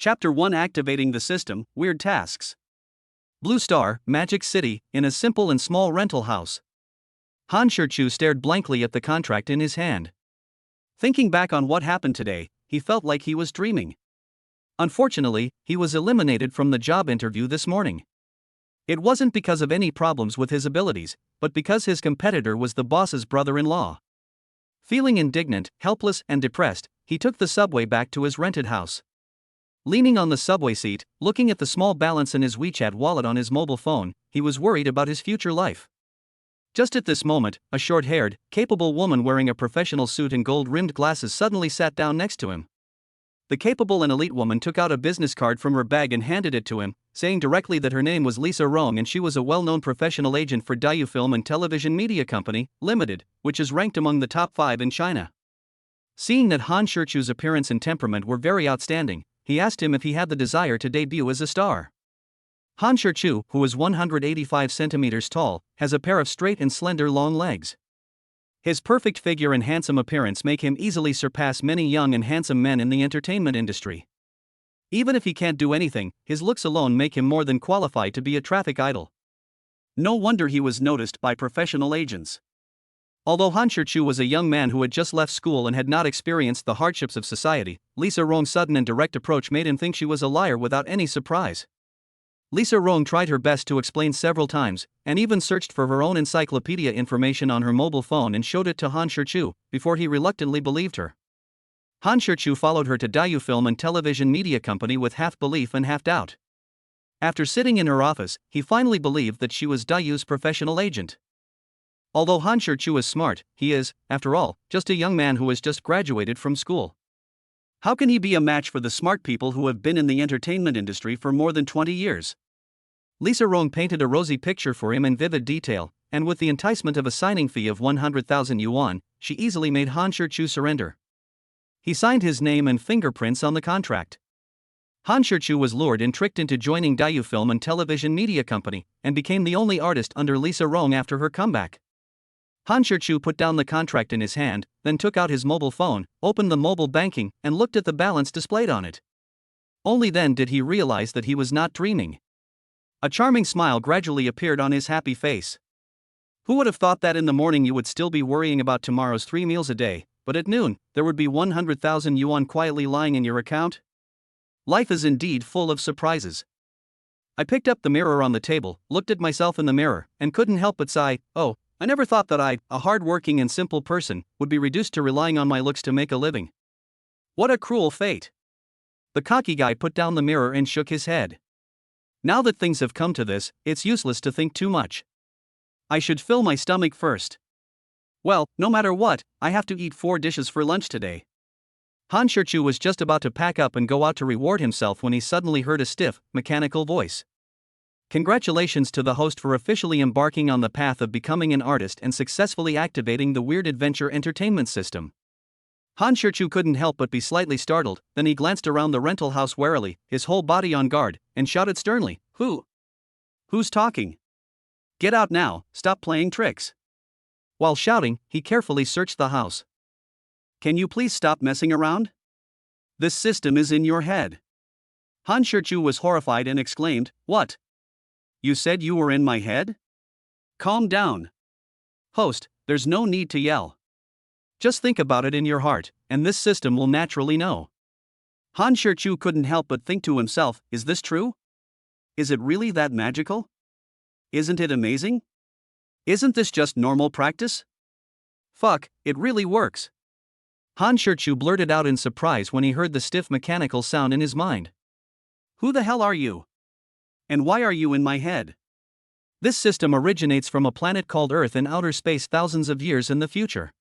Chapter 1: Activating the System, Weird Tasks. Blue Star, Magic City, in a simple and small rental house. Han Shichu stared blankly at the contract in his hand. Thinking back on what happened today, he felt like he was dreaming. Unfortunately, he was eliminated from the job interview this morning. It wasn't because of any problems with his abilities, but because his competitor was the boss's brother-in-law. Feeling indignant, helpless, and depressed, he took the subway back to his rented house. Leaning on the subway seat, looking at the small balance in his WeChat wallet on his mobile phone, he was worried about his future life. Just at this moment, a short-haired, capable woman wearing a professional suit and gold-rimmed glasses suddenly sat down next to him. The capable and elite woman took out a business card from her bag and handed it to him, saying directly that her name was Lisa Rong and she was a well-known professional agent for Dayu Film and Television Media Company, Limited, which is ranked among the top 5 in China. Seeing that Han Shichu's appearance and temperament were very outstanding, he asked him if he had the desire to debut as a star. Han Shichu, who is 185 centimeters tall, has a pair of straight and slender long legs. His perfect figure and handsome appearance make him easily surpass many young and handsome men in the entertainment industry. Even if he can't do anything, his looks alone make him more than qualified to be a traffic idol. No wonder he was noticed by professional agents. Although Han Shichu was a young man who had just left school and had not experienced the hardships of society, Lisa Rong's sudden and direct approach made him think she was a liar without any surprise. Lisa Rong tried her best to explain several times, and even searched for her own encyclopedia information on her mobile phone and showed it to Han Shichu, before he reluctantly believed her. Han Shichu followed her to Dayu Film and Television Media Company with half belief and half doubt. After sitting in her office, he finally believed that she was Dayu's professional agent. Although Han Shichu is smart, he is, after all, just a young man who has just graduated from school. How can he be a match for the smart people who have been in the entertainment industry for more than 20 years? Lisa Rong painted a rosy picture for him in vivid detail, and with the enticement of a signing fee of 100,000 yuan, she easily made Han Shichu surrender. He signed his name and fingerprints on the contract. Han Shichu was lured and tricked into joining Dayu Film and Television Media Company, and became the only artist under Lisa Rong after her comeback. Han Shichu put down the contract in his hand, then took out his mobile phone, opened the mobile banking, and looked at the balance displayed on it. Only then did he realize that he was not dreaming. A charming smile gradually appeared on his happy face. Who would have thought that in the morning you would still be worrying about tomorrow's 3 meals a day, but at noon, there would be 100,000 yuan quietly lying in your account? Life is indeed full of surprises. I picked up the mirror on the table, looked at myself in the mirror, and couldn't help but sigh, oh, I never thought that I, a hard-working and simple person, would be reduced to relying on my looks to make a living. What a cruel fate. The cocky guy put down the mirror and shook his head. Now that things have come to this, it's useless to think too much. I should fill my stomach first. Well, no matter what, I have to eat 4 dishes for lunch today. Han Shichu was just about to pack up and go out to reward himself when he suddenly heard a stiff, mechanical voice. Congratulations to the host for officially embarking on the path of becoming an artist and successfully activating the Weird Adventure entertainment system. Han Shichu couldn't help but be slightly startled, then he glanced around the rental house warily, his whole body on guard, and shouted sternly, Who's talking? Get out now, stop playing tricks. While shouting, he carefully searched the house. Can you please stop messing around? This system is in your head. Han Shichu was horrified and exclaimed, What? You said you were in my head? Calm down. Host, there's no need to yell. Just think about it in your heart, and this system will naturally know. Han Shichu couldn't help but think to himself, is this true? Is it really that magical? Isn't it amazing? Isn't this just normal practice? Fuck, it really works. Han Shichu blurted out in surprise when he heard the stiff mechanical sound in his mind. Who the hell are you? And why are you in my head? This system originates from a planet called Earth in outer space thousands of years in the future.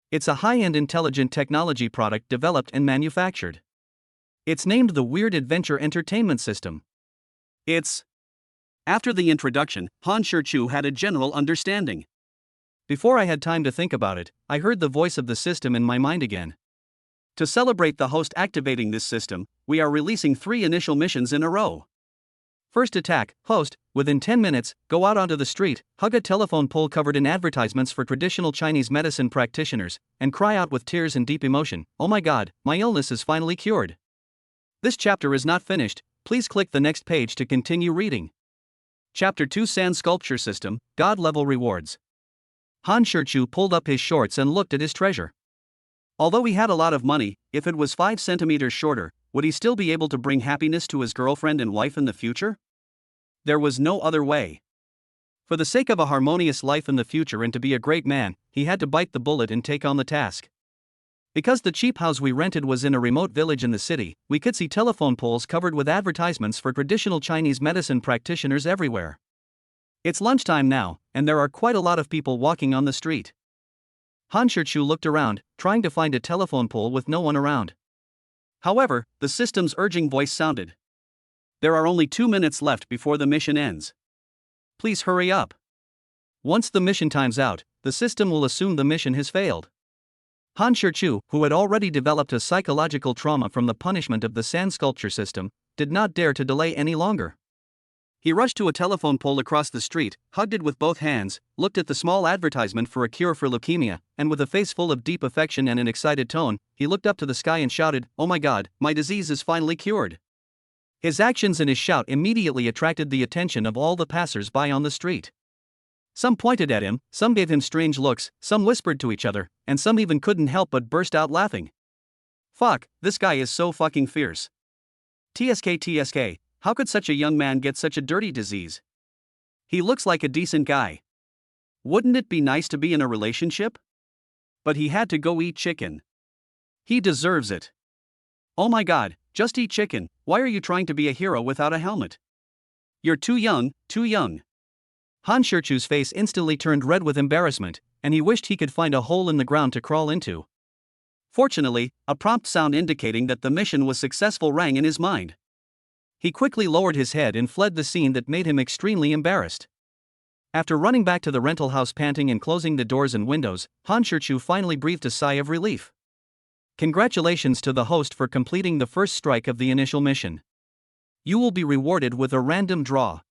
It's a high-end intelligent technology product developed and manufactured. It's named the Weird Adventure Entertainment System. After the introduction, Han Shichu had a general understanding. Before I had time to think about it, I heard the voice of the system in my mind again. To celebrate the host activating this system, we are releasing 3 initial missions in a row. First attack, host, within 10 minutes, go out onto the street, hug a telephone pole covered in advertisements for traditional Chinese medicine practitioners, and cry out with tears and deep emotion, oh my god, my illness is finally cured. This chapter is not finished, please click the next page to continue reading. Chapter 2 Sand Sculpture System, God Level Rewards. Han Shirchu pulled up his shorts and looked at his treasure. Although he had a lot of money, if it was 5 centimeters shorter, would he still be able to bring happiness to his girlfriend and wife in the future? There was no other way. For the sake of a harmonious life in the future and to be a great man, he had to bite the bullet and take on the task. Because the cheap house we rented was in a remote village in the city, we could see telephone poles covered with advertisements for traditional Chinese medicine practitioners everywhere. It's lunchtime now, and there are quite a lot of people walking on the street. Han Shirchu looked around, trying to find a telephone pole with no one around. However, the system's urging voice sounded. There are only 2 minutes left before the mission ends. Please hurry up. Once the mission time's out, the system will assume the mission has failed. Han Shirchu, who had already developed a psychological trauma from the punishment of the sand sculpture system, did not dare to delay any longer. He rushed to a telephone pole across the street, hugged it with both hands, looked at the small advertisement for a cure for leukemia, and with a face full of deep affection and an excited tone, he looked up to the sky and shouted, "Oh my God, my disease is finally cured." His actions and his shout immediately attracted the attention of all the passers-by on the street. Some pointed at him, some gave him strange looks, some whispered to each other, and some even couldn't help but burst out laughing. Fuck, this guy is so fucking fierce. TSK, how could such a young man get such a dirty disease? He looks like a decent guy. Wouldn't it be nice to be in a relationship? But he had to go eat chicken. He deserves it. Oh my God, just eat chicken, why are you trying to be a hero without a helmet? You're too young, too young. Han Shirchu's face instantly turned red with embarrassment, and he wished he could find a hole in the ground to crawl into. Fortunately, a prompt sound indicating that the mission was successful rang in his mind. He quickly lowered his head and fled the scene that made him extremely embarrassed. After running back to the rental house panting and closing the doors and windows, Han Shirchu finally breathed a sigh of relief. Congratulations to the host for completing the first strike of the initial mission. You will be rewarded with a random draw.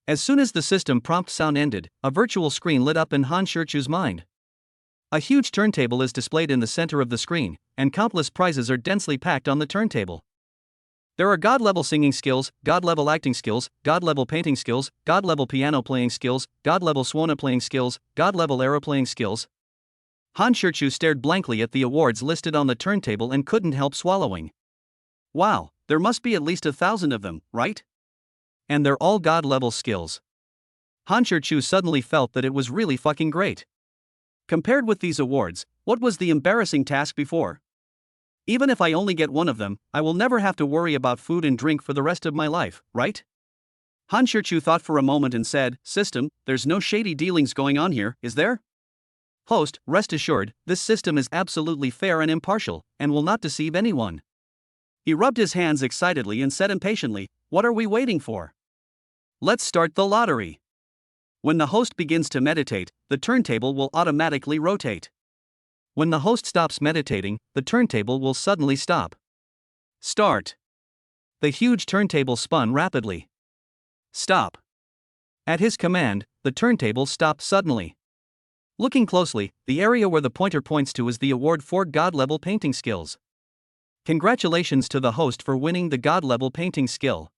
As soon as the system prompt sound ended, a virtual screen lit up in Han Shirchu's mind. A huge turntable is displayed in the center of the screen, and countless prizes are densely packed on the turntable. There are God-level singing skills, God-level acting skills, God-level painting skills, God-level piano playing skills, God-level swana playing skills, God-level aeroplaying skills. Han Shirchu stared blankly at the awards listed on the turntable and couldn't help swallowing. Wow, there must be at least 1,000 of them, right? And they're all God-level skills. Han Shirchu suddenly felt that it was really fucking great. Compared with these awards, what was the embarrassing task before? Even if I only get one of them, I will never have to worry about food and drink for the rest of my life, right? Han Shirchu thought for a moment and said, "System, there's no shady dealings going on here, is there?" Host, rest assured, this system is absolutely fair and impartial, and will not deceive anyone. He rubbed his hands excitedly and said impatiently, "What are we waiting for? Let's start the lottery." When the host begins to meditate, the turntable will automatically rotate. When the host stops meditating, the turntable will suddenly stop. Start. The huge turntable spun rapidly. Stop. At his command, the turntable stopped suddenly. Looking closely, the area where the pointer points to is the award for God-level painting skills. Congratulations to the host for winning the God-level painting skill.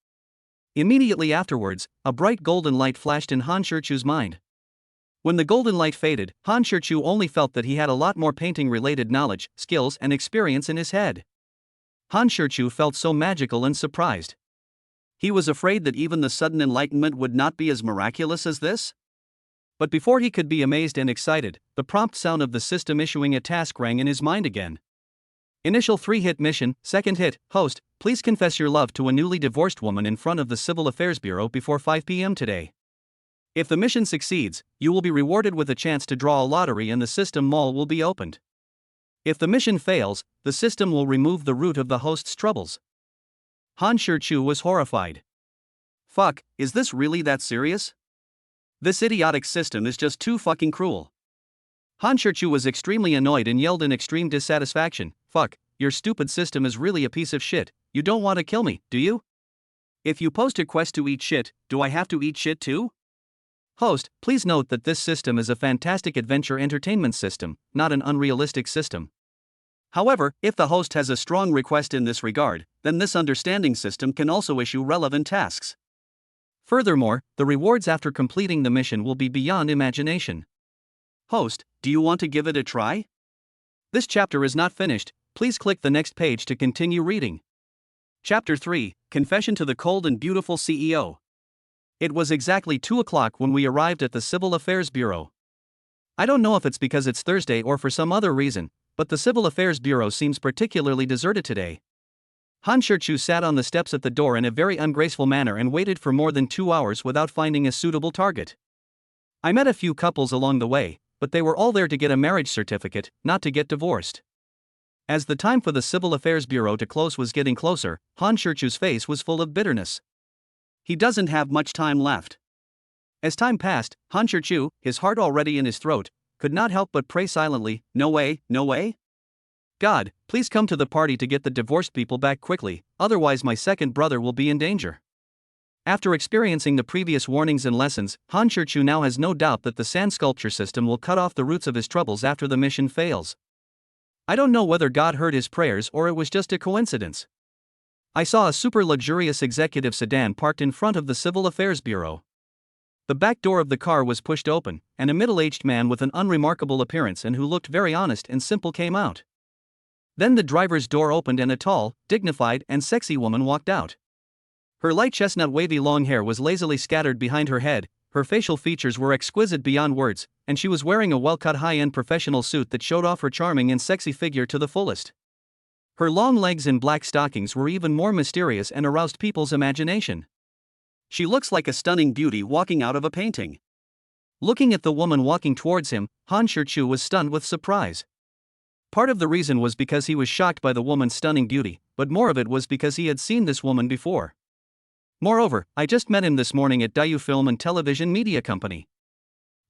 Immediately afterwards, a bright golden light flashed in Han Shirchu's mind. When the golden light faded, Han Shirchu only felt that he had a lot more painting-related knowledge, skills and experience in his head. Han Shirchu felt so magical and surprised. He was afraid that even the sudden enlightenment would not be as miraculous as this. But before he could be amazed and excited, the prompt sound of the system issuing a task rang in his mind again. Initial 3-hit mission, second hit, host, please confess your love to a newly divorced woman in front of the Civil Affairs Bureau before 5 p.m. today. If the mission succeeds, you will be rewarded with a chance to draw a lottery and the system mall will be opened. If the mission fails, the system will remove the root of the host's troubles. Han Shirchu was horrified. Fuck, is this really that serious? This idiotic system is just too fucking cruel. Han Shirchu was extremely annoyed and yelled in extreme dissatisfaction, "Fuck, your stupid system is really a piece of shit, you don't want to kill me, do you? If you post a quest to eat shit, do I have to eat shit too?" Host, please note that this system is a fantastic adventure entertainment system, not an unrealistic system. However, if the host has a strong request in this regard, then this understanding system can also issue relevant tasks. Furthermore, the rewards after completing the mission will be beyond imagination. Host, do you want to give it a try? This chapter is not finished, please click the next page to continue reading. Chapter 3, Confession to the Cold and Beautiful CEO. It was exactly 2 o'clock when we arrived at the Civil Affairs Bureau. I don't know if it's because it's Thursday or for some other reason, but the Civil Affairs Bureau seems particularly deserted today. Han Shirchu sat on the steps at the door in a very ungraceful manner and waited for more than 2 hours without finding a suitable target. I met a few couples along the way, but they were all there to get a marriage certificate, not to get divorced. As the time for the Civil Affairs Bureau to close was getting closer, Han Shirchu's face was full of bitterness. He doesn't have much time left. As time passed, Han Shirchu, his heart already in his throat, could not help but pray silently, "No way, no way? God, please come to the party to get the divorced people back quickly, otherwise my second brother will be in danger." After experiencing the previous warnings and lessons, Han Shirchu now has no doubt that the sand sculpture system will cut off the roots of his troubles after the mission fails. I don't know whether God heard his prayers or it was just a coincidence. I saw a super luxurious executive sedan parked in front of the Civil Affairs Bureau. The back door of the car was pushed open, and a middle-aged man with an unremarkable appearance and who looked very honest and simple came out. Then the driver's door opened and a tall, dignified, and sexy woman walked out. Her light chestnut wavy long hair was lazily scattered behind her head, her facial features were exquisite beyond words, and she was wearing a well-cut high-end professional suit that showed off her charming and sexy figure to the fullest. Her long legs in black stockings were even more mysterious and aroused people's imagination. She looks like a stunning beauty walking out of a painting. Looking at the woman walking towards him, Han Shirchu was stunned with surprise. Part of the reason was because he was shocked by the woman's stunning beauty, but more of it was because he had seen this woman before. Moreover, I just met him this morning at Daewoo Film and Television Media Company.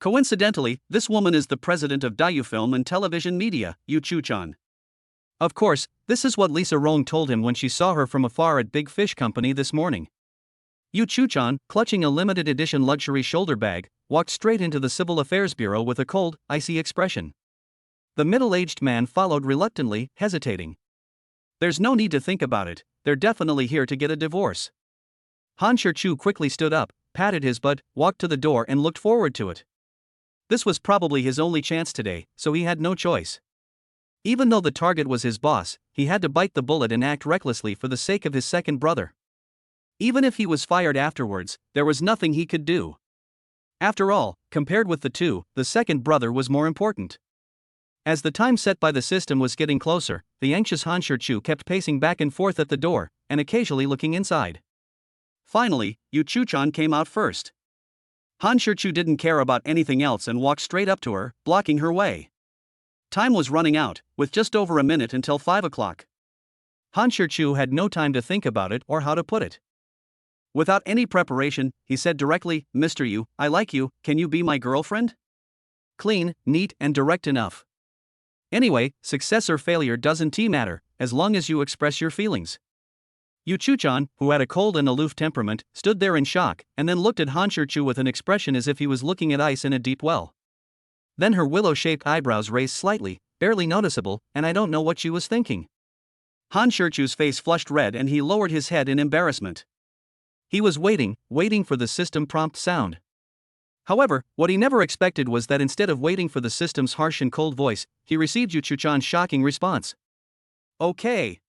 Coincidentally, this woman is the president of Daewoo Film and Television Media, Yu Chu-chan. Of course, this is what Lisa Rong told him when she saw her from afar at Big Fish Company this morning. Yu Chu-chan, clutching a limited edition luxury shoulder bag, walked straight into the Civil Affairs Bureau with a cold, icy expression. The middle-aged man followed reluctantly, hesitating. There's no need to think about it, they're definitely here to get a divorce. Han Shirchu quickly stood up, patted his butt, walked to the door and looked forward to it. This was probably his only chance today, so he had no choice. Even though the target was his boss, he had to bite the bullet and act recklessly for the sake of his second brother. Even if he was fired afterwards, there was nothing he could do. After all, compared with the two, the second brother was more important. As the time set by the system was getting closer, the anxious Han Shirchu kept pacing back and forth at the door, and occasionally looking inside. Finally, Yu Chu-chan came out first. Han Shirchu didn't care about anything else and walked straight up to her, blocking her way. Time was running out, with just over a minute until 5 o'clock. Han Shirchu had no time to think about it or how to put it. Without any preparation, he said directly, "Mr. Yu, I like you, can you be my girlfriend?" Clean, neat, and direct enough. Anyway, success or failure doesn't matter, as long as you express your feelings. Yu Chu-chan, who had a cold and aloof temperament, stood there in shock, and then looked at Han Shirchu with an expression as if he was looking at ice in a deep well. Then her willow-shaped eyebrows raised slightly, barely noticeable, and I don't know what she was thinking. Han Shirchu's face flushed red and he lowered his head in embarrassment. He was waiting for the system prompt sound. However, what he never expected was that instead of waiting for the system's harsh and cold voice, he received Yu Chu-chan's shocking response. "Okay.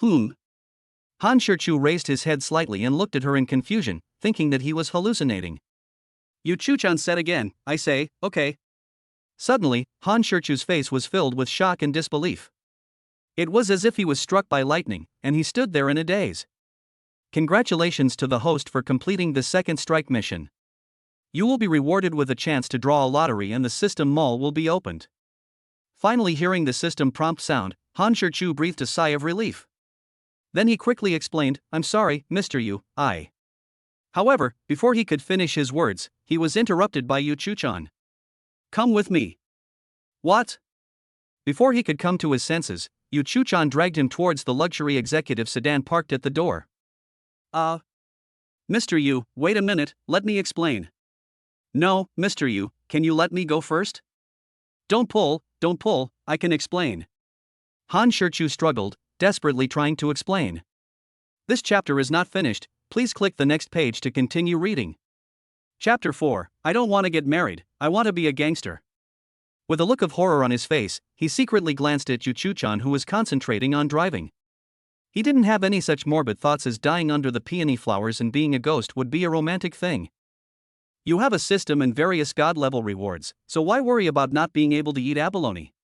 Han Shirchu raised his head slightly and looked at her in confusion, thinking that he was hallucinating. Yu Chu-chan said again, "I say, okay." Suddenly, Han Shirchu's face was filled with shock and disbelief. It was as if he was struck by lightning, and he stood there in a daze. Congratulations to the host for completing the second strike mission. You will be rewarded with a chance to draw a lottery and the system mall will be opened. Finally hearing the system prompt sound, Han Shirchu breathed a sigh of relief. Then he quickly explained, "I'm sorry, Mr. Yu, However, before he could finish his words, he was interrupted by Yu Chu-chan. "Come with me." "What?" Before he could come to his senses, Yu Chu-chan dragged him towards the luxury executive sedan parked at the door. Mr. Yu, wait a minute, let me explain." "No, Mr. Yu, can you let me go first?" Don't pull, I can explain." Han Shirchu struggled, desperately trying to explain. This chapter is not finished, please click the next page to continue reading. Chapter 4, I don't want to get married, I want to be a gangster. With a look of horror on his face, he secretly glanced at Yu Chu-chan, who was concentrating on driving. He didn't have any such morbid thoughts as dying under the peony flowers and being a ghost would be a romantic thing. You have a system and various god-level rewards, so why worry about not being able to eat abalone?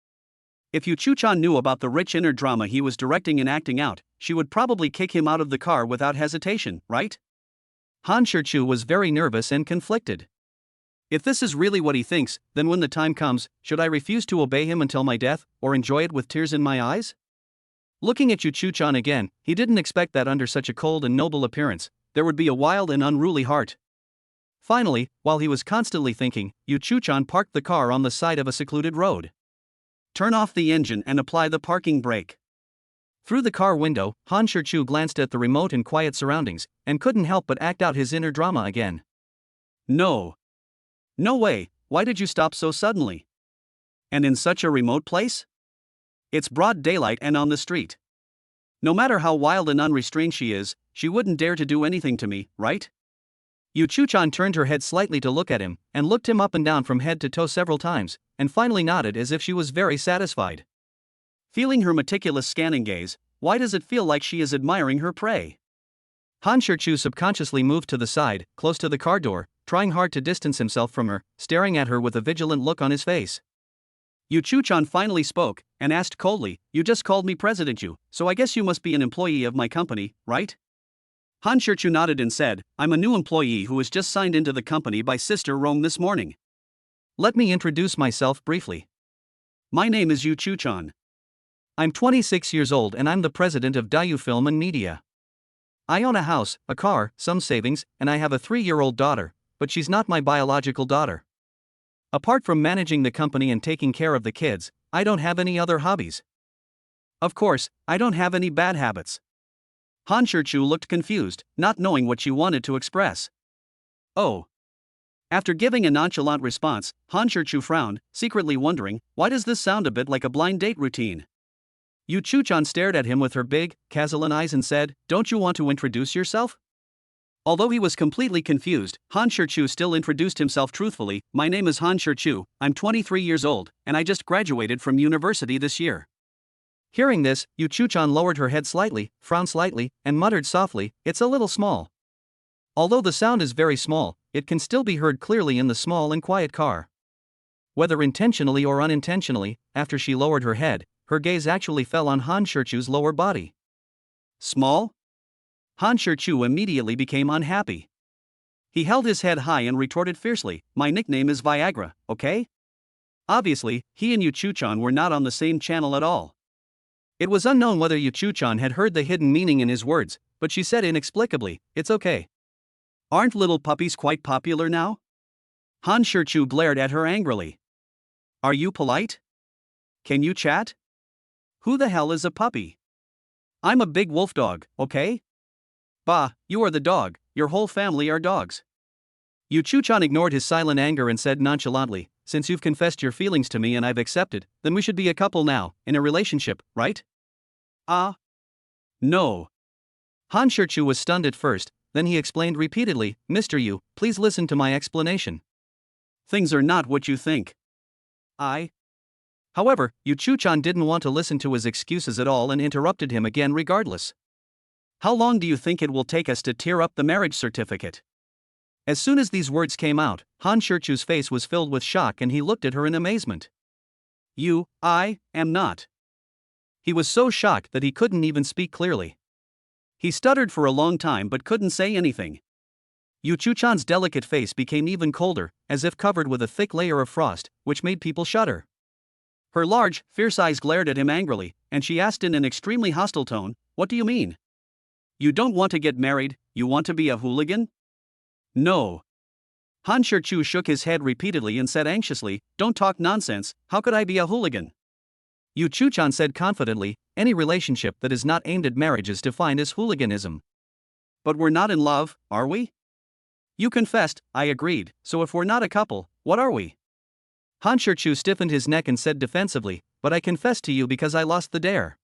If Yu Chu-chan knew about the rich inner drama he was directing and acting out, she would probably kick him out of the car without hesitation, right? Han Shirchu was very nervous and conflicted. If this is really what he thinks, then when the time comes, should I refuse to obey him until my death, or enjoy it with tears in my eyes? Looking at Yu Chu-chan again, he didn't expect that under such a cold and noble appearance, there would be a wild and unruly heart. Finally, while he was constantly thinking, Yu Chu-chan parked the car on the side of a secluded road. Turn off the engine and apply the parking brake. Through the car window, Han Shirchu glanced at the remote and quiet surroundings, and couldn't help but act out his inner drama again. No. No way, why did you stop so suddenly? And in such a remote place? It's broad daylight and on the street. No matter how wild and unrestrained she is, she wouldn't dare to do anything to me, right? Yu Chu-chan turned her head slightly to look at him, and looked him up and down from head to toe several times, and finally nodded as if she was very satisfied. Feeling her meticulous scanning gaze, why does it feel like she is admiring her prey? Han Shirchu subconsciously moved to the side, close to the car door, trying hard to distance himself from her, staring at her with a vigilant look on his face. Yu Chu-chan finally spoke, and asked coldly, you just called me President Yu, so I guess you must be an employee of my company, right? Han Shirchu nodded and said, I'm a new employee who was just signed into the company by Sister Rome this morning. Let me introduce myself briefly. My name is Yu Chu-chan. I'm 26 years old and I'm the president of Dayu Film and Media. I own a house, a car, some savings, and I have a 3-year-old daughter, but she's not my biological daughter. Apart from managing the company and taking care of the kids, I don't have any other hobbies. Of course, I don't have any bad habits. Han Shirchu looked confused, not knowing what she wanted to express. Oh. After giving a nonchalant response, Han Shirchu frowned, secretly wondering, why does this sound a bit like a blind date routine? Yu Chu-chan stared at him with her big, Kazalan eyes and said, don't you want to introduce yourself? Although he was completely confused, Han Shirchu still introduced himself truthfully, my name is Han Shirchu, I'm 23 years old, and I just graduated from university this year. Hearing this, Yu Chu-chan lowered her head slightly, frowned slightly, and muttered softly, it's a little small. Although the sound is very small, it can still be heard clearly in the small and quiet car. Whether intentionally or unintentionally, after she lowered her head, her gaze actually fell on Han Shirchu's lower body. Small? Han Shirchu immediately became unhappy. He held his head high and retorted fiercely, my nickname is Viagra, okay? Obviously, he and Yu Chu-chan were not on the same channel at all. It was unknown whether Yu Chu-chan had heard the hidden meaning in his words, but she said inexplicably, it's okay. Aren't little puppies quite popular now? Han Shirchu glared at her angrily. Are you polite? Can you chat? Who the hell is a puppy? I'm a big wolf dog, okay? Bah, you are the dog, your whole family are dogs. Yu Chu-chan ignored his silent anger and said nonchalantly, since you've confessed your feelings to me and I've accepted, then we should be a couple now, in a relationship, right? No. Han Shirchu was stunned at first, then he explained repeatedly, Mr. Yu, please listen to my explanation. Things are not what you think. However, Yu Chu-chan didn't want to listen to his excuses at all and interrupted him again regardless. How long do you think it will take us to tear up the marriage certificate? As soon as these words came out, Han Shirchu's face was filled with shock and he looked at her in amazement. I am not. He was so shocked that he couldn't even speak clearly. He stuttered for a long time but couldn't say anything. Yu Chu-chan's delicate face became even colder, as if covered with a thick layer of frost, which made people shudder. Her large, fierce eyes glared at him angrily, and she asked in an extremely hostile tone, what do you mean? You don't want to get married, you want to be a hooligan? No. Han Shirchu shook his head repeatedly and said anxiously, don't talk nonsense, how could I be a hooligan? Yu Chu-chan said confidently, any relationship that is not aimed at marriage is defined as hooliganism. But we're not in love, are we? You confessed, I agreed, so if we're not a couple, what are we? Han Shirchu stiffened his neck and said defensively, but I confess to you because I lost the dare.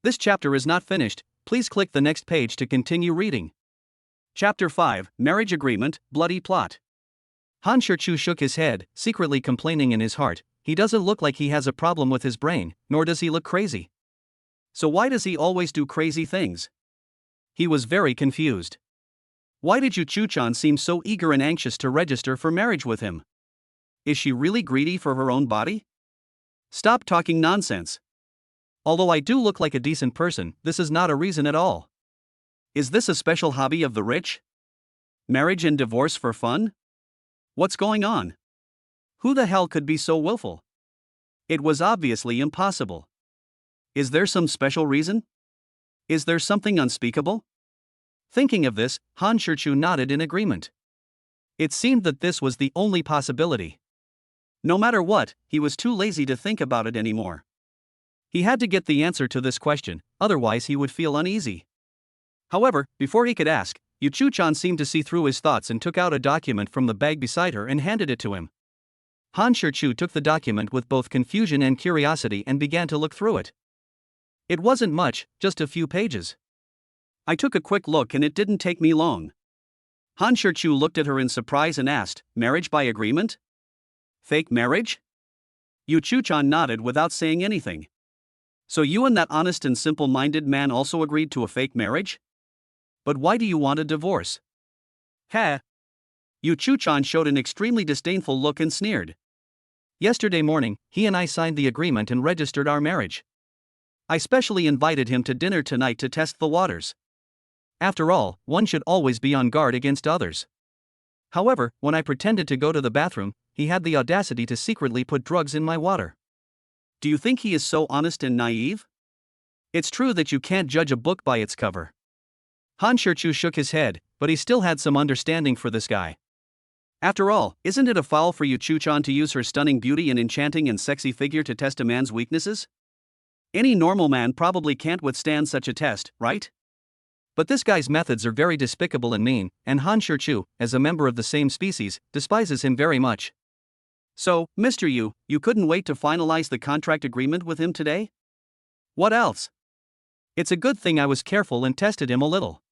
This chapter is not finished, please click the next page to continue reading. Chapter 5, Marriage Agreement, Bloody Plot. Han Shichu shook his head, secretly complaining in his heart, he doesn't look like he has a problem with his brain, nor does he look crazy. So why does he always do crazy things? He was very confused. Why did Yu Chu-chan seem so eager and anxious to register for marriage with him? Is she really greedy for her own body? Stop talking nonsense. Although I do look like a decent person, this is not a reason at all. Is this a special hobby of the rich? Marriage and divorce for fun? What's going on? Who the hell could be so willful? It was obviously impossible. Is there some special reason? Is there something unspeakable? Thinking of this, Han Shichu nodded in agreement. It seemed that this was the only possibility. No matter what, he was too lazy to think about it anymore. He had to get the answer to this question, otherwise he would feel uneasy. However, before he could ask, Yu Chu-chan seemed to see through his thoughts and took out a document from the bag beside her and handed it to him. Han Shichu took the document with both confusion and curiosity and began to look through it. It wasn't much, just a few pages. I took a quick look and it didn't take me long. Han Shichu looked at her in surprise and asked, "Marriage by agreement? Fake marriage?" Yu Chu-chan nodded without saying anything. So you and that honest and simple-minded man also agreed to a fake marriage? But why do you want a divorce? Heh. Yu Chu-chan showed an extremely disdainful look and sneered. Yesterday morning, he and I signed the agreement and registered our marriage. I specially invited him to dinner tonight to test the waters. After all, one should always be on guard against others. However, when I pretended to go to the bathroom, he had the audacity to secretly put drugs in my water. Do you think he is so honest and naive? It's true that you can't judge a book by its cover. Han Shichu shook his head, but he still had some understanding for this guy. After all, isn't it a foul for Yu Chu-chan to use her stunning beauty and enchanting and sexy figure to test a man's weaknesses? Any normal man probably can't withstand such a test, right? But this guy's methods are very despicable and mean, and Han Shichu, as a member of the same species, despises him very much. So, Mr. Yu, you couldn't wait to finalize the contract agreement with him today? What else? It's a good thing I was careful and tested him a little.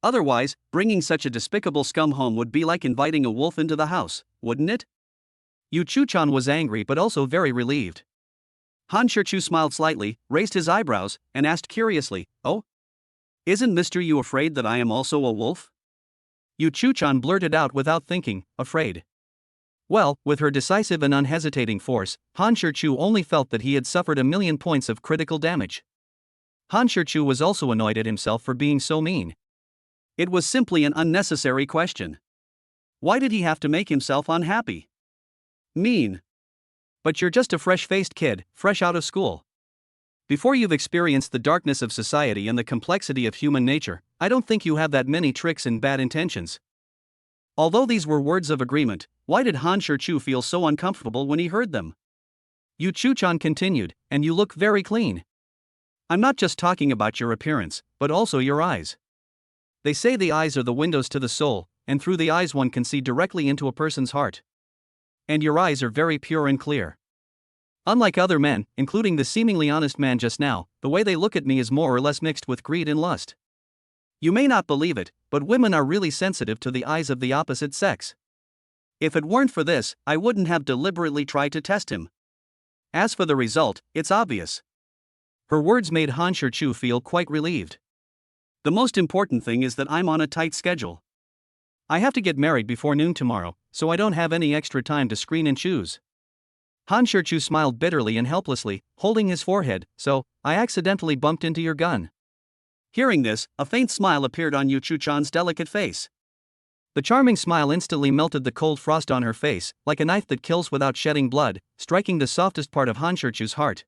Otherwise, bringing such a despicable scum home would be like inviting a wolf into the house, wouldn't it? Yu Chu-chan was angry but also very relieved. Han Shichu smiled slightly, raised his eyebrows, and asked curiously, "Oh? Isn't Mr. Yu afraid that I am also a wolf?" Yu Chu-chan blurted out without thinking, "Afraid?" Well, with her decisive and unhesitating force, Han Shichu only felt that he had suffered 1,000,000 points of critical damage. Han Shichu was also annoyed at himself for being so mean. It was simply an unnecessary question. Why did he have to make himself unhappy? Mean. But you're just a fresh-faced kid, fresh out of school. Before you've experienced the darkness of society and the complexity of human nature, I don't think you have that many tricks and bad intentions. Although these were words of agreement, why did Han Shichu feel so uncomfortable when he heard them? Yu Chu-chan continued, "And you look very clean. I'm not just talking about your appearance, but also your eyes. They say the eyes are the windows to the soul, and through the eyes one can see directly into a person's heart. And your eyes are very pure and clear. Unlike other men, including the seemingly honest man just now, the way they look at me is more or less mixed with greed and lust. You may not believe it, but women are really sensitive to the eyes of the opposite sex. If it weren't for this, I wouldn't have deliberately tried to test him. As for the result, it's obvious." Her words made Han Shichu feel quite relieved. The most important thing is that I'm on a tight schedule. I have to get married before noon tomorrow, so I don't have any extra time to screen and choose. Han Shichu smiled bitterly and helplessly, holding his forehead, "So, I accidentally bumped into your gun." Hearing this, a faint smile appeared on Yu Chu-chan's delicate face. The charming smile instantly melted the cold frost on her face, like a knife that kills without shedding blood, striking the softest part of Han Shichu's heart.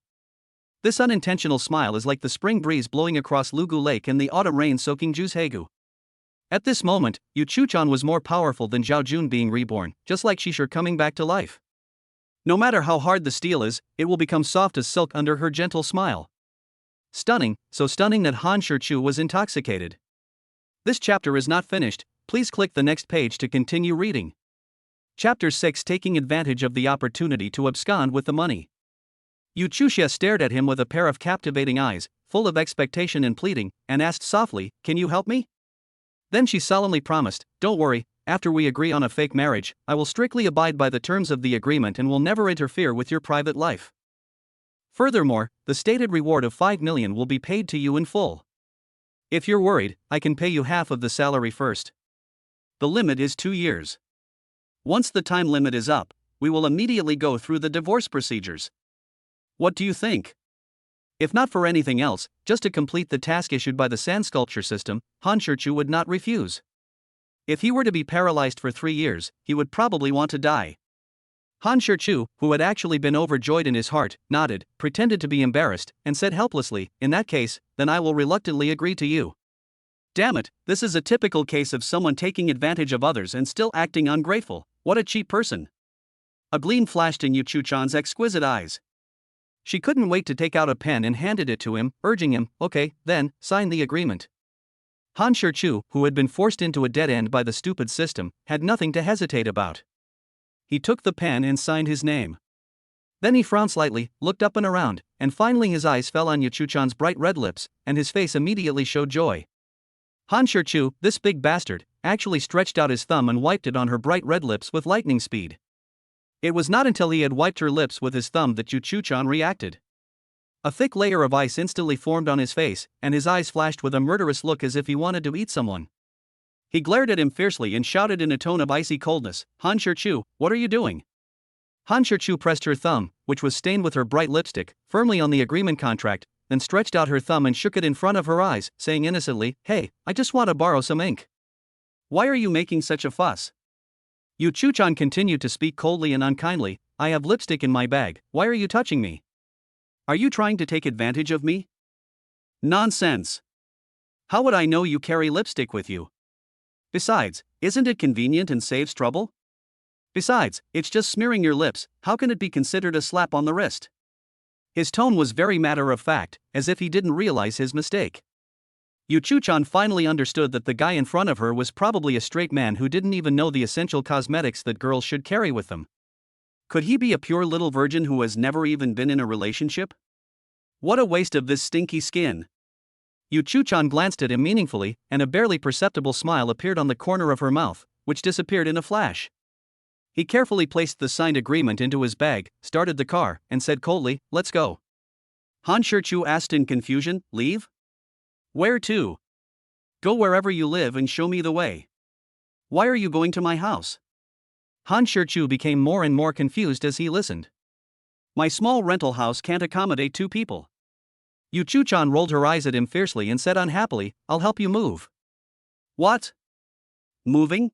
This unintentional smile is like the spring breeze blowing across Lugu Lake and the autumn rain soaking Juzhaegu. At this moment, Yu Chu-chan was more powerful than Zhao Jun being reborn, just like Shishir coming back to life. No matter how hard the steel is, it will become soft as silk under her gentle smile. Stunning, so stunning that Han Shichu was intoxicated. This chapter is not finished, please click the next page to continue reading. Chapter 6, Taking advantage of the opportunity to abscond with the money. Yu Chuxia stared at him with a pair of captivating eyes, full of expectation and pleading, and asked softly, "Can you help me?" Then she solemnly promised, "Don't worry, after we agree on a fake marriage, I will strictly abide by the terms of the agreement and will never interfere with your private life. Furthermore, the stated reward of 5 million will be paid to you in full. If you're worried, I can pay you half of the salary first. The limit is 2 years. Once the time limit is up, we will immediately go through the divorce procedures. What do you think?" If not for anything else, just to complete the task issued by the sand sculpture system, Han Shirchu would not refuse. If he were to be paralyzed for 3 years, he would probably want to die. Han Shirchu, who had actually been overjoyed in his heart, nodded, pretended to be embarrassed, and said helplessly, "In that case, then I will reluctantly agree to you." Damn it, this is a typical case of someone taking advantage of others and still acting ungrateful. What a cheap person. A gleam flashed in Yu Chuchan's exquisite eyes. She couldn't wait to take out a pen and handed it to him, urging him, "Okay, then, sign the agreement." Han Shirchu, who had been forced into a dead end by the stupid system, had nothing to hesitate about. He took the pen and signed his name. Then he frowned slightly, looked up and around, and finally his eyes fell on Yu Chuchan's bright red lips, and his face immediately showed joy. Han Shirchu, this big bastard, actually stretched out his thumb and wiped it on her bright red lips with lightning speed. It was not until he had wiped her lips with his thumb that Yu Chuchan reacted. A thick layer of ice instantly formed on his face, and his eyes flashed with a murderous look as if he wanted to eat someone. He glared at him fiercely and shouted in a tone of icy coldness, "Han Shirchu, what are you doing?" Han Shirchu pressed her thumb, which was stained with her bright lipstick, firmly on the agreement contract, then stretched out her thumb and shook it in front of her eyes, saying innocently, "Hey, I just want to borrow some ink." "Why are you making such a fuss?" Yu Chuchan continued to speak coldly and unkindly, "I have lipstick in my bag, why are you touching me? Are you trying to take advantage of me?" "Nonsense. How would I know you carry lipstick with you? Besides, isn't it convenient and saves trouble? Besides, it's just smearing your lips, how can it be considered a slap on the wrist?" His tone was very matter of fact, as if he didn't realize his mistake. Yu Chuchan finally understood that the guy in front of her was probably a straight man who didn't even know the essential cosmetics that girls should carry with them. Could he be a pure little virgin who has never even been in a relationship? What a waste of this stinky skin. Yu Chuchan glanced at him meaningfully, and a barely perceptible smile appeared on the corner of her mouth, which disappeared in a flash. He carefully placed the signed agreement into his bag, started the car, and said coldly, "Let's go." Han Shirchu asked in confusion, "Leave? Where to?" "Go wherever you live and show me the way." "Why are you going to my house?" Han Shirchu became more and more confused as he listened. "My small rental house can't accommodate 2 people." Yu Chuchan rolled her eyes at him fiercely and said unhappily, "I'll help you move." "What? Moving?"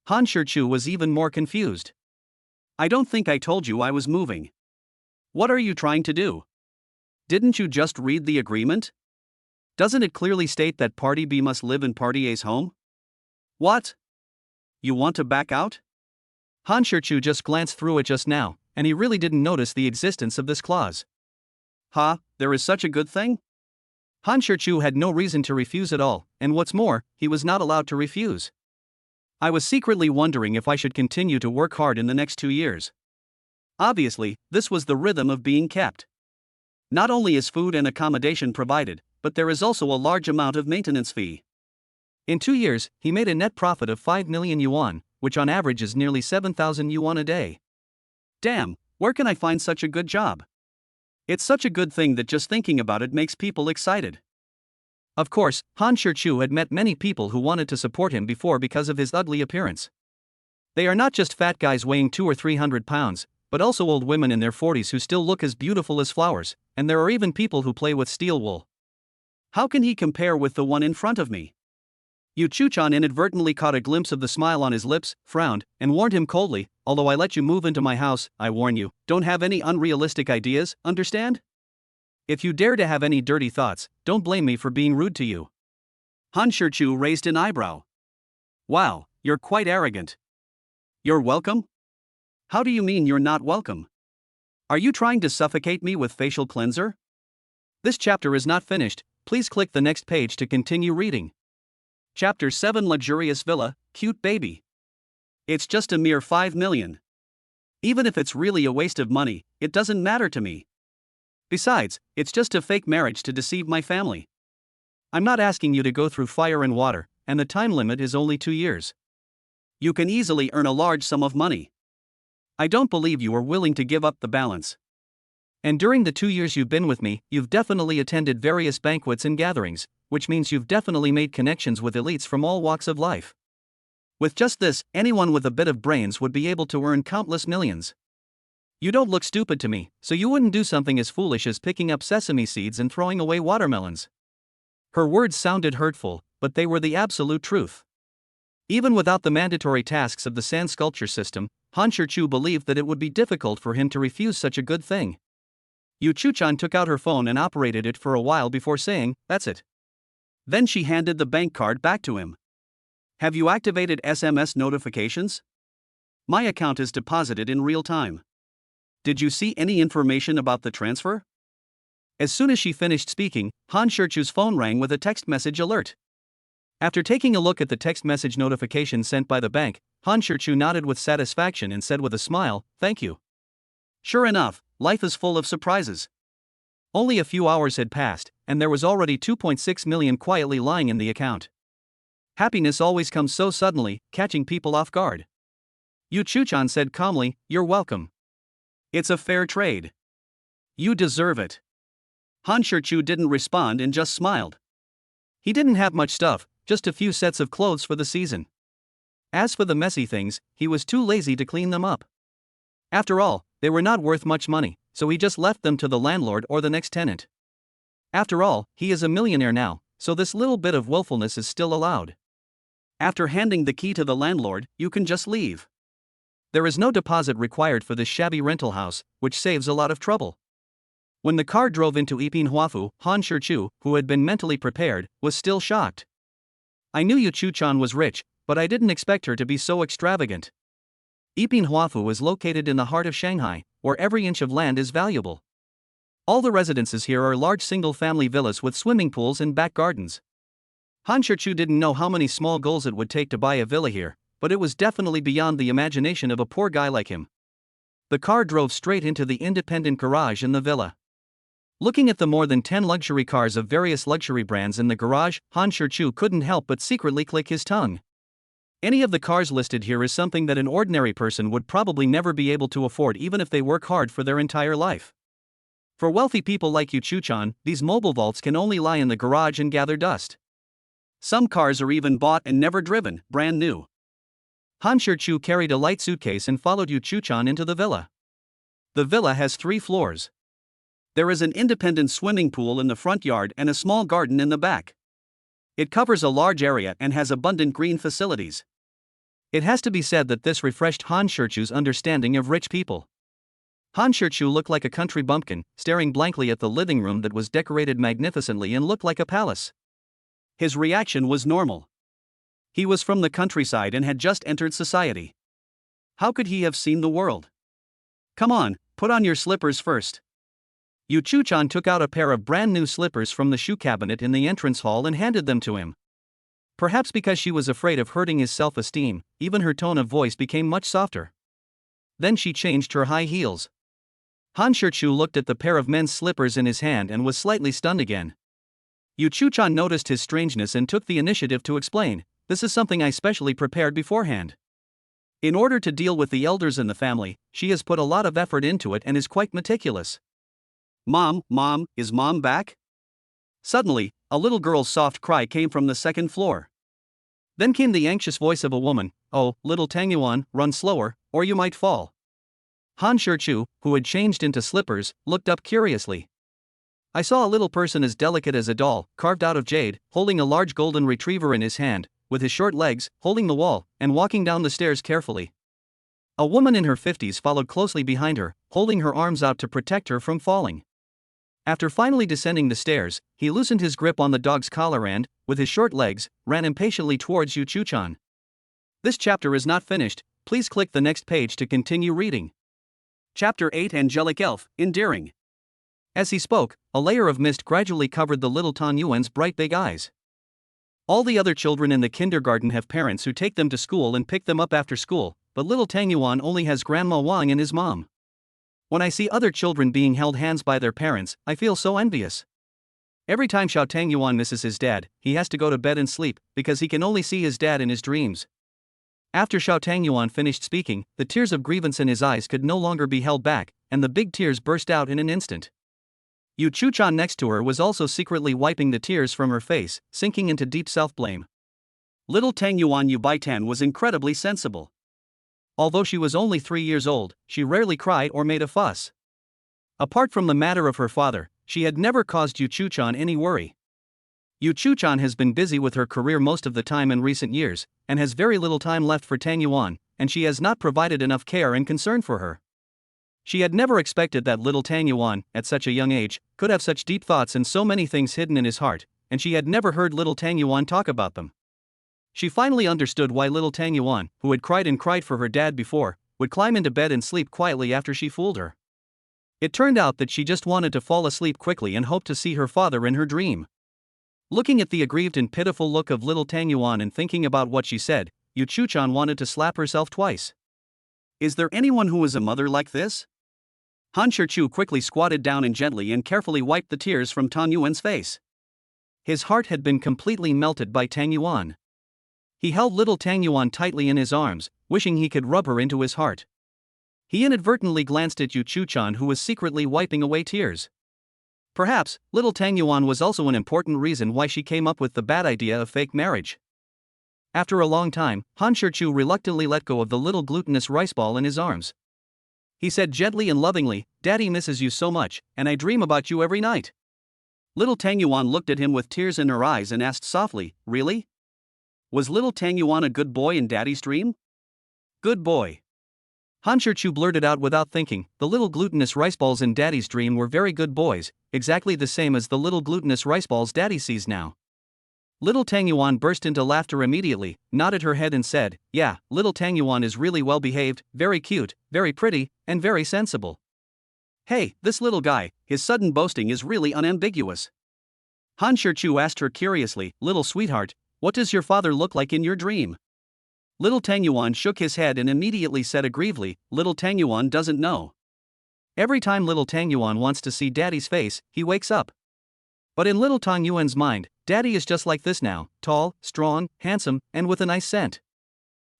Han Shirchu was even more confused. "I don't think I told you I was moving. What are you trying to do? Didn't you just read the agreement? Doesn't it clearly state that Party B must live in Party A's home? What? You want to back out?" Han Shirchu just glanced through it just now, and he really didn't notice the existence of this clause. "Ha, there is such a good thing?" Han Shirchu had no reason to refuse at all, and what's more, he was not allowed to refuse. "I was secretly wondering if I should continue to work hard in the next 2 years. Obviously, this was the rhythm of being kept. Not only is food and accommodation provided, but there is also a large amount of maintenance fee." In 2 years, he made a net profit of 5 million yuan, which on average is nearly 7,000 yuan a day. Damn, where can I find such a good job? It's such a good thing that just thinking about it makes people excited. Of course, Han Shirchu had met many people who wanted to support him before because of his ugly appearance. They are not just fat guys weighing 200 or 300 pounds, but also old women in their 40s who still look as beautiful as flowers, and there are even people who play with steel wool. How can he compare with the one in front of me? Yu Chuchan inadvertently caught a glimpse of the smile on his lips, frowned, and warned him coldly, "Although I let you move into my house, I warn you, don't have any unrealistic ideas, understand? If you dare to have any dirty thoughts, don't blame me for being rude to you." Han Shirchu raised an eyebrow. "Wow, you're quite arrogant. You're welcome? How do you mean you're not welcome? Are you trying to suffocate me with facial cleanser?" This chapter is not finished, please click the next page to continue reading. Chapter 7 Luxurious Villa, Cute Baby. It's just a mere 5 million. Even if it's really a waste of money, it doesn't matter to me. Besides, it's just a fake marriage to deceive my family. I'm not asking you to go through fire and water, and the time limit is only 2 years. You can easily earn a large sum of money. I don't believe you are willing to give up the balance. And during the 2 years you've been with me, you've definitely attended various banquets and gatherings, which means you've definitely made connections with elites from all walks of life. With just this, anyone with a bit of brains would be able to earn countless millions. You don't look stupid to me, so you wouldn't do something as foolish as picking up sesame seeds and throwing away watermelons. Her words sounded hurtful, but they were the absolute truth. Even without the mandatory tasks of the sand sculpture system, Han Shichu believed that it would be difficult for him to refuse such a good thing. Yu Chuchan took out her phone and operated it for a while before saying, "That's it." Then she handed the bank card back to him. "Have you activated SMS notifications? My account is deposited in real time. Did you see any information about the transfer?" As soon as she finished speaking, Han Shichu's phone rang with a text message alert. After taking a look at the text message notification sent by the bank, Han Shichu nodded with satisfaction and said with a smile, "Thank you." Sure enough, life is full of surprises. Only a few hours had passed, and there was already 2.6 million quietly lying in the account. Happiness always comes so suddenly, catching people off guard. Yu Chuchan said calmly, "You're welcome. It's a fair trade. You deserve it." Han Shichu didn't respond and just smiled. He didn't have much stuff, just a few sets of clothes for the season. As for the messy things, he was too lazy to clean them up. After all, they were not worth much money, so he just left them to the landlord or the next tenant. After all, he is a millionaire now, so this little bit of willfulness is still allowed. After handing the key to the landlord, you can just leave. There is no deposit required for this shabby rental house, which saves a lot of trouble. When the car drove into Ipinhuafu, Han Shichu, who had been mentally prepared, was still shocked. I knew Yu Chuchan was rich, but I didn't expect her to be so extravagant. Ipinhuafu is located in the heart of Shanghai, where every inch of land is valuable. All the residences here are large single-family villas with swimming pools and back gardens. Han Shichu didn't know how many small goals it would take to buy a villa here, but it was definitely beyond the imagination of a poor guy like him. The car drove straight into the independent garage in the villa. Looking at the more than 10 luxury cars of various luxury brands in the garage, Han Shichu couldn't help but secretly click his tongue. Any of the cars listed here is something that an ordinary person would probably never be able to afford even if they work hard for their entire life. For wealthy people like Yu Chuchan, these mobile vaults can only lie in the garage and gather dust. Some cars are even bought and never driven, brand new. Han Shichu carried a light suitcase and followed Yu Chuchan into the villa. The villa has 3 floors. There is an independent swimming pool in the front yard and a small garden in the back. It covers a large area and has abundant green facilities. It has to be said that this refreshed Han Shichu's understanding of rich people. Han Shichu looked like a country bumpkin, staring blankly at the living room that was decorated magnificently and looked like a palace. His reaction was normal. He was from the countryside and had just entered society. How could he have seen the world? "Come on, put on your slippers first." Yu Chuchan took out a pair of brand new slippers from the shoe cabinet in the entrance hall and handed them to him. Perhaps because she was afraid of hurting his self-esteem, even her tone of voice became much softer. Then she changed her high heels. Han Shichu looked at the pair of men's slippers in his hand and was slightly stunned again. Yu Chuchan noticed his strangeness and took the initiative to explain, "This is something I specially prepared beforehand. In order to deal with the elders in the family, she has put a lot of effort into it and is quite meticulous." Mom, is Mom back?" Suddenly, a little girl's soft cry came from the second floor. Then came the anxious voice of a woman, "Oh, little Tangyuan, run slower, or you might fall." Han Shichu, who had changed into slippers, looked up curiously. I saw a little person as delicate as a doll, carved out of jade, holding a large golden retriever in his hand, with his short legs, holding the wall, and walking down the stairs carefully. A woman in her 50s followed closely behind her, holding her arms out to protect her from falling. After finally descending the stairs, he loosened his grip on the dog's collar and, with his short legs, ran impatiently towards Yu Chuchan. This chapter is not finished, please click the next page to continue reading. Chapter 8 Angelic Elf, Endearing. As he spoke, a layer of mist gradually covered the little Tan Yuan's bright big eyes. All the other children in the kindergarten have parents who take them to school and pick them up after school, but little Tang Yuan only has Grandma Wang and his mom. When I see other children being held hands by their parents, I feel so envious. Every time Xiao Tangyuan misses his dad, he has to go to bed and sleep, because he can only see his dad in his dreams. After Xiao Tangyuan finished speaking, the tears of grievance in his eyes could no longer be held back, and the big tears burst out in an instant. Yu Chuchan next to her was also secretly wiping the tears from her face, sinking into deep self-blame. Little Tangyuan Yu Baitan was incredibly sensible. Although she was only 3 years old, she rarely cried or made a fuss. Apart from the matter of her father, she had never caused Yu Chuchan any worry. Yu Chuchan has been busy with her career most of the time in recent years, and has very little time left for Tangyuan, and she has not provided enough care and concern for her. She had never expected that little Tangyuan, at such a young age, could have such deep thoughts and so many things hidden in his heart, and she had never heard little Tangyuan talk about them. She finally understood why little Tangyuan, who had cried and cried for her dad before, would climb into bed and sleep quietly after she fooled her. It turned out that she just wanted to fall asleep quickly and hoped to see her father in her dream. Looking at the aggrieved and pitiful look of little Tangyuan and thinking about what she said, Yu Chuchan wanted to slap herself twice. Is there anyone who is a mother like this? Han Shichu quickly squatted down and gently and carefully wiped the tears from Tang Yuan's face. His heart had been completely melted by Tang Yuan. He held little Tang Yuan tightly in his arms, wishing he could rub her into his heart. He inadvertently glanced at Yu Chuchan, who was secretly wiping away tears. Perhaps, little Tang Yuan was also an important reason why she came up with the bad idea of fake marriage. After a long time, Han Shichu reluctantly let go of the little glutinous rice ball in his arms. He said gently and lovingly, "Daddy misses you so much, and I dream about you every night." Little Tang Yuan looked at him with tears in her eyes and asked softly, "Really? Was little Tang Yuan a good boy in Daddy's dream?" "Good boy." Han Shichu blurted out without thinking. The little glutinous rice balls in Daddy's dream were very good boys, exactly the same as the little glutinous rice balls Daddy sees now. Little Tang Yuan burst into laughter immediately, nodded her head and said, "Yeah, little Tang Yuan is really well behaved, very cute, very pretty, and very sensible." "Hey, this little guy, his sudden boasting is really unambiguous." Han Shichu asked her curiously, "Little sweetheart, what does your father look like in your dream?" Little Tang Yuan shook his head and immediately said aggrievedly, "Little Tang Yuan doesn't know. Every time little Tang Yuan wants to see Daddy's face, he wakes up. But in little Tang Yuan's mind, Daddy is just like this now, tall, strong, handsome, and with a nice scent."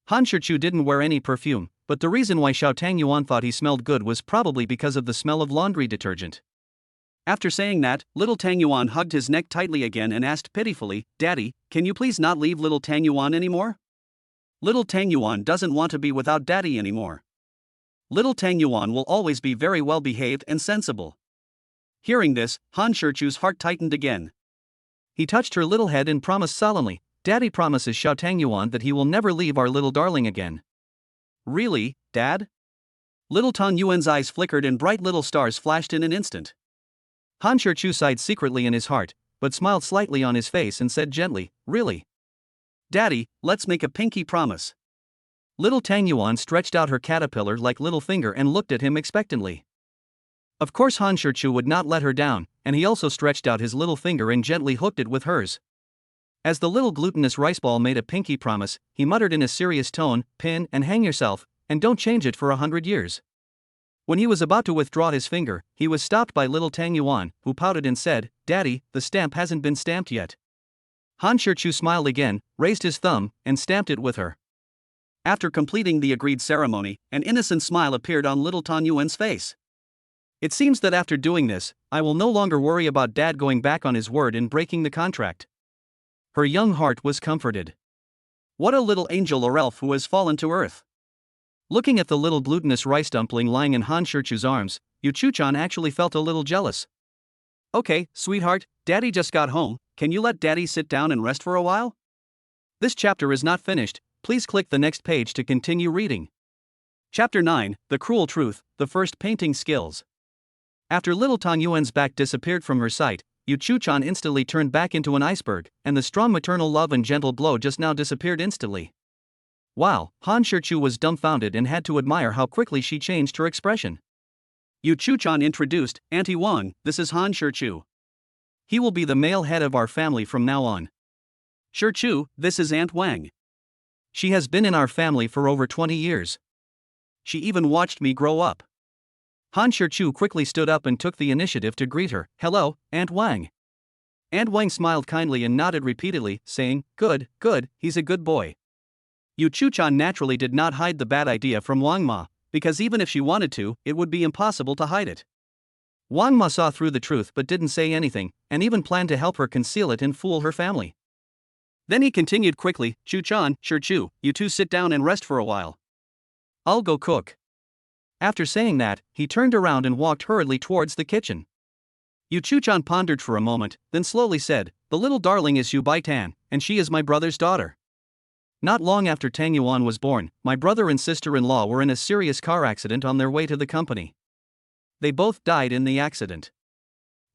Han Shichu didn't wear any perfume, but the reason why Xiao Tangyuan thought he smelled good was probably because of the smell of laundry detergent. After saying that, little Tangyuan hugged his neck tightly again and asked pitifully, "Daddy, can you please not leave little Tangyuan anymore? Little Tangyuan doesn't want to be without Daddy anymore. Little Tangyuan will always be very well behaved and sensible." Hearing this, Han Shichu's heart tightened again. He touched her little head and promised solemnly, "Daddy promises Xiao Tangyuan that he will never leave our little darling again." "Really, Dad?" Little Tang Yuan's eyes flickered and bright little stars flashed in an instant. Han Shichu sighed secretly in his heart, but smiled slightly on his face and said gently, "Really? Daddy, let's make a pinky promise." Little Tang Yuan stretched out her caterpillar-like little finger and looked at him expectantly. Of course Han Shichu would not let her down, and he also stretched out his little finger and gently hooked it with hers. As the little glutinous rice ball made a pinky promise, he muttered in a serious tone, "Pin and hang yourself, and don't change it for 100 years. When he was about to withdraw his finger, he was stopped by little Tang Yuan, who pouted and said, "Daddy, the stamp hasn't been stamped yet." Han Shichu smiled again, raised his thumb, and stamped it with her. After completing the agreed ceremony, an innocent smile appeared on little Tang Yuan's face. "It seems that after doing this, I will no longer worry about Dad going back on his word and breaking the contract." Her young heart was comforted. What a little angel or elf who has fallen to earth. Looking at the little glutinous rice dumpling lying in Han Shichu's arms, Yu Chuchan actually felt a little jealous. "Okay, sweetheart, Daddy just got home, can you let Daddy sit down and rest for a while?" This chapter is not finished, please click the next page to continue reading. Chapter 9, The Cruel Truth, The First Painting Skills. After little Tang Yuan's back disappeared from her sight, Yu Chuchan instantly turned back into an iceberg, and the strong maternal love and gentle glow just now disappeared instantly. Wow, Han Shichu was dumbfounded and had to admire how quickly she changed her expression. Yu Chuchan introduced, "Auntie Wang, this is Han Shichu. He will be the male head of our family from now on. Shichu, this is Aunt Wang. She has been in our family for over 20 years. She even watched me grow up. Han Shichu quickly stood up and took the initiative to greet her. "Hello, Aunt Wang." Aunt Wang smiled kindly and nodded repeatedly, saying, "Good, good, he's a good boy." Yu Chuchan naturally did not hide the bad idea from Wang Ma, because even if she wanted to, it would be impossible to hide it. Wang Ma saw through the truth but didn't say anything, and even planned to help her conceal it and fool her family. Then he continued quickly, "Chuchan, Shichu, you two sit down and rest for a while. I'll go cook." After saying that, he turned around and walked hurriedly towards the kitchen. Yu Chuchan pondered for a moment, then slowly said, "The little darling is Yu Baitan, and she is my brother's daughter." Not long after Tang Yuan was born, my brother and sister-in-law were in a serious car accident on their way to the company. They both died in the accident.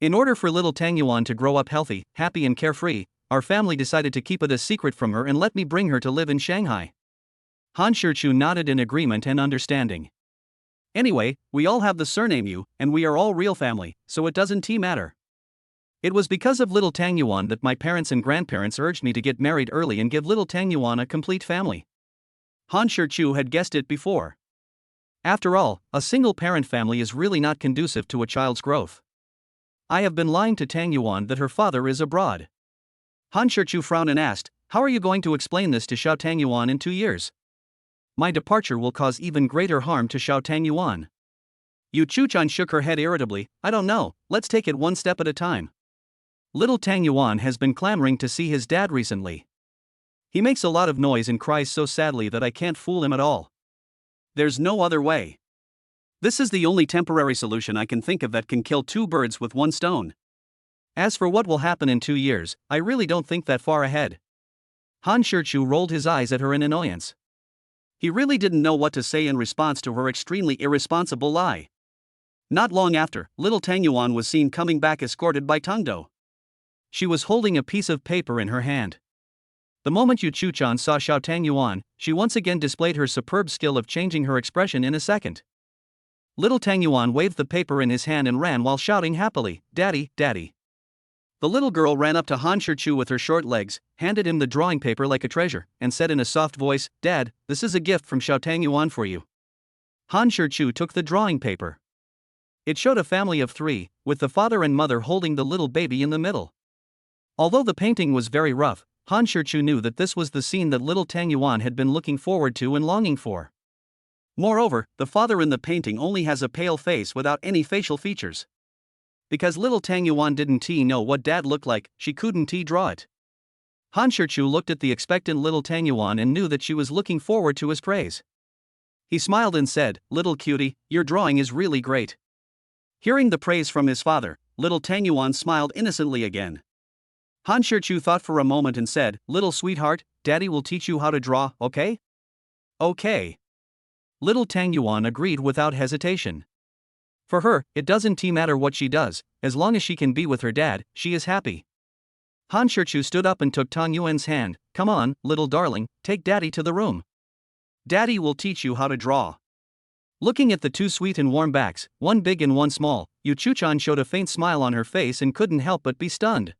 In order for little Tang Yuan to grow up healthy, happy and carefree, our family decided to keep it a secret from her and let me bring her to live in Shanghai. Han Shichu nodded in agreement and understanding. "Anyway, we all have the surname Yu, and we are all real family, so it doesn't matter." It was because of little Tang Yuan that my parents and grandparents urged me to get married early and give little Tang Yuan a complete family. Han Shichu had guessed it before. After all, a single-parent family is really not conducive to a child's growth. I have been lying to Tang Yuan that her father is abroad. Han Shichu frowned and asked, "How are you going to explain this to Xiao Tang Yuan in 2 years? My departure will cause even greater harm to Xiao Tang Yuan." Yu Chuchan shook her head irritably, "I don't know, let's take it one step at a time. Little Tang Yuan has been clamoring to see his dad recently. He makes a lot of noise and cries so sadly that I can't fool him at all. There's no other way. This is the only temporary solution I can think of that can kill 2 birds with 1 stone. As for what will happen in 2 years, I really don't think that far ahead." Han Shichu rolled his eyes at her in annoyance. He really didn't know what to say in response to her extremely irresponsible lie. Not long after, little Tang Yuan was seen coming back escorted by Tungdo. She was holding a piece of paper in her hand. The moment Yu Chuchan saw Xiao Tang Yuan, she once again displayed her superb skill of changing her expression in a second. Little Tang Yuan waved the paper in his hand and ran while shouting happily, "Daddy, Daddy." The little girl ran up to Han Shichu with her short legs, handed him the drawing paper like a treasure, and said in a soft voice, "Dad, this is a gift from Xiao Tang Yuan for you." Han Shichu took the drawing paper. It showed a family of 3, with the father and mother holding the little baby in the middle. Although the painting was very rough, Han Shichu knew that this was the scene that little Tang Yuan had been looking forward to and longing for. Moreover, the father in the painting only has a pale face without any facial features. Because little Tang Yuan didn't know what dad looked like, she couldn't draw it. Han Shichu looked at the expectant little Tang Yuan and knew that she was looking forward to his praise. He smiled and said, "Little cutie, your drawing is really great." Hearing the praise from his father, little Tang Yuan smiled innocently again. Han Shichu thought for a moment and said, "Little sweetheart, Daddy will teach you how to draw, okay?" "Okay." Little Tang Yuan agreed without hesitation. For her, it doesn't matter what she does, as long as she can be with her dad, she is happy. Han Shichu stood up and took Tang Yuan's hand. "Come on, little darling, take Daddy to the room. Daddy will teach you how to draw." Looking at the 2 sweet and warm backs, one big and one small, Yu Chuchan showed a faint smile on her face and couldn't help but be stunned.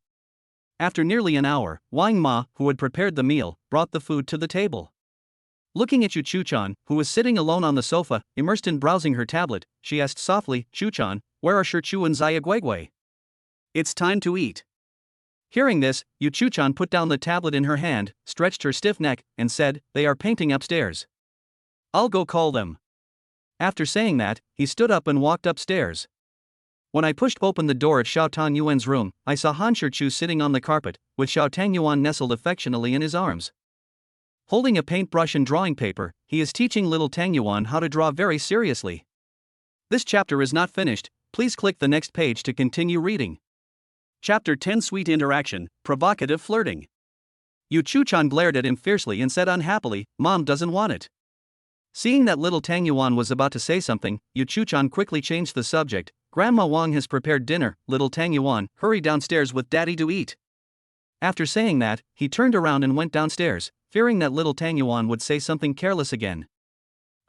After nearly an hour, Wang Ma, who had prepared the meal, brought the food to the table. Looking at Yu Chuchan, who was sitting alone on the sofa, immersed in browsing her tablet, she asked softly, "Chuchan, where are Shichu and Zaya?" "It's time to eat." Hearing this, Yu Chuchan put down the tablet in her hand, stretched her stiff neck, and said, "They are painting upstairs. I'll go call them." After saying that, he stood up and walked upstairs. When I pushed open the door at Xiao Tang Yuan's room, I saw Han Shichu sitting on the carpet, with Xiao Tang Yuan nestled affectionately in his arms. Holding a paintbrush and drawing paper, he is teaching little Tang Yuan how to draw very seriously. This chapter is not finished, please click the next page to continue reading. Chapter 10 Sweet Interaction, Provocative Flirting. Yu Chuchan glared at him fiercely and said unhappily, "Mom doesn't want it." Seeing that little Tang Yuan was about to say something, Yu Chuchan quickly changed the subject. "Grandma Wang has prepared dinner, little Tang Yuan, hurry downstairs with Daddy to eat." After saying that, he turned around and went downstairs, fearing that little Tang Yuan would say something careless again.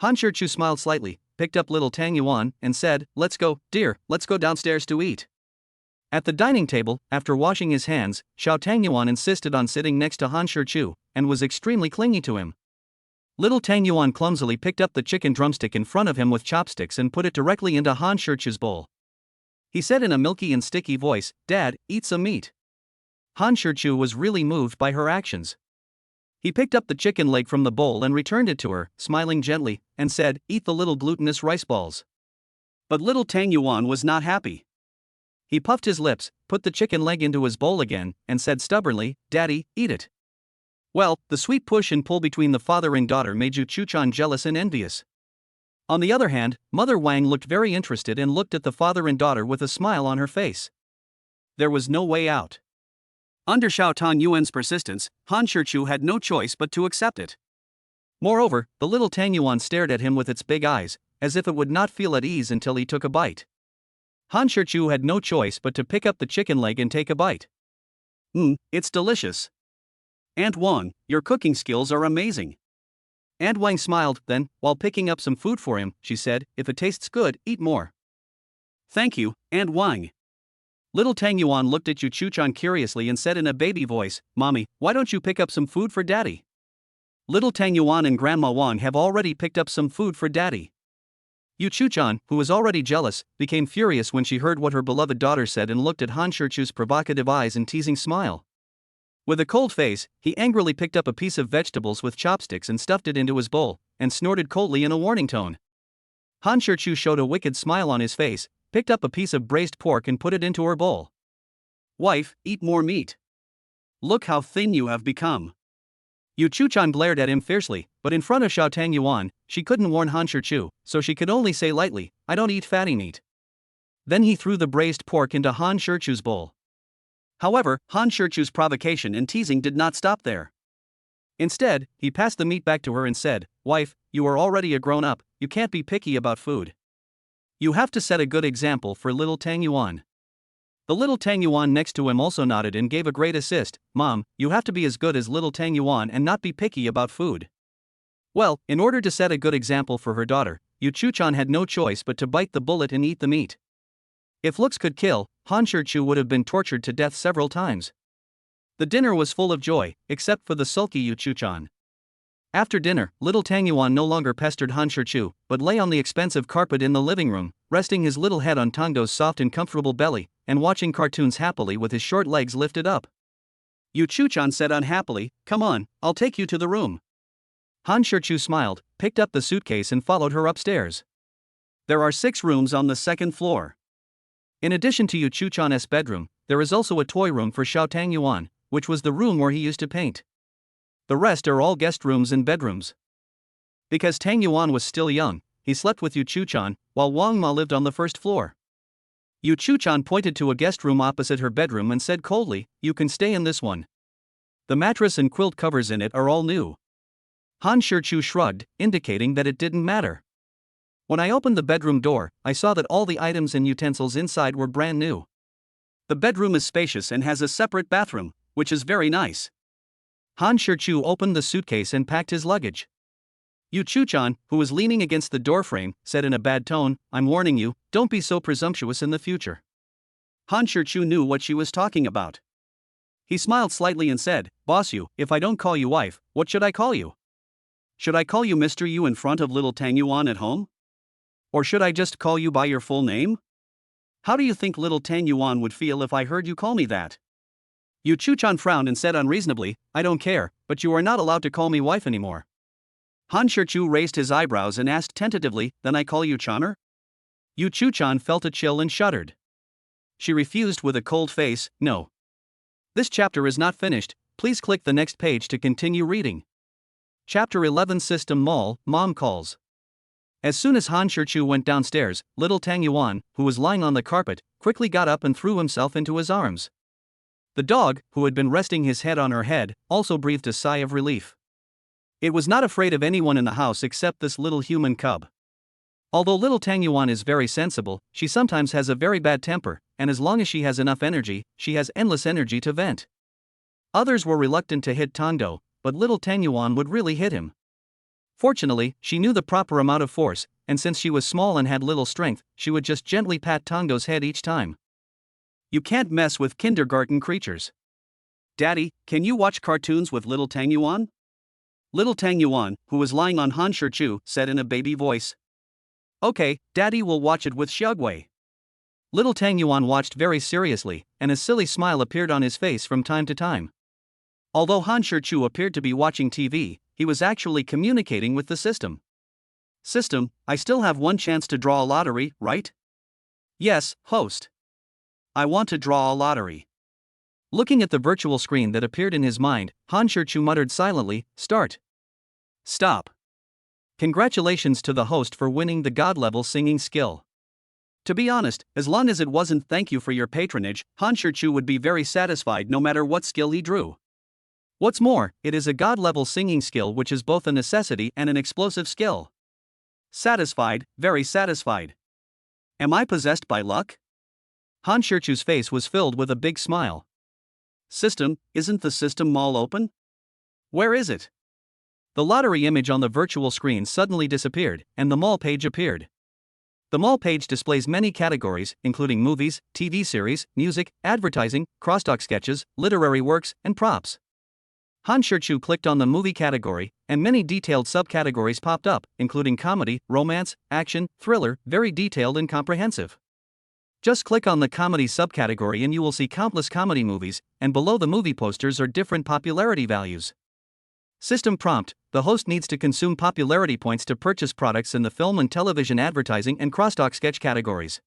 Han Shichu smiled slightly, picked up little Tang Yuan, and said, "Let's go, dear, let's go downstairs to eat." At the dining table, after washing his hands, Xiao Tang Yuan insisted on sitting next to Han Shichu, and was extremely clingy to him. Little Tang Yuan clumsily picked up the chicken drumstick in front of him with chopsticks and put it directly into Han Shirchu's bowl. He said in a milky and sticky voice, "Dad, eat some meat." Han Shirchu was really moved by her actions. He picked up the chicken leg from the bowl and returned it to her, smiling gently, and said, "Eat the little glutinous rice balls." But little Tang Yuan was not happy. He puffed his lips, put the chicken leg into his bowl again, and said stubbornly, "Daddy, eat it." Well, the sweet push and pull between the father and daughter made Yu Chuchan jealous and envious. On the other hand, Mother Wang looked very interested and looked at the father and daughter with a smile on her face. There was no way out. Under Xiao Tang Yuan's persistence, Han Shirchu had no choice but to accept it. Moreover, the little Tang Yuan stared at him with its big eyes, as if it would not feel at ease until he took a bite. Han Shirchu had no choice but to pick up the chicken leg and take a bite. It's delicious. Aunt Wang, your cooking skills are amazing. Aunt Wang smiled, then, while picking up some food for him, she said, "If it tastes good, eat more." "Thank you, Aunt Wang." Little Tang Yuan looked at Yu Chuchan curiously and said in a baby voice, "Mommy, why don't you pick up some food for Daddy?" Little Tang Yuan and Grandma Wang have already picked up some food for Daddy. Yu Chuchan, who was already jealous, became furious when she heard what her beloved daughter said and looked at Han Shirchu's provocative eyes and teasing smile. With a cold face, he angrily picked up a piece of vegetables with chopsticks and stuffed it into his bowl, and snorted coldly in a warning tone. Han Shirchu showed a wicked smile on his face, picked up a piece of braised pork and put it into her bowl. "Wife, eat more meat. Look how thin you have become." Yu Chuchan glared at him fiercely, but in front of Xiao Tang Yuan, she couldn't warn Han Shirchu, so she could only say lightly, "I don't eat fatty meat." Then he threw the braised pork into Han Shirchu's bowl. However, Han Shirchu's provocation and teasing did not stop there. Instead, he passed the meat back to her and said, "Wife, you are already a grown-up, you can't be picky about food. You have to set a good example for little Tang Yuan." The little Tang Yuan next to him also nodded and gave a great assist, "Mom, you have to be as good as little Tang Yuan and not be picky about food." Well, in order to set a good example for her daughter, Yu Chuchan had no choice but to bite the bullet and eat the meat. If looks could kill, Han Shirchu would have been tortured to death several times. The dinner was full of joy, except for the sulky Yu Chuchan. After dinner, little Tang Yuan no longer pestered Han Shirchu, but lay on the expensive carpet in the living room, resting his little head on Tangdo's soft and comfortable belly, and watching cartoons happily with his short legs lifted up. Yu Chuchan said unhappily, "Come on, I'll take you to the room." Han Shirchu smiled, picked up the suitcase and followed her upstairs. There are 6 rooms on the second floor. In addition to Yu Chuchan's bedroom, there is also a toy room for Xiao Tang Yuan, which was the room where he used to paint. The rest are all guest rooms and bedrooms. Because Tang Yuan was still young, he slept with Yu Chuchan, while Wang Ma lived on the first floor. Yu Chuchan pointed to a guest room opposite her bedroom and said coldly, "You can stay in this one. The mattress and quilt covers in it are all new." Han Shirchu shrugged, indicating that it didn't matter. When I opened the bedroom door, I saw that all the items and utensils inside were brand new. The bedroom is spacious and has a separate bathroom, which is very nice. Han Shirchu opened the suitcase and packed his luggage. Yu Chuchan, who was leaning against the doorframe, said in a bad tone, "I'm warning you, don't be so presumptuous in the future." Han Shirchu knew what she was talking about. He smiled slightly and said, "Boss Yu, if I don't call you wife, what should I call you? Should I call you Mr. Yu in front of little Tang Yuan at home? Or should I just call you by your full name? How do you think little Tang Yuan would feel if I heard you call me that?" Yu Chuchan frowned and said unreasonably, "I don't care, but you are not allowed to call me wife anymore." Han Shirchu raised his eyebrows and asked tentatively, "Then I call you Chaner?" Yu Chuchan felt a chill and shuddered. She refused with a cold face, "No." This chapter is not finished, please click the next page to continue reading. Chapter 11 System Mall, Mom Calls. As soon as Han Shirchu went downstairs, little Tang Yuan, who was lying on the carpet, quickly got up and threw himself into his arms. The dog, who had been resting his head on her head, also breathed a sigh of relief. It was not afraid of anyone in the house except this little human cub. Although little Tang Yuan is very sensible, she sometimes has a very bad temper, and as long as she has enough energy, she has endless energy to vent. Others were reluctant to hit Tangdo, but little Tang Yuan would really hit him. Fortunately, she knew the proper amount of force, and since she was small and had little strength, she would just gently pat Tangdo's head each time. You can't mess with kindergarten creatures. Daddy, can you watch cartoons with little Tang Yuan? Little Tang Yuan, who was lying on Han Shichu, said in a baby voice. Okay, Daddy will watch it with Xiaogui. Little Tang Yuan watched very seriously, and a silly smile appeared on his face from time to time. Although Han Shichu appeared to be watching TV, he was actually communicating with the system. System, I still have one chance to draw a lottery, right? Yes, host. I want to draw a lottery. Looking at the virtual screen that appeared in his mind, Han Shichu muttered silently, Start. Stop. Congratulations to the host for winning the God-level singing skill. To be honest, as long as it wasn't thank you for your patronage, Han Shichu would be very satisfied no matter what skill he drew. What's more, it is a God-level singing skill which is both a necessity and an explosive skill. Satisfied, very satisfied. Am I possessed by luck? Han Shichu's face was filled with a big smile. System, isn't the system mall open? Where is it? The lottery image on the virtual screen suddenly disappeared, and the mall page appeared. The mall page displays many categories, including movies, TV series, music, advertising, crosstalk sketches, literary works, and props. Han Shichu clicked on the movie category, and many detailed subcategories popped up, including comedy, romance, action, thriller, very detailed and comprehensive. Just click on the comedy subcategory and you will see countless comedy movies, and below the movie posters are different popularity values. System prompt: the host needs to consume popularity points to purchase products in the film and television advertising and crosstalk sketch categories.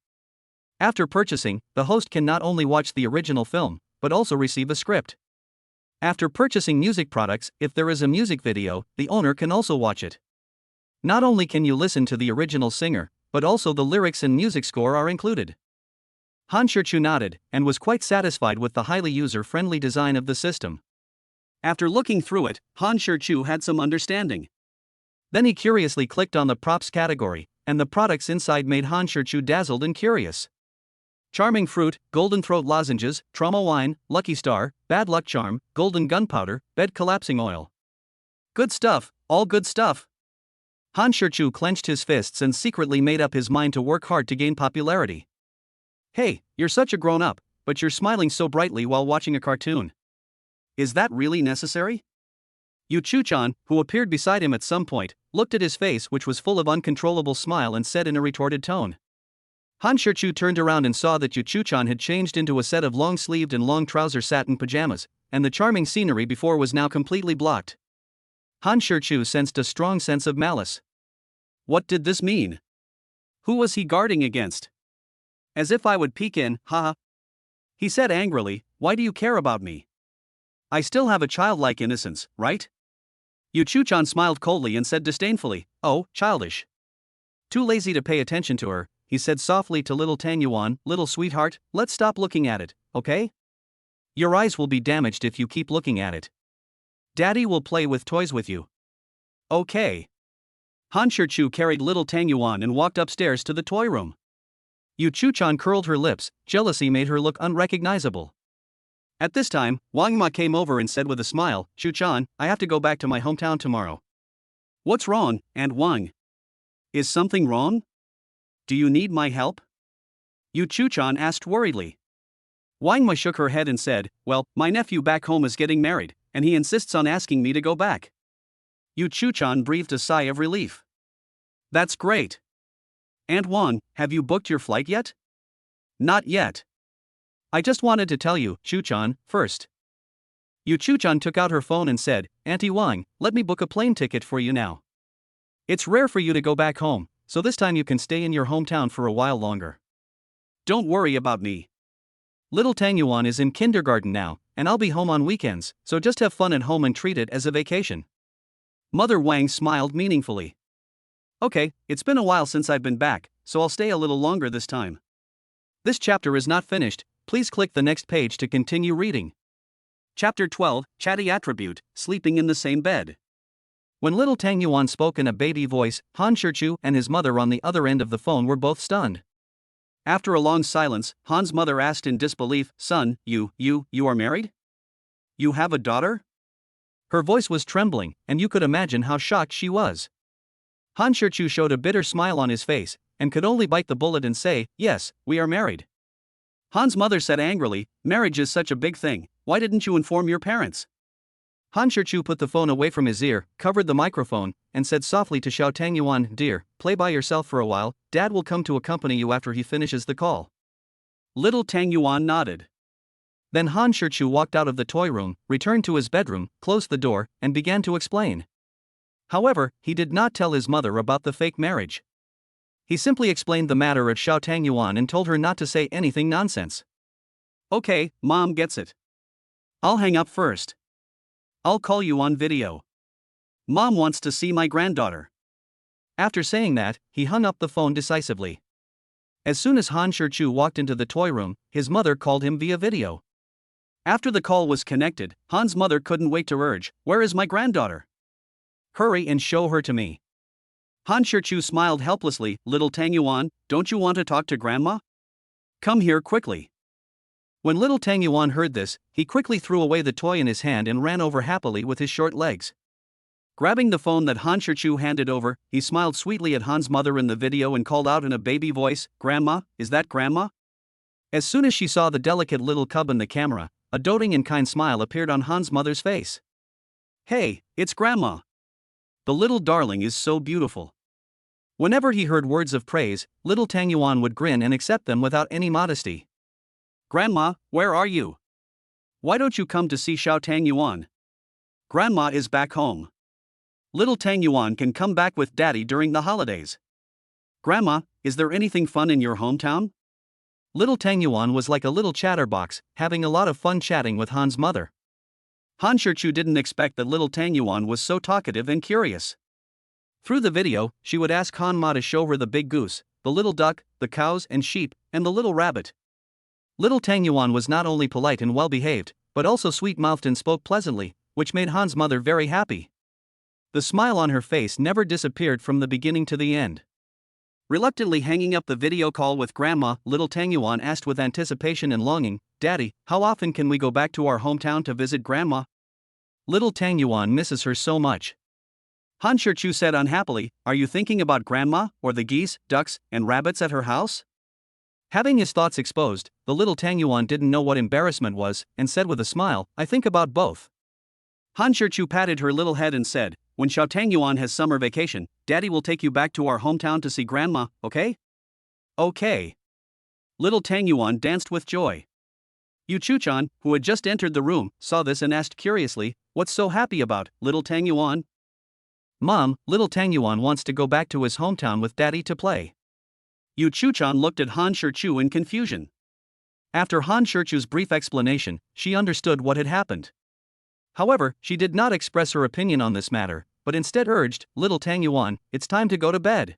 After purchasing, the host can not only watch the original film, but also receive a script. After purchasing music products, if there is a music video, the owner can also watch it. Not only can you listen to the original singer, but also the lyrics and music score are included. Han Shichu nodded, and was quite satisfied with the highly user-friendly design of the system. After looking through it, Han Shichu had some understanding. Then he curiously clicked on the props category, and the products inside made Han Shichu dazzled and curious. Charming fruit, golden throat lozenges, trauma wine, lucky star, bad luck charm, golden gunpowder, bed collapsing oil. Good stuff, all good stuff. Han Shichu clenched his fists and secretly made up his mind to work hard to gain popularity. Hey, you're such a grown-up, but you're smiling so brightly while watching a cartoon. Is that really necessary? Yu Chuchan, who appeared beside him at some point, looked at his face which was full of uncontrollable smile and said in a retorted tone. Han Shichu turned around and saw that Yu Chuchan had changed into a set of long-sleeved and long-trouser satin pajamas, and the charming scenery before was now completely blocked. Han Shichu sensed a strong sense of malice. What did this mean? Who was he guarding against? As if I would peek in, haha. He said angrily, why do you care about me? I still have a childlike innocence, right? Yu Chuchan smiled coldly and said disdainfully, oh, childish. Too lazy to pay attention to her, he said softly to little Tang Yuan, little sweetheart, let's stop looking at it, okay? Your eyes will be damaged if you keep looking at it. Daddy will play with toys with you. Okay. Han Shichu carried little Tang Yuan and walked upstairs to the toy room. Yu Chuchan curled her lips, jealousy made her look unrecognizable. At this time, Wang Ma came over and said with a smile, Chuchan, I have to go back to my hometown tomorrow. What's wrong, Aunt Wang? Is something wrong? Do you need my help? Yu Chuchan asked worriedly. Wang Ma shook her head and said, well, my nephew back home is getting married, and he insists on asking me to go back. Yu Chuchan breathed a sigh of relief. That's great. Aunt Wang, have you booked your flight yet? Not yet. I just wanted to tell you, Chuchan, first. Yu Chuchan took out her phone and said, Auntie Wang, let me book a plane ticket for you now. It's rare for you to go back home, so this time you can stay in your hometown for a while longer. Don't worry about me. Little Tang Yuan is in kindergarten now, and I'll be home on weekends, so just have fun at home and treat it as a vacation. Mother Wang smiled meaningfully. Okay, it's been a while since I've been back, so I'll stay a little longer this time. This chapter is not finished, please click the next page to continue reading. Chapter 12, Chatty Attribute, Sleeping in the Same Bed. When little Tang Yuan spoke in a baby voice, Han Shichu and his mother on the other end of the phone were both stunned. After a long silence, Han's mother asked in disbelief, Son, you are married? You have a daughter? Her voice was trembling, and you could imagine how shocked she was. Han Shichu showed a bitter smile on his face, and could only bite the bullet and say, yes, we are married. Han's mother said angrily, marriage is such a big thing, why didn't you inform your parents? Han Shichu put the phone away from his ear, covered the microphone, and said softly to Xiao Tangyuan, "Dear, play by yourself for a while, Dad will come to accompany you after he finishes the call." Little Tangyuan nodded. Then Han Shichu walked out of the toy room, returned to his bedroom, closed the door, and began to explain. However, he did not tell his mother about the fake marriage. He simply explained the matter at Xiao Tangyuan and told her not to say anything nonsense. "Okay, Mom gets it. I'll hang up first. I'll call you on video. Mom wants to see my granddaughter." After saying that, he hung up the phone decisively. As soon as Han Shichu walked into the toy room, his mother called him via video. After the call was connected, Han's mother couldn't wait to urge, "Where is my granddaughter? Hurry and show her to me." Han Shichu smiled helplessly. "Little Tangyuan, don't you want to talk to Grandma? Come here quickly." When little Tangyuan heard this, he quickly threw away the toy in his hand and ran over happily with his short legs. Grabbing the phone that Han Shichu handed over, he smiled sweetly at Han's mother in the video and called out in a baby voice, "Grandma, is that Grandma?" As soon as she saw the delicate little cub in the camera, a doting and kind smile appeared on Han's mother's face. "Hey, it's Grandma. The little darling is so beautiful." Whenever he heard words of praise, little Tangyuan would grin and accept them without any modesty. "Grandma, where are you? Why don't you come to see Xiao Tangyuan? Grandma is back home. Little Tangyuan can come back with Daddy during the holidays. Grandma, is there anything fun in your hometown?" Little Tangyuan was like a little chatterbox, having a lot of fun chatting with Han's mother. Han Shichu didn't expect that little Tangyuan was so talkative and curious. Through the video, she would ask Han Ma to show her the big goose, the little duck, the cows and sheep, and the little rabbit. Little Tangyuan was not only polite and well-behaved, but also sweet-mouthed and spoke pleasantly, which made Han's mother very happy. The smile on her face never disappeared from the beginning to the end. Reluctantly hanging up the video call with Grandma, little Tangyuan asked with anticipation and longing, "Daddy, how often can we go back to our hometown to visit Grandma? Little Tangyuan misses her so much." Han Shichu said unhappily, "Are you thinking about Grandma, or the geese, ducks, and rabbits at her house?" Having his thoughts exposed, the little Tangyuan didn't know what embarrassment was, and said with a smile, "I think about both." Han Shichu patted her little head and said, "When Xiao Tangyuan has summer vacation, Daddy will take you back to our hometown to see Grandma, okay?" "Okay." Little Tangyuan danced with joy. Yu Chuchan, who had just entered the room, saw this and asked curiously, "What's so happy about, little Tangyuan?" "Mom, little Tangyuan wants to go back to his hometown with Daddy to play." Yu Chuchan looked at Han Shichu in confusion. After Han Shichu's brief explanation, she understood what had happened. However, she did not express her opinion on this matter, but instead urged, "Little Tangyuan, it's time to go to bed.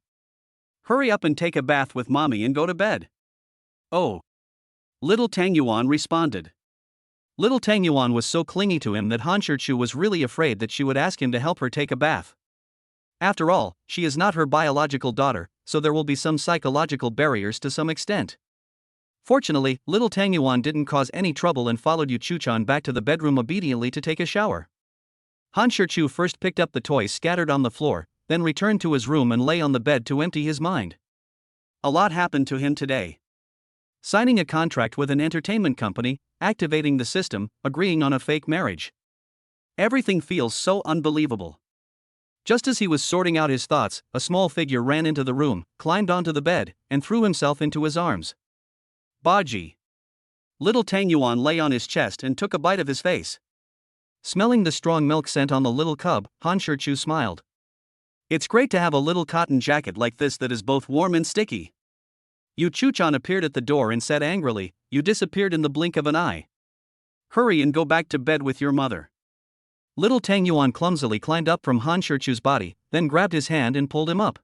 Hurry up and take a bath with Mommy and go to bed." "Oh." Little Tangyuan responded. Little Tangyuan was so clingy to him that Han Shichu was really afraid that she would ask him to help her take a bath. After all, she is not her biological daughter, so there will be some psychological barriers to some extent. Fortunately, little Tangyuan didn't cause any trouble and followed Yu Chuchan back to the bedroom obediently to take a shower. Han Shichu first picked up the toys scattered on the floor, then returned to his room and lay on the bed to empty his mind. A lot happened to him today. Signing a contract with an entertainment company, activating the system, agreeing on a fake marriage. Everything feels so unbelievable. Just as he was sorting out his thoughts, a small figure ran into the room, climbed onto the bed, and threw himself into his arms. Baji. Little Tangyuan lay on his chest and took a bite of his face. Smelling the strong milk scent on the little cub, Han Shichu smiled. "It's great to have a little cotton jacket like this that is both warm and sticky." Yu Chuchan appeared at the door and said angrily, "You disappeared in the blink of an eye. Hurry and go back to bed with your mother." Little Tangyuan clumsily climbed up from Han Shichu's body, then grabbed his hand and pulled him up.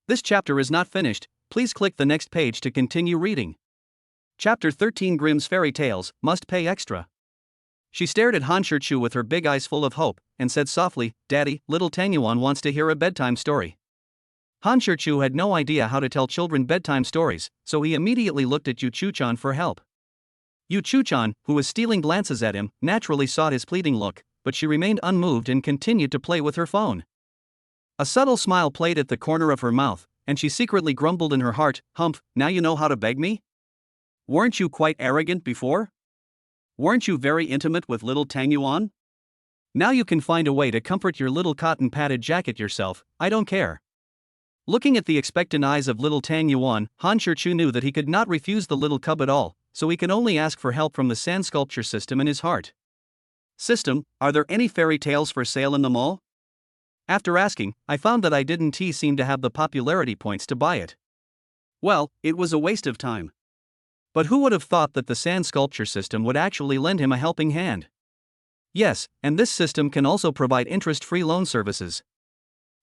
This chapter is not finished, please click the next page to continue reading. Chapter 13 Grimm's Fairy Tales, Must Pay Extra. She stared at Han Shichu with her big eyes full of hope, and said softly, "Daddy, little Tangyuan wants to hear a bedtime story." Han Shichu had no idea how to tell children bedtime stories, so he immediately looked at Yu Chuchan for help. Yu Chuchan, who was stealing glances at him, naturally sought his pleading look, but she remained unmoved and continued to play with her phone. A subtle smile played at the corner of her mouth, and she secretly grumbled in her heart, "Humph, now you know how to beg me? Weren't you quite arrogant before? Weren't you very intimate with little Tangyuan? Now you can find a way to comfort your little cotton padded jacket yourself, I don't care. Looking at the expectant eyes of little Tang Yuan, Han Shirchu knew that he could not refuse the little cub at all, so he could only ask for help from the sand sculpture system in his heart. System, are there any fairy tales for sale in the mall? After asking, I found that I didn't seem to have the popularity points to buy it. Well, it was a waste of time. But who would have thought that the sand sculpture system would actually lend him a helping hand? Yes, and this system can also provide interest-free loan services.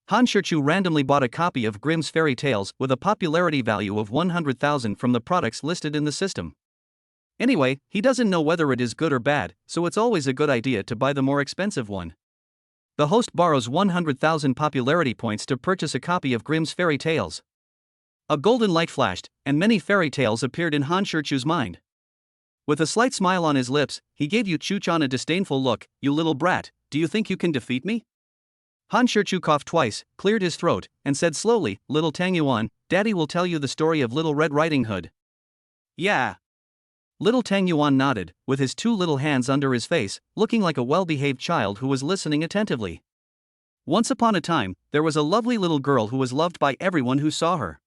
Han Shirchu randomly bought a copy of Grimm's Fairy Tales with a popularity value of 100,000 from the products listed in the system. Anyway, he doesn't know whether it is good or bad, so it's always a good idea to buy the more expensive one. The host borrows 100,000 popularity points to purchase a copy of Grimm's Fairy Tales. A golden light flashed, and many fairy tales appeared in Han Shirchu's mind. With a slight smile on his lips, he gave Yu Chuchan a disdainful look. You little brat, do you think you can defeat me? Han Shirchu coughed twice, cleared his throat, and said slowly, Little Tang Yuan, Daddy will tell you the story of Little Red Riding Hood. Yeah. Little Tang Yuan nodded, with his two little hands under his face, looking like a well-behaved child who was listening attentively. Once upon a time, there was a lovely little girl who was loved by everyone who saw her.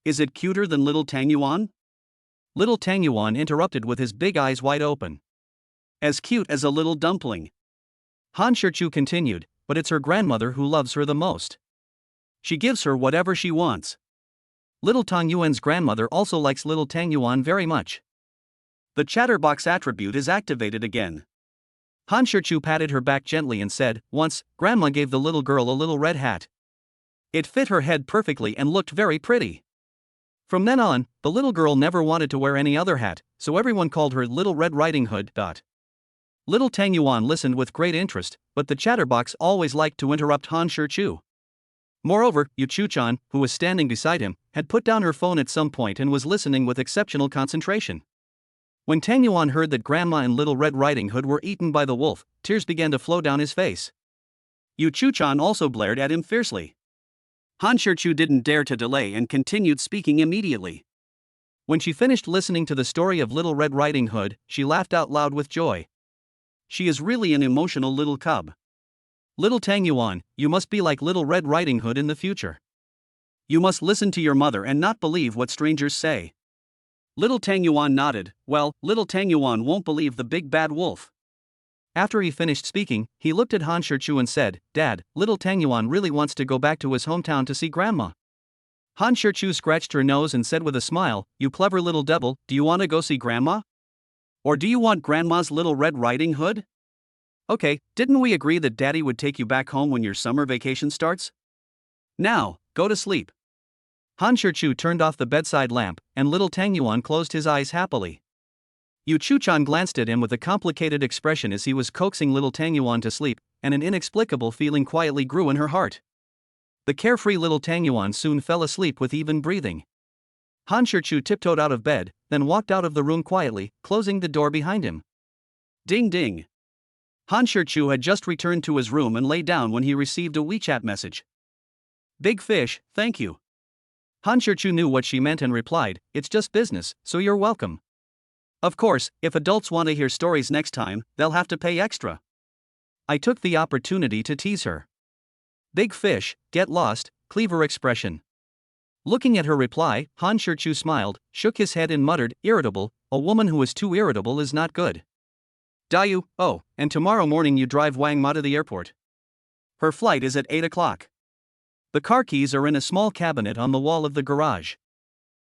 Is it cuter than Little Tang Yuan? Little Tang Yuan interrupted with his big eyes wide open. As cute as a little dumpling. Han Shirchu continued, but it's her grandmother who loves her the most. She gives her whatever she wants. Little Tang Yuan's grandmother also likes Little Tang Yuan very much. The chatterbox attribute is activated again. Han Shirchu patted her back gently and said, Once, Grandma gave the little girl a little red hat. It fit her head perfectly and looked very pretty. From then on, the little girl never wanted to wear any other hat, so everyone called her Little Red Riding Hood. Little Tang Yuan listened with great interest, but the chatterbox always liked to interrupt Han Shirchu. Moreover, Yu Chuchan, who was standing beside him, had put down her phone at some point and was listening with exceptional concentration. When Tang Yuan heard that Grandma and Little Red Riding Hood were eaten by the wolf, tears began to flow down his face. Yu Chuchan also glared at him fiercely. Han Shirchu didn't dare to delay and continued speaking immediately. When she finished listening to the story of Little Red Riding Hood, she laughed out loud with joy. She is really an emotional little cub. Little Tang Yuan, you must be like Little Red Riding Hood in the future. You must listen to your mother and not believe what strangers say. Little Tang Yuan nodded. Well, Little Tang Yuan won't believe the big bad wolf. After he finished speaking, he looked at Han Shirchu and said, Dad, Little Tang Yuan really wants to go back to his hometown to see Grandma. Han Shirchu scratched her nose and said with a smile, You clever little devil, do you want to go see Grandma? Or do you want Grandma's Little Red Riding Hood? Okay, didn't we agree that Daddy would take you back home when your summer vacation starts? Now, go to sleep. Han Shirchu turned off the bedside lamp, and Little Tang Yuan closed his eyes happily. Yu Chuchan glanced at him with a complicated expression as he was coaxing Little Tang Yuan to sleep, and an inexplicable feeling quietly grew in her heart. The carefree Little Tang Yuan soon fell asleep with even breathing. Han Shirchu tiptoed out of bed, then walked out of the room quietly, closing the door behind him. Ding ding. Han Shirchu had just returned to his room and lay down when he received a WeChat message. Big fish, thank you. Han Shirchu knew what she meant and replied, It's just business, so you're welcome. Of course, if adults want to hear stories next time, they'll have to pay extra. I took the opportunity to tease her. Big fish, get lost, cleaver expression. Looking at her reply, Han Shirchu smiled, shook his head and muttered, irritable, a woman who is too irritable is not good. Dayu, oh, and tomorrow morning you drive Wang Ma to the airport. Her flight is at 8 o'clock. The car keys are in a small cabinet on the wall of the garage.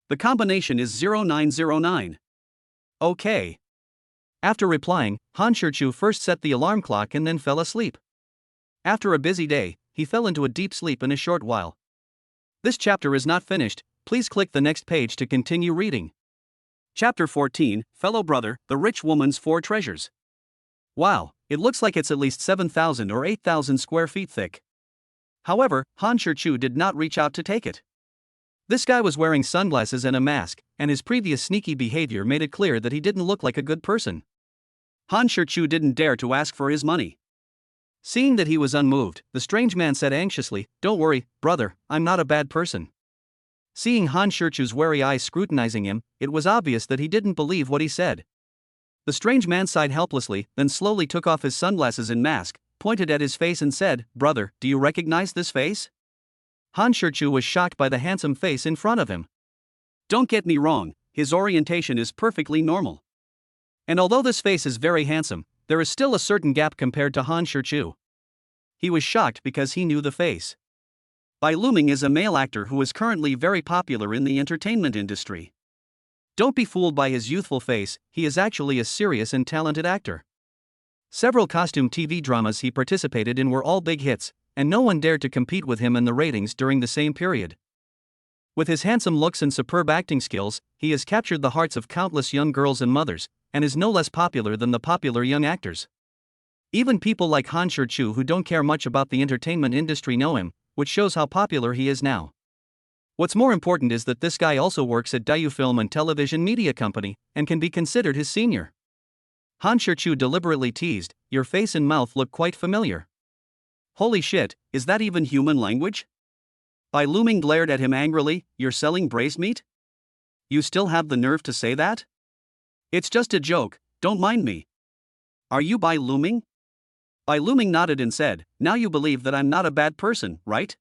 The combination is 0909. Okay. After replying, Han Shirchu first set the alarm clock and then fell asleep. After a busy day, he fell into a deep sleep in a short while. This chapter is not finished, please click the next page to continue reading. Chapter 14, Fellow Brother, The Rich Woman's Four Treasures. Wow, it looks like it's at least 7,000 or 8,000 square feet thick. However, Han Shirchu did not reach out to take it. This guy was wearing sunglasses and a mask, and his previous sneaky behavior made it clear that he didn't look like a good person. Han Shirchu didn't dare to ask for his money. Seeing that he was unmoved, the strange man said anxiously, Don't worry, brother, I'm not a bad person. Seeing Han Shirchu's wary eyes scrutinizing him, it was obvious that he didn't believe what he said. The strange man sighed helplessly, then slowly took off his sunglasses and mask, pointed at his face and said, "Brother, do you recognize this face?" Han Shichu was shocked by the handsome face in front of him. Don't get me wrong, his orientation is perfectly normal. And although this face is very handsome, there is still a certain gap compared to Han Shichu. He was shocked because he knew the face. Bai Luming is a male actor who is currently very popular in the entertainment industry. Don't be fooled by his youthful face, he is actually a serious and talented actor. Several costume TV dramas he participated in were all big hits, and no one dared to compete with him in the ratings during the same period. With his handsome looks and superb acting skills, he has captured the hearts of countless young girls and mothers, and is no less popular than the popular young actors. Even people like Han Shichu who don't care much about the entertainment industry know him, which shows how popular he is now. What's more important is that this guy also works at Daewoo Film and Television Media Company, and can be considered his senior. Han Shichu deliberately teased, "Your face and mouth look quite familiar." Holy shit, is that even human language? Bai Luming glared at him angrily, "You're selling braised meat? You still have the nerve to say that? It's just a joke, don't mind me." "Are you Bai Luming?" Bai Luming nodded and said, "Now you believe that I'm not a bad person, right?"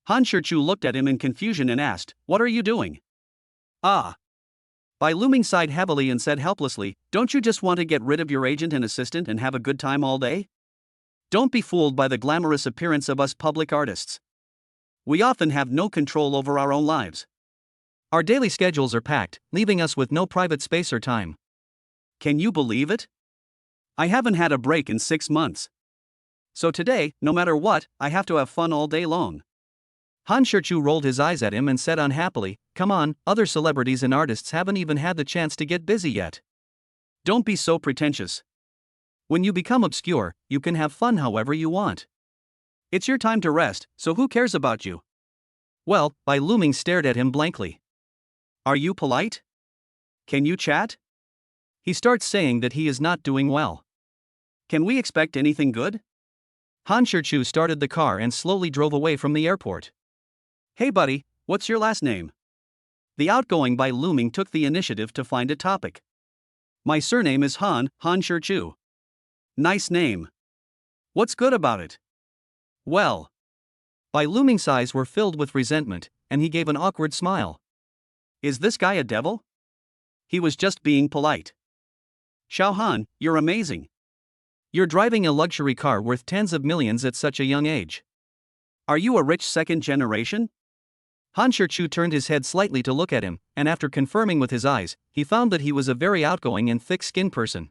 Han Shichu looked at him in confusion and asked, "What are you doing?" "Ah." Bai Luming sighed heavily and said helplessly, "Don't you just want to get rid of your agent and assistant and have a good time all day? Don't be fooled by the glamorous appearance of us public artists. We often have no control over our own lives. Our daily schedules are packed, leaving us with no private space or time. Can you believe it? I haven't had a break in 6 months. So today, no matter what, I have to have fun all day long." Han Shichu rolled his eyes at him and said unhappily, "Come on, other celebrities and artists haven't even had the chance to get busy yet. Don't be so pretentious. When you become obscure, you can have fun however you want. It's your time to rest, so who cares about you?" Well, Bai Luming stared at him blankly. "Are you polite? Can you chat?" He starts saying that he is not doing well. "Can we expect anything good?" Han Shichu started the car and slowly drove away from the airport. "Hey buddy, what's your last name?" The outgoing Bai Luming took the initiative to find a topic. "My surname is Han Shichu." "Nice name. What's good about it?" "Well." Bai Luming's eyes were filled with resentment, and he gave an awkward smile. Is this guy a devil? He was just being polite. "Xiao Han, you're amazing. You're driving a luxury car worth tens of millions at such a young age. Are you a rich second generation?" Han Shichu turned his head slightly to look at him, and after confirming with his eyes, he found that he was a very outgoing and thick-skinned person.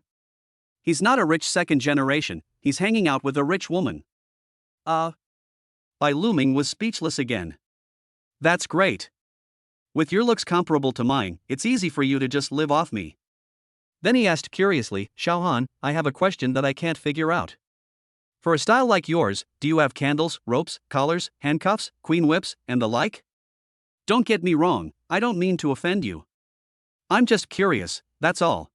"He's not a rich second generation, he's hanging out with a rich woman." Bai Luming was speechless again. "That's great. With your looks comparable to mine, it's easy for you to just live off me." Then he asked curiously, "Xiao Han, I have a question that I can't figure out. For a style like yours, do you have candles, ropes, collars, handcuffs, queen whips, and the like? Don't get me wrong, I don't mean to offend you. I'm just curious, that's all."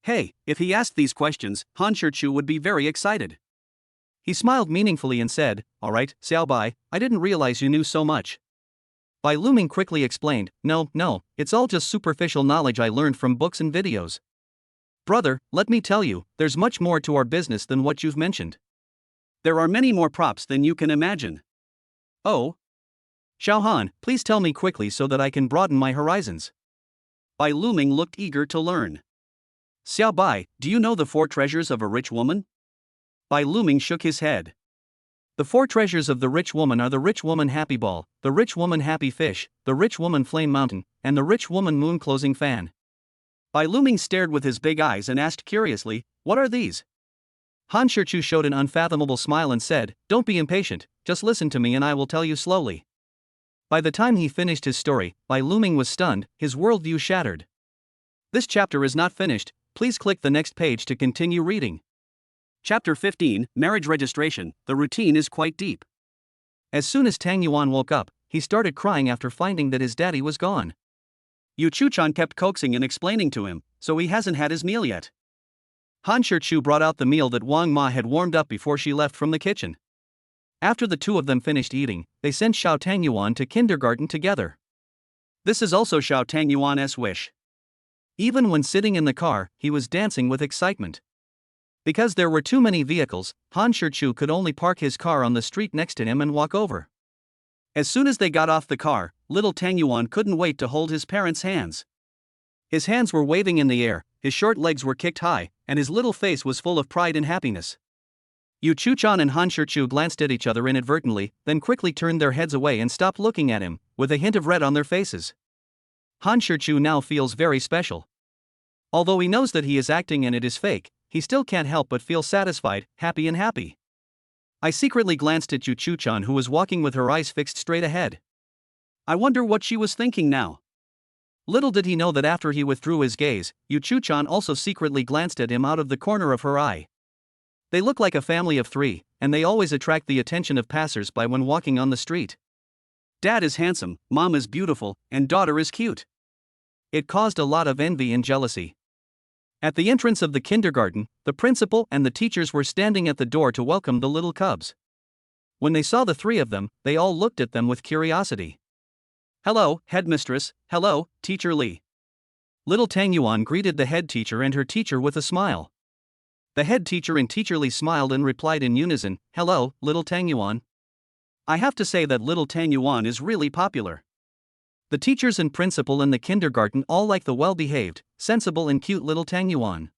Hey, if he asked these questions, Han Shichu would be very excited. He smiled meaningfully and said, "Alright, Xiao Bai, I didn't realize you knew so much." Bai Luming quickly explained, No, it's all just superficial knowledge I learned from books and videos. Brother, let me tell you, there's much more to our business than what you've mentioned. There are many more props than you can imagine." "Oh? Xiao Han, please tell me quickly so that I can broaden my horizons." Bai Luming looked eager to learn. "Xiao Bai, do you know the 4 treasures of a rich woman?" Bai Luming shook his head. The 4 treasures of the rich woman are the rich woman happy ball, the rich woman happy fish, the rich woman flame mountain, and the rich woman moon closing fan. Bai Luming stared with his big eyes and asked curiously, "What are these?" Han Shichu showed an unfathomable smile and said, "Don't be impatient, just listen to me and I will tell you slowly." By the time he finished his story, Bai Luming was stunned, his worldview shattered. This chapter is not finished, please click the next page to continue reading. Chapter 15, Marriage Registration. The routine is quite deep. As soon as Tang Yuan woke up, he started crying after finding that his daddy was gone. Yu Chuchan kept coaxing and explaining to him, so he hasn't had his meal yet. Han Shichu brought out the meal that Wang Ma had warmed up before she left from the kitchen. After the two of them finished eating, they sent Xiao Tangyuan to kindergarten together. This is also Xiao Tangyuan's wish. Even when sitting in the car, he was dancing with excitement. Because there were too many vehicles, Han Shichu could only park his car on the street next to him and walk over. As soon as they got off the car, little Tang Yuan couldn't wait to hold his parents' hands. His hands were waving in the air, his short legs were kicked high, and his little face was full of pride and happiness. Yu Chuchan and Han Shichu glanced at each other inadvertently, then quickly turned their heads away and stopped looking at him, with a hint of red on their faces. Han Shichu now feels very special. Although he knows that he is acting and it is fake, he still can't help but feel satisfied, happy. I secretly glanced at Yu Chuchan, who was walking with her eyes fixed straight ahead. I wonder what she was thinking now. Little did he know that after he withdrew his gaze, Yu Chuchan also secretly glanced at him out of the corner of her eye. They look like a family of three, and they always attract the attention of passers-by when walking on the street. Dad is handsome, mom is beautiful, and daughter is cute. It caused a lot of envy and jealousy. At the entrance of the kindergarten, the principal and the teachers were standing at the door to welcome the little cubs. When they saw the three of them, they all looked at them with curiosity. "Hello, headmistress, hello, Teacher Li." Little Tang Yuan greeted the head teacher and her teacher with a smile. The head teacher and Teacher Li smiled and replied in unison, "Hello, little Tang Yuan." I have to say that little Tang Yuan is really popular. The teachers and principal in the kindergarten all like the well-behaved, sensible and cute little Tang Yuan.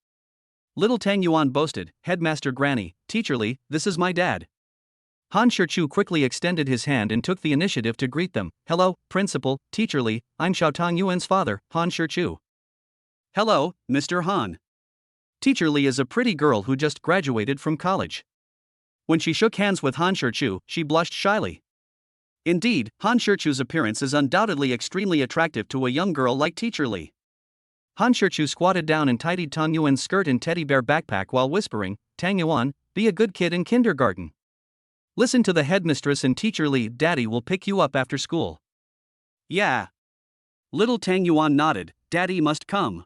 Little Tang Yuan boasted, "Headmaster Granny, Teacher Li, this is my dad." Han Shichu quickly extended his hand and took the initiative to greet them. "Hello, Principal, Teacher Li, I'm Xiao Tang Yuan's father, Han Shichu." "Hello, Mr. Han." Teacher Li is a pretty girl who just graduated from college. When she shook hands with Han Shichu, she blushed shyly. Indeed, Han Shichu's appearance is undoubtedly extremely attractive to a young girl like Teacher Li. Han Shichu squatted down and tidied Tang Yuan's skirt and teddy bear backpack while whispering, "Tang Yuan, be a good kid in kindergarten. Listen to the headmistress and Teacher Li, Daddy will pick you up after school." "Yeah." Little Tang Yuan nodded, "Daddy must come."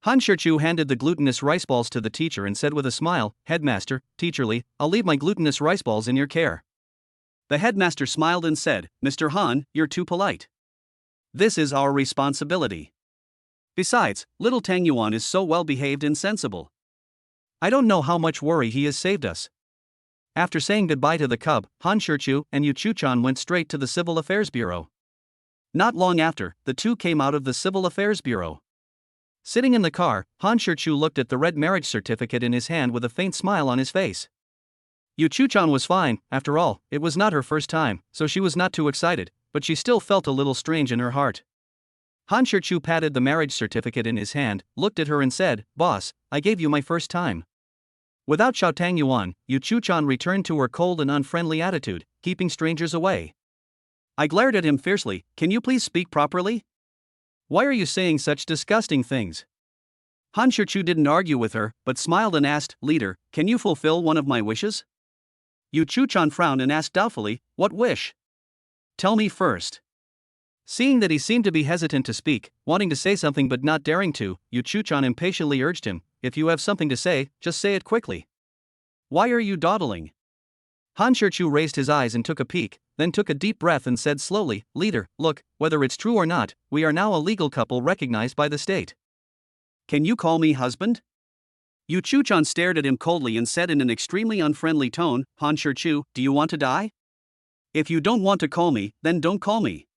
Han Shichu handed the glutinous rice balls to the teacher and said with a smile, "Headmaster, Teacher Li, I'll leave my glutinous rice balls in your care." The headmaster smiled and said, "Mr. Han, you're too polite. This is our responsibility. Besides, little Tang Yuan is so well behaved and sensible. I don't know how much worry he has saved us." After saying goodbye to the cub, Han Shichu and Yu Chuchan went straight to the Civil Affairs Bureau. Not long after, the two came out of the Civil Affairs Bureau. Sitting in the car, Han Shichu looked at the red marriage certificate in his hand with a faint smile on his face. Yu Chuchan was fine, after all, it was not her first time, so she was not too excited, but she still felt a little strange in her heart. Han Shichu patted the marriage certificate in his hand, looked at her and said, "Boss, I gave you my first time." Without Xiao Tang Yuan, Yu Chuchan returned to her cold and unfriendly attitude, keeping strangers away. I glared at him fiercely, "Can you please speak properly? Why are you saying such disgusting things?" Han Shichu didn't argue with her, but smiled and asked, "Leader, can you fulfill one of my wishes?" Yu Chuchan frowned and asked doubtfully, "What wish? Tell me first." Seeing that he seemed to be hesitant to speak, wanting to say something but not daring to, Yu Chuchan impatiently urged him, "If you have something to say, just say it quickly. Why are you dawdling?" Han Shichu raised his eyes and took a peek, then took a deep breath and said slowly, "Leader, look, whether it's true or not, we are now a legal couple recognized by the state. Can you call me husband?" Yu Chuchan stared at him coldly and said in an extremely unfriendly tone, "Han Shichu, do you want to die? If you don't want to call me, then don't call me.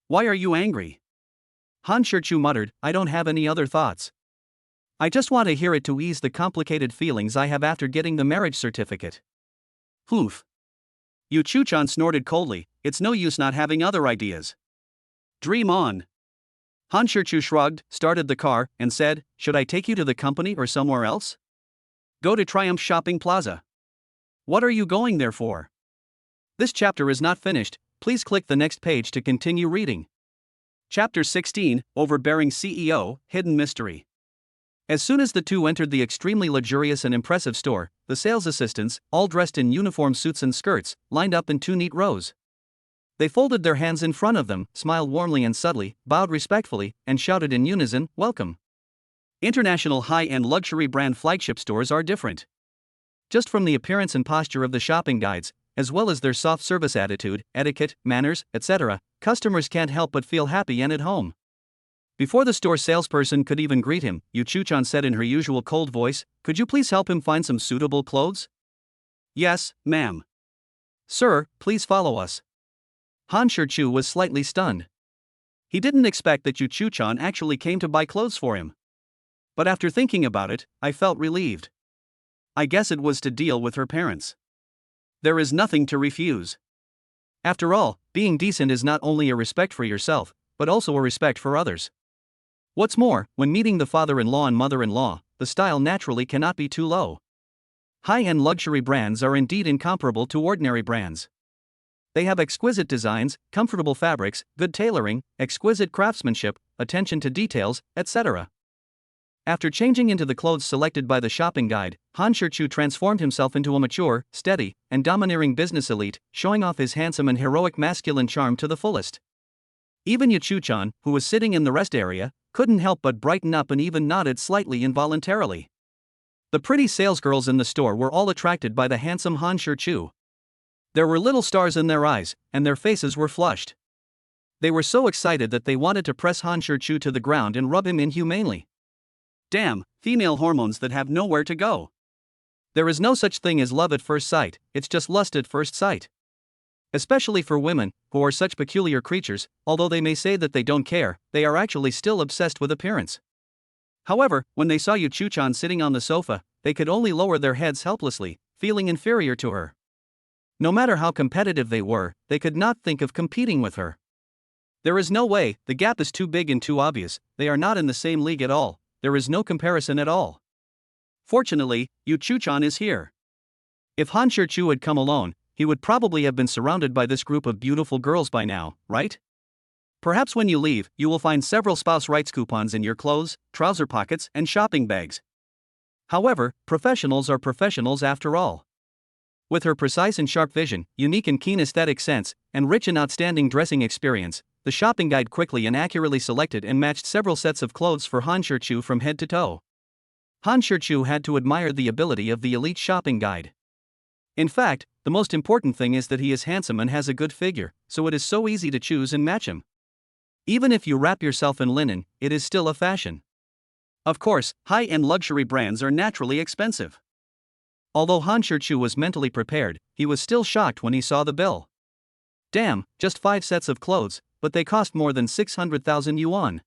Why are you angry?" Han Shichu muttered, "I don't have any other thoughts. I just want to hear it to ease the complicated feelings I have after getting the marriage certificate." "Hoof." Yu Chuchan snorted coldly, "It's no use not having other ideas. Dream on." Han Shichu shrugged, started the car, and said, "Should I take you to the company or somewhere else?" "Go to Triumph Shopping Plaza." "What are you going there for?" This chapter is not finished, please click the next page to continue reading. Chapter 16, Overbearing CEO, Hidden Mystery. As soon as the two entered the extremely luxurious and impressive store, the sales assistants, all dressed in uniform suits and skirts, lined up in two neat rows. They folded their hands in front of them, smiled warmly and subtly, bowed respectfully, and shouted in unison, "Welcome." International high-end luxury brand flagship stores are different. Just from the appearance and posture of the shopping guides, as well as their soft service attitude, etiquette, manners, etc., customers can't help but feel happy and at home. Before the store salesperson could even greet him, Yu Chu-chan said in her usual cold voice, "Could you please help him find some suitable clothes?" "Yes, ma'am." "Sir, please follow us." Han Shi-chu was slightly stunned. He didn't expect that Yu Chu-chan actually came to buy clothes for him. But after thinking about it, I felt relieved. I guess it was to deal with her parents. There is nothing to refuse. After all, being decent is not only a respect for yourself, but also a respect for others. What's more, when meeting the father-in-law and mother-in-law, the style naturally cannot be too low. High-end luxury brands are indeed incomparable to ordinary brands. They have exquisite designs, comfortable fabrics, good tailoring, exquisite craftsmanship, attention to details, etc. After changing into the clothes selected by the shopping guide, Han Shi-chu transformed himself into a mature, steady, and domineering business elite, showing off his handsome and heroic masculine charm to the fullest. Even Yu Chu-chan, who was sitting in the rest area, couldn't help but brighten up and even nodded slightly involuntarily. The pretty salesgirls in the store were all attracted by the handsome Han Shi-chu. There were little stars in their eyes, and their faces were flushed. They were so excited that they wanted to press Han Shi-chu to the ground and rub him inhumanely. Damn, female hormones that have nowhere to go. There is no such thing as love at first sight, it's just lust at first sight. Especially for women, who are such peculiar creatures, although they may say that they don't care, they are actually still obsessed with appearance. However, when they saw Yu Chu-chan sitting on the sofa, they could only lower their heads helplessly, feeling inferior to her. No matter how competitive they were, they could not think of competing with her. There is no way, the gap is too big and too obvious, they are not in the same league at all, there is no comparison at all. Fortunately, Yu Chu-chan is here. If Han Shi-chu had come alone, he would probably have been surrounded by this group of beautiful girls by now, right? Perhaps when you leave, you will find several spouse rights coupons in your clothes, trouser pockets, and shopping bags. However, professionals are professionals after all. With her precise and sharp vision, unique and keen aesthetic sense, and rich and outstanding dressing experience, the shopping guide quickly and accurately selected and matched several sets of clothes for Han Shi-chu from head to toe. Han Shi-chu had to admire the ability of the elite shopping guide. In fact, the most important thing is that he is handsome and has a good figure, so it is so easy to choose and match him. Even if you wrap yourself in linen, it is still a fashion. Of course, high-end luxury brands are naturally expensive. Although Han Shi-chu was mentally prepared, he was still shocked when he saw the bill. Damn, just 5 sets of clothes, but they cost more than 600,000 yuan.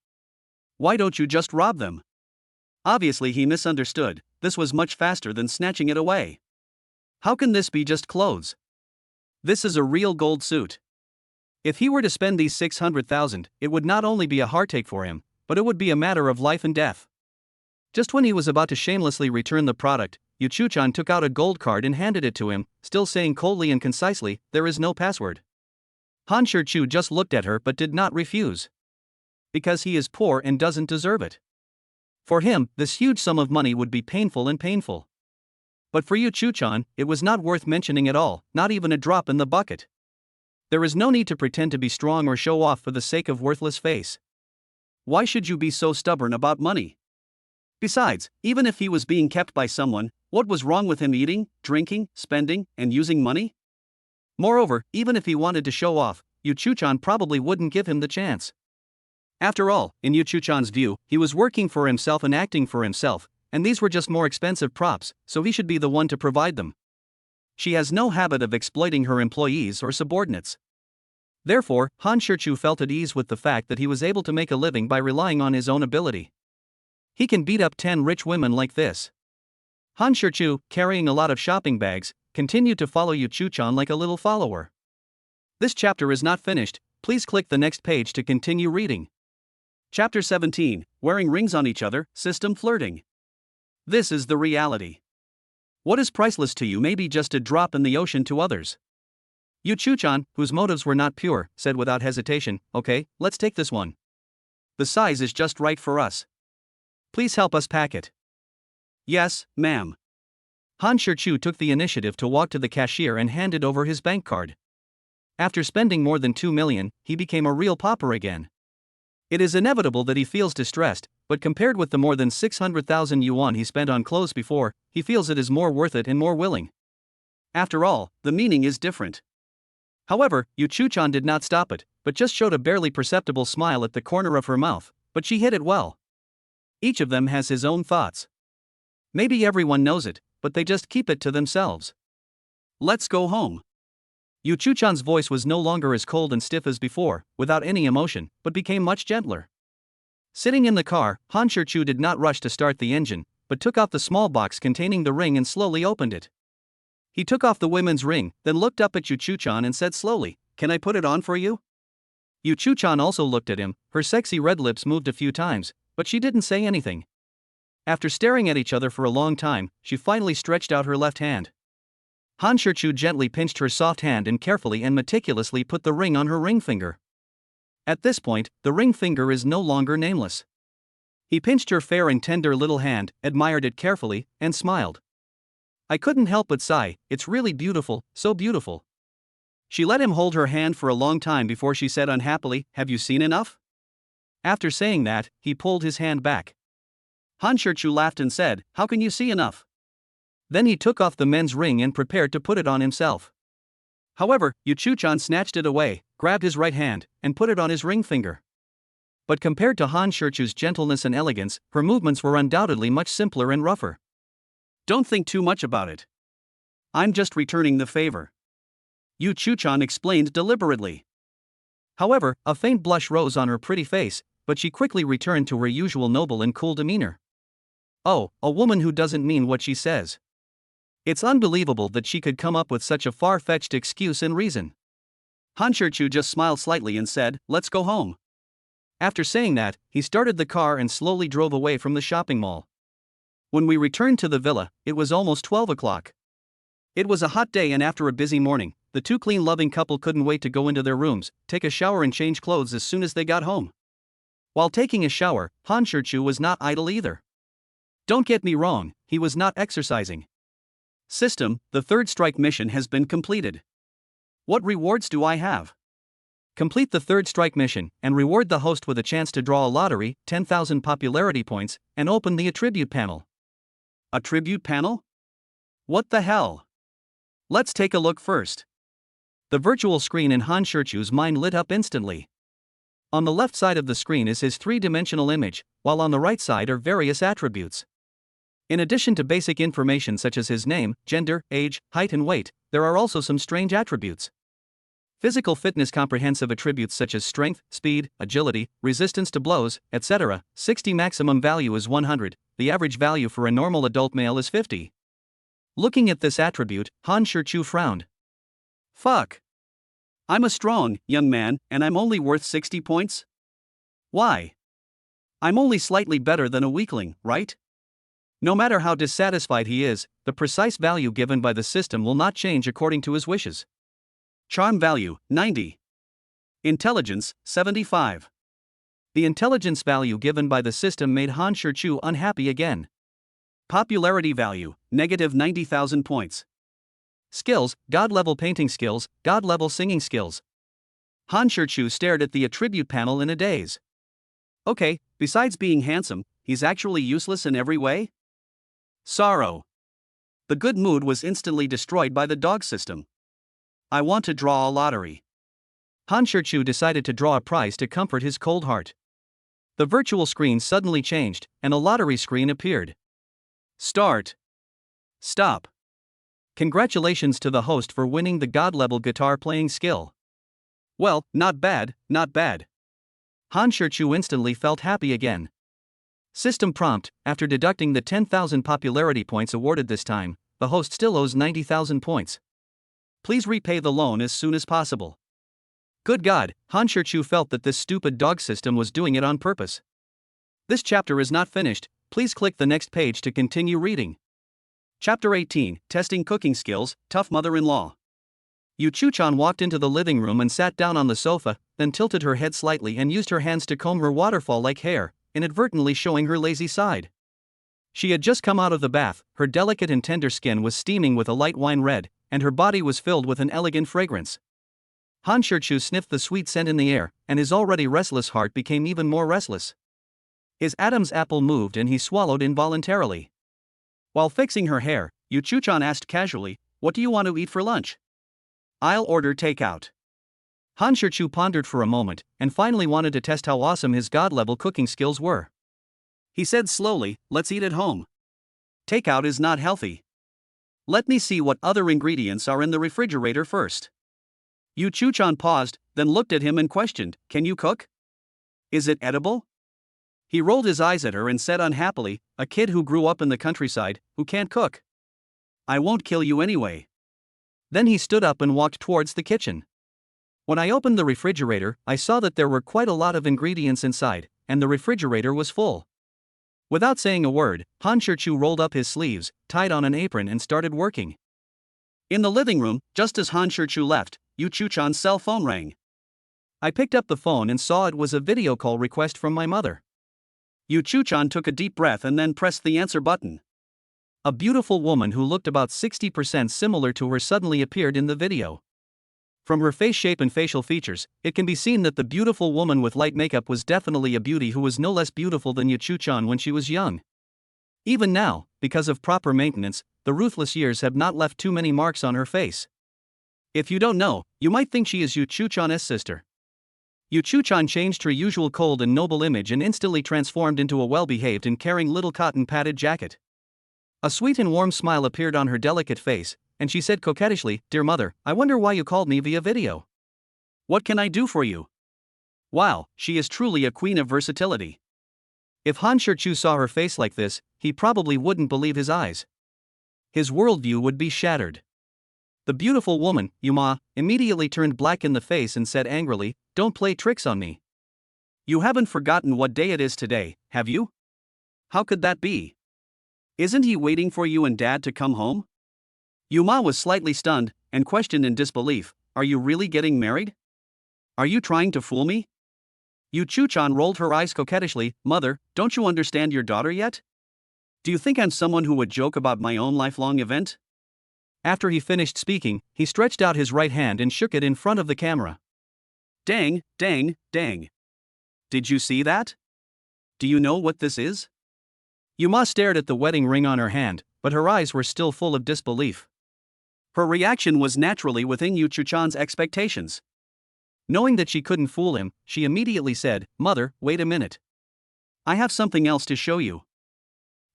Why don't you just rob them? Obviously he misunderstood, this was much faster than snatching it away. How can this be just clothes? This is a real gold suit. If he were to spend these 600,000, it would not only be a heartache for him, but it would be a matter of life and death. Just when he was about to shamelessly return the product, Yu Chu-chan took out a gold card and handed it to him, still saying coldly and concisely, "There is no password." Han Shi-chu just looked at her but did not refuse. Because he is poor and doesn't deserve it. For him, this huge sum of money would be painful and painful. But for Yu Chu-chan, it was not worth mentioning at all, not even a drop in the bucket. There is no need to pretend to be strong or show off for the sake of worthless face. Why should you be so stubborn about money? Besides, even if he was being kept by someone, what was wrong with him eating, drinking, spending, and using money? Moreover, even if he wanted to show off, Yu Chu-chan probably wouldn't give him the chance. After all, in Yu Chu-chan's view, he was working for himself and acting for himself, and these were just more expensive props, so he should be the one to provide them. She has no habit of exploiting her employees or subordinates. Therefore, Han Shi-chu felt at ease with the fact that he was able to make a living by relying on his own ability. He can beat up 10 rich women like this. Han Shi-chu, carrying a lot of shopping bags, continued to follow Yu Chu-chan like a little follower. This chapter is not finished, please click the next page to continue reading. Chapter 17, Wearing Rings on Each Other, System Flirting. This is the reality. What is priceless to you may be just a drop in the ocean to others. Yu Chu-chan, whose motives were not pure, said without hesitation, "Okay, let's take this one. The size is just right for us. Please help us pack it." "Yes, ma'am." Han Shi-chu took the initiative to walk to the cashier and handed over his bank card. After spending more than 2 million, he became a real pauper again. It is inevitable that he feels distressed, but compared with the more than 600,000 yuan he spent on clothes before, he feels it is more worth it and more willing. After all, the meaning is different. However, Yu Chu-chan did not stop it, but just showed a barely perceptible smile at the corner of her mouth, but she hid it well. Each of them has his own thoughts. Maybe everyone knows it, but they just keep it to themselves. Let's go home. Yu Chuchan's voice was no longer as cold and stiff as before, without any emotion, but became much gentler. Sitting in the car, Han Shichu did not rush to start the engine, but took out the small box containing the ring and slowly opened it. He took off the women's ring, then looked up at Yu Chuchan and said slowly, "Can I put it on for you?" Yu Chuchan also looked at him, her sexy red lips moved a few times, but she didn't say anything. After staring at each other for a long time, she finally stretched out her left hand. Han Shichu gently pinched her soft hand and carefully and meticulously put the ring on her ring finger. At this point, the ring finger is no longer nameless. He pinched her fair and tender little hand, admired it carefully, and smiled. "I couldn't help but sigh, it's really beautiful, so beautiful." She let him hold her hand for a long time before she said unhappily, "Have you seen enough?" After saying that, he pulled his hand back. Han Shichu laughed and said, "How can you see enough?" Then he took off the men's ring and prepared to put it on himself. However, Yu Chuchan snatched it away, grabbed his right hand, and put it on his ring finger. But compared to Han Shichu's gentleness and elegance, her movements were undoubtedly much simpler and rougher. "Don't think too much about it. I'm just returning the favor," Yu Chuchan explained deliberately. However, a faint blush rose on her pretty face, but she quickly returned to her usual noble and cool demeanor. Oh, a woman who doesn't mean what she says. It's unbelievable that she could come up with such a far-fetched excuse and reason. Han Shichu just smiled slightly and said, "Let's go home." After saying that, he started the car and slowly drove away from the shopping mall. When we returned to the villa, it was almost 12 o'clock. It was a hot day and after a busy morning, the two clean-loving couple couldn't wait to go into their rooms, take a shower and change clothes as soon as they got home. While taking a shower, Han Shichu was not idle either. Don't get me wrong, he was not exercising. System, the third strike mission has been completed. What rewards do I have? Complete the third strike mission, and reward the host with a chance to draw a lottery, 10,000 popularity points, and open the attribute panel. Attribute panel? What the hell? Let's take a look first. The virtual screen in Han Shichu's mind lit up instantly. On the left side of the screen is his three-dimensional image, while on the right side are various attributes. In addition to basic information such as his name, gender, age, height and weight, there are also some strange attributes. Physical fitness comprehensive attributes such as strength, speed, agility, resistance to blows, etc. 60 maximum value is 100, the average value for a normal adult male is 50. Looking at this attribute, Han Shichu frowned. Fuck. I'm a strong, young man, and I'm only worth 60 points? Why? I'm only slightly better than a weakling, right? No matter how dissatisfied he is, the precise value given by the system will not change according to his wishes. Charm value, 90. Intelligence, 75. The intelligence value given by the system made Han Shichu unhappy again. Popularity value, negative 90,000 points. Skills, God-level painting skills, God-level singing skills. Han Shichu stared at the attribute panel in a daze. Okay, besides being handsome, he's actually useless in every way? Sorrow. The good mood was instantly destroyed by the dog system. I want to draw a lottery. Han Shichu decided to draw a prize to comfort his cold heart. The virtual screen suddenly changed, and a lottery screen appeared. Start. Stop. Congratulations to the host for winning the God-level guitar playing skill. Well, not bad, not bad. Han Shichu instantly felt happy again. System prompt, after deducting the 10,000 popularity points awarded this time, the host still owes 90,000 points. Please repay the loan as soon as possible. Good God, Han Shichu felt that this stupid dog system was doing it on purpose. This chapter is not finished, please click the next page to continue reading. Chapter 18, Testing Cooking Skills, Tough Mother-in-Law. Yu Chuchan walked into the living room and sat down on the sofa, then tilted her head slightly and used her hands to comb her waterfall-like hair, inadvertently showing her lazy side. She had just come out of the bath, her delicate and tender skin was steaming with a light wine red, and her body was filled with an elegant fragrance. Han Shichu sniffed the sweet scent in the air, and his already restless heart became even more restless. His Adam's apple moved and he swallowed involuntarily. While fixing her hair, Yu Chuchan asked casually, "What do you want to eat for lunch?" "I'll order takeout." Han Shichu pondered for a moment, and finally wanted to test how awesome his god-level cooking skills were. He said slowly, "Let's eat at home. Takeout is not healthy. Let me see what other ingredients are in the refrigerator first." Yu Chuchan paused, then looked at him and questioned, "Can you cook? Is it edible?" He rolled his eyes at her and said unhappily, "A kid who grew up in the countryside, who can't cook. I won't kill you anyway." Then he stood up and walked towards the kitchen. When I opened the refrigerator, I saw that there were quite a lot of ingredients inside, and the refrigerator was full. Without saying a word, Han Shichu rolled up his sleeves, tied on an apron and started working. In the living room, just as Han Shichu left, Yu Chuchan's cell phone rang. I picked up the phone and saw it was a video call request from my mother. Yu Chuchan took a deep breath and then pressed the answer button. A beautiful woman who looked about 60% similar to her suddenly appeared in the video. From her face shape and facial features, it can be seen that the beautiful woman with light makeup was definitely a beauty who was no less beautiful than Yu Chuchan when she was young. Even now, because of proper maintenance, the ruthless years have not left too many marks on her face. If you don't know, you might think she is Yu Chuchan's sister. Yu Chuchan changed her usual cold and noble image and instantly transformed into a well-behaved and caring little cotton-padded jacket. A sweet and warm smile appeared on her delicate face, and she said coquettishly, "Dear mother, I wonder why you called me via video. What can I do for you?" Wow, she is truly a queen of versatility. If Han Shichu saw her face like this, he probably wouldn't believe his eyes. His worldview would be shattered. The beautiful woman, Yuma, immediately turned black in the face and said angrily, "Don't play tricks on me. You haven't forgotten what day it is today, have you? How could that be? Isn't he waiting for you and Dad to come home?" Yuma was slightly stunned, and questioned in disbelief, "Are you really getting married? Are you trying to fool me?" Yu Chuchan rolled her eyes coquettishly, "Mother, don't you understand your daughter yet? Do you think I'm someone who would joke about my own lifelong event?" After he finished speaking, he stretched out his right hand and shook it in front of the camera. Dang, dang, dang. Did you see that? Do you know what this is? Yuma stared at the wedding ring on her hand, but her eyes were still full of disbelief. Her reaction was naturally within Yu Chuchan's expectations. Knowing that she couldn't fool him, she immediately said, "Mother, wait a minute. I have something else to show you."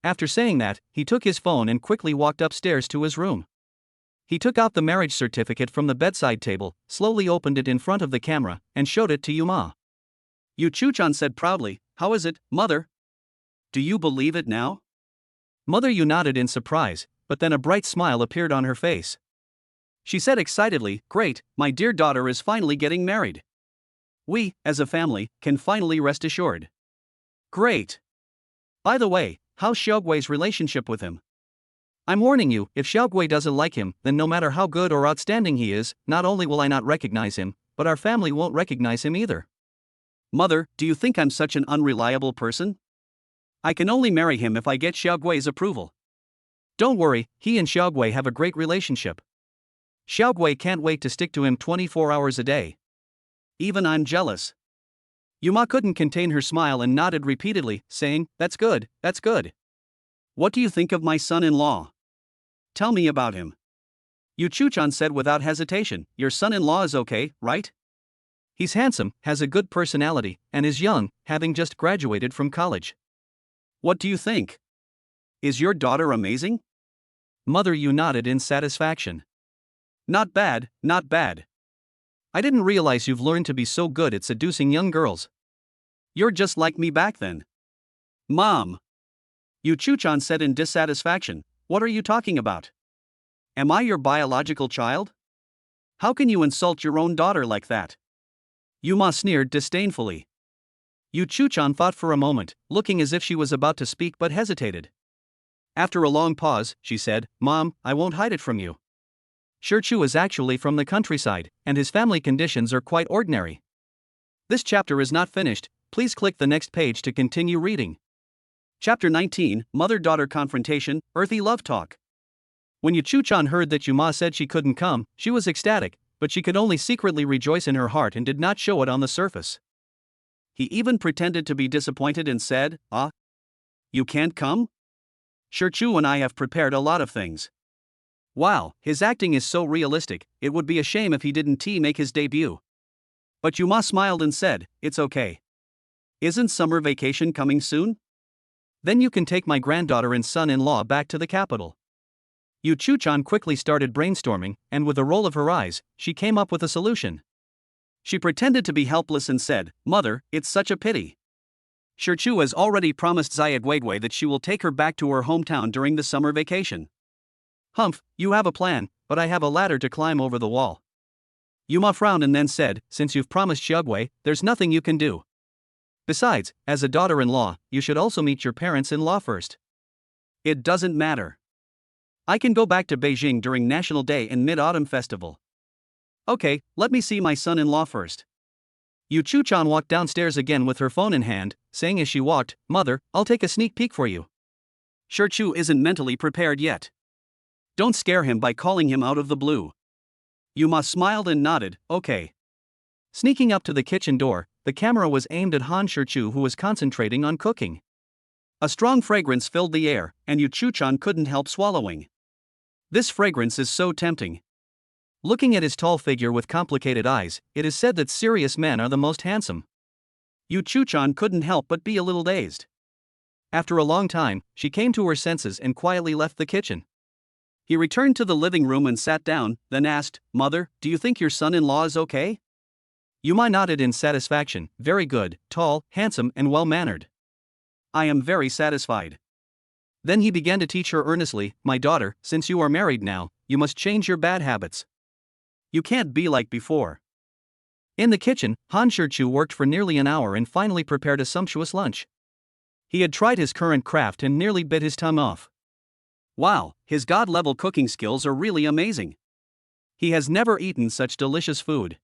After saying that, he took his phone and quickly walked upstairs to his room. He took out the marriage certificate from the bedside table, slowly opened it in front of the camera, and showed it to Yuma. Yu Chuchan said proudly, "How is it, Mother? Do you believe it now?" Mother Yu nodded in surprise, but then a bright smile appeared on her face. She said excitedly, "Great, my dear daughter is finally getting married. We, as a family, can finally rest assured." "Great. By the way, how's Xiaogui's relationship with him? I'm warning you, if Xiaogui doesn't like him, then no matter how good or outstanding he is, not only will I not recognize him, but our family won't recognize him either." "Mother, do you think I'm such an unreliable person? I can only marry him if I get Xiaogui's approval." "Don't worry, he and Xiaogui have a great relationship. Xiaogui can't wait to stick to him 24 hours a day. Even I'm jealous." Yuma couldn't contain her smile and nodded repeatedly, saying, "That's good, that's good. What do you think of my son-in-law? Tell me about him." Yu Chuchan said without hesitation, "Your son-in-law is okay, right? He's handsome, has a good personality, and is young, having just graduated from college. What do you think? Is your daughter amazing?" Mother Yu nodded in satisfaction. "Not bad, not bad. I didn't realize you've learned to be so good at seducing young girls. You're just like me back then." "Mom," Yu Chuchan said in dissatisfaction, "what are you talking about? Am I your biological child? How can you insult your own daughter like that?" Yuma sneered disdainfully. Yu Chuchan thought for a moment, looking as if she was about to speak but hesitated. After a long pause, she said, "Mom, I won't hide it from you. Shichu is actually from the countryside, and his family conditions are quite ordinary." This chapter is not finished, please click the next page to continue reading. Chapter 19, Mother-Daughter Confrontation, Earthy Love Talk. When Yu Chuchan heard that Yuma said she couldn't come, she was ecstatic, but she could only secretly rejoice in her heart and did not show it on the surface. He even pretended to be disappointed and said, "Ah, you can't come? Shichu and I have prepared a lot of things." Wow, his acting is so realistic, it would be a shame if he didn't make his debut. But Yuma smiled and said, "It's okay. Isn't summer vacation coming soon? Then you can take my granddaughter and son-in-law back to the capital." Yu Chu-chan quickly started brainstorming, and with a roll of her eyes, she came up with a solution. She pretended to be helpless and said, "Mother, it's such a pity. Shirchu has already promised Zayed Weiwei that she will take her back to her hometown during the summer vacation. Humph, you have a plan, but I have a ladder to climb over the wall." Yuma frowned and then said, "Since you've promised Xiaogwei, there's nothing you can do. Besides, as a daughter-in-law, you should also meet your parents-in-law first." "It doesn't matter. I can go back to Beijing during National Day and Mid-Autumn Festival." "Okay, let me see my son-in-law first." Yu Chu-chan walked downstairs again with her phone in hand, saying as she walked, "Mother, I'll take a sneak peek for you." Shirchu isn't mentally prepared yet. Don't scare him by calling him out of the blue. Yuma smiled and nodded, "Okay." Sneaking up to the kitchen door, the camera was aimed at Han Shirchu, who was concentrating on cooking. A strong fragrance filled the air, and Yu Chu-chan couldn't help swallowing. This fragrance is so tempting. Looking at his tall figure with complicated eyes, it is said that serious men are the most handsome. Yu Chu-chan couldn't help but be a little dazed. After a long time, she came to her senses and quietly left the kitchen. He returned to the living room and sat down, then asked, "Mother, do you think your son-in-law is okay?" Yuma nodded in satisfaction, "Very good, tall, handsome and well-mannered. I am very satisfied." Then he began to teach her earnestly, "My daughter, since you are married now, you must change your bad habits. You can't be like before." In the kitchen, Han Shirchu worked for nearly an hour and finally prepared a sumptuous lunch. He had tried his current craft and nearly bit his tongue off. Wow, his god-level cooking skills are really amazing. He has never eaten such delicious food.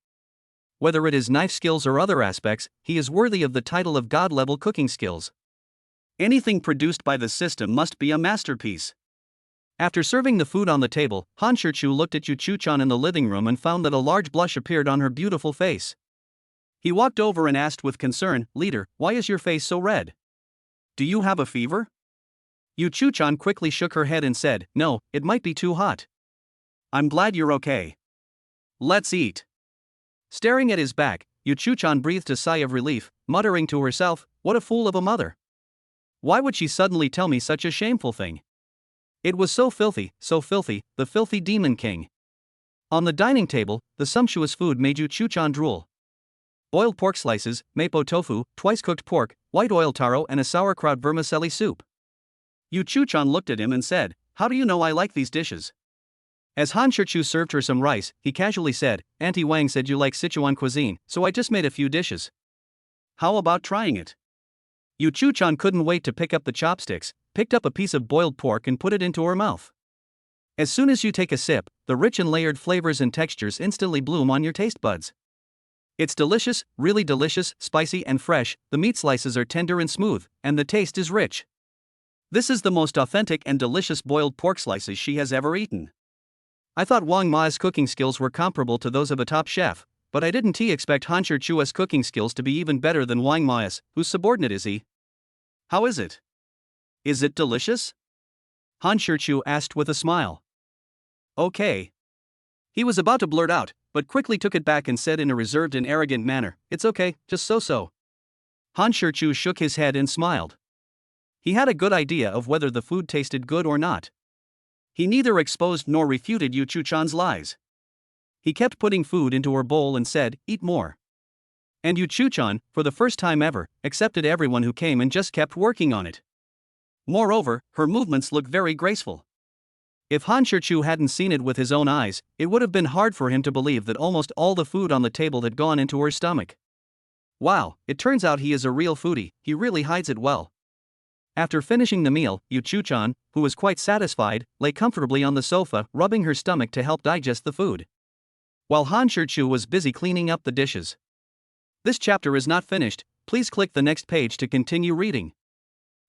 Whether it is knife skills or other aspects, he is worthy of the title of god-level cooking skills. Anything produced by the system must be a masterpiece. After serving the food on the table, Han Shirchu looked at Yu Chu-chan in the living room and found that a large blush appeared on her beautiful face. He walked over and asked with concern, "Leader, why is your face so red? Do you have a fever?" Yu Chu-chan quickly shook her head and said, "No, it might be too hot." "I'm glad you're okay. Let's eat." Staring at his back, Yu Chu-chan breathed a sigh of relief, muttering to herself, "What a fool of a mother. Why would she suddenly tell me such a shameful thing? It was so filthy, the filthy demon king." On the dining table, the sumptuous food made Yu Chu-chan drool. Boiled pork slices, mapo tofu, twice-cooked pork, white oil taro and a sauerkraut vermicelli soup. Yu Chu-chan looked at him and said, "How do you know I like these dishes?" As Han Shirchu served her some rice, he casually said, "Auntie Wang said you like Sichuan cuisine, so I just made a few dishes. How about trying it?" Yu Chu-chan couldn't wait to pick up the chopsticks, picked up a piece of boiled pork and put it into her mouth. As soon as you take a sip, the rich and layered flavors and textures instantly bloom on your taste buds. It's delicious, really delicious, spicy and fresh, the meat slices are tender and smooth, and the taste is rich. This is the most authentic and delicious boiled pork slices she has ever eaten. I thought Wang Ma's cooking skills were comparable to those of a top chef, but I didn't expect Han Shirchu's cooking skills to be even better than Wang Ma's, whose subordinate is he. How is it? Is it delicious? Han Shirchu asked with a smile. Okay. He was about to blurt out, but quickly took it back and said in a reserved and arrogant manner, "It's okay, just so-so." Han Shirchu shook his head and smiled. He had a good idea of whether the food tasted good or not. He neither exposed nor refuted Yu Chu-chan's lies. He kept putting food into her bowl and said, "Eat more." And Yu Chu-chan, for the first time ever, accepted everyone who came and just kept working on it. Moreover, her movements looked very graceful. If Han Shirchu hadn't seen it with his own eyes, it would have been hard for him to believe that almost all the food on the table had gone into her stomach. Wow, it turns out he is a real foodie, he really hides it well. After finishing the meal, Yu Chu-chan, who was quite satisfied, lay comfortably on the sofa, rubbing her stomach to help digest the food, while Han Shirchu was busy cleaning up the dishes. This chapter is not finished, please click the next page to continue reading.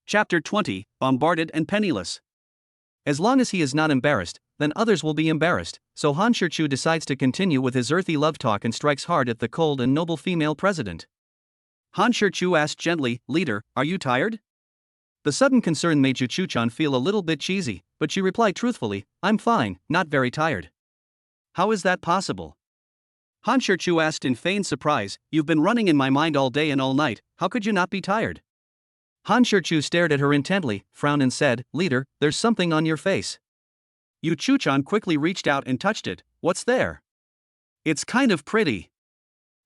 Chapter 20, Bombarded and Penniless. As long as he is not embarrassed, then others will be embarrassed, so Han Shirchu decides to continue with his earthy love talk and strikes hard at the cold and noble female president. Han Shirchu asked gently, "Leader, are you tired?" The sudden concern made Yu Chu-chan feel a little bit cheesy, but she replied truthfully, "I'm fine, not very tired." How is that possible? Han Shichu asked in feigned surprise. You've been running in my mind all day and all night, how could you not be tired? Han Shichu stared at her intently, frowned and said, Leader, there's something on your face. Yu Chuchan quickly reached out and touched it. What's there? It's kind of pretty.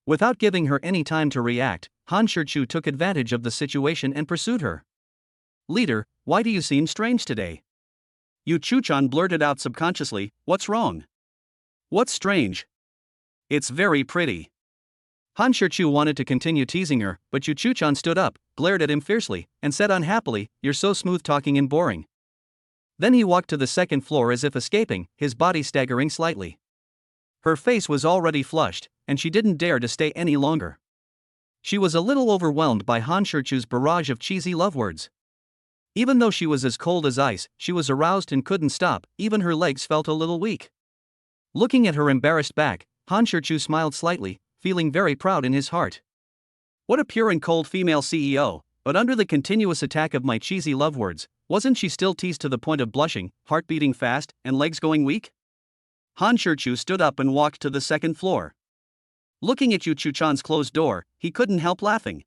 Without giving her any time to react, Han Shichu took advantage of the situation and pursued her. Leader, why do you seem strange today? Yu Chuchan blurted out subconsciously, what's wrong? What's strange? It's very pretty. Han Shichu wanted to continue teasing her, but Yu Chuchan stood up, glared at him fiercely, and said unhappily, You're so smooth-talking and boring. Then he walked to the second floor as if escaping, his body staggering slightly. Her face was already flushed, and she didn't dare to stay any longer. She was a little overwhelmed by Han Shichu's barrage of cheesy love words. Even though she was as cold as ice, she was aroused and couldn't stop, even her legs felt a little weak. Looking at her embarrassed back, Han Shichu smiled slightly, feeling very proud in his heart. What a pure and cold female CEO, but under the continuous attack of my cheesy love words, wasn't she still teased to the point of blushing, heart beating fast, and legs going weak? Han Shichu stood up and walked to the second floor. Looking at Yu Chuchan's closed door, he couldn't help laughing.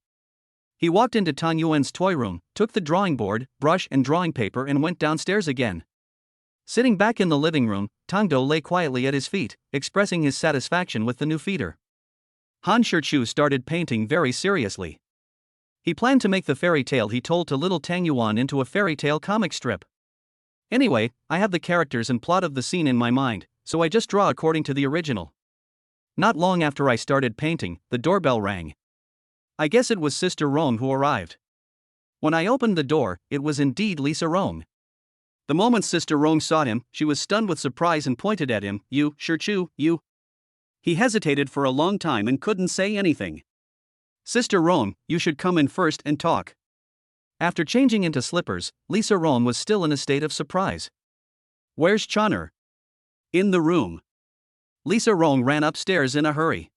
He walked into Tang Yuan's toy room, took the drawing board, brush and drawing paper and went downstairs again. Sitting back in the living room, Tang Do lay quietly at his feet, expressing his satisfaction with the new feeder. Han Shichu started painting very seriously. He planned to make the fairy tale he told to little Tang Yuan into a fairy tale comic strip. Anyway, I have the characters and plot of the scene in my mind, so I just draw according to the original. Not long after I started painting, the doorbell rang. I guess it was Sister Rong who arrived. When I opened the door, it was indeed Lisa Rong. The moment Sister Rong saw him, she was stunned with surprise and pointed at him. You, Shichu, you. He hesitated for a long time and couldn't say anything. Sister Rong, you should come in first and talk. After changing into slippers, Lisa Rong was still in a state of surprise. Where's Chonner? In the room. Lisa Rong ran upstairs in a hurry.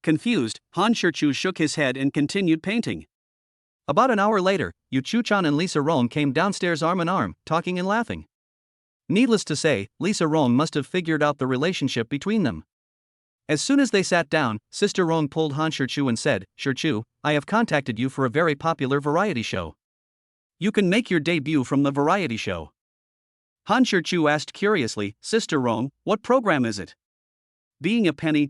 Confused, Han Shichu shook his head and continued painting. About an hour later, Yu Chuchan and Lisa Rong came downstairs arm in arm, talking and laughing. Needless to say, Lisa Rong must have figured out the relationship between them. As soon as they sat down, Sister Rong pulled Han Shichu and said, Shichu, I have contacted you for a very popular variety show. You can make your debut from the variety show. Han Shichu asked curiously, Sister Rong, what program is it? Being a penny.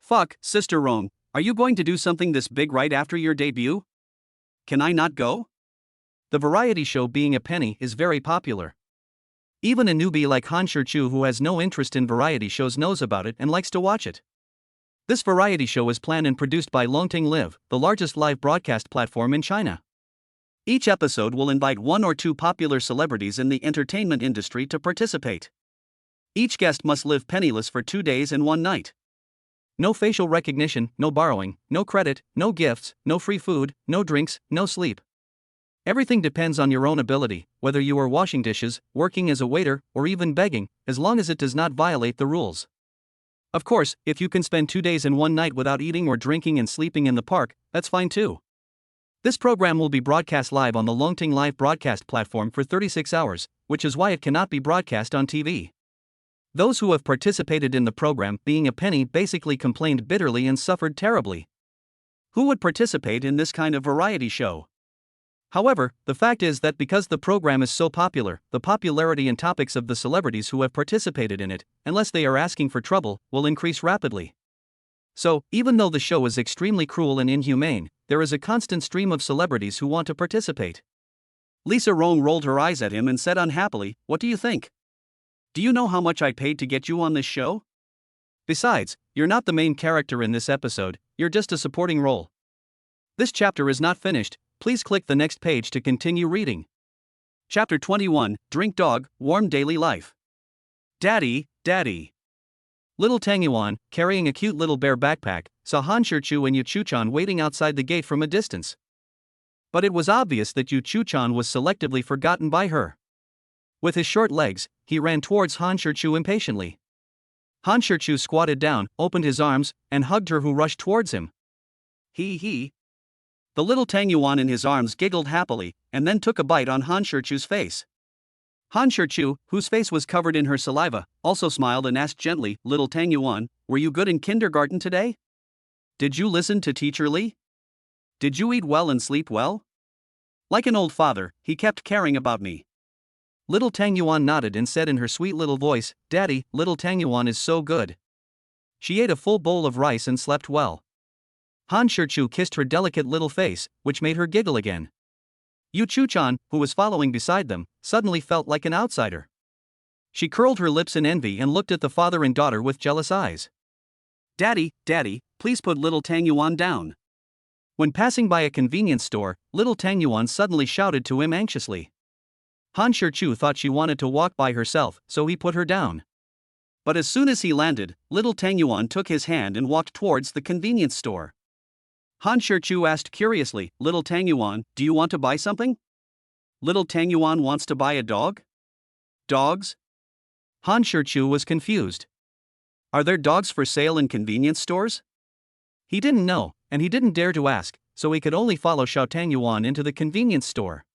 Fuck, Sister Rong, are you going to do something this big right after your debut? Can I not go? The variety show Being a Penny is very popular. Even a newbie like Han Shichu who has no interest in variety shows knows about it and likes to watch it. This variety show is planned and produced by Longting Live, the largest live broadcast platform in China. Each episode will invite one or two popular celebrities in the entertainment industry to participate. Each guest must live penniless for 2 days and 1 night. No facial recognition, no borrowing, no credit, no gifts, no free food, no drinks, no sleep. Everything depends on your own ability, whether you are washing dishes, working as a waiter, or even begging, as long as it does not violate the rules. Of course, if you can spend 2 days and 1 night without eating or drinking and sleeping in the park, that's fine too. This program will be broadcast live on the Longting Live broadcast platform for 36 hours, which is why it cannot be broadcast on TV. Those who have participated in the program Being a Penny basically complained bitterly and suffered terribly. Who would participate in this kind of variety show? However, the fact is that because the program is so popular, the popularity and topics of the celebrities who have participated in it, unless they are asking for trouble, will increase rapidly. So, even though the show is extremely cruel and inhumane, there is a constant stream of celebrities who want to participate. Lisa Rong rolled her eyes at him and said unhappily, What do you think? Do you know how much I paid to get you on this show? Besides, you're not the main character in this episode, you're just a supporting role. This chapter is not finished, please click the next page to continue reading. Chapter 21, Drink Dog, Warm Daily Life. Daddy, Daddy. Little Tang Yuan, carrying a cute little bear backpack, saw Han Shichu and Yu Chuchan waiting outside the gate from a distance. But it was obvious that Yu Chuchan was selectively forgotten by her. With his short legs, he ran towards Han Shichu impatiently. Han Shichu squatted down, opened his arms, and hugged her who rushed towards him. He. The little Tang Yuan in his arms giggled happily, and then took a bite on Han Shichu's face. Han Shichu, whose face was covered in her saliva, also smiled and asked gently, "Little Tang Yuan, were you good in kindergarten today? Did you listen to Teacher Li? Did you eat well and sleep well?" Like an old father, he kept caring about me. Little Tang Yuan nodded and said in her sweet little voice, "Daddy, little Tang Yuan is so good." She ate a full bowl of rice and slept well. Han Shichu kissed her delicate little face, which made her giggle again. Yu Chuchan, who was following beside them, suddenly felt like an outsider. She curled her lips in envy and looked at the father and daughter with jealous eyes. "Daddy, Daddy, please put little Tang Yuan down." When passing by a convenience store, little Tang Yuan suddenly shouted to him anxiously. Han Shichu thought she wanted to walk by herself, so he put her down. But as soon as he landed, little Tang Yuan took his hand and walked towards the convenience store. Han Shichu asked curiously, "Little Tang Yuan, do you want to buy something?" Little Tang Yuan wants to buy a dog? Dogs? Han Shichu was confused. Are there dogs for sale in convenience stores? He didn't know, and he didn't dare to ask, so he could only follow Xiao Tang Yuan into the convenience store.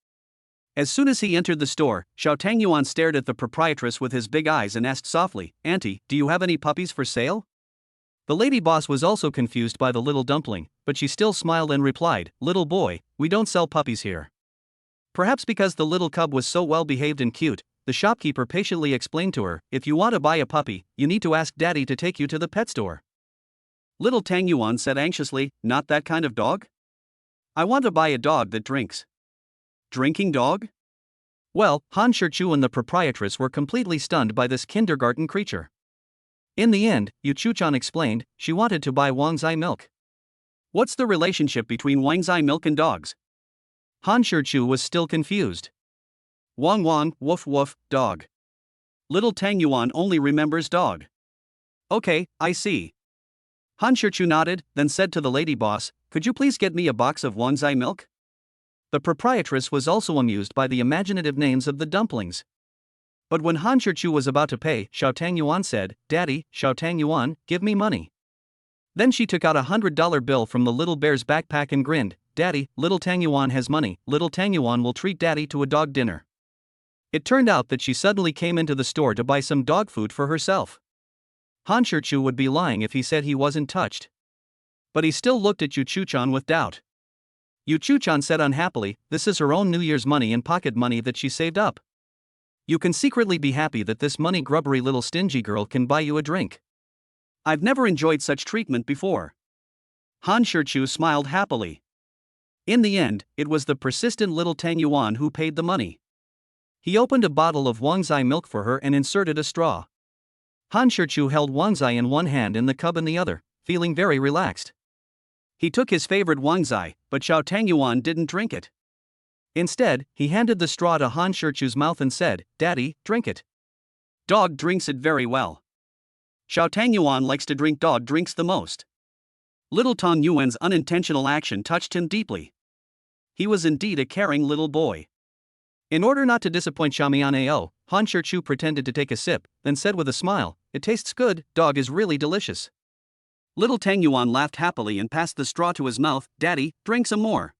As soon as he entered the store, Xiao Tang Yuan stared at the proprietress with his big eyes and asked softly, "Auntie, do you have any puppies for sale?" The lady boss was also confused by the little dumpling, but she still smiled and replied, "Little boy, we don't sell puppies here." Perhaps because the little cub was so well behaved and cute, the shopkeeper patiently explained to her, "If you want to buy a puppy, you need to ask Daddy to take you to the pet store." Little Tang Yuan said anxiously, "Not that kind of dog? I want to buy a dog that drinks." Drinking dog? Well, Han Shichu and the proprietress were completely stunned by this kindergarten creature. In the end, Yu Chuchan explained, she wanted to buy Wangzai milk. What's the relationship between Wangzai milk and dogs? Han Shichu was still confused. Wang Wang, woof woof, dog. Little Tang Yuan only remembers dog. Okay, I see. Han Shichu nodded, then said to the lady boss, "Could you please get me a box of Wangzai milk?" The proprietress was also amused by the imaginative names of the dumplings. But when Han Shichu was about to pay, Xiao Tang Yuan said, "Daddy, Xiao Tang Yuan, give me money." Then she took out a $100 bill from the little bear's backpack and grinned, "Daddy, little Tang Yuan has money, little Tang Yuan will treat Daddy to a dog dinner." It turned out that she suddenly came into the store to buy some dog food for herself. Han Shichu would be lying if he said he wasn't touched. But he still looked at Yu Chuchan with doubt. Yu Chuchan said unhappily, "This is her own New Year's money and pocket money that she saved up. You can secretly be happy that this money grubbery little stingy girl can buy you a drink. I've never enjoyed such treatment before." Han Shichu smiled happily. In the end, it was the persistent little Tang Yuan who paid the money. He opened a bottle of Wangzai milk for her and inserted a straw. Han Shichu held Wangzai in one hand and the cub in the other, feeling very relaxed. He took his favorite Wangzai, but Xiao Tang Yuan didn't drink it. Instead, he handed the straw to Han Shichu's mouth and said, "Daddy, drink it." Dog drinks it very well. Xiao Tang Yuan likes to drink dog drinks the most. Little Tang Yuan's unintentional action touched him deeply. He was indeed a caring little boy. In order not to disappoint Xiaomian, Han Shichu pretended to take a sip, then said with a smile, "It tastes good, dog is really delicious." Little Tang Yuan laughed happily and passed the straw to his mouth, "Daddy, drink some more."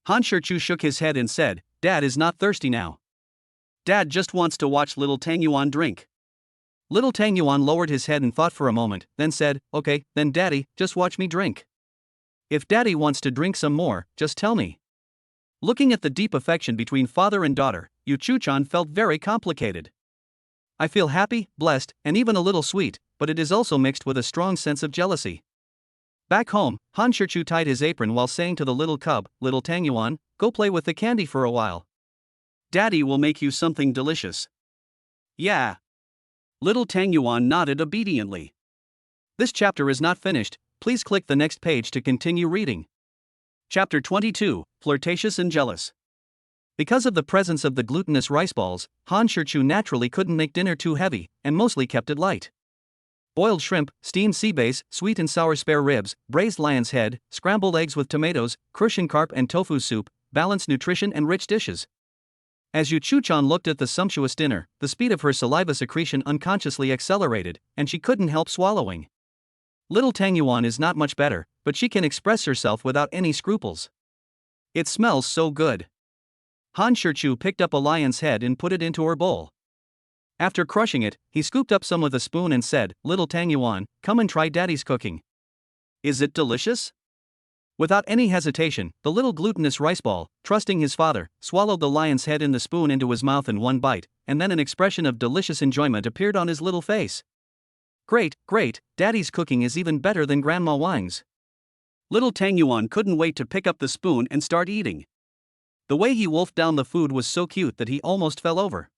Han Shichu shook his head and said, "Dad is not thirsty now. Dad just wants to watch little Tang Yuan drink." Little Tang Yuan lowered his head and thought for a moment, then said, "Okay, then Daddy, just watch me drink. If Daddy wants to drink some more, just tell me." Looking at the deep affection between father and daughter, Yu Chuchan felt very complicated. "I feel happy, blessed, and even a little sweet, but it is also mixed with a strong sense of jealousy." Back home, Han Shichu tied his apron while saying to the little cub, "Little Tang Yuan, go play with the candy for a while. Daddy will make you something delicious." "Yeah." Little Tang Yuan nodded obediently. This chapter is not finished, please click the next page to continue reading. Chapter 22, Flirtatious and Jealous. Because of the presence of the glutinous rice balls, Han Shichu naturally couldn't make dinner too heavy, and mostly kept it light. Boiled shrimp, steamed sea bass, sweet and sour spare ribs, braised lion's head, scrambled eggs with tomatoes, crucian carp and tofu soup, balanced nutrition and rich dishes. As Yu Chuchan looked at the sumptuous dinner, the speed of her saliva secretion unconsciously accelerated, and she couldn't help swallowing. Little Tang Yuan is not much better, but she can express herself without any scruples. It smells so good. Han Shichu picked up a lion's head and put it into her bowl. After crushing it, he scooped up some with a spoon and said, "Little Tang Yuan, come and try Daddy's cooking. Is it delicious?" Without any hesitation, the little glutinous rice ball, trusting his father, swallowed the lion's head in the spoon into his mouth in one bite, and then an expression of delicious enjoyment appeared on his little face. "Great, great, Daddy's cooking is even better than Grandma Wang's." Little Tang Yuan couldn't wait to pick up the spoon and start eating. The way he wolfed down the food was so cute that he almost fell over.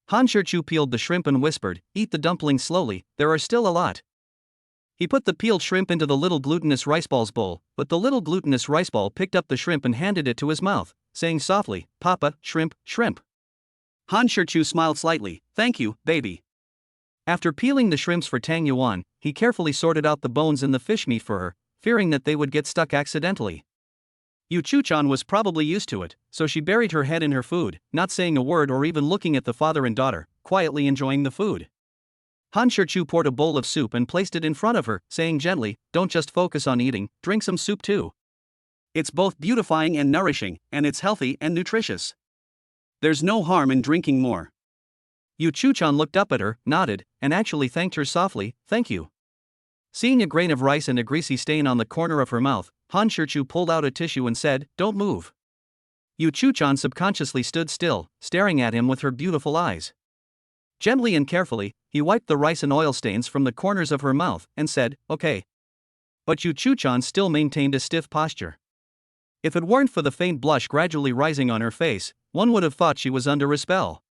Han Shichu peeled the shrimp and whispered, "Eat the dumplings slowly, there are still a lot." He put the peeled shrimp into the little glutinous rice ball's bowl, but the little glutinous rice ball picked up the shrimp and handed it to his mouth, saying softly, "Papa, shrimp, shrimp." Han Shichu smiled slightly, "Thank you, baby." After peeling the shrimps for Tang Yuan, he carefully sorted out the bones in the fish meat for her, fearing that they would get stuck accidentally. Yu Chu-chan was probably used to it, so she buried her head in her food, not saying a word or even looking at the father and daughter, quietly enjoying the food. Han Shichu poured a bowl of soup and placed it in front of her, saying gently, "Don't just focus on eating, drink some soup too. It's both beautifying and nourishing, and it's healthy and nutritious. There's no harm in drinking more." Yu Chu-chan looked up at her, nodded, and actually thanked her softly, "Thank you." Seeing a grain of rice and a greasy stain on the corner of her mouth, Han Shichu pulled out a tissue and said, "Don't move." Yu Chu-chan subconsciously stood still, staring at him with her beautiful eyes. Gently and carefully, he wiped the rice and oil stains from the corners of her mouth and said, "Okay." But Yu Chu-chan still maintained a stiff posture. If it weren't for the faint blush gradually rising on her face, one would have thought she was under a spell.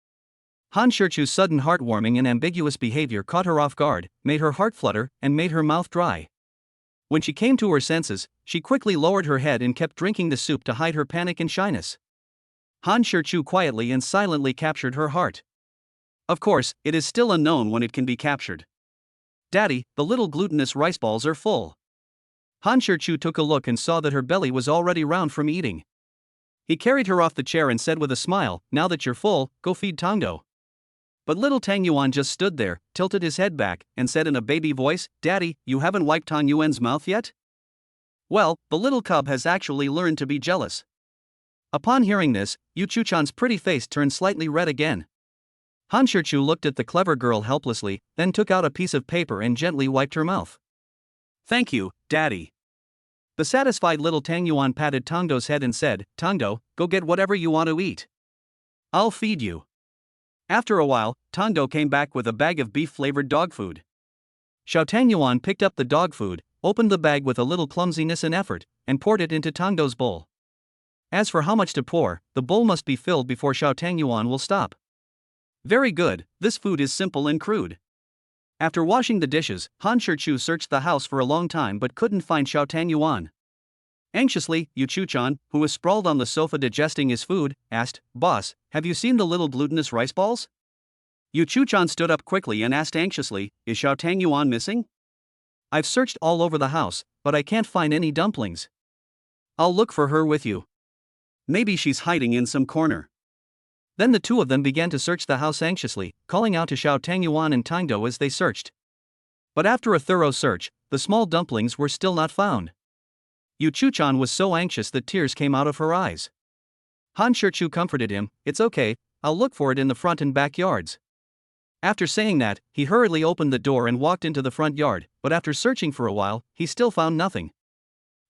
Han Shichu's sudden heartwarming and ambiguous behavior caught her off guard, made her heart flutter, and made her mouth dry. When she came to her senses, she quickly lowered her head and kept drinking the soup to hide her panic and shyness. Han Shichu quietly and silently captured her heart. Of course, it is still unknown when it can be captured. "Daddy, the little glutinous rice balls are full." Han Shichu took a look and saw that her belly was already round from eating. He carried her off the chair and said with a smile, "Now that you're full, go feed Tongdo." But little Tang Yuan just stood there, tilted his head back, and said in a baby voice, "Daddy, you haven't wiped Tang Yuan's mouth yet?" Well, the little cub has actually learned to be jealous. Upon hearing this, Yu Chu-chan's pretty face turned slightly red again. Han Shichu looked at the clever girl helplessly, then took out a piece of paper and gently wiped her mouth. "Thank you, Daddy." The satisfied little Tang Yuan patted Tongdo's head and said, "Tongdo, go get whatever you want to eat. I'll feed you." After a while, Tongdo came back with a bag of beef-flavored dog food. Xiao Tang Yuan picked up the dog food, opened the bag with a little clumsiness and effort, and poured it into Tongdo's bowl. As for how much to pour, the bowl must be filled before Xiao Tang Yuan will stop. Very good, this food is simple and crude. After washing the dishes, Han Shichu searched the house for a long time but couldn't find Xiao Tang Yuan. Anxiously, Yu Chu-chan, who was sprawled on the sofa digesting his food, asked, "Boss, have you seen the little glutinous rice balls?" Yu Chu-chan stood up quickly and asked anxiously, "Is Xiao Tang Yuan missing? I've searched all over the house, but I can't find any dumplings. I'll look for her with you. Maybe she's hiding in some corner." Then the two of them began to search the house anxiously, calling out to Xiao Tang Yuan and Tongdo as they searched. But after a thorough search, the small dumplings were still not found. Yu Chu-chan was so anxious that tears came out of her eyes. Han Shichu comforted him, "It's okay, I'll look for it in the front and back yards." After saying that, he hurriedly opened the door and walked into the front yard, but after searching for a while, he still found nothing.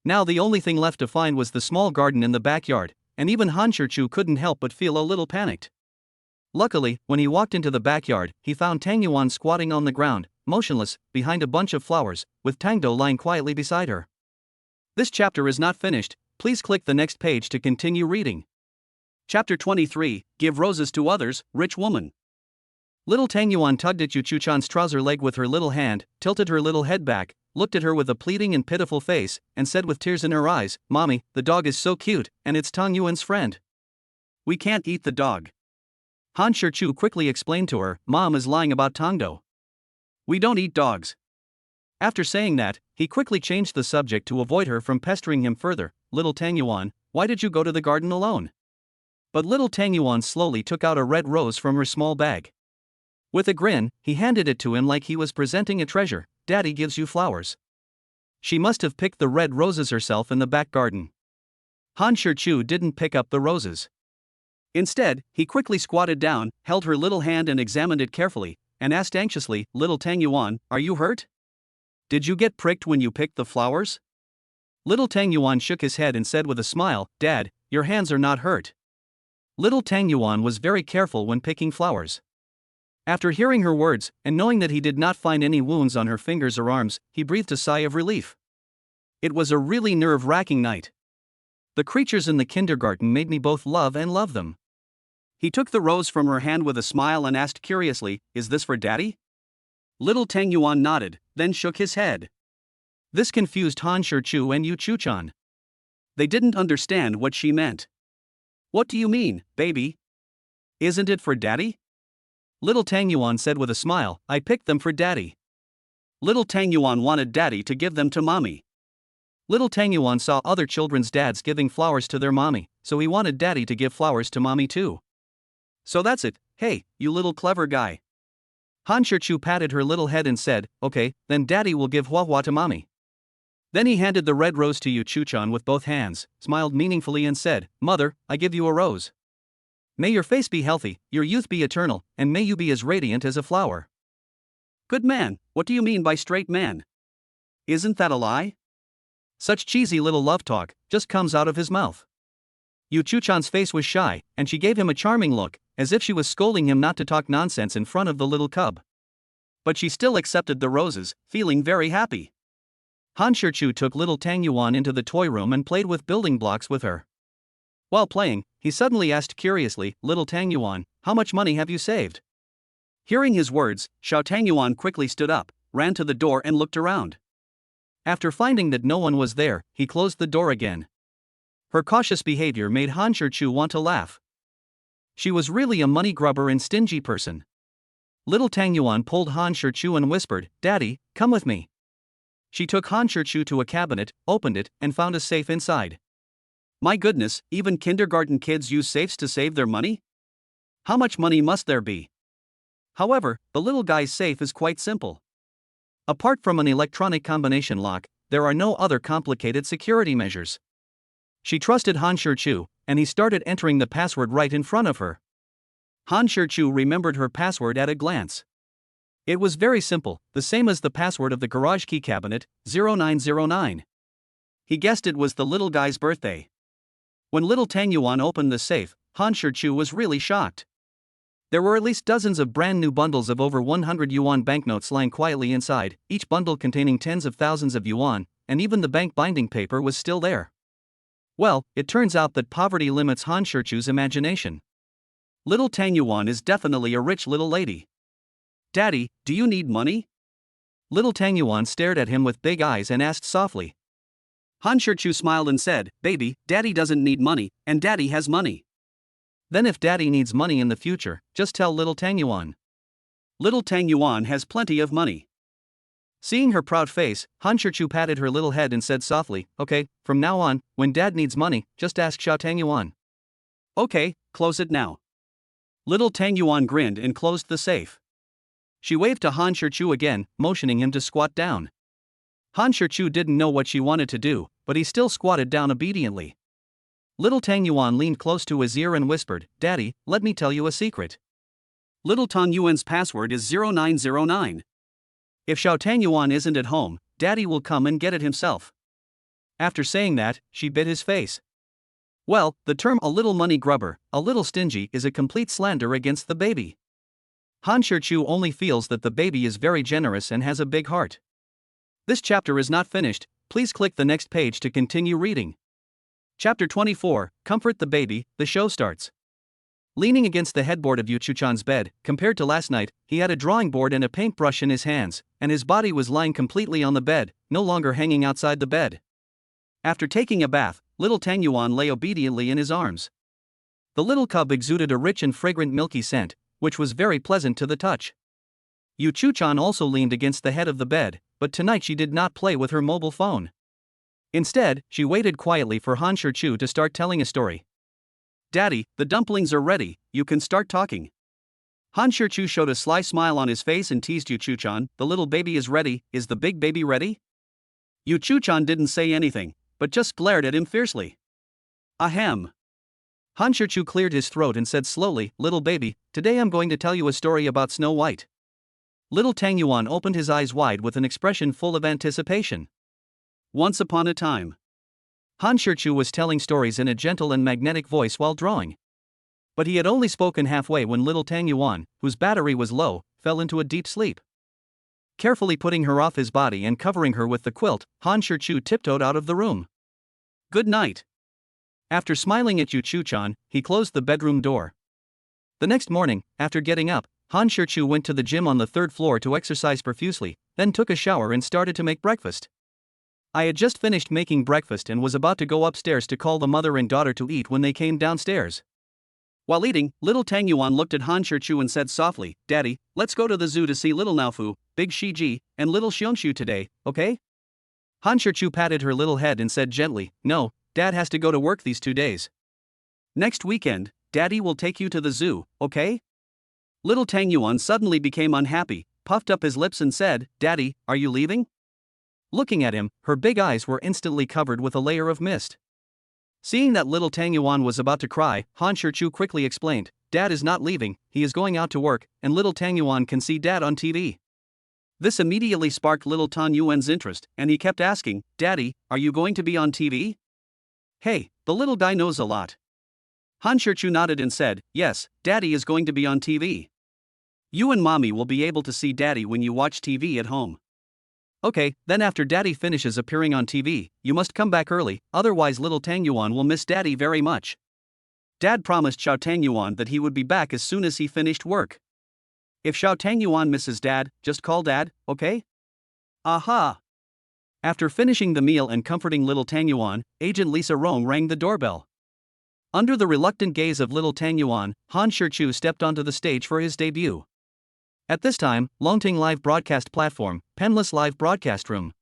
Now the only thing left to find was the small garden in the backyard, and even Han Shichu couldn't help but feel a little panicked. Luckily, when he walked into the backyard, he found Tang Yuan squatting on the ground, motionless, behind a bunch of flowers, with Tangdo lying quietly beside her. This chapter is not finished, please click the next page to continue reading. Chapter 23, Give Roses to Others, Rich Woman. Little Tang Yuan tugged at Yu Chu-chan's trouser leg with her little hand, tilted her little head back, looked at her with a pleading and pitiful face, and said with tears in her eyes, "Mommy, the dog is so cute, and it's Tang Yuan's friend. We can't eat the dog." Han Shichu quickly explained to her, "Mom is lying about Tongdo. We don't eat dogs." After saying that, he quickly changed the subject to avoid her from pestering him further. "Little Tang Yuan, why did you go to the garden alone?" But little Tang Yuan slowly took out a red rose from her small bag. With a grin, he handed it to him like he was presenting a treasure. "Daddy gives you flowers." She must have picked the red roses herself in the back garden. Han Shichu didn't pick up the roses. Instead, he quickly squatted down, held her little hand and examined it carefully, and asked anxiously, "Little Tang Yuan, are you hurt? Did you get pricked when you picked the flowers?" Little Tang Yuan shook his head and said with a smile, "Dad, your hands are not hurt." Little Tang Yuan was very careful when picking flowers. After hearing her words, and knowing that he did not find any wounds on her fingers or arms, he breathed a sigh of relief. It was a really nerve-wracking night. The creatures in the kindergarten made me both love and love them. He took the rose from her hand with a smile and asked curiously, "Is this for Daddy?" Little Tang Yuan nodded, then shook his head. This confused Han Shichu and Yu Chuchan. They didn't understand what she meant. "What do you mean, baby? Isn't it for Daddy?" Little Tang Yuan said with a smile, "I picked them for Daddy." Little Tang Yuan wanted Daddy to give them to Mommy. Little Tang Yuan saw other children's dads giving flowers to their mommy, so he wanted Daddy to give flowers to Mommy too. "So that's it, hey, you little clever guy." Han Shichu patted her little head and said, "Okay, then Daddy will give Hua to Mommy." Then he handed the red rose to Yu Chuchan with both hands, smiled meaningfully and said, "Mother, I give you a rose. May your face be healthy, your youth be eternal, and may you be as radiant as a flower." "Good man, what do you mean by straight man? Isn't that a lie?" Such cheesy little love talk just comes out of his mouth. Yu Chuchan's face was shy, and she gave him a charming look, as if she was scolding him not to talk nonsense in front of the little cub. But she still accepted the roses, feeling very happy. Han Shichu took little Tang Yuan into the toy room and played with building blocks with her. While playing, he suddenly asked curiously, "Little Tang Yuan, how much money have you saved?" Hearing his words, Xiao Tang Yuan quickly stood up, ran to the door and looked around. After finding that no one was there, he closed the door again. Her cautious behavior made Han Shichu want to laugh. She was really a money grubber and stingy person. Little Tang Yuan pulled Han Shichu and whispered, "Daddy, come with me." She took Han Shichu to a cabinet, opened it, and found a safe inside. My goodness, even kindergarten kids use safes to save their money? How much money must there be? However, the little guy's safe is quite simple. Apart from an electronic combination lock, there are no other complicated security measures. She trusted Han Shichu, and he started entering the password right in front of her. Han Shichu remembered her password at a glance. It was very simple, the same as the password of the garage key cabinet, 0909. He guessed it was the little guy's birthday. When little Tang Yuan opened the safe, Han Shichu was really shocked. There were at least dozens of brand new bundles of over 100 yuan banknotes lying quietly inside, each bundle containing tens of thousands of yuan, and even the bank binding paper was still there. Well, it turns out that poverty limits Han Shichu's imagination. Little Tang Yuan is definitely a rich little lady. "Daddy, do you need money?" Little Tang Yuan stared at him with big eyes and asked softly. Han Shichu smiled and said, "Baby, Daddy doesn't need money, and Daddy has money." Then if Daddy needs money in the future, just tell little Tang Yuan. Little Tang Yuan has plenty of money. Seeing her proud face, Han Shichu patted her little head and said softly, "Okay, from now on, when Dad needs money, just ask Xiao Tang Yuan." "Okay, close it now." Little Tang Yuan grinned and closed the safe. She waved to Han Shichu again, motioning him to squat down. Han Shichu didn't know what she wanted to do, but he still squatted down obediently. Little Tang Yuan leaned close to his ear and whispered, "Daddy, let me tell you a secret. Little Tang Yuan's password is 0909. If Xiao Tang Yuan isn't at home, Daddy will come and get it himself." After saying that, she bit his face. Well, the term "a little money grubber," a little stingy, is a complete slander against the baby. Han Shichu only feels that the baby is very generous and has a big heart. This chapter is not finished, please click the next page to continue reading. Chapter 24, Comfort the Baby, the show starts. Leaning against the headboard of Yu Chuchan's bed, compared to last night, he had a drawing board and a paintbrush in his hands, and his body was lying completely on the bed, no longer hanging outside the bed. After taking a bath, little Tang Yuan lay obediently in his arms. The little cub exuded a rich and fragrant milky scent, which was very pleasant to the touch. Yu Chuchan also leaned against the head of the bed, but tonight she did not play with her mobile phone. Instead, she waited quietly for Han Shichu to start telling a story. "Daddy, the dumplings are ready, you can start talking." Han Shichu showed a sly smile on his face and teased Yu Chuchan, "The little baby is ready, is the big baby ready?" Yu Chuchan didn't say anything, but just glared at him fiercely. Ahem. Han Shirchu cleared his throat and said slowly, "Little baby, today I'm going to tell you a story about Snow White." Little Tang Yuan opened his eyes wide with an expression full of anticipation. Once upon a time. Han Shirchu was telling stories in a gentle and magnetic voice while drawing. But he had only spoken halfway when little Tang Yuan, whose battery was low, fell into a deep sleep. Carefully putting her off his body and covering her with the quilt, Han Shirchu tiptoed out of the room. "Good night." After smiling at Yu Chu-chan, he closed the bedroom door. The next morning, after getting up, Han Shirchu went to the gym on the third floor to exercise profusely, then took a shower and started to make breakfast. I had just finished making breakfast and was about to go upstairs to call the mother and daughter to eat when they came downstairs. While eating, little Tang Yuan looked at Han Shirchu and said softly, "Daddy, let's go to the zoo to see little Naofu, Big Shiji, and little Xiongxiu today, okay?" Han Shirchu patted her little head and said gently, "No, Dad has to go to work these 2 days. Next weekend, Daddy will take you to the zoo, okay?" Little Tang Yuan suddenly became unhappy, puffed up his lips and said, "Daddy, are you leaving?" Looking at him, her big eyes were instantly covered with a layer of mist. Seeing that little Tang Yuan was about to cry, Han Shirchu quickly explained, "Dad is not leaving, he is going out to work, and little Tang Yuan can see Dad on TV." This immediately sparked little Tang Yuan's interest, and he kept asking, "Daddy, are you going to be on TV?" Hey, the little guy knows a lot. Han Shirchu nodded and said, "Yes, Daddy is going to be on TV. You and Mommy will be able to see Daddy when you watch TV at home. Okay, then after Daddy finishes appearing on TV, you must come back early, otherwise little Tang Yuan will miss Daddy very much." Dad promised Xiao Tang Yuan that he would be back as soon as he finished work. If Xiao Tang Yuan misses Dad, just call Dad, okay? Aha! After finishing the meal and comforting little Tang Yuan, Agent Lisa Rong rang the doorbell. Under the reluctant gaze of little Tang Yuan, Han Shirchu stepped onto the stage for his debut. At this time, Longting Live Broadcast Platform, Penless Live Broadcast Room.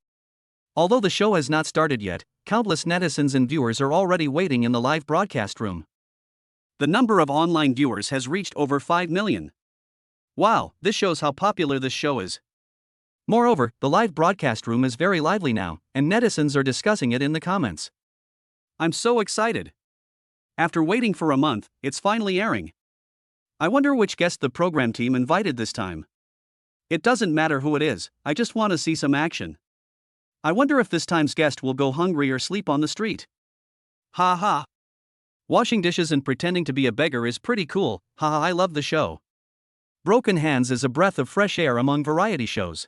Although the show has not started yet, countless netizens and viewers are already waiting in the live broadcast room. The number of online viewers has reached over 5 million. Wow, this shows how popular this show is. Moreover, the live broadcast room is very lively now, and netizens are discussing it in the comments. I'm so excited. After waiting for a month, it's finally airing. I wonder which guest the program team invited this time. It doesn't matter who it is, I just want to see some action. I wonder if this time's guest will go hungry or sleep on the street. Ha ha. Washing dishes and pretending to be a beggar is pretty cool, haha, I love the show. Broken Hands is a breath of fresh air among variety shows.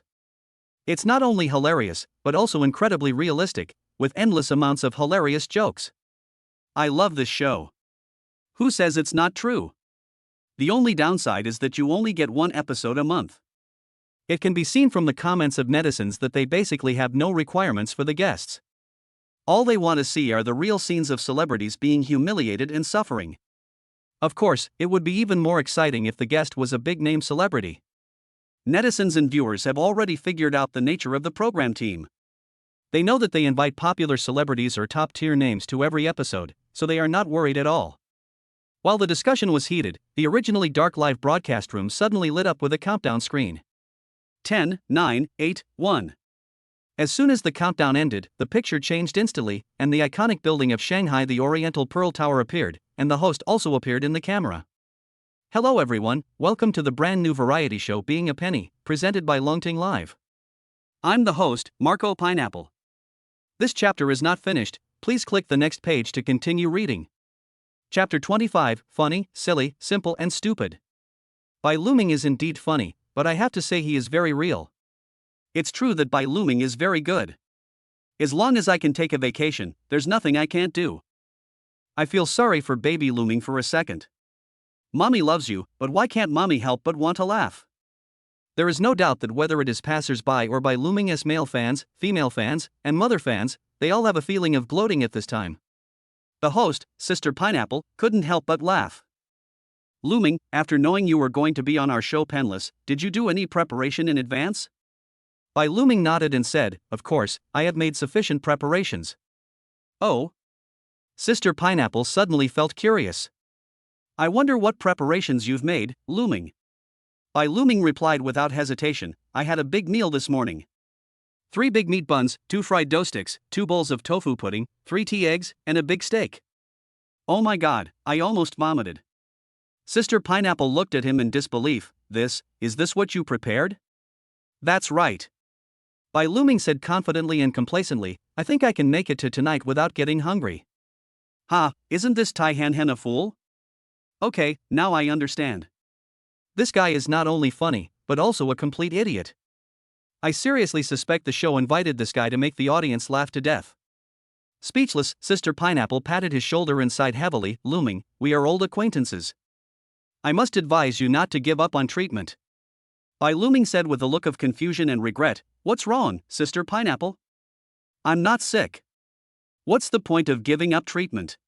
It's not only hilarious, but also incredibly realistic, with endless amounts of hilarious jokes. I love this show. Who says it's not true? The only downside is that you only get one episode a month. It can be seen from the comments of netizens that they basically have no requirements for the guests. All they want to see are the real scenes of celebrities being humiliated and suffering. Of course, it would be even more exciting if the guest was a big-name celebrity. Netizens and viewers have already figured out the nature of the program team. They know that they invite popular celebrities or top-tier names to every episode, so they are not worried at all. While the discussion was heated, the originally dark live broadcast room suddenly lit up with a countdown screen. 10, 9, 8, 1. As soon as the countdown ended, the picture changed instantly, and the iconic building of Shanghai, the Oriental Pearl Tower, appeared, and the host also appeared in the camera. Hello everyone, welcome to the brand new variety show Being a Penny, presented by Longting Live. I'm the host, Marco Pineapple. This chapter is not finished, please click the next page to continue reading. Chapter 25, Funny, Silly, Simple and Stupid. Bai Luming is indeed funny, but I have to say he is very real. It's true that Bai Luming is very good. As long as I can take a vacation, there's nothing I can't do. I feel sorry for baby Luming for a second. Mommy loves you, but why can't mommy help but want to laugh? There is no doubt that whether it is passers-by or Bai Luming as male fans, female fans, and mother fans, they all have a feeling of gloating at this time. The host, Sister Pineapple, couldn't help but laugh. Luming, after knowing you were going to be on our show Penless, did you do any preparation in advance? Bai Luming nodded and said, "Of course, I have made sufficient preparations." Oh? Sister Pineapple suddenly felt curious. I wonder what preparations you've made, Luming. Bai Luming replied without hesitation, I had a big meal this morning. 3 big meat buns, 2 fried dough sticks, 2 bowls of tofu pudding, 3 tea eggs, and a big steak. Oh my god, I almost vomited. Sister Pineapple looked at him in disbelief. Is this what you prepared? That's right. Bai Luming said confidently and complacently, I think I can make it to tonight without getting hungry. Ha, isn't this Tai Han Hen a fool? Okay, now I understand. This guy is not only funny, but also a complete idiot. I seriously suspect the show invited this guy to make the audience laugh to death. Speechless, Sister Pineapple patted his shoulder and sighed heavily. Luming, we are old acquaintances. I must advise you not to give up on treatment. Bai Luming said with a look of confusion and regret. What's wrong, Sister Pineapple? I'm not sick. What's the point of giving up treatment?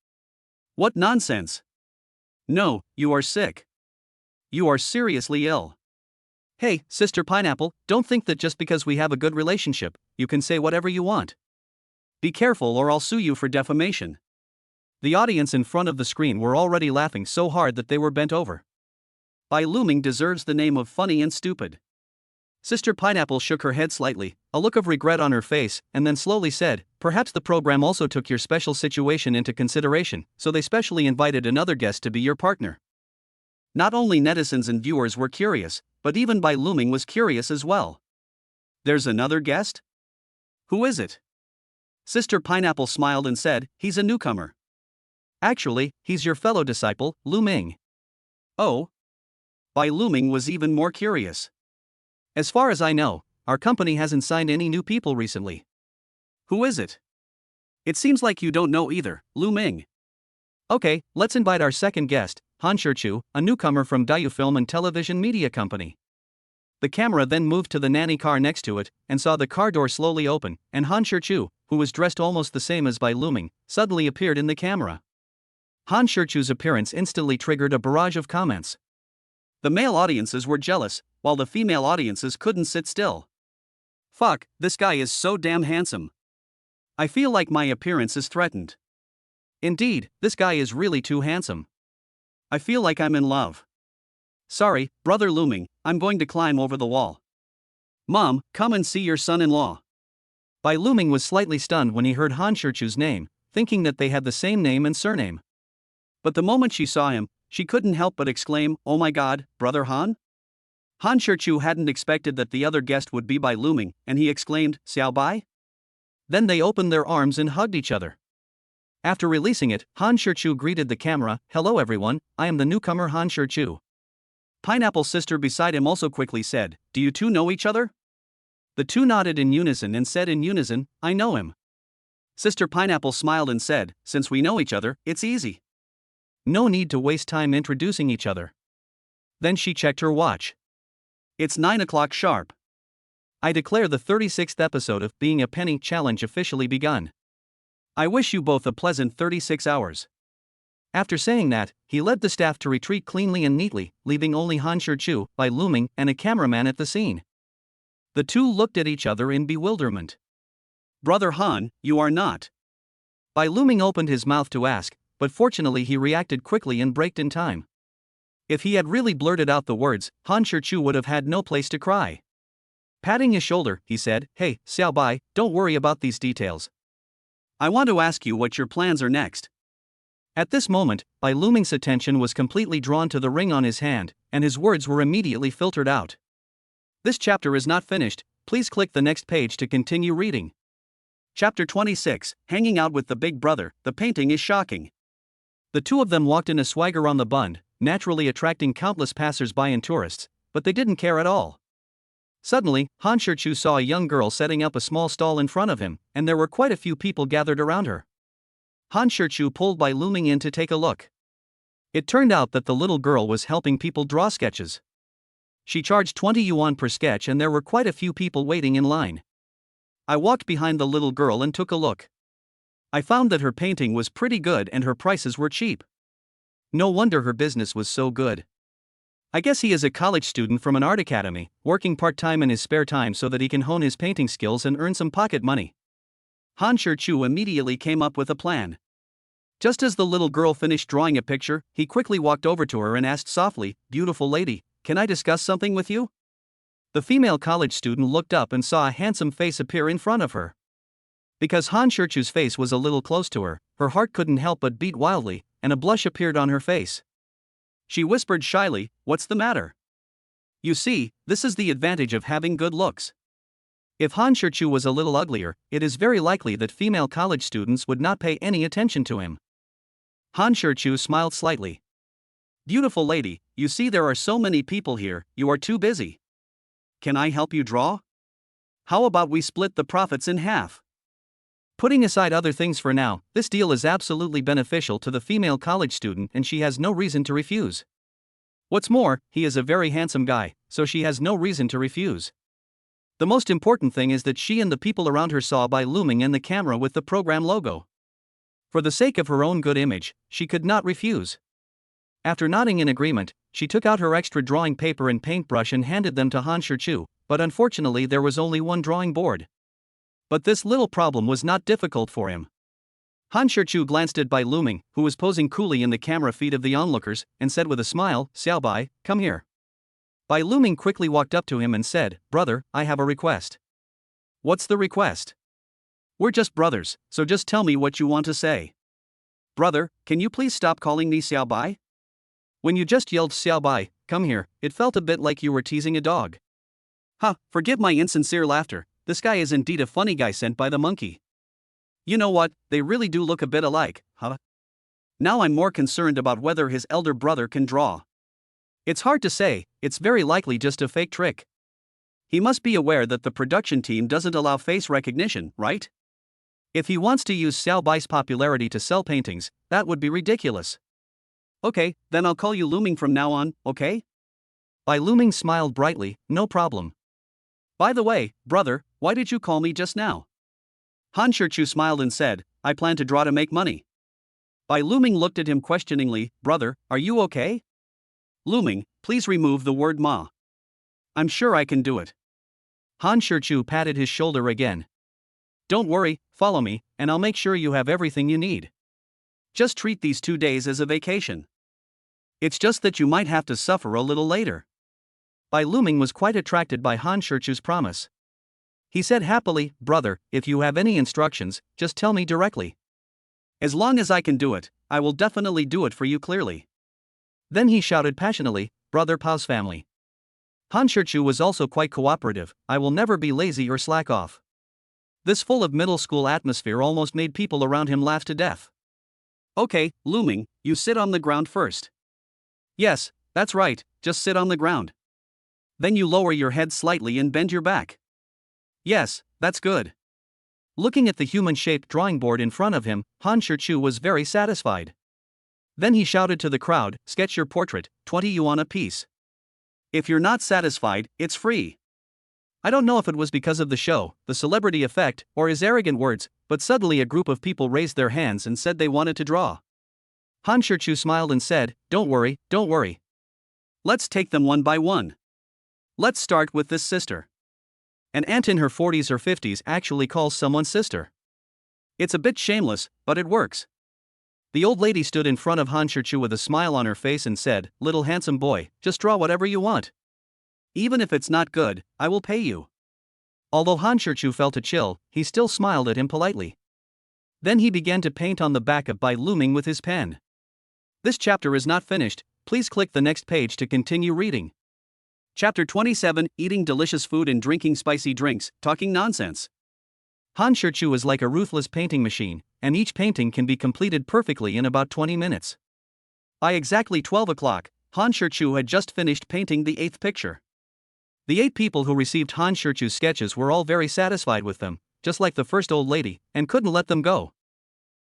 What nonsense. No, you are sick. You are seriously ill. Hey, Sister Pineapple, don't think that just because we have a good relationship, you can say whatever you want. Be careful or I'll sue you for defamation. The audience in front of the screen were already laughing so hard that they were bent over. Bai Luming deserves the name of funny and stupid. Sister Pineapple shook her head slightly, a look of regret on her face, and then slowly said, perhaps the program also took your special situation into consideration, so they specially invited another guest to be your partner. Not only netizens and viewers were curious, but even Bai Luming was curious as well. There's another guest? Who is it? Sister Pineapple smiled and said, he's a newcomer. Actually, he's your fellow disciple, Luming. Oh? Bai Luming was even more curious. As far as I know, our company hasn't signed any new people recently. Who is it? It seems like you don't know either, Luming. Okay, let's invite our second guest, Han Shichu, a newcomer from Dayu Film and Television Media Company. The camera then moved to the nanny car next to it, and saw the car door slowly open, and Han Shichu, who was dressed almost the same as Bai Luming, suddenly appeared in the camera. Han Shichu's appearance instantly triggered a barrage of comments. The male audiences were jealous, while the female audiences couldn't sit still. Fuck, this guy is so damn handsome. I feel like my appearance is threatened. Indeed, this guy is really too handsome. I feel like I'm in love. Sorry, Brother Luming, I'm going to climb over the wall. Mom, come and see your son-in-law. Bai Luming was slightly stunned when he heard Han Shichu's name, thinking that they had the same name and surname. But the moment she saw him, she couldn't help but exclaim, oh my god, Brother Han? Han Shichu hadn't expected that the other guest would be Bai Luming, and he exclaimed, Xiao Bai? Then they opened their arms and hugged each other. After releasing it, Han Shichu greeted the camera, hello everyone, I am the newcomer Han Shichu. Pineapple's sister beside him also quickly said, do you two know each other? The two nodded in unison and said in unison, I know him. Sister Pineapple smiled and said, since we know each other, it's easy. No need to waste time introducing each other. Then she checked her watch. It's 9 o'clock sharp. I declare the 36th episode of Being a Penny Challenge officially begun. I wish you both a pleasant 36 hours. After saying that, he led the staff to retreat cleanly and neatly, leaving only Han Shichu, Bai Luming, and a cameraman at the scene. The two looked at each other in bewilderment. Brother Han, you are not. Bai Luming opened his mouth to ask, but fortunately he reacted quickly and braked in time. If he had really blurted out the words, Han Shichu would have had no place to cry. Patting his shoulder, he said, hey, Xiao Bai, don't worry about these details. I want to ask you what your plans are next. At this moment, Bai Luming's attention was completely drawn to the ring on his hand, and his words were immediately filtered out. This chapter is not finished, please click the next page to continue reading. Chapter 26, Hanging Out with the Big Brother, the painting is shocking. The two of them walked in a swagger on the bund, naturally attracting countless passers-by and tourists, but they didn't care at all. Suddenly, Han Shichu saw a young girl setting up a small stall in front of him, and there were quite a few people gathered around her. Han Shichu pulled Bai Luming in to take a look. It turned out that the little girl was helping people draw sketches. She charged 20 yuan per sketch and there were quite a few people waiting in line. I walked behind the little girl and took a look. I found that her painting was pretty good and her prices were cheap. No wonder her business was so good. I guess he is a college student from an art academy, working part-time in his spare time so that he can hone his painting skills and earn some pocket money. Han Shichu immediately came up with a plan. Just as the little girl finished drawing a picture, he quickly walked over to her and asked softly, beautiful lady, can I discuss something with you? The female college student looked up and saw a handsome face appear in front of her. Because Han Shichu's face was a little close to her, her heart couldn't help but beat wildly, and a blush appeared on her face. She whispered shyly, "What's the matter?" You see, this is the advantage of having good looks. If Han Shichu was a little uglier, it is very likely that female college students would not pay any attention to him. Han Shichu smiled slightly. "Beautiful lady, you see there are so many people here, you are too busy. Can I help you draw? How about we split the profits in half?" Putting aside other things for now, this deal is absolutely beneficial to the female college student and she has no reason to refuse. What's more, he is a very handsome guy, so she has no reason to refuse. The most important thing is that she and the people around her saw Bai looming in the camera with the program logo. For the sake of her own good image, she could not refuse. After nodding in agreement, she took out her extra drawing paper and paintbrush and handed them to Han Shichu, but unfortunately there was only one drawing board. But this little problem was not difficult for him. Han Shichu glanced at Bai Luming, who was posing coolly in the camera feed of the onlookers, and said with a smile, "Xiao Bai, come here." Bai Luming quickly walked up to him and said, "Brother, I have a request." "What's the request?" "We're just brothers, so just tell me what you want to say." "Brother, can you please stop calling me Xiao Bai? When you just yelled Xiao Bai, come here, it felt a bit like you were teasing a dog." "Ha, forgive my insincere laughter, this guy is indeed a funny guy sent by the monkey. You know what, they really do look a bit alike, huh? Now I'm more concerned about whether his elder brother can draw. It's hard to say, it's very likely just a fake trick. He must be aware that the production team doesn't allow face recognition, right? If he wants to use Xiao Bai's popularity to sell paintings, that would be ridiculous. Okay, then I'll call you Looming from now on, okay?" Bai Looming smiled brightly, "No problem." "By the way, brother, why did you call me just now?" Han Shichu smiled and said, "I plan to draw to make money." Bai Looming looked at him questioningly, "Brother, are you okay?" "Looming, please remove the word ma. I'm sure I can do it." Han Shichu patted his shoulder again. "Don't worry, follow me, and I'll make sure you have everything you need. Just treat these 2 days as a vacation. It's just that you might have to suffer a little later." Bai Looming was quite attracted by Han Shichu's promise. He said happily, "Brother, if you have any instructions, just tell me directly. As long as I can do it, I will definitely do it for you clearly." Then he shouted passionately, "Brother Pao's family." Han Shichu was also quite cooperative, "I will never be lazy or slack off." This full of middle school atmosphere almost made people around him laugh to death. "Okay, Looming, you sit on the ground first." "Yes, that's right, just sit on the ground. Then you lower your head slightly and bend your back." "Yes, that's good." Looking at the human-shaped drawing board in front of him, Han Shichu was very satisfied. Then he shouted to the crowd, "Sketch your portrait, 20 yuan a piece. If you're not satisfied, it's free." I don't know if it was because of the show, the celebrity effect, or his arrogant words, but suddenly a group of people raised their hands and said they wanted to draw. Han Shichu smiled and said, don't worry. Let's take them one by one. Let's start with this sister." An aunt in her 40s or 50s actually calls someone sister. It's a bit shameless, but it works. The old lady stood in front of Han Shichu with a smile on her face and said, "Little handsome boy, just draw whatever you want. Even if it's not good, I will pay you." Although Han Shichu felt a chill, he still smiled at him politely. Then he began to paint on the back of Bai Looming with his pen. This chapter is not finished, please click the next page to continue reading. Chapter 27, Eating Delicious Food and Drinking Spicy Drinks, Talking Nonsense. Han Shichu is like a ruthless painting machine, and each painting can be completed perfectly in about 20 minutes. By exactly 12 o'clock, Han Shichu had just finished painting the 8th picture. The 8 people who received Han Shichu's sketches were all very satisfied with them, just like the first old lady, and couldn't let them go.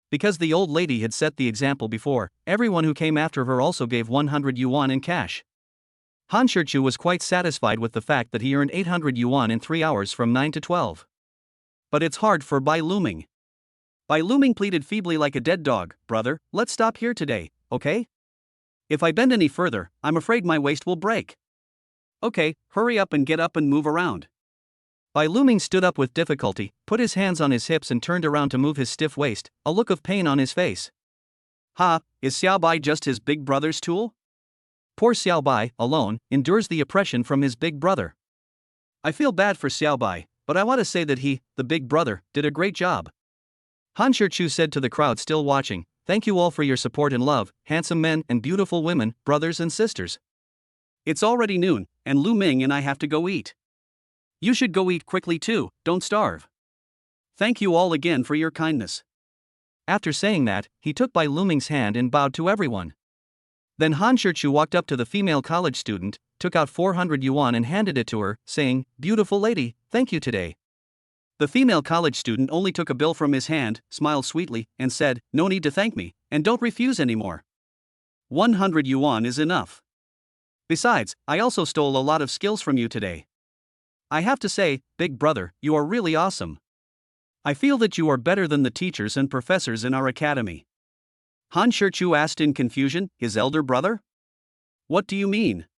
Because the old lady had set the example before, everyone who came after her also gave 100 yuan in cash. Han Shichu was quite satisfied with the fact that he earned 800 yuan in 3 hours from 9 to 12. But it's hard for Bai Looming. Bai Looming pleaded feebly like a dead dog, "Brother, let's stop here today, okay? If I bend any further, I'm afraid my waist will break." "Okay, hurry up and get up and move around." Bai Looming stood up with difficulty, put his hands on his hips and turned around to move his stiff waist, a look of pain on his face. Ha, is Xiao Bai just his big brother's tool? Poor Xiao Bai, alone, endures the oppression from his big brother. I feel bad for Xiao Bai, but I want to say that he, the big brother, did a great job. Han Shichu said to the crowd still watching, Thank you all for your support and love, handsome men and beautiful women, brothers and sisters. It's already noon, and Lu Ming and I have to go eat. You should go eat quickly too, don't starve. Thank you all again for your kindness. After saying that, he took Bai Luming's hand and bowed to everyone. Then Han Shichu walked up to the female college student, took out 400 yuan and handed it to her, saying, "Beautiful lady, thank you today." The female college student only took a bill from his hand, smiled sweetly, and said, "No need to thank me, and don't refuse anymore. 100 yuan is enough. Besides, I also stole a lot of skills from you today. I have to say, big brother, you are really awesome. I feel that you are better than the teachers and professors in our academy." Han Shichu asked in confusion, his elder brother? What do you mean?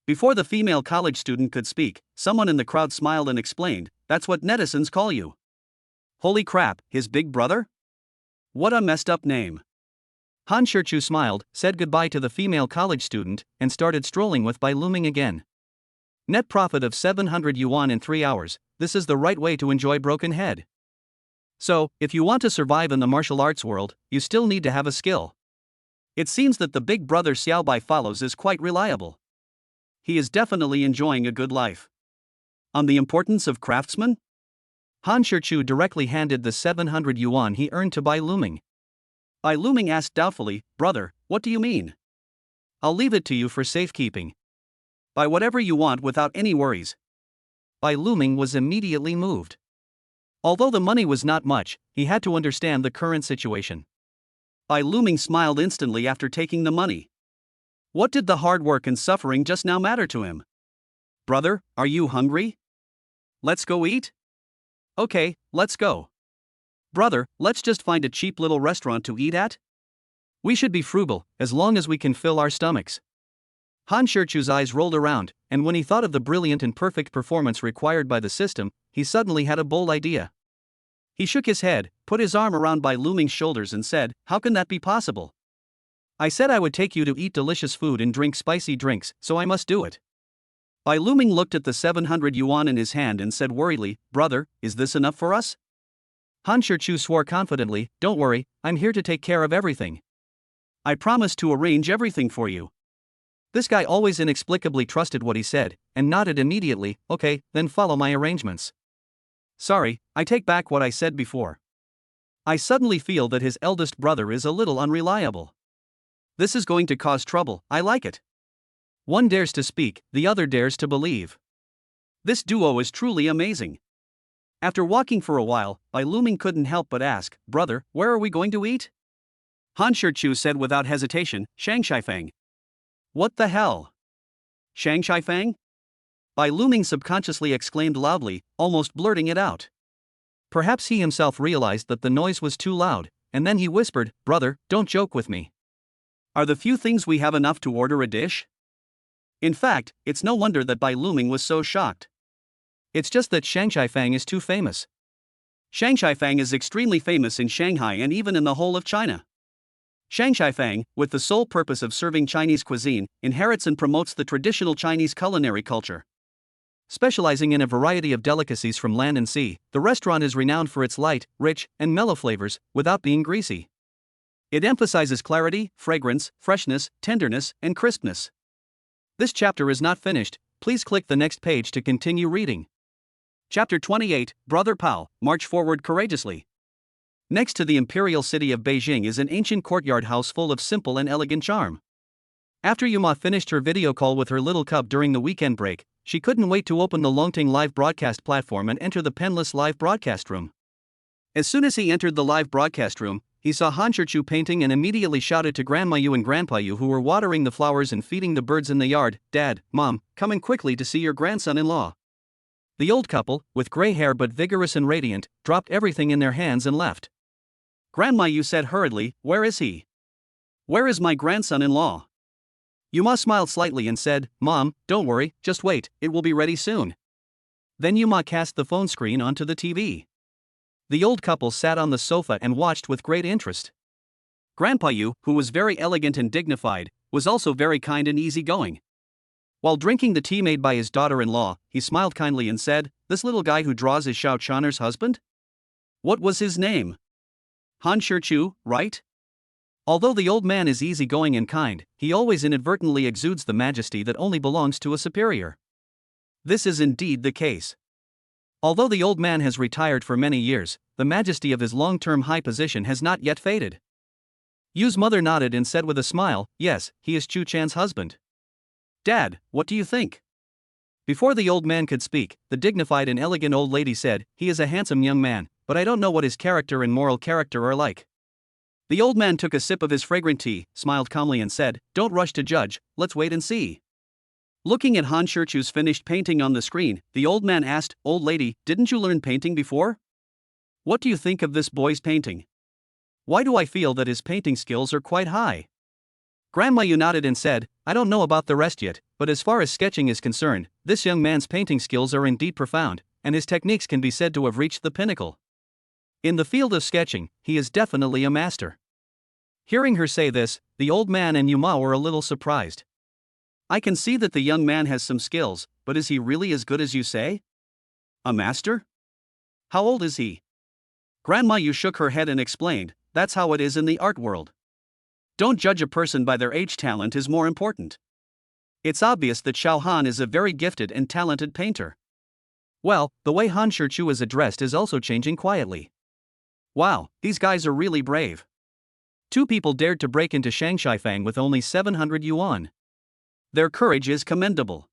Before the female college student could speak, someone in the crowd smiled and explained, "That's what netizens call you." Holy crap, his big brother? What a messed up name. Han Shichu smiled, said goodbye to the female college student, and started strolling with Bai Luming again. Net profit of 700 yuan in 3 hours, this is the right way to enjoy Broken Head. So, if you want to survive in the martial arts world, you still need to have a skill. It seems that the big brother Xiao Bai follows is quite reliable. He is definitely enjoying a good life. On the importance of craftsmen? Han Shichu directly handed the 700 yuan he earned to Bai Luming. Bai Luming asked doubtfully, "Brother, what do you mean?" "I'll leave it to you for safekeeping. Buy whatever you want without any worries." Bai Luming was immediately moved. Although the money was not much, he had to understand the current situation. Bai Luming smiled instantly after taking the money. What did the hard work and suffering just now matter to him? "Brother, are you hungry? Let's go eat?" "Okay, let's go." "Brother, let's just find a cheap little restaurant to eat at?" "We should be frugal, as long as we can fill our stomachs." Han Shichu's eyes rolled around, and when he thought of the brilliant and perfect performance required by the system, he suddenly had a bold idea. He shook his head, put his arm around Bai Luming's shoulders and said, "How can that be possible? I said I would take you to eat delicious food and drink spicy drinks, so I must do it." Bai Luming looked at the 700 yuan in his hand and said worriedly, "Brother, is this enough for us?" Han Shichu swore confidently, "Don't worry, I'm here to take care of everything. I promise to arrange everything for you." This guy always inexplicably trusted what he said, and nodded immediately, "Okay, then follow my arrangements." "Sorry, I take back what I said before. I suddenly feel that his eldest brother is a little unreliable. This is going to cause trouble, I like it. One dares to speak, the other dares to believe. This duo is truly amazing." After walking for a while, Bai Luming couldn't help but ask, "Brother, where are we going to eat?" Han Shichu said without hesitation, "Shangshifang." "What the hell? Shangshifang?" Bai Luming subconsciously exclaimed loudly, almost blurting it out. Perhaps he himself realized that the noise was too loud, and then he whispered, "Brother, don't joke with me. Are the few things we have enough to order a dish?" In fact, it's no wonder that Bai Luming was so shocked. It's just that Shangshifang is too famous. Shangshifang is extremely famous in Shanghai and even in the whole of China. Shangshifang, with the sole purpose of serving Chinese cuisine, inherits and promotes the traditional Chinese culinary culture. Specializing in a variety of delicacies from land and sea, the restaurant is renowned for its light, rich, and mellow flavors, without being greasy. It emphasizes clarity, fragrance, freshness, tenderness, and crispness. This chapter is not finished, please click the next page to continue reading. Chapter 28, Brother Pao, March Forward Courageously. Next to the imperial city of Beijing is an ancient courtyard house full of simple and elegant charm. After Yuma finished her video call with her little cub during the weekend break, she couldn't wait to open the Longting live broadcast platform and enter the penless live broadcast room. As soon as he entered the live broadcast room, he saw Han Shichu painting and immediately shouted to Grandma Yu and Grandpa Yu, who were watering the flowers and feeding the birds in the yard, "Dad, Mom, coming quickly to see your grandson-in-law." The old couple, with gray hair but vigorous and radiant, dropped everything in their hands and left. Grandma Yu said hurriedly, "Where is he? Where is my grandson-in-law?" Yuma smiled slightly and said, "Mom, don't worry, just wait, it will be ready soon." Then Yuma cast the phone screen onto the TV. The old couple sat on the sofa and watched with great interest. Grandpa Yu, who was very elegant and dignified, was also very kind and easygoing. While drinking the tea made by his daughter-in-law, he smiled kindly and said, "This little guy who draws is Xiao Chaner's husband? What was his name? Han Shichu, right?" Although the old man is easygoing and kind, he always inadvertently exudes the majesty that only belongs to a superior. This is indeed the case. Although the old man has retired for many years, the majesty of his long-term high position has not yet faded. Yu's mother nodded and said with a smile, "Yes, he is Chu Chan's husband." "Dad, what do you think?" Before the old man could speak, the dignified and elegant old lady said, "He is a handsome young man, but I don't know what his character and moral character are like." The old man took a sip of his fragrant tea, smiled calmly and said, "Don't rush to judge, let's wait and see." Looking at Han Shirchu's finished painting on the screen, the old man asked, "Old lady, didn't you learn painting before? What do you think of this boy's painting? Why do I feel that his painting skills are quite high?" Grandma Yu nodded and said, "I don't know about the rest yet, but as far as sketching is concerned, this young man's painting skills are indeed profound, and his techniques can be said to have reached the pinnacle. In the field of sketching, he is definitely a master." Hearing her say this, the old man and Yuma were a little surprised. "I can see that the young man has some skills, but is he really as good as you say? A master? How old is he?" Grandma Yu shook her head and explained, "That's how it is in the art world. Don't judge a person by their age, talent is more important. It's obvious that Xiao Han is a very gifted and talented painter." Well, the way Han Shirchu is addressed is also changing quietly. Wow, these guys are really brave. Two people dared to break into Shangshifang with only 700 yuan. Their courage is commendable.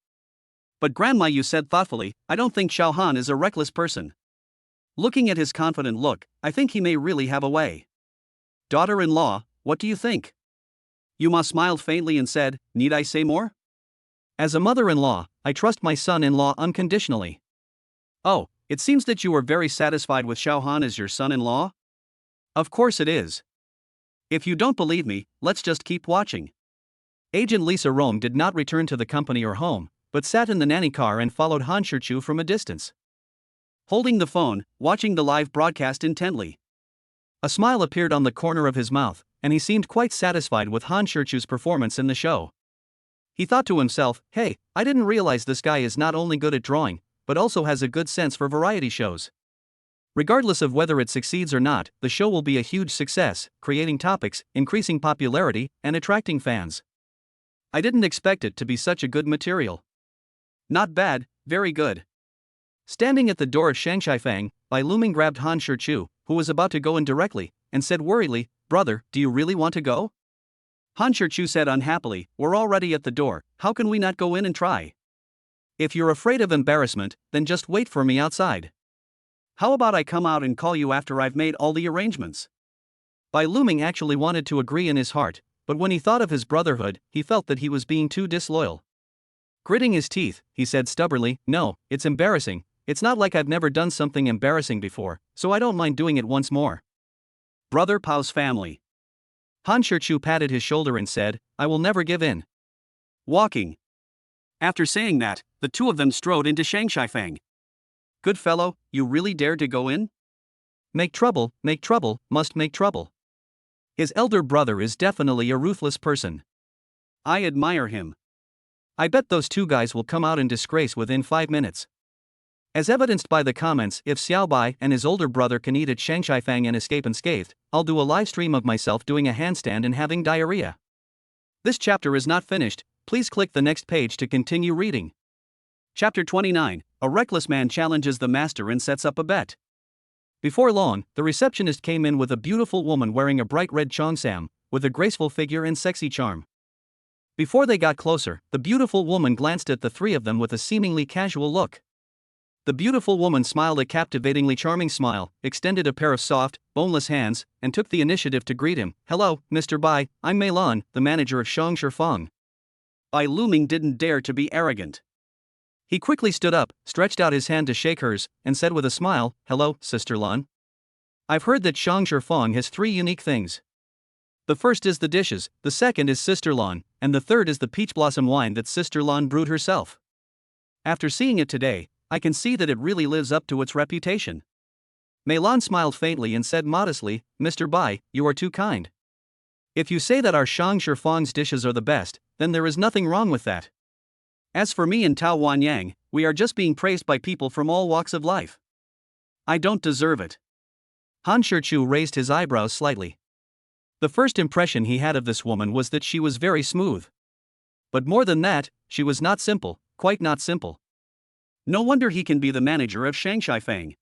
But Grandma Yu said thoughtfully, "I don't think Xiao Han is a reckless person. Looking at his confident look, I think he may really have a way. Daughter-in-law, what do you think?" Yuma smiled faintly and said, "Need I say more? As a mother-in-law, I trust my son-in-law unconditionally." "Oh, it seems that you are very satisfied with Xiao Han as your son-in-law?" "Of course it is. If you don't believe me, let's just keep watching." Agent Lisa Rome did not return to the company or home, but sat in the nanny car and followed Han Shirchu from a distance. Holding the phone, watching the live broadcast intently. A smile appeared on the corner of his mouth, and he seemed quite satisfied with Han Shirchu's performance in the show. He thought to himself, "Hey, I didn't realize this guy is not only good at drawing, but also has a good sense for variety shows." Regardless of whether it succeeds or not, the show will be a huge success, creating topics, increasing popularity, and attracting fans. I didn't expect it to be such a good material. Not bad, very good. Standing at the door of Shangshifang, Bai Luming grabbed Han Shirchu, who was about to go in directly, and said worriedly, "Brother, do you really want to go?" Han Shirchu said unhappily, "We're already at the door, how can we not go in and try? If you're afraid of embarrassment, then just wait for me outside. How about I come out and call you after I've made all the arrangements?" Bai Luming actually wanted to agree in his heart, but when he thought of his brotherhood, he felt that he was being too disloyal. Gritting his teeth, he said stubbornly, "No, it's embarrassing. It's not like I've never done something embarrassing before, so I don't mind doing it once more." Brother Pao's family. Han Shirchu patted his shoulder and said, "I will never give in." Walking. After saying that, the two of them strode into Shangshifang. "Good fellow, you really dared to go in? Make trouble, must make trouble." His elder brother is definitely a ruthless person. I admire him. I bet those two guys will come out in disgrace within 5 minutes. As evidenced by the comments, if Xiao Bai and his older brother can eat at Shangshifang and escape unscathed, I'll do a live stream of myself doing a handstand and having diarrhea. This chapter is not finished, please click the next page to continue reading. Chapter 29, a reckless man challenges the master and sets up a bet. Before long, the receptionist came in with a beautiful woman wearing a bright red cheongsam, with a graceful figure and sexy charm. Before they got closer, the beautiful woman glanced at the three of them with a seemingly casual look. The beautiful woman smiled a captivatingly charming smile, extended a pair of soft, boneless hands, and took the initiative to greet him. "Hello, Mr. Bai, I'm Mei Lan, the manager of Shangshifang." Bai Luming didn't dare to be arrogant. He quickly stood up, stretched out his hand to shake hers, and said with a smile, "Hello, Sister Lan. I've heard that Shangshifang has 3 unique things. The first is the dishes, the second is Sister Lan, and the third is the peach blossom wine that Sister Lan brewed herself. After seeing it today, I can see that it really lives up to its reputation." Mei Lan smiled faintly and said modestly, "Mr. Bai, you are too kind. If you say that our Shangshifang's dishes are the best, then there is nothing wrong with that. As for me and Tao Wanyang, we are just being praised by people from all walks of life. I don't deserve it." Han Shirchu raised his eyebrows slightly. The first impression he had of this woman was that she was very smooth. But more than that, she was not simple, quite not simple. No wonder he can be the manager of Shanghai Fang.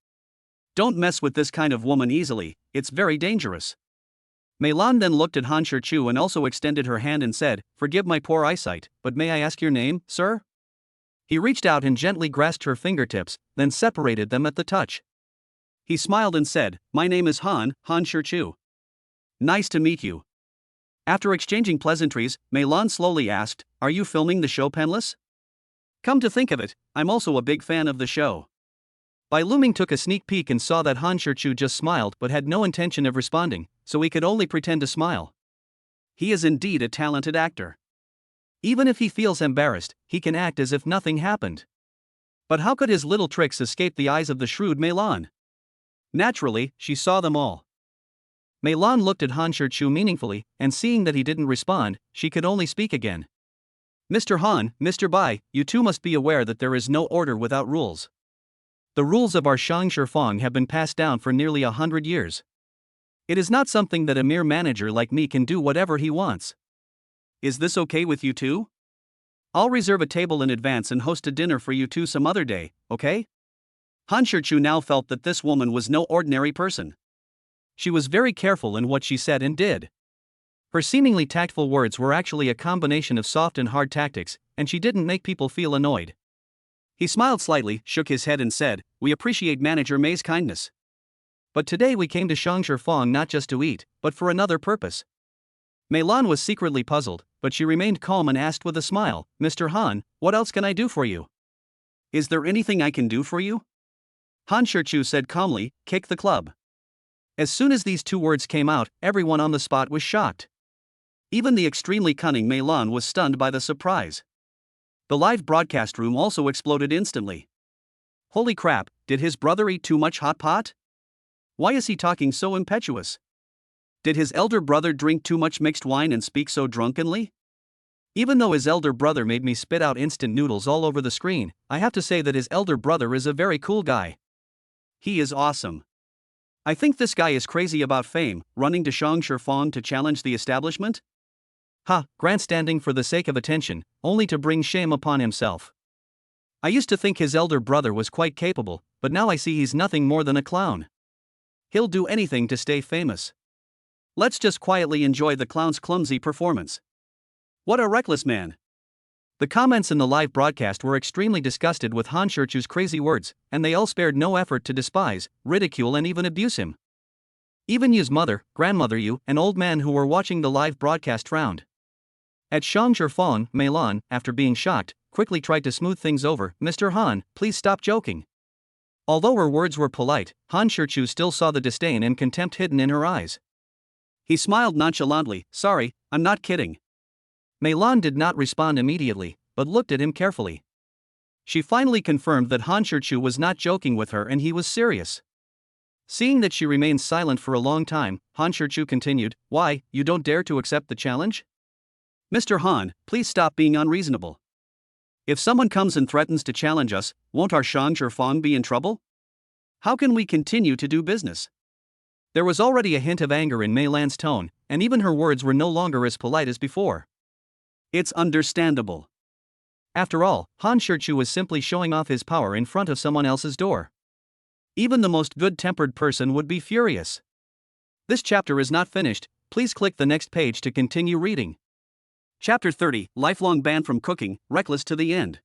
Don't mess with this kind of woman easily, it's very dangerous. Mei Lan then looked at Han Shichu and also extended her hand and said, "Forgive my poor eyesight, but may I ask your name, sir?" He reached out and gently grasped her fingertips, then separated them at the touch. He smiled and said, "My name is Han Shichu. Nice to meet you." After exchanging pleasantries, Mei Lan slowly asked, "Are you filming the show Penless?" Come to think of it, I'm also a big fan of the show. Bai Luming took a sneak peek and saw that Han Shichu just smiled but had no intention of responding, so he could only pretend to smile. He is indeed a talented actor. Even if he feels embarrassed, he can act as if nothing happened. But how could his little tricks escape the eyes of the shrewd Mei Lan? Naturally, she saw them all. Mei Lan looked at Han Shichu meaningfully, and seeing that he didn't respond, she could only speak again. "Mr. Han, Mr. Bai, you two must be aware that there is no order without rules. The rules of our Shangshi Fang have been passed down for nearly 100 years. It is not something that a mere manager like me can do whatever he wants. Is this okay with you two? I'll reserve a table in advance and host a dinner for you two some other day, okay?" Han Shichu now felt that this woman was no ordinary person. She was very careful in what she said and did. Her seemingly tactful words were actually a combination of soft and hard tactics, and she didn't make people feel annoyed. He smiled slightly, shook his head and said, "We appreciate Manager Mei's kindness. But today we came to Shangshi Fang not just to eat, but for another purpose." Mei Lan was secretly puzzled, but she remained calm and asked with a smile, "Mr. Han, what else can I do for you?" "Is there anything I can do for you?" Han Shichu said calmly, "Kick the club." As soon as these two words came out, everyone on the spot was shocked. Even the extremely cunning Mei Lan was stunned by the surprise. The live broadcast room also exploded instantly. Holy crap, did his brother eat too much hot pot? Why is he talking so impetuous? Did his elder brother drink too much mixed wine and speak so drunkenly? Even though his elder brother made me spit out instant noodles all over the screen, I have to say that his elder brother is a very cool guy. He is awesome. I think this guy is crazy about fame, running to Shangshi Fang to challenge the establishment? Grandstanding for the sake of attention, only to bring shame upon himself. I used to think his elder brother was quite capable, but now I see he's nothing more than a clown. He'll do anything to stay famous. Let's just quietly enjoy the clown's clumsy performance. What a reckless man. The comments in the live broadcast were extremely disgusted with Han Shichu's crazy words, and they all spared no effort to despise, ridicule and even abuse him. Even Yu's mother, grandmother Yu, and old man who were watching the live broadcast frowned. At Shangshi Fang, Mei Lan, after being shocked, quickly tried to smooth things over. "Mr. Han, please stop joking." Although her words were polite, Han Shichu still saw the disdain and contempt hidden in her eyes. He smiled nonchalantly, "Sorry, I'm not kidding." Mei Lan did not respond immediately, but looked at him carefully. She finally confirmed that Han Shichu was not joking with her and he was serious. Seeing that she remained silent for a long time, Han Shichu continued, "Why, you don't dare to accept the challenge? Mr. Han, please stop being unreasonable. If someone comes and threatens to challenge us, won't our Shangshi Fang be in trouble? How can we continue to do business?" There was already a hint of anger in Mei Lan's tone, and even her words were no longer as polite as before. It's understandable. After all, Han Shichu was simply showing off his power in front of someone else's door. Even the most good-tempered person would be furious. This chapter is not finished, please click the next page to continue reading. Chapter 30, Lifelong Ban from Cooking, Reckless to the End.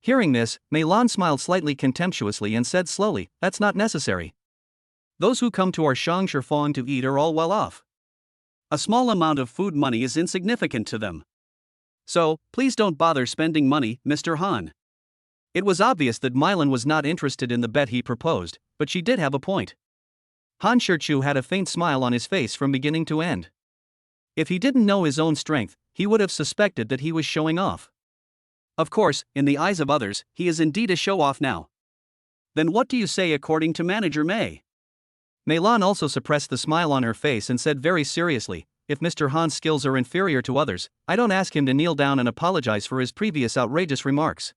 Hearing this, Mei Lan smiled slightly contemptuously and said slowly, "That's not necessary. Those who come to our Shangshi Fang to eat are all well off. A small amount of food money is insignificant to them. So, please don't bother spending money, Mr. Han." It was obvious that Mei Lan was not interested in the bet he proposed, but she did have a point. Han Shichu had a faint smile on his face from beginning to end. If he didn't know his own strength, he would have suspected that he was showing off. Of course, in the eyes of others, he is indeed a show-off now. Then what do you say according to Manager Mei? Mei Lan also suppressed the smile on her face and said very seriously, "If Mr. Han's skills are inferior to others, I don't ask him to kneel down and apologize for his previous outrageous remarks.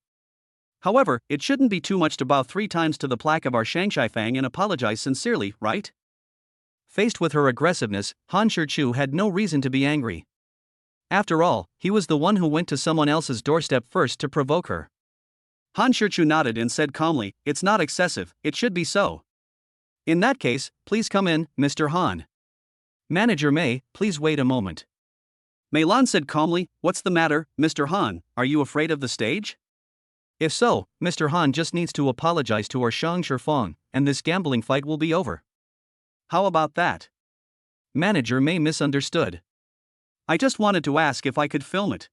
However, it shouldn't be too much to bow 3 times to the plaque of our Shanghai Fang and apologize sincerely, right?" Faced with her aggressiveness, Han Shichu had no reason to be angry. After all, he was the one who went to someone else's doorstep first to provoke her. Han Shichu nodded and said calmly, "It's not excessive, it should be so." "In that case, please come in, Mr. Han." "Manager May, please wait a moment." Mei Lan said calmly, "What's the matter, Mr. Han, are you afraid of the stage?" "If so, Mr. Han just needs to apologize to our Shang Shifeng, and this gambling fight will be over." "How about that?" Manager May misunderstood. "I just wanted to ask if I could film it."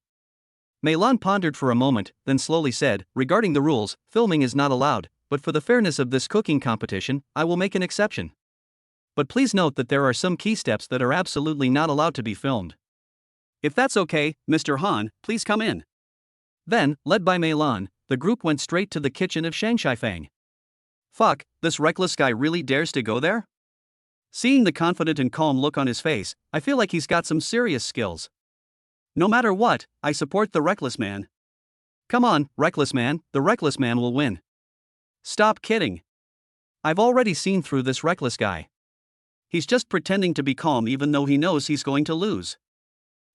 Mei Lan pondered for a moment, then slowly said, "Regarding the rules, filming is not allowed, but for the fairness of this cooking competition, I will make an exception. But please note that there are some key steps that are absolutely not allowed to be filmed." "If that's okay, Mr. Han, please come in." Then, led by Mei Lan, the group went straight to the kitchen of Shang Shifeng. "Fuck, this reckless guy really dares to go there?" Seeing the confident and calm look on his face, I feel like he's got some serious skills. No matter what, I support the reckless man. Come on, reckless man, the reckless man will win. Stop kidding. I've already seen through this reckless guy. He's just pretending to be calm even though he knows he's going to lose.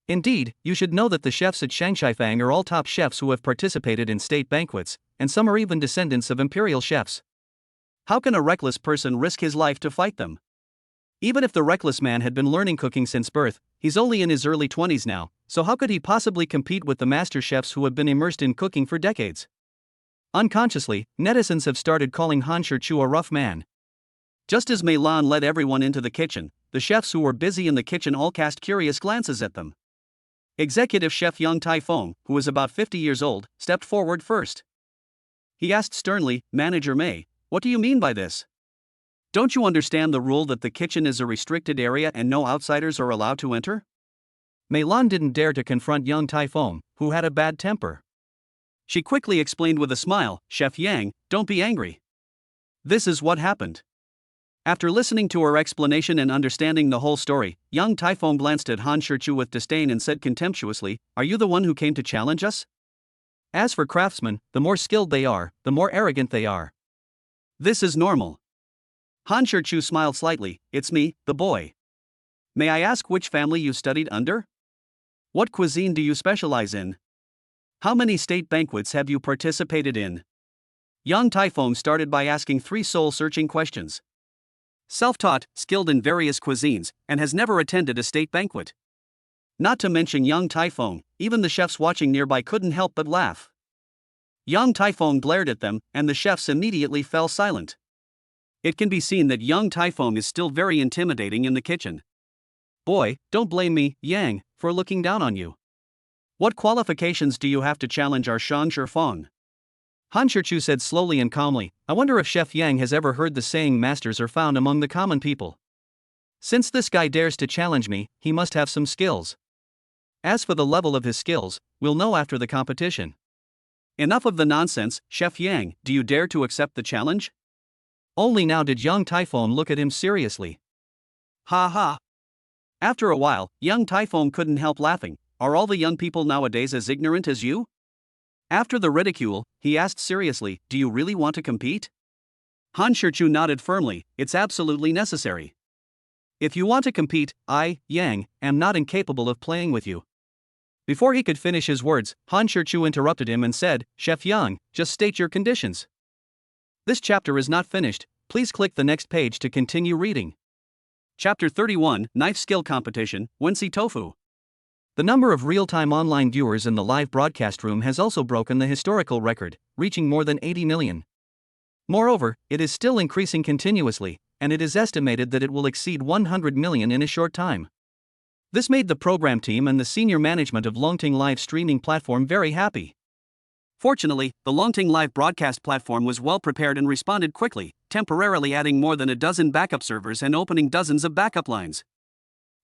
Indeed, you should know that the chefs at Shang Shifeng are all top chefs who have participated in state banquets, and some are even descendants of imperial chefs. How can a reckless person risk his life to fight them? Even if the reckless man had been learning cooking since birth, he's only in his early 20s now, so how could he possibly compete with the master chefs who have been immersed in cooking for decades? Unconsciously, netizens have started calling Han Shichu a rough man. Just as Mei Lan led everyone into the kitchen, the chefs who were busy in the kitchen all cast curious glances at them. Executive Chef Young Tai-fong, who was about 50 years old, stepped forward first. He asked sternly, "Manager Mei, what do you mean by this? Don't you understand the rule that the kitchen is a restricted area and no outsiders are allowed to enter?" Mei Lan didn't dare to confront young Tai-fong, who had a bad temper. She quickly explained with a smile, "Chef Yang, don't be angry. This is what happened." After listening to her explanation and understanding the whole story, young Tai-fong glanced at Han Shichu with disdain and said contemptuously, "Are you the one who came to challenge us? As for craftsmen, the more skilled they are, the more arrogant they are. This is normal." Han Shichu smiled slightly, "It's me, the boy. May I ask which family you studied under? What cuisine do you specialize in? How many state banquets have you participated in?" Young Tai-fong started by asking three soul-searching questions. Self-taught, skilled in various cuisines, and has never attended a state banquet. Not to mention young Tai-fong, even the chefs watching nearby couldn't help but laugh. Young Tai-fong glared at them, and the chefs immediately fell silent. It can be seen that young Tai-fong is still very intimidating in the kitchen. "Boy, don't blame me, Yang, for looking down on you. What qualifications do you have to challenge our Shang Shifeng?" Han Shichu said slowly and calmly, "I wonder if Chef Yang has ever heard the saying masters are found among the common people. Since this guy dares to challenge me, he must have some skills. As for the level of his skills, we'll know after the competition." "Enough of the nonsense, Chef Yang, do you dare to accept the challenge?" Only now did young Tai-fong look at him seriously. Ha ha. After a while, young Tai-fong couldn't help laughing. "Are all the young people nowadays as ignorant as you?" After the ridicule, he asked seriously, "Do you really want to compete?" Han Shichu nodded firmly, "It's absolutely necessary. If you want to compete, I, Yang, am not incapable of playing with you." Before he could finish his words, Han Shichu interrupted him and said, "Chef Yang, just state your conditions. This chapter is not finished, please click the next page to continue reading." Chapter 31, Knife Skill Competition, Wensi Tofu. The number of real-time online viewers in the live broadcast room has also broken the historical record, reaching more than 80 million. Moreover, it is still increasing continuously, and it is estimated that it will exceed 100 million in a short time. This made the program team and the senior management of Longting live streaming platform very happy. Fortunately, the Longting live broadcast platform was well prepared and responded quickly, temporarily adding more than a dozen backup servers and opening dozens of backup lines.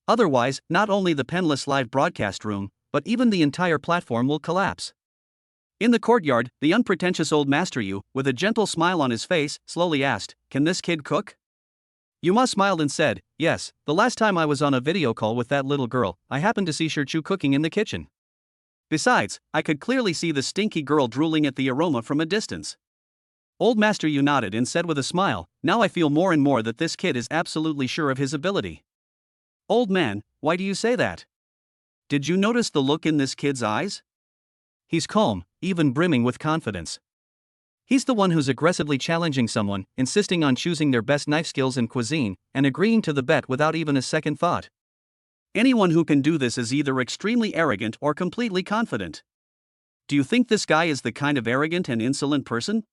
Otherwise, not only the penless live broadcast room, but even the entire platform will collapse. In the courtyard, the unpretentious old master Yu, with a gentle smile on his face, slowly asked, "Can this kid cook?" Yuma smiled and said, "Yes, the last time I was on a video call with that little girl, I happened to see Shichu cooking in the kitchen. Besides, I could clearly see the stinky girl drooling at the aroma from a distance." Old Master Yu nodded and said with a smile, now I feel more and more that this kid is absolutely sure of his ability. Old man, why do you say that? Did you notice the look in this kid's eyes? He's calm, even brimming with confidence. He's the one who's aggressively challenging someone, insisting on choosing their best knife skills and cuisine, and agreeing to the bet without even a second thought. Anyone who can do this is either extremely arrogant or completely confident. Do you think this guy is the kind of arrogant and insolent person?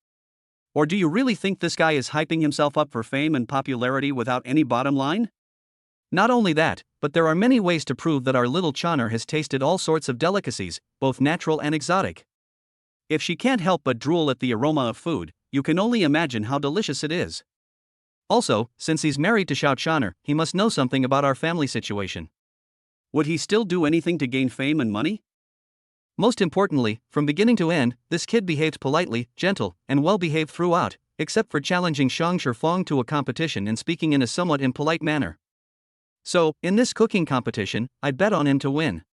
Or do you really think this guy is hyping himself up for fame and popularity without any bottom line? Not only that, but there are many ways to prove that our little Choner has tasted all sorts of delicacies, both natural and exotic. If she can't help but drool at the aroma of food, you can only imagine how delicious it is. Also, since he's married to Xiao Choner, he must know something about our family situation. Would he still do anything to gain fame and money? Most importantly, from beginning to end, this kid behaved politely, gentle, and well-behaved throughout, except for challenging Shang Shifeng to a competition and speaking in a somewhat impolite manner. So, in this cooking competition, I'd bet on him to win.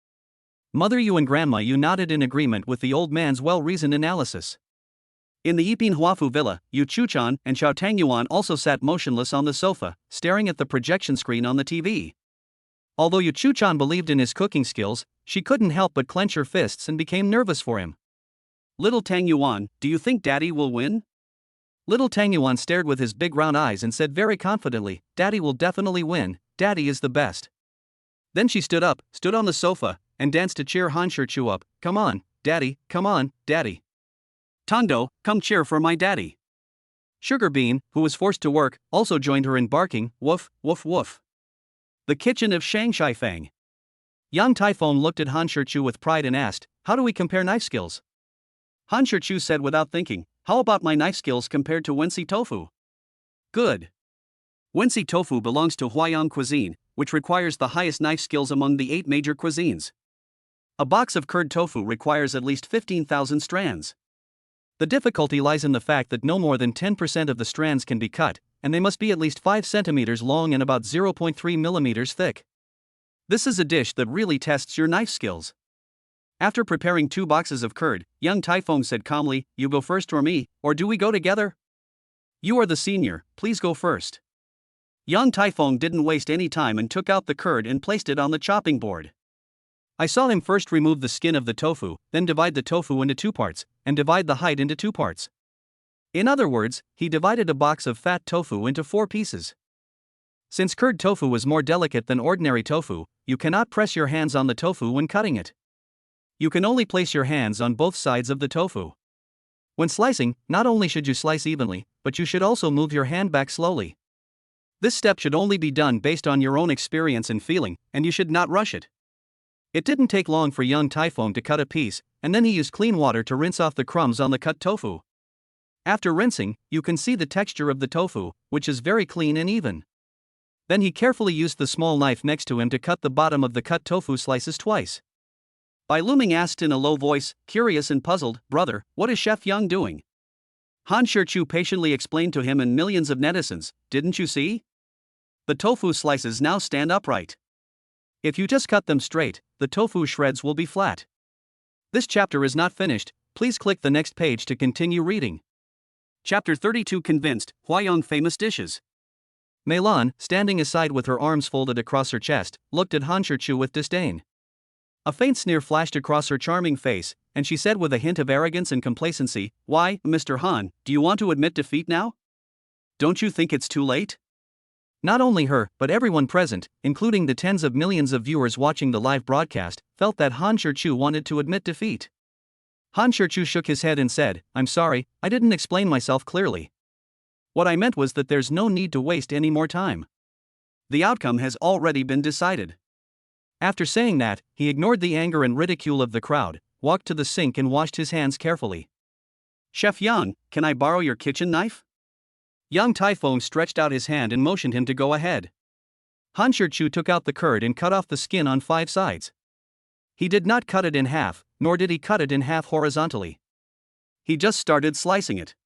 Mother Yu and Grandma Yu nodded in agreement with the old man's well-reasoned analysis. In the Yiping Huafu villa, Yu Chuchan and Xiao Tangyuan also sat motionless on the sofa, staring at the projection screen on the TV. Although Yu Chuchan believed in his cooking skills, she couldn't help but clench her fists and became nervous for him. Little Tang Yuan, do you think Daddy will win? Little Tang Yuan stared with his big round eyes and said very confidently, Daddy will definitely win, Daddy is the best. Then she stood on the sofa, and danced to cheer Han Shichu up, come on, Daddy, come on, Daddy. Tangdo, come cheer for my daddy. Sugar Bean, who was forced to work, also joined her in barking, woof, woof, woof. The kitchen of Shang Shifeng. Yang Taifeng looked at Han Shichu with pride and asked, how do we compare knife skills? Han Shichu said without thinking, how about my knife skills compared to Wensi tofu? Good. Wensi tofu belongs to Huayang cuisine, which requires the highest knife skills among the 8 major cuisines. A box of curd tofu requires at least 15,000 strands. The difficulty lies in the fact that no more than 10% of the strands can be cut, and they must be at least 5 centimeters long and about 0.3 millimeters thick. This is a dish that really tests your knife skills. After preparing 2 boxes of curd, young Taifeng said calmly, you go first or me, or do we go together? You are the senior, please go first. Young Taifeng didn't waste any time and took out the curd and placed it on the chopping board. I saw him first remove the skin of the tofu, then divide the tofu into 2 parts, and divide the hide into 2 parts. In other words, he divided a box of fat tofu into 4 pieces. Since curd tofu is more delicate than ordinary tofu, you cannot press your hands on the tofu when cutting it. You can only place your hands on both sides of the tofu. When slicing, not only should you slice evenly, but you should also move your hand back slowly. This step should only be done based on your own experience and feeling, and you should not rush it. It didn't take long for young Taifeng to cut a piece, and then he used clean water to rinse off the crumbs on the cut tofu. After rinsing, you can see the texture of the tofu, which is very clean and even. Then he carefully used the small knife next to him to cut the bottom of the cut tofu slices twice. Bai Luming asked in a low voice, curious and puzzled, brother, what is Chef Yang doing? Han Shichu patiently explained to him and millions of netizens, didn't you see? The tofu slices now stand upright. If you just cut them straight, the tofu shreds will be flat. This chapter is not finished, please click the next page to continue reading. Chapter 32 Convinced, Huayang Famous Dishes. Meilan, standing aside with her arms folded across her chest, looked at Han Shichu with disdain. A faint sneer flashed across her charming face, and she said with a hint of arrogance and complacency, why, Mr. Han, do you want to admit defeat now? Don't you think it's too late? Not only her, but everyone present, including the tens of millions of viewers watching the live broadcast, felt that Han Shichu wanted to admit defeat. Han Shichu shook his head and said, I'm sorry, I didn't explain myself clearly. What I meant was that there's no need to waste any more time. The outcome has already been decided. After saying that, he ignored the anger and ridicule of the crowd, walked to the sink and washed his hands carefully. Chef Yang, can I borrow your kitchen knife? Young Taifeng stretched out his hand and motioned him to go ahead. Han Shichu took out the curd and cut off the skin on 5 sides. He did not cut it in half, nor did he cut it in half horizontally. He just started slicing it.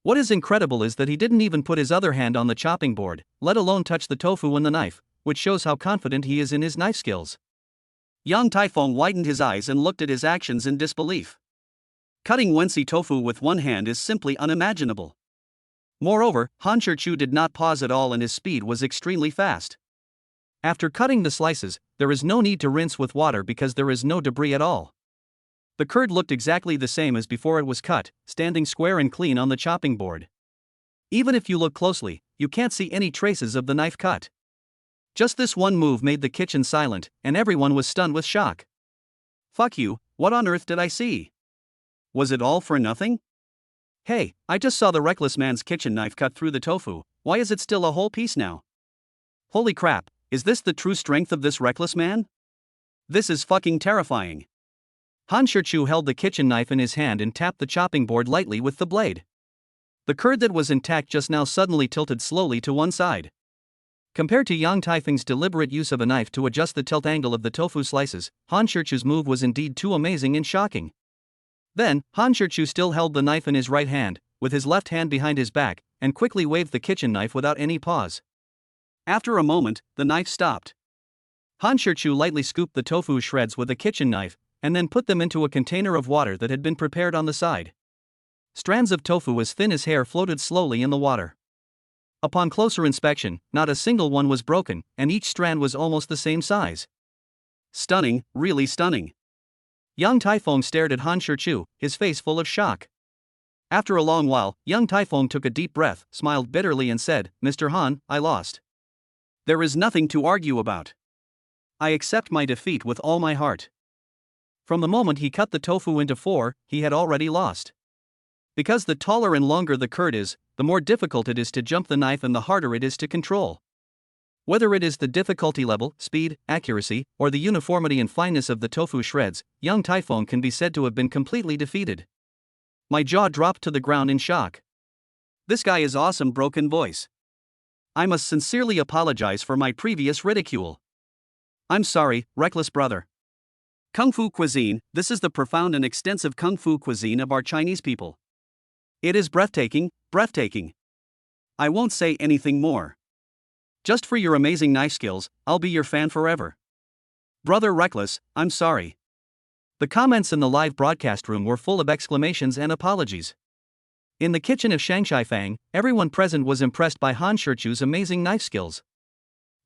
What is incredible is that he didn't even put his other hand on the chopping board, let alone touch the tofu and the knife, which shows how confident he is in his knife skills. Young Taifeng widened his eyes and looked at his actions in disbelief. Cutting Wensi tofu with one hand is simply unimaginable. Moreover, Han Chu did not pause at all and his speed was extremely fast. After cutting the slices, there is no need to rinse with water because there is no debris at all. The curd looked exactly the same as before it was cut, standing square and clean on the chopping board. Even if you look closely, you can't see any traces of the knife cut. Just this one move made the kitchen silent, and everyone was stunned with shock. Fuck you, what on earth did I see? Was it all for nothing? Hey, I just saw the reckless man's kitchen knife cut through the tofu, why is it still a whole piece now? Holy crap, is this the true strength of this reckless man? This is fucking terrifying. Han Chu held the kitchen knife in his hand and tapped the chopping board lightly with the blade. The curd that was intact just now suddenly tilted slowly to one side. Compared to Yang Taifeng's deliberate use of a knife to adjust the tilt angle of the tofu slices, Han Chu's move was indeed too amazing and shocking. Then, Han Chu still held the knife in his right hand, with his left hand behind his back, and quickly waved the kitchen knife without any pause. After a moment, the knife stopped. Han Chu lightly scooped the tofu shreds with a kitchen knife, and then put them into a container of water that had been prepared on the side. Strands of tofu as thin as hair floated slowly in the water. Upon closer inspection, not a single one was broken, and each strand was almost the same size. Stunning, really stunning. Young Taifeng stared at Han Chu, his face full of shock. After a long while, young Taifeng took a deep breath, smiled bitterly and said, "Mr. Han, I lost. There is nothing to argue about. I accept my defeat with all my heart." From the moment he cut the tofu into four, he had already lost. Because the taller and longer the curd is, the more difficult it is to jump the knife and the harder it is to control. Whether it is the difficulty level, speed, accuracy, or the uniformity and fineness of the tofu shreds, young Taifeng can be said to have been completely defeated. My jaw dropped to the ground in shock. This guy is awesome. Broken voice. I must sincerely apologize for my previous ridicule. I'm sorry, reckless brother. Kung Fu cuisine, this is the profound and extensive Kung Fu cuisine of our Chinese people. It is breathtaking, breathtaking. I won't say anything more. Just for your amazing knife skills, I'll be your fan forever. Brother Reckless, I'm sorry. The comments in the live broadcast room were full of exclamations and apologies. In the kitchen of Shanghai Fang, everyone present was impressed by Han Chu's amazing knife skills.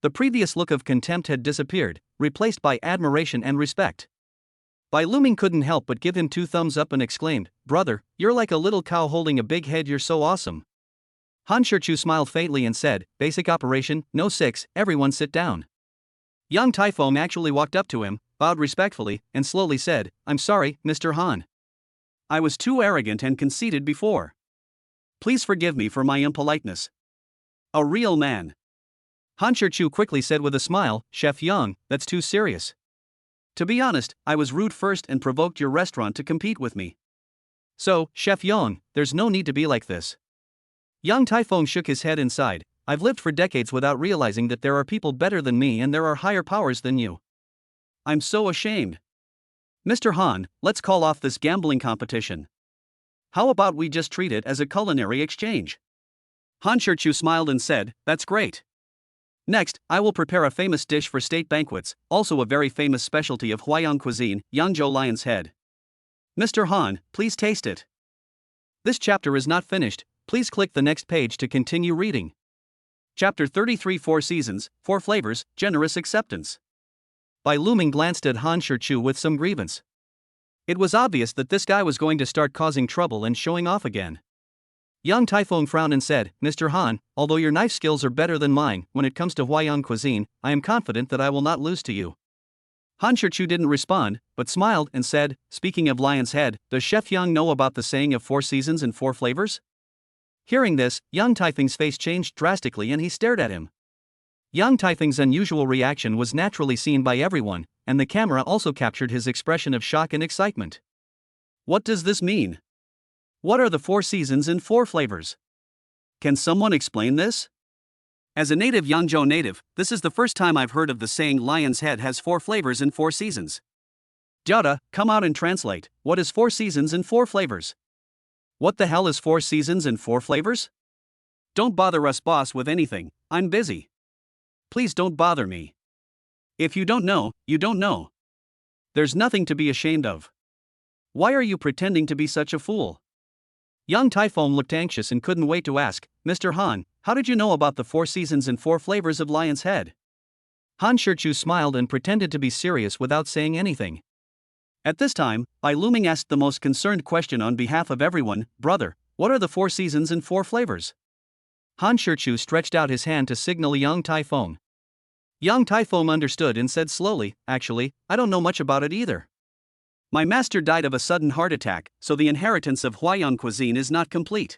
The previous look of contempt had disappeared, replaced by admiration and respect. Bai Luming couldn't help but give him 2 thumbs up and exclaimed, "Brother, you're like a little cow holding a big head, you're so awesome." Han Chu smiled faintly and said, "Basic operation, no 6, everyone sit down." Young Taifeng actually walked up to him, bowed respectfully, and slowly said, "I'm sorry, Mr. Han. I was too arrogant and conceited before. Please forgive me for my impoliteness." A real man. Han Chu quickly said with a smile, "Chef Young, that's too serious. To be honest, I was rude first and provoked your restaurant to compete with me. So, Chef Young, there's no need to be like this." Young Taifeng shook his head and sighed, "I've lived for decades without realizing that there are people better than me and there are higher powers than you. I'm so ashamed. Mr. Han, let's call off this gambling competition. How about we just treat it as a culinary exchange?" Han Chu smiled and said, "That's great. Next, I will prepare a famous dish for state banquets, also a very famous specialty of Huayang cuisine, Yangzhou lion's head. Mr. Han, please taste it." This chapter is not finished, please click the next page to continue reading. Chapter 33 4 Seasons, 4 Flavors, Generous Acceptance. Bai Luming glanced at Han Chu with some grievance. It was obvious that this guy was going to start causing trouble and showing off again. Young Taifeng frowned and said, "Mr. Han, although your knife skills are better than mine when it comes to Huayang cuisine, I am confident that I will not lose to you." Han Chu didn't respond, but smiled and said, "Speaking of lion's head, does Chef Young know about the saying of 4 seasons and 4 flavors? Hearing this, Young Taifeng's face changed drastically and he stared at him. Young Taifeng's unusual reaction was naturally seen by everyone, and the camera also captured his expression of shock and excitement. What does this mean? What are the 4 seasons and 4 flavors? Can someone explain this? As a native Yangzhou native, this is the first time I've heard of the saying lion's head has 4 flavors and 4 seasons. Jada, come out and translate, what is 4 seasons and 4 flavors? What the hell is 4 seasons and 4 flavors? Don't bother us, boss, with anything, I'm busy. Please don't bother me. If you don't know, you don't know. There's nothing to be ashamed of. Why are you pretending to be such a fool? Young Typhoon looked anxious and couldn't wait to ask, Mr. Han, how did you know about the 4 seasons and 4 flavors of lion's head? Han Shichu smiled and pretended to be serious without saying anything. At this time, Bai Luming asked the most concerned question on behalf of everyone, brother, what are the 4 seasons and 4 flavors? Han Shichu stretched out his hand to signal Young Typhoon. Young Typhoon understood and said slowly, actually, I don't know much about it either. My master died of a sudden heart attack, so the inheritance of Huayan cuisine is not complete.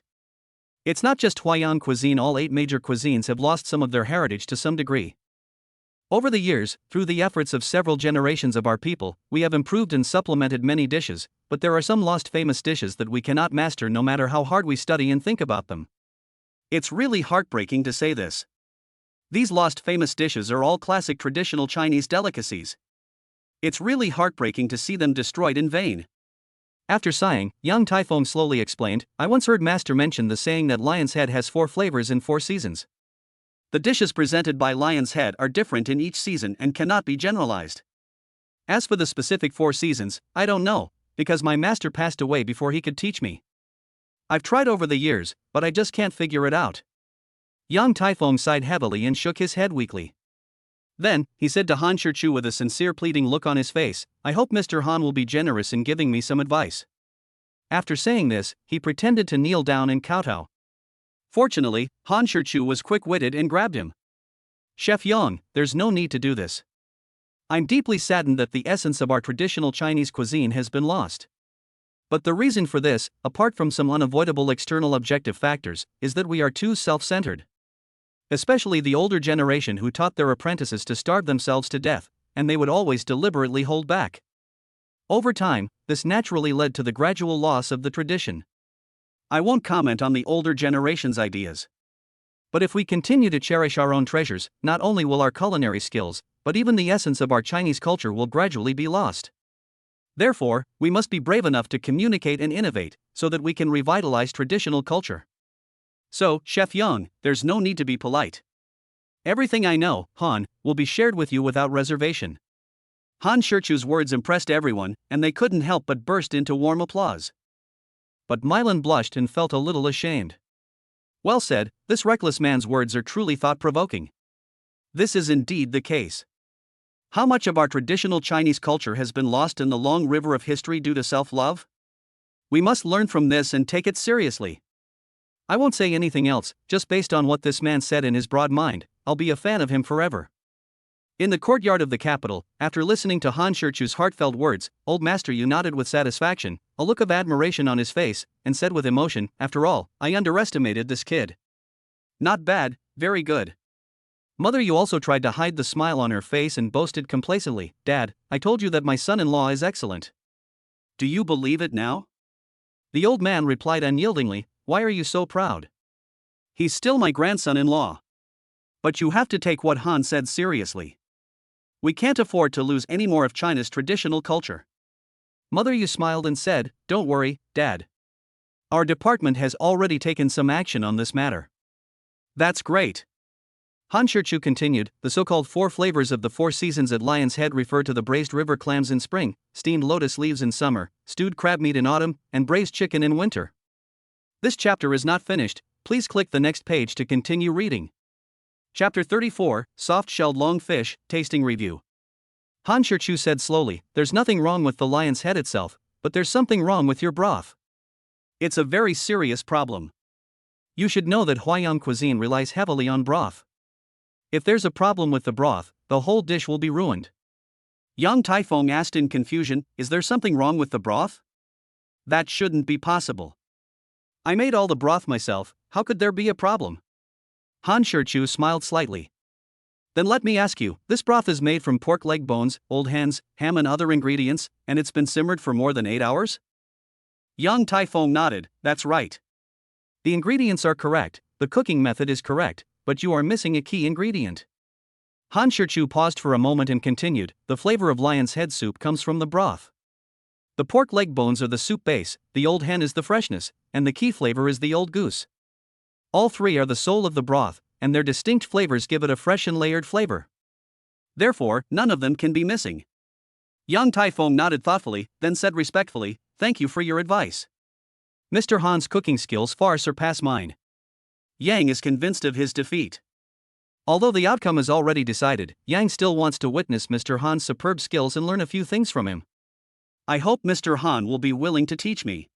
It's not just Huayan cuisine, all 8 major cuisines have lost some of their heritage to some degree. Over the years, through the efforts of several generations of our people, we have improved and supplemented many dishes, but there are some lost famous dishes that we cannot master no matter how hard we study and think about them. It's really heartbreaking to say this. These lost famous dishes are all classic traditional Chinese delicacies. It's really heartbreaking to see them destroyed in vain. After sighing, Young Typhoon slowly explained, I once heard Master mention the saying that lion's head has 4 flavors in 4 seasons. The dishes presented by lion's head are different in each season and cannot be generalized. As for the specific 4 seasons, I don't know, because my master passed away before he could teach me. I've tried over the years, but I just can't figure it out. Young Typhoon sighed heavily and shook his head weakly. Then, he said to Han Shichu with a sincere pleading look on his face, I hope Mr. Han will be generous in giving me some advice. After saying this, he pretended to kneel down and kowtow. Fortunately, Han Shichu was quick-witted and grabbed him. Chef Yang, there's no need to do this. I'm deeply saddened that the essence of our traditional Chinese cuisine has been lost. But the reason for this, apart from some unavoidable external objective factors, is that we are too self-centered. Especially the older generation who taught their apprentices to starve themselves to death, and they would always deliberately hold back. Over time, this naturally led to the gradual loss of the tradition. I won't comment on the older generation's ideas. But if we continue to cherish our own treasures, not only will our culinary skills, but even the essence of our Chinese culture will gradually be lost. Therefore, we must be brave enough to communicate and innovate, so that we can revitalize traditional culture. So, Chef Yang, there's no need to be polite. Everything I know, Han, will be shared with you without reservation. Han Shichu's words impressed everyone, and they couldn't help but burst into warm applause. But Mylan blushed and felt a little ashamed. Well said, this reckless man's words are truly thought-provoking. This is indeed the case. How much of our traditional Chinese culture has been lost in the long river of history due to self-love? We must learn from this and take it seriously. I won't say anything else, just based on what this man said in his broad mind, I'll be a fan of him forever. In the courtyard of the capital, after listening to Han Shichu's heartfelt words, Old Master Yu nodded with satisfaction, a look of admiration on his face, and said with emotion, after all, I underestimated this kid. Not bad, very good. Mother Yu also tried to hide the smile on her face and boasted complacently, Dad, I told you that my son-in-law is excellent. Do you believe it now? The old man replied unyieldingly, why are you so proud? He's still my grandson-in-law. But you have to take what Han said seriously. We can't afford to lose any more of China's traditional culture. Mother Yu smiled and said, don't worry, Dad. Our department has already taken some action on this matter. That's great. Han Shichu continued, the so-called 4 flavors of the 4 seasons at Lion's Head refer to the braised river clams in spring, steamed lotus leaves in summer, stewed crab meat in autumn, and braised chicken in winter. This chapter is not finished, please click the next page to continue reading. Chapter 34, Soft-Shelled Long Fish, Tasting Review. Han Shichu said slowly, there's nothing wrong with the lion's head itself, but there's something wrong with your broth. It's a very serious problem. You should know that Huayan cuisine relies heavily on broth. If there's a problem with the broth, the whole dish will be ruined. Young Typhoon asked in confusion, is there something wrong with the broth? That shouldn't be possible. I made all the broth myself, how could there be a problem? Han Shichu smiled slightly. Then let me ask you, this broth is made from pork leg bones, old hens, ham and other ingredients, and it's been simmered for more than 8 hours? Young Typhoon nodded, that's right. The ingredients are correct, the cooking method is correct, but you are missing a key ingredient. Han Shichu paused for a moment and continued, the flavor of lion's head soup comes from the broth. The pork leg bones are the soup base, the old hen is the freshness, and the key flavor is the old goose. All 3 are the soul of the broth, and their distinct flavors give it a fresh and layered flavor. Therefore, none of them can be missing. Young Taifeng nodded thoughtfully, then said respectfully, "Thank you for your advice. Mr. Han's cooking skills far surpass mine." Yang is convinced of his defeat. Although the outcome is already decided, Yang still wants to witness Mr. Han's superb skills and learn a few things from him. "I hope Mr. Han will be willing to teach me."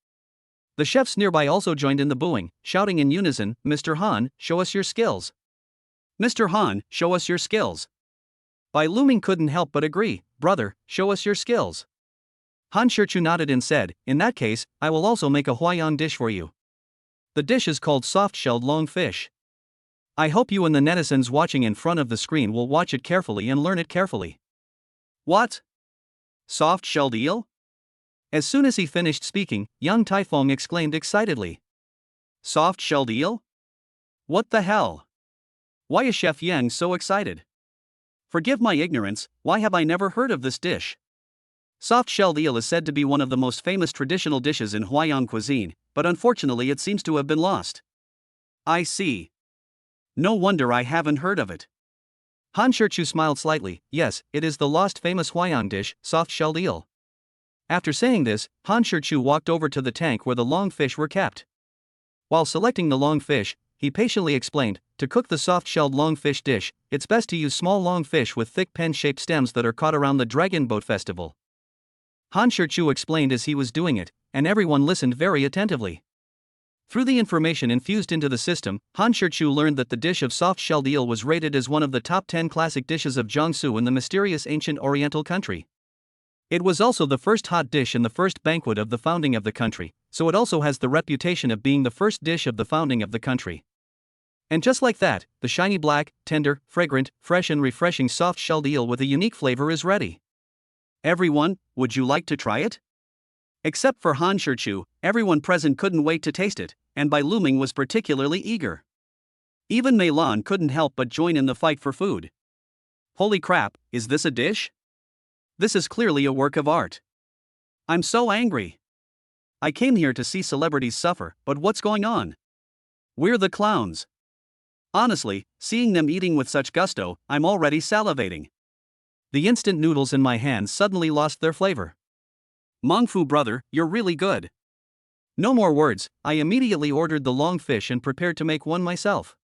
The chefs nearby also joined in the booing, shouting in unison, "Mr. Han, show us your skills. Mr. Han, show us your skills." Bai Luming couldn't help but agree, "Brother, show us your skills." Han Shichu nodded and said, "In that case, I will also make a Huayan dish for you. The dish is called soft-shelled long fish. I hope you and the netizens watching in front of the screen will watch it carefully and learn it carefully." "What? Soft-shelled eel?" As soon as he finished speaking, young Taifeng exclaimed excitedly. "Soft-shelled eel? What the hell? Why is Chef Yang so excited? Forgive my ignorance, why have I never heard of this dish?" Soft-shelled eel is said to be one of the most famous traditional dishes in Huayan cuisine, but unfortunately it seems to have been lost. "I see. No wonder I haven't heard of it." Han Shichu smiled slightly. "Yes, it is the lost famous Huayan dish, soft-shelled eel." After saying this, Han Shichu walked over to the tank where the long fish were kept. While selecting the long fish, he patiently explained, "To cook the soft-shelled long fish dish, it's best to use small long fish with thick pen-shaped stems that are caught around the Dragon Boat Festival." Han Shichu explained as he was doing it, and everyone listened very attentively. Through the information infused into the system, Han Shichu learned that the dish of soft-shelled eel was rated as one of the top 10 classic dishes of Jiangsu in the mysterious ancient Oriental country. It was also the first hot dish in the first banquet of the founding of the country, so it also has the reputation of being the first dish of the founding of the country. And just like that, the shiny black, tender, fragrant, fresh and refreshing soft-shelled eel with a unique flavor is ready. "Everyone, would you like to try it?" Except for Han Shichu, everyone present couldn't wait to taste it, and Bai Luming was particularly eager. Even Mei Lan couldn't help but join in the fight for food. "Holy crap, is this a dish? This is clearly a work of art. I'm so angry. I came here to see celebrities suffer, but what's going on? We're the clowns. Honestly, seeing them eating with such gusto, I'm already salivating." The instant noodles in my hands suddenly lost their flavor. "Mangfu brother, you're really good." No more words, I immediately ordered the long fish and prepared to make one myself.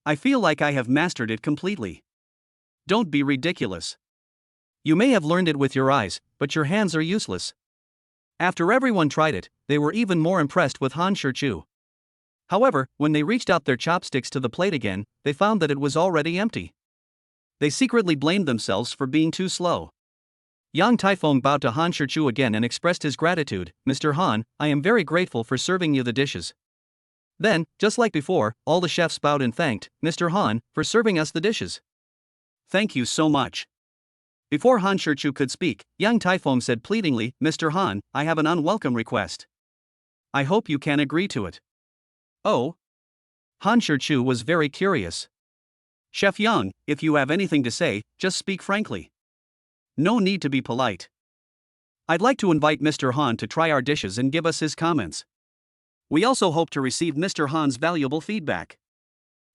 I feel like I have mastered it completely. Don't be ridiculous. You may have learned it with your eyes, but your hands are useless. After everyone tried it, they were even more impressed with Han Shichu. However, when they reached out their chopsticks to the plate again, they found that it was already empty. They secretly blamed themselves for being too slow. Yang Taifeng bowed to Han Shichu again and expressed his gratitude. "Mr. Han, I am very grateful for serving you the dishes." Then, just like before, all the chefs bowed and thanked Mr. Han for serving us the dishes. "Thank you so much." Before Han Shichu could speak, Yang Taifeng said pleadingly, "Mr. Han, I have an unwelcome request. I hope you can agree to it." "Oh?" Han Shichu was very curious. "Chef Yang, if you have anything to say, just speak frankly. No need to be polite. I'd like to invite Mr. Han to try our dishes and give us his comments. We also hope to receive Mr. Han's valuable feedback.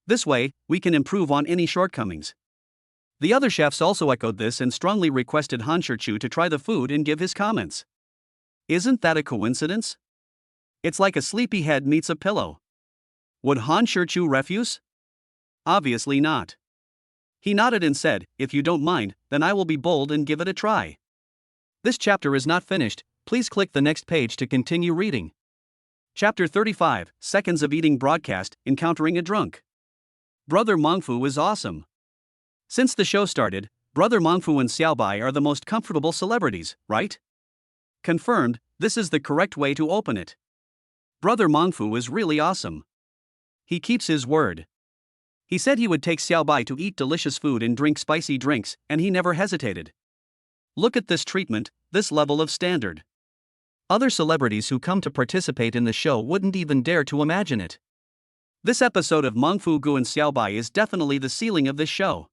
This way, we can improve on any shortcomings." The other chefs also echoed this and strongly requested Han Shichu to try the food and give his comments. Isn't that a coincidence? It's like a sleepy head meets a pillow. Would Han Shichu refuse? Obviously not. He nodded and said, "If you don't mind, then I will be bold and give it a try." This chapter is not finished, please click the next page to continue reading. Chapter 35, Seconds of Eating Broadcast, Encountering a Drunk. Brother Mangfu is awesome. Since the show started, Brother Mangfu and Xiaobai are the most comfortable celebrities, right? Confirmed, this is the correct way to open it. Brother Mangfu is really awesome. He keeps his word. He said he would take Xiaobai to eat delicious food and drink spicy drinks, and he never hesitated. Look at this treatment, this level of standard. Other celebrities who come to participate in the show wouldn't even dare to imagine it. This episode of Mangfu Gu and Xiaobai is definitely the ceiling of this show.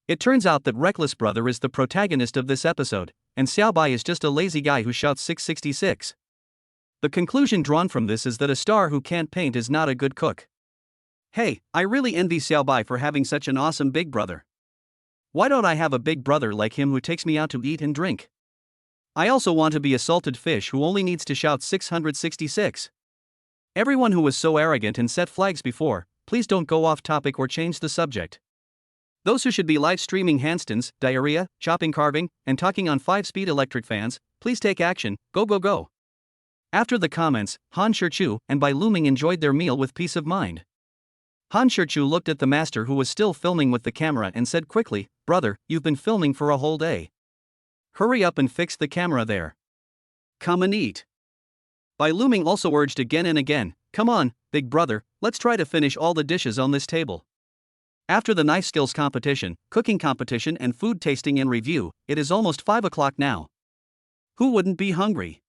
It turns out that Reckless Brother is the protagonist of this episode, and Xiaobai is just a lazy guy who shouts 666. The conclusion drawn from this is that a star who can't paint is not a good cook. Hey, I really envy Xiaobai for having such an awesome big brother. Why don't I have a big brother like him who takes me out to eat and drink? I also want to be a salted fish who only needs to shout 666. Everyone who was so arrogant and set flags before, please don't go off topic or change the subject. Those who should be live streaming handstands, diarrhea, chopping carving, and talking on 5-speed electric fans, please take action, go go go. After the comments, Han Shichu and Bai Luming enjoyed their meal with peace of mind. Han Shichu looked at the master who was still filming with the camera and said quickly, "Brother, you've been filming for a whole day. Hurry up and fix the camera there. Come and eat." Bai Luming also urged again and again, "Come on, big brother, let's try to finish all the dishes on this table." After the knife skills competition, cooking competition and food tasting and review, it is almost 5 o'clock now. Who wouldn't be hungry?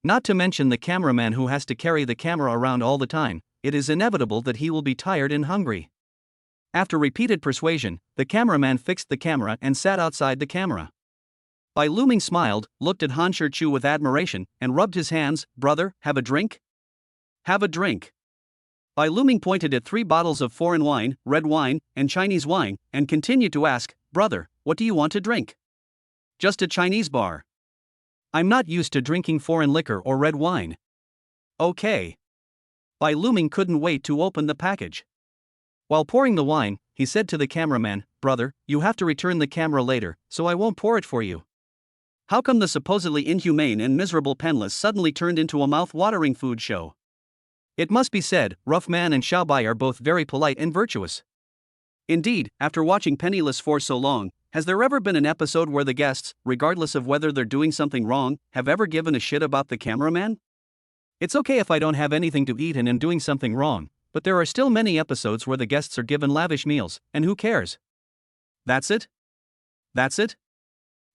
Not to mention the cameraman who has to carry the camera around all the time, it is inevitable that he will be tired and hungry. After repeated persuasion, the cameraman fixed the camera and sat outside the camera. Bai Luming smiled, looked at Han Shichu with admiration, and rubbed his hands. "Brother, have a drink? Have a drink." Bai Luming pointed at 3 bottles of foreign wine, red wine, and Chinese wine, and continued to ask, "Brother, what do you want to drink?" "Just a Chinese bar. I'm not used to drinking foreign liquor or red wine." "Okay." Bai Luming couldn't wait to open the package. While pouring the wine, he said to the cameraman, "Brother, you have to return the camera later, so I won't pour it for you." How come the supposedly inhumane and miserable Penniless suddenly turned into a mouth-watering food show? It must be said, Rough Man and Xiaobai are both very polite and virtuous. Indeed, after watching Penniless for so long, has there ever been an episode where the guests, regardless of whether they're doing something wrong, have ever given a shit about the cameraman? It's okay if I don't have anything to eat and am doing something wrong, but there are still many episodes where the guests are given lavish meals, and who cares? That's it? That's it?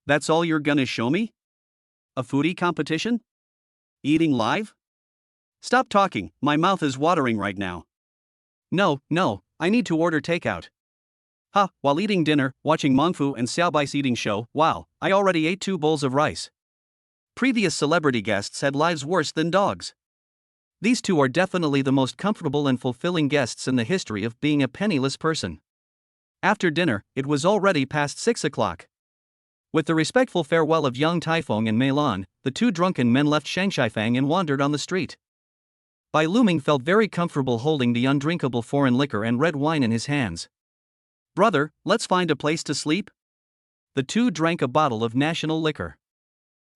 That's all you're gonna show me? A foodie competition? Eating live? Stop talking, my mouth is watering right now. No, I need to order takeout. While eating dinner, watching Mongfu and Xiaobai's eating show, wow, I already ate 2 bowls of rice. Previous celebrity guests had lives worse than dogs. These two are definitely the most comfortable and fulfilling guests in the history of being a penniless person. After dinner, it was already past 6 o'clock. With the respectful farewell of young Taifeng and Meilan, the 2 drunken men left Shangshifang and wandered on the street. Bai Luming felt very comfortable holding the undrinkable foreign liquor and red wine in his hands. "Brother, let's find a place to sleep?" The 2 drank a bottle of national liquor.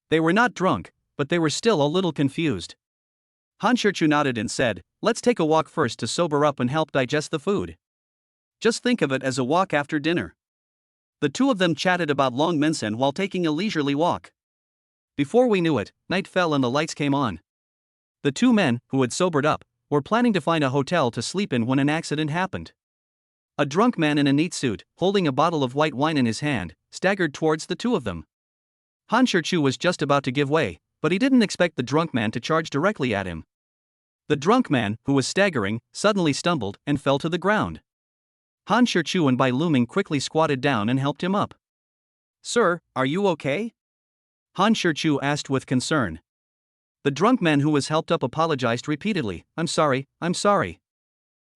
They were not drunk, but they were still a little confused. Han Shichu nodded and said, "Let's take a walk first to sober up and help digest the food. Just think of it as a walk after dinner." The 2 of them chatted about Long Minsen while taking a leisurely walk. Before we knew it, night fell and the lights came on. The 2 men, who had sobered up, were planning to find a hotel to sleep in when an accident happened. A drunk man in a neat suit, holding a bottle of white wine in his hand, staggered towards the 2 of them. Han Shichu was just about to give way, but he didn't expect the drunk man to charge directly at him. The drunk man, who was staggering, suddenly stumbled and fell to the ground. Han Shichu and Bai Luming quickly squatted down and helped him up. "Sir, are you okay?" Han Shichu asked with concern. The drunk man who was helped up apologized repeatedly, I'm sorry.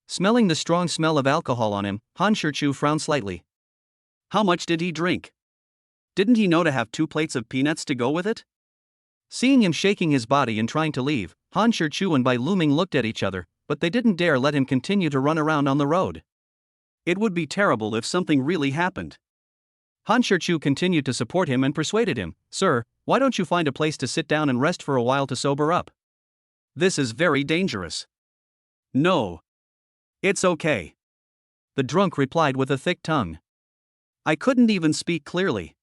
Smelling the strong smell of alcohol on him, Han Shichu frowned slightly. How much did he drink? Didn't he know to have 2 plates of peanuts to go with it? Seeing him shaking his body and trying to leave, Han Shichu and Bai Luming looked at each other, but they didn't dare let him continue to run around on the road. It would be terrible if something really happened. Han Shichu continued to support him and persuaded him, "Sir, why don't you find a place to sit down and rest for a while to sober up? This is very dangerous." "No. It's okay," the drunk replied with a thick tongue. "I couldn't even speak clearly.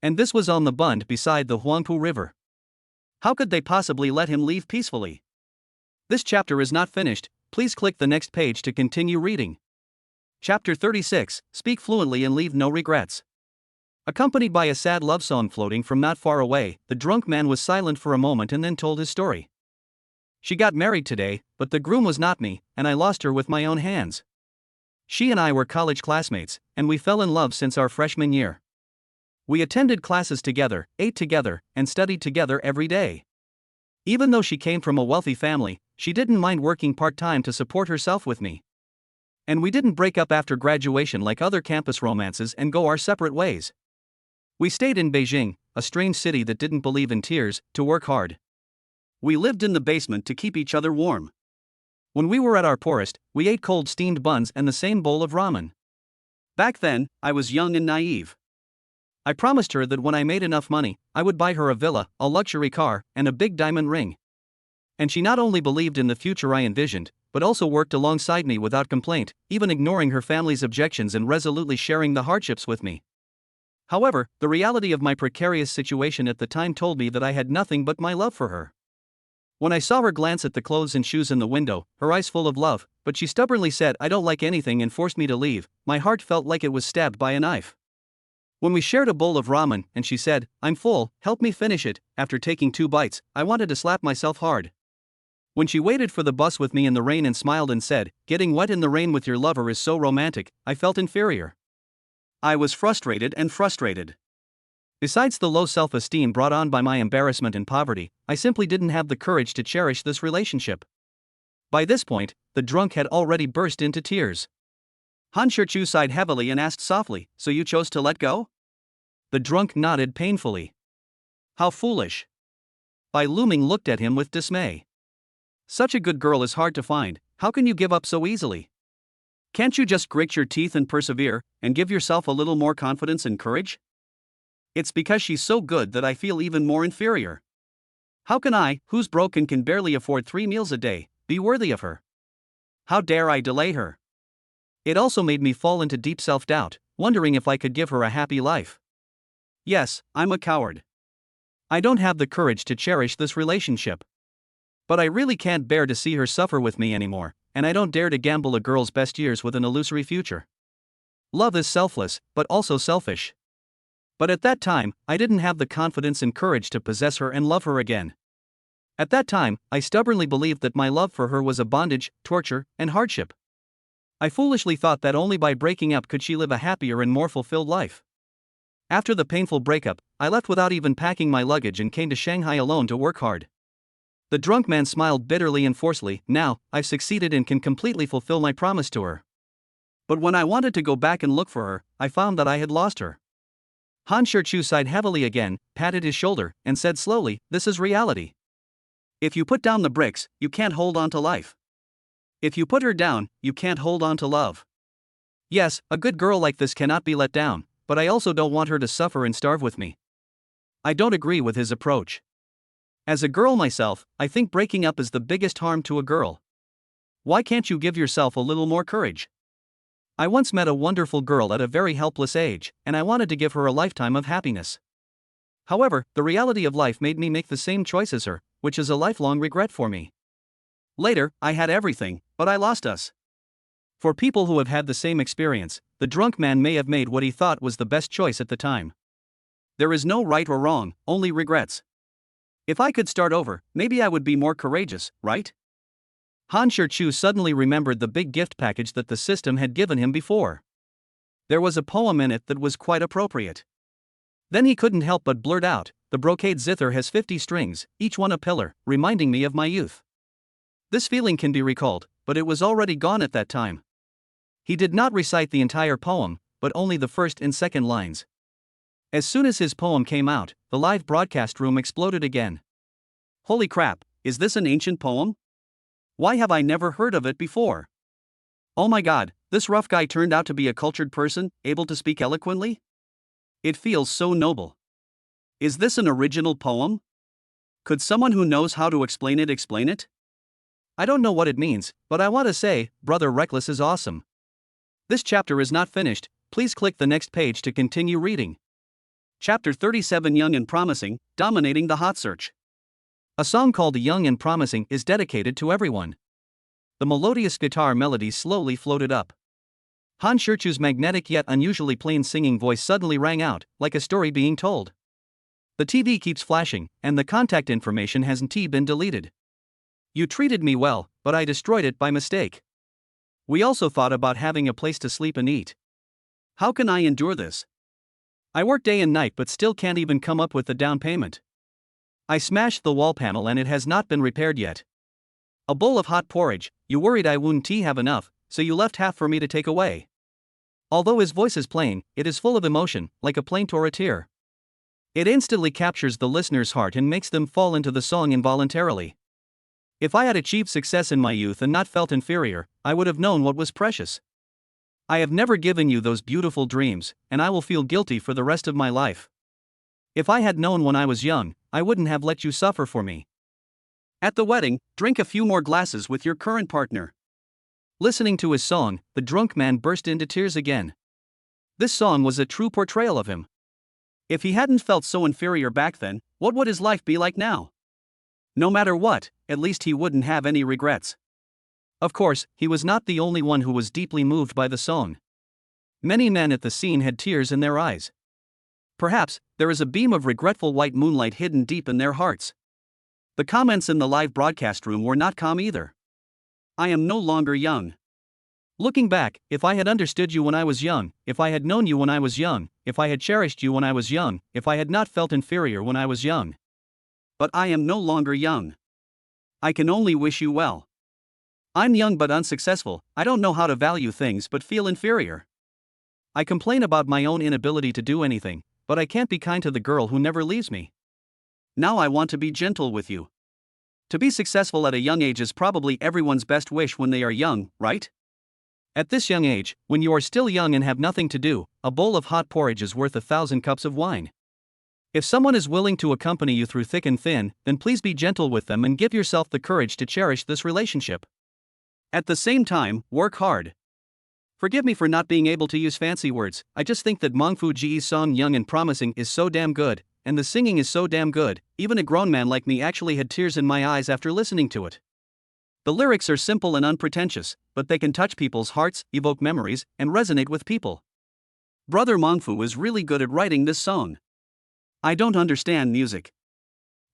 And this was on the Bund beside the Huangpu River. How could they possibly let him leave peacefully?" This chapter is not finished, please click the next page to continue reading. Chapter 36, Speak Fluently and Leave No Regrets. Accompanied by a sad love song floating from not far away, the drunk man was silent for a moment and then told his story. "She got married today, but the groom was not me, and I lost her with my own hands. She and I were college classmates, and we fell in love since our freshman year. We attended classes together, ate together, and studied together every day. Even though she came from a wealthy family, she didn't mind working part-time to support herself with me. And we didn't break up after graduation like other campus romances and go our separate ways. We stayed in Beijing, a strange city that didn't believe in tears, to work hard. We lived in the basement to keep each other warm. When we were at our poorest, we ate cold steamed buns and the same bowl of ramen. Back then, I was young and naive. I promised her that when I made enough money, I would buy her a villa, a luxury car, and a big diamond ring. And she not only believed in the future I envisioned, but also worked alongside me without complaint, even ignoring her family's objections and resolutely sharing the hardships with me. However, the reality of my precarious situation at the time told me that I had nothing but my love for her. When I saw her glance at the clothes and shoes in the window, her eyes full of love, but she stubbornly said I don't like anything and forced me to leave, my heart felt like it was stabbed by a knife. When we shared a bowl of ramen and she said, "I'm full, help me finish it," after taking 2 bites, I wanted to slap myself hard. When she waited for the bus with me in the rain and smiled and said, "Getting wet in the rain with your lover is so romantic," I felt inferior. I was frustrated. Besides the low self-esteem brought on by my embarrassment and poverty, I simply didn't have the courage to cherish this relationship. By this point, the drunk had already burst into tears. Han Shirchu sighed heavily and asked softly, "So you chose to let go?" The drunk nodded painfully. "How foolish." Bai Luming looked at him with dismay. "Such a good girl is hard to find, how can you give up so easily? Can't you just grit your teeth and persevere, and give yourself a little more confidence and courage?" "It's because she's so good that I feel even more inferior. How can I, who's broke and can barely afford 3 meals a day, be worthy of her? How dare I delay her?" It also made me fall into deep self-doubt, wondering if I could give her a happy life. Yes, I'm a coward. I don't have the courage to cherish this relationship. But I really can't bear to see her suffer with me anymore, and I don't dare to gamble a girl's best years with an illusory future. Love is selfless, but also selfish. But at that time, I didn't have the confidence and courage to possess her and love her again. At that time, I stubbornly believed that my love for her was a bondage, torture, and hardship. I foolishly thought that only by breaking up could she live a happier and more fulfilled life. After the painful breakup, I left without even packing my luggage and came to Shanghai alone to work hard. The drunk man smiled bitterly and forcefully. "Now, I've succeeded and can completely fulfill my promise to her. But when I wanted to go back and look for her, I found that I had lost her." Han Shirchu sighed heavily again, patted his shoulder, and said slowly, "This is reality. If you put down the bricks, you can't hold on to life. If you put her down, you can't hold on to love. Yes, a good girl like this cannot be let down, but I also don't want her to suffer and starve with me." I don't agree with his approach. As a girl myself, I think breaking up is the biggest harm to a girl. Why can't you give yourself a little more courage? I once met a wonderful girl at a very helpless age, and I wanted to give her a lifetime of happiness. However, the reality of life made me make the same choice as her, which is a lifelong regret for me. Later, I had everything, but I lost us. For people who have had the same experience, the drunk man may have made what he thought was the best choice at the time. There is no right or wrong, only regrets. If I could start over, maybe I would be more courageous, right? Han Shirchu suddenly remembered the big gift package that the system had given him before. There was a poem in it that was quite appropriate. Then he couldn't help but blurt out, "The brocade zither has 50 strings, each one a pillar, reminding me of my youth." This feeling can be recalled, but it was already gone at that time. He did not recite the entire poem, but only the first and second lines. As soon as his poem came out, the live broadcast room exploded again. Holy crap, is this an ancient poem? Why have I never heard of it before? Oh my god, this rough guy turned out to be a cultured person, able to speak eloquently? It feels so noble. Is this an original poem? Could someone who knows how to explain it explain it? I don't know what it means, but I want to say, Brother Reckless is awesome. This chapter is not finished, please click the next page to continue reading. Chapter 37 Young and Promising, Dominating the Hot Search. A song called Young and Promising is dedicated to everyone. The melodious guitar melody slowly floated up. Han Shirchu's magnetic yet unusually plain singing voice suddenly rang out, like a story being told. The TV keeps flashing, and the contact information hasn't been deleted. You treated me well, but I destroyed it by mistake. We also thought about having a place to sleep and eat. How can I endure this? I work day and night but still can't even come up with the down payment. I smashed the wall panel and it has not been repaired yet. A bowl of hot porridge, you worried I wouldn't have enough, so you left half for me to take away. Although his voice is plain, it is full of emotion, like a plaint or a tear. It instantly captures the listener's heart and makes them fall into the song involuntarily. If I had achieved success in my youth and not felt inferior, I would have known what was precious. I have never given you those beautiful dreams, and I will feel guilty for the rest of my life. If I had known when I was young, I wouldn't have let you suffer for me. At the wedding, drink a few more glasses with your current partner. Listening to his song, the drunk man burst into tears again. This song was a true portrayal of him. If he hadn't felt so inferior back then, what would his life be like now? No matter what, at least he wouldn't have any regrets. Of course, he was not the only one who was deeply moved by the song. Many men at the scene had tears in their eyes. Perhaps, there is a beam of regretful white moonlight hidden deep in their hearts. The comments in the live broadcast room were not calm either. I am no longer young. Looking back, if I had understood you when I was young, if I had known you when I was young, if I had cherished you when I was young, if I had not felt inferior when I was young. But I am no longer young. I can only wish you well. I'm young but unsuccessful, I don't know how to value things but feel inferior. I complain about my own inability to do anything, but I can't be kind to the girl who never leaves me. Now I want to be gentle with you. To be successful at a young age is probably everyone's best wish when they are young, right? At this young age, when you are still young and have nothing to do, a bowl of hot porridge is worth 1,000 cups of wine. If someone is willing to accompany you through thick and thin, then please be gentle with them and give yourself the courage to cherish this relationship. At the same time, work hard. Forgive me for not being able to use fancy words, I just think that Mangfu Ji's song Young and Promising is so damn good, and the singing is so damn good, even a grown man like me actually had tears in my eyes after listening to it. The lyrics are simple and unpretentious, but they can touch people's hearts, evoke memories, and resonate with people. Brother Mangfu is really good at writing this song. I don't understand music.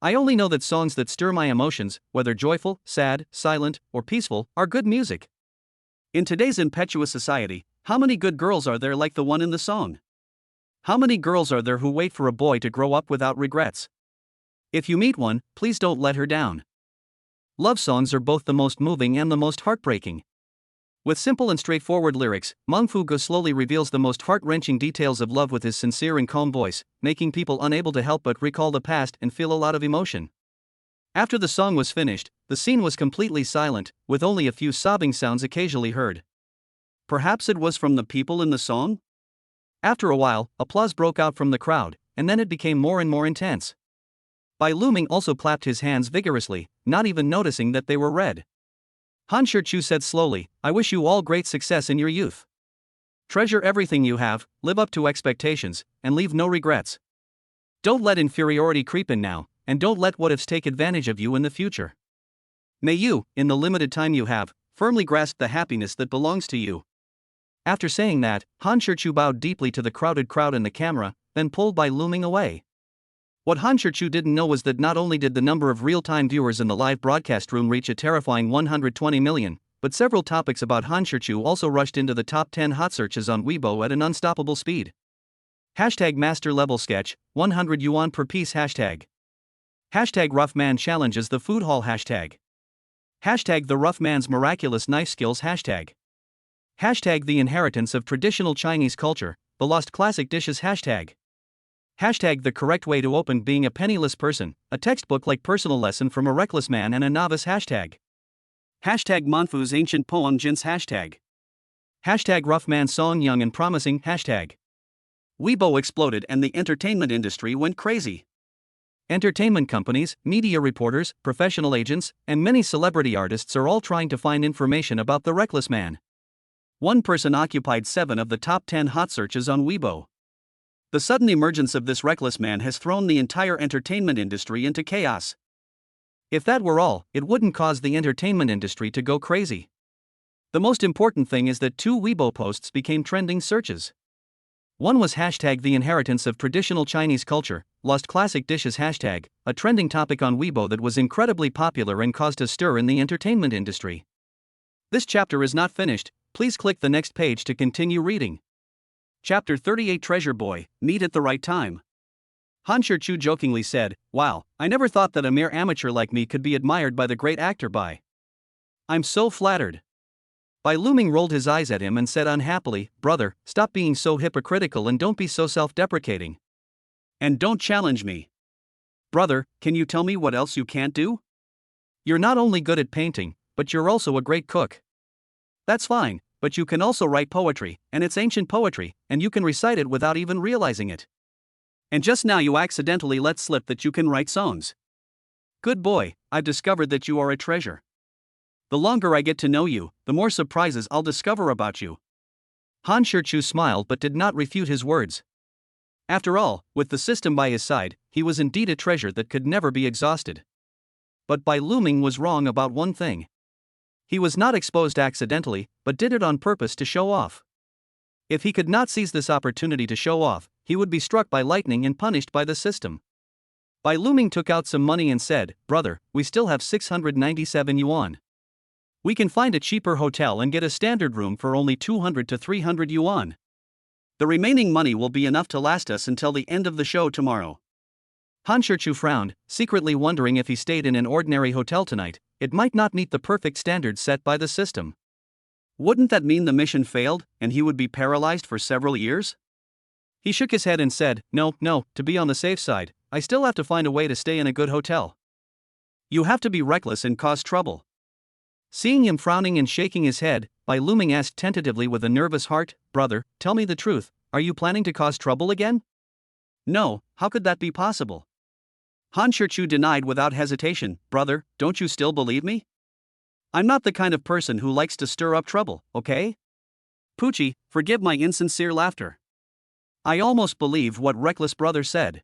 I only know that songs that stir my emotions, whether joyful, sad, silent, or peaceful, are good music. In today's impetuous society, how many good girls are there like the one in the song? How many girls are there who wait for a boy to grow up without regrets? If you meet one, please don't let her down. Love songs are both the most moving and the most heartbreaking. With simple and straightforward lyrics, Mangfu Go slowly reveals the most heart-wrenching details of love with his sincere and calm voice, making people unable to help but recall the past and feel a lot of emotion. After the song was finished, the scene was completely silent, with only a few sobbing sounds occasionally heard. Perhaps it was from the people in the song? After a while, applause broke out from the crowd, and then it became more and more intense. Bai Luming also clapped his hands vigorously, not even noticing that they were red. Han Shichu said slowly, I wish you all great success in your youth. Treasure everything you have, live up to expectations, and leave no regrets. Don't let inferiority creep in now, and don't let what ifs take advantage of you in the future. May you, in the limited time you have, firmly grasp the happiness that belongs to you. After saying that, Han Shichu bowed deeply to the crowded crowd and the camera, then pulled Bai Luming away. What Han Shichu didn't know was that not only did the number of real-time viewers in the live broadcast room reach a terrifying 120 million, but several topics about Han Shichu also rushed into the top 10 hot searches on Weibo at an unstoppable speed. Hashtag master level sketch, 100 yuan per piece hashtag. Hashtag rough man challenges the food hall hashtag. Hashtag the rough man's miraculous knife skills hashtag. Hashtag the inheritance of traditional Chinese culture, the lost classic dishes hashtag. Hashtag the correct way to open being a penniless person, a textbook-like personal lesson from a reckless man and a novice hashtag. Hashtag Mangfu's ancient poem Jin's hashtag. Hashtag rough man song young and promising hashtag. Weibo exploded and the entertainment industry went crazy. Entertainment companies, media reporters, professional agents, and many celebrity artists are all trying to find information about the reckless man. One person occupied 7 of the top 10 hot searches on Weibo. The sudden emergence of this reckless man has thrown the entire entertainment industry into chaos. If that were all, it wouldn't cause the entertainment industry to go crazy. The most important thing is that 2 Weibo posts became trending searches. One was hashtag the inheritance of traditional Chinese culture, lost classic dishes hashtag, a trending topic on Weibo that was incredibly popular and caused a stir in the entertainment industry. This chapter is not finished, please click the next page to continue reading. Chapter 38 Treasure Boy, Meet at the Right Time. Han Shichu jokingly said, Wow, I never thought that a mere amateur like me could be admired by the great actor Bai. I'm so flattered. Bai Luming rolled his eyes at him and said unhappily, Brother, stop being so hypocritical and don't be so self-deprecating. And don't challenge me. Brother, can you tell me what else you can't do? You're not only good at painting, but you're also a great cook. That's fine, but you can also write poetry, and it's ancient poetry, and you can recite it without even realizing it. And just now you accidentally let slip that you can write songs. Good boy, I've discovered that you are a treasure. The longer I get to know you, the more surprises I'll discover about you. Han Shirchu smiled but did not refute his words. After all, with the system by his side, he was indeed a treasure that could never be exhausted. But Bai Luming was wrong about one thing. He was not exposed accidentally, but did it on purpose to show off. If he could not seize this opportunity to show off, he would be struck by lightning and punished by the system. Bai Luming took out some money and said, "Brother, we still have 697 yuan. We can find a cheaper hotel and get a standard room for only 200 to 300 yuan. The remaining money will be enough to last us until the end of the show tomorrow." Han Shirchu frowned, secretly wondering if he stayed in an ordinary hotel tonight, it might not meet the perfect standards set by the system. Wouldn't that mean the mission failed, and he would be paralyzed for several years? He shook his head and said, No, to be on the safe side, I still have to find a way to stay in a good hotel. You have to be reckless and cause trouble. Seeing him frowning and shaking his head, Bai Luming asked tentatively with a nervous heart, "Brother, tell me the truth, are you planning to cause trouble again?" "No, how could that be possible?" Han Shirchu denied without hesitation, "Brother, don't you still believe me? I'm not the kind of person who likes to stir up trouble, okay? Poochie, forgive my insincere laughter. I almost believed what reckless brother said.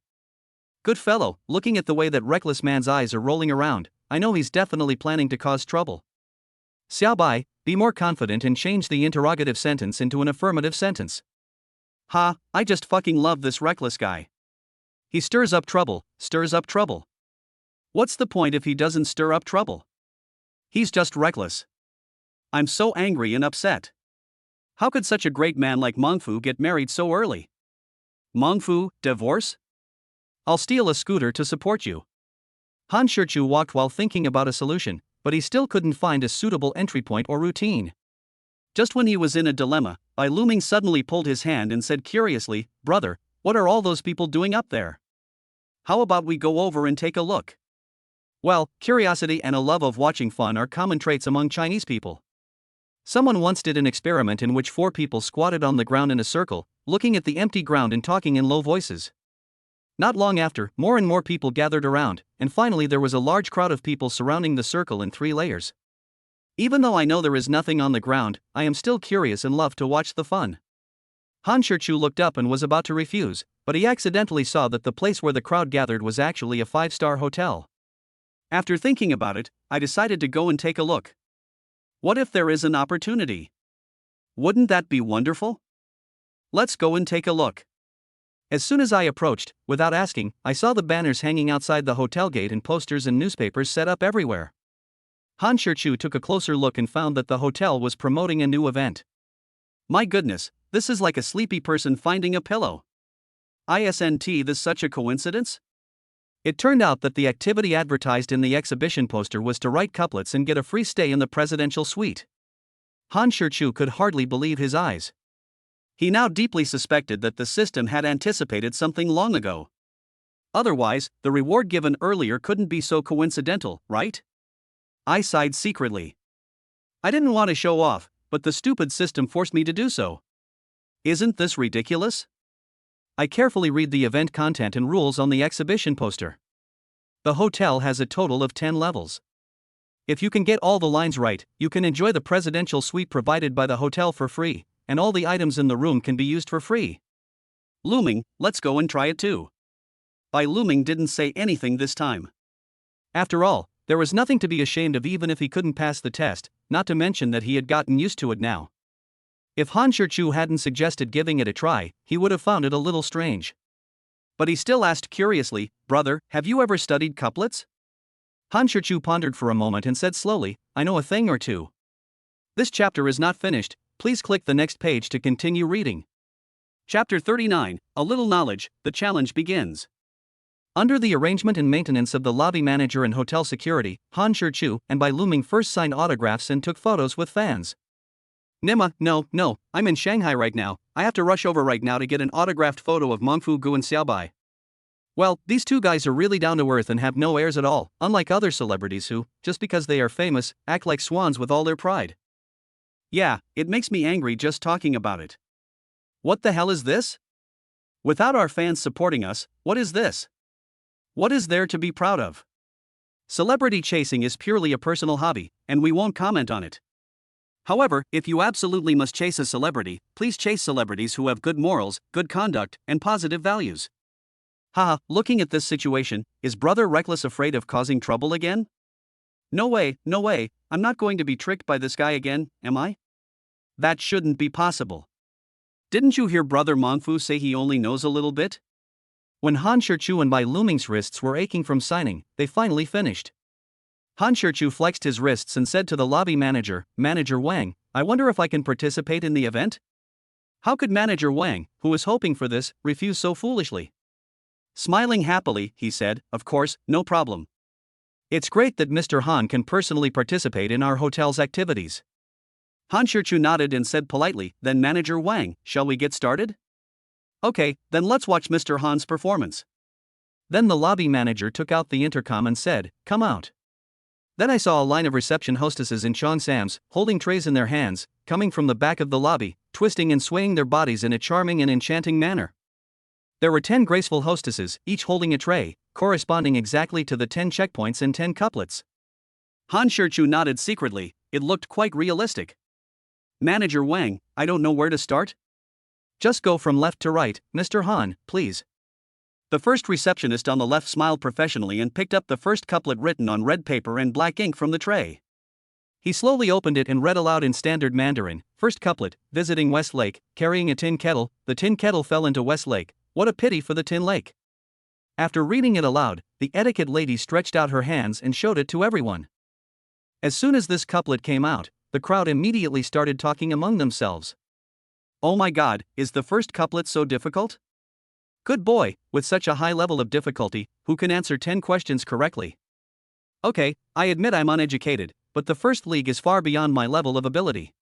Good fellow, looking at the way that reckless man's eyes are rolling around, I know he's definitely planning to cause trouble. Xiao Bai, be more confident and change the interrogative sentence into an affirmative sentence." Ha, I just fucking love this reckless guy. He stirs up trouble, stirs up trouble. What's the point if he doesn't stir up trouble? He's just reckless. I'm so angry and upset. How could such a great man like Mengfu get married so early? Mengfu, divorce? I'll steal a scooter to support you. Han Shirchu walked while thinking about a solution, but he still couldn't find a suitable entry point or routine. Just when he was in a dilemma, Bai Luming suddenly pulled his hand and said curiously, "Brother, what are all those people doing up there? How about we go over and take a look?" Well, curiosity and a love of watching fun are common traits among Chinese people. Someone once did an experiment in which 4 people squatted on the ground in a circle, looking at the empty ground and talking in low voices. Not long after, more and more people gathered around, and finally there was a large crowd of people surrounding the circle in 3 layers. Even though I know there is nothing on the ground, I am still curious and love to watch the fun. Han Shirchu looked up and was about to refuse, but he accidentally saw that the place where the crowd gathered was actually a 5-star hotel. After thinking about it, I decided to go and take a look. What if there is an opportunity? Wouldn't that be wonderful? Let's go and take a look. As soon as I approached, without asking, I saw the banners hanging outside the hotel gate and posters and newspapers set up everywhere. Han Shirchu took a closer look and found that the hotel was promoting a new event. My goodness, this is like a sleepy person finding a pillow. Isn't this such a coincidence? It turned out that the activity advertised in the exhibition poster was to write couplets and get a free stay in the presidential suite. Han Shirchu could hardly believe his eyes. He now deeply suspected that the system had anticipated something long ago. Otherwise, the reward given earlier couldn't be so coincidental, right? I sighed secretly. I didn't want to show off, but the stupid system forced me to do so. Isn't this ridiculous? I carefully read the event content and rules on the exhibition poster. The hotel has a total of 10 levels. If you can get all the lines right, you can enjoy the presidential suite provided by the hotel for free, and all the items in the room can be used for free. Luming, let's go and try it too. Bai Luming didn't say anything this time. After all, there was nothing to be ashamed of even if he couldn't pass the test, not to mention that he had gotten used to it now. If Han Shirchu hadn't suggested giving it a try, he would have found it a little strange. But he still asked curiously, "Brother, have you ever studied couplets?" Han Shirchu pondered for a moment and said slowly, "I know a thing or two." This chapter is not finished, please click the next page to continue reading. Chapter 39, A Little Knowledge, the challenge begins. Under the arrangement and maintenance of the lobby manager and hotel security, Han Shirchu and Bai Luming first signed autographs and took photos with fans. Nima, no, I'm in Shanghai right now, I have to rush over right now to get an autographed photo of Mengfu Gu and Xiaobai. Well, these two guys are really down to earth and have no airs at all, unlike other celebrities who, just because they are famous, act like swans with all their pride. Yeah, it makes me angry just talking about it. What the hell is this? Without our fans supporting us, what is this? What is there to be proud of? Celebrity chasing is purely a personal hobby, and we won't comment on it. However, if you absolutely must chase a celebrity, please chase celebrities who have good morals, good conduct, and positive values. Haha, looking at this situation, is Brother Reckless afraid of causing trouble again? No way, no way, I'm not going to be tricked by this guy again, am I? That shouldn't be possible. Didn't you hear Brother Mongfu say he only knows a little bit? When Han Shichu and Bai Luming's wrists were aching from signing, they finally finished. Han Shichu flexed his wrists and said to the lobby manager, Manager Wang, I wonder if I can participate in the event? How could Manager Wang, who was hoping for this, refuse so foolishly? Smiling happily, he said, Of course, no problem. It's great that Mr. Han can personally participate in our hotel's activities. Han Shichu nodded and said politely, Then Manager Wang, shall we get started? Okay, then let's watch Mr. Han's performance. Then the lobby manager took out the intercom and said, Come out. Then I saw a line of reception hostesses in cheongsams, holding trays in their hands, coming from the back of the lobby, twisting and swaying their bodies in a charming and enchanting manner. There were 10 graceful hostesses, each holding a tray, corresponding exactly to the 10 checkpoints and 10 couplets. Han Shichu nodded secretly, it looked quite realistic. Manager Wang, I don't know where to start. Just go from left to right, Mr. Han, please. The first receptionist on the left smiled professionally and picked up the first couplet written on red paper and black ink from the tray. He slowly opened it and read aloud in standard Mandarin, First couplet, visiting West Lake, carrying a tin kettle, the tin kettle fell into West Lake, what a pity for the tin lake. After reading it aloud, the etiquette lady stretched out her hands and showed it to everyone. As soon as this couplet came out, the crowd immediately started talking among themselves. Oh my god, is the first couplet so difficult? Good boy, with such a high level of difficulty, who can answer 10 questions correctly? Okay, I admit I'm uneducated, but the first league is far beyond my level of ability.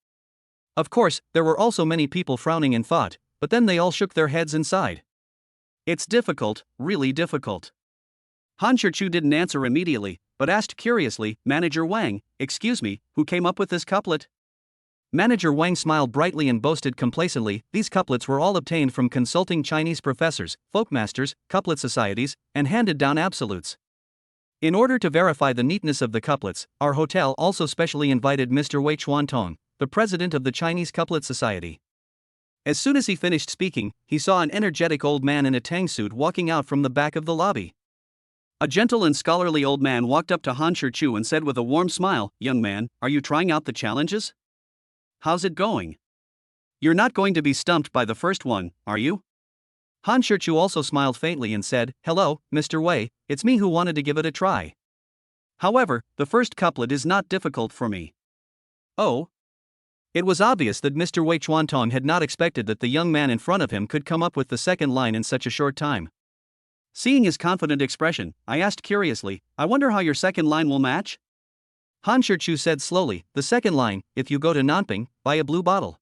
Of course, there were also many people frowning in thought, but then they all shook their heads and sighed. It's difficult, really difficult. Han Shichu didn't answer immediately, but asked curiously, Manager Wang, excuse me, who came up with this couplet? Manager Wang smiled brightly and boasted complacently, these couplets were all obtained from consulting Chinese professors, folkmasters, couplet societies, and handed down absolutes. In order to verify the neatness of the couplets, our hotel also specially invited Mr. Wei Chuantong, the president of the Chinese Couplet Society. As soon as he finished speaking, he saw an energetic old man in a tang suit walking out from the back of the lobby. A gentle and scholarly old man walked up to Han Shichu and said with a warm smile, Young man, are you trying out the challenges? How's it going? You're not going to be stumped by the first one, are you? Han Shichu also smiled faintly and said, Hello, Mr. Wei, it's me who wanted to give it a try. However, the first couplet is not difficult for me. Oh? It was obvious that Mr. Wei Chuantong had not expected that the young man in front of him could come up with the second line in such a short time. Seeing his confident expression, I asked curiously, I wonder how your second line will match? Han Shichu said slowly, the second line, if you go to Nanping, buy a blue bottle.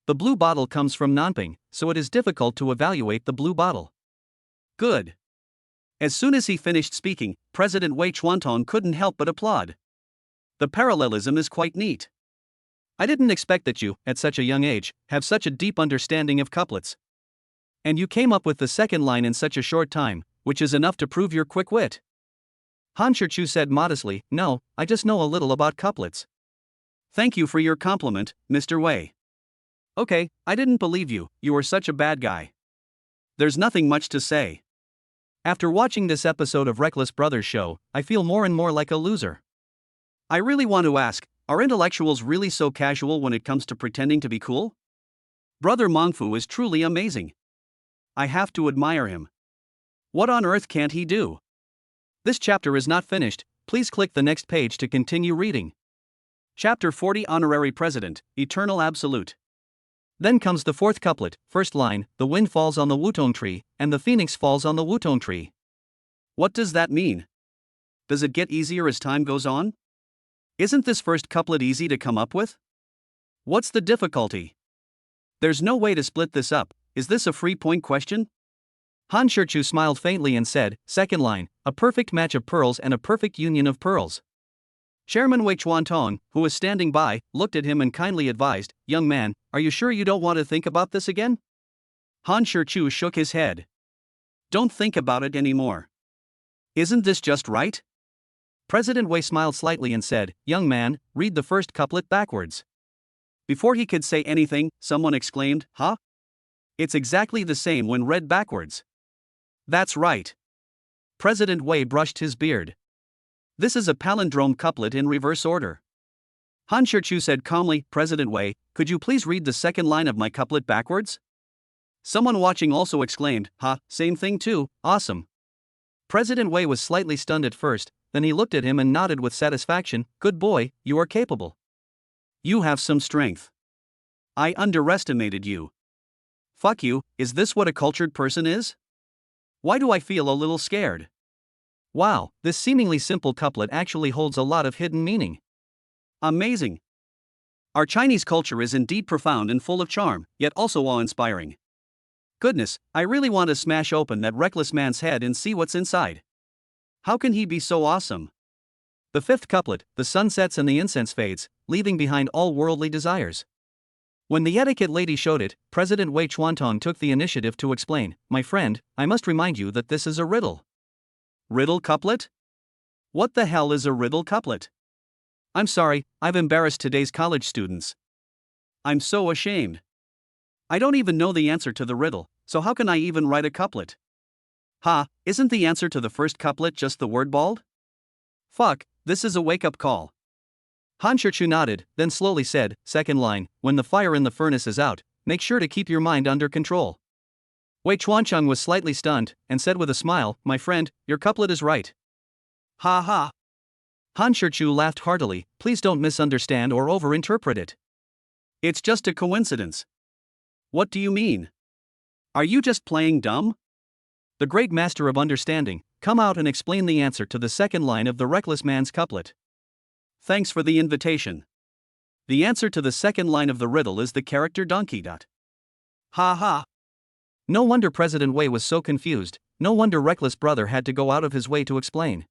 The blue bottle comes from Nanping, so it is difficult to evaluate the blue bottle. Good. As soon as he finished speaking, President Wei Chuantong couldn't help but applaud. The parallelism is quite neat. I didn't expect that you, at such a young age, have such a deep understanding of couplets. And you came up with the second line in such a short time, which is enough to prove your quick wit. Han Shichu said modestly, No, I just know a little about couplets. Thank you for your compliment, Mr. Wei. Okay, I didn't believe you, you were such a bad guy. There's nothing much to say. After watching this episode of Reckless Brothers show, I feel more and more like a loser. I really want to ask, are intellectuals really so casual when it comes to pretending to be cool? Brother Mongfu is truly amazing. I have to admire him. What on earth can't he do? This chapter is not finished, please click the next page to continue reading. Chapter 40 Honorary President, Eternal Absolute. Then comes the fourth couplet, first line, the wind falls on the wutong tree, and the phoenix falls on the wutong tree. What does that mean? Does it get easier as time goes on? Isn't this first couplet easy to come up with? What's the difficulty? There's no way to split this up, is this a free point question? Han Shirchu smiled faintly and said, second line, a perfect match of pearls and a perfect union of pearls. Chairman Wei Chuantong, who was standing by, looked at him and kindly advised, young man, are you sure you don't want to think about this again? Han Shirchu shook his head. Don't think about it anymore. Isn't this just right? President Wei smiled slightly and said, young man, read the first couplet backwards. Before he could say anything, someone exclaimed, huh? It's exactly the same when read backwards. That's right. President Wei brushed his beard. This is a palindrome couplet in reverse order. Han Shirchu said calmly, President Wei, could you please read the second line of my couplet backwards? Someone watching also exclaimed, same thing too, awesome. President Wei was slightly stunned at first, then he looked at him and nodded with satisfaction, good boy, you are capable. You have some strength. I underestimated you. Fuck you, is this what a cultured person is? Why do I feel a little scared? Wow, this seemingly simple couplet actually holds a lot of hidden meaning. Amazing. Our Chinese culture is indeed profound and full of charm, yet also awe-inspiring. Goodness, I really want to smash open that reckless man's head and see what's inside. How can he be so awesome? The fifth couplet, the sun sets and the incense fades, leaving behind all worldly desires. When the etiquette lady showed it, President Wei Chuantong took the initiative to explain, my friend, I must remind you that this is a riddle. Riddle couplet? What the hell is a riddle couplet? I'm sorry, I've embarrassed today's college students. I'm so ashamed. I don't even know the answer to the riddle, so how can I even write a couplet? Isn't the answer to the first couplet just the word bald? Fuck, this is a wake-up call. Han Shirchu nodded, then slowly said, second line, when the fire in the furnace is out, make sure to keep your mind under control. Wei Chuancheng was slightly stunned, and said with a smile, my friend, your couplet is right. Ha ha. Han Shirchu laughed heartily, please don't misunderstand or overinterpret it. It's just a coincidence. What do you mean? Are you just playing dumb? The great master of understanding, come out and explain the answer to the second line of the reckless man's couplet. Thanks for the invitation. The answer to the second line of the riddle is the character donkey. Ha ha. No wonder President Wei was so confused, no wonder reckless brother had to go out of his way to explain.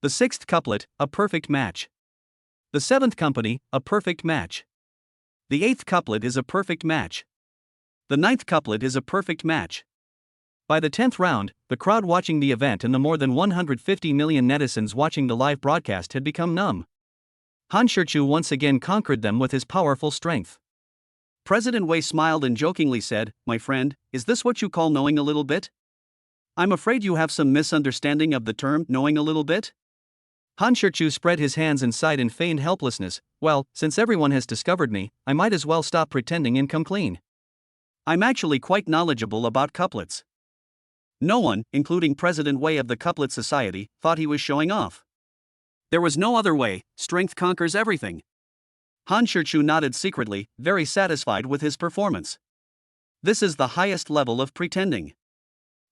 The sixth couplet, a perfect match. The seventh company, a perfect match. The eighth couplet is a perfect match. The ninth couplet is a perfect match. By the 10th round, the crowd watching the event and the more than 150 million netizens watching the live broadcast had become numb. Han Shirchu once again conquered them with his powerful strength. President Wei smiled and jokingly said, my friend, is this what you call knowing a little bit? I'm afraid you have some misunderstanding of the term knowing a little bit. Han Shirchu spread his hands and sighed in feigned helplessness, well, since everyone has discovered me, I might as well stop pretending and come clean. I'm actually quite knowledgeable about couplets. No one, including President Wei of the Couplet Society, thought he was showing off. There was no other way, strength conquers everything. Han Shirchu nodded secretly, very satisfied with his performance. This is the highest level of pretending.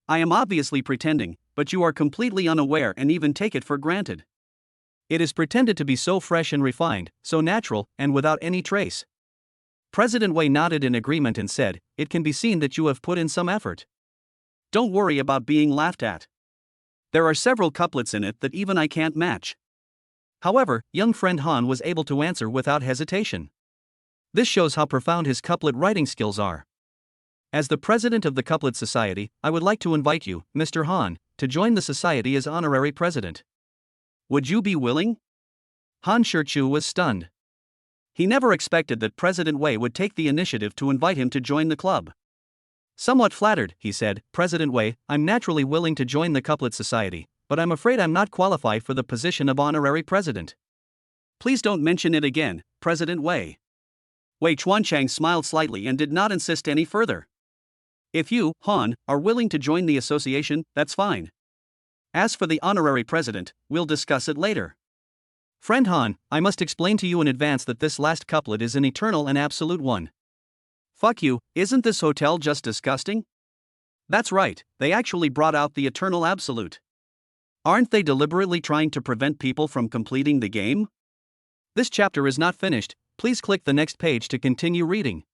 I am obviously pretending, but you are completely unaware and even take it for granted. It is pretended to be so fresh and refined, so natural, and without any trace. President Wei nodded in agreement and said, it can be seen that you have put in some effort. Don't worry about being laughed at. There are several couplets in it that even I can't match. However, young friend Han was able to answer without hesitation. This shows how profound his couplet writing skills are. As the president of the Couplet Society, I would like to invite you, Mr. Han, to join the society as honorary president. Would you be willing? Han Shirchu was stunned. He never expected that President Wei would take the initiative to invite him to join the club. Somewhat flattered, he said, President Wei, I'm naturally willing to join the Couplet Society, but I'm afraid I'm not qualified for the position of honorary president. Please don't mention it again, President Wei. Wei Chuancheng smiled slightly and did not insist any further. If you, Han, are willing to join the association, that's fine. As for the honorary president, we'll discuss it later. Friend Han, I must explain to you in advance that this last couplet is an eternal and absolute one. Fuck you, isn't this hotel just disgusting? That's right, they actually brought out the eternal absolute. Aren't they deliberately trying to prevent people from completing the game? This chapter is not finished, please click the next page to continue reading.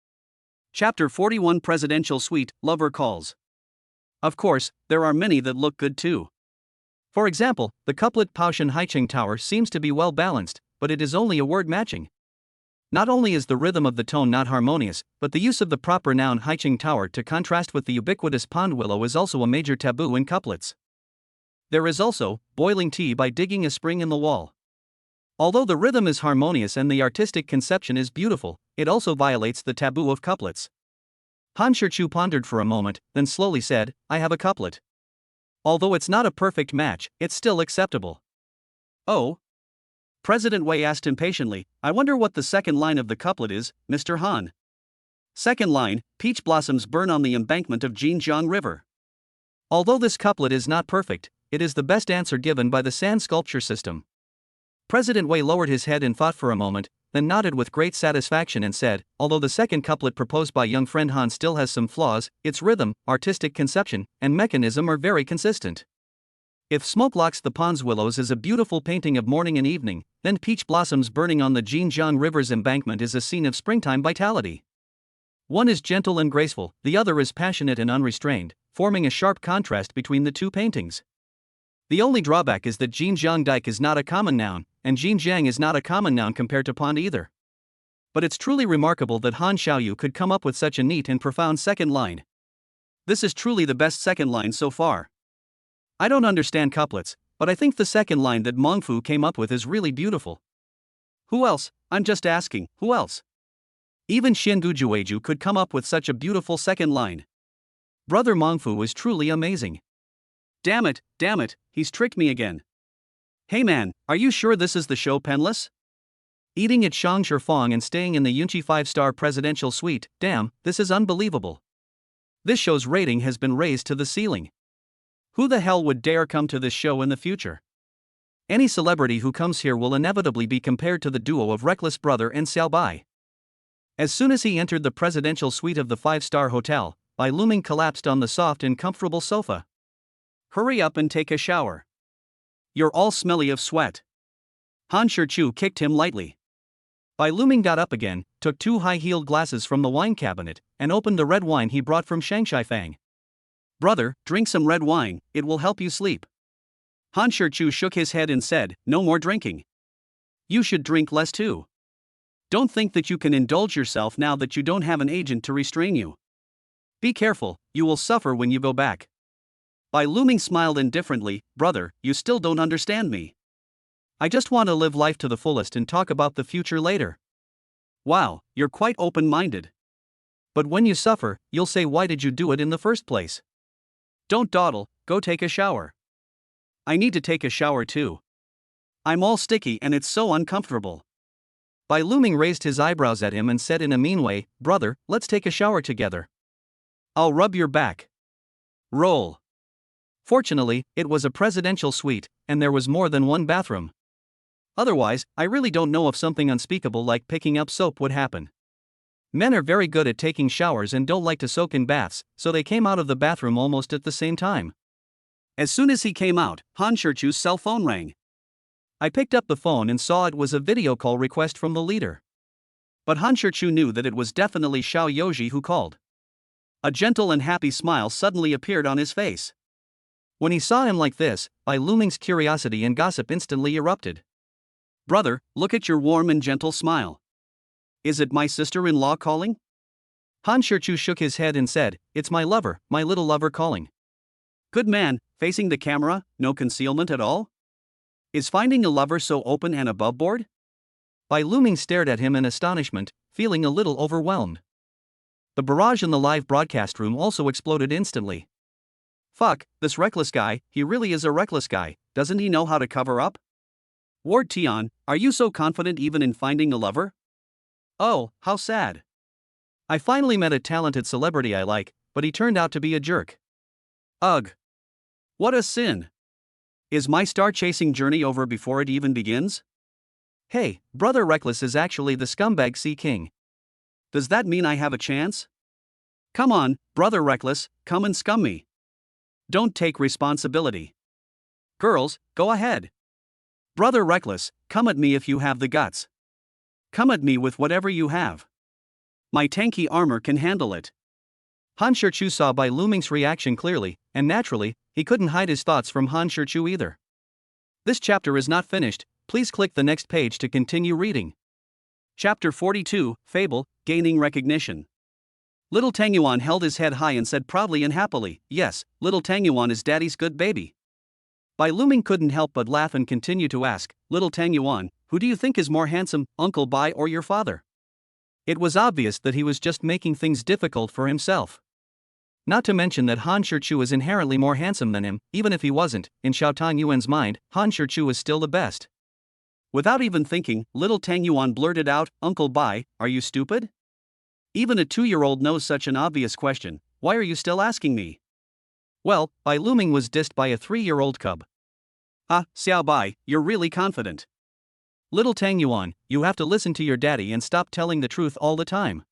Chapter 41 Presidential Suite, Lover Calls. Of course, there are many that look good too. For example, the couplet Paoshan Haiching Tower seems to be well balanced, but it is only a word matching. Not only is the rhythm of the tone not harmonious, but the use of the proper noun Haiching Tower to contrast with the ubiquitous pond willow is also a major taboo in couplets. There is also boiling tea by digging a spring in the wall. Although the rhythm is harmonious and the artistic conception is beautiful, it also violates the taboo of couplets. Han Shirchu pondered for a moment, then slowly said, I have a couplet. Although it's not a perfect match, it's still acceptable. Oh? President Wei asked impatiently, I wonder what the second line of the couplet is, Mr. Han. Second line, peach blossoms burn on the embankment of Jinjiang River. Although this couplet is not perfect, it is the best answer given by the sand sculpture system. President Wei lowered his head in thought for a moment, then nodded with great satisfaction and said, although the second couplet proposed by young friend Han still has some flaws, its rhythm, artistic conception, and mechanism are very consistent. If Smokelocks the Pond's Willows is a beautiful painting of morning and evening, then Peach Blossoms burning on the Jinjiang River's embankment is a scene of springtime vitality. One is gentle and graceful, the other is passionate and unrestrained, forming a sharp contrast between the two paintings. The only drawback is that Jinjiang Dike is not a common noun, and Jinjiang is not a common noun compared to pond either. But it's truly remarkable that Han Xiaoyu could come up with such a neat and profound second line. This is truly the best second line so far. I don't understand couplets, but I think the second line that Mengfu came up with is really beautiful. Who else? I'm just asking, who else? Even Xin Gujueju could come up with such a beautiful second line. Brother Mengfu is truly amazing. Damn it, he's tricked me again. Hey man, are you sure this is the show Penless? Eating at Shang Shifang and staying in the Yunqi 5-star presidential suite, damn, this is unbelievable. This show's rating has been raised to the ceiling. Who the hell would dare come to this show in the future? Any celebrity who comes here will inevitably be compared to the duo of Reckless Brother and Xiao Bai. As soon as he entered the presidential suite of the 5-star hotel, Bai Luming collapsed on the soft and comfortable sofa. Hurry up and take a shower. You're all smelly of sweat. Han Shirchu kicked him lightly. Bai Luming got up again, took 2 high-heeled glasses from the wine cabinet, and opened the red wine he brought from Shangshifang. Brother, drink some red wine, it will help you sleep. Han Shirchu shook his head and said, no more drinking. You should drink less too. Don't think that you can indulge yourself now that you don't have an agent to restrain you. Be careful, you will suffer when you go back. Bai Luming smiled indifferently, brother, you still don't understand me. I just want to live life to the fullest and talk about the future later. Wow, you're quite open-minded. But when you suffer, you'll say why did you do it in the first place? Don't dawdle, go take a shower. I need to take a shower too. I'm all sticky and it's so uncomfortable. Bai Luming raised his eyebrows at him and said in a mean way, brother, let's take a shower together. I'll rub your back. Roll. Fortunately, it was a presidential suite, and there was more than one bathroom. Otherwise, I really don't know if something unspeakable like picking up soap would happen. Men are very good at taking showers and don't like to soak in baths, so they came out of the bathroom almost at the same time. As soon as he came out, Han Shirchu's cell phone rang. I picked up the phone and saw it was a video call request from the leader. But Han Shirchu knew that it was definitely Xiao Yoji who called. A gentle and happy smile suddenly appeared on his face. When he saw him like this, Bai Luming's curiosity and gossip instantly erupted. Brother, look at your warm and gentle smile. Is it my sister-in-law calling? Han Shirchu shook his head and said, it's my lover, my little lover calling. Good man, facing the camera, no concealment at all? Is finding a lover so open and aboveboard? Bai Luming stared at him in astonishment, feeling a little overwhelmed. The barrage in the live broadcast room also exploded instantly. Fuck, this reckless guy, he really is a reckless guy, doesn't he know how to cover up? Ward Tian, are you so confident even in finding a lover? Oh, how sad. I finally met a talented celebrity I like, but he turned out to be a jerk. Ugh. What a sin. Is my star-chasing journey over before it even begins? Hey, Brother Reckless is actually the scumbag Sea King. Does that mean I have a chance? Come on, Brother Reckless, come and scum me. Don't take responsibility. Girls, go ahead. Brother Reckless, come at me if you have the guts. Come at me with whatever you have. My tanky armor can handle it. Han Shichu saw Bai Luming's reaction clearly, and naturally, he couldn't hide his thoughts from Han Shichu either. This chapter is not finished, please click the next page to continue reading. Chapter 42, Fable, Gaining Recognition. Little Tang Yuan held his head high and said proudly and happily, "Yes, little Tang Yuan is daddy's good baby." Bai Luming couldn't help but laugh and continue to ask, "Little Tang Yuan, who do you think is more handsome, Uncle Bai or your father?" It was obvious that he was just making things difficult for himself. Not to mention that Han Shichu is inherently more handsome than him, even if he wasn't. In Xiao Tang Yuan's mind, Han Shichu is still the best. Without even thinking, little Tang Yuan blurted out, "Uncle Bai, are you stupid? Even a 2-year-old knows such an obvious question, why are you still asking me?" Well, Bai Luming was dissed by a 3-year-old cub. "Ah, Xiao Bai, you're really confident. Little Tang Yuan, you have to listen to your daddy and stop telling the truth all the time."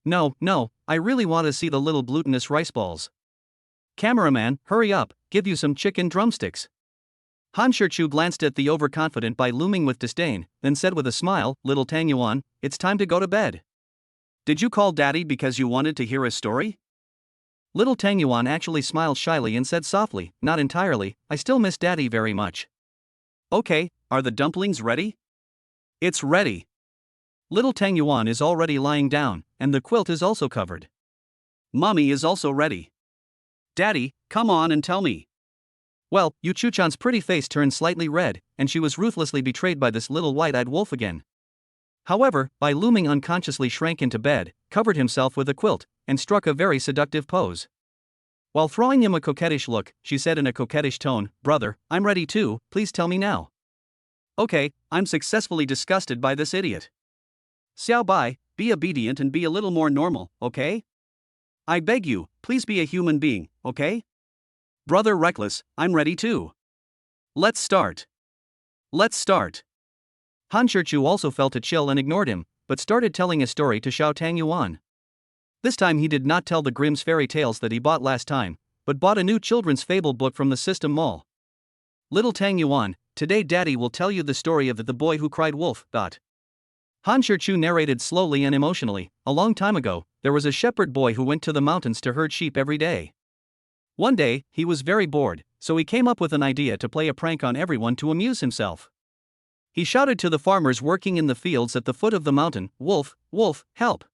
No, I really want to see the little glutinous rice balls. Cameraman, hurry up, give you some chicken drumsticks. Han Shichu glanced at the overconfident Bai Luming with disdain, then said with a smile, "Little Tang Yuan, it's time to go to bed. Did you call daddy because you wanted to hear a story?" Little Tang Yuan actually smiled shyly and said softly, "Not entirely, I still miss daddy very much." "Okay, are the dumplings ready?" "It's ready." Little Tang Yuan is already lying down, and the quilt is also covered. "Mommy is also ready." "Daddy, come on and tell me." Well, Yu Chuchan's pretty face turned slightly red, and she was ruthlessly betrayed by this little white-eyed wolf again. However, Bai Luming unconsciously shrank into bed, covered himself with a quilt, and struck a very seductive pose. While throwing him a coquettish look, she said in a coquettish tone, "Brother, I'm ready too, please tell me now." "Okay, I'm successfully disgusted by this idiot. Xiao Bai, be obedient and be a little more normal, okay? I beg you, please be a human being, okay? Brother Reckless, I'm ready too. Let's start. Let's start." Han Shichu also felt a chill and ignored him, but started telling a story to Xiao Tang Yuan. This time he did not tell the Grimm's fairy tales that he bought last time, but bought a new children's fable book from the System Mall. "Little Tang Yuan, today Daddy will tell you the story of the boy who cried wolf." Han Shichu narrated slowly and emotionally. A long time ago, there was a shepherd boy who went to the mountains to herd sheep every day. One day, he was very bored, so he came up with an idea to play a prank on everyone to amuse himself. He shouted to the farmers working in the fields at the foot of the mountain, "Wolf, wolf, help."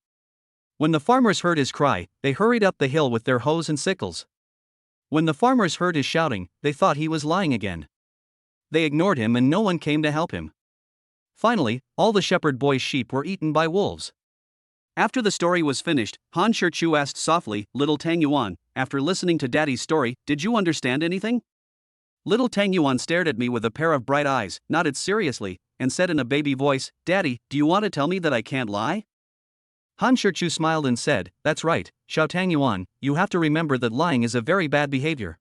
When the farmers heard his cry, they hurried up the hill with their hoes and sickles. When the farmers heard his shouting, they thought he was lying again. They ignored him and no one came to help him. Finally, all the shepherd boy's sheep were eaten by wolves. After the story was finished, Han Shichu asked softly, "Little Tang Yuan, after listening to Daddy's story, did you understand anything?" Little Tang Yuan stared at me with a pair of bright eyes, nodded seriously, and said in a baby voice, "Daddy, do you want to tell me that I can't lie?" Han Shichu smiled and said, "That's right, Xiao Tang Yuan, you have to remember that lying is a very bad behavior.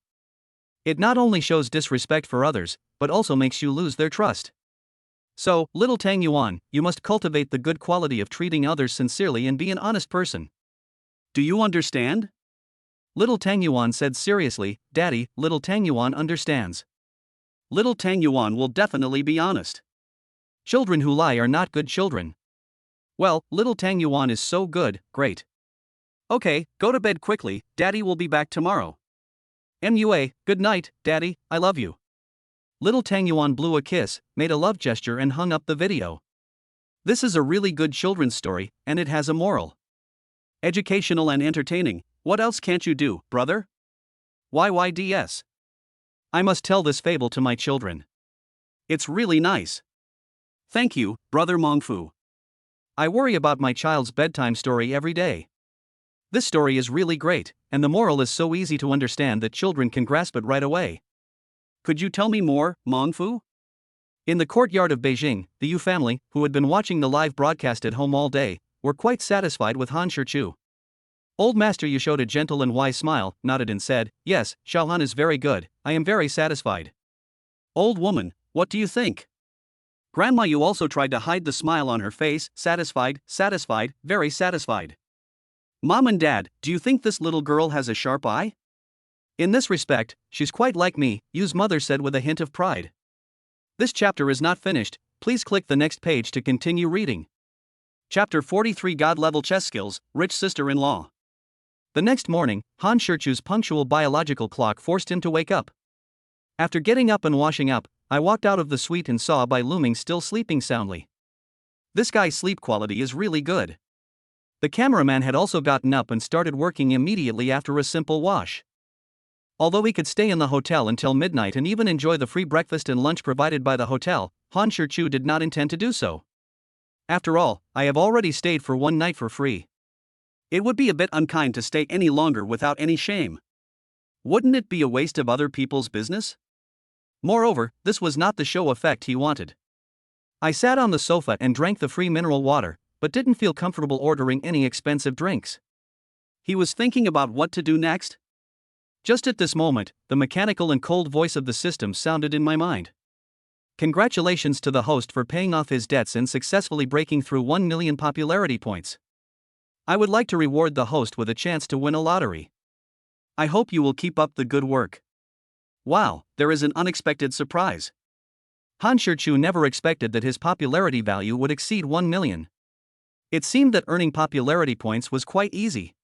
It not only shows disrespect for others, but also makes you lose their trust. So, little Tang Yuan, you must cultivate the good quality of treating others sincerely and be an honest person. Do you understand?" Little Tang Yuan said seriously, "Daddy, little Tang Yuan understands. Little Tang Yuan will definitely be honest. Children who lie are not good children." Well, little Tang Yuan is so good, great. "Okay, go to bed quickly, Daddy will be back tomorrow." "MUA, good night, Daddy, I love you." Little Tang Yuan blew a kiss, made a love gesture and hung up the video. This is a really good children's story, and it has a moral. Educational and entertaining. What else can't you do, brother? YYDS. I must tell this fable to my children. It's really nice. Thank you, Brother Mongfu. I worry about my child's bedtime story every day. This story is really great, and the moral is so easy to understand that children can grasp it right away. Could you tell me more, Mongfu? In the courtyard of Beijing, the Yu family, who had been watching the live broadcast at home all day, were quite satisfied with Han Shichu. Old Master Yu showed a gentle and wise smile, nodded and said, "Yes, Xiaohan is very good, I am very satisfied." Old woman, what do you think? Grandma Yu also tried to hide the smile on her face, satisfied, very satisfied. Mom and Dad, do you think this little girl has a sharp eye? In this respect, she's quite like me, Yu's mother said with a hint of pride. This chapter is not finished, please click the next page to continue reading. Chapter 43 God-level chess skills, rich sister-in-law. The next morning, Han Shirchu's punctual biological clock forced him to wake up. After getting up and washing up, I walked out of the suite and saw Bai Luming still sleeping soundly. This guy's sleep quality is really good. The cameraman had also gotten up and started working immediately after a simple wash. Although he could stay in the hotel until midnight and even enjoy the free breakfast and lunch provided by the hotel, Han Shirchu did not intend to do so. After all, I have already stayed for one night for free. It would be a bit unkind to stay any longer without any shame. Wouldn't it be a waste of other people's business? Moreover, this was not the show effect he wanted. I sat on the sofa and drank the free mineral water, but didn't feel comfortable ordering any expensive drinks. He was thinking about what to do next. Just at this moment, the mechanical and cold voice of the system sounded in my mind. Congratulations to the host for paying off his debts and successfully breaking through 1 million popularity points. I would like to reward the host with a chance to win a lottery. I hope you will keep up the good work. Wow, there is an unexpected surprise. Han Shirchu never expected that his popularity value would exceed 1 million. It seemed that earning popularity points was quite easy.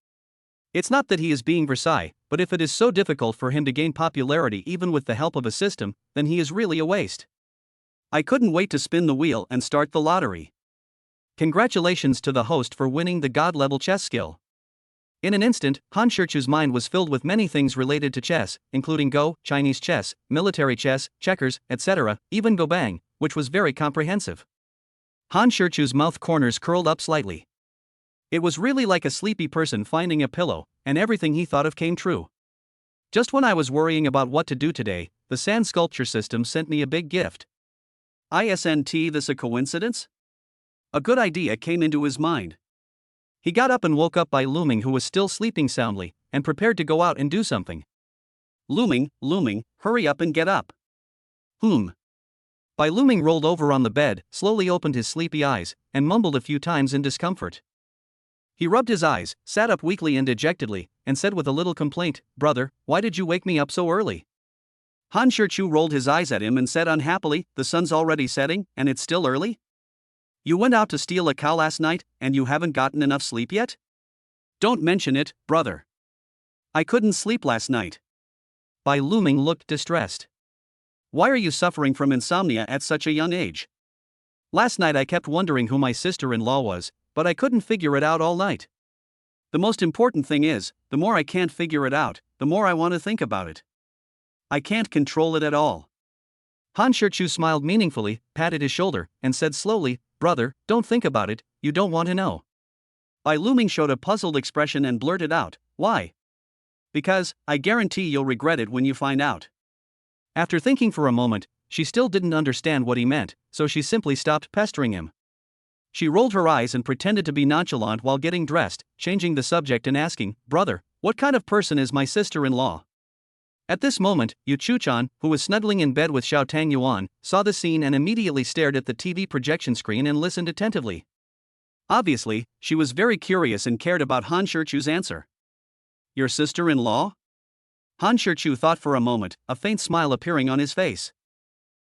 It's not that he is being Versailles, but if it is so difficult for him to gain popularity even with the help of a system, then he is really a waste. I couldn't wait to spin the wheel and start the lottery. Congratulations to the host for winning the god-level chess skill. In an instant, Han Shirchu's mind was filled with many things related to chess, including Go, Chinese chess, military chess, checkers, etc., even Go Bang, which was very comprehensive. Han Shirchu's mouth corners curled up slightly. It was really like a sleepy person finding a pillow, and everything he thought of came true. Just when I was worrying about what to do today, the sand sculpture system sent me a big gift. Isn't this a coincidence? A good idea came into his mind. He got up and woke up Bai Luming, who was still sleeping soundly, and prepared to go out and do something. Luming, hurry up and get up. Bai Luming rolled over on the bed, slowly opened his sleepy eyes, and mumbled a few times in discomfort. He rubbed his eyes, sat up weakly and dejectedly, and said with a little complaint, "Brother, why did you wake me up so early?" Han Shirchu rolled his eyes at him and said unhappily, "The sun's already setting, and it's still early? You went out to steal a cow last night, and you haven't gotten enough sleep yet? Don't mention it, brother. I couldn't sleep last night." Bai Luming looked distressed. "Why are you suffering from insomnia at such a young age? Last night I kept wondering who my sister-in-law was, but I couldn't figure it out all night. The most important thing is, the more I can't figure it out, the more I want to think about it. I can't control it at all." Han Shirchu smiled meaningfully, patted his shoulder, and said slowly, "Brother, don't think about it, you don't want to know." Bai Luming showed a puzzled expression and blurted out, "Why?" "Because, I guarantee you'll regret it when you find out." After thinking for a moment, she still didn't understand what he meant, so she simply stopped pestering him. She rolled her eyes and pretended to be nonchalant while getting dressed, changing the subject and asking, "Brother, what kind of person is my sister-in-law?" At this moment, Yu Chuchan, who was snuggling in bed with Xiao Tang Yuan, saw the scene and immediately stared at the TV projection screen and listened attentively. Obviously, she was very curious and cared about Han Shirchu's answer. "Your sister-in-law?" Han Shirchu thought for a moment, a faint smile appearing on his face.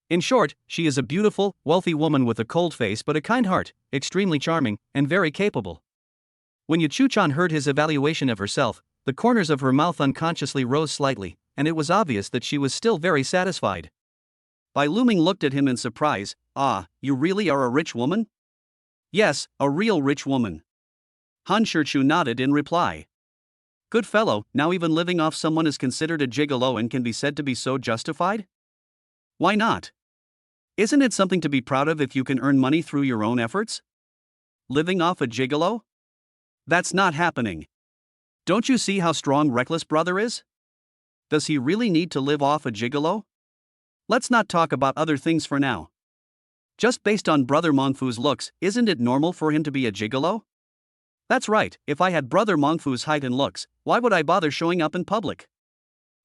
"In short, she is a beautiful, wealthy woman with a cold face but a kind heart, extremely charming, and very capable." When Yu Chuchan heard his evaluation of herself, the corners of her mouth unconsciously rose slightly, and it was obvious that she was still very satisfied. Bai Luming looked at him in surprise. "Ah, you really are a rich woman?" "Yes, a real rich woman." Han Shirchu nodded in reply. "Good fellow, now even living off someone is considered a gigolo and can be said to be so justified? Why not? Isn't it something to be proud of if you can earn money through your own efforts? Living off a gigolo? That's not happening. Don't you see how strong Reckless Brother is? Does he really need to live off a gigolo? Let's not talk about other things for now. Just based on Brother Mongfu's looks, isn't it normal for him to be a gigolo? That's right, if I had Brother Mongfu's height and looks, why would I bother showing up in public?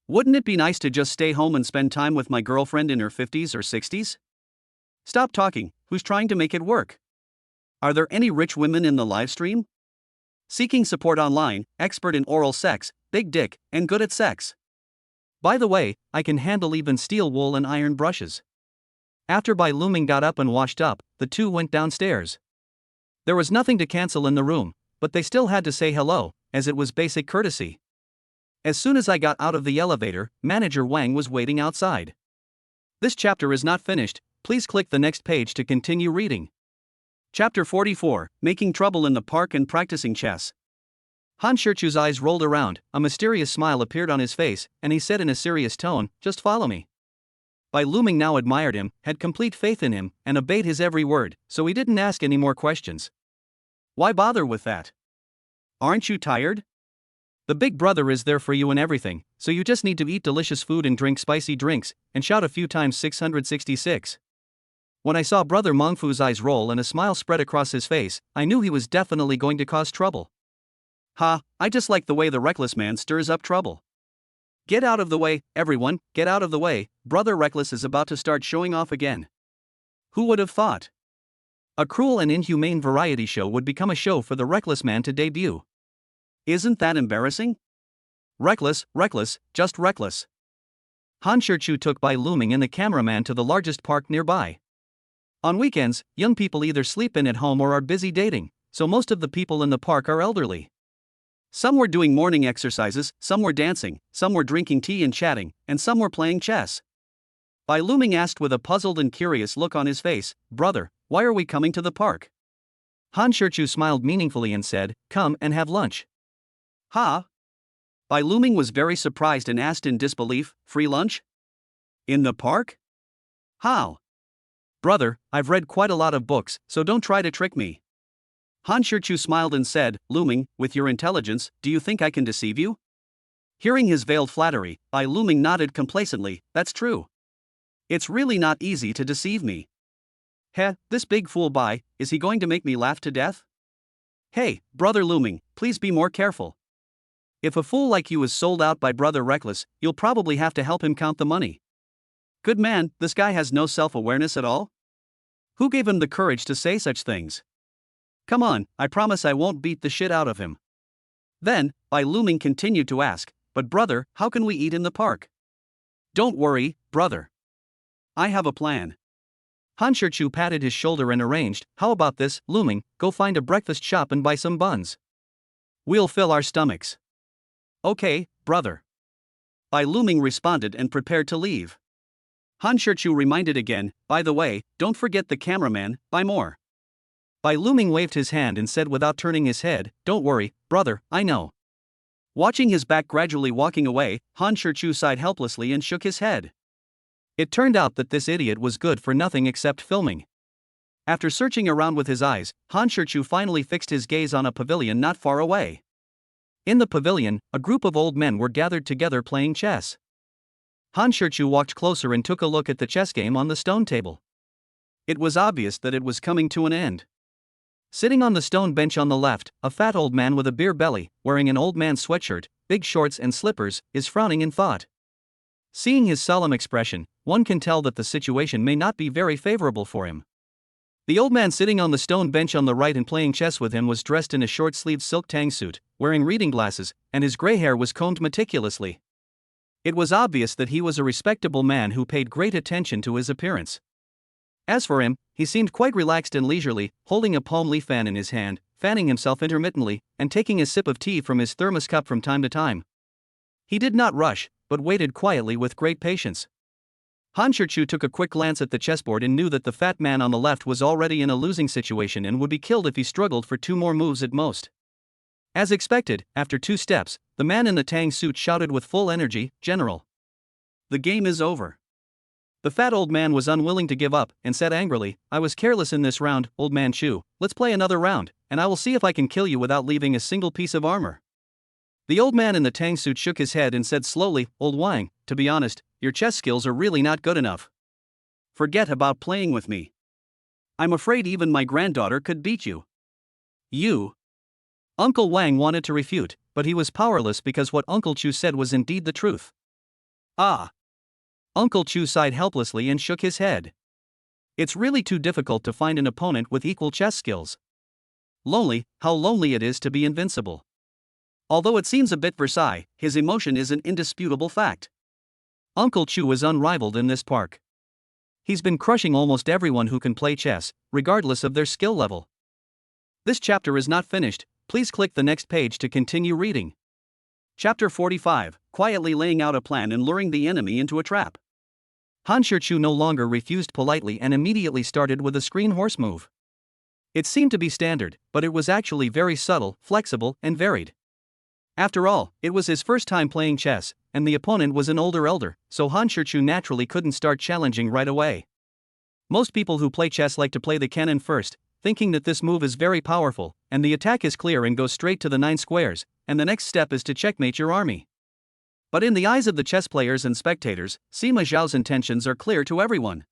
Wouldn't it be nice to just stay home and spend time with my girlfriend in her 50s or 60s? Stop talking, who's trying to make it work? Are there any rich women in the live stream? Seeking support online, expert in oral sex, big dick, and good at sex. By the way, I can handle even steel wool and iron brushes." After Bai Luming got up and washed up, the two went downstairs. There was nothing to cancel in the room, but they still had to say hello, as it was basic courtesy. As soon as I got out of the elevator, Manager Wang was waiting outside. This chapter is not finished, please click the next page to continue reading. Chapter 44, Making Trouble in the Park and Practicing Chess. Han Shichu's eyes rolled around, a mysterious smile appeared on his face, and he said in a serious tone, "Just follow me." Bai Luming now admired him, had complete faith in him, and obeyed his every word, so he didn't ask any more questions. Why bother with that? Aren't you tired? The big brother is there for you in everything, so you just need to eat delicious food and drink spicy drinks, and shout a few times 666. When I saw Brother Mengfu's eyes roll and a smile spread across his face, I knew he was definitely going to cause trouble. Ha, I just like the way the reckless man stirs up trouble. Get out of the way, everyone, get out of the way, Brother Reckless is about to start showing off again. Who would have thought? A cruel and inhumane variety show would become a show for the reckless man to debut. Isn't that embarrassing? Reckless, just reckless. Han Shichu took Bai Luming and the cameraman to the largest park nearby. On weekends, young people either sleep in at home or are busy dating, so most of the people in the park are elderly. Some were doing morning exercises, some were dancing, some were drinking tea and chatting, and some were playing chess. Bai Luming asked with a puzzled and curious look on his face, "Brother, why are we coming to the park?" Han Shichu smiled meaningfully and said, "Come and have lunch." Ha! Bai Luming was very surprised and asked in disbelief, "Free lunch? In the park? How?" "Brother, I've read quite a lot of books, so don't try to trick me." Han Shichu smiled and said, "Luming, with your intelligence, do you think I can deceive you?" Hearing his veiled flattery, Bai Luming nodded complacently, "That's true. It's really not easy to deceive me." Heh, this big fool Bai, is he going to make me laugh to death? Hey, Brother Luming, please be more careful. If a fool like you is sold out by Brother Reckless, you'll probably have to help him count the money. Good man, this guy has no self-awareness at all? Who gave him the courage to say such things? Come on, I promise I won't beat the shit out of him. Then, Bai Luming continued to ask, "But brother, how can we eat in the park?" "Don't worry, brother. I have a plan." Han Shichu patted his shoulder and arranged, "How about this, Luming, go find a breakfast shop and buy some buns. We'll fill our stomachs." "Okay, brother." Bai Luming responded and prepared to leave. Han Shichu reminded again, "By the way, don't forget the cameraman, buy more." Bai Luming waved his hand and said without turning his head, "Don't worry, brother, I know." Watching his back gradually walking away, Han Shichu sighed helplessly and shook his head. It turned out that this idiot was good for nothing except filming. After searching around with his eyes, Han Shichu finally fixed his gaze on a pavilion not far away. In the pavilion, a group of old men were gathered together playing chess. Han Shichu walked closer and took a look at the chess game on the stone table. It was obvious that it was coming to an end. Sitting on the stone bench on the left, a fat old man with a beer belly, wearing an old man's sweatshirt, big shorts and slippers, is frowning in thought. Seeing his solemn expression, one can tell that the situation may not be very favorable for him. The old man sitting on the stone bench on the right and playing chess with him was dressed in a short-sleeved silk tang suit, wearing reading glasses, and his gray hair was combed meticulously. It was obvious that he was a respectable man who paid great attention to his appearance. As for him, he seemed quite relaxed and leisurely, holding a palm leaf fan in his hand, fanning himself intermittently, and taking a sip of tea from his thermos cup from time to time. He did not rush, but waited quietly with great patience. Han Shichu took a quick glance at the chessboard and knew that the fat man on the left was already in a losing situation and would be killed if he struggled for 2 more moves at most. As expected, after 2 steps, the man in the tang suit shouted with full energy, "General! The game is over." The fat old man was unwilling to give up, and said angrily, "I was careless in this round, old man Chu, let's play another round, and I will see if I can kill you without leaving a single piece of armor." The old man in the tang suit shook his head and said slowly, "Old Wang, to be honest, your chess skills are really not good enough. Forget about playing with me. I'm afraid even my granddaughter could beat you." "You?" Uncle Wang wanted to refute, but he was powerless because what Uncle Chu said was indeed the truth. "Ah." Uncle Chu sighed helplessly and shook his head. "It's really too difficult to find an opponent with equal chess skills. Lonely, how lonely it is to be invincible." Although it seems a bit Versailles, his emotion is an indisputable fact. Uncle Chu is unrivaled in this park. He's been crushing almost everyone who can play chess, regardless of their skill level. This chapter is not finished, Please click the next page to continue reading. Chapter 45, quietly laying out a plan and luring the enemy into a trap. Han Shirchu no longer refused politely and immediately started with a screen horse move. It seemed to be standard, but it was actually very subtle, flexible, and varied. After all, it was his first time playing chess, and the opponent was an older elder, so Han Shirchu naturally couldn't start challenging right away. Most people who play chess like to play the cannon first, thinking that this move is very powerful, and the attack is clear and goes straight to the 9 squares, and the next step is to checkmate your army. But in the eyes of the chess players and spectators, Sima Zhao's intentions are clear to everyone.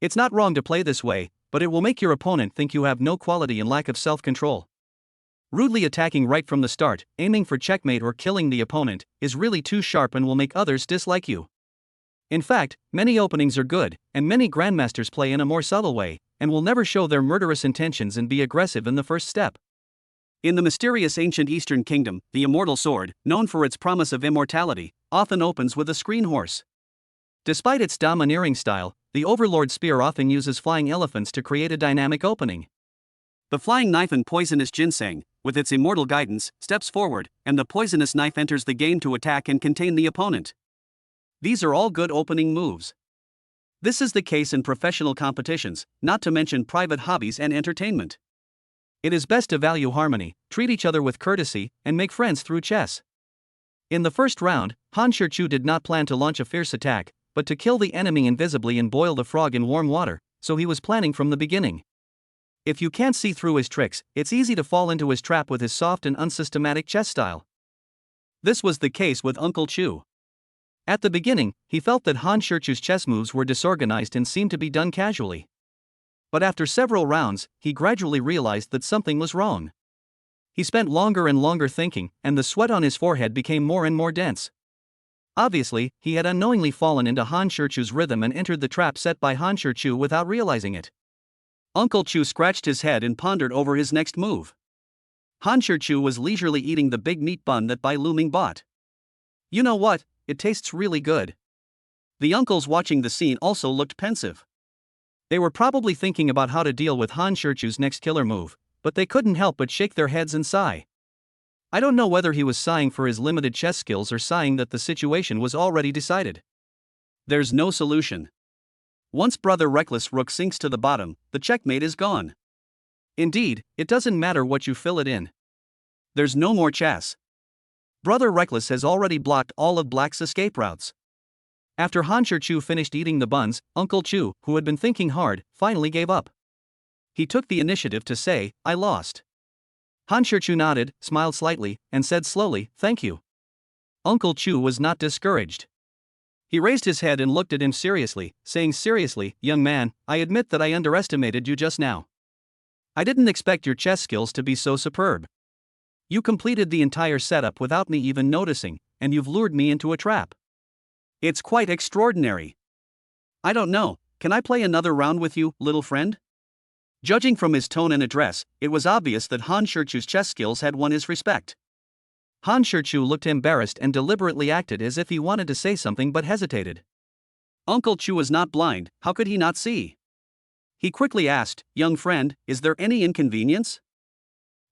It's not wrong to play this way, but it will make your opponent think you have no quality and lack of self-control. Rudely attacking right from the start, aiming for checkmate or killing the opponent, is really too sharp and will make others dislike you. In fact, many openings are good, and many grandmasters play in a more subtle way, and will never show their murderous intentions and be aggressive in the first step. In the mysterious ancient Eastern kingdom, the immortal sword, known for its promise of immortality, often opens with a screen horse. Despite its domineering style, the Overlord spear often uses flying elephants to create a dynamic opening. The flying knife and poisonous ginseng, with its immortal guidance, steps forward, and the poisonous knife enters the game to attack and contain the opponent. These are all good opening moves. This is the case in professional competitions, not to mention private hobbies and entertainment. It is best to value harmony, treat each other with courtesy, and make friends through chess. In the first round, Han Shirchu did not plan to launch a fierce attack, but to kill the enemy invisibly and boil the frog in warm water, so he was planning from the beginning. If you can't see through his tricks, it's easy to fall into his trap with his soft and unsystematic chess style. This was the case with Uncle Chu. At the beginning, he felt that Han Shirchu's chess moves were disorganized and seemed to be done casually. But after several rounds, he gradually realized that something was wrong. He spent longer and longer thinking, and the sweat on his forehead became more and more dense. Obviously, he had unknowingly fallen into Han Shirchu's rhythm and entered the trap set by Han Shirchu without realizing it. Uncle Chu scratched his head and pondered over his next move. Han Shirchu was leisurely eating the big meat bun that Bai Luming bought. You know what? It tastes really good. The uncles watching the scene also looked pensive. They were probably thinking about how to deal with Han Shirchu's next killer move, but they couldn't help but shake their heads and sigh. I don't know whether he was sighing for his limited chess skills or sighing that the situation was already decided. There's no solution. Once Brother Reckless Rook sinks to the bottom, the checkmate is gone. Indeed, it doesn't matter what you fill it in. There's no more chess. Brother Reckless has already blocked all of Black's escape routes. After Han Shirchu finished eating the buns, Uncle Chu, who had been thinking hard, finally gave up. He took the initiative to say, "I lost." Han Shirchu nodded, smiled slightly, and said slowly, "Thank you." Uncle Chu was not discouraged. He raised his head and looked at him seriously, saying seriously, "Young man, I admit that I underestimated you just now. I didn't expect your chess skills to be so superb. You completed the entire setup without me even noticing, and you've lured me into a trap. It's quite extraordinary. I don't know, can I play another round with you, little friend?" Judging from his tone and address, it was obvious that Han Shirchu's chess skills had won his respect. Han Shirchu looked embarrassed and deliberately acted as if he wanted to say something but hesitated. Uncle Chu was not blind, how could he not see? He quickly asked, "Young friend, is there any inconvenience?"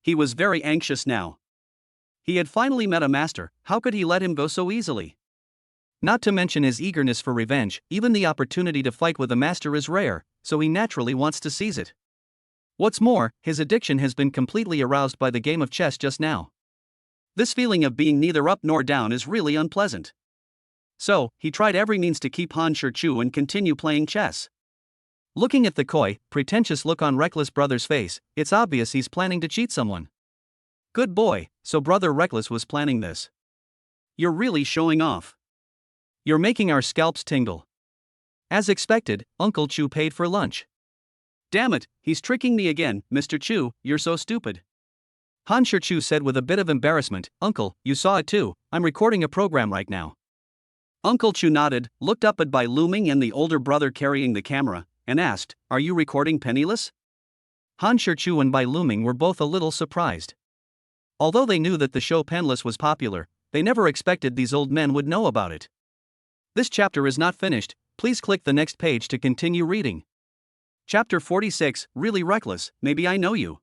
He was very anxious now. He had finally met a master, how could he let him go so easily? Not to mention his eagerness for revenge, even the opportunity to fight with a master is rare, so he naturally wants to seize it. What's more, his addiction has been completely aroused by the game of chess just now. This feeling of being neither up nor down is really unpleasant. So, he tried every means to keep Han Shirchu and continue playing chess. Looking at the coy, pretentious look on Reckless Brother's face, it's obvious he's planning to cheat someone. Good boy, so Brother Reckless was planning this. You're really showing off. You're making our scalps tingle. As expected, Uncle Chu paid for lunch. Damn it, he's tricking me again, Mr. Chu, you're so stupid. Han Shirchu said with a bit of embarrassment, "Uncle, you saw it too, I'm recording a program right now." Uncle Chu nodded, looked up at Bai Luming and the older brother carrying the camera, and asked, "Are you recording Penniless?" Han Shirchu and Bai Luming were both a little surprised. Although they knew that the show Penniless was popular, they never expected these old men would know about it. This chapter is not finished, please click the next page to continue reading. Chapter 46, Really Reckless, Maybe I Know You.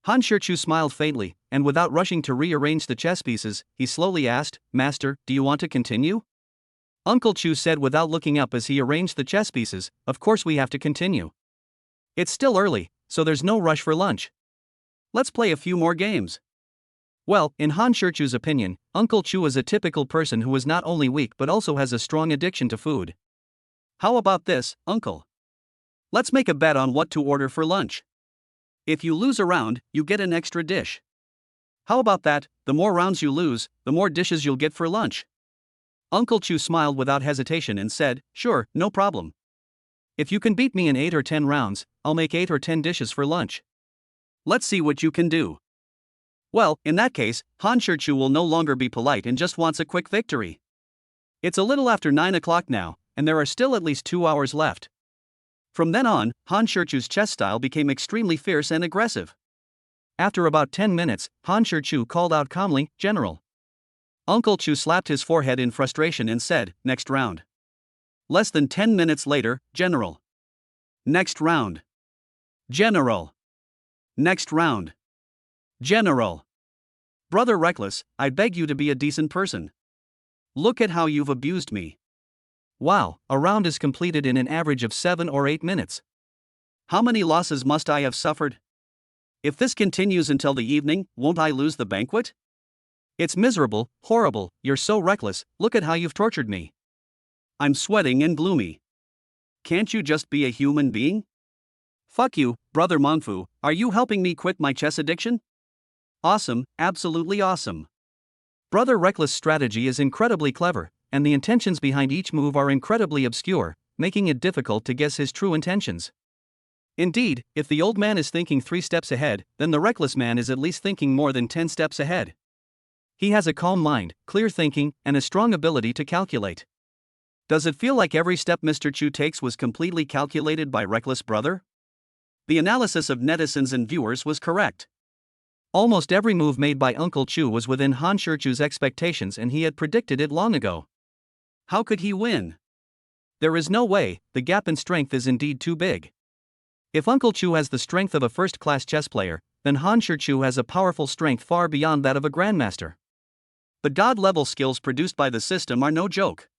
Han Shichu smiled faintly, and without rushing to rearrange the chess pieces, he slowly asked, "Master, do you want to continue?" Uncle Chu said without looking up as he arranged the chess pieces, "Of course we have to continue. It's still early, so there's no rush for lunch. Let's play a few more games." Well, in Han Shichu's opinion, Uncle Chu is a typical person who is not only weak but also has a strong addiction to food. "How about this, Uncle? Let's make a bet on what to order for lunch. If you lose a round, you get an extra dish. How about that? The more rounds you lose, the more dishes you'll get for lunch." Uncle Chu smiled without hesitation and said, "Sure, no problem. If you can beat me in 8 or 10 rounds, I'll make 8 or 10 dishes for lunch. Let's see what you can do." Well, in that case, Han Shichu will no longer be polite and just wants a quick victory. It's a little after 9 o'clock now, and there are still at least 2 hours left. From then on, Han Shichu's chess style became extremely fierce and aggressive. After about 10 minutes, Han Shichu called out calmly, "General." Uncle Chu slapped his forehead in frustration and said, "Next round." Less than 10 minutes later, "General. Next round. General. Next round. General. Brother Reckless, I beg you to be a decent person. Look at how you've abused me." Wow, a round is completed in an average of 7 or 8 minutes. How many losses must I have suffered? If this continues until the evening, won't I lose the banquet? It's miserable, horrible, you're so reckless, look at how you've tortured me. I'm sweating and gloomy. Can't you just be a human being? Fuck you, Brother Mongfu, are you helping me quit my chess addiction? Awesome, absolutely awesome. Brother Reckless' strategy is incredibly clever, and the intentions behind each move are incredibly obscure, making it difficult to guess his true intentions. Indeed, if the old man is thinking 3 steps ahead, then the reckless man is at least thinking more than 10 steps ahead. He has a calm mind, clear thinking, and a strong ability to calculate. Does it feel like every step Mr. Chu takes was completely calculated by Reckless Brother? The analysis of netizens and viewers was correct. Almost every move made by Uncle Chu was within Han Shichu's expectations and he had predicted it long ago. How could he win? There is no way, the gap in strength is indeed too big. If Uncle Chu has the strength of a first-class chess player, then Han Shichu has a powerful strength far beyond that of a grandmaster. The god-level skills produced by the system are no joke.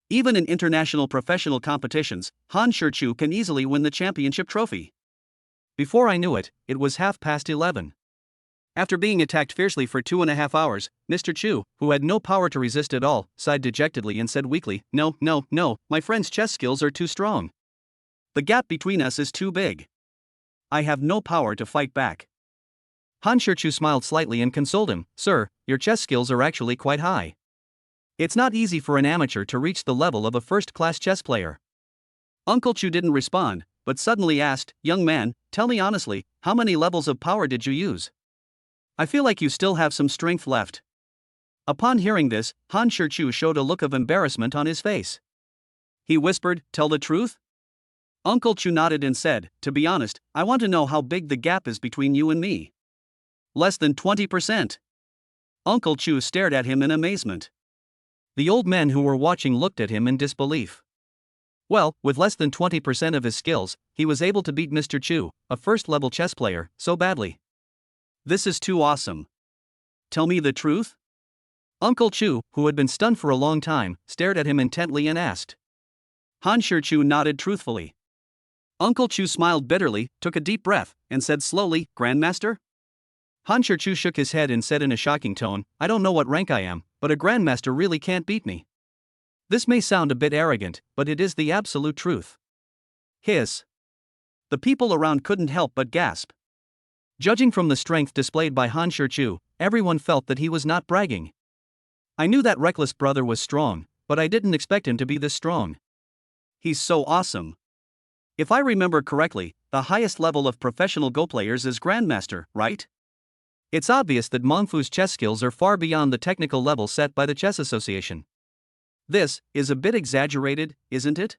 Even in international professional competitions, Han Shichu can easily win the championship trophy. Before I knew it, it was 11:30. After being attacked fiercely for 2.5 hours, Mr. Chu, who had no power to resist at all, sighed dejectedly and said weakly, No, my friend's chess skills are too strong. The gap between us is too big. I have no power to fight back." Han Shichu smiled slightly and consoled him, "Sir, your chess skills are actually quite high. It's not easy for an amateur to reach the level of a first-class chess player." Uncle Chu didn't respond, but suddenly asked, "Young man, tell me honestly, how many levels of power did you use? I feel like you still have some strength left." Upon hearing this, Han Shichu showed a look of embarrassment on his face. He whispered, "Tell the truth?" Uncle Chu nodded and said, "To be honest, I want to know how big the gap is between you and me." "Less than 20%. Uncle Chu stared at him in amazement. The old men who were watching looked at him in disbelief. Well, with less than 20% of his skills, he was able to beat Mr. Chu, a first-level chess player, so badly. This is too awesome. Tell me the truth? Uncle Chu, who had been stunned for a long time, stared at him intently and asked. Han Shichu nodded truthfully. Uncle Chu smiled bitterly, took a deep breath, and said slowly, "Grandmaster?" Han Shichu shook his head and said in a shocking tone, "I don't know what rank I am, but a grandmaster really can't beat me." This may sound a bit arrogant, but it is the absolute truth. Hiss. The people around couldn't help but gasp. Judging from the strength displayed by Han Shichu, everyone felt that he was not bragging. I knew that Reckless Brother was strong, but I didn't expect him to be this strong. He's so awesome. If I remember correctly, the highest level of professional Go players is Grandmaster, right? It's obvious that Mongfu's chess skills are far beyond the technical level set by the Chess Association. This is a bit exaggerated, isn't it?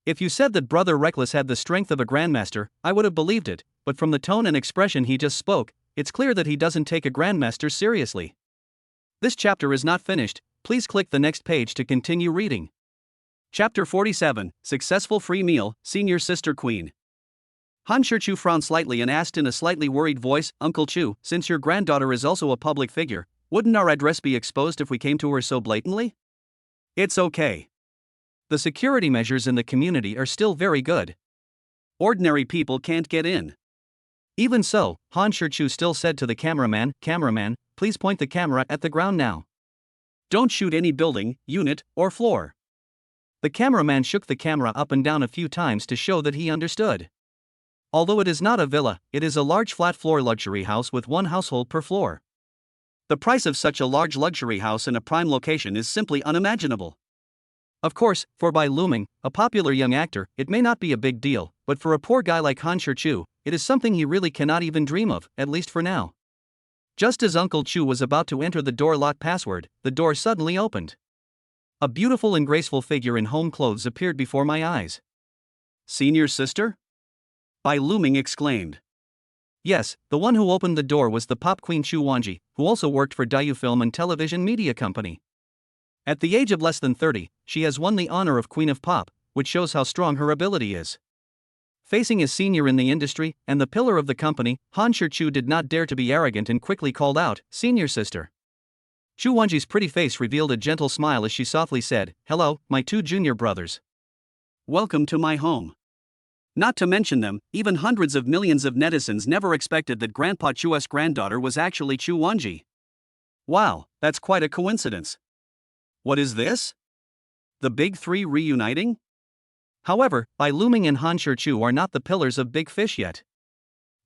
If you said that Brother Reckless had the strength of a Grandmaster, I would have believed it, but from the tone and expression he just spoke, it's clear that he doesn't take a Grandmaster seriously. This chapter is not finished, please click the next page to continue reading. Chapter 47, Successful Free Meal, Senior Sister Queen. Han Shichu frowned slightly and asked in a slightly worried voice, Uncle Chu, since your granddaughter is also a public figure, wouldn't our address be exposed if we came to her so blatantly? It's okay. The security measures in the community are still very good. Ordinary people can't get in. Even so, Han Shichu still said to the cameraman, Cameraman, please point the camera at the ground now. Don't shoot any building, unit, or floor. The cameraman shook the camera up and down a few times to show that he understood. Although it is not a villa, it is a large flat-floor luxury house with one household per floor. The price of such a large luxury house in a prime location is simply unimaginable. Of course, for Bai Luming, a popular young actor, it may not be a big deal, but for a poor guy like Han Shichu, it is something he really cannot even dream of, at least for now. Just as Uncle Chu was about to enter the door lock password, the door suddenly opened. A beautiful and graceful figure in home clothes appeared before my eyes. Senior sister? Bai Luming exclaimed. Yes, the one who opened the door was the pop queen Chu Wanji, who also worked for Dayu Film and Television Media Company. At the age of less than 30, she has won the honor of Queen of Pop, which shows how strong her ability is. Facing a senior in the industry and the pillar of the company, Han Shichu did not dare to be arrogant and quickly called out, Senior sister. Chu Wanji's pretty face revealed a gentle smile as she softly said, Hello, my two junior brothers. Welcome to my home. Not to mention them, even hundreds of millions of netizens never expected that Grandpa Chu's granddaughter was actually Chu Wanji. Wow, that's quite a coincidence. What is this? The big three reuniting? However, Bai Luming and Han Shichu are not the pillars of Big Fish yet.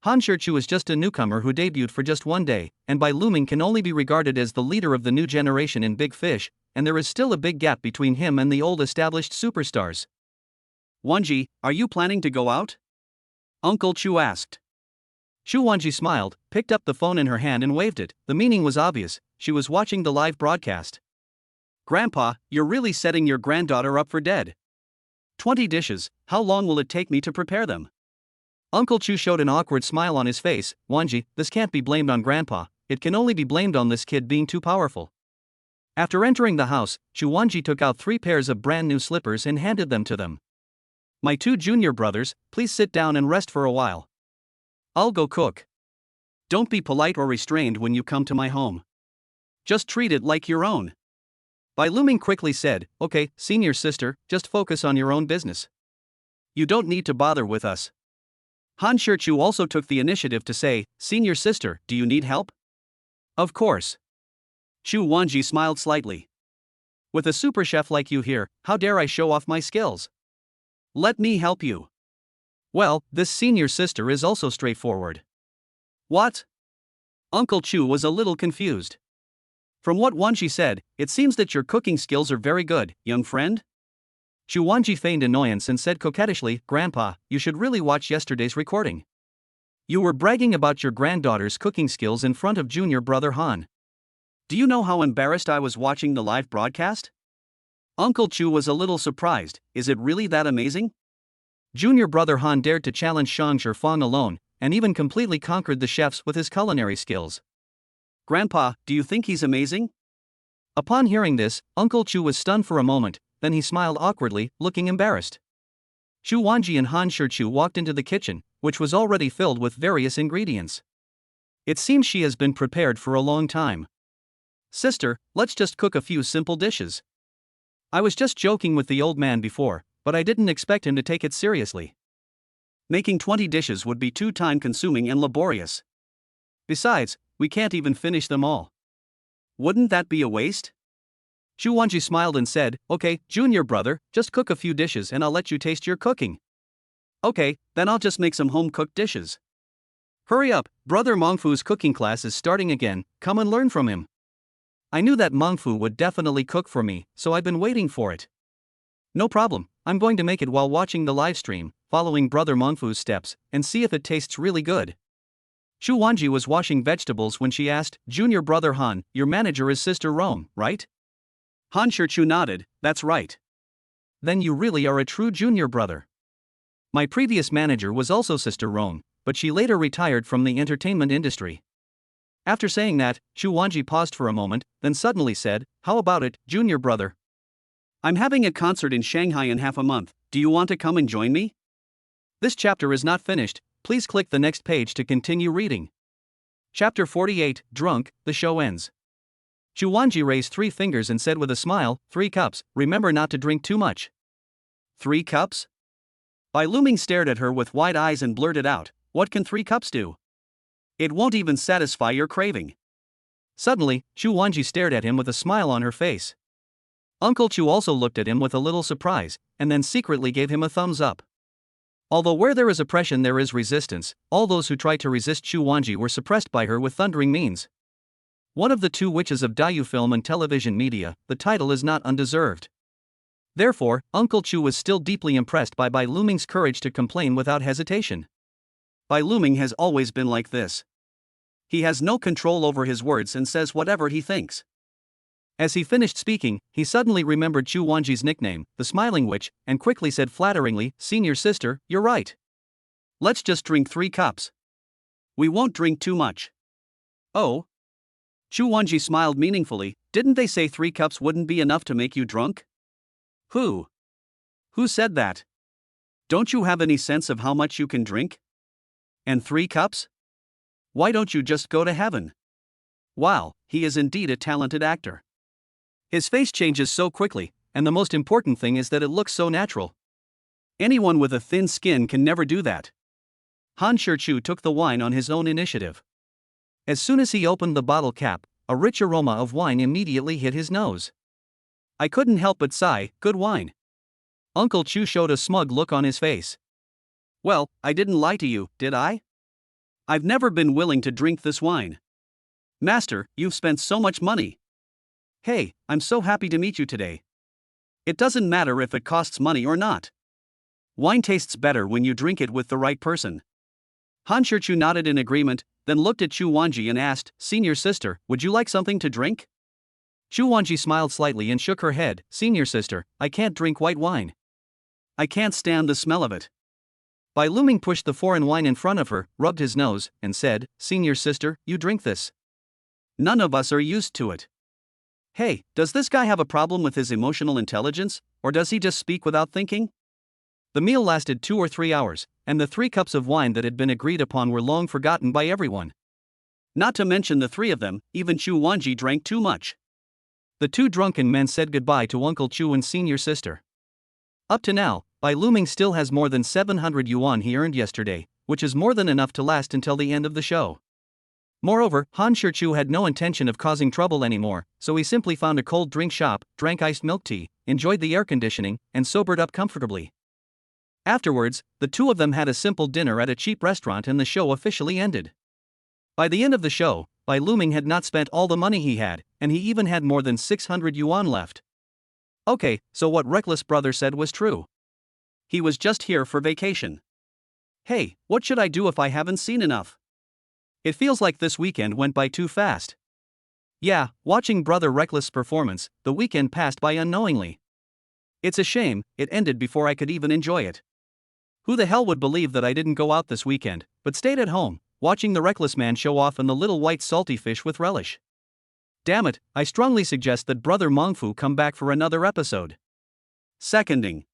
Han Shichu is just a newcomer who debuted for just one day, and Bai Luming can only be regarded as the leader of the new generation in Big Fish, and there is still a big gap between him and the old established superstars. Wanji, are you planning to go out? Uncle Chu asked. Chu Wanji smiled, picked up the phone in her hand and waved it. The meaning was obvious, she was watching the live broadcast. Grandpa, you're really setting your granddaughter up for dead. 20 dishes, how long will it take me to prepare them? Uncle Chu showed an awkward smile on his face. Wanji, this can't be blamed on Grandpa, it can only be blamed on this kid being too powerful. After entering the house, Chu Wanji took out 3 pairs of brand new slippers and handed them to them. My two junior brothers, please sit down and rest for a while. I'll go cook. Don't be polite or restrained when you come to my home. Just treat it like your own. Bai Luming quickly said, Okay, senior sister, just focus on your own business. You don't need to bother with us. Han Shichu also took the initiative to say, Senior sister, do you need help? Of course. Chu Wanji smiled slightly. With a super chef like you here, how dare I show off my skills? Let me help you. Well, this senior sister is also straightforward. What? Uncle Chu was a little confused. From what Wanji said, it seems that your cooking skills are very good, young friend. Chu Wanji feigned annoyance and said coquettishly, Grandpa, you should really watch yesterday's recording. You were bragging about your granddaughter's cooking skills in front of junior brother Han. Do you know how embarrassed I was watching the live broadcast? Uncle Chu was a little surprised. Is it really that amazing? Junior brother Han dared to challenge Shang Fong alone, and even completely conquered the chefs with his culinary skills. Grandpa, do you think he's amazing? Upon hearing this, Uncle Chu was stunned for a moment, then he smiled awkwardly, looking embarrassed. Chu Wanji and Han Shichu walked into the kitchen, which was already filled with various ingredients. It seems she has been prepared for a long time. Sister, let's just cook a few simple dishes. I was just joking with the old man before, but I didn't expect him to take it seriously. Making 20 dishes would be too time-consuming and laborious. Besides, we can't even finish them all. Wouldn't that be a waste? Chu Wanji smiled and said, Okay, junior brother, just cook a few dishes and I'll let you taste your cooking. Okay, then I'll just make some home-cooked dishes. Hurry up, brother Mengfu's cooking class is starting again, come and learn from him. I knew that Mengfu would definitely cook for me, so I've been waiting for it. No problem, I'm going to make it while watching the live stream, following brother Mengfu's steps, and see if it tastes really good. Chu Wanji was washing vegetables when she asked, Junior brother Han, your manager is Sister Rome, right? Han Shichu nodded, that's right. Then you really are a true junior brother. My previous manager was also Sister Rome, but she later retired from the entertainment industry. After saying that, Chu Wanji paused for a moment, then suddenly said, How about it, junior brother? I'm having a concert in Shanghai in half a month, do you want to come and join me? This chapter is not finished, please click the next page to continue reading. Chapter 48, Drunk, the show ends. Chu Wanji raised 3 fingers and said with a smile, 3 cups, remember not to drink too much. 3 cups? Bai Luming stared at her with wide eyes and blurted out, what can 3 cups do? It won't even satisfy your craving. Suddenly, Chu Wanji stared at him with a smile on her face. Uncle Chu also looked at him with a little surprise, and then secretly gave him a thumbs up. Although where there is oppression there is resistance, all those who tried to resist Chu Wanji were suppressed by her with thundering means. One of the 2 witches of Dayu film and television media, the title is not undeserved. Therefore, Uncle Chu was still deeply impressed by Bai Luming's courage to complain without hesitation. Bai Luming has always been like this. He has no control over his words and says whatever he thinks. As he finished speaking, he suddenly remembered Chu Wanji's nickname, the Smiling Witch, and quickly said flatteringly, Senior sister, you're right. Let's just drink 3 cups. We won't drink too much. Oh? Chu Wanji smiled meaningfully, didn't they say 3 cups wouldn't be enough to make you drunk? Who? Who said that? Don't you have any sense of how much you can drink? And 3 cups? Why don't you just go to heaven? Wow, he is indeed a talented actor. His face changes so quickly, and the most important thing is that it looks so natural. Anyone with a thin skin can never do that. Han Shichu took the wine on his own initiative. As soon as he opened the bottle cap, a rich aroma of wine immediately hit his nose. I couldn't help but sigh, good wine. Uncle Chu showed a smug look on his face. Well, I didn't lie to you, did I? I've never been willing to drink this wine. Master, you've spent so much money. Hey, I'm so happy to meet you today. It doesn't matter if it costs money or not. Wine tastes better when you drink it with the right person. Han Shichu nodded in agreement, then looked at Chu Wanji and asked, Senior sister, would you like something to drink? Chu Wanji smiled slightly and shook her head, Senior sister, I can't drink white wine. I can't stand the smell of it. Bai Luming pushed the foreign wine in front of her, rubbed his nose, and said, Senior sister, you drink this. None of us are used to it. Hey, does this guy have a problem with his emotional intelligence, or does he just speak without thinking? The meal lasted 2 or 3 hours, and the 3 cups of wine that had been agreed upon were long forgotten by everyone. Not to mention the 3 of them, even Chu Wanji drank too much. The 2 drunken men said goodbye to Uncle Chu and Senior sister. Up to now, Bai Luming still has more than 700 yuan he earned yesterday, which is more than enough to last until the end of the show. Moreover, Han Shichu had no intention of causing trouble anymore, so he simply found a cold drink shop, drank iced milk tea, enjoyed the air conditioning, and sobered up comfortably. Afterwards, the 2 of them had a simple dinner at a cheap restaurant and the show officially ended. By the end of the show, Bai Luming had not spent all the money he had, and he even had more than 600 yuan left. Okay, so what Reckless Brother said was true. He was just here for vacation. Hey, what should I do if I haven't seen enough? It feels like this weekend went by too fast. Yeah, watching Brother Reckless' performance, the weekend passed by unknowingly. It's a shame, it ended before I could even enjoy it. Who the hell would believe that I didn't go out this weekend, but stayed at home, watching the Reckless Man show off and the little white salty fish with relish? Damn it, I strongly suggest that Brother Mongfu come back for another episode. Seconding.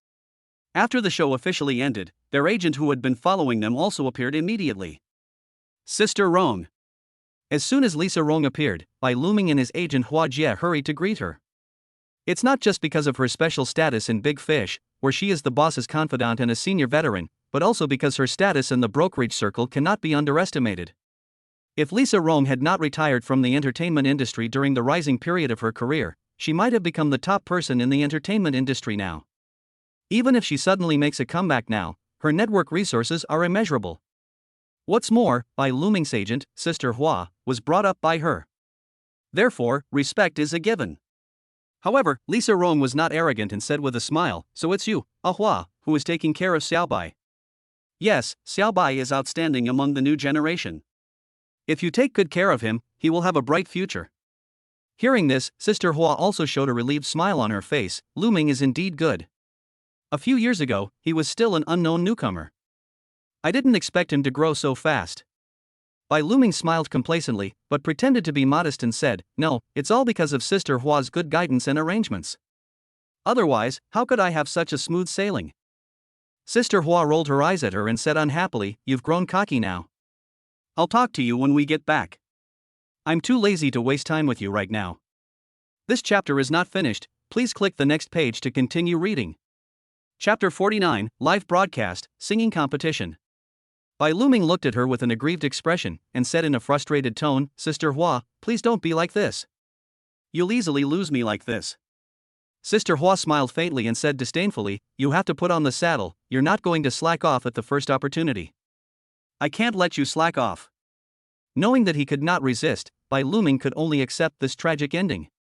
After the show officially ended, their agent who had been following them also appeared immediately. Sister Rong. As soon as Lisa Rong appeared, Bai Luming and his agent Hua Jie hurried to greet her. It's not just because of her special status in Big Fish, where she is the boss's confidant and a senior veteran, but also because her status in the brokerage circle cannot be underestimated. If Lisa Rong had not retired from the entertainment industry during the rising period of her career, she might have become the top person in the entertainment industry now. Even if she suddenly makes a comeback now, her network resources are immeasurable. What's more, Bai Luming's agent, Sister Hua, was brought up by her. Therefore, respect is a given. However, Lisa Rong was not arrogant and said with a smile, so it's you, Hua, who is taking care of Xiaobai. Yes, Xiaobai is outstanding among the new generation. If you take good care of him, he will have a bright future. Hearing this, Sister Hua also showed a relieved smile on her face. Luming is indeed good. A few years ago, he was still an unknown newcomer. I didn't expect him to grow so fast. Bai Luming smiled complacently, but pretended to be modest and said, no, it's all because of Sister Hua's good guidance and arrangements. Otherwise, how could I have such a smooth sailing? Sister Hua rolled her eyes at her and said unhappily, "You've grown cocky now. I'll talk to you when we get back. I'm too lazy to waste time with you right now." This chapter is not finished, please click the next page to continue reading. Chapter 49, Live Broadcast, Singing Competition. Bai Luming looked at her with an aggrieved expression, and said in a frustrated tone, "Sister Hua, please don't be like this. You'll easily lose me like this." Sister Hua smiled faintly and said disdainfully, "You have to put on the saddle, you're not going to slack off at the first opportunity. I can't let you slack off." Knowing that he could not resist, Bai Luming could only accept this tragic ending.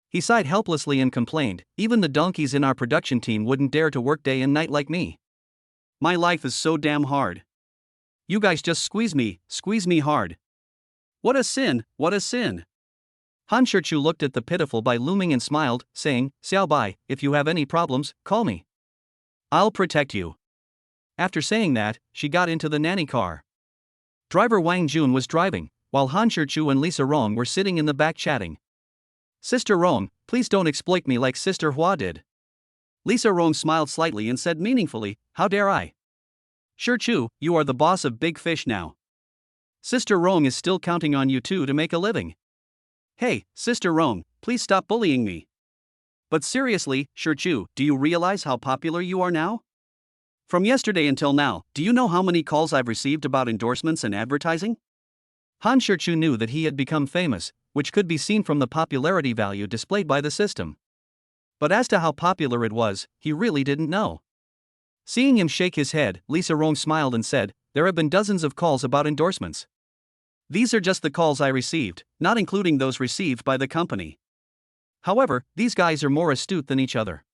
He sighed helplessly and complained, "Even the donkeys in our production team wouldn't dare to work day and night like me. My life is so damn hard. You guys just squeeze me hard. What a sin, what a sin." Han Shichu looked at the pitiful Bai Luming and smiled, saying, "Xiao Bai, if you have any problems, call me. I'll protect you." After saying that, she got into the nanny car. Driver Wang Jun was driving, while Han Shichu and Lisa Rong were sitting in the back chatting. "Sister Rong, please don't exploit me like Sister Hua did." Lisa Rong smiled slightly and said meaningfully, "How dare I? Shichu, you are the boss of Big Fish now. Sister Rong is still counting on you two to make a living. Hey, Sister Rong, please stop bullying me. But seriously, Shichu, do you realize how popular you are now? From yesterday until now, do you know how many calls I've received about endorsements and advertising?" Han Shichu knew that he had become famous, which could be seen from the popularity value displayed by the system. But as to how popular it was, he really didn't know. Seeing him shake his head, Lisa Rong smiled and said, "There have been dozens of calls about endorsements. These are just the calls I received, not including those received by the company. However, these guys are more astute than each other.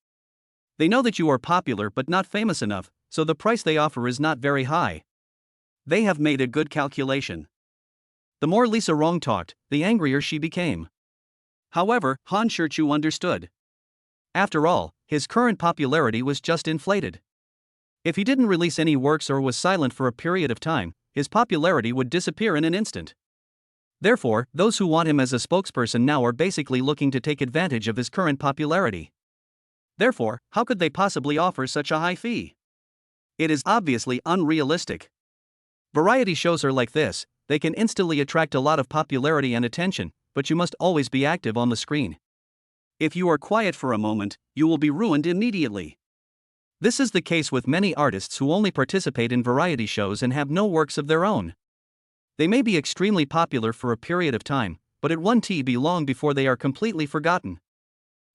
They know that you are popular but not famous enough, so the price they offer is not very high. They have made a good calculation." The more Lisa Rong talked, the angrier she became. However, Han Shichu understood. After all, his current popularity was just inflated. If he didn't release any works or was silent for a period of time, his popularity would disappear in an instant. Therefore, those who want him as a spokesperson now are basically looking to take advantage of his current popularity. Therefore, how could they possibly offer such a high fee? It is obviously unrealistic. Variety shows are like this, they can instantly attract a lot of popularity and attention, but you must always be active on the screen. If you are quiet for a moment, you will be ruined immediately. This is the case with many artists who only participate in variety shows and have no works of their own. They may be extremely popular for a period of time, but it won't be long before they are completely forgotten.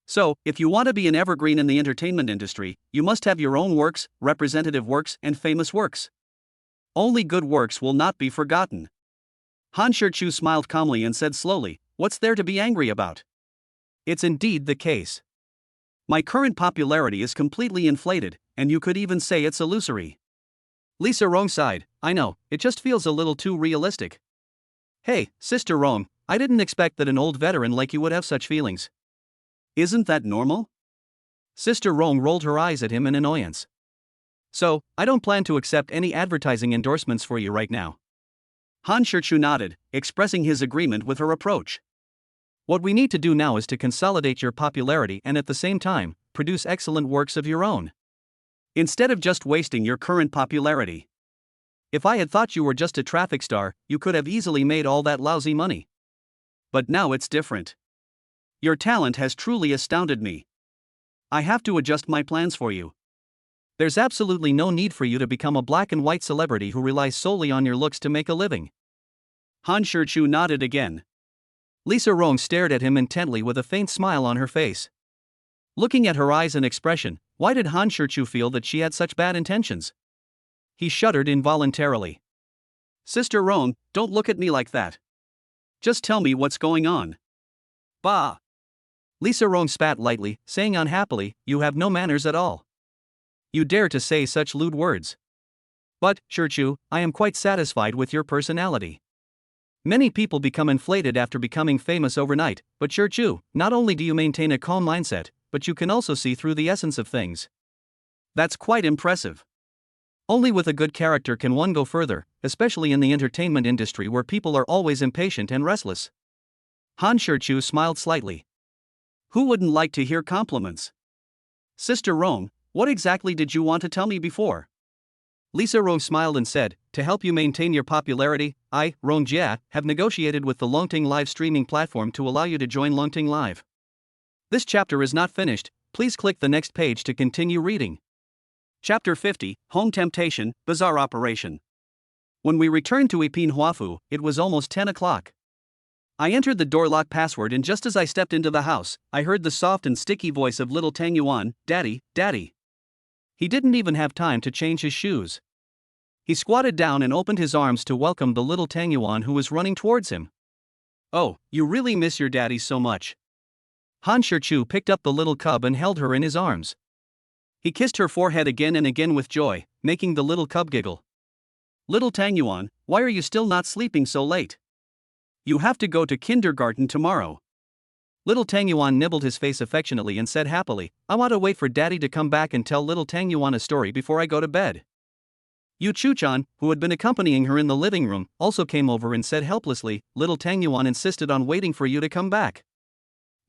So, if you want to be an evergreen in the entertainment industry, you must have your own works, representative works, and famous works. Only good works will not be forgotten. Han Shichu smiled calmly and said slowly, "What's there to be angry about? It's indeed the case. My current popularity is completely inflated, and you could even say it's illusory." Lisa Rong sighed, "I know, it just feels a little too realistic." "Hey, Sister Rong, I didn't expect that an old veteran like you would have such feelings. Isn't that normal?" Sister Rong rolled her eyes at him in annoyance. "So, I don't plan to accept any advertising endorsements for you right now." Han Shichu nodded, expressing his agreement with her approach. "What we need to do now is to consolidate your popularity and at the same time, produce excellent works of your own. Instead of just wasting your current popularity. If I had thought you were just a traffic star, you could have easily made all that lousy money. But now it's different. Your talent has truly astounded me. I have to adjust my plans for you. There's absolutely no need for you to become a black and white celebrity who relies solely on your looks to make a living." Han Shichu nodded again. Lisa Rong stared at him intently with a faint smile on her face. Looking at her eyes and expression, why did Han Shichu feel that she had such bad intentions? He shuddered involuntarily. "Sister Rong, don't look at me like that. Just tell me what's going on." "Bah!" Lisa Rong spat lightly, saying unhappily, "You have no manners at all. You dare to say such lewd words. But, Shichu, I am quite satisfied with your personality. Many people become inflated after becoming famous overnight, but Shichu, not only do you maintain a calm mindset, but you can also see through the essence of things. That's quite impressive. Only with a good character can one go further, especially in the entertainment industry where people are always impatient and restless." Han Shichu smiled slightly. "Who wouldn't like to hear compliments? Sister Rong, what exactly did you want to tell me before?" Lisa Rong smiled and said, "To help you maintain your popularity, I, Rong Jia, have negotiated with the Longting live streaming platform to allow you to join Longting Live. This chapter is not finished, please click the next page to continue reading." Chapter 50, Home Temptation, Bizarre Operation. When we returned to Ipin Huafu, it was almost 10 o'clock. I entered the door lock password, and just as I stepped into the house, I heard the soft and sticky voice of little Tang Yuan, "Daddy, Daddy." He didn't even have time to change his shoes. He squatted down and opened his arms to welcome the little Tang Yuan who was running towards him. "Oh, you really miss your daddy so much." Han Shichu picked up the little cub and held her in his arms. He kissed her forehead again and again with joy, making the little cub giggle. "Little Tang Yuan, why are you still not sleeping so late? You have to go to kindergarten tomorrow." Little Tang Yuan nibbled his face affectionately and said happily, "I want to wait for Daddy to come back and tell little Tang Yuan a story before I go to bed." Yu Chu-chan, who had been accompanying her in the living room, also came over and said helplessly, "Little Tang Yuan insisted on waiting for you to come back.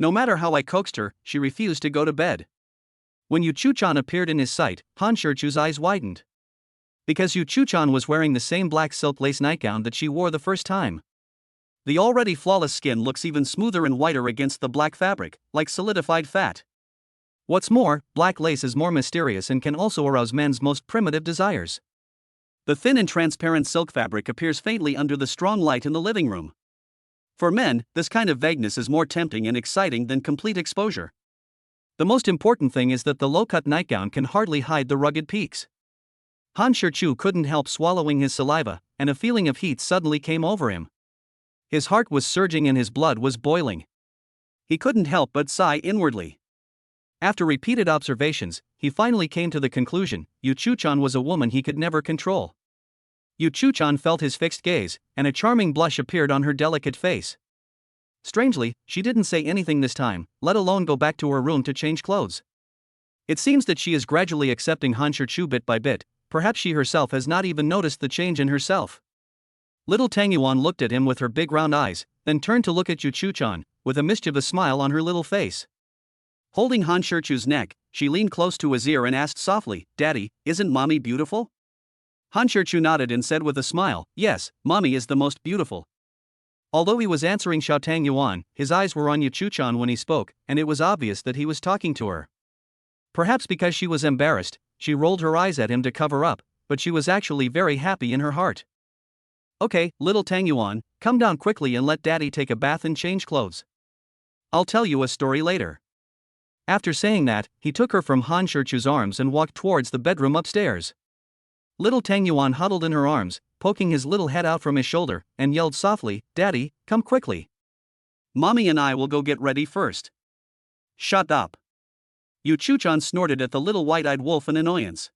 No matter how I coaxed her, she refused to go to bed." When Yu Chu-chan appeared in his sight, Han Shichu's eyes widened. Because Yu Chu-chan was wearing the same black silk lace nightgown that she wore the first time. The already flawless skin looks even smoother and whiter against the black fabric, like solidified fat. What's more, black lace is more mysterious and can also arouse men's most primitive desires. The thin and transparent silk fabric appears faintly under the strong light in the living room. For men, this kind of vagueness is more tempting and exciting than complete exposure. The most important thing is that the low-cut nightgown can hardly hide the rugged peaks. Han Shichu couldn't help swallowing his saliva, and a feeling of heat suddenly came over him. His heart was surging and his blood was boiling. He couldn't help but sigh inwardly. After repeated observations, he finally came to the conclusion, Yu Chu-chan was a woman he could never control. Yu Chu-chan felt his fixed gaze, and a charming blush appeared on her delicate face. Strangely, she didn't say anything this time, let alone go back to her room to change clothes. It seems that she is gradually accepting Han Shichu bit by bit, perhaps she herself has not even noticed the change in herself. Little Tang Yuan looked at him with her big round eyes, then turned to look at Yu Chu-chan, with a mischievous smile on her little face. Holding Han Shichu's neck, she leaned close to his ear and asked softly, "Daddy, isn't Mommy beautiful?" Han Shichu nodded and said with a smile, "Yes, Mommy is the most beautiful." Although he was answering Xiao Tang Yuan, his eyes were on Yu Chu-chan when he spoke, and it was obvious that he was talking to her. Perhaps because she was embarrassed, she rolled her eyes at him to cover up, but she was actually very happy in her heart. "Okay, little Tang Yuan, come down quickly and let Daddy take a bath and change clothes. I'll tell you a story later." After saying that, he took her from Han Shichu's arms and walked towards the bedroom upstairs. Little Tang Yuan huddled in her arms, poking his little head out from his shoulder, and yelled softly, "Daddy, come quickly. Mommy and I will go get ready first." "Shut up." Yu Chu-chan snorted at the little white-eyed wolf in annoyance.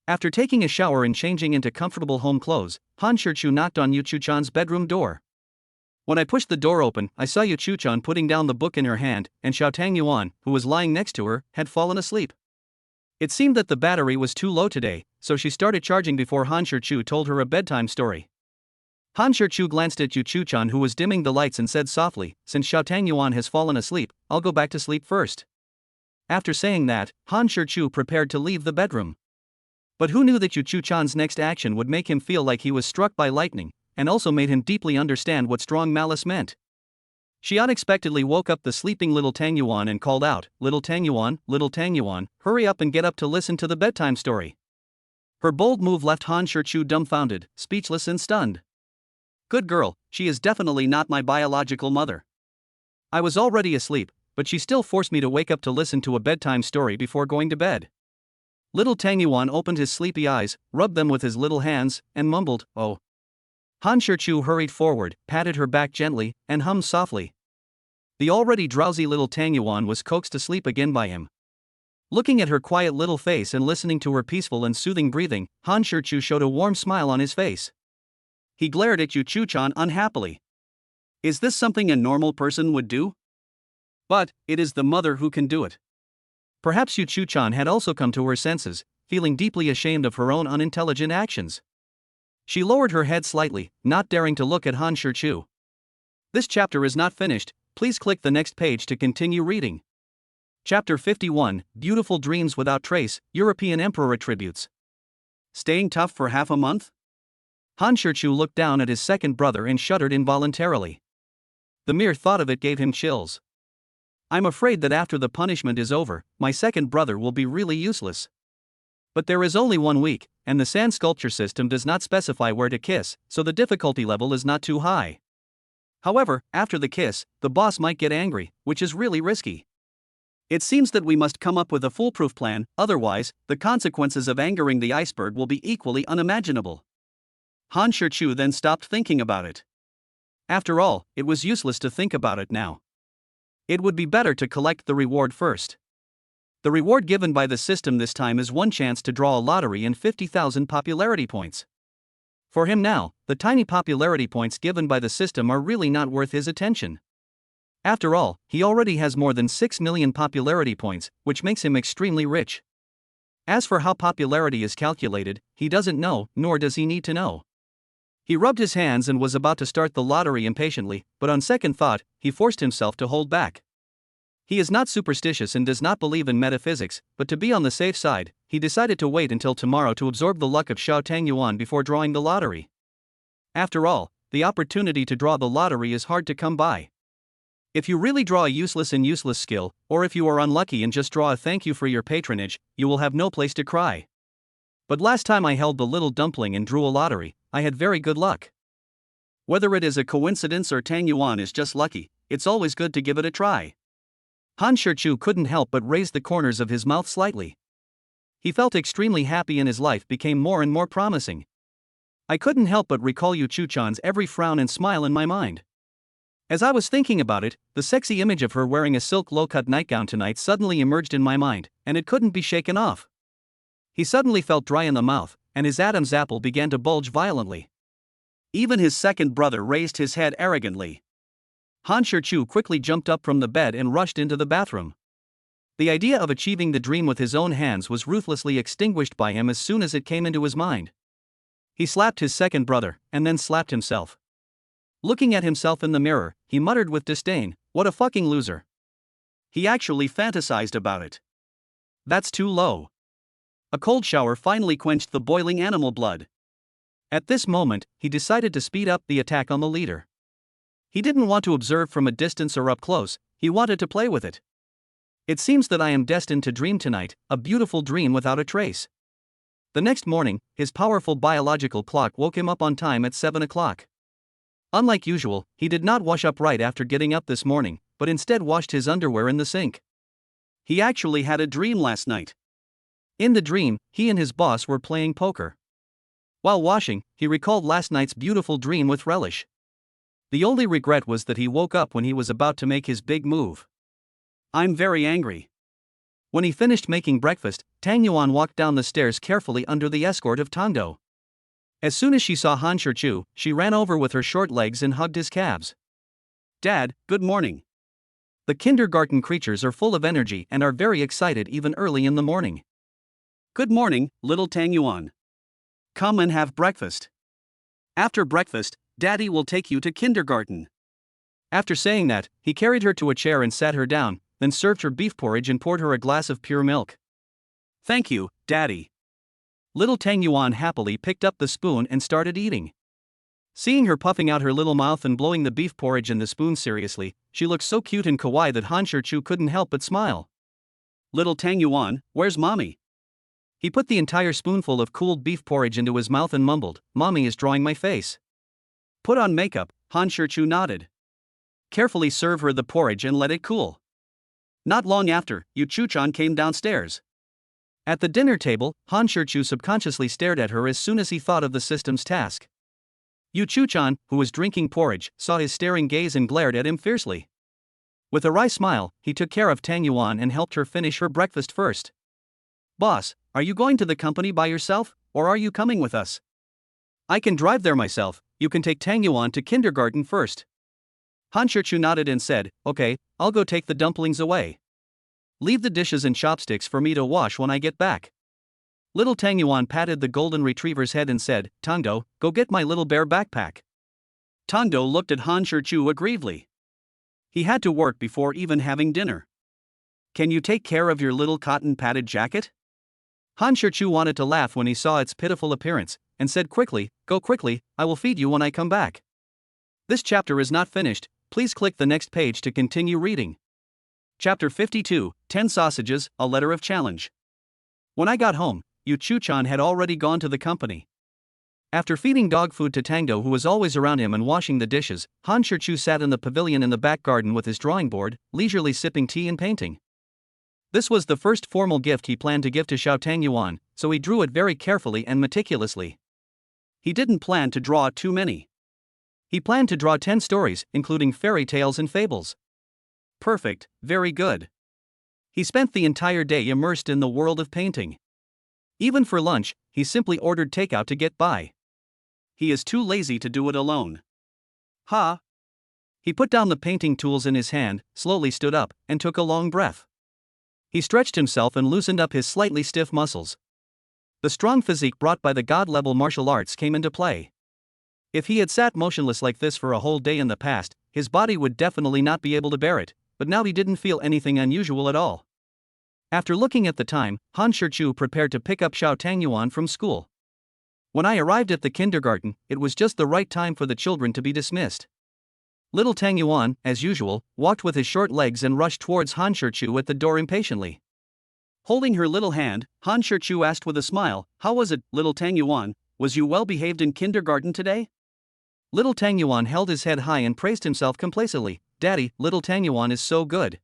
After taking a shower and changing into comfortable home clothes, Han Shichu knocked on Yu Chu-chan's bedroom door. When I pushed the door open, I saw Yu Chu-chan putting down the book in her hand, and Xiao Tang Yuan, who was lying next to her, had fallen asleep. It seemed that the battery was too low today, so she started charging before Han Shichu told her a bedtime story. Han Shichu glanced at Yu Chu-chan, who was dimming the lights, and said softly, "Since Xiao Tang Yuan has fallen asleep, I'll go back to sleep first." After saying that, Han Shichu prepared to leave the bedroom. But who knew that Yu Chu-chan's next action would make him feel like he was struck by lightning, and also made him deeply understand what strong malice meant. She unexpectedly woke up the sleeping little Tang Yuan and called out, Little Tang Yuan, hurry up and get up to listen to the bedtime story." Her bold move left Han Shichu dumbfounded, speechless and stunned. Good girl, she is definitely not my biological mother. I was already asleep, but she still forced me to wake up to listen to a bedtime story before going to bed. Little Tang Yuan opened his sleepy eyes, rubbed them with his little hands, and mumbled, "Oh." Han Shichu hurried forward, patted her back gently, and hummed softly. The already drowsy little Tang Yuan was coaxed to sleep again by him. Looking at her quiet little face and listening to her peaceful and soothing breathing, Han Shichu showed a warm smile on his face. He glared at Yu Chu-chan unhappily. Is this something a normal person would do? But it is the mother who can do it. Perhaps Yu Chu-chan had also come to her senses, feeling deeply ashamed of her own unintelligent actions. She lowered her head slightly, not daring to look at Han Shichu. This chapter is not finished, please click the next page to continue reading. Chapter 51, Beautiful Dreams Without Trace, European Emperor Attributes. Staying tough for half a month? Han Shichu looked down at his second brother and shuddered involuntarily. The mere thought of it gave him chills. I'm afraid that after the punishment is over, my second brother will be really useless. But there is only 1 week, and the sand sculpture system does not specify where to kiss, so the difficulty level is not too high. However, after the kiss, the boss might get angry, which is really risky. It seems that we must come up with a foolproof plan, otherwise, the consequences of angering the iceberg will be equally unimaginable. Han Shichu then stopped thinking about it. After all, it was useless to think about it now. It would be better to collect the reward first. The reward given by the system this time is 1 chance to draw a lottery and 50,000 popularity points. For him now, the tiny popularity points given by the system are really not worth his attention. After all, he already has more than 6 million popularity points, which makes him extremely rich. As for how popularity is calculated, he doesn't know, nor does he need to know. He rubbed his hands and was about to start the lottery impatiently, but on second thought, he forced himself to hold back. He is not superstitious and does not believe in metaphysics, but to be on the safe side, he decided to wait until tomorrow to absorb the luck of Xiao Tangyuan before drawing the lottery. After all, the opportunity to draw the lottery is hard to come by. If you really draw a useless skill, or if you are unlucky and just draw a thank you for your patronage, you will have no place to cry. But last time I held the little dumpling and drew a lottery, I had very good luck. Whether it is a coincidence or Tang Yuan is just lucky, it's always good to give it a try. Han Shichu couldn't help but raise the corners of his mouth slightly. He felt extremely happy and his life became more and more promising. I couldn't help but recall Yu Chuchan's every frown and smile in my mind. As I was thinking about it, the sexy image of her wearing a silk low-cut nightgown tonight suddenly emerged in my mind, and it couldn't be shaken off. He suddenly felt dry in the mouth, and his Adam's apple began to bulge violently. Even his second brother raised his head arrogantly. Han Shichu quickly jumped up from the bed and rushed into the bathroom. The idea of achieving the dream with his own hands was ruthlessly extinguished by him as soon as it came into his mind. He slapped his second brother, and then slapped himself. Looking at himself in the mirror, he muttered with disdain, "What a fucking loser." He actually fantasized about it. That's too low. A cold shower finally quenched the boiling animal blood. At this moment, he decided to speed up the attack on the leader. He didn't want to observe from a distance or up close, he wanted to play with it. It seems that I am destined to dream tonight, a beautiful dream without a trace. The next morning, his powerful biological clock woke him up on time at 7 o'clock. Unlike usual, he did not wash up right after getting up this morning, but instead washed his underwear in the sink. He actually had a dream last night. In the dream, he and his boss were playing poker. While washing, he recalled last night's beautiful dream with relish. The only regret was that he woke up when he was about to make his big move. I'm very angry. When he finished making breakfast, Tang Yuan walked down the stairs carefully under the escort of Tangdo. As soon as she saw Han Shichu, she ran over with her short legs and hugged his calves. Dad, good morning. The kindergarten creatures are full of energy and are very excited even early in the morning. Good morning, little Tang Yuan. Come and have breakfast. After breakfast, Daddy will take you to kindergarten. After saying that, he carried her to a chair and sat her down, then served her beef porridge and poured her a glass of pure milk. Thank you, Daddy. Little Tang Yuan happily picked up the spoon and started eating. Seeing her puffing out her little mouth and blowing the beef porridge in the spoon seriously, she looked so cute and kawaii that Han Shichu couldn't help but smile. Little Tang Yuan, where's Mommy? He put the entire spoonful of cooled beef porridge into his mouth and mumbled, Mommy is drawing my face. Put on makeup, Han Shichu nodded. Carefully serve her the porridge and let it cool. Not long after, Yu Chuchan came downstairs. At the dinner table, Han Shichu subconsciously stared at her as soon as he thought of the system's task. Yu Chuchan, who was drinking porridge, saw his staring gaze and glared at him fiercely. With a wry smile, he took care of Tang Yuan and helped her finish her breakfast first. Boss, are you going to the company by yourself, or are you coming with us? I can drive there myself, you can take Tang Yuan to kindergarten first. Han Shichu nodded and said, okay, I'll go take the dumplings away. Leave the dishes and chopsticks for me to wash when I get back. Little Tang Yuan patted the golden retriever's head and said, Tangdo, go get my little bear backpack. Tangdo looked at Han Shichu aggrievedly. He had to work before even having dinner. Can you take care of your little cotton padded jacket? Han Shichu wanted to laugh when he saw its pitiful appearance, and said quickly, "Go quickly, I will feed you when I come back." This chapter is not finished, please click the next page to continue reading. Chapter 52, 10 Sausages, A Letter of Challenge. When I got home, Yu Chu-chan had already gone to the company. After feeding dog food to Tangdo, who was always around him and washing the dishes, Han Shichu sat in the pavilion in the back garden with his drawing board, leisurely sipping tea and painting. This was the first formal gift he planned to give to Xiao Tangyuan, so he drew it very carefully and meticulously. He didn't plan to draw too many. He planned to draw 10 stories, including fairy tales and fables. Perfect, very good. He spent the entire day immersed in the world of painting. Even for lunch, he simply ordered takeout to get by. He is too lazy to do it alone. Ha! He put down the painting tools in his hand, slowly stood up, and took a long breath. He stretched himself and loosened up his slightly stiff muscles. The strong physique brought by the god-level martial arts came into play. If he had sat motionless like this for a whole day in the past, his body would definitely not be able to bear it, but now he didn't feel anything unusual at all. After looking at the time, Han Shichu prepared to pick up Xiao Tangyuan from school. When I arrived at the kindergarten, it was just the right time for the children to be dismissed. Little Tangyuan, as usual, walked with his short legs and rushed towards Han Shichu at the door impatiently. Holding her little hand, Han Shichu asked with a smile, "How was it, little Tangyuan? Was you well behaved in kindergarten today?" Little Tangyuan held his head high and praised himself complacently. "Daddy, little Tangyuan is so good."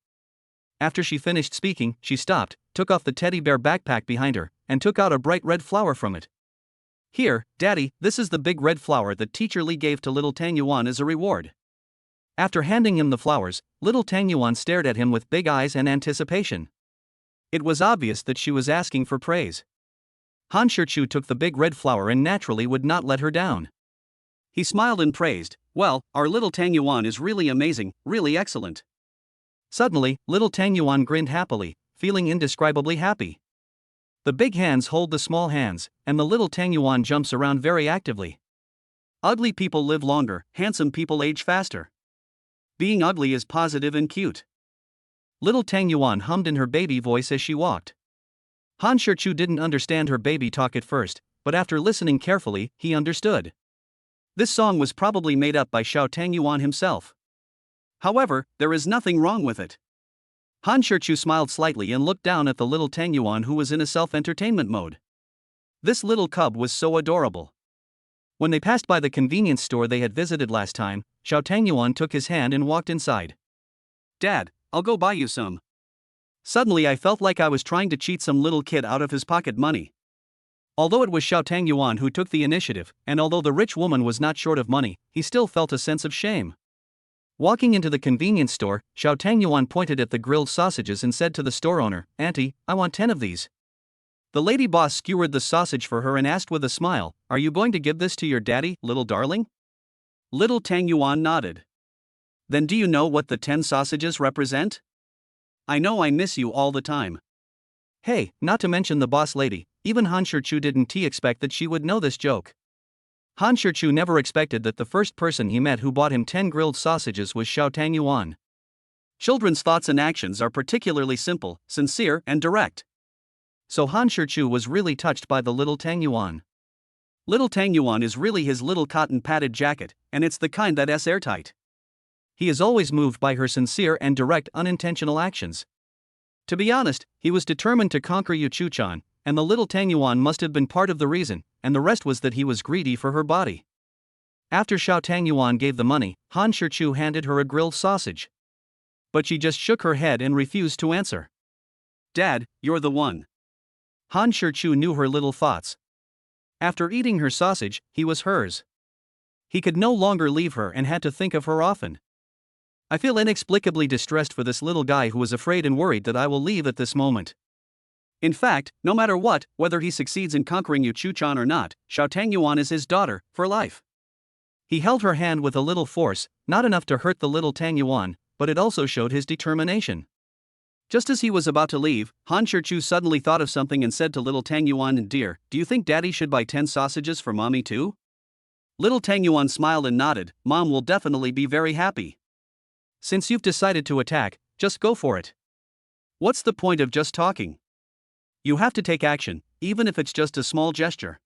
After she finished speaking, she stopped, took off the teddy bear backpack behind her, and took out a bright red flower from it. "Here, Daddy, this is the big red flower that Teacher Li gave to little Tangyuan as a reward." After handing him the flowers, little Tangyuan stared at him with big eyes and anticipation. It was obvious that she was asking for praise. Han Shichu took the big red flower and naturally would not let her down. He smiled and praised, "Well, our little Tangyuan is really amazing, really excellent." Suddenly, little Tangyuan grinned happily, feeling indescribably happy. The big hands hold the small hands, and the little Tangyuan jumps around very actively. Ugly people live longer, handsome people age faster. Being ugly is positive and cute. Little Tangyuan hummed in her baby voice as she walked. Han Shichu didn't understand her baby talk at first, but after listening carefully, he understood. This song was probably made up by Xiao Tangyuan himself. However, there is nothing wrong with it. Han Shichu smiled slightly and looked down at the little Tangyuan, who was in a self-entertainment mode. This little cub was so adorable. When they passed by the convenience store they had visited last time, Xiao Tangyuan took his hand and walked inside. "Dad, I'll go buy you some." Suddenly I felt like I was trying to cheat some little kid out of his pocket money. Although it was Xiao Tangyuan who took the initiative, and although the rich woman was not short of money, he still felt a sense of shame. Walking into the convenience store, Xiao Tangyuan pointed at the grilled sausages and said to the store owner, "Auntie, I want 10 of these." The lady boss skewered the sausage for her and asked with a smile, "Are you going to give this to your daddy, little darling?" Little Tangyuan nodded. "Then do you know what the 10 sausages represent? I know I miss you all the time." Hey, not to mention the boss lady, even Han Shichu didn't expect that she would know this joke. Han Shichu never expected that the first person he met who bought him 10 grilled sausages was Xiao Tangyuan. Children's thoughts and actions are particularly simple, sincere, and direct. So Han Shichu was really touched by the little Tangyuan. Little Tangyuan is really his little cotton padded jacket, and it's the kind that's airtight. He is always moved by her sincere and direct unintentional actions. To be honest, he was determined to conquer Yu Chu-chan, and the little Tangyuan must have been part of the reason, and the rest was that he was greedy for her body. After Xiao Tangyuan gave the money, Han Shichu handed her a grilled sausage. But she just shook her head and refused to answer. "Dad, you're the one." Han Shichu knew her little thoughts. After eating her sausage, he was hers. He could no longer leave her and had to think of her often. "I feel inexplicably distressed for this little guy who is afraid and worried that I will leave at this moment. In fact, no matter what, whether he succeeds in conquering Yu Chu-chan or not, Xiao Tangyuan is his daughter, for life." He held her hand with a little force, not enough to hurt the little Tangyuan, but it also showed his determination. Just as he was about to leave, Han Shichu suddenly thought of something and said to little Tangyuan, "Dear, do you think Daddy should buy 10 sausages for Mommy too?" Little Tangyuan smiled and nodded, "Mom will definitely be very happy." "Since you've decided to attack, just go for it. What's the point of just talking? You have to take action, even if it's just a small gesture.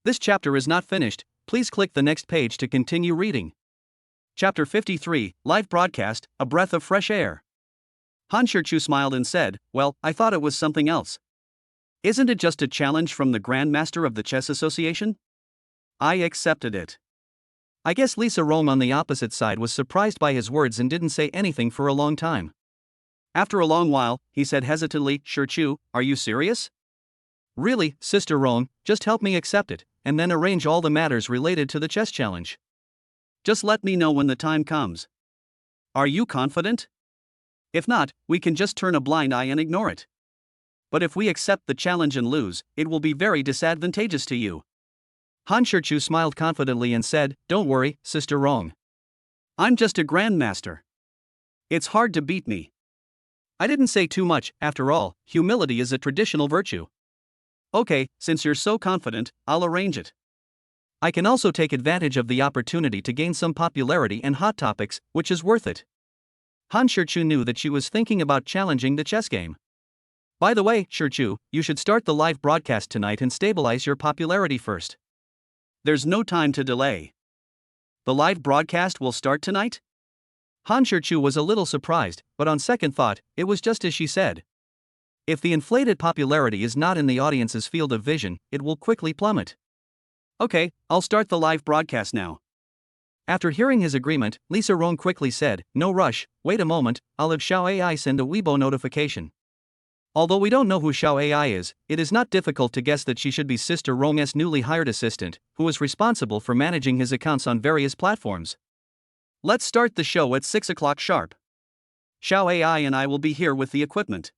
This chapter is not finished, please click the next page to continue reading. Chapter 53, Live Broadcast, A Breath of Fresh Air. Han Shirchu smiled and said, "Well, I thought it was something else. Isn't it just a challenge from the Grandmaster of the Chess Association?" I accepted it. I guess Lisa Rome on the opposite side was surprised by his words and didn't say anything for a long time. After a long while, he said hesitantly, "Shirchu, are you serious?" "Really, Sister Rome, just help me accept it, and then arrange all the matters related to the chess challenge. Just let me know when the time comes. Are you confident? If not, we can just turn a blind eye and ignore it. But if we accept the challenge and lose, it will be very disadvantageous to you." Han Shirchu smiled confidently and said, "Don't worry, Sister Rong. I'm just a grandmaster. It's hard to beat me." I didn't say too much, after all, humility is a traditional virtue. "Okay, since you're so confident, I'll arrange it. I can also take advantage of the opportunity to gain some popularity and hot topics, which is worth it." Han Shirchu knew that she was thinking about challenging the chess game. "By the way, Shirchu, you should start the live broadcast tonight and stabilize your popularity first. There's no time to delay." "The live broadcast will start tonight?" Han Shirchu was a little surprised, but on second thought, it was just as she said. If the inflated popularity is not in the audience's field of vision, it will quickly plummet. "Okay, I'll start the live broadcast now." After hearing his agreement, Lisa Rong quickly said, "No rush, wait a moment, I'll have Xiao AI send a Weibo notification." Although we don't know who Xiao AI is, it is not difficult to guess that she should be Sister Rong's newly hired assistant, who is responsible for managing his accounts on various platforms. "Let's start the show at 6 o'clock sharp. Xiao AI and I will be here with the equipment."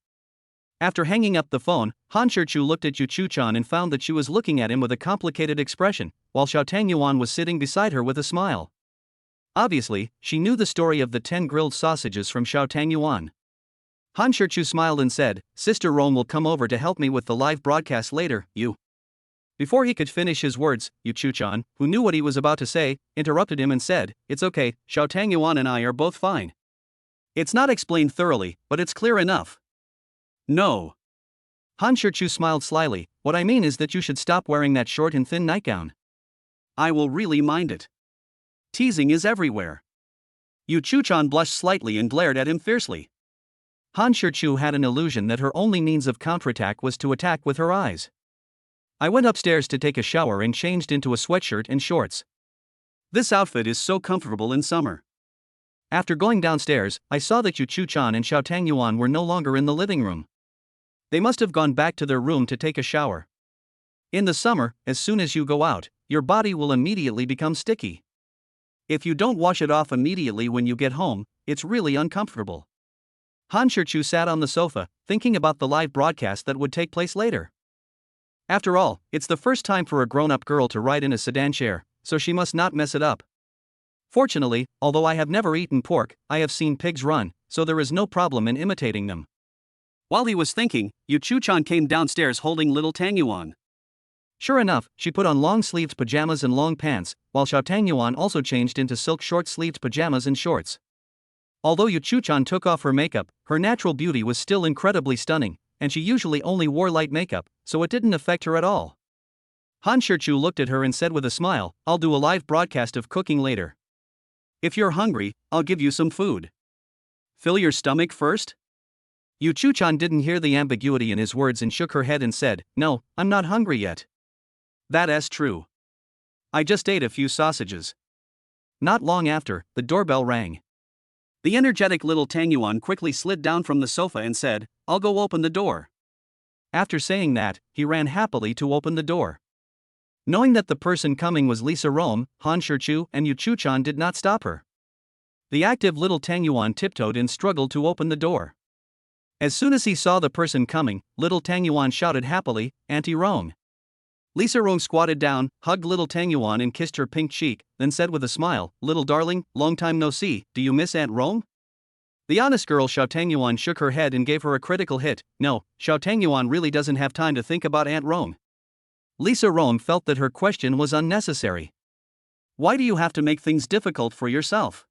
After hanging up the phone, Han Shirchu looked at Yu Chuchan and found that she was looking at him with a complicated expression, while Xiao Tangyuan was sitting beside her with a smile. Obviously, she knew the story of the 10 grilled sausages from Xiao Tangyuan. Han Shirchu smiled and said, "Sister Rome will come over to help me with the live broadcast later, you." Before he could finish his words, Yu Chuchan, who knew what he was about to say, interrupted him and said, "It's okay, Xiao Tangyuan and I are both fine. It's not explained thoroughly, but it's clear enough." "No." Han Shirchu smiled slyly, "What I mean is that you should stop wearing that short and thin nightgown. I will really mind it. Teasing is everywhere." Yu Chuchan blushed slightly and glared at him fiercely. Han Shirchu had an illusion that her only means of counterattack was to attack with her eyes. "I went upstairs to take a shower and changed into a sweatshirt and shorts. This outfit is so comfortable in summer." After going downstairs, I saw that Yu Chuchan and Xiao Tangyuan were no longer in the living room. They must have gone back to their room to take a shower. In the summer, as soon as you go out, your body will immediately become sticky. If you don't wash it off immediately when you get home, it's really uncomfortable." Han Shirchu sat on the sofa, thinking about the live broadcast that would take place later. After all, it's the first time for a grown-up girl to ride in a sedan chair, so she must not mess it up. Fortunately, although I have never eaten pork, I have seen pigs run, so there is no problem in imitating them. While he was thinking, Yu Chuchan came downstairs holding little Tangyuan. Sure enough, she put on long-sleeved pajamas and long pants, while Xiao Tangyuan also changed into silk short-sleeved pajamas and shorts. Although Yu Chuchan took off her makeup, her natural beauty was still incredibly stunning, and she usually only wore light makeup, so it didn't affect her at all. Han Shirchu looked at her and said with a smile, "I'll do a live broadcast of cooking later. If you're hungry, I'll give you some food. Fill your stomach first?" Yu Chuchan didn't hear the ambiguity in his words and shook her head and said, "No, I'm not hungry yet." "That's true. I just ate a few sausages." Not long after, the doorbell rang. The energetic little Tangyuan quickly slid down from the sofa and said, "I'll go open the door." After saying that, he ran happily to open the door. Knowing that the person coming was Lisa Rome, Han Shirchu and Yu Chuchan did not stop her. The active little Tangyuan tiptoed and struggled to open the door. As soon as he saw the person coming, little Tangyuan shouted happily, "Auntie Rong." Lisa Rong squatted down, hugged little Tangyuan and kissed her pink cheek, then said with a smile, "Little darling, long time no see, do you miss Aunt Rong?" The honest girl Xiao Tangyuan shook her head and gave her a critical hit. "No, Xiao Tangyuan really doesn't have time to think about Aunt Rong." Lisa Rong felt that her question was unnecessary. "Why do you have to make things difficult for yourself?"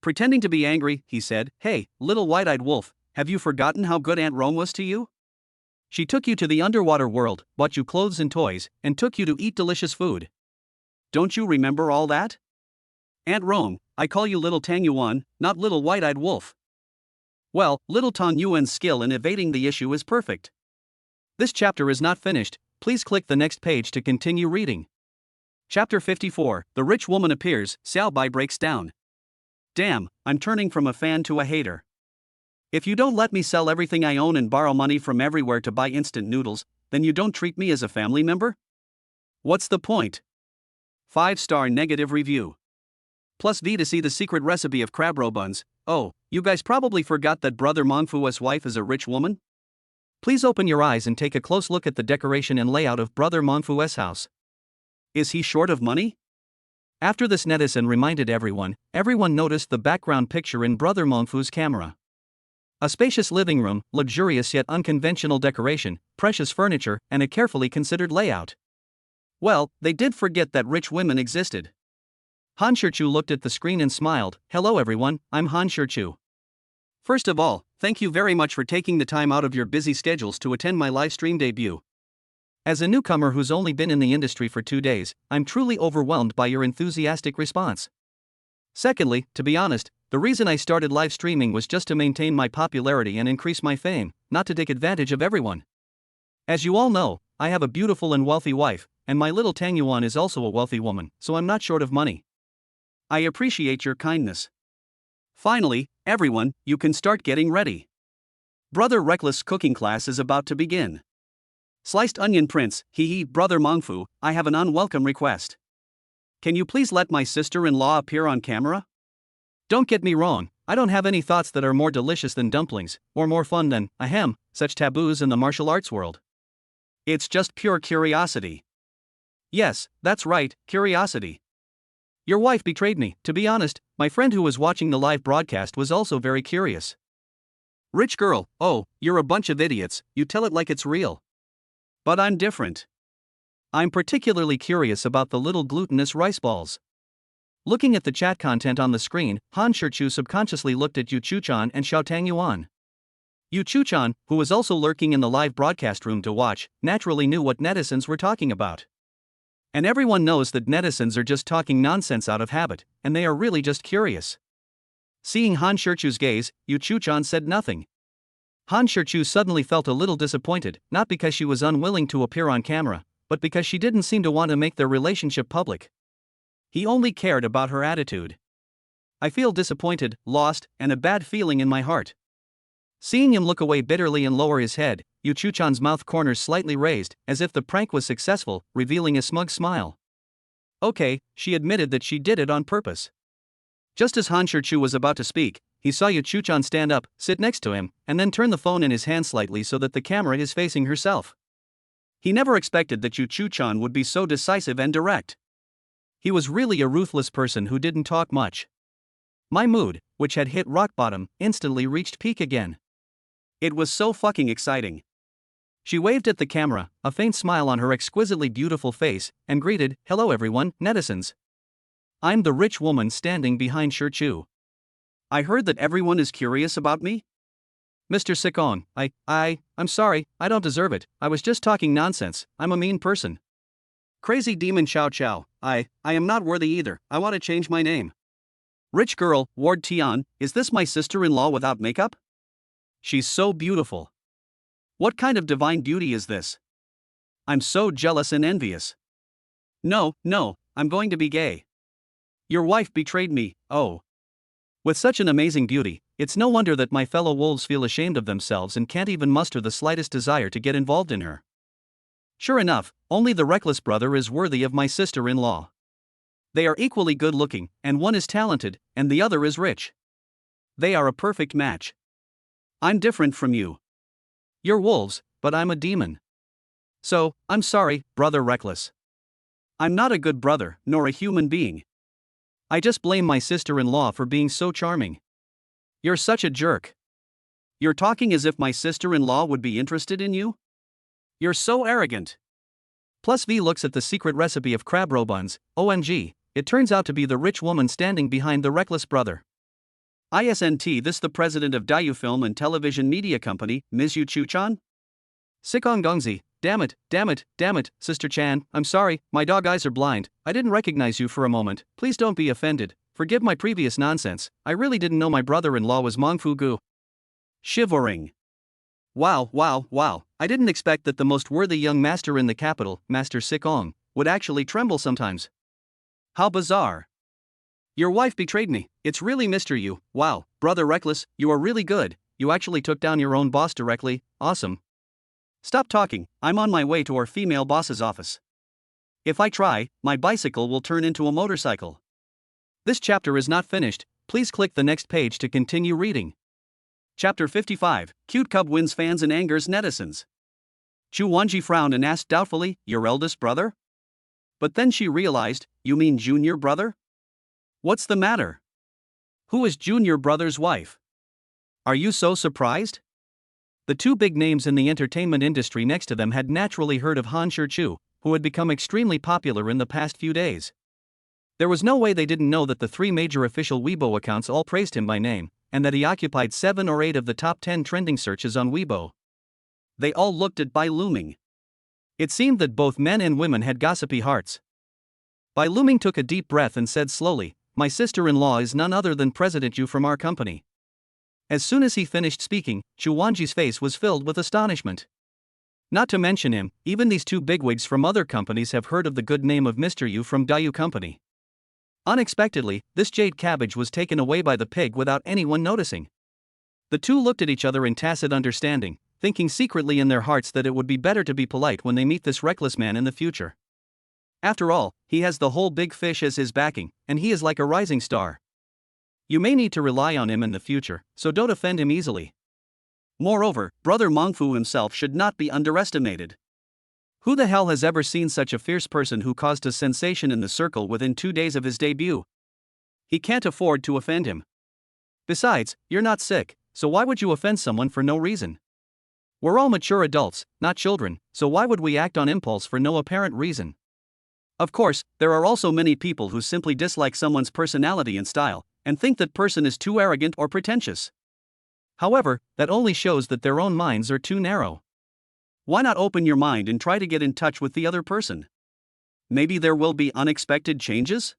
Pretending to be angry, he said, "Hey, little white-eyed wolf, have you forgotten how good Aunt Rong was to you? She took you to the underwater world, bought you clothes and toys, and took you to eat delicious food. Don't you remember all that? Aunt Rome, I call you Little Tang Yuan, not Little White-Eyed Wolf. Well, Little Tang Yuan's skill in evading the issue is perfect. This chapter is not finished, please click the next page to continue reading. Chapter 54, The Rich Woman Appears, Xiao Bai breaks down. Damn, I'm turning from a fan to a hater. If you don't let me sell everything I own and borrow money from everywhere to buy instant noodles, then you don't treat me as a family member? What's the point? 5-star negative review. Plus V to see the secret recipe of crab roe buns. Oh, you guys probably forgot that Brother Mongfu's wife is a rich woman? Please open your eyes and take a close look at the decoration and layout of Brother Mongfu's house. Is he short of money? After this netizen reminded everyone noticed the background picture in Brother Mongfu's camera. A spacious living room, luxurious yet unconventional decoration, precious furniture, and a carefully considered layout. Well, they did forget that rich women existed. Han Shichu looked at the screen and smiled. Hello everyone, I'm Han Shichu. First of all, thank you very much for taking the time out of your busy schedules to attend my live stream debut. As a newcomer who's only been in the industry for 2 days, I'm truly overwhelmed by your enthusiastic response. Secondly, to be honest, the reason I started live streaming was just to maintain my popularity and increase my fame, not to take advantage of everyone. As you all know, I have a beautiful and wealthy wife, and my little Tang Yuan is also a wealthy woman, so I'm not short of money. I appreciate your kindness. Finally, everyone, you can start getting ready. Brother Reckless cooking class is about to begin. Sliced onion prince, Brother Mongfu, I have an unwelcome request. Can you please let my sister-in-law appear on camera? Don't get me wrong, I don't have any thoughts that are more delicious than dumplings, or more fun than, such taboos in the martial arts world. It's just pure curiosity. Yes, that's right, curiosity. Your wife betrayed me. To be honest, my friend who was watching the live broadcast was also very curious. Rich girl, oh, you're a bunch of idiots, you tell it like it's real. But I'm different. I'm particularly curious about the little glutinous rice balls. Looking at the chat content on the screen, Han Shichu subconsciously looked at Yu Chuchan and Xiao Tang Yuan. Yu Chuchan, who was also lurking in the live broadcast room to watch, naturally knew what netizens were talking about. And everyone knows that netizens are just talking nonsense out of habit, and they are really just curious. Seeing Han Shichu's gaze, Yu Chuchan said nothing. Han Shichu suddenly felt a little disappointed, not because she was unwilling to appear on camera, but because she didn't seem to want to make their relationship public. He only cared about her attitude. I feel disappointed, lost, and a bad feeling in my heart. Seeing him look away bitterly and lower his head, Yu Chuchan's mouth corners slightly raised, as if the prank was successful, revealing a smug smile. Okay, she admitted that she did it on purpose. Just as Han Shichu was about to speak, he saw Yu Chuchan stand up, sit next to him, and then turn the phone in his hand slightly so that the camera is facing herself. He never expected that Yu Chuchan would be so decisive and direct. He was really a ruthless person who didn't talk much. My mood, which had hit rock bottom, instantly reached peak again. It was so fucking exciting. She waved at the camera, a faint smile on her exquisitely beautiful face, and greeted, "Hello everyone, netizens. I'm the rich woman standing behind Shichu. I heard that everyone is curious about me? Mr. Sikon, I'm sorry, I don't deserve it, I was just talking nonsense, I'm a mean person. Crazy demon Chow Chow, I am not worthy either, I want to change my name. Rich girl, Ward Tian, is this my sister-in-law without makeup? She's so beautiful. What kind of divine beauty is this? I'm so jealous and envious. No, I'm going to be gay. Your wife betrayed me, oh. With such an amazing beauty, it's no wonder that my fellow wolves feel ashamed of themselves and can't even muster the slightest desire to get involved in her. Sure enough, only the reckless brother is worthy of my sister-in-law. They are equally good-looking, and one is talented, and the other is rich. They are a perfect match. I'm different from you. You're wolves, but I'm a demon. So, I'm sorry, Brother Reckless. I'm not a good brother, nor a human being. I just blame my sister-in-law for being so charming. You're such a jerk. You're talking as if my sister-in-law would be interested in you? You're so arrogant. Plus V looks at the secret recipe of crab roe buns, OMG, it turns out to be the rich woman standing behind the reckless brother. ISNT this the president of Dayu Film and Television Media Company, Ms. Yu Chuchan? Sikong Gongzi, damn it, Sister Chan, I'm sorry, my dog eyes are blind, I didn't recognize you for a moment, please don't be offended, forgive my previous nonsense, I really didn't know my brother-in-law was Mongfu Gu. Shivering. Wow, I didn't expect that the most worthy young master in the capital, Master Sikong, would actually tremble sometimes. How bizarre. Your wife betrayed me, it's really Mr. You, wow, brother reckless, you are really good, you actually took down your own boss directly, awesome. Stop talking, I'm on my way to our female boss's office. If I try, my bicycle will turn into a motorcycle. This chapter is not finished, please click the next page to continue reading. Chapter 55, Cute Cub Wins Fans and Angers Netizens. Chu Wanji frowned and asked doubtfully, your eldest brother? But then she realized, you mean junior brother? What's the matter? Who is junior brother's wife? Are you so surprised? The two big names in the entertainment industry next to them had naturally heard of Han Shichu, who had become extremely popular in the past few days. There was no way they didn't know that the three major official Weibo accounts all praised him by name, and that he occupied 7 or 8 of the top 10 trending searches on Weibo. They all looked at Bai Luming. It seemed that both men and women had gossipy hearts. Bai Luming took a deep breath and said slowly, my sister-in-law is none other than President Yu from our company. As soon as he finished speaking, Chu Wanji's face was filled with astonishment. Not to mention him, even these two bigwigs from other companies have heard of the good name of Mr. Yu from Dayu Company. Unexpectedly, this jade cabbage was taken away by the pig without anyone noticing. The two looked at each other in tacit understanding, thinking secretly in their hearts that it would be better to be polite when they meet this reckless man in the future. After all, he has the whole big fish as his backing, and he is like a rising star. You may need to rely on him in the future, so don't offend him easily. Moreover, Brother Mongfu himself should not be underestimated. Who the hell has ever seen such a fierce person who caused a sensation in the circle within 2 days of his debut? He can't afford to offend him. Besides, you're not sick, so why would you offend someone for no reason? We're all mature adults, not children, so why would we act on impulse for no apparent reason? Of course, there are also many people who simply dislike someone's personality and style, and think that person is too arrogant or pretentious. However, that only shows that their own minds are too narrow. Why not open your mind and try to get in touch with the other person? Maybe there will be unexpected changes?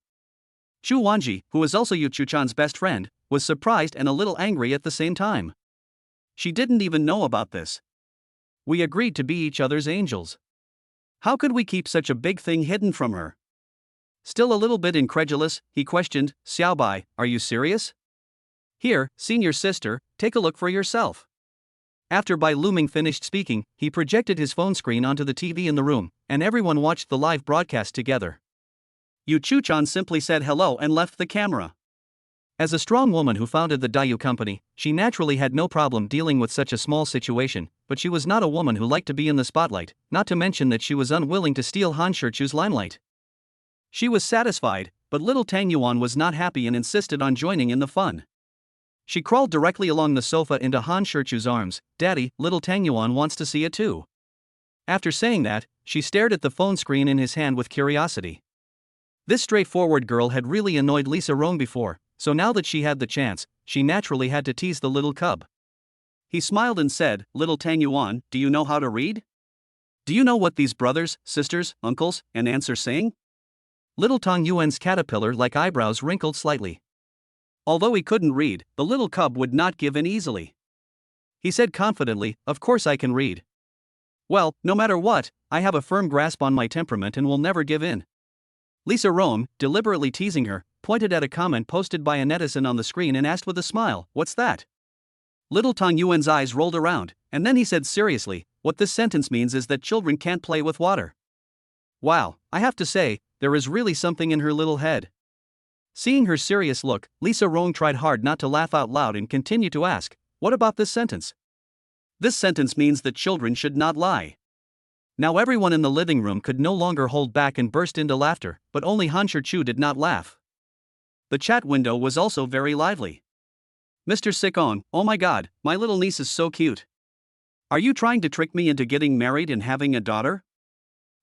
Chu Wanji, who is also Yu Chuchan's best friend, was surprised and a little angry at the same time. She didn't even know about this. We agreed to be each other's angels. How could we keep such a big thing hidden from her? Still a little bit incredulous, he questioned, Xiaobai, are you serious? Here, senior sister, take a look for yourself. After Bai Luming finished speaking, he projected his phone screen onto the TV in the room, and everyone watched the live broadcast together. Yu Chuchan simply said hello and left the camera. As a strong woman who founded the Dayu Company, she naturally had no problem dealing with such a small situation, but she was not a woman who liked to be in the spotlight, not to mention that she was unwilling to steal Han Shichu's limelight. She was satisfied, but little Tang Yuan was not happy and insisted on joining in the fun. She crawled directly along the sofa into Han Shichu's arms. Daddy, little Tang Yuan wants to see it too. After saying that, she stared at the phone screen in his hand with curiosity. This straightforward girl had really annoyed Lisa Rong before, so now that she had the chance, she naturally had to tease the little cub. He smiled and said, little Tang Yuan, do you know how to read? Do you know what these brothers, sisters, uncles, and aunts are saying? Little Tang Yuan's caterpillar-like eyebrows wrinkled slightly. Although he couldn't read, the little cub would not give in easily. He said confidently, of course I can read. Well, no matter what, I have a firm grasp on my temperament and will never give in. Lisa Rome, deliberately teasing her, pointed at a comment posted by a netizen on the screen and asked with a smile, what's that? Little Tang Yuan's eyes rolled around, and then he said seriously, what this sentence means is that children can't play with water. Wow, I have to say, there is really something in her little head. Seeing her serious look, Lisa Rong tried hard not to laugh out loud and continued to ask, what about this sentence? This sentence means that children should not lie. Now everyone in the living room could no longer hold back and burst into laughter, but only Han Shichu did not laugh. The chat window was also very lively. Mr. Sikong, oh my god, my little niece is so cute. Are you trying to trick me into getting married and having a daughter?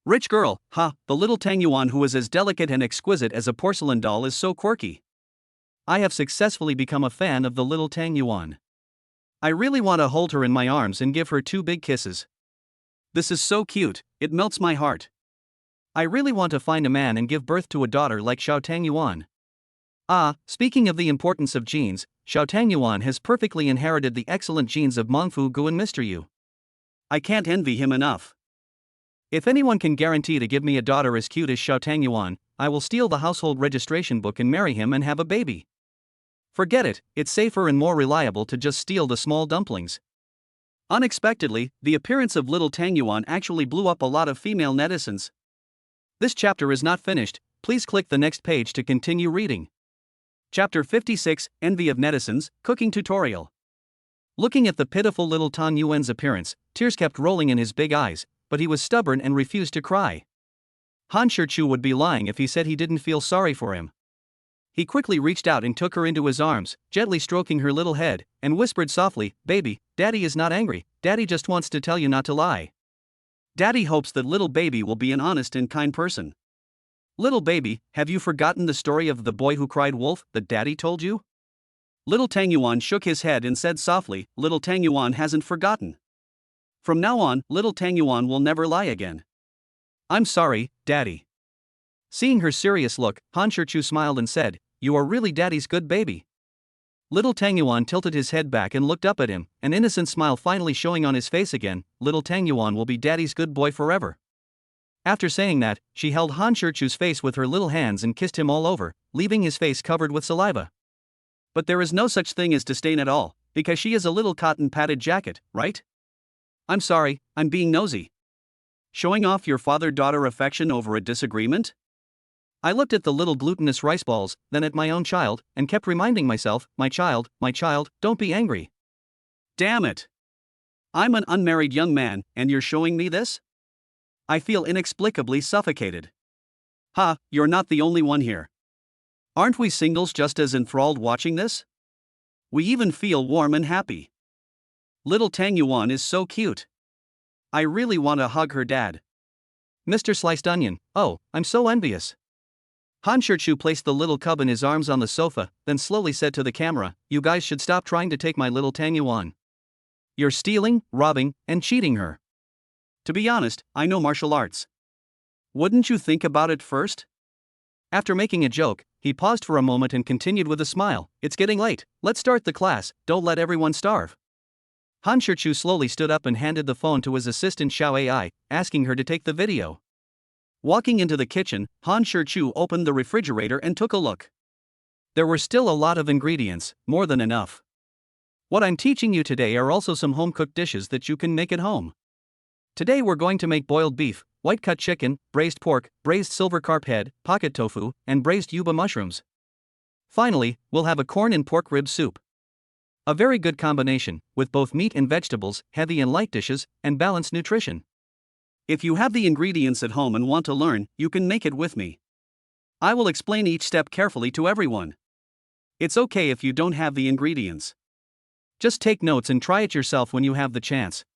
Rich girl, ha, the little Tang Yuan who is as delicate and exquisite as a porcelain doll is so quirky. I have successfully become a fan of the little Tang Yuan. I really want to hold her in my arms and give her 2 big kisses. This is so cute, it melts my heart. I really want to find a man and give birth to a daughter like Xiao Tangyuan. Ah, speaking of the importance of genes, Xiao Tangyuan has perfectly inherited the excellent genes of Mengfu Gu and Mr. Yu. I can't envy him enough. If anyone can guarantee to give me a daughter as cute as Xiao Tangyuan, I will steal the household registration book and marry him and have a baby. Forget it, it's safer and more reliable to just steal the small dumplings. Unexpectedly, the appearance of little Tangyuan actually blew up a lot of female netizens. This chapter is not finished, please click the next page to continue reading. Chapter 56, Envy of Netizens, Cooking Tutorial. Looking at the pitiful little Tan Yuan's appearance, tears kept rolling in his big eyes, but he was stubborn and refused to cry. Han Shichu would be lying if he said he didn't feel sorry for him. He quickly reached out and took her into his arms, gently stroking her little head, and whispered softly, "Baby, Daddy is not angry, Daddy just wants to tell you not to lie. Daddy hopes that little baby will be an honest and kind person. Little baby, have you forgotten the story of the boy who cried wolf that Daddy told you?" Little Tangyuan shook his head and said softly, "Little Tangyuan hasn't forgotten. From now on, little Tangyuan will never lie again." "I'm sorry, Daddy." Seeing her serious look, Han Shichu smiled and said, "You are really Daddy's good baby." Little Tangyuan tilted his head back and looked up at him, an innocent smile finally showing on his face again. "Little Tangyuan will be Daddy's good boy forever." After saying that, she held Han Shichu's face with her little hands and kissed him all over, leaving his face covered with saliva. But there is no such thing as disdain at all, because she is a little cotton padded jacket, right? I'm sorry, I'm being nosy. Showing off your father-daughter affection over a disagreement? I looked at the little glutinous rice balls, then at my own child, and kept reminding myself, my child, don't be angry. Damn it! I'm an unmarried young man, and you're showing me this? I feel inexplicably suffocated. Ha, you're not the only one here. Aren't we singles just as enthralled watching this? We even feel warm and happy. Little Tangyuan is so cute. I really want to hug her dad. Mr. Sliced Onion, oh, I'm so envious. Han Shichu placed the little cub in his arms on the sofa, then slowly said to the camera, "You guys should stop trying to take my little Tangyuan. You're stealing, robbing, and cheating her. To be honest, I know martial arts. Wouldn't you think about it first?" After making a joke, he paused for a moment and continued with a smile, "It's getting late, let's start the class, don't let everyone starve." Han Shichu slowly stood up and handed the phone to his assistant Xiao Ai, asking her to take the video. Walking into the kitchen, Han Shichu opened the refrigerator and took a look. There were still a lot of ingredients, more than enough. What I'm teaching you today are also some home-cooked dishes that you can make at home. Today we're going to make boiled beef, white-cut chicken, braised pork, braised silver carp head, pocket tofu, and braised yuba mushrooms. Finally, we'll have a corn and pork rib soup. A very good combination, with both meat and vegetables, heavy and light dishes, and balanced nutrition. If you have the ingredients at home and want to learn, you can make it with me. I will explain each step carefully to everyone. It's okay if you don't have the ingredients. Just take notes and try it yourself when you have the chance.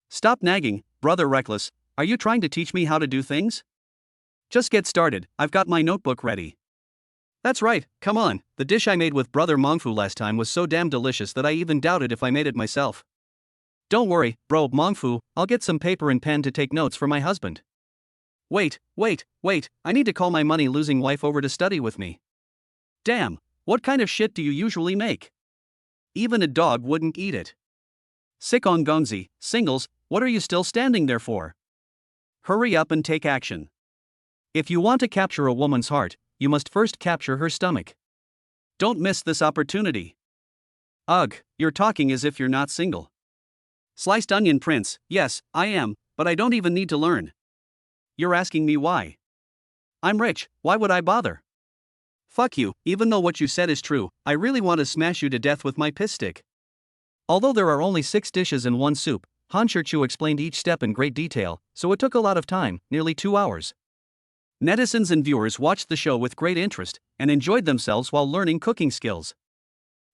Stop nagging, Brother Reckless, are you trying to teach me how to do things? Just get started, I've got my notebook ready. That's right, come on, the dish I made with Brother Mengfu last time was so damn delicious that I even doubted if I made it myself. Don't worry, bro Mengfu, I'll get some paper and pen to take notes for my husband. Wait, I need to call my money-losing wife over to study with me. Damn, what kind of shit do you usually make? Even a dog wouldn't eat it. Sick on Gongzi, singles, what are you still standing there for? Hurry up and take action. If you want to capture a woman's heart, you must first capture her stomach. Don't miss this opportunity. Ugh, you're talking as if you're not single. Sliced Onion Prince, yes, I am, but I don't even need to learn. You're asking me why? I'm rich, why would I bother? Fuck you, even though what you said is true, I really want to smash you to death with my piss stick. Although there are only 6 dishes in one soup, Han Shichu explained each step in great detail, so it took a lot of time, nearly 2 hours. Netizens and viewers watched the show with great interest, and enjoyed themselves while learning cooking skills.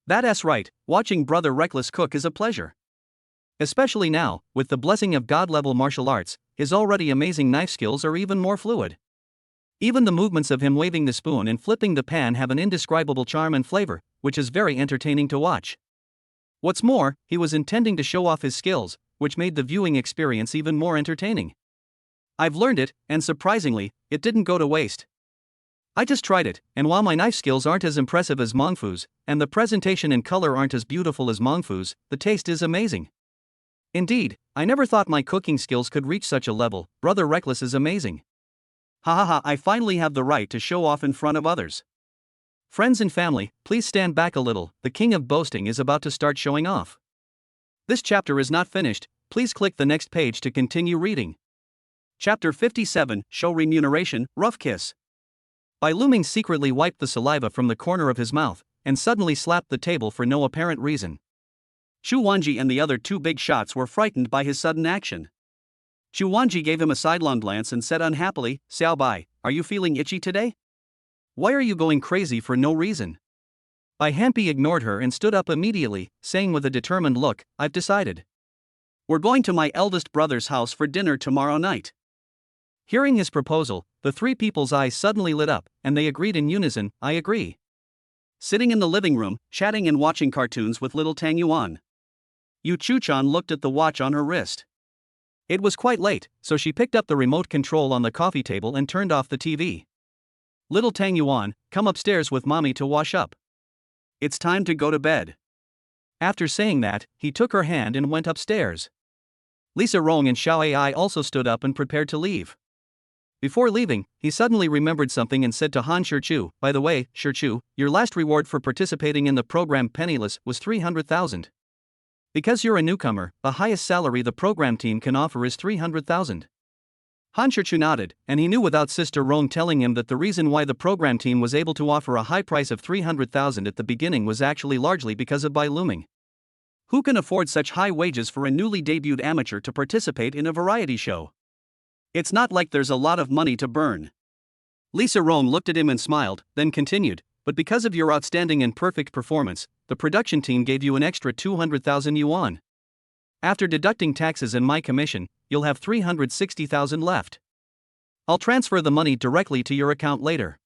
That's right, watching Brother Reckless cook is a pleasure. Especially now, with the blessing of God-level martial arts, his already amazing knife skills are even more fluid. Even the movements of him waving the spoon and flipping the pan have an indescribable charm and flavor, which is very entertaining to watch. What's more, he was intending to show off his skills, which made the viewing experience even more entertaining. I've learned it, and surprisingly, it didn't go to waste. I just tried it, and while my knife skills aren't as impressive as Mongfu's, and the presentation and color aren't as beautiful as Mongfu's, the taste is amazing. Indeed, I never thought my cooking skills could reach such a level. Brother Reckless is amazing. Ha ha ha, I finally have the right to show off in front of others. Friends and family, please stand back a little, the king of boasting is about to start showing off. This chapter is not finished, please click the next page to continue reading. Chapter 57, Show Remuneration, Rough Kiss. Bai Luming secretly wiped the saliva from the corner of his mouth, and suddenly slapped the table for no apparent reason. Chu Wanji and the other two big shots were frightened by his sudden action. Chu Wanji gave him a sidelong glance and said unhappily, "Xiao Bai, are you feeling itchy today? Why are you going crazy for no reason?" Bai Hampi ignored her and stood up immediately, saying with a determined look, "I've decided. We're going to my eldest brother's house for dinner tomorrow night." Hearing his proposal, the three people's eyes suddenly lit up, and they agreed in unison, "I agree." Sitting in the living room, chatting and watching cartoons with little Tang Yuan, Yu Chuchan looked at the watch on her wrist. It was quite late, so she picked up the remote control on the coffee table and turned off the TV. "Little Tang Yuan, come upstairs with mommy to wash up. It's time to go to bed." After saying that, he took her hand and went upstairs. Lisa Rong and Xiao Ai also stood up and prepared to leave. Before leaving, he suddenly remembered something and said to Han Shichu, "By the way, Shichu, your last reward for participating in the program Penniless was 300,000. Because you're a newcomer, the highest salary the program team can offer is 300,000. Han Shichu nodded, and he knew without Sister Rong telling him that the reason why the program team was able to offer a high price of 300,000 at the beginning was actually largely because of Bai Luming. Who can afford such high wages for a newly debuted amateur to participate in a variety show? It's not like there's a lot of money to burn." Lisa Rong looked at him and smiled, then continued, "But because of your outstanding and perfect performance, the production team gave you an extra 200,000 yuan. After deducting taxes and my commission, you'll have 360,000 left. I'll transfer the money directly to your account later.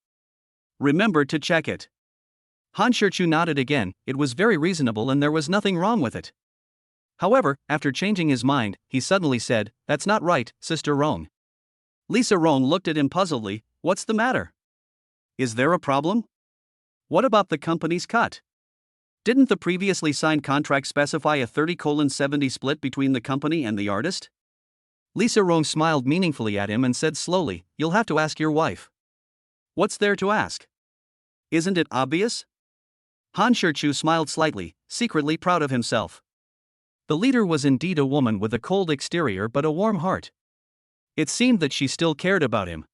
Remember to check it." Han Shichu nodded again. It was very reasonable and there was nothing wrong with it. However, after changing his mind, he suddenly said, "That's not right, Sister Rong." Lisa Rong looked at him puzzledly. "What's the matter? Is there a problem? What about the company's cut? Didn't the previously signed contract specify a 30:70 split between the company and the artist?" Lisa Rong smiled meaningfully at him and said slowly, "You'll have to ask your wife." "What's there to ask? Isn't it obvious?" Han Shichu smiled slightly, secretly proud of himself. The leader was indeed a woman with a cold exterior but a warm heart. It seemed that she still cared about him.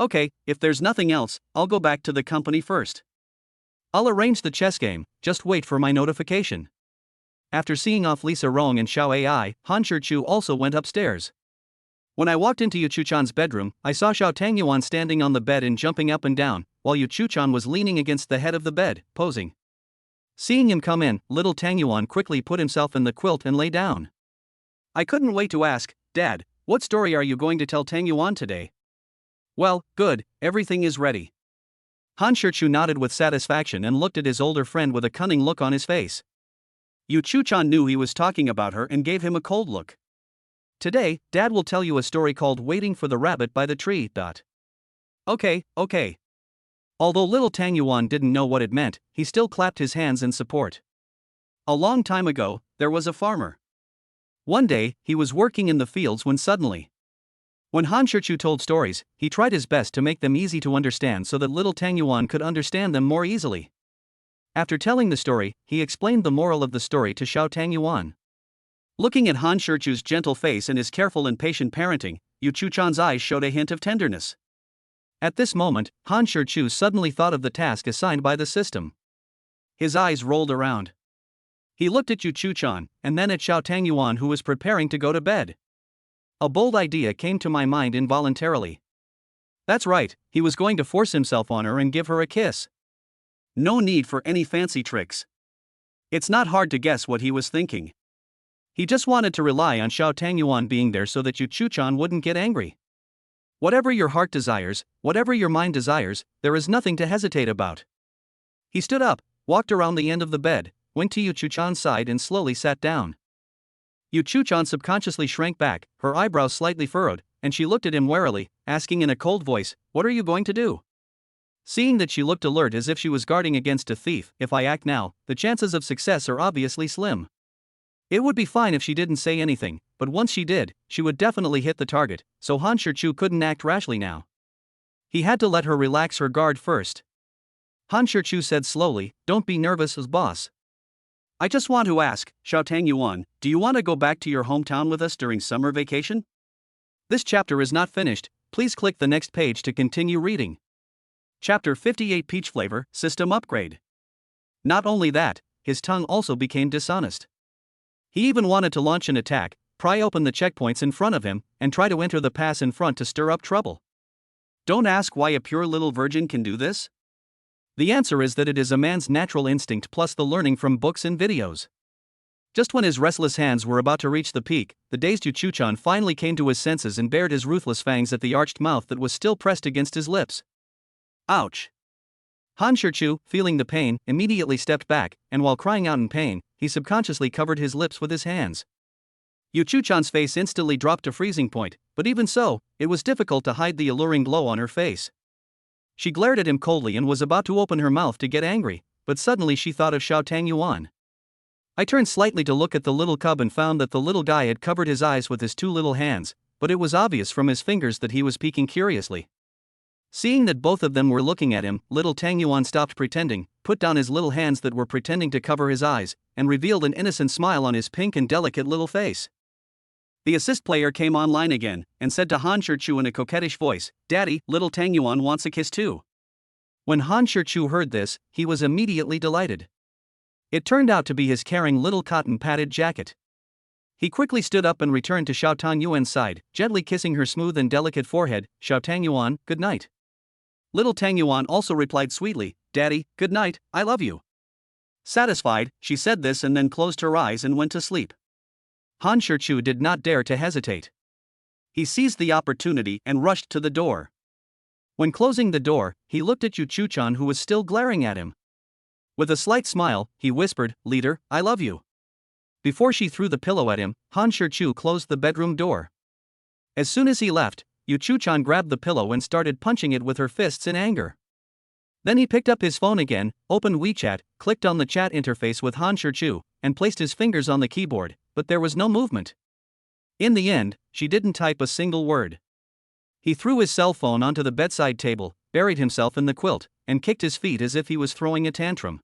"Okay, if there's nothing else, I'll go back to the company first. I'll arrange the chess game, just wait for my notification." After seeing off Lisa Rong and Xiao Ai, Han Shichu also went upstairs. When I walked into Yu Chuchan's bedroom, I saw Xiao Tangyuan standing on the bed and jumping up and down, while Yu Chuchan was leaning against the head of the bed, posing. Seeing him come in, little Tangyuan quickly put himself in the quilt and lay down. I couldn't wait to ask, "Dad, what story are you going to tell Tangyuan today?" "Well, good, everything is ready." Han Shichu nodded with satisfaction and looked at his older friend with a cunning look on his face. Yu Chuchan knew he was talking about her and gave him a cold look. "Today, Dad will tell you a story called Waiting for the Rabbit by the Tree." Okay. Although little Tangyuan didn't know what it meant, he still clapped his hands in support. A long time ago, there was a farmer. One day, he was working in the fields when suddenly. When Han Shichu told stories, he tried his best to make them easy to understand so that little Tangyuan could understand them more easily. After telling the story, he explained the moral of the story to Xiao Tangyuan. Looking at Han Shichu's gentle face and his careful and patient parenting, Yu Chuchan's eyes showed a hint of tenderness. At this moment, Han Shichu suddenly thought of the task assigned by the system. His eyes rolled around. He looked at Yu Chuchan, and then at Xiao Tangyuan who was preparing to go to bed. A bold idea came to my mind involuntarily. That's right, he was going to force himself on her and give her a kiss. No need for any fancy tricks. It's not hard to guess what he was thinking. He just wanted to rely on Xiao Tangyuan being there so that Yu Chuchan wouldn't get angry. Whatever your heart desires, whatever your mind desires, there is nothing to hesitate about. He stood up, walked around the end of the bed, went to Yu Chuchan's side and slowly sat down. Yu Chuchan subconsciously shrank back, her eyebrows slightly furrowed, and she looked at him warily, asking in a cold voice, "What are you going to do?" Seeing that she looked alert as if she was guarding against a thief, "If I act now, the chances of success are obviously slim. It would be fine if she didn't say anything, but once she did, she would definitely hit the target, so Han Shichu couldn't act rashly now. He had to let her relax her guard first. Han Shichu said slowly, "Don't be nervous, boss. I just want to ask, Xiaotang Yuan, do you want to go back to your hometown with us during summer vacation?" This chapter is not finished, please click the next page to continue reading. Chapter 58 Peach Flavor, System Upgrade. Not only that, his tongue also became dishonest. He even wanted to launch an attack, pry open the checkpoints in front of him, and try to enter the pass in front to stir up trouble. Don't ask why a pure little virgin can do this. The answer is that it is a man's natural instinct plus the learning from books and videos. Just when his restless hands were about to reach the peak, the dazed Yu Chuchan finally came to his senses and bared his ruthless fangs at the arched mouth that was still pressed against his lips. Ouch! Han Shichu, feeling the pain, immediately stepped back, and while crying out in pain, he subconsciously covered his lips with his hands. Yu Chuchan's face instantly dropped to freezing point, but even so, it was difficult to hide the alluring glow on her face. She glared at him coldly and was about to open her mouth to get angry, but suddenly she thought of Xiaotang Yuan. I turned slightly to look at the little cub and found that the little guy had covered his eyes with his two little hands, but it was obvious from his fingers that he was peeking curiously. Seeing that both of them were looking at him, little Tang Yuan stopped pretending, put down his little hands that were pretending to cover his eyes, and revealed an innocent smile on his pink and delicate little face. The assist player came online again, and said to Han Shichu in a coquettish voice, "Daddy, little Tang Yuan wants a kiss too." When Han Shichu heard this, he was immediately delighted. It turned out to be his caring little cotton-padded jacket. He quickly stood up and returned to Xiaotang Yuan's side, gently kissing her smooth and delicate forehead. "Xiaotang Yuan, good night." Little Tang Yuan also replied sweetly, "Daddy, good night, I love you." Satisfied, she said this and then closed her eyes and went to sleep. Han Shichu did not dare to hesitate. He seized the opportunity and rushed to the door. When closing the door, he looked at Yu Chuchan who was still glaring at him. With a slight smile, he whispered, "Leader, I love you." Before she threw the pillow at him, Han Shichu closed the bedroom door. As soon as he left, Yu Chuchan grabbed the pillow and started punching it with her fists in anger. Then he picked up his phone again, opened WeChat, clicked on the chat interface with Han Shichu, and placed his fingers on the keyboard, but there was no movement. In the end, she didn't type a single word. He threw his cell phone onto the bedside table, buried himself in the quilt, and kicked his feet as if he was throwing a tantrum.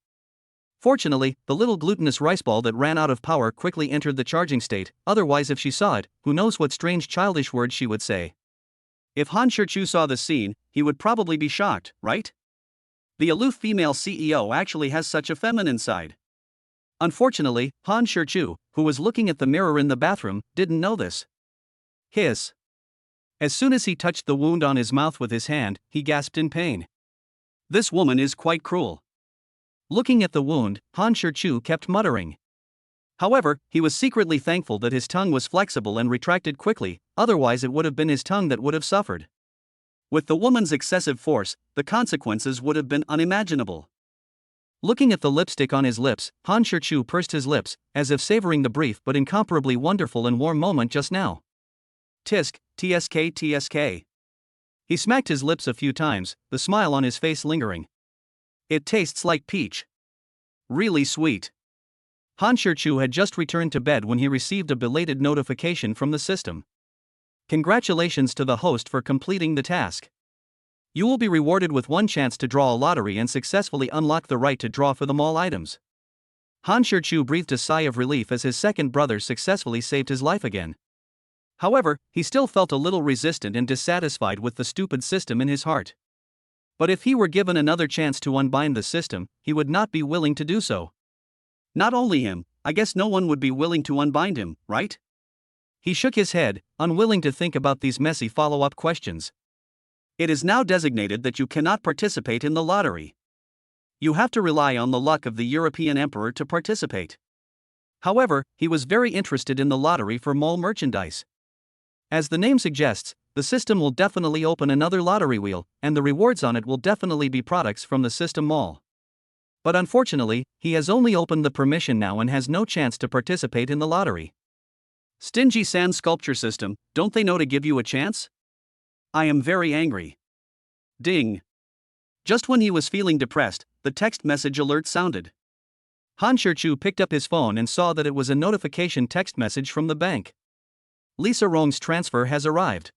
Fortunately, the little glutinous rice ball that ran out of power quickly entered the charging state, otherwise if she saw it, who knows what strange childish words she would say. If Han Shichu saw the scene, he would probably be shocked, right? The aloof female CEO actually has such a feminine side. Unfortunately, Han Shichu, who was looking at the mirror in the bathroom, didn't know this. Hiss. As soon as he touched the wound on his mouth with his hand, he gasped in pain. This woman is quite cruel. Looking at the wound, Han Shichu kept muttering. However, he was secretly thankful that his tongue was flexible and retracted quickly, otherwise it would have been his tongue that would have suffered. With the woman's excessive force, the consequences would have been unimaginable. Looking at the lipstick on his lips, Han Shichu pursed his lips, as if savoring the brief but incomparably wonderful and warm moment just now. Tisk, tsk tsk. He smacked his lips a few times, the smile on his face lingering. It tastes like peach. Really sweet. Han Shichu had just returned to bed when he received a belated notification from the system. Congratulations to the host for completing the task. You will be rewarded with one chance to draw a lottery and successfully unlock the right to draw for the mall items. Han Shichu breathed a sigh of relief as his second brother successfully saved his life again. However, he still felt a little resistant and dissatisfied with the stupid system in his heart. But if he were given another chance to unbind the system, he would not be willing to do so. Not only him, I guess no one would be willing to unbind him, right? He shook his head, unwilling to think about these messy follow-up questions. It is now designated that you cannot participate in the lottery. You have to rely on the luck of the European emperor to participate. However, he was very interested in the lottery for mall merchandise. As the name suggests, the system will definitely open another lottery wheel, and the rewards on it will definitely be products from the system mall. But unfortunately, he has only opened the permission now and has no chance to participate in the lottery. Stingy sand sculpture system, don't they know to give you a chance? I am very angry. Ding. Just when he was feeling depressed, the text message alert sounded. Han Shichu picked up his phone and saw that it was a notification text message from the bank. Lisa Rong's transfer has arrived.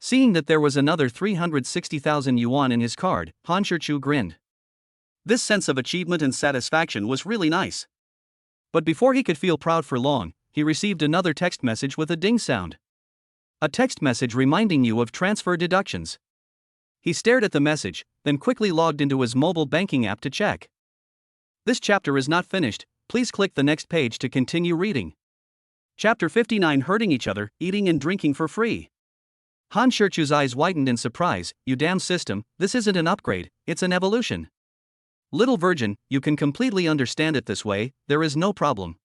Seeing that there was another 360,000 yuan in his card, Han Shichu grinned. This sense of achievement and satisfaction was really nice. But before he could feel proud for long, he received another text message with a ding sound. A text message reminding you of transfer deductions. He stared at the message, then quickly logged into his mobile banking app to check. This chapter is not finished, please click the next page to continue reading. Chapter 59 Hurting Each Other, Eating and Drinking for Free. Han Shichu's eyes widened in surprise. You damn system, this isn't an upgrade, it's an evolution. Little virgin, you can completely understand it this way, there is no problem.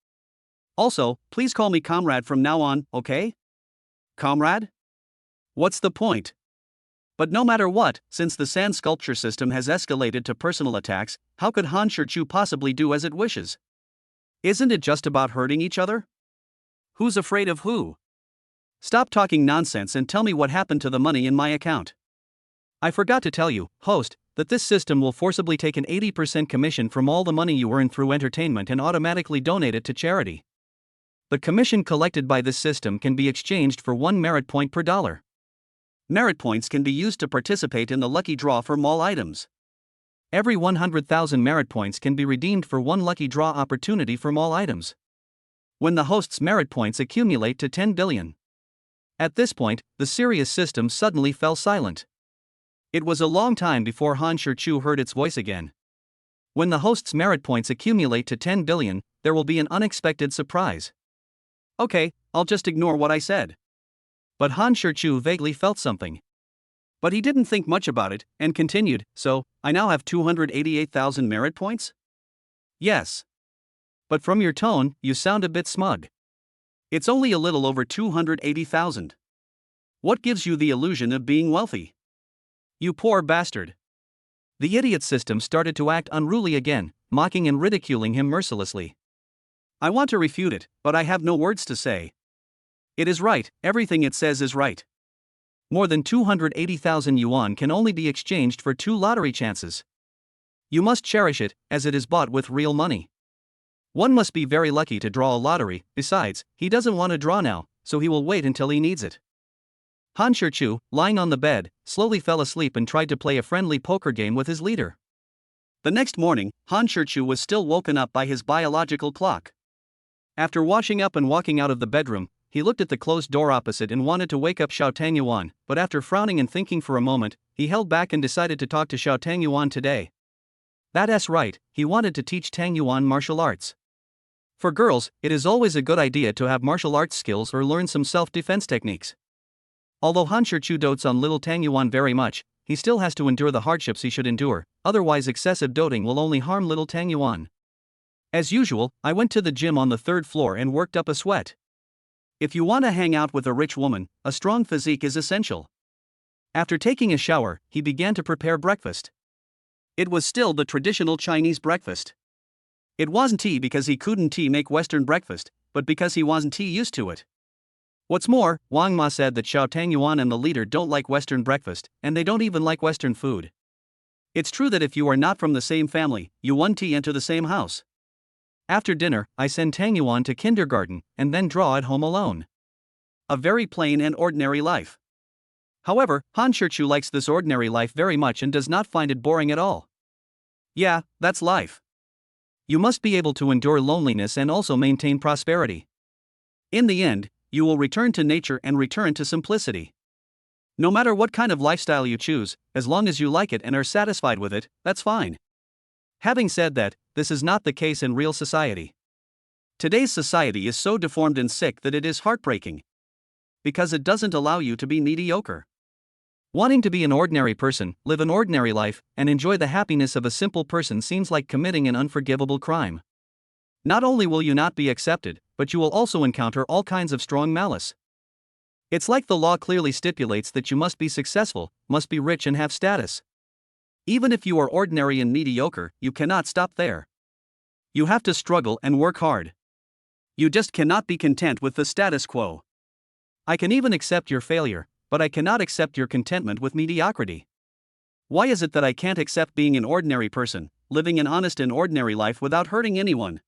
Also, please call me comrade from now on, okay? Comrade? What's the point? But no matter what, since the sand sculpture system has escalated to personal attacks, how could Han Shichu possibly do as it wishes? Isn't it just about hurting each other? Who's afraid of who? Stop talking nonsense and tell me what happened to the money in my account. I forgot to tell you, host, that this system will forcibly take an 80% commission from all the money you earn through entertainment and automatically donate it to charity. The commission collected by this system can be exchanged for 1 merit point per dollar. Merit points can be used to participate in the lucky draw for mall items. Every 100,000 merit points can be redeemed for 1 lucky draw opportunity for mall items. When the host's merit points accumulate to 10 billion. At this point, the serious system suddenly fell silent. It was a long time before Han Shichu heard its voice again. When the host's merit points accumulate to 10 billion, there will be an unexpected surprise. Okay, I'll just ignore what I said. But Han Shichu vaguely felt something. But he didn't think much about it, and continued, so, I now have 288,000 merit points? Yes. But from your tone, you sound a bit smug. It's only a little over 280,000. What gives you the illusion of being wealthy? You poor bastard. The idiot system started to act unruly again, mocking and ridiculing him mercilessly. I want to refute it, but I have no words to say. It is right, everything it says is right. More than 280,000 yuan can only be exchanged for 2 lottery chances. You must cherish it, as it is bought with real money. One must be very lucky to draw a lottery, besides, he doesn't want to draw now, so he will wait until he needs it. Han Shichu, lying on the bed, slowly fell asleep and tried to play a friendly poker game with his leader. The next morning, Han Shichu was still woken up by his biological clock. After washing up and walking out of the bedroom, he looked at the closed door opposite and wanted to wake up Xiao Tangyuan, but after frowning and thinking for a moment, he held back and decided to talk to Xiao Tangyuan today. That's right, he wanted to teach Tangyuan martial arts. For girls, it is always a good idea to have martial arts skills or learn some self-defense techniques. Although Han Shichu dotes on little Tangyuan very much, he still has to endure the hardships he should endure, otherwise excessive doting will only harm little Tangyuan. As usual, I went to the gym on the 3rd floor and worked up a sweat. If you want to hang out with a rich woman, a strong physique is essential. After taking a shower, he began to prepare breakfast. It was still the traditional Chinese breakfast. It wasn't tea because he couldn't make Western breakfast, but because he wasn't used to it. What's more, Wang Ma said that Xiao Tangyuan and the leader don't like Western breakfast, and they don't even like Western food. It's true that if you are not from the same family, you won't enter the same house. After dinner, I send Tangyuan to kindergarten, and then draw at home alone. A very plain and ordinary life. However, Han Shichu likes this ordinary life very much and does not find it boring at all. Yeah, that's life. You must be able to endure loneliness and also maintain prosperity. In the end, you will return to nature and return to simplicity. No matter what kind of lifestyle you choose, as long as you like it and are satisfied with it, that's fine. Having said that, this is not the case in real society. Today's society is so deformed and sick that it is heartbreaking. Because it doesn't allow you to be mediocre. Wanting to be an ordinary person, live an ordinary life, and enjoy the happiness of a simple person seems like committing an unforgivable crime. Not only will you not be accepted, but you will also encounter all kinds of strong malice. It's like the law clearly stipulates that you must be successful, must be rich and have status. Even if you are ordinary and mediocre, you cannot stop there. You have to struggle and work hard. You just cannot be content with the status quo. I can even accept your failure, but I cannot accept your contentment with mediocrity. Why is it that I can't accept being an ordinary person, living an honest and ordinary life without hurting anyone?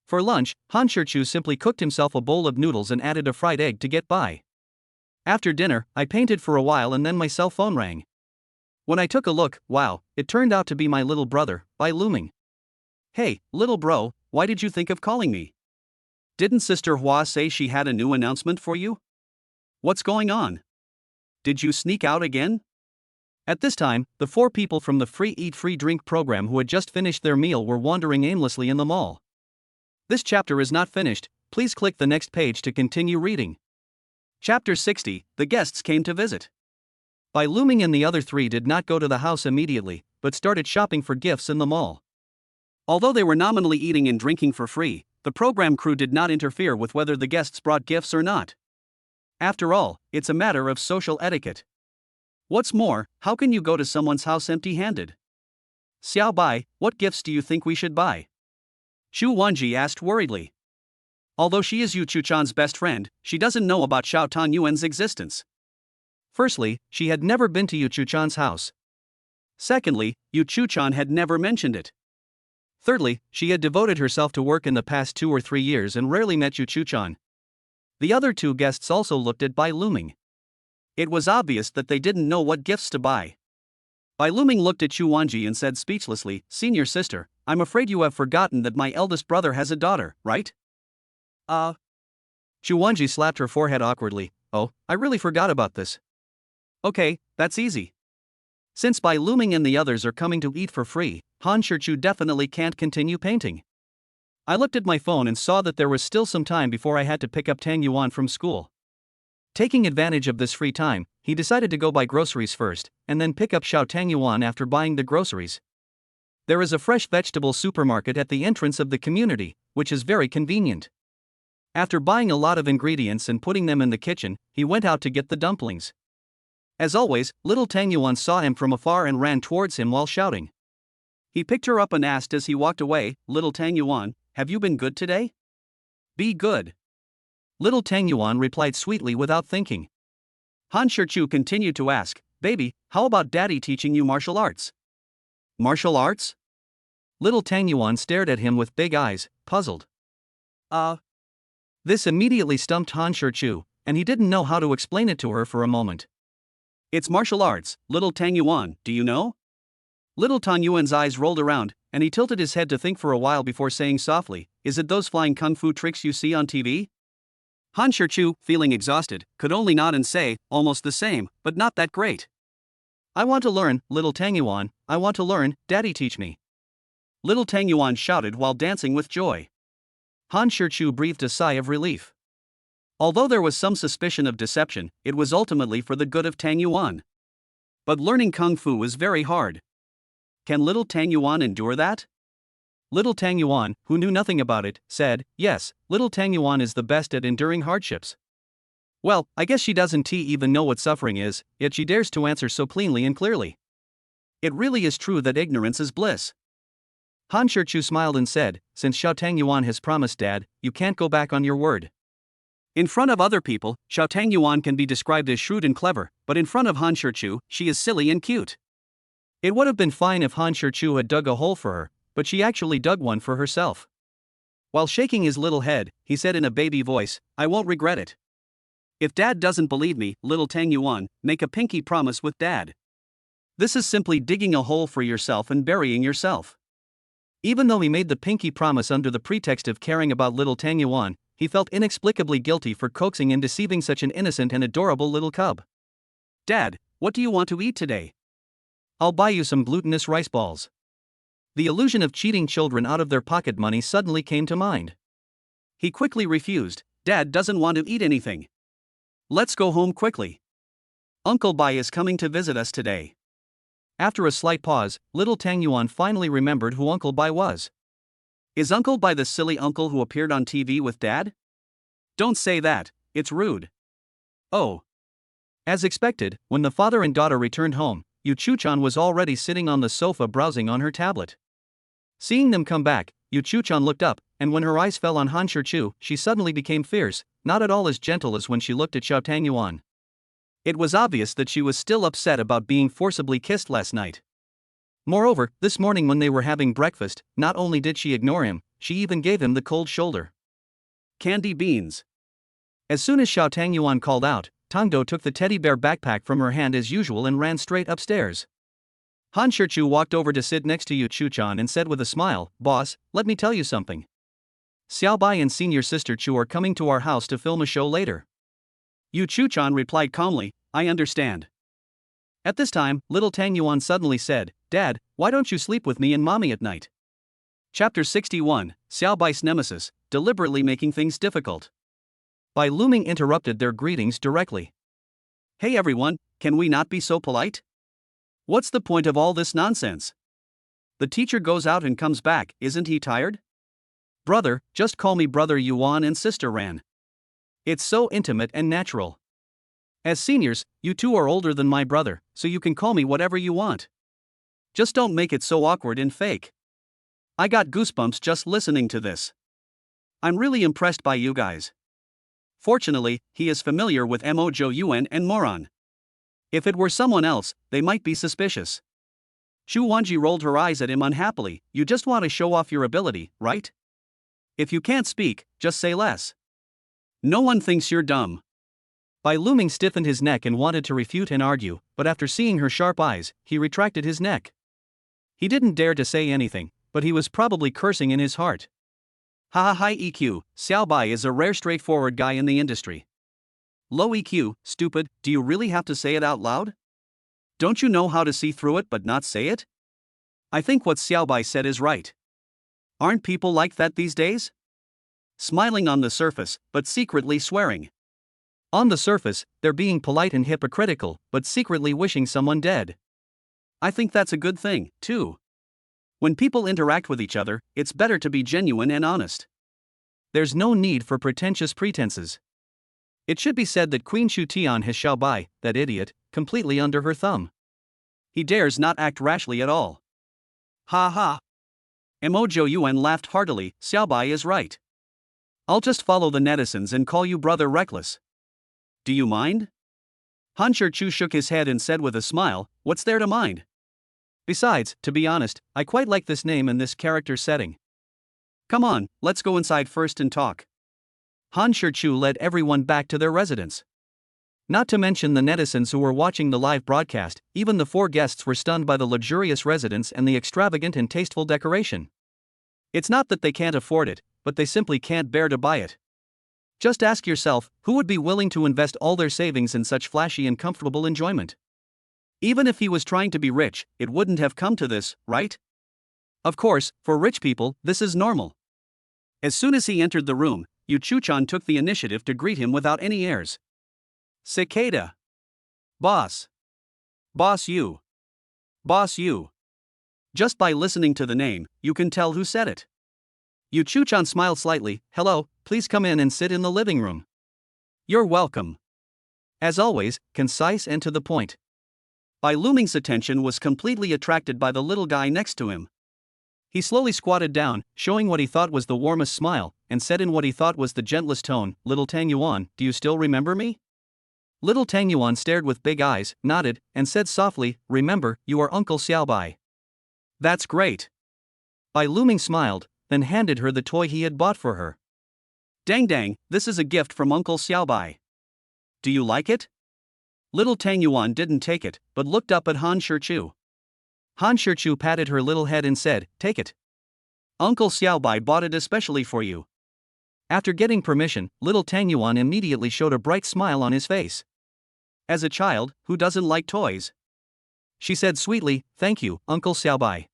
For lunch, Han Shirchu simply cooked himself a bowl of noodles and added a fried egg to get by. After dinner, I painted for a while and then my cell phone rang. When I took a look, wow, it turned out to be my little brother, Bai Luming. Hey, little bro, why did you think of calling me? Didn't Sister Hua say she had a new announcement for you? What's going on? Did you sneak out again? At this time, the 4 people from the Free Eat Free Drink program who had just finished their meal were wandering aimlessly in the mall. This chapter is not finished, please click the next page to continue reading. Chapter 60, The Guests Came to Visit. Bai Luming and the other 3 did not go to the house immediately, but started shopping for gifts in the mall. Although they were nominally eating and drinking for free, the program crew did not interfere with whether the guests brought gifts or not. After all, it's a matter of social etiquette. What's more, how can you go to someone's house empty-handed? Xiao Bai, what gifts do you think we should buy? Xu Wanji asked worriedly. Although she is Yu Chuchan's best friend, she doesn't know about Xiao Tanyuan's existence. Firstly, she had never been to Yu Chuchan's house. Secondly, Yu Chuchan had never mentioned it. Thirdly, she had devoted herself to work in the past 2 or 3 years and rarely met Yu Chuchan. The other 2 guests also looked at Bai Luming. It was obvious that they didn't know what gifts to buy. Bai Luming looked at Xu Wanji and said speechlessly, "Senior sister, I'm afraid you have forgotten that my eldest brother has a daughter, right?" Xu Wanji slapped her forehead awkwardly. "Oh, I really forgot about this." "Okay, that's easy. Since Bai Luming and the others are coming to eat for free, Han Shirchu definitely can't continue painting. I looked at my phone and saw that there was still some time before I had to pick up Tang Yuan from school. Taking advantage of this free time, he decided to go buy groceries first, and then pick up Xiao Tang Yuan after buying the groceries. There is a fresh vegetable supermarket at the entrance of the community, which is very convenient. After buying a lot of ingredients and putting them in the kitchen, he went out to get the dumplings. As always, little Tang Yuan saw him from afar and ran towards him while shouting. He picked her up and asked as he walked away, "Little Tang Yuan, have you been good today?" "Be good." Little Tang Yuan replied sweetly without thinking. Han Shirchu continued to ask, "Baby, how about Daddy teaching you martial arts?" "Martial arts?" Little Tang Yuan stared at him with big eyes, puzzled. This immediately stumped Han Shirchu, and he didn't know how to explain it to her for a moment. "It's martial arts, little Tang Yuan, do you know?" Little Tang Yuan's eyes rolled around, and he tilted his head to think for a while before saying softly, "Is it those flying kung fu tricks you see on TV?" Han Shirchu, feeling exhausted, could only nod and say, "Almost the same, but not that great." "I want to learn, little Tang Yuan, I want to learn, Daddy teach me." Little Tang Yuan shouted while dancing with joy. Han Shirchu breathed a sigh of relief. Although there was some suspicion of deception, it was ultimately for the good of Tang Yuan. But learning kung fu is very hard. Can little Tang Yuan endure that? Little Tang Yuan, who knew nothing about it, said, "Yes, little Tang Yuan is the best at enduring hardships." Well, I guess she doesn't even know what suffering is, yet she dares to answer so cleanly and clearly. It really is true that ignorance is bliss. Han Shirchu smiled and said, "Since Xiao Tang Yuan has promised Dad, you can't go back on your word." In front of other people, Xiao Tang Yuan can be described as shrewd and clever, but in front of Han Shirchu, she is silly and cute. It would have been fine if Han Shirchu had dug a hole for her, but she actually dug one for herself. While shaking his little head, he said in a baby voice, "I won't regret it. If Dad doesn't believe me, little Tang Yuan, make a pinky promise with Dad." This is simply digging a hole for yourself and burying yourself. Even though he made the pinky promise under the pretext of caring about little Tang Yuan, he felt inexplicably guilty for coaxing and deceiving such an innocent and adorable little cub. "Dad, what do you want to eat today?" "I'll buy you some glutinous rice balls." The illusion of cheating children out of their pocket money suddenly came to mind. He quickly refused. "Dad doesn't want to eat anything. Let's go home quickly. Uncle Bai is coming to visit us today." After a slight pause, little Tang Yuan finally remembered who Uncle Bai was. "Is Uncle Bai the silly uncle who appeared on TV with Dad?" "Don't say that, it's rude." "Oh." As expected, when the father and daughter returned home, Yu Chuchan was already sitting on the sofa browsing on her tablet. Seeing them come back, Yu Chuchan looked up, and when her eyes fell on Han Shichu, she suddenly became fierce, not at all as gentle as when she looked at Xiao Tangyuan. It was obvious that she was still upset about being forcibly kissed last night. Moreover, this morning when they were having breakfast, not only did she ignore him, she even gave him the cold shoulder. Candy beans. As soon as Xiao Tangyuan called out, Tangdo took the teddy bear backpack from her hand as usual and ran straight upstairs. Han Shichu walked over to sit next to Yu Chuchan and said with a smile, "Boss, let me tell you something. Xiaobai and senior sister Chu are coming to our house to film a show later." Yu Chuchan replied calmly, "I understand." At this time, little Tang Yuan suddenly said, "Dad, why don't you sleep with me and mommy at night?" Chapter 61, Xiaobai's Nemesis, deliberately making things difficult. Bai Luming interrupted their greetings directly. "Hey everyone, can we not be so polite? What's the point of all this nonsense? The teacher goes out and comes back, isn't he tired? Brother, just call me brother Yuan and sister Ran. It's so intimate and natural. As seniors, you two are older than my brother, so you can call me whatever you want. Just don't make it so awkward and fake." I got goosebumps just listening to this. I'm really impressed by you guys. Fortunately, he is familiar with Mo Jo Yuan and Moron. If it were someone else, they might be suspicious. Shu Wanji rolled her eyes at him unhappily. "You just want to show off your ability, right? If you can't speak, just say less. No one thinks you're dumb." Bai Luming stiffened his neck and wanted to refute and argue, but after seeing her sharp eyes, he retracted his neck. He didn't dare to say anything, but he was probably cursing in his heart. Ha ha high EQ, Xiao Bai is a rare straightforward guy in the industry. Low EQ, stupid, do you really have to say it out loud? Don't you know how to see through it but not say it? I think what Xiao Bai said is right. Aren't people like that these days? Smiling on the surface, but secretly swearing. On the surface, they're being polite and hypocritical, but secretly wishing someone dead. I think that's a good thing, too. When people interact with each other, it's better to be genuine and honest. There's no need for pretentious pretenses. It should be said that Queen Shu Tian has Xiao Bai, that idiot, completely under her thumb. He dares not act rashly at all. Ha ha. Mo Jo Yuan laughed heartily. Xiao Bai is right. I'll just follow the netizens and call you Brother Reckless. Do you mind? Han Shichu shook his head and said with a smile, "What's there to mind? Besides, to be honest, I quite like this name and this character setting. Come on, let's go inside first and talk." Han Shichu led everyone back to their residence. Not to mention the netizens who were watching the live broadcast, even the four guests were stunned by the luxurious residence and the extravagant and tasteful decoration. It's not that they can't afford it, but they simply can't bear to buy it. Just ask yourself, who would be willing to invest all their savings in such flashy and comfortable enjoyment? Even if he was trying to be rich, it wouldn't have come to this, right? Of course, for rich people, this is normal. As soon as he entered the room, Yu Chuchan took the initiative to greet him without any airs. "Cicada. Boss. Boss Yu. Boss Yu." Just by listening to the name, you can tell who said it. Yu Chuchan smiled slightly. "Hello, please come in and sit in the living room." "You're welcome." As always, concise and to the point. Bai Luming's attention was completely attracted by the little guy next to him. He slowly squatted down, showing what he thought was the warmest smile, and said in what he thought was the gentlest tone, "Little Tang Yuan, do you still remember me?" Little Tang Yuan stared with big eyes, nodded, and said softly, "Remember, you are Uncle Xiao Bai." "That's great." Bai Luming smiled, then handed her the toy he had bought for her. "Dang dang, this is a gift from Uncle Xiao Bai. Do you like it?" Little Tang Yuan didn't take it, but looked up at Han Shichu. Han Shichu patted her little head and said, "Take it. Uncle Xiao Bai bought it especially for you." After getting permission, little Tang Yuan immediately showed a bright smile on his face. As a child, who doesn't like toys? She said sweetly, "Thank you, Uncle Xiao Bai."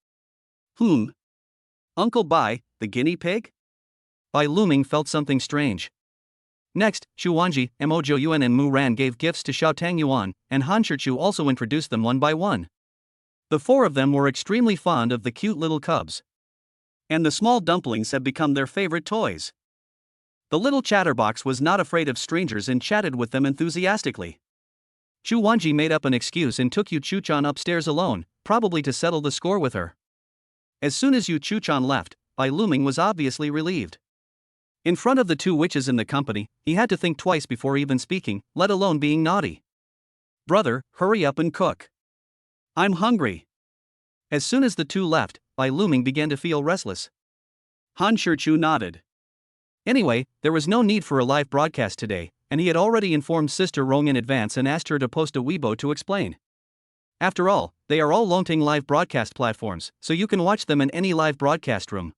Uncle Bai, the guinea pig? Bai Luming felt something strange. Next, Shu Wanji, Mo Jo Yuan and Mu Ran gave gifts to Xiao Tang Yuan, and Han Shichu also introduced them one by one. The four of them were extremely fond of the cute little cubs. And the small dumplings have become their favorite toys. The little chatterbox was not afraid of strangers and chatted with them enthusiastically. Shu Wanji made up an excuse and took Yu Chuchan upstairs alone, probably to settle the score with her. As soon as Yu Chuchan left, Bai Luming was obviously relieved. In front of the two witches in the company, he had to think twice before even speaking, let alone being naughty. Brother, hurry up and cook. I'm hungry. As soon as the two left, Bai Luming began to feel restless. Han Shichu nodded. Anyway, there was no need for a live broadcast today, and he had already informed Sister Rong in advance and asked her to post a Weibo to explain. After all, they are all Longting live broadcast platforms, so you can watch them in any live broadcast room.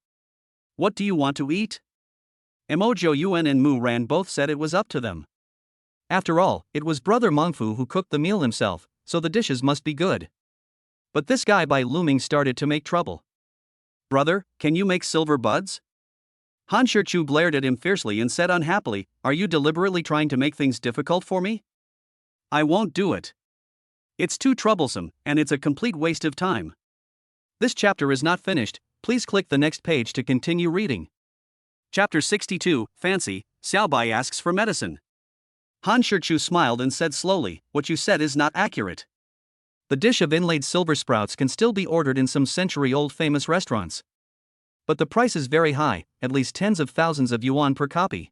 What do you want to eat? Emojo Yuan and Mu Ran both said it was up to them. After all, it was Brother Mengfu who cooked the meal himself, so the dishes must be good. But this guy Bai Luming started to make trouble. Brother, can you make silver buds? Han Shichu glared at him fiercely and said unhappily, are you deliberately trying to make things difficult for me? I won't do it. It's too troublesome, and it's a complete waste of time. This chapter is not finished, please click the next page to continue reading. Chapter 62, Fancy, Xiaobai asks for medicine. Han Shichu smiled and said slowly, what you said is not accurate. The dish of inlaid silver sprouts can still be ordered in some century-old famous restaurants. But the price is very high, at least tens of thousands of yuan per copy.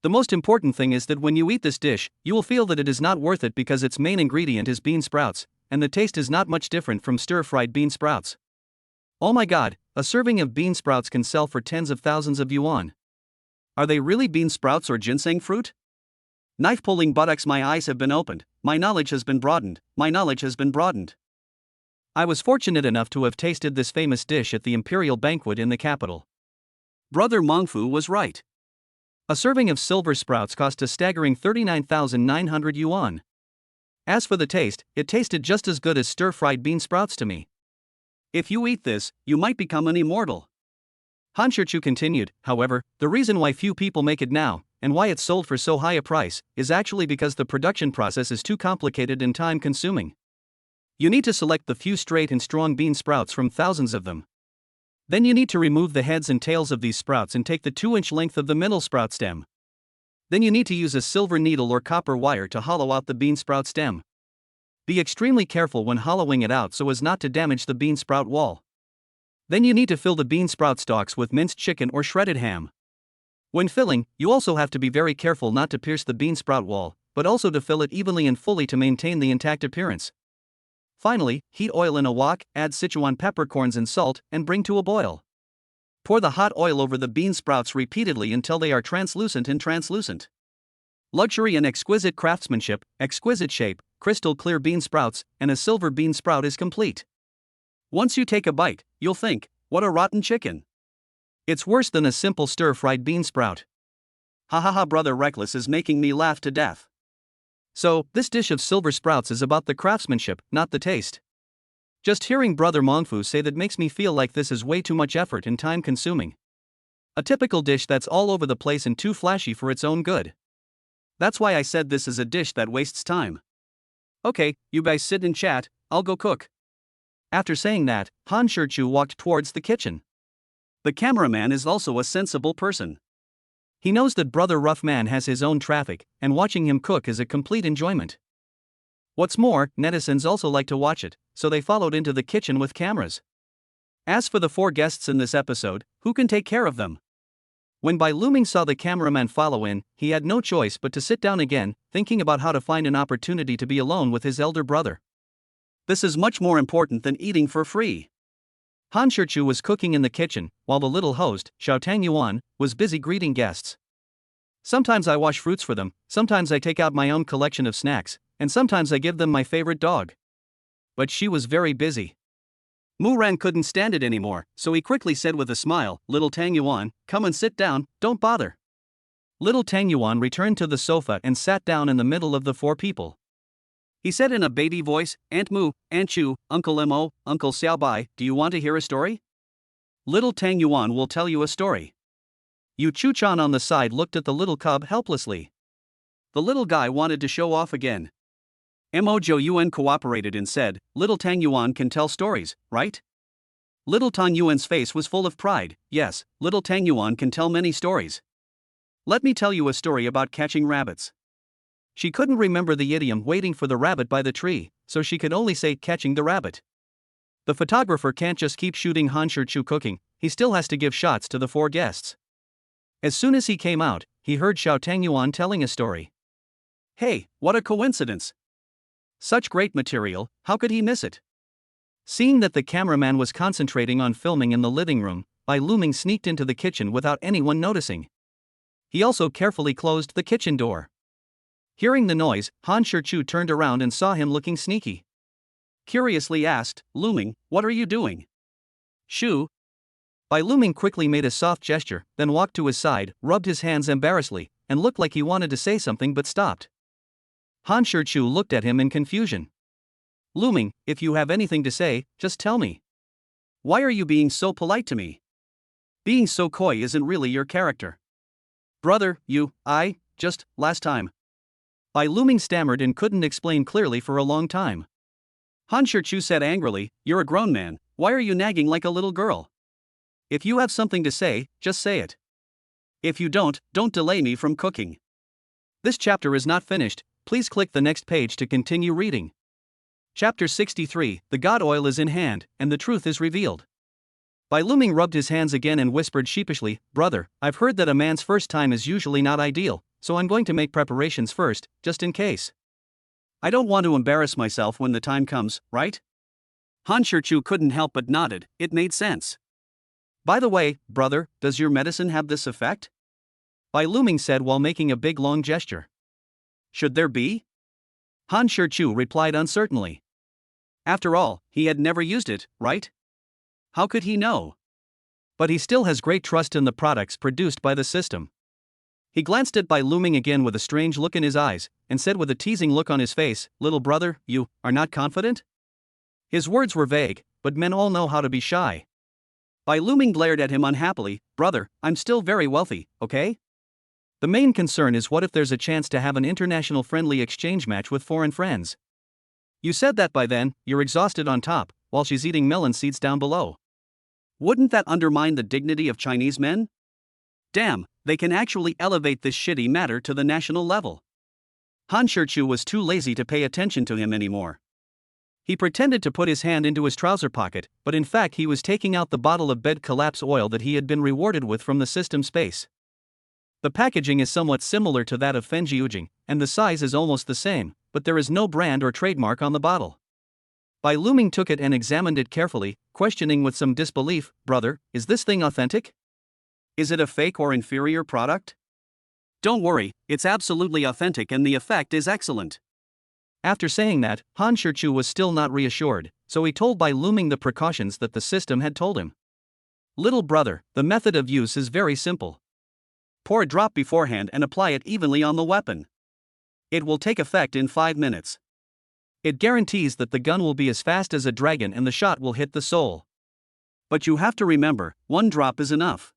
The most important thing is that when you eat this dish, you will feel that it is not worth it because its main ingredient is bean sprouts, and the taste is not much different from stir-fried bean sprouts. Oh my god, a serving of bean sprouts can sell for tens of thousands of yuan. Are they really bean sprouts or ginseng fruit? Knife-pulling buttocks, my eyes have been opened, my knowledge has been broadened, my knowledge has been broadened. I was fortunate enough to have tasted this famous dish at the imperial banquet in the capital. Brother Mengfu was right. A serving of silver sprouts cost a staggering 39,900 yuan. As for the taste, it tasted just as good as stir-fried bean sprouts to me. If you eat this, you might become an immortal. Han Shichu continued, however, the reason why few people make it now, and why it's sold for so high a price, is actually because the production process is too complicated and time-consuming. You need to select the few straight and strong bean sprouts from thousands of them. Then you need to remove the heads and tails of these sprouts and take the 2-inch length of the middle sprout stem. Then you need to use a silver needle or copper wire to hollow out the bean sprout stem. Be extremely careful when hollowing it out so as not to damage the bean sprout wall. Then you need to fill the bean sprout stalks with minced chicken or shredded ham. When filling, you also have to be very careful not to pierce the bean sprout wall, but also to fill it evenly and fully to maintain the intact appearance. Finally, heat oil in a wok, add Sichuan peppercorns and salt, and bring to a boil. Pour the hot oil over the bean sprouts repeatedly until they are translucent and translucent. Luxury and exquisite craftsmanship, exquisite shape, crystal clear bean sprouts, and a silver bean sprout is complete. Once you take a bite, you'll think, what a rotten chicken. It's worse than a simple stir-fried bean sprout. Ha ha ha, Brother Reckless is making me laugh to death. So, this dish of silver sprouts is about the craftsmanship, not the taste. Just hearing Brother Mengfu say that makes me feel like this is way too much effort and time consuming. A typical dish that's all over the place and too flashy for its own good. That's why I said this is a dish that wastes time. Okay, you guys sit and chat, I'll go cook. After saying that, Han Shichu walked towards the kitchen. The cameraman is also a sensible person. He knows that Brother Rough Man has his own traffic, and watching him cook is a complete enjoyment. What's more, netizens also like to watch it, so they followed into the kitchen with cameras. As for the 4 guests in this episode, who can take care of them? When Bai Luming saw the cameraman follow in, he had no choice but to sit down again, thinking about how to find an opportunity to be alone with his elder brother. This is much more important than eating for free. Han Shichu was cooking in the kitchen, while the little host, Xiaotang Yuan, was busy greeting guests. Sometimes I wash fruits for them, sometimes I take out my own collection of snacks, and sometimes I give them my favorite dog. But she was very busy. Mu Ran couldn't stand it anymore, so he quickly said with a smile, Little Tang Yuan, come and sit down, don't bother. Little Tang Yuan returned to the sofa and sat down in the middle of the 4 people. He said in a baby voice, Aunt Mu, Aunt Chu, Uncle Mo, Uncle Xiaobai, do you want to hear a story? Little Tang Yuan will tell you a story. Yu Chuchan on the side looked at the little cub helplessly. The little guy wanted to show off again. Mo Zhou Yuan cooperated and said, Little Tang Yuan can tell stories, right? Little Tang Yuan's face was full of pride. Yes, Little Tang Yuan can tell many stories. Let me tell you a story about catching rabbits. She couldn't remember the idiom waiting for the rabbit by the tree, so she could only say catching the rabbit. The photographer can't just keep shooting Han Shichu cooking, he still has to give shots to the 4 guests. As soon as he came out, he heard Xiao Tangyuan telling a story. Hey, what a coincidence! Such great material, how could he miss it? Seeing that the cameraman was concentrating on filming in the living room, Bai Luming sneaked into the kitchen without anyone noticing. He also carefully closed the kitchen door. Hearing the noise, Han Shichu turned around and saw him looking sneaky. Curiously asked, Luming, what are you doing? Shu. Bai Luming quickly made a soft gesture, then walked to his side, rubbed his hands embarrassedly, and looked like he wanted to say something but stopped. Han Shichu looked at him in confusion. Luming, if you have anything to say, just tell me. Why are you being so polite to me? Being so coy isn't really your character. Brother, just, last time. Bai Luming stammered and couldn't explain clearly for a long time. Han Shichu said angrily, you're a grown man, why are you nagging like a little girl? If you have something to say, just say it. If you don't delay me from cooking. This chapter is not finished, please click the next page to continue reading. Chapter 63, The God Oil is in hand, and the truth is revealed. Bai Luming rubbed his hands again and whispered sheepishly, Brother, I've heard that a man's first time is usually not ideal, so I'm going to make preparations first, just in case. I don't want to embarrass myself when the time comes, right? Han Shichu couldn't help but nodded, it made sense. By the way, brother, does your medicine have this effect? Bai Luming said while making a big long gesture. Should there be? Han Shichu replied uncertainly. After all, he had never used it, right? How could he know? But he still has great trust in the products produced by the system. He glanced at Bai Luming again with a strange look in his eyes, and said with a teasing look on his face, Little brother, you are not confident? His words were vague, but men all know how to be shy. Bai Luming glared at him unhappily, Brother, I'm still very wealthy, okay? The main concern is what if there's a chance to have an international friendly exchange match with foreign friends? You said that by then, you're exhausted on top, while she's eating melon seeds down below. Wouldn't that undermine the dignity of Chinese men? Damn, they can actually elevate this shitty matter to the national level. Han Shichu was too lazy to pay attention to him anymore. He pretended to put his hand into his trouser pocket, but in fact he was taking out the bottle of bed collapse oil that he had been rewarded with from the system space. The packaging is somewhat similar to that of Fenjiujing, and the size is almost the same, but there is no brand or trademark on the bottle. Bai Luming took it and examined it carefully, questioning with some disbelief, Brother, is this thing authentic? Is it a fake or inferior product? Don't worry, it's absolutely authentic and the effect is excellent. After saying that, Han Shichu was still not reassured, so he told Bai Luming the precautions that the system had told him. Little brother, the method of use is very simple. Pour a drop beforehand and apply it evenly on the weapon. It will take effect in 5 minutes. It guarantees that the gun will be as fast as a dragon and the shot will hit the soul. But you have to remember, 1 drop is enough.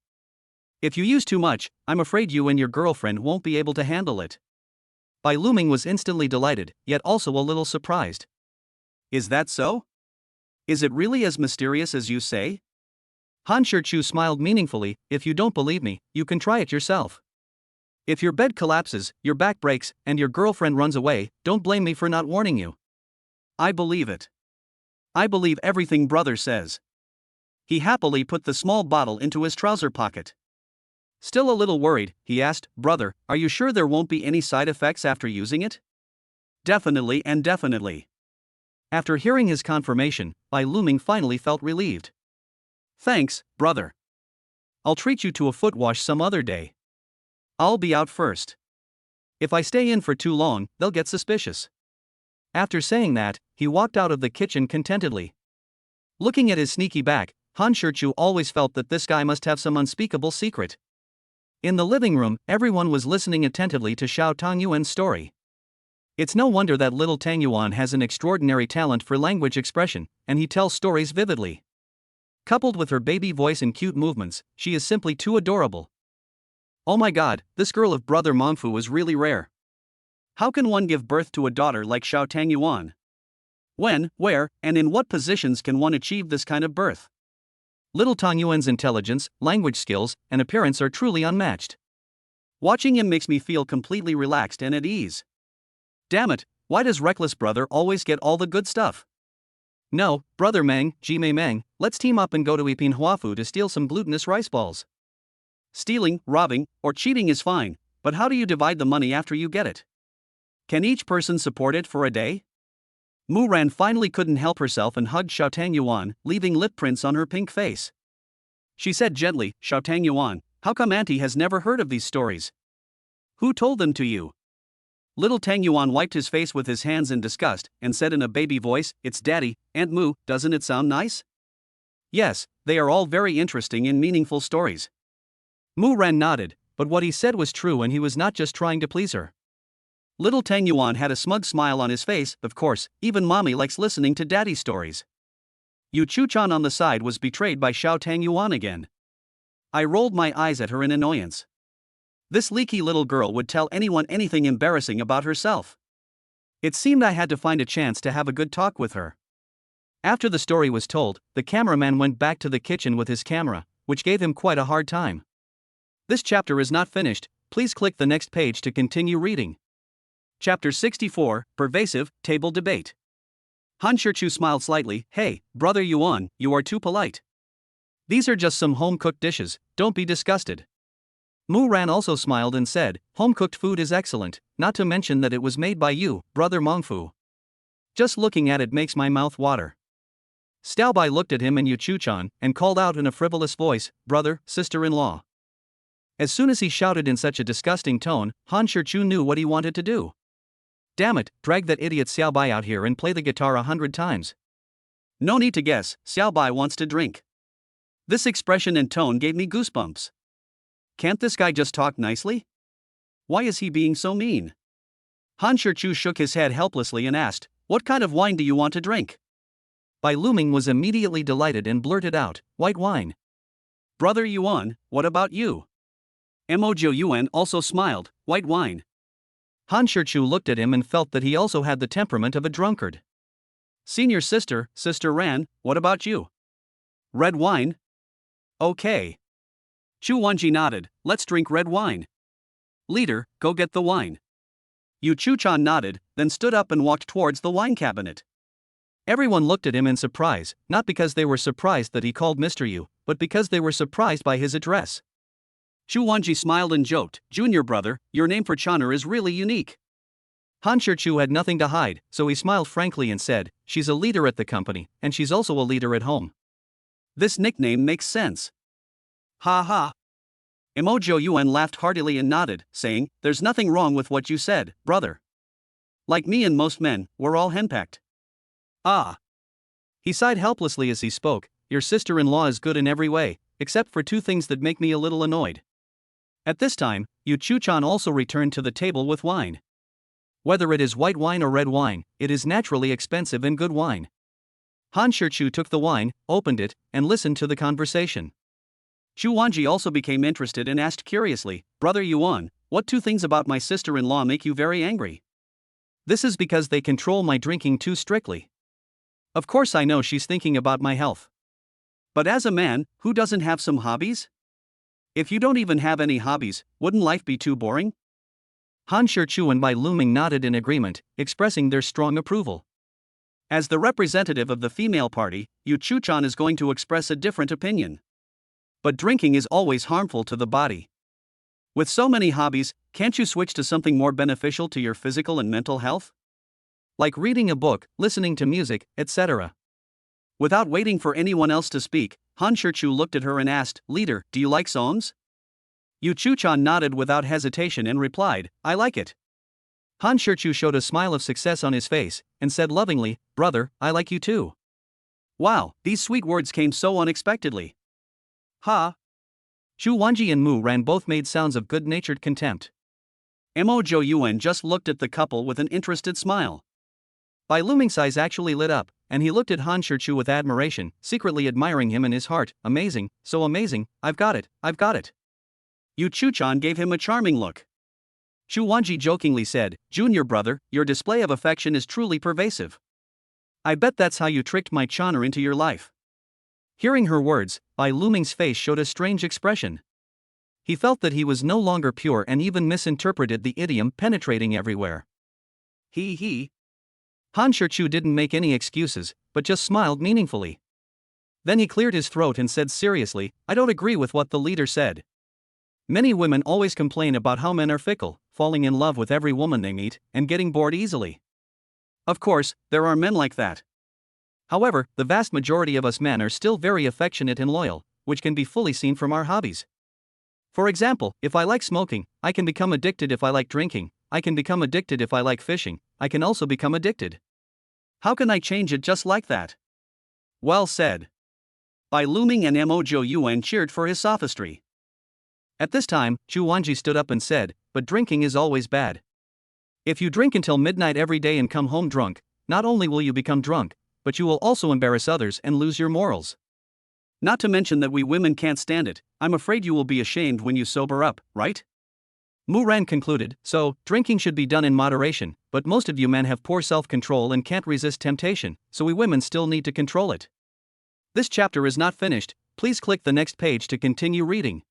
If you use too much, I'm afraid you and your girlfriend won't be able to handle it. Bai Luming was instantly delighted, yet also a little surprised. Is that so? Is it really as mysterious as you say? Han Shichu smiled meaningfully, if you don't believe me, you can try it yourself. If your bed collapses, your back breaks, and your girlfriend runs away, don't blame me for not warning you. I believe it. I believe everything brother says. He happily put the small bottle into his trouser pocket. Still a little worried, he asked, Brother, are you sure there won't be any side effects after using it? Definitely and definitely. After hearing his confirmation, Bai Luming finally felt relieved. Thanks, brother. I'll treat you to a foot wash some other day. I'll be out first. If I stay in for too long, they'll get suspicious. After saying that, he walked out of the kitchen contentedly. Looking at his sneaky back, Han Shichu always felt that this guy must have some unspeakable secret. In the living room, everyone was listening attentively to Xiao Tangyuan's story. It's no wonder that little Tangyuan has an extraordinary talent for language expression, and he tells stories vividly. Coupled with her baby voice and cute movements, she is simply too adorable. Oh my god, this girl of Brother Mongfu is really rare. How can one give birth to a daughter like Xiao Tangyuan? When, where, and in what positions can one achieve this kind of birth? Little Tangyuan's intelligence, language skills, and appearance are truly unmatched. Watching him makes me feel completely relaxed and at ease. Damn it, why does reckless brother always get all the good stuff? No, brother Mang, Jime Mang, let's team up and go to Ipin Huafu to steal some glutinous rice balls. Stealing, robbing, or cheating is fine, but how do you divide the money after you get it? Can each person support it for a day? Mu Ran finally couldn't help herself and hugged Xiao Tang Yuan, leaving lip prints on her pink face. She said gently, Xiao Tang Yuan, how come Auntie has never heard of these stories? Who told them to you? Little Tang Yuan wiped his face with his hands in disgust and said in a baby voice, It's Daddy, Aunt Mu, doesn't it sound nice? Yes, they are all very interesting and meaningful stories. Mu Ran nodded, but what he said was true and he was not just trying to please her. Little Tang Yuan had a smug smile on his face. Of course, even mommy likes listening to daddy stories. Yu Chu-chan on the side was betrayed by Xiao Tang Yuan again. I rolled my eyes at her in annoyance. This leaky little girl would tell anyone anything embarrassing about herself. It seemed I had to find a chance to have a good talk with her. After the story was told, the cameraman went back to the kitchen with his camera, which gave him quite a hard time. This chapter is not finished, please click the next page to continue reading. Chapter 64, Pervasive, Table Debate. Han Shichu smiled slightly, Hey, brother Yuan, you are too polite. These are just some home-cooked dishes, don't be disgusted. Mu Ran also smiled and said, Home-cooked food is excellent, not to mention that it was made by you, brother Mengfu. Just looking at it makes my mouth water. Xiao Bai looked at him and Yu Chu-chan, and called out in a frivolous voice, Brother, sister-in-law. As soon as he shouted in such a disgusting tone, Han Shichu knew what he wanted to do. Damn it, drag that idiot Xiao Bai out here and play the guitar 100 times. No need to guess, Xiao Bai wants to drink. This expression and tone gave me goosebumps. Can't this guy just talk nicely? Why is he being so mean? Han Shichu shook his head helplessly and asked, What kind of wine do you want to drink? Bai Luming was immediately delighted and blurted out, White wine. Brother Yuan, what about you? Mojo Yuan also smiled, White wine. Han Shichu looked at him and felt that he also had the temperament of a drunkard. Senior sister, Sister Ran, what about you? Red wine? Okay. Chu Wanji nodded, let's drink red wine. Leader, go get the wine. Yu Chu-chan nodded, then stood up and walked towards the wine cabinet. Everyone looked at him in surprise, not because they were surprised that he called Mr. Yu, but because they were surprised by his address. Chu Wanji smiled and joked, Junior brother, your name for Channer is really unique. Han Shichu had nothing to hide, so he smiled frankly and said, She's a leader at the company, and she's also a leader at home. This nickname makes sense. Ha ha. Mojo Yuan laughed heartily and nodded, saying, There's nothing wrong with what you said, brother. Like me and most men, we're all henpecked. Ah. He sighed helplessly as he spoke, Your sister-in-law is good in every way, except for two things that make me a little annoyed. At this time, Yu Chu-chan also returned to the table with wine. Whether it is white wine or red wine, it is naturally expensive and good wine. Han Shichu took the wine, opened it, and listened to the conversation. Chu Wanji also became interested and asked curiously, Brother Yuan, what two things about my sister-in-law make you very angry? This is because they control my drinking too strictly. Of course I know she's thinking about my health. But as a man, who doesn't have some hobbies? If you don't even have any hobbies, wouldn't life be too boring? Han Shichu and Bai Luming nodded in agreement, expressing their strong approval. As the representative of the female party, Yu Chu-chan is going to express a different opinion. But drinking is always harmful to the body. With so many hobbies, can't you switch to something more beneficial to your physical and mental health? Like reading a book, listening to music, etc. Without waiting for anyone else to speak, Han Shichu looked at her and asked, Leader, do you like songs? Yu Chu-chan nodded without hesitation and replied, I like it. Han Shichu showed a smile of success on his face, and said lovingly, Brother, I like you too. Wow, these sweet words came so unexpectedly. Ha! Chu Wanji and Mu Ran both made sounds of good-natured contempt. Mojo Yuan just looked at the couple with an interested smile. Bai Luming's eyes actually lit up, and he looked at Han Shichu with admiration, secretly admiring him in his heart. Amazing, so amazing, I've got it, I've got it. Yu Chu-chan gave him a charming look. Chu Wanji jokingly said, Junior brother, your display of affection is truly pervasive. I bet that's how you tricked my Channer into your life. Hearing her words, Bai Luming's face showed a strange expression. He felt that he was no longer pure and even misinterpreted the idiom penetrating everywhere. He. Han Shichu didn't make any excuses, but just smiled meaningfully. Then he cleared his throat and said seriously, I don't agree with what the leader said. Many women always complain about how men are fickle, falling in love with every woman they meet, and getting bored easily. Of course, there are men like that. However, the vast majority of us men are still very affectionate and loyal, which can be fully seen from our hobbies. For example, if I like smoking, I can become addicted. If I like drinking, I can become addicted. If I like fishing, I can also become addicted. How can I change it just like that? Well said. Bai Luming and Mo Yuan cheered for his sophistry. At this time, Chu Wanji stood up and said, but drinking is always bad. If you drink until midnight every day and come home drunk, not only will you become drunk, but you will also embarrass others and lose your morals. Not to mention that we women can't stand it. I'm afraid you will be ashamed when you sober up, right? Mu Ran concluded, so, drinking should be done in moderation, but most of you men have poor self-control and can't resist temptation, so we women still need to control it. This chapter is not finished, please click the next page to continue reading.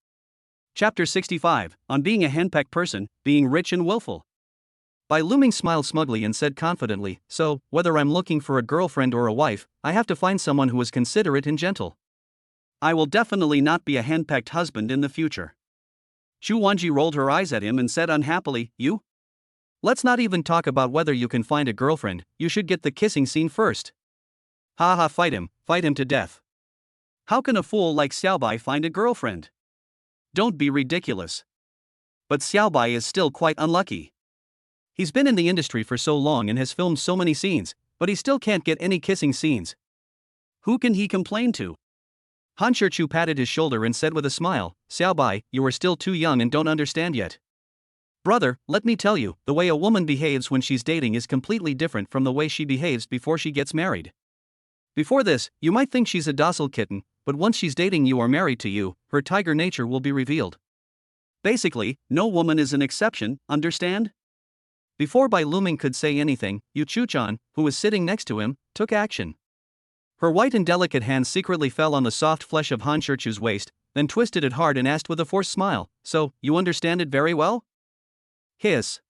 Chapter 65, on being a henpecked person, being rich and willful. Bai Luming smiled smugly and said confidently, so, whether I'm looking for a girlfriend or a wife, I have to find someone who is considerate and gentle. I will definitely not be a henpecked husband in the future. Chu Wanji rolled her eyes at him and said unhappily, you? Let's not even talk about whether you can find a girlfriend, you should get the kissing scene first. Ha ha, fight him to death. How can a fool like Xiaobai find a girlfriend? Don't be ridiculous. But Xiaobai is still quite unlucky. He's been in the industry for so long and has filmed so many scenes, but he still can't get any kissing scenes. Who can he complain to? Han Shichu patted his shoulder and said with a smile, Xiaobai, you are still too young and don't understand yet. Brother, let me tell you, the way a woman behaves when she's dating is completely different from the way she behaves before she gets married. Before this, you might think she's a docile kitten, but once she's dating you or married to you, her tiger nature will be revealed. Basically, no woman is an exception, understand? Before Bai Luming could say anything, Yu Chuchan, who was sitting next to him, took action. Her white and delicate hands secretly fell on the soft flesh of Han Shichu's waist, then twisted it hard and asked with a forced smile, so, you understand it very well? Hiss.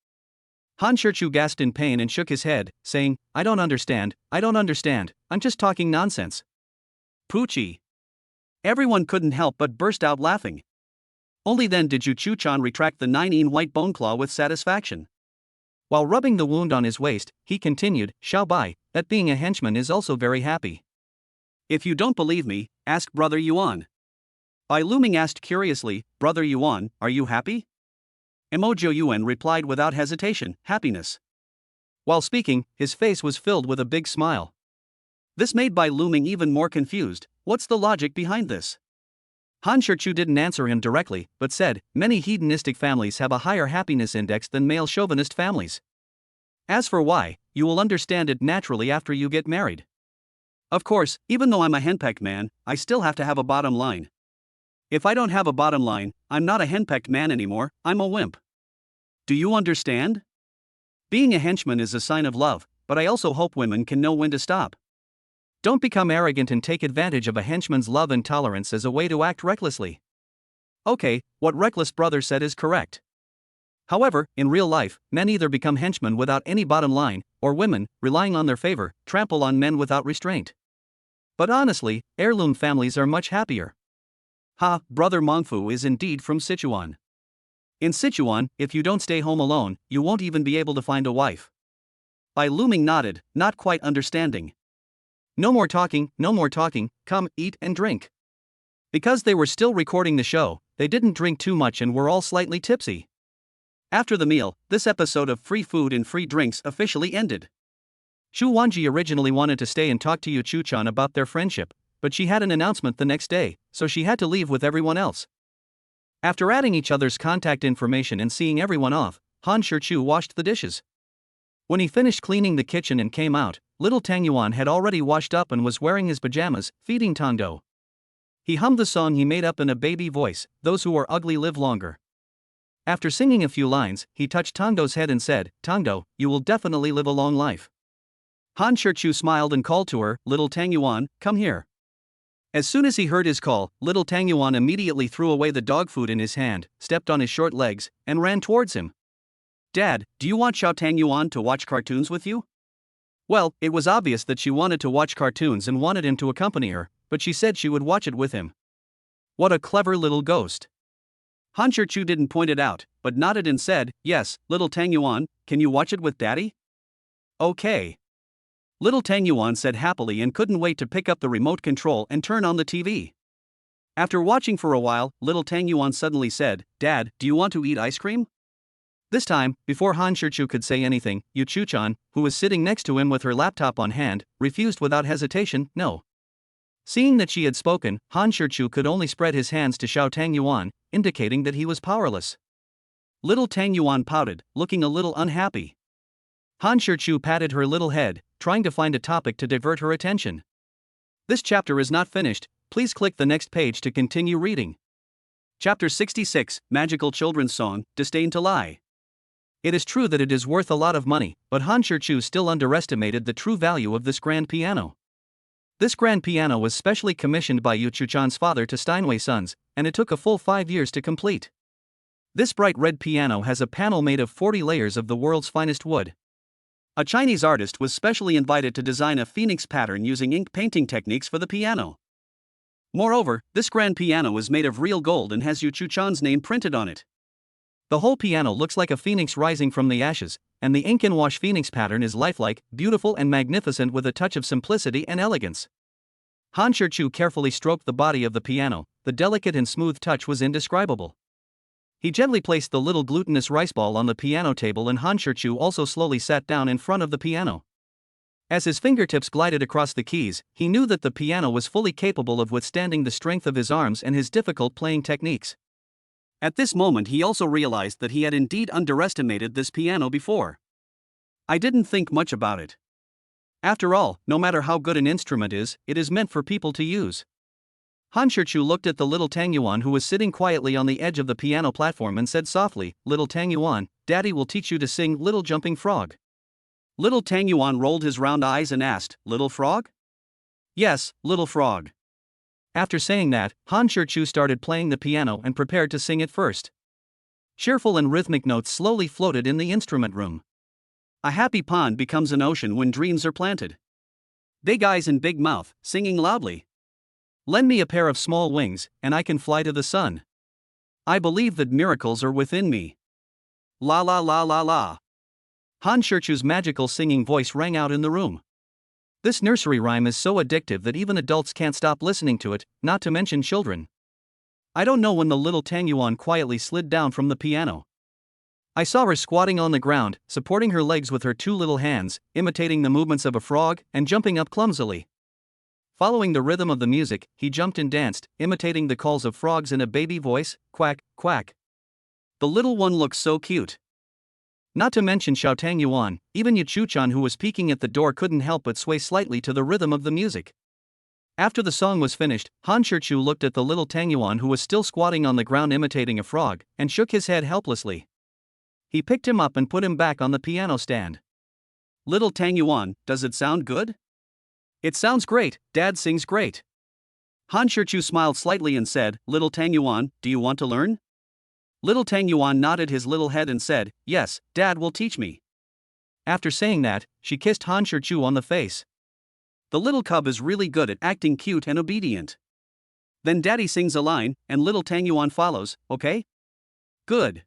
Han Shichu gasped in pain and shook his head, saying, I don't understand, I'm just talking nonsense. Poochie. Everyone couldn't help but burst out laughing. Only then did Yu Chuchan retract the 9-in white bone claw with satisfaction. While rubbing the wound on his waist, he continued, Xiaobai, that being a henchman is also very happy. If you don't believe me, ask Brother Yuan. Bai Luming asked curiously, Brother Yuan, are you happy? Mo Yuan replied without hesitation, happiness. While speaking, his face was filled with a big smile. This made Bai Luming even more confused. What's the logic behind this? Han Shichu didn't answer him directly, but said, many hedonistic families have a higher happiness index than male chauvinist families. As for why, you will understand it naturally after you get married. Of course, even though I'm a henpecked man, I still have to have a bottom line. If I don't have a bottom line, I'm not a henpecked man anymore, I'm a wimp. Do you understand? Being a henchman is a sign of love, but I also hope women can know when to stop. Don't become arrogant and take advantage of a henchman's love and tolerance as a way to act recklessly. Okay, what reckless brother said is correct. However, in real life, men either become henchmen without any bottom line, or women, relying on their favor, trample on men without restraint. But honestly, heirloom families are much happier. Ha, Brother Mongfu is indeed from Sichuan. In Sichuan, if you don't stay home alone, you won't even be able to find a wife. Bai Luming nodded, not quite understanding. No more talking, come, eat and drink. Because they were still recording the show, they didn't drink too much and were all slightly tipsy. After the meal, this episode of Free Food and Free Drinks officially ended. Chu Wanji originally wanted to stay and talk to Yu Chuchan about their friendship, but she had an announcement the next day, so she had to leave with everyone else. After adding each other's contact information and seeing everyone off, Han Shichu washed the dishes. When he finished cleaning the kitchen and came out, little Tang Yuan had already washed up and was wearing his pajamas, feeding Tangdo. He hummed the song he made up in a baby voice, Those who are ugly live longer. After singing a few lines, he touched Tangdo's head and said, Tangdo, you will definitely live a long life. Han Shichu smiled and called to her, Little Tang Yuan, come here. As soon as he heard his call, little Tang Yuan immediately threw away the dog food in his hand, stepped on his short legs, and ran towards him. Dad, do you want Xiao Tang Yuan to watch cartoons with you? Well, it was obvious that she wanted to watch cartoons and wanted him to accompany her, but she said she would watch it with him. What a clever little ghost. Han Chu didn't point it out, but nodded and said, "Yes, little Tang Yuan, can you watch it with Daddy?" "Okay." Little Tang Yuan said happily and couldn't wait to pick up the remote control and turn on the TV. After watching for a while, little Tang Yuan suddenly said, "Dad, do you want to eat ice cream?" This time, before Han Chu could say anything, Yu Chu-chan, who was sitting next to him with her laptop on hand, refused without hesitation, "No." Seeing that she had spoken, Han Chu could only spread his hands to Xiao Tang Yuan, indicating that he was powerless. Little Tang Yuan pouted, looking a little unhappy. Han Chu patted her little head, trying to find a topic to divert her attention. This chapter is not finished, please click the next page to continue reading. Chapter 66, Magical Children's Song, Disdain to Lie. It is true that it is worth a lot of money, but Han Chu still underestimated the true value of this grand piano. This grand piano was specially commissioned by Yu Chu-chan's father to Steinway Sons, and it took a full 5 years to complete. This bright red piano has a panel made of 40 layers of the world's finest wood. A Chinese artist was specially invited to design a phoenix pattern using ink painting techniques for the piano. Moreover, this grand piano is made of real gold and has Yu Chu-chan's name printed on it. The whole piano looks like a phoenix rising from the ashes, and the ink and wash phoenix pattern is lifelike, beautiful and magnificent with a touch of simplicity and elegance. Han Chu carefully stroked the body of the piano, the delicate and smooth touch was indescribable. He gently placed the little glutinous rice ball on the piano table and Han Chu also slowly sat down in front of the piano. As his fingertips glided across the keys, he knew that the piano was fully capable of withstanding the strength of his arms and his difficult playing techniques. At this moment he also realized that he had indeed underestimated this piano before. "I didn't think much about it. After all, no matter how good an instrument is, it is meant for people to use." Han Chu looked at the little Tang Yuan who was sitting quietly on the edge of the piano platform and said softly, "Little Tang Yuan, Daddy will teach you to sing Little Jumping Frog." Little Tang Yuan rolled his round eyes and asked, "Little frog?" "Yes, little frog." After saying that, Han Chu started playing the piano and prepared to sing it first. Cheerful and rhythmic notes slowly floated in the instrument room. A happy pond becomes an ocean when dreams are planted. Big eyes and big mouth, singing loudly. Lend me a pair of small wings, and I can fly to the sun. I believe that miracles are within me. La la la la la. Han Chu's magical singing voice rang out in the room. This nursery rhyme is so addictive that even adults can't stop listening to it, not to mention children. I don't know when the little Tang Yuan quietly slid down from the piano. I saw her squatting on the ground, supporting her legs with her two little hands, imitating the movements of a frog, and jumping up clumsily. Following the rhythm of the music, he jumped and danced, imitating the calls of frogs in a baby voice, quack, quack. The little one looks so cute. Not to mention Xiao Tang Yuan, even Yu Chu-chan who was peeking at the door couldn't help but sway slightly to the rhythm of the music. After the song was finished, Han Chu looked at the little Tang Yuan who was still squatting on the ground imitating a frog, and shook his head helplessly. He picked him up and put him back on the piano stand. "Little Tang Yuan, does it sound good?" "It sounds great, Dad sings great." Han Chu smiled slightly and said, "Little Tang Yuan, do you want to learn?" Little Tang Yuan nodded his little head and said, "Yes, Dad will teach me." After saying that, she kissed Han Chu on the face. The little cub is really good at acting cute and obedient. Then Daddy sings a line, and little Tang Yuan follows, okay? Good.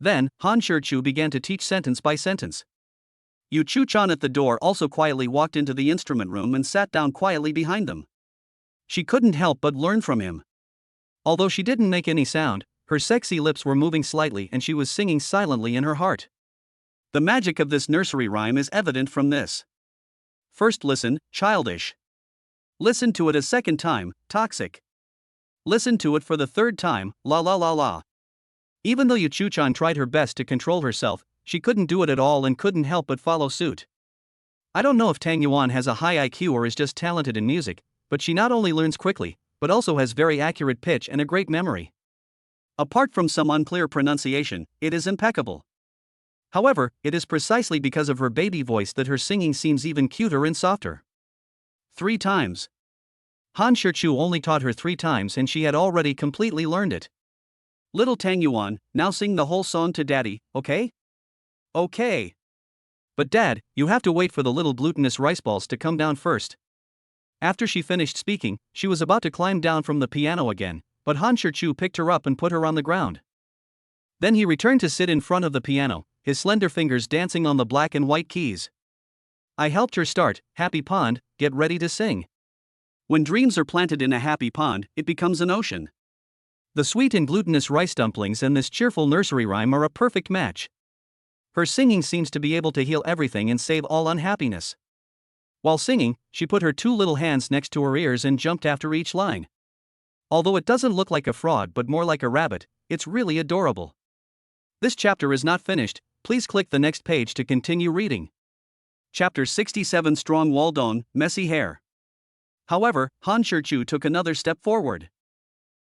Then, Han Chu began to teach sentence by sentence. Yu Chu-chan at the door also quietly walked into the instrument room and sat down quietly behind them. She couldn't help but learn from him. Although she didn't make any sound, her sexy lips were moving slightly and she was singing silently in her heart. The magic of this nursery rhyme is evident from this. First listen, childish. Listen to it a second time, toxic. Listen to it for the third time, la la la la. Even though Yu Chu-chan tried her best to control herself, she couldn't do it at all and couldn't help but follow suit. I don't know if Tang Yuan has a high IQ or is just talented in music, but she not only learns quickly, but also has very accurate pitch and a great memory. Apart from some unclear pronunciation, it is impeccable. However, it is precisely because of her baby voice that her singing seems even cuter and softer. 3 times. Han Chu only taught her 3 times and she had already completely learned it. Little Tang Yuan, now sing the whole song to Daddy, okay? Okay. But Dad, you have to wait for the little glutinous rice balls to come down first. After she finished speaking, she was about to climb down from the piano again, but Han Chu picked her up and put her on the ground. Then he returned to sit in front of the piano, his slender fingers dancing on the black and white keys. I helped her start, Happy Pond, get ready to sing. When dreams are planted in a happy pond, it becomes an ocean. The sweet and glutinous rice dumplings and this cheerful nursery rhyme are a perfect match. Her singing seems to be able to heal everything and save all unhappiness. While singing, she put her two little hands next to her ears and jumped after each line. Although it doesn't look like a frog but more like a rabbit, it's really adorable. This chapter is not finished, please click the next page to continue reading. Chapter 67 Strong Waldon, Messy Hair. However, Han Chu took another step forward.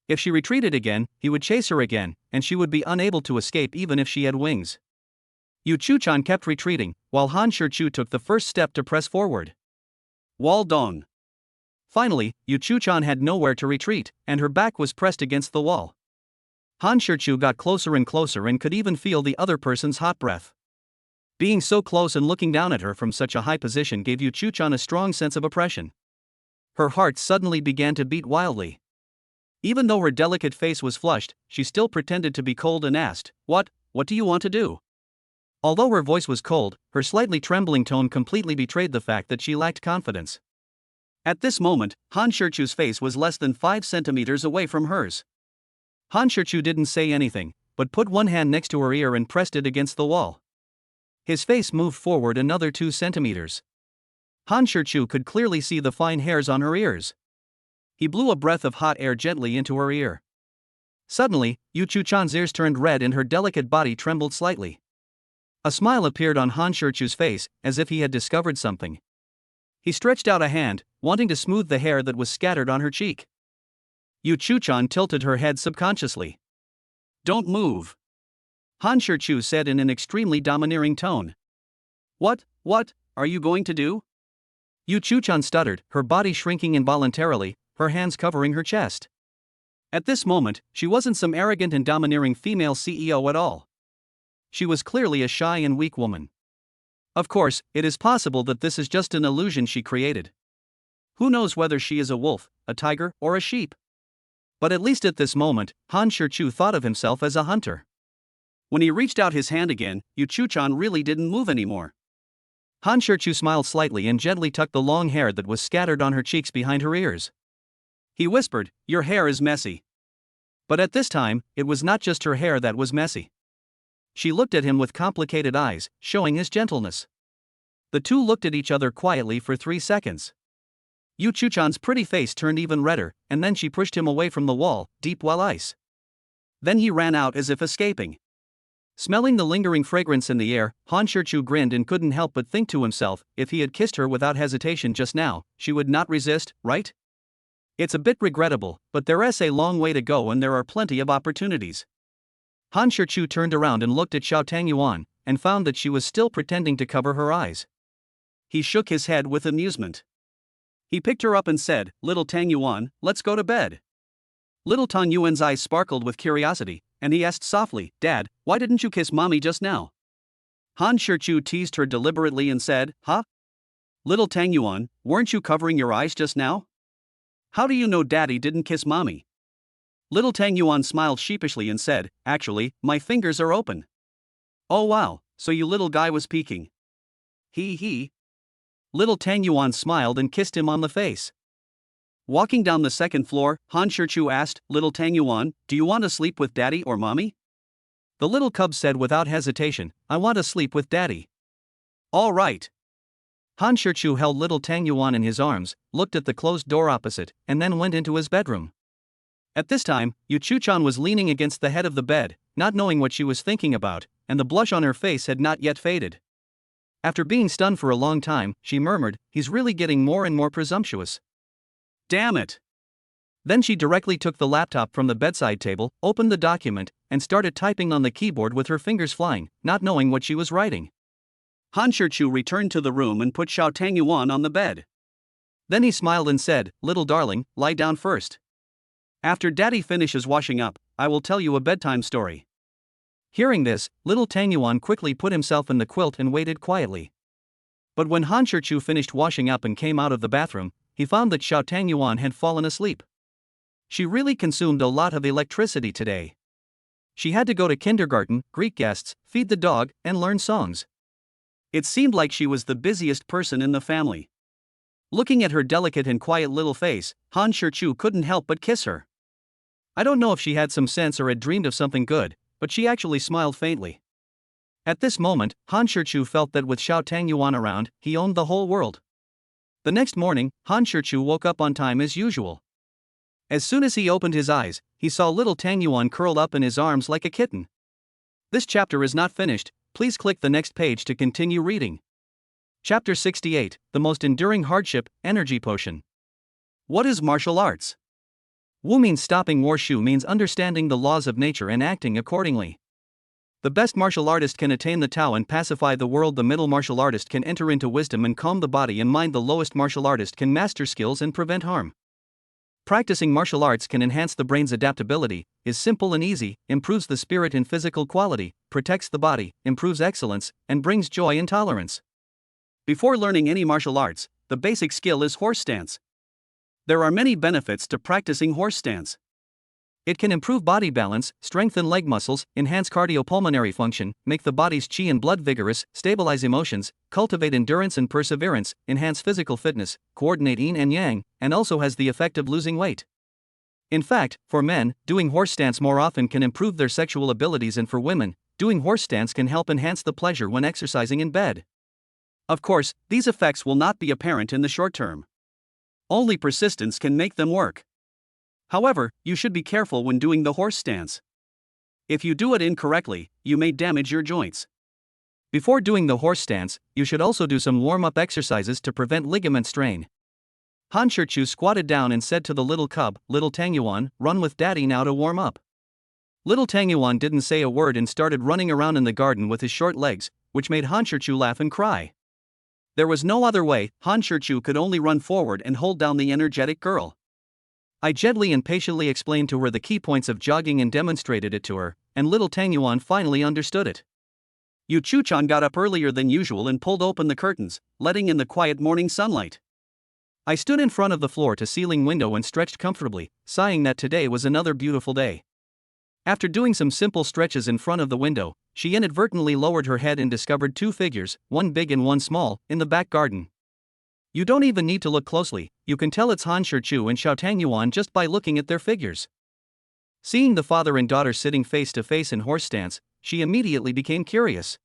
If she retreated again, he would chase her again, and she would be unable to escape even if she had wings. Yu Chu-chan kept retreating, while Han Chu took the first step to press forward. Waldon. Finally, Yu Chu-chan had nowhere to retreat, and her back was pressed against the wall. Han Chu got closer and closer and could even feel the other person's hot breath. Being so close and looking down at her from such a high position gave Yu Chu-chan a strong sense of oppression. Her heart suddenly began to beat wildly. Even though her delicate face was flushed, she still pretended to be cold and asked, What do you want to do? Although her voice was cold, her slightly trembling tone completely betrayed the fact that she lacked confidence. At this moment, Han Chu's face was less than 5 centimeters away from hers. Han Chu didn't say anything, but put one hand next to her ear and pressed it against the wall. His face moved forward another 2 centimeters. Han Chu could clearly see the fine hairs on her ears. He blew a breath of hot air gently into her ear. Suddenly, Yu Chu-chan's ears turned red and her delicate body trembled slightly. A smile appeared on Han Chu's face, as if he had discovered something. He stretched out a hand, wanting to smooth the hair that was scattered on her cheek. Yu Chu-chan tilted her head subconsciously. Don't move. Han Chu said in an extremely domineering tone. What are you going to do? Yu Chu-chan stuttered, her body shrinking involuntarily, her hands covering her chest. At this moment, she wasn't some arrogant and domineering female CEO at all. She was clearly a shy and weak woman. Of course, it is possible that this is just an illusion she created. Who knows whether she is a wolf, a tiger, or a sheep? But at least at this moment, Han Chu thought of himself as a hunter. When he reached out his hand again, Yu Chu-chan really didn't move anymore. Han Chu smiled slightly and gently tucked the long hair that was scattered on her cheeks behind her ears. He whispered, Your hair is messy. But at this time, it was not just her hair that was messy. She looked at him with complicated eyes, showing his gentleness. The two looked at each other quietly for 3 seconds. Yu Chu-chan's pretty face turned even redder, and then she pushed him away from the wall, deep well ice. Then he ran out as if escaping. Smelling the lingering fragrance in the air, Han Chu grinned and couldn't help but think to himself, if he had kissed her without hesitation just now, she would not resist, right? It's a bit regrettable, but there's a long way to go and there are plenty of opportunities. Han Chu turned around and looked at Xiao Tangyuan, and found that she was still pretending to cover her eyes. He shook his head with amusement. He picked her up and said, Little Tangyuan, let's go to bed. Little Tangyuan's eyes sparkled with curiosity, and he asked softly, Dad, why didn't you kiss Mommy just now? Han Chu teased her deliberately and said, Huh? Little Tangyuan, weren't you covering your eyes just now? How do you know Daddy didn't kiss Mommy? Little Tangyuan smiled sheepishly and said, Actually, my fingers are open. Oh wow, so you little guy was peeking. He. Little Tangyuan smiled and kissed him on the face. Walking down the second floor, Han Chu asked, Little Tangyuan, do you want to sleep with Daddy or Mommy? The little cub said without hesitation, I want to sleep with Daddy. All right. Han Chu held little Tangyuan in his arms, looked at the closed door opposite, and then went into his bedroom. At this time, Yu Chu-chan was leaning against the head of the bed, not knowing what she was thinking about, and the blush on her face had not yet faded. After being stunned for a long time, she murmured, He's really getting more and more presumptuous. Damn it! Then she directly took the laptop from the bedside table, opened the document, and started typing on the keyboard with her fingers flying, not knowing what she was writing. Han Chu returned to the room and put Xiao Tangyuan on the bed. Then he smiled and said, Little darling, lie down first. After Daddy finishes washing up, I will tell you a bedtime story. Hearing this, little Tangyuan quickly put himself in the quilt and waited quietly. But when Han Shichu finished washing up and came out of the bathroom, he found that Xiao Tangyuan had fallen asleep. She really consumed a lot of electricity today. She had to go to kindergarten, greet guests, feed the dog, and learn songs. It seemed like she was the busiest person in the family. Looking at her delicate and quiet little face, Han Shichu couldn't help but kiss her. I don't know if she had some sense or had dreamed of something good, but she actually smiled faintly. At this moment, Han Shichu felt that with Xiao Tangyuan around, he owned the whole world. The next morning, Han Shichu woke up on time as usual. As soon as he opened his eyes, he saw little Tangyuan curled up in his arms like a kitten. This chapter is not finished, please click the next page to continue reading. Chapter 68, The Most Enduring Hardship, Energy Potion. What is martial arts? Wu means stopping war, shu means understanding the laws of nature and acting accordingly. The best martial artist can attain the Tao and pacify the world. The middle martial artist can enter into wisdom and calm the body and mind. The lowest martial artist can master skills and prevent harm. Practicing martial arts can enhance the brain's adaptability, is simple and easy, improves the spirit and physical quality, protects the body, improves excellence, and brings joy and tolerance. Before learning any martial arts, the basic skill is horse stance. There are many benefits to practicing horse stance. It can improve body balance, strengthen leg muscles, enhance cardiopulmonary function, make the body's qi and blood vigorous, stabilize emotions, cultivate endurance and perseverance, enhance physical fitness, coordinate yin and yang, and also has the effect of losing weight. In fact, for men, doing horse stance more often can improve their sexual abilities, and for women, doing horse stance can help enhance the pleasure when exercising in bed. Of course, these effects will not be apparent in the short term. Only persistence can make them work. However, you should be careful when doing the horse stance. If you do it incorrectly, you may damage your joints. Before doing the horse stance, you should also do some warm-up exercises to prevent ligament strain. Han Shichu squatted down and said to the little cub, "Little Tangyuan, run with daddy now to warm up." Little Tangyuan didn't say a word and started running around in the garden with his short legs, which made Han Shichu laugh and cry. There was no other way. Han Shichu could only run forward and hold down the energetic girl. I gently and patiently explained to her the key points of jogging and demonstrated it to her, and little Tangyuan finally understood it. Yu Chuchan got up earlier than usual and pulled open the curtains, letting in the quiet morning sunlight. I stood in front of the floor-to-ceiling window and stretched comfortably, sighing that today was another beautiful day. After doing some simple stretches in front of the window, she inadvertently lowered her head and discovered two figures, one big and one small, in the back garden. You don't even need to look closely, you can tell it's Han Shichu and Xiao Tangyuan just by looking at their figures. Seeing the father and daughter sitting face to face in horse stance, she immediately became curious.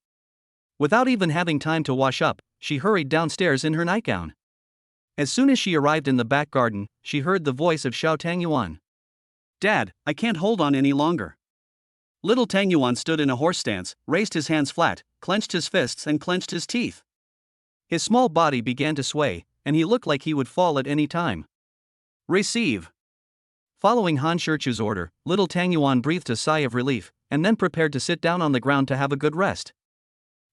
Without even having time to wash up, she hurried downstairs in her nightgown. As soon as she arrived in the back garden, she heard the voice of Xiao Tangyuan. "Dad, I can't hold on any longer." Little Tangyuan stood in a horse stance, raised his hands flat, clenched his fists and clenched his teeth. His small body began to sway, and he looked like he would fall at any time. "Receive." Following Han Shichu's order, little Tangyuan breathed a sigh of relief, and then prepared to sit down on the ground to have a good rest.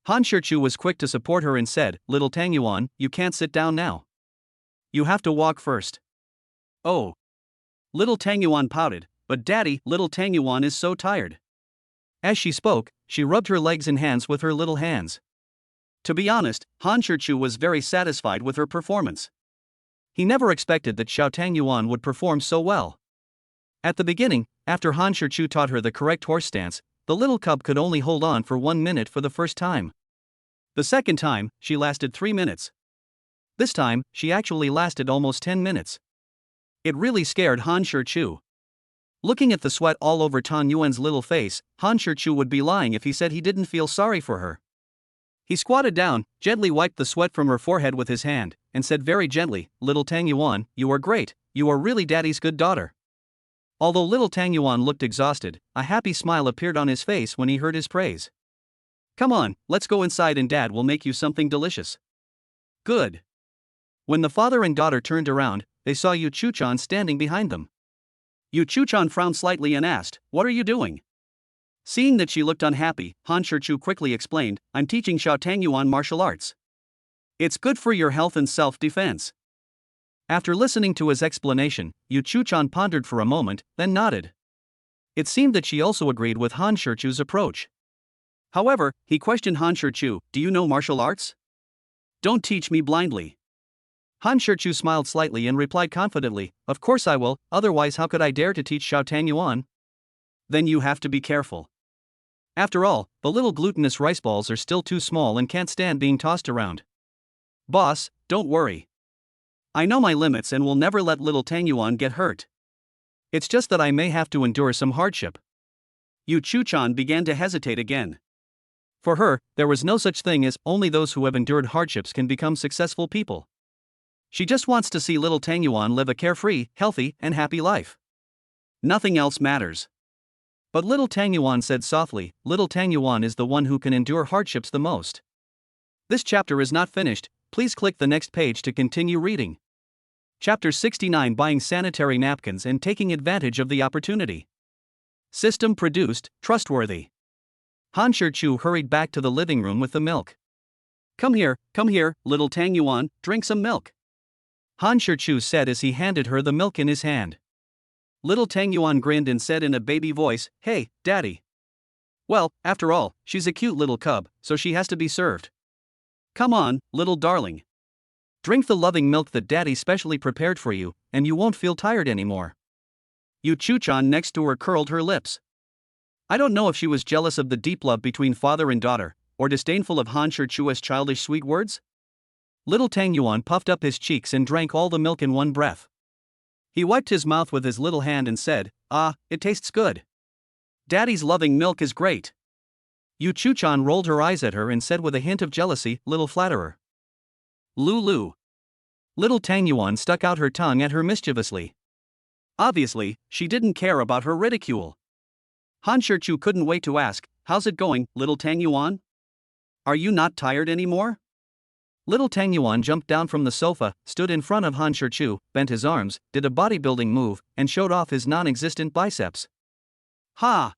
Han Shichu was quick to support her and said, "Little Tangyuan, you can't sit down now. You have to walk first." "Oh." Little Tangyuan pouted, "But daddy, little Tangyuan is so tired." As she spoke, she rubbed her legs and hands with her little hands. To be honest, Han Shichu was very satisfied with her performance. He never expected that Xiao Tangyuan would perform so well. At the beginning, after Han Shichu taught her the correct horse stance, the little cub could only hold on for 1 minute for the first time. The second time, she lasted 3 minutes. This time, she actually lasted almost 10 minutes. It really scared Han Shichu. Looking at the sweat all over Tan Yuan's little face, Han Shichu would be lying if he said he didn't feel sorry for her. He squatted down, gently wiped the sweat from her forehead with his hand, and said very gently, "Little Tangyuan, you are great, you are really daddy's good daughter." Although little Tangyuan looked exhausted, a happy smile appeared on his face when he heard his praise. "Come on, let's go inside and dad will make you something delicious." "Good." When the father and daughter turned around, they saw Yu Chuchan standing behind them. Yu Chuchan frowned slightly and asked, "What are you doing?" Seeing that she looked unhappy, Han Shichu quickly explained, "I'm teaching Xiao Tangyuan martial arts. It's good for your health and self-defense." After listening to his explanation, Yu Chuchan pondered for a moment, then nodded. It seemed that she also agreed with Han Shichu's approach. However, he questioned Han Shichu, "Do you know martial arts?" Don't teach me blindly. Han Shichu smiled slightly and replied confidently, of course I will, otherwise how could I dare to teach Xiao Tangyuan? Then you have to be careful. After all, the little glutinous rice balls are still too small and can't stand being tossed around. Boss, don't worry. I know my limits and will never let little Tangyuan get hurt. It's just that I may have to endure some hardship. Yu Chu-chan began to hesitate again. For her, there was no such thing as only those who have endured hardships can become successful people. She just wants to see little Tangyuan live a carefree, healthy, and happy life. Nothing else matters. But little Tangyuan said softly, little Tangyuan is the one who can endure hardships the most. This chapter is not finished, please click the next page to continue reading. Chapter 69, Buying Sanitary Napkins and Taking Advantage of the Opportunity. System produced, trustworthy. Han Shichu hurried back to the living room with the milk. Come here, little Tangyuan, drink some milk. Han Shichu said as he handed her the milk in his hand. Little Tangyuan grinned and said in a baby voice, hey, daddy. Well, after all, she's a cute little cub, so she has to be served. Come on, little darling. Drink the loving milk that daddy specially prepared for you, and you won't feel tired anymore. Yu Chu-chan next to her curled her lips. I don't know if she was jealous of the deep love between father and daughter, or disdainful of Han Shichu's childish sweet words. Little Tangyuan puffed up his cheeks and drank all the milk in one breath. He wiped his mouth with his little hand and said, ah, it tastes good. Daddy's loving milk is great. Yu Chu-chan rolled her eyes at her and said with a hint of jealousy, little flatterer. Lulu. Little Tangyuan stuck out her tongue at her mischievously. Obviously, she didn't care about her ridicule. Han Shichu couldn't wait to ask, how's it going, little Tangyuan? Are you not tired anymore? Little Tangyuan jumped down from the sofa, stood in front of Han Shichu, bent his arms, did a bodybuilding move, and showed off his non-existent biceps. Ha!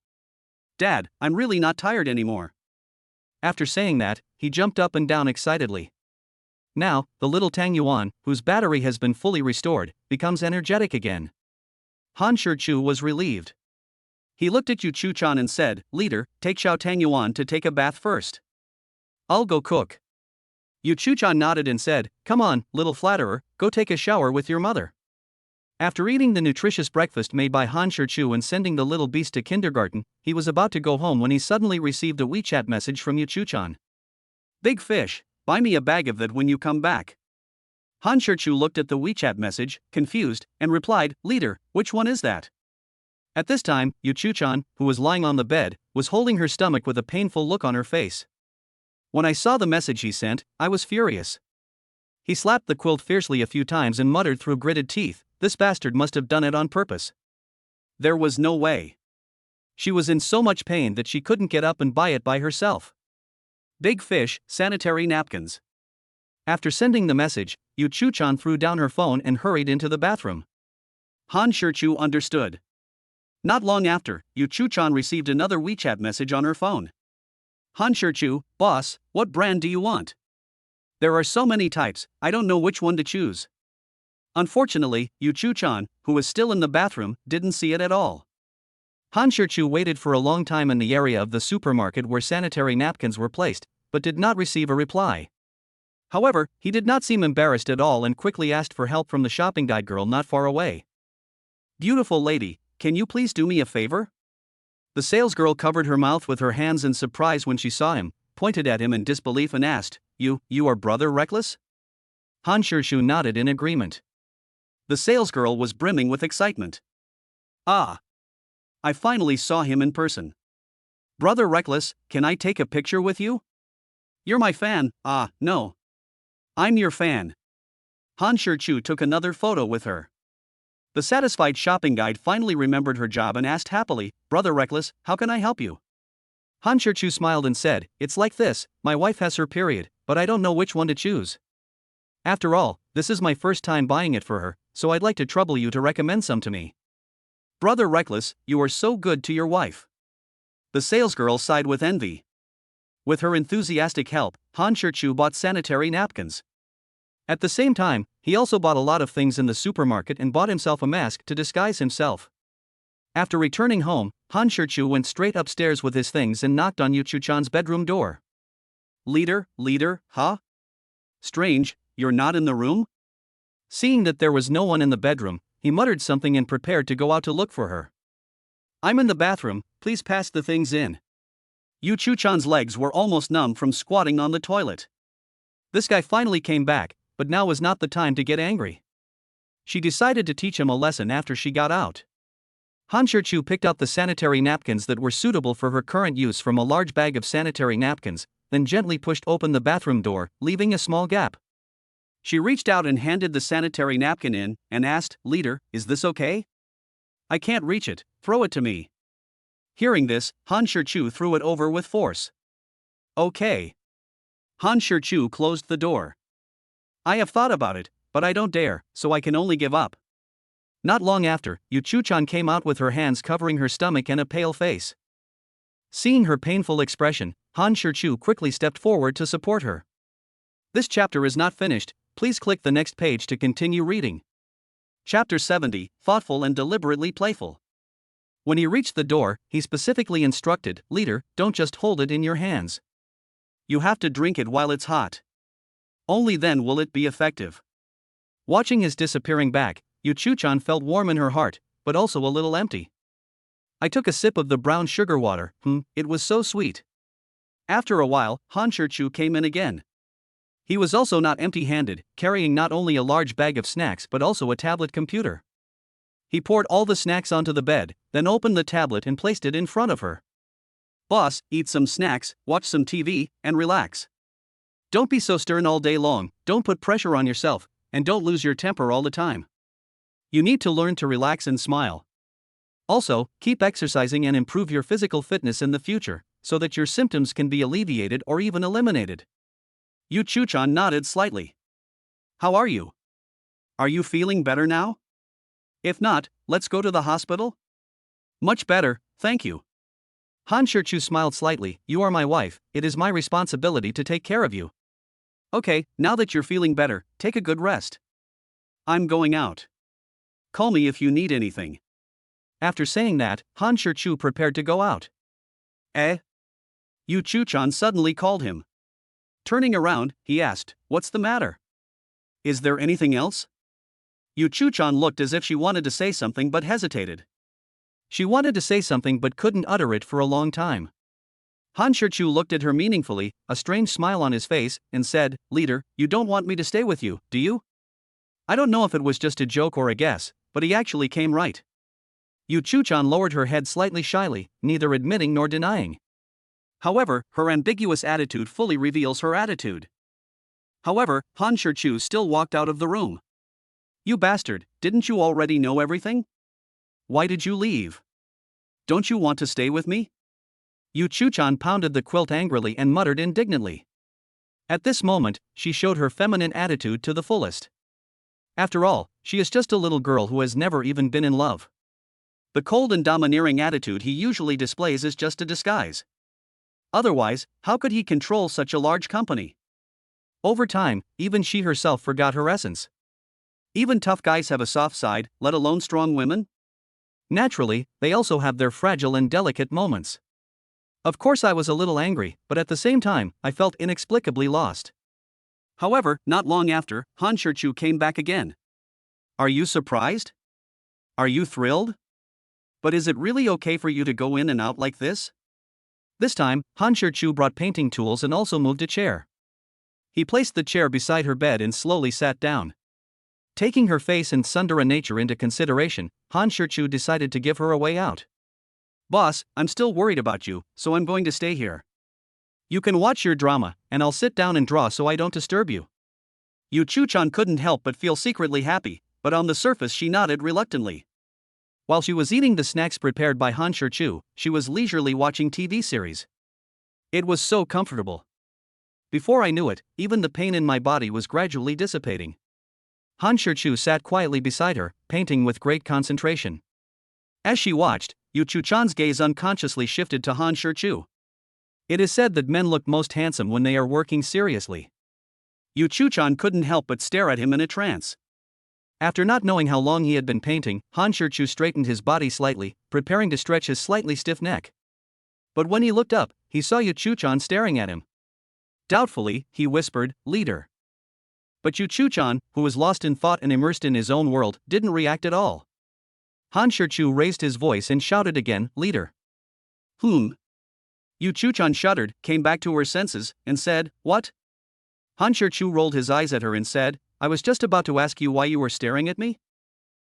Dad, I'm really not tired anymore. After saying that, he jumped up and down excitedly. Now, the little Tangyuan, whose battery has been fully restored, becomes energetic again. Han Shichu was relieved. He looked at Yu Chu-chan and said, leader, take Xiao Tangyuan to take a bath first. I'll go cook. Yu Chu-chan nodded and said, come on, little flatterer, go take a shower with your mother. After eating the nutritious breakfast made by Han Shichu and sending the little beast to kindergarten, he was about to go home when he suddenly received a WeChat message from Yu Chu-chan. Big fish, buy me a bag of that when you come back. Han Shichu looked at the WeChat message, confused, and replied, leader, which one is that? At this time, Yu Chu-chan, who was lying on the bed, was holding her stomach with a painful look on her face. When I saw the message he sent, I was furious. He slapped the quilt fiercely a few times and muttered through gritted teeth, this bastard must have done it on purpose. There was no way. She was in so much pain that she couldn't get up and buy it by herself. Big fish, sanitary napkins. After sending the message, Yu Chu-chan threw down her phone and hurried into the bathroom. Han Shichu understood. Not long after, Yu Chu-chan received another WeChat message on her phone. Han Shichu, boss, what brand do you want? There are so many types, I don't know which one to choose. Unfortunately, Yu Chu-chan, who was still in the bathroom, didn't see it at all. Han Shichu waited for a long time in the area of the supermarket where sanitary napkins were placed, but did not receive a reply. However, he did not seem embarrassed at all and quickly asked for help from the shopping guide girl not far away. Beautiful lady, can you please do me a favor? The salesgirl covered her mouth with her hands in surprise when she saw him, pointed at him in disbelief and asked, You are Brother Reckless? Han Shichu nodded in agreement. The salesgirl was brimming with excitement. Ah! I finally saw him in person. Brother Reckless, can I take a picture with you? You're my fan, no. I'm your fan. Han Shichu took another photo with her. The satisfied shopping guide finally remembered her job and asked happily, Brother Reckless, how can I help you? Han Shichu smiled and said, it's like this, my wife has her period, but I don't know which one to choose. After all, this is my first time buying it for her, so I'd like to trouble you to recommend some to me. Brother Reckless, you are so good to your wife. The salesgirl sighed with envy. With her enthusiastic help, Han Shichu bought sanitary napkins. At the same time, he also bought a lot of things in the supermarket and bought himself a mask to disguise himself. After returning home, Han Shichu went straight upstairs with his things and knocked on Yu Chu-chan's bedroom door. Leader, huh? Strange, you're not in the room? Seeing that there was no one in the bedroom, he muttered something and prepared to go out to look for her. I'm in the bathroom, please pass the things in. Yu Chuchan's legs were almost numb from squatting on the toilet. This guy finally came back, but now was not the time to get angry. She decided to teach him a lesson after she got out. Han Shichu picked out the sanitary napkins that were suitable for her current use from a large bag of sanitary napkins, then gently pushed open the bathroom door, leaving a small gap. She reached out and handed the sanitary napkin in, and asked, "Leader, is this okay? I can't reach it, throw it to me." Hearing this, Han Shichu threw it over with force. Okay. Han Shichu closed the door. I have thought about it, but I don't dare, so I can only give up. Not long after, Yu Chuchan came out with her hands covering her stomach and a pale face. Seeing her painful expression, Han Shichu quickly stepped forward to support her. This chapter is not finished, please click the next page to continue reading. Chapter 70, Thoughtful and Deliberately Playful. When he reached the door, he specifically instructed, "Leader, don't just hold it in your hands. You have to drink it while it's hot. Only then will it be effective." Watching his disappearing back, Yu Chuchan felt warm in her heart, but also a little empty. I took a sip of the brown sugar water, it was so sweet. After a while, Han Shichu came in again. He was also not empty-handed, carrying not only a large bag of snacks but also a tablet computer. He poured all the snacks onto the bed, then opened the tablet and placed it in front of her. "Boss, eat some snacks, watch some TV, and relax. Don't be so stern all day long, don't put pressure on yourself, and don't lose your temper all the time. You need to learn to relax and smile. Also, keep exercising and improve your physical fitness in the future, so that your symptoms can be alleviated or even eliminated." Yu Chuchan nodded slightly. "How are you? Are you feeling better now? If not, let's go to the hospital?" "Much better, thank you." Han Shichu smiled slightly. "You are my wife, it is my responsibility to take care of you. Okay, now that you're feeling better, take a good rest. I'm going out. Call me if you need anything." After saying that, Han Shichu prepared to go out. "Eh?" Yu Chuchan suddenly called him. Turning around, he asked, "What's the matter? Is there anything else?" Yu Chuchan looked as if she wanted to say something but hesitated. She wanted to say something but couldn't utter it for a long time. Han Shichu looked at her meaningfully, a strange smile on his face, and said, "Leader, you don't want me to stay with you, do you?" I don't know if it was just a joke or a guess, but he actually came right. Yu Chuchan lowered her head slightly shyly, neither admitting nor denying. However, her ambiguous attitude fully reveals her attitude. However, Han Shichu still walked out of the room. "You bastard, didn't you already know everything? Why did you leave? Don't you want to stay with me?" Yu Chuchan pounded the quilt angrily and muttered indignantly. At this moment, she showed her feminine attitude to the fullest. After all, she is just a little girl who has never even been in love. The cold and domineering attitude he usually displays is just a disguise. Otherwise, how could he control such a large company? Over time, even she herself forgot her essence. Even tough guys have a soft side, let alone strong women. Naturally, they also have their fragile and delicate moments. Of course, I was a little angry, but at the same time, I felt inexplicably lost. However, not long after, Han Shichu came back again. "Are you surprised? Are you thrilled? But is it really okay for you to go in and out like this?" This time, Han Shichu brought painting tools and also moved a chair. He placed the chair beside her bed and slowly sat down. Taking her face and tsundere nature into consideration, Han Shichu decided to give her a way out. "Boss, I'm still worried about you, so I'm going to stay here. You can watch your drama, and I'll sit down and draw so I don't disturb you." Yu Chuchan couldn't help but feel secretly happy, but on the surface she nodded reluctantly. While she was eating the snacks prepared by Han Shichu, she was leisurely watching TV series. It was so comfortable. Before I knew it, even the pain in my body was gradually dissipating. Han Shichu sat quietly beside her, painting with great concentration. As she watched, Yu Chuchan's gaze unconsciously shifted to Han Shichu. It is said that men look most handsome when they are working seriously. Yu Chuchan couldn't help but stare at him in a trance. After not knowing how long he had been painting, Han Shichu straightened his body slightly, preparing to stretch his slightly stiff neck. But when he looked up, he saw Yu Chuchan staring at him. Doubtfully, he whispered, "Leader. But Yu Chu-chan, who was lost in thought and immersed in his own world, didn't react at all. Han Shi-chu raised his voice and shouted again, "Leader." Yu Chu-chan shuddered, came back to her senses, and said, "What?" Han Shi-chu rolled his eyes at her and said, "I was just about to ask you why you were staring at me."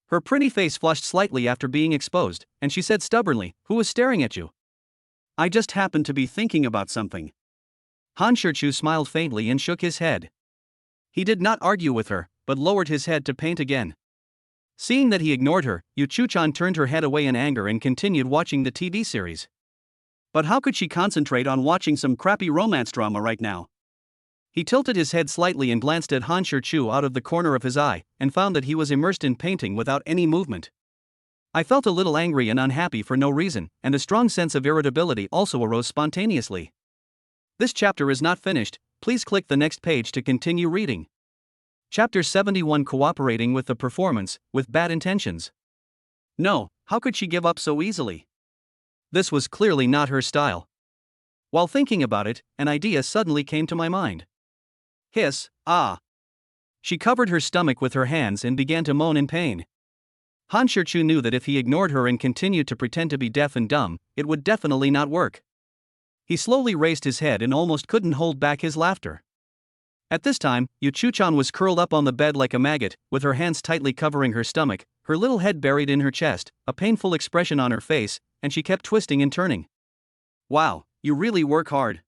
Her pretty face flushed slightly after being exposed, and she said stubbornly, "Who was staring at you?" "I just happened to be thinking about something." Han Shi-chu smiled faintly and shook his head. He did not argue with her, but lowered his head to paint again. Seeing that he ignored her, Yu Chu-chan turned her head away in anger and continued watching the TV series. But how could she concentrate on watching some crappy romance drama right now? He tilted his head slightly and glanced at Han Shi-chu out of the corner of his eye, and found that he was immersed in painting without any movement. I felt a little angry and unhappy for no reason, and a strong sense of irritability also arose spontaneously. This chapter is not finished, please click the next page to continue reading. Chapter 71, Cooperating with the Performance, with Bad Intentions. No, how could she give up so easily? This was clearly not her style. While thinking about it, an idea suddenly came to my mind. Hiss, ah. She covered her stomach with her hands and began to moan in pain. Han Shi-chu knew that if he ignored her and continued to pretend to be deaf and dumb, it would definitely not work. He slowly raised his head and almost couldn't hold back his laughter. At this time, Yu Chu-chan was curled up on the bed like a maggot, with her hands tightly covering her stomach, her little head buried in her chest, a painful expression on her face, and she kept twisting and turning. Wow, you really work hard.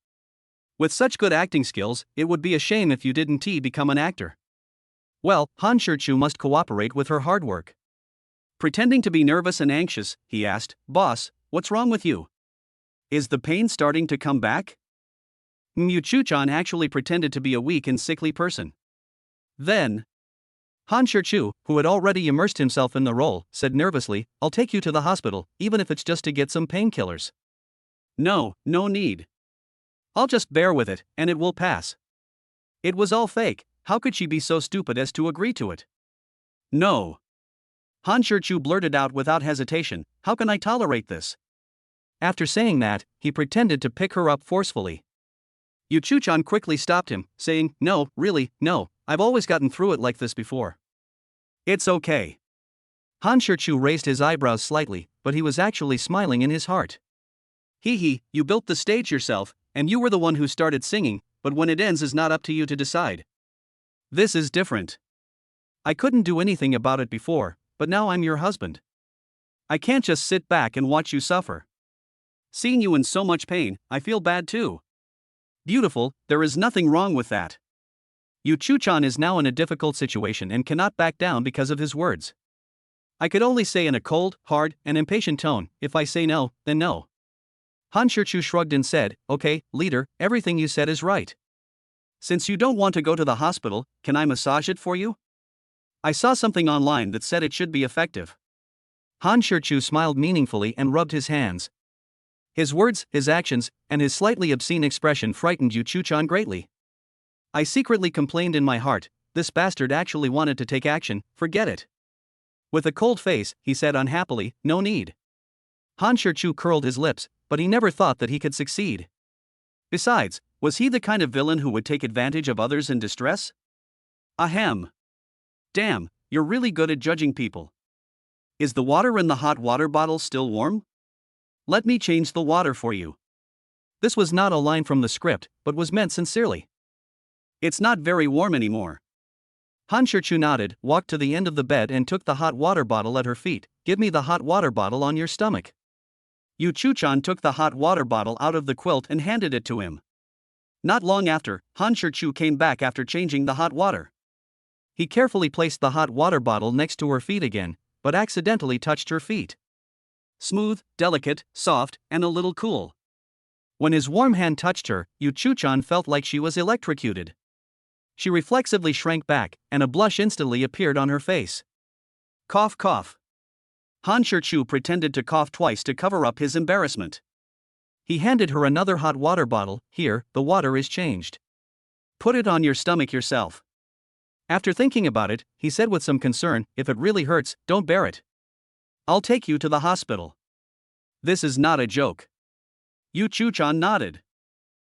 With such good acting skills, it would be a shame if you didn't become an actor. Well, Han Shi-chu must cooperate with her hard work. Pretending to be nervous and anxious, he asked, "Boss, what's wrong with you? Is the pain starting to come back?" Yu Chu-chan actually pretended to be a weak and sickly person. Then, Han Shi-chu, who had already immersed himself in the role, said nervously, "I'll take you to the hospital, even if it's just to get some painkillers." "No, no need. I'll just bear with it, and it will pass." It was all fake. How could she be so stupid as to agree to it? "No." Han Shi-chu blurted out without hesitation, "How can I tolerate this?" After saying that, he pretended to pick her up forcefully. Yu Chu-chan quickly stopped him, saying, "No, really, no, I've always gotten through it like this before." "It's okay." Han Shi-chu raised his eyebrows slightly, but he was actually smiling in his heart. "Hee, you built the stage yourself, and you were the one who started singing, but when it ends is not up to you to decide. This is different. I couldn't do anything about it before, but now I'm your husband. I can't just sit back and watch you suffer. Seeing you in so much pain, I feel bad too." "Beautiful, there is nothing wrong with that." Yu Chu-chan is now in a difficult situation and cannot back down because of his words. "I could only say in a cold, hard, and impatient tone, if I say no, then no." Han Shi-chu shrugged and said, "Okay, leader, everything you said is right. Since you don't want to go to the hospital, can I massage it for you? I saw something online that said it should be effective." Han Shi-chu smiled meaningfully and rubbed his hands. His words, his actions, and his slightly obscene expression frightened Yu Chu-chan greatly. I secretly complained in my heart, this bastard actually wanted to take action, forget it. With a cold face, he said unhappily, "No need." Han Shi-chu curled his lips, but he never thought that he could succeed. Besides, was he the kind of villain who would take advantage of others in distress? Ahem. Damn, you're really good at judging people. Is the water in the hot water bottle still warm? Let me change the water for you. This was not a line from the script, but was meant sincerely. It's not very warm anymore. Han Shi-chu nodded, walked to the end of the bed and took the hot water bottle at her feet. "Give me the hot water bottle on your stomach." Yu Chu-chan took the hot water bottle out of the quilt and handed it to him. Not long after, Han Shi-chu came back after changing the hot water. He carefully placed the hot water bottle next to her feet again, but accidentally touched her feet. Smooth, delicate, soft, and a little cool. When his warm hand touched her, Yu Chu-chan felt like she was electrocuted. She reflexively shrank back, and a blush instantly appeared on her face. Cough, cough. Han Shi-chu pretended to cough twice to cover up his embarrassment. He handed her another hot water bottle. "Here, the water is changed. Put it on your stomach yourself." After thinking about it, he said with some concern, "If it really hurts, don't bear it. I'll take you to the hospital." This is not a joke. Yu Chu-chan nodded.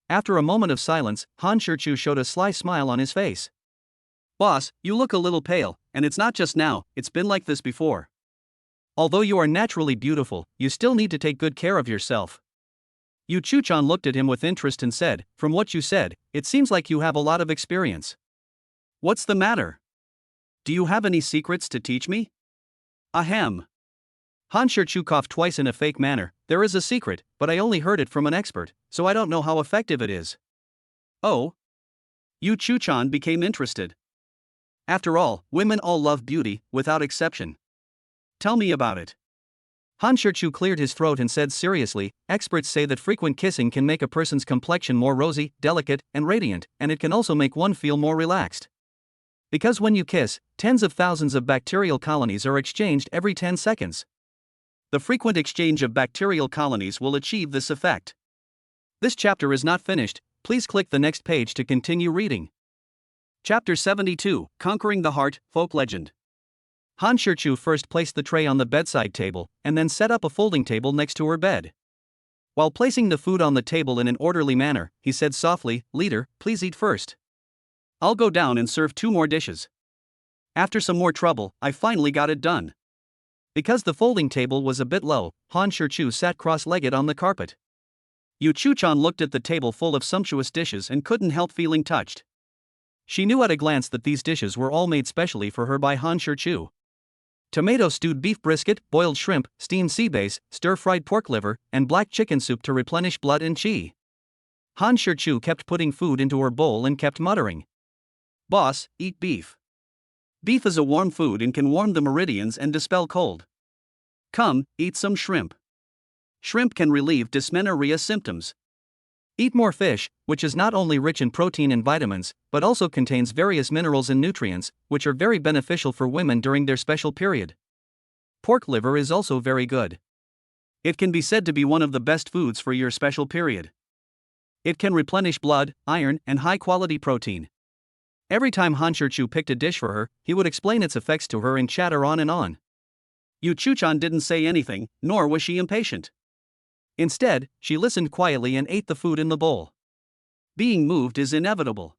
After a moment of silence, Han Shi-chu showed a sly smile on his face. Boss, you look a little pale, and it's not just now, it's been like this before. Although you are naturally beautiful, you still need to take good care of yourself. Yu Chuchan looked at him with interest and said, "From what you said, it seems like you have a lot of experience. What's the matter? Do you have any secrets to teach me?" Ahem. Han Shichu coughed twice in a fake manner. "There is a secret, but I only heard it from an expert, so I don't know how effective it is." Oh? Yu Chuchan became interested. After all, women all love beauty, without exception. Tell me about it. Han Shichu cleared his throat and said seriously, "Experts say that frequent kissing can make a person's complexion more rosy, delicate, and radiant, and it can also make one feel more relaxed. Because when you kiss, tens of thousands of bacterial colonies are exchanged every 10 seconds. The frequent exchange of bacterial colonies will achieve this effect." This chapter is not finished, please click the next page to continue reading. Chapter 72, Conquering the Heart, Folk Legend. Han Shichu first placed the tray on the bedside table, and then set up a folding table next to her bed. While placing the food on the table in an orderly manner, he said softly, "Leader, please eat first. I'll go down and serve 2 more dishes." After some more trouble, I finally got it done. Because the folding table was a bit low, Han Shichu sat cross-legged on the carpet. Yu Chuchan looked at the table full of sumptuous dishes and couldn't help feeling touched. She knew at a glance that these dishes were all made specially for her by Han Shichu. Tomato stewed beef brisket, boiled shrimp, steamed sea bass, stir-fried pork liver, and black chicken soup to replenish blood and qi. Han Shichu kept putting food into her bowl and kept muttering, "Boss, eat beef. Beef is a warm food and can warm the meridians and dispel cold. Come, eat some shrimp. Shrimp can relieve dysmenorrhea symptoms. Eat more fish, which is not only rich in protein and vitamins, but also contains various minerals and nutrients, which are very beneficial for women during their special period. Pork liver is also very good. It can be said to be one of the best foods for your special period. It can replenish blood, iron, and high-quality protein." Every time Han Shichu picked a dish for her, he would explain its effects to her and chatter on and on. Yu Chuchan didn't say anything, nor was she impatient. Instead, she listened quietly and ate the food in the bowl. Being moved is inevitable.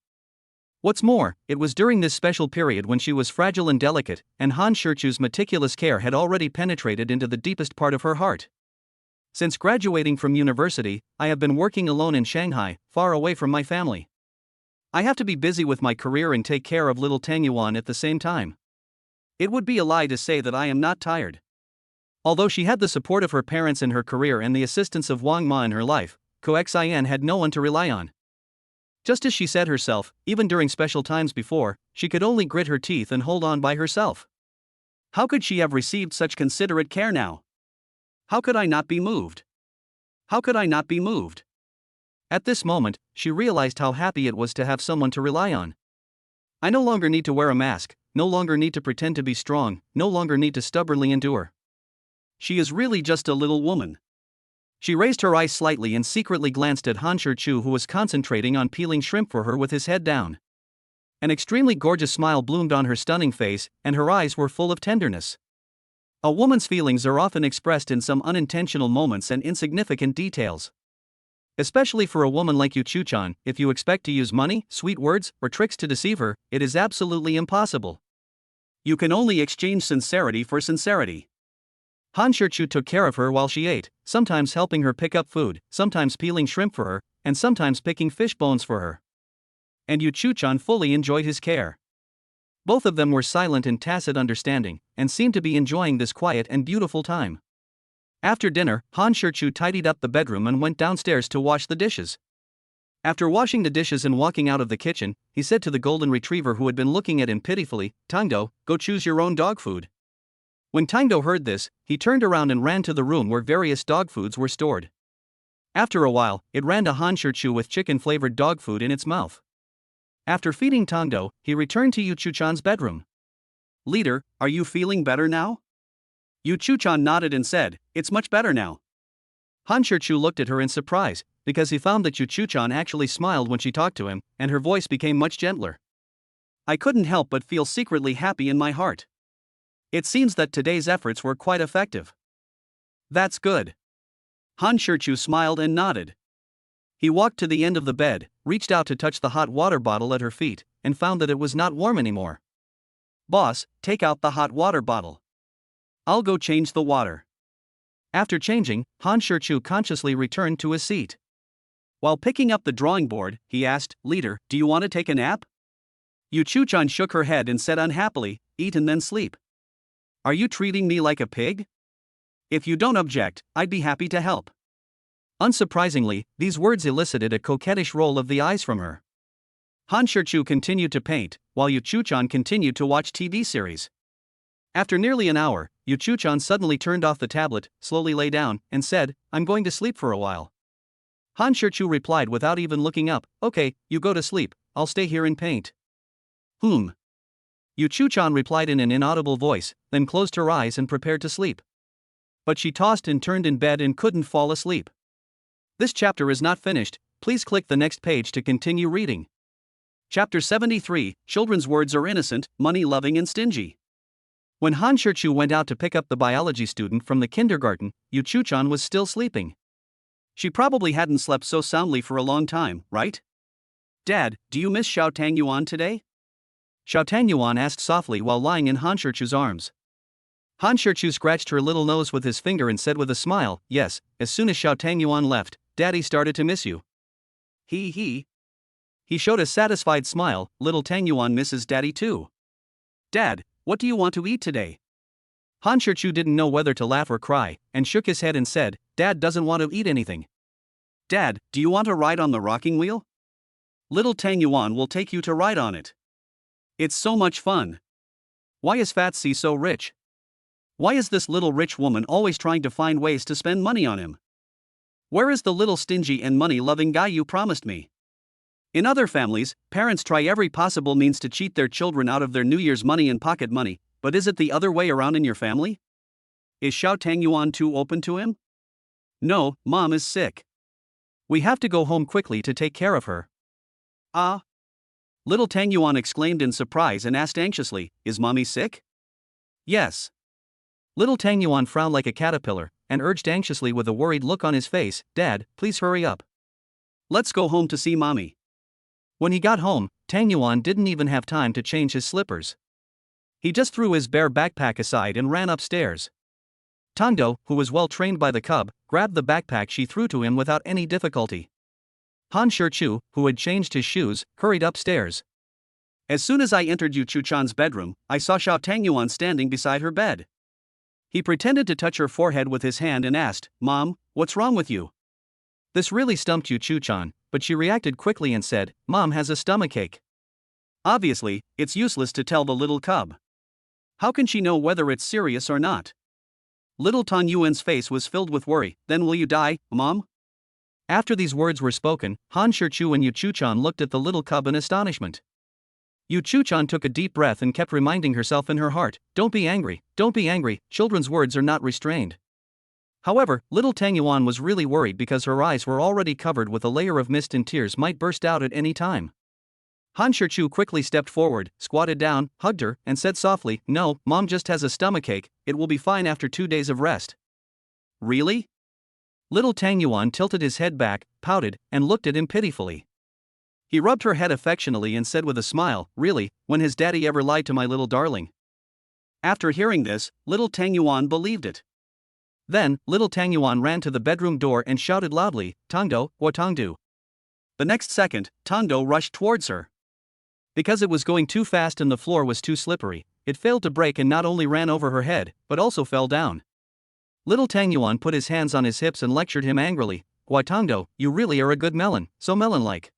What's more, it was during this special period when she was fragile and delicate, and Han Shichu's meticulous care had already penetrated into the deepest part of her heart. Since graduating from university, I have been working alone in Shanghai, far away from my family. I have to be busy with my career and take care of little Tang Yuan at the same time. It would be a lie to say that I am not tired. Although she had the support of her parents in her career and the assistance of Wang Ma in her life, Ko Xian had no one to rely on. Just as she said herself, even during special times before, she could only grit her teeth and hold on by herself. How could she have received such considerate care now? How could I not be moved? How could I not be moved? At this moment, she realized how happy it was to have someone to rely on. I no longer need to wear a mask, no longer need to pretend to be strong, no longer need to stubbornly endure. She is really just a little woman. She raised her eyes slightly and secretly glanced at Han Shichu, who was concentrating on peeling shrimp for her with his head down. An extremely gorgeous smile bloomed on her stunning face, and her eyes were full of tenderness. A woman's feelings are often expressed in some unintentional moments and insignificant details. Especially for a woman like Yu Chuchan, if you expect to use money, sweet words, or tricks to deceive her, it is absolutely impossible. You can only exchange sincerity for sincerity. Han Shichu took care of her while she ate, sometimes helping her pick up food, sometimes peeling shrimp for her, and sometimes picking fish bones for her. And Yu Chuchan fully enjoyed his care. Both of them were silent in tacit understanding, and seemed to be enjoying this quiet and beautiful time. After dinner, Han Shichu tidied up the bedroom and went downstairs to wash the dishes. After washing the dishes and walking out of the kitchen, he said to the golden retriever who had been looking at him pitifully, "Tangdo, go choose your own dog food." When Tangdo heard this, he turned around and ran to the room where various dog foods were stored. After a while, it ran to Han Shichu with chicken-flavored dog food in its mouth. After feeding Tangdo, he returned to Yu Chuchan's bedroom. "Leader, are you feeling better now?" Yu Chuchan nodded and said, "It's much better now." Han Shichu looked at her in surprise, because he found that Yu Chuchan actually smiled when she talked to him, and her voice became much gentler. "I couldn't help but feel secretly happy in my heart. It seems that today's efforts were quite effective." "That's good." Han Shichu smiled and nodded. He walked to the end of the bed, reached out to touch the hot water bottle at her feet, and found that it was not warm anymore. "Boss, take out the hot water bottle. I'll go change the water." After changing, Han Shirchu consciously returned to his seat. While picking up the drawing board, he asked, "Leader, do you want to take a nap?" Yu Chuchan shook her head and said unhappily, "Eat and then sleep. Are you treating me like a pig? If you don't object, I'd be happy to help." Unsurprisingly, these words elicited a coquettish roll of the eyes from her. Han Shirchu continued to paint, while Yu Chuchan continued to watch TV series. After nearly an hour, Yu Chuchan suddenly turned off the tablet, slowly lay down, and said, "I'm going to sleep for a while." Han Shirchu replied without even looking up, "Okay, you go to sleep, I'll stay here and paint." Yu Chuchan replied in an inaudible voice, then closed her eyes and prepared to sleep. But she tossed and turned in bed and couldn't fall asleep. This chapter is not finished, please click the next page to continue reading. Chapter 73, Children's words are innocent, money-loving and stingy. When Han Shirchu went out to pick up the biology student from the kindergarten, Yu Chuchan was still sleeping. She probably hadn't slept so soundly for a long time, right? "Dad, do you miss Xiao Tang Yuan today?" Xiao Tang Yuan asked softly while lying in Han Shirchu's arms. Han Shirchu scratched her little nose with his finger and said with a smile, "Yes, as soon as Xiao Tang Yuan left, Daddy started to miss you." He showed a satisfied smile, "Little Tang Yuan misses Daddy too." "Dad, what do you want to eat today?" Han Shirchu didn't know whether to laugh or cry, and shook his head and said, "Dad doesn't want to eat anything." "Dad, do you want to ride on the rocking wheel? Little Tang Yuan will take you to ride on it. It's so much fun. Why is Fatsi so rich? Why is this little rich woman always trying to find ways to spend money on him? Where is the little stingy and money-loving guy you promised me?" In other families, parents try every possible means to cheat their children out of their New Year's money and pocket money, but is it the other way around in your family? Is Xiao Tang Yuan too open to him? "No, Mom is sick. We have to go home quickly to take care of her." "Ah?" Little Tang Yuan exclaimed in surprise and asked anxiously, "Is Mommy sick?" "Yes." Little Tang Yuan frowned like a caterpillar, and urged anxiously with a worried look on his face, "Dad, please hurry up. Let's go home to see Mommy." When he got home, Tang Yuan didn't even have time to change his slippers. He just threw his bare backpack aside and ran upstairs. Tangdo, who was well trained by the cub, grabbed the backpack she threw to him without any difficulty. Han Shirchu, who had changed his shoes, hurried upstairs. "As soon as I entered Yu Chuchan's bedroom, I saw Xiao Tang Yuan standing beside her bed. He pretended to touch her forehead with his hand and asked, 'Mom, what's wrong with you?' This really stumped Yu Chuchan, but she reacted quickly and said, 'Mom has a stomachache.' Obviously, it's useless to tell the little cub. How can she know whether it's serious or not? Little Tan Yuan's face was filled with worry. "Then will you die, Mom?" After these words were spoken, Han Shirchu and Yu Chuchan looked at the little cub in astonishment. Yu Chuchan took a deep breath and kept reminding herself in her heart, don't be angry, children's words are not restrained." However, little Tang Yuan was really worried because her eyes were already covered with a layer of mist and tears might burst out at any time. Han Shirchu quickly stepped forward, squatted down, hugged her, and said softly, "No, Mom just has a stomachache, it will be fine after 2 days of rest." "Really?" Little Tang Yuan tilted his head back, pouted, and looked at him pitifully. He rubbed her head affectionately and said with a smile, "Really, when has Daddy ever lied to my little darling?" After hearing this, little Tang Yuan believed it. Then, little Tang Yuan ran to the bedroom door and shouted loudly, "Tangdo, what Tangdu?" The next second, Tangdo rushed towards her. Because it was going too fast and the floor was too slippery, it failed to break and not only ran over her head, but also fell down. Little Tang Yuan put his hands on his hips and lectured him angrily, "Why Tangdo, you really are a good melon, so melon-like."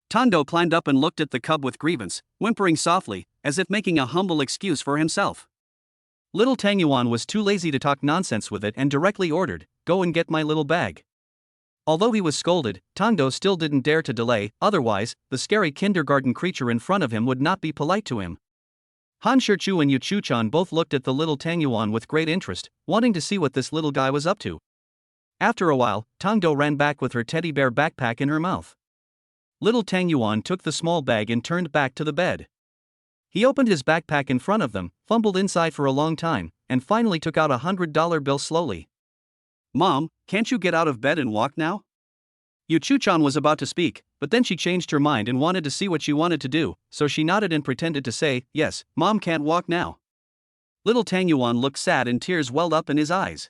Tangdo climbed up and looked at the cub with grievance, whimpering softly, as if making a humble excuse for himself. Little Tang Yuan was too lazy to talk nonsense with it and directly ordered, "Go and get my little bag." Although he was scolded, Tangdo still didn't dare to delay, otherwise, the scary kindergarten creature in front of him would not be polite to him. Han Shirchu and Yu Chuchan both looked at the little Tang Yuan with great interest, wanting to see what this little guy was up to. After a while, Tangdo ran back with her teddy bear backpack in her mouth. Little Tang Yuan took the small bag and turned back to the bed. He opened his backpack in front of them, fumbled inside for a long time, and finally took out a $100 bill slowly. "Mom, can't you get out of bed and walk now?" Yu Chu-chan was about to speak, but then she changed her mind and wanted to see what she wanted to do, so she nodded and pretended to say, "Yes, Mom can't walk now." Little Tang Yuan looked sad and tears welled up in his eyes.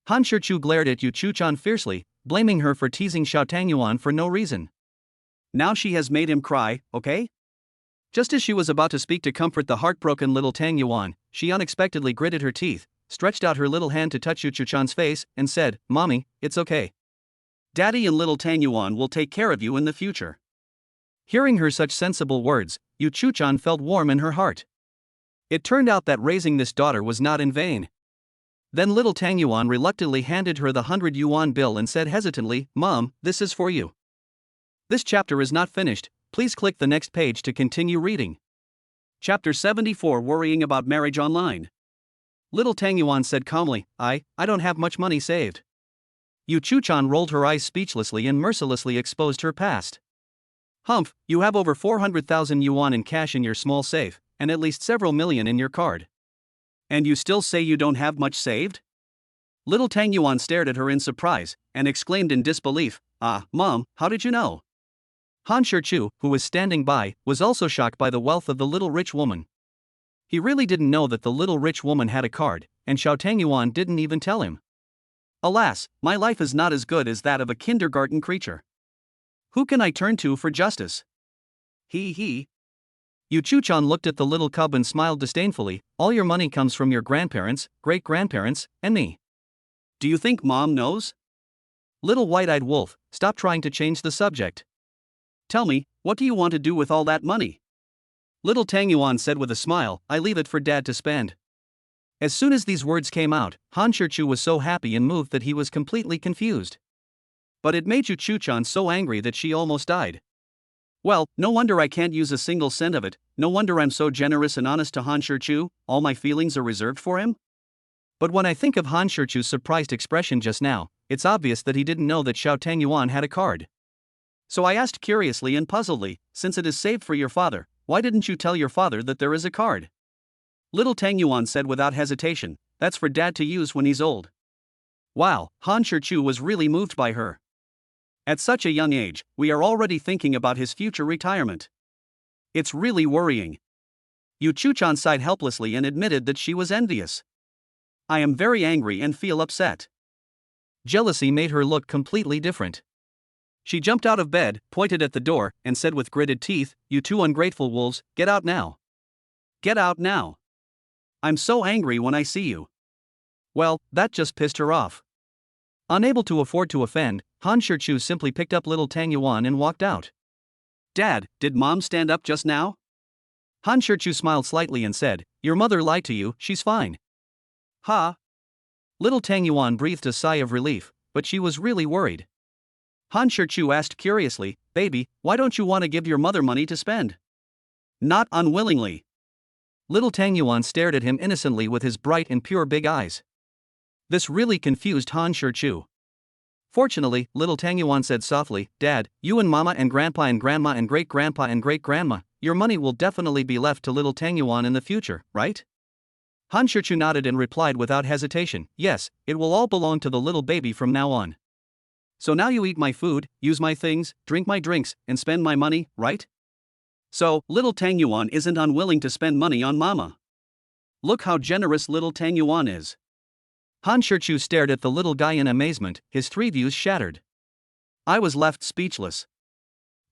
Han Shichu glared at Yu Chu-chan fiercely, blaming her for teasing Xiao Tang Yuan for no reason. Now she has made him cry, okay? Just as she was about to speak to comfort the heartbroken little Tang Yuan, she unexpectedly gritted her teeth, stretched out her little hand to touch Yu Chu-chan's face, and said, "Mommy, it's okay. Daddy and little Tang Yuan will take care of you in the future." Hearing her such sensible words, Yu Chu-chan felt warm in her heart. It turned out that raising this daughter was not in vain. Then little Tang Yuan reluctantly handed her the 100 yuan bill and said hesitantly, "Mom, this is for you." This chapter is not finished, please click the next page to continue reading. Chapter 74, Worrying About Marriage Online. Little Tang Yuan said calmly, I don't have much money saved." Yu Chu-chan rolled her eyes speechlessly and mercilessly exposed her past. "Humph, you have over 400,000 yuan in cash in your small safe, and at least several million in your card. And you still say you don't have much saved?" Little Tang Yuan stared at her in surprise, and exclaimed in disbelief, Mom, how did you know?" Han Shichu, who was standing by, was also shocked by the wealth of the little rich woman. He really didn't know that the little rich woman had a card, and Xiao Tang Yuan didn't even tell him. "Alas, my life is not as good as that of a kindergarten creature. Who can I turn to for justice?" He. Yu Chu-chan looked at the little cub and smiled disdainfully, "All your money comes from your grandparents, great-grandparents, and me. Do you think Mom knows?" "Little white-eyed wolf, stop trying to change the subject. Tell me, what do you want to do with all that money?" Little Tang Yuan said with a smile, "I leave it for Dad to spend." As soon as these words came out, Han Shichu was so happy and moved that he was completely confused. But it made Yu Chu-chan so angry that she almost died. "Well, no wonder I can't use a single cent of it, no wonder I'm so generous and honest to Han Shichu, all my feelings are reserved for him?" But when I think of Han Shichu's surprised expression just now, it's obvious that he didn't know that Xiao Tang Yuan had a card. So I asked curiously and puzzledly, "Since it is saved for your father, why didn't you tell your father that there is a card?" Little Tang Yuan said without hesitation, "That's for Dad to use when he's old." Wow, Han Shichu was really moved by her. At such a young age, we are already thinking about his future retirement. It's really worrying. Yu Chu-chan sighed helplessly and admitted that she was envious. "I am very angry and feel upset." Jealousy made her look completely different. She jumped out of bed, pointed at the door, and said with gritted teeth, "You two ungrateful wolves, get out now. Get out now. I'm so angry when I see you." Well, that just pissed her off. Unable to afford to offend, Han Shichu simply picked up little Tang Yuan and walked out. "Dad, did Mom stand up just now?" Han Shichu smiled slightly and said, "Your mother lied to you, she's fine." "Ha?" Little Tang Yuan breathed a sigh of relief, but she was really worried. Han Shichu asked curiously, "Baby, why don't you want to give your mother money to spend?" "Not unwillingly." Little Tang Yuan stared at him innocently with his bright and pure big eyes. This really confused Han Shichu. Fortunately, little Tang Yuan said softly, "Dad, you and Mama and Grandpa and Grandma and great-grandpa and great-grandma, your money will definitely be left to little Tang Yuan in the future, right?" Han Shichu nodded and replied without hesitation, "Yes, it will all belong to the little baby from now on. So now you eat my food, use my things, drink my drinks, and spend my money, right?" So, little Tang Yuan isn't unwilling to spend money on Mama. Look how generous little Tang Yuan is. Han Shichu stared at the little guy in amazement, his three views shattered. I was left speechless.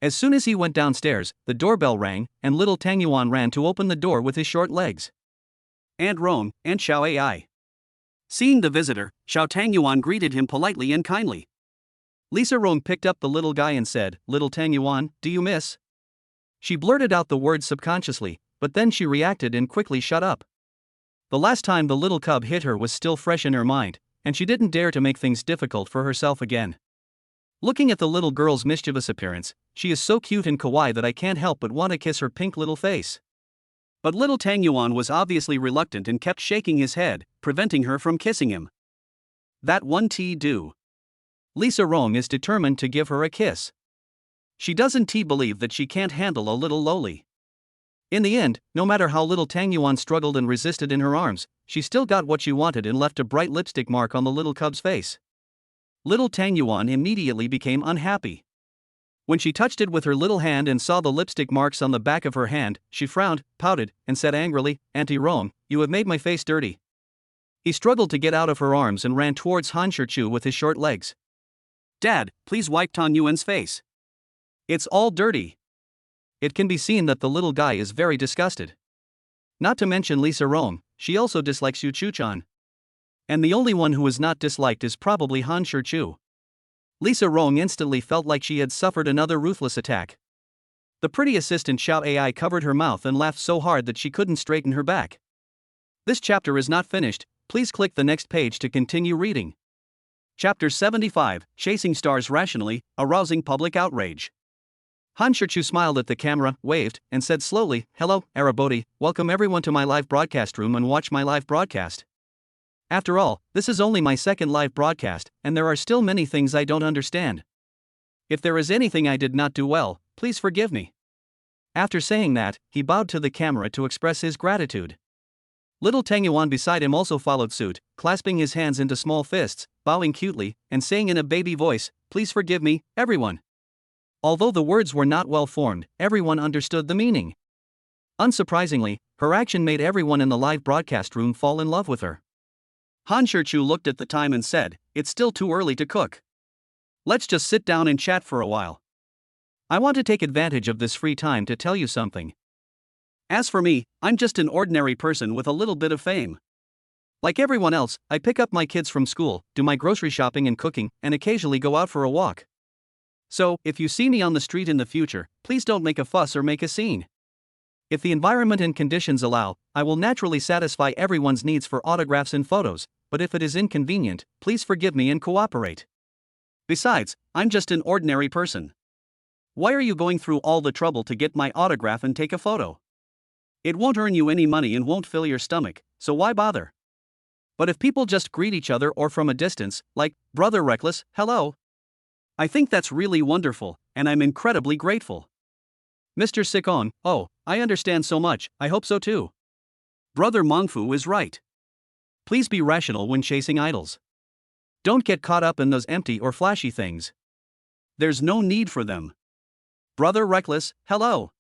As soon as he went downstairs, the doorbell rang, and little Tang Yuan ran to open the door with his short legs. Aunt Rome, Aunt Xiao Ai. Seeing the visitor, Xiao Tang Yuan greeted him politely and kindly. Lisa Rome picked up the little guy and said, "Little Tang Yuan, do you miss?" She blurted out the words subconsciously, but then she reacted and quickly shut up. The last time the little cub hit her was still fresh in her mind, and she didn't dare to make things difficult for herself again. Looking at the little girl's mischievous appearance, she is so cute and kawaii that I can't help but want to kiss her pink little face. But little Tang Yuan was obviously reluctant and kept shaking his head, preventing her from kissing him. That won't do. Lisa Rome is determined to give her a kiss. She doesn't believe that she can't handle a little loli. In the end, no matter how little Tang Yuan struggled and resisted in her arms, she still got what she wanted and left a bright lipstick mark on the little cub's face. Little Tang Yuan immediately became unhappy. When she touched it with her little hand and saw the lipstick marks on the back of her hand, she frowned, pouted, and said angrily, "Auntie Rome, you have made my face dirty." He struggled to get out of her arms and ran towards Han Shichu with his short legs. "Dad, please wipe Tang Yuan's face. It's all dirty." It can be seen that the little guy is very disgusted. Not to mention Lisa Rome, she also dislikes Yu Chu-chan. And the only one who is not disliked is probably Han Shichu. Lisa Rome instantly felt like she had suffered another ruthless attack. The pretty assistant Xiao AI covered her mouth and laughed so hard that she couldn't straighten her back. This chapter is not finished, please click the next page to continue reading. Chapter 75, Chasing Stars Rationally, Arousing Public Outrage. Han Shichu smiled at the camera, waved, and said slowly, "Hello, Arabodi, welcome everyone to my live broadcast room and watch my live broadcast. After all, this is only my second live broadcast, and there are still many things I don't understand. If there is anything I did not do well, please forgive me." After saying that, he bowed to the camera to express his gratitude. Little Tang Yuan beside him also followed suit, clasping his hands into small fists, bowing cutely, and saying in a baby voice, "Please forgive me, everyone." Although the words were not well formed, everyone understood the meaning. Unsurprisingly, her action made everyone in the live broadcast room fall in love with her. Han Shichu looked at the time and said, "It's still too early to cook. Let's just sit down and chat for a while. I want to take advantage of this free time to tell you something. As for me, I'm just an ordinary person with a little bit of fame. Like everyone else, I pick up my kids from school, do my grocery shopping and cooking, and occasionally go out for a walk. So, if you see me on the street in the future, please don't make a fuss or make a scene. If the environment and conditions allow, I will naturally satisfy everyone's needs for autographs and photos, but if it is inconvenient, please forgive me and cooperate. Besides, I'm just an ordinary person. Why are you going through all the trouble to get my autograph and take a photo? It won't earn you any money and won't fill your stomach, so why bother? But if people just greet each other or from a distance, like, 'Brother Reckless, hello,' I think that's really wonderful, and I'm incredibly grateful. Mr. Sikon, oh, I understand so much, I hope so too. Brother Mongfu is right. Please be rational when chasing idols. Don't get caught up in those empty or flashy things. There's no need for them. Brother Reckless, hello.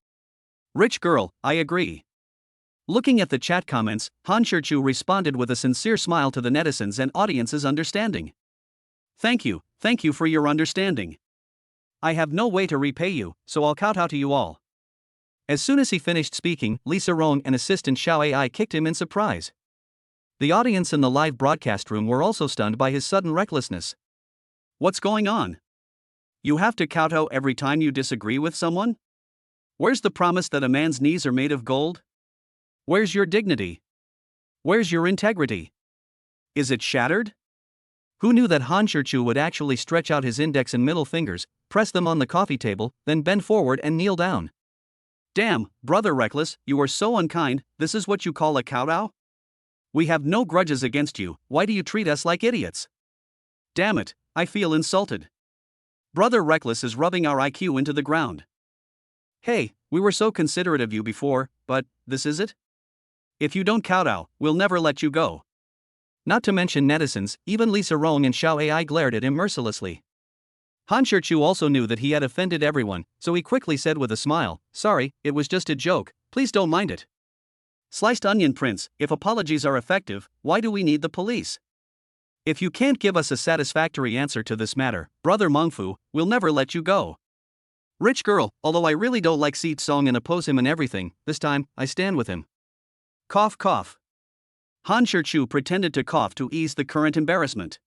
Rich girl, I agree." Looking at the chat comments, Han Shichu responded with a sincere smile to the netizens and audience's understanding. Thank you for your understanding. I have no way to repay you, so I'll kowtow to you all." As soon as he finished speaking, Lisa Rong and assistant Xiao AI kicked him in surprise. The audience in the live broadcast room were also stunned by his sudden recklessness. What's going on? You have to kowtow every time you disagree with someone? Where's the promise that a man's knees are made of gold? Where's your dignity? Where's your integrity? Is it shattered? Who knew that Han Shichu would actually stretch out his index and middle fingers, press them on the coffee table, then bend forward and kneel down? Damn, Brother Reckless, you are so unkind, this is what you call a kowtow? We have no grudges against you, why do you treat us like idiots? Damn it, I feel insulted. Brother Reckless is rubbing our IQ into the ground. Hey, we were so considerate of you before, but this is it? If you don't kowtow, we'll never let you go. Not to mention netizens, even Lisa Rong and Xiao AI glared at him mercilessly. Han Shichu also knew that he had offended everyone, so he quickly said with a smile, "Sorry, it was just a joke, please don't mind it." Sliced onion prince, if apologies are effective, why do we need the police? If you can't give us a satisfactory answer to this matter, Brother Mongfu, we'll never let you go. Rich girl, although I really don't like Seat Song and oppose him in everything, this time, I stand with him. Cough cough. Han Shichu pretended to cough to ease the current embarrassment.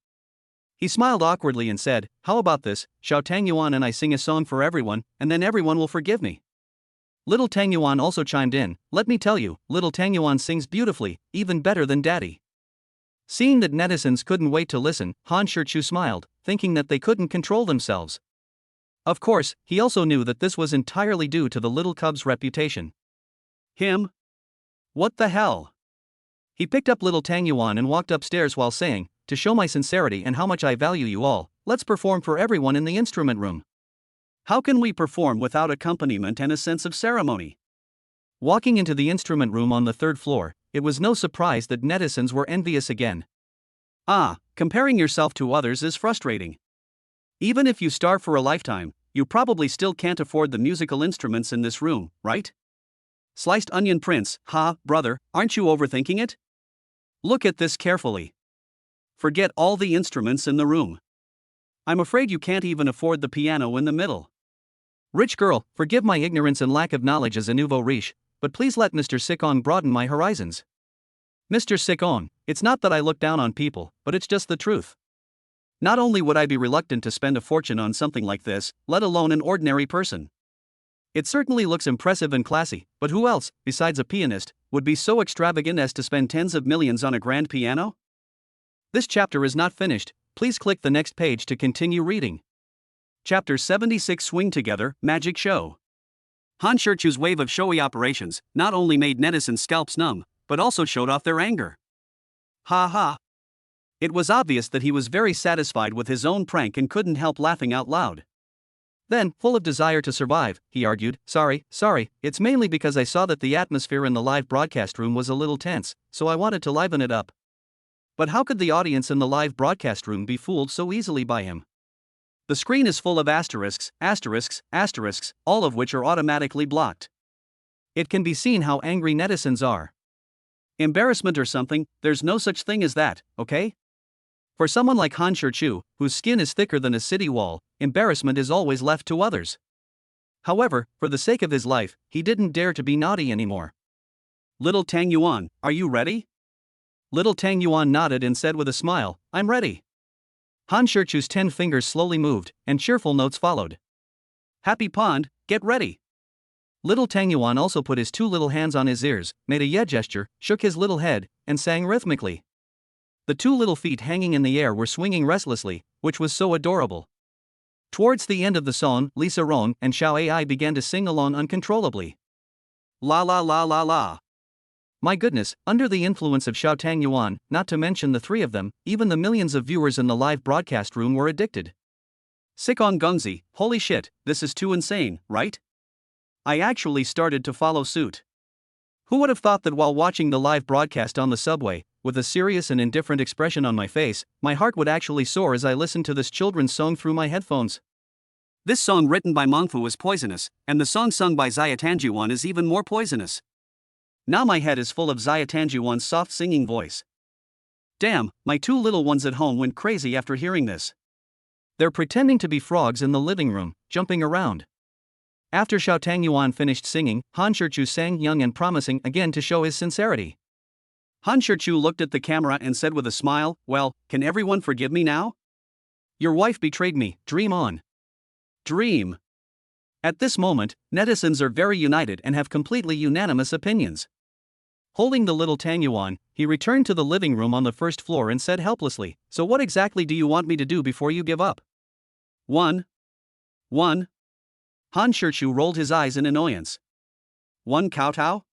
He smiled awkwardly and said, "How about this, Xiao Tang Yuan and I sing a song for everyone, and then everyone will forgive me." Little Tang Yuan also chimed in, "Let me tell you, Little Tang Yuan sings beautifully, even better than Daddy." Seeing that netizens couldn't wait to listen, Han Shichu smiled, thinking that they couldn't control themselves. Of course, he also knew that this was entirely due to the little cub's reputation. Him? What the hell? He picked up Little Tang Yuan and walked upstairs while saying, "To show my sincerity and how much I value you all, let's perform for everyone in the instrument room." How can we perform without accompaniment and a sense of ceremony? Walking into the instrument room on the third floor, it was no surprise that netizens were envious again. Comparing yourself to others is frustrating. Even if you starve for a lifetime, you probably still can't afford the musical instruments in this room, right? Sliced onion prince, brother, aren't you overthinking it? Look at this carefully. Forget all the instruments in the room. I'm afraid you can't even afford the piano in the middle. Rich girl, forgive my ignorance and lack of knowledge as a nouveau riche, but please let Mr. Sikon broaden my horizons. Mr. Sikon, it's not that I look down on people, but it's just the truth. Not only would I be reluctant to spend a fortune on something like this, let alone an ordinary person. It certainly looks impressive and classy, but who else, besides a pianist, would be so extravagant as to spend tens of millions on a grand piano? This chapter is not finished, please click the next page to continue reading. Chapter 76 Swing Together, Magic Show. Han Shirchu's wave of showy operations not only made netizens' scalps numb, but also showed off their anger. Ha ha. It was obvious that he was very satisfied with his own prank and couldn't help laughing out loud. Then, full of desire to survive, he argued, Sorry, it's mainly because I saw that the atmosphere in the live broadcast room was a little tense, so I wanted to liven it up. But how could the audience in the live broadcast room be fooled so easily by him? The screen is full of asterisks, all of which are automatically blocked. It can be seen how angry netizens are. Embarrassment or something, there's no such thing as that, okay? For someone like Han Shirchu, whose skin is thicker than a city wall, embarrassment is always left to others. However, for the sake of his life, he didn't dare to be naughty anymore. Little Tang Yuan, are you ready? Little Tang Yuan nodded and said with a smile, I'm ready. Han Shirchu's 10 fingers slowly moved, and cheerful notes followed. Happy Pond, get ready. Little Tang Yuan also put his 2 little hands on his ears, made a yeah gesture, shook his little head, and sang rhythmically. The 2 little feet hanging in the air were swinging restlessly, which was so adorable. Towards the end of the song, Lisa Rong and Xiao Ai began to sing along uncontrollably. La la la la la. My goodness, under the influence of Xiao Tang Yuan, not to mention the 3 of them, even the millions of viewers in the live broadcast room were addicted. Sikon Gongzi, holy shit, this is too insane, right? I actually started to follow suit. Who would have thought that while watching the live broadcast on the subway, with a serious and indifferent expression on my face, my heart would actually soar as I listened to this children's song through my headphones. This song written by Mangfu is poisonous, and the song sung by Xia Tanjuan is even more poisonous. Now my head is full of Xia Tanjuan's soft singing voice. Damn, my 2 little ones at home went crazy after hearing this. They're pretending to be frogs in the living room, jumping around. After Xiao Tang Yuan finished singing, Han Shirchu sang young and promising again to show his sincerity. Han Shirchu looked at the camera and said with a smile, well, can everyone forgive me now? Your wife betrayed me, dream on. Dream. At this moment, netizens are very united and have completely unanimous opinions. Holding the little Tang Yuan, he returned to the living room on the first floor and said helplessly, so what exactly do you want me to do before you give up? 1. Han Shirchu rolled his eyes in annoyance. 1 kowtow?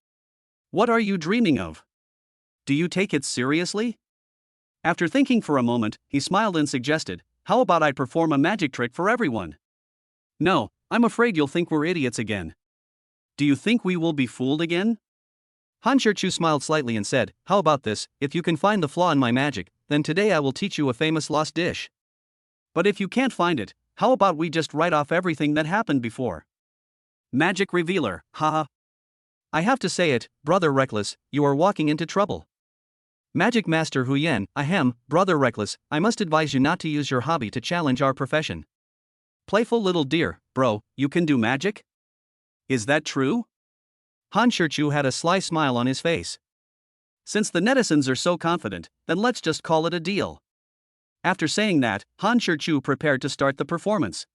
What are you dreaming of? Do you take it seriously? After thinking for a moment, he smiled and suggested, how about I perform a magic trick for everyone? No, I'm afraid you'll think we're idiots again. Do you think we will be fooled again? Han Shirchu smiled slightly and said, how about this, if you can find the flaw in my magic, then today I will teach you a famous lost dish. But if you can't find it, how about we just write off everything that happened before? Magic revealer, haha. I have to say it, Brother Reckless, you are walking into trouble. Magic Master Huyen, ahem, Brother Reckless, I must advise you not to use your hobby to challenge our profession. Playful little dear, bro, you can do magic? Is that true? Han Shirchu had a sly smile on his face. Since the netizens are so confident, then let's just call it a deal. After saying that, Han Shirchu prepared to start the performance.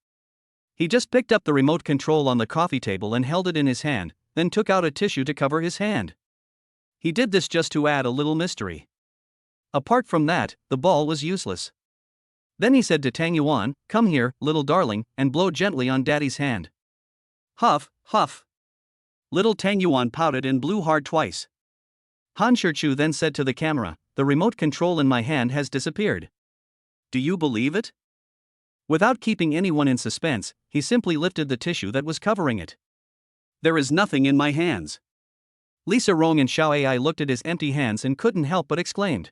He just picked up the remote control on the coffee table and held it in his hand, then took out a tissue to cover his hand. He did this just to add a little mystery. Apart from that, the ball was useless. Then he said to Tang Yuan, come here, little darling, and blow gently on daddy's hand. Huff, huff. Little Tang Yuan pouted and blew hard twice. Han Shirchu then said to the camera, the remote control in my hand has disappeared. Do you believe it? Without keeping anyone in suspense, he simply lifted the tissue that was covering it. There is nothing in my hands. Lisa Rong and Xiao Ai looked at his empty hands and couldn't help but exclaimed.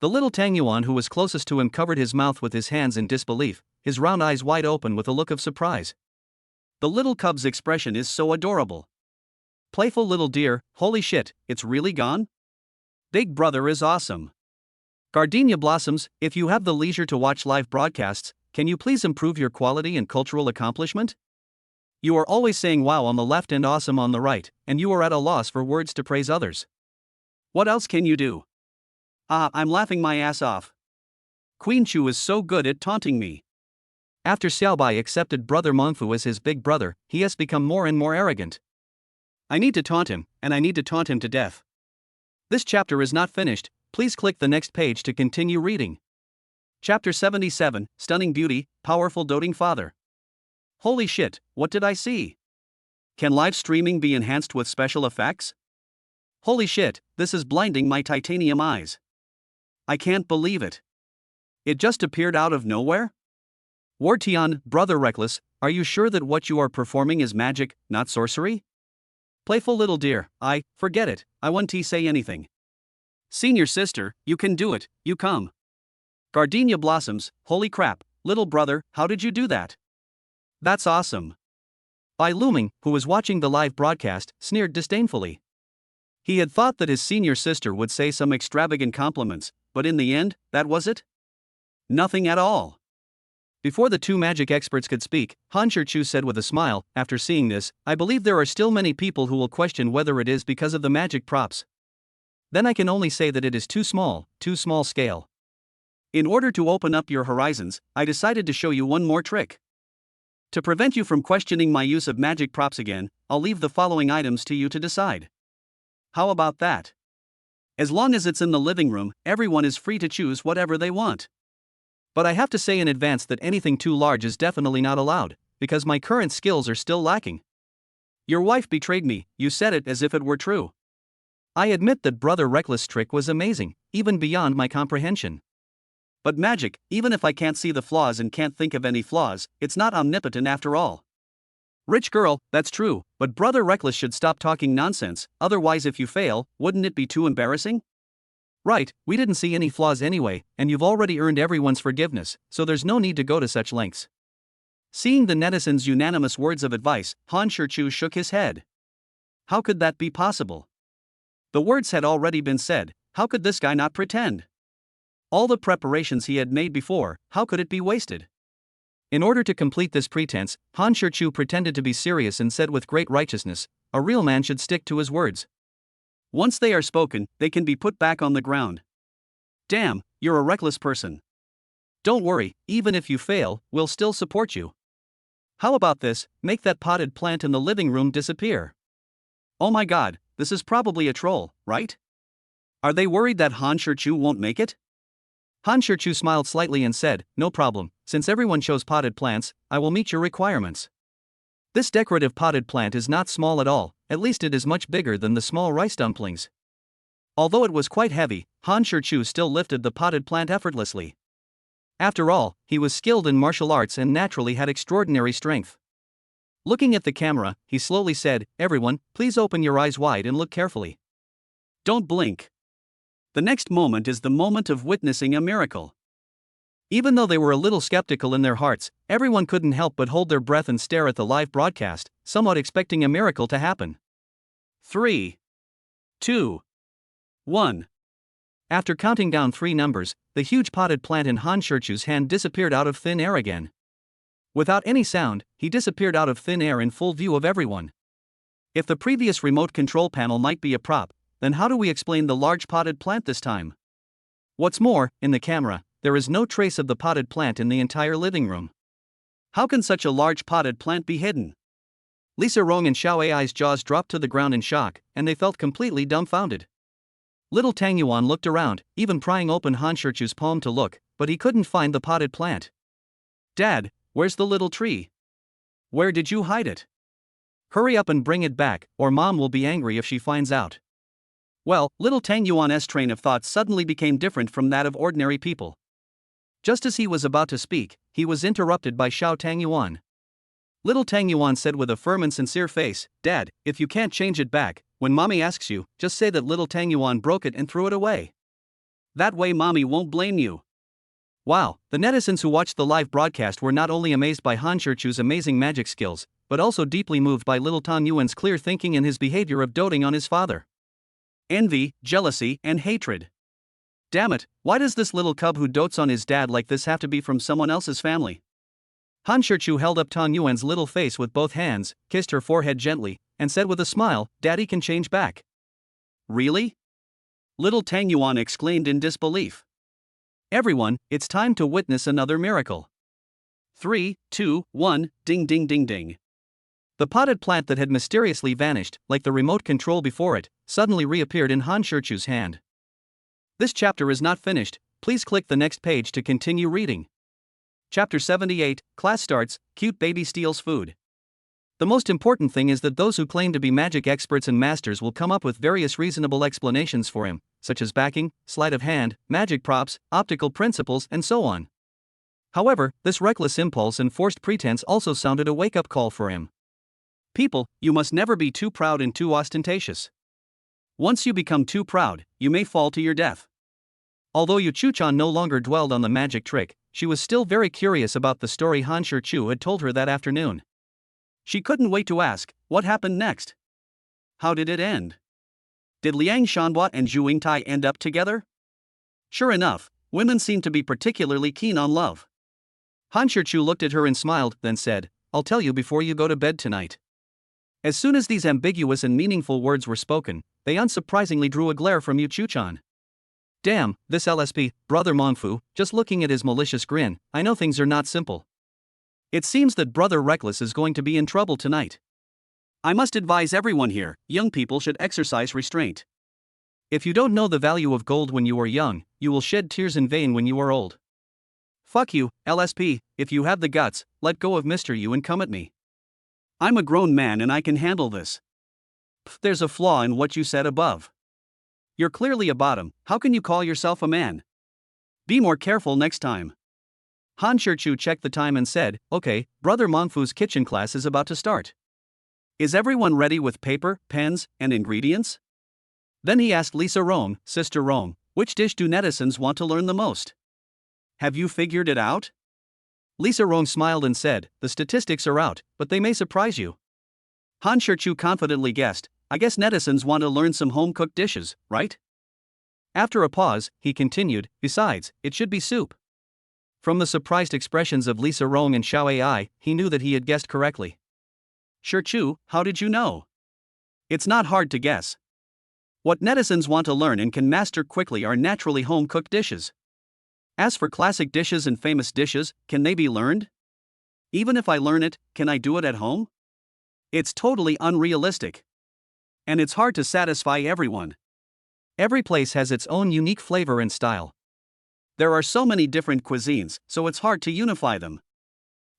The little Tang Yuan who was closest to him covered his mouth with his hands in disbelief, his round eyes wide open with a look of surprise. The little cub's expression is so adorable. Playful little dear, holy shit, it's really gone? Big brother is awesome. Gardenia blossoms, if you have the leisure to watch live broadcasts, can you please improve your quality and cultural accomplishment? You are always saying wow on the left and awesome on the right, and you are at a loss for words to praise others. What else can you do? I'm laughing my ass off. Queen Chu is so good at taunting me. After Xiaobai accepted brother Mengfu as his big brother, he has become more and more arrogant. I need to taunt him, and I need to taunt him to death. This chapter is not finished, please click the next page to continue reading. Chapter 77, Stunning Beauty, Powerful Doting Father. Holy shit, what did I see? Can live streaming be enhanced with special effects? Holy shit, this is blinding my titanium eyes. I can't believe it. It just appeared out of nowhere? Wartian, brother Reckless, are you sure that what you are performing is magic, not sorcery? Playful little dear, forget it, I won't say anything. Senior sister, you can do it, you come. Gardenia blossoms, holy crap, little brother, how did you do that? That's awesome. Bai Luming, who was watching the live broadcast, sneered disdainfully. He had thought that his senior sister would say some extravagant compliments, but in the end, that was it? Nothing at all. Before the two magic experts could speak, Han Shichu said with a smile, after seeing this, I believe there are still many people who will question whether it is because of the magic props. Then I can only say that it is too small scale. In order to open up your horizons, I decided to show you one more trick. To prevent you from questioning my use of magic props again, I'll leave the following items to you to decide. How about that? As long as it's in the living room, everyone is free to choose whatever they want. But I have to say in advance that anything too large is definitely not allowed, because my current skills are still lacking. Your wife betrayed me, you said it as if it were true. I admit that Brother Reckless' trick was amazing, even beyond my comprehension. But magic, even if I can't see the flaws and can't think of any flaws, it's not omnipotent after all. Rich girl, that's true, but Brother Reckless should stop talking nonsense, otherwise if you fail, wouldn't it be too embarrassing? Right, we didn't see any flaws anyway, and you've already earned everyone's forgiveness, so there's no need to go to such lengths. Seeing the netizens' unanimous words of advice, Han Shichu shook his head. How could that be possible? The words had already been said, how could this guy not pretend? All the preparations he had made before, how could it be wasted? In order to complete this pretense, Han Shichu pretended to be serious and said with great righteousness, a real man should stick to his words. Once they are spoken, they can be put back on the ground. Damn, you're a reckless person. Don't worry, even if you fail, we'll still support you. How about this, make that potted plant in the living room disappear? Oh my god, this is probably a troll, right? Are they worried that Han Shichu won't make it? Han Shichu smiled slightly and said, no problem, since everyone chose potted plants, I will meet your requirements. This decorative potted plant is not small at all, at least it is much bigger than the small rice dumplings. Although it was quite heavy, Han Shichu still lifted the potted plant effortlessly. After all, he was skilled in martial arts and naturally had extraordinary strength. Looking at the camera, he slowly said, everyone, please open your eyes wide and look carefully. Don't blink. The next moment is the moment of witnessing a miracle. Even though they were a little skeptical in their hearts, everyone couldn't help but hold their breath and stare at the live broadcast, somewhat expecting a miracle to happen. 3, 2, 1. After counting down 3 numbers, the huge potted plant in Han Shichu's hand disappeared out of thin air again. Without any sound, he disappeared out of thin air in full view of everyone. If the previous remote control panel might be a prop, then how do we explain the large potted plant this time? What's more, in the camera, there is no trace of the potted plant in the entire living room. How can such a large potted plant be hidden? Lisa Rong and Xiao Ai's jaws dropped to the ground in shock, and they felt completely dumbfounded. Little Tang Yuan looked around, even prying open Han Shichu's palm to look, but he couldn't find the potted plant. Dad, where's the little tree? Where did you hide it? Hurry up and bring it back, or Mom will be angry if she finds out. Well, little Tang Yuan's train of thought suddenly became different from that of ordinary people. Just as he was about to speak, he was interrupted by Xiao Tang Yuan. Little Tang Yuan said with a firm and sincere face, Dad, if you can't change it back, when Mommy asks you, just say that little Tang Yuan broke it and threw it away. That way mommy won't blame you. Wow, the netizens who watched the live broadcast were not only amazed by Han Shirchu's amazing magic skills, but also deeply moved by little Tang Yuan's clear thinking and his behavior of doting on his father. Envy, jealousy, and hatred. Damn it, why does this little cub who dotes on his dad like this have to be from someone else's family? Han Shirchu held up Tang Yuan's little face with both hands, kissed her forehead gently, and said with a smile, "Daddy can change back." Really? Little Tang Yuan exclaimed in disbelief. Everyone, it's time to witness another miracle. 3, 2, 1, ding ding ding ding. The potted plant that had mysteriously vanished, like the remote control before it, suddenly reappeared in Han Shirchu's hand. This chapter is not finished, please click the next page to continue reading. Chapter 78, Class starts, cute baby steals food. The most important thing is that those who claim to be magic experts and masters will come up with various reasonable explanations for him, such as backing, sleight of hand, magic props, optical principles, and so on. However, this reckless impulse and forced pretense also sounded a wake-up call for him. People, you must never be too proud and too ostentatious. Once you become too proud, you may fall to your death. Although Yu Chuchan no longer dwelled on the magic trick, she was still very curious about the story Han Shirchu had told her that afternoon. She couldn't wait to ask, what happened next? How did it end? Did Liang Shanhua and Zhu Yingtai end up together? Sure enough, women seem to be particularly keen on love. Han Shirchu looked at her and smiled, then said, "I'll tell you before you go to bed tonight." As soon as these ambiguous and meaningful words were spoken, they unsurprisingly drew a glare from Yu Chuchan. Damn, this LSP, Brother Mongfu, just looking at his malicious grin, I know things are not simple. It seems that Brother Reckless is going to be in trouble tonight. I must advise everyone here, young people should exercise restraint. If you don't know the value of gold when you are young, you will shed tears in vain when you are old. Fuck you, LSP, if you have the guts, let go of Mr. You and come at me. I'm a grown man and I can handle this. Pff, there's a flaw in what you said above. You're clearly a bottom, how can you call yourself a man? Be more careful next time. Han Shirchu checked the time and said, "Okay, Brother Mongfu's kitchen class is about to start. Is everyone ready with paper, pens, and ingredients?" Then he asked Lisa Rong, Sister Rong, which dish do netizens want to learn the most? Have you figured it out? Lisa Rong smiled and said, "The statistics are out, but they may surprise you." Han Shirchu confidently guessed, "I guess netizens want to learn some home-cooked dishes, right?" After a pause, he continued, "Besides, it should be soup." From the surprised expressions of Lisa Rong and Xiao Ai, he knew that he had guessed correctly. "Shirchu, how did you know?" "It's not hard to guess. What netizens want to learn and can master quickly are naturally home-cooked dishes. As for classic dishes and famous dishes, can they be learned? Even if I learn it, can I do it at home? It's totally unrealistic. And it's hard to satisfy everyone. Every place has its own unique flavor and style. There are so many different cuisines, so it's hard to unify them.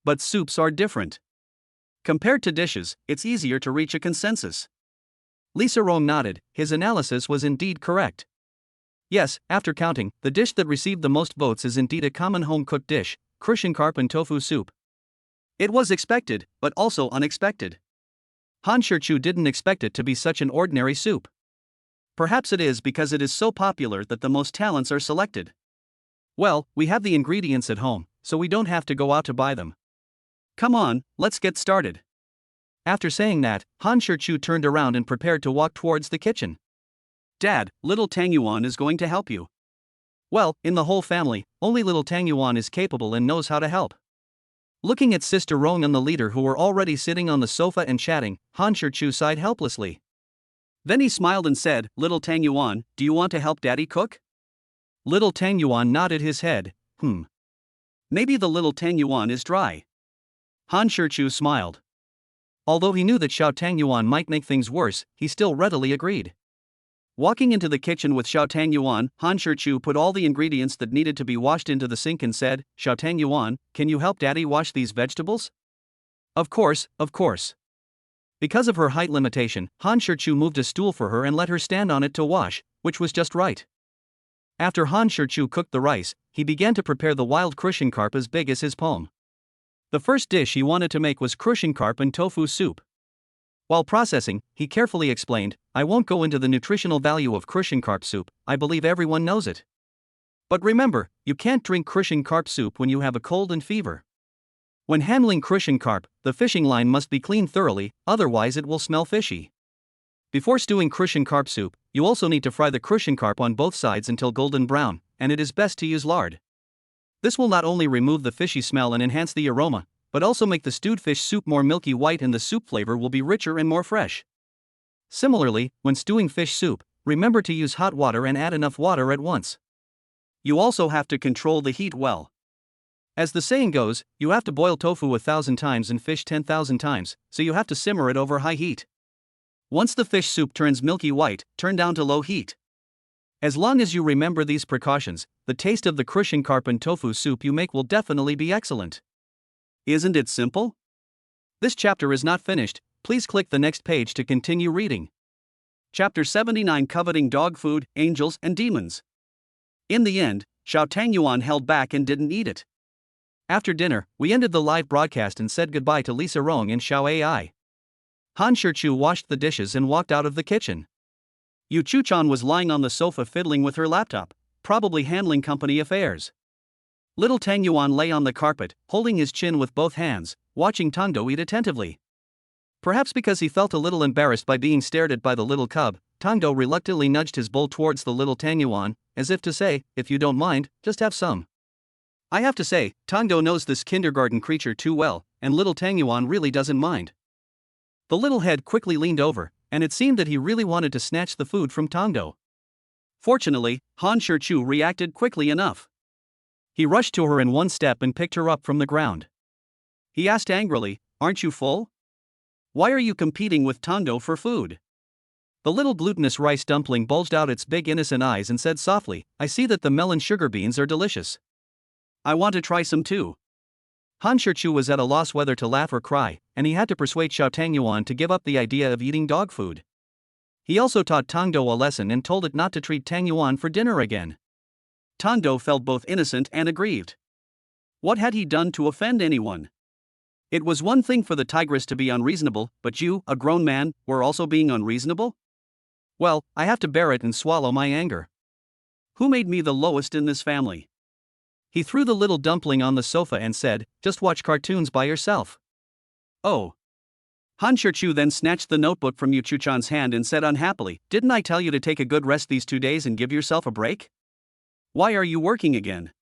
But soups are different. Compared to dishes, it's easier to reach a consensus." Lisa Rong nodded, his analysis was indeed correct. Yes, after counting, the dish that received the most votes is indeed a common home-cooked dish, Crucian-carp and tofu soup. It was expected, but also unexpected. Han Shirchu didn't expect it to be such an ordinary soup. Perhaps it is because it is so popular that the most talents are selected. Well, we have the ingredients at home, so we don't have to go out to buy them. Come on, let's get started. After saying that, Han Shirchu turned around and prepared to walk towards the kitchen. Dad, little Tang Yuan is going to help you. Well, in the whole family, only little Tang Yuan is capable and knows how to help. Looking at Sister Rong and the leader who were already sitting on the sofa and chatting, Han Shirchu sighed helplessly. Then he smiled and said, "Little Tang Yuan, do you want to help Daddy cook?" Little Tang Yuan nodded his head, Maybe the little Tang Yuan is dry. Han Shirchu smiled. Although he knew that Xiao Tang Yuan might make things worse, he still readily agreed. Walking into the kitchen with Xiao Tang Yuan, Han Shirchu put all the ingredients that needed to be washed into the sink and said, "Xiao Tang Yuan, can you help Daddy wash these vegetables?" Of course, of course. Because of her height limitation, Han Shirchu moved a stool for her and let her stand on it to wash, which was just right. After Han Shirchu cooked the rice, he began to prepare the wild Crucian-carp as big as his palm. The first dish he wanted to make was Crucian-carp and tofu soup. While processing, he carefully explained, "I won't go into the nutritional value of Crucian-carp soup, I believe everyone knows it. But remember, you can't drink crushing carp soup when you have a cold and fever. When handling crushing carp, the fishing line must be cleaned thoroughly, otherwise it will smell fishy. Before stewing crushing carp soup, you also need to fry the crushing carp on both sides until golden brown, and it is best to use lard. This will not only remove the fishy smell and enhance the aroma, but also make the stewed fish soup more milky white and the soup flavor will be richer and more fresh. Similarly, when stewing fish soup, remember to use hot water and add enough water at once. You also have to control the heat well. As the saying goes, you have to boil tofu 1,000 times and fish 10,000 times, so you have to simmer it over high heat. Once the fish soup turns milky white, turn down to low heat. As long as you remember these precautions, the taste of the crushing carp and tofu soup you make will definitely be excellent. Isn't it simple? This chapter is not finished, please click the next page to continue reading. Chapter 79 Coveting Dog Food, Angels and Demons. In the end, Xiao Tangyuan held back and didn't eat it. After dinner, we ended the live broadcast and said goodbye to Lisa Rong and Xiao Ai. Han Shichu washed the dishes and walked out of the kitchen. Yu Chuchan was lying on the sofa fiddling with her laptop, probably handling company affairs. Little Tangyuan lay on the carpet, holding his chin with both hands, watching Tangdo eat attentively. Perhaps because he felt a little embarrassed by being stared at by the little cub, Tangdo reluctantly nudged his bowl towards the little Tangyuan, as if to say, if you don't mind, just have some. I have to say, Tangdo knows this kindergarten creature too well, and little Tangyuan really doesn't mind. The little head quickly leaned over, and it seemed that he really wanted to snatch the food from Tangdo. Fortunately, Han Shichu reacted quickly enough. He rushed to her in one step and picked her up from the ground. He asked angrily, "Aren't you full? Why are you competing with Tangdo for food?" The little glutinous rice dumpling bulged out its big innocent eyes and said softly, "I see that the melon sugar beans are delicious. I want to try some too." Han Shichu was at a loss whether to laugh or cry, and he had to persuade Xiao Tangyuan to give up the idea of eating dog food. He also taught Tangdo a lesson and told it not to treat Tangyuan for dinner again. Tangdo felt both innocent and aggrieved. What had he done to offend anyone? It was one thing for the tigress to be unreasonable, but you, a grown man, were also being unreasonable? Well, I have to bear it and swallow my anger. Who made me the lowest in this family? He threw the little dumpling on the sofa and said, "Just watch cartoons by yourself." Oh. Han Shichu then snatched the notebook from Yu Chuchan's hand and said unhappily, "Didn't I tell you to take a good rest these 2 days and give yourself a break? Why are you working again?"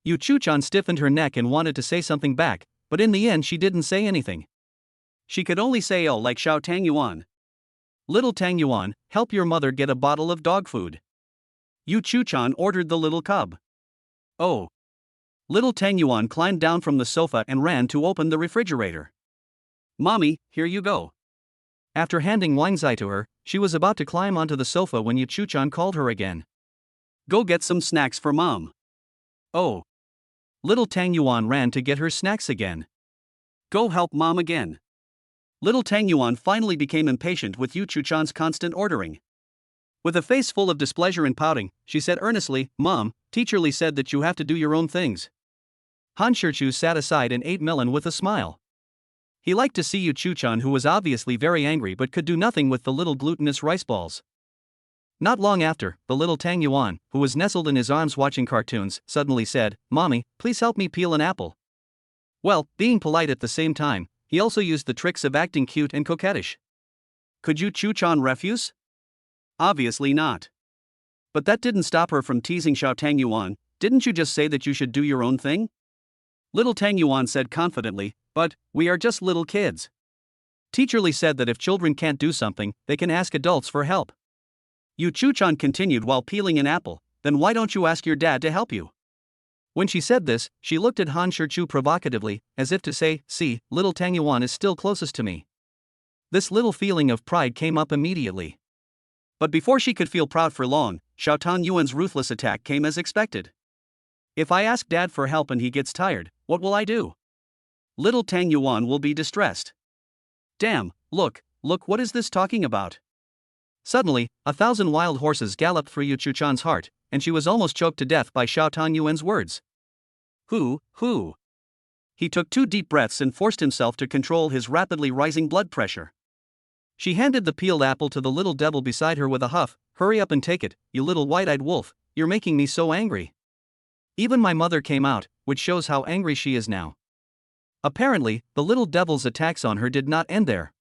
Yu Chuchan stiffened her neck and wanted to say something back, but in the end she didn't say anything. She could only say oh like Xiao Tangyuan. "Little Tangyuan, help your mother get a bottle of dog food." Yu Chuchan ordered the little cub. Oh. Little Tangyuan climbed down from the sofa and ran to open the refrigerator. "Mommy, here you go." After handing Wangzai to her, she was about to climb onto the sofa when Yu Chuchan called her again. "Go get some snacks for Mom." Oh. Little Tangyuan ran to get her snacks again. "Go help Mom again." Little Tangyuan finally became impatient with Yu Chuchan's constant ordering. With a face full of displeasure and pouting, she said earnestly, "Mom, Teacher Lee said that you have to do your own things." Han Shichu sat aside and ate melon with a smile. He liked to see Yu Chuchan, who was obviously very angry but could do nothing with the little glutinous rice balls. Not long after, the little Tangyuan, who was nestled in his arms watching cartoons, suddenly said, "Mommy, please help me peel an apple." Well, being polite at the same time, he also used the tricks of acting cute and coquettish. Could Yu Chuchan refuse? Obviously not. But that didn't stop her from teasing Xiao Tangyuan. "Didn't you just say that you should do your own thing?" Little Tangyuan said confidently, "But we are just little kids. Teacher Lee said that if children can't do something, they can ask adults for help." Yu Chuchan continued while peeling an apple, "Then why don't you ask your dad to help you?" When she said this, she looked at Han Shichu provocatively, as if to say, "See, little Tangyuan is still closest to me." This little feeling of pride came up immediately. But before she could feel proud for long, Xiao Tangyuan's ruthless attack came as expected. "If I ask Dad for help and he gets tired, what will I do?" Little Tangyuan will be distressed. Damn, look, what is this talking about? Suddenly, 1,000 wild horses galloped through Yu Chuchan's heart, and she was almost choked to death by Xiao Tangyuan's words. Who? He took 2 deep breaths and forced himself to control his rapidly rising blood pressure. She handed the peeled apple to the little devil beside her with a huff. "Hurry up and take it, you little white-eyed wolf, you're making me so angry." Even my mother came out, which shows how angry she is now. Apparently, the little devil's attacks on her did not end there.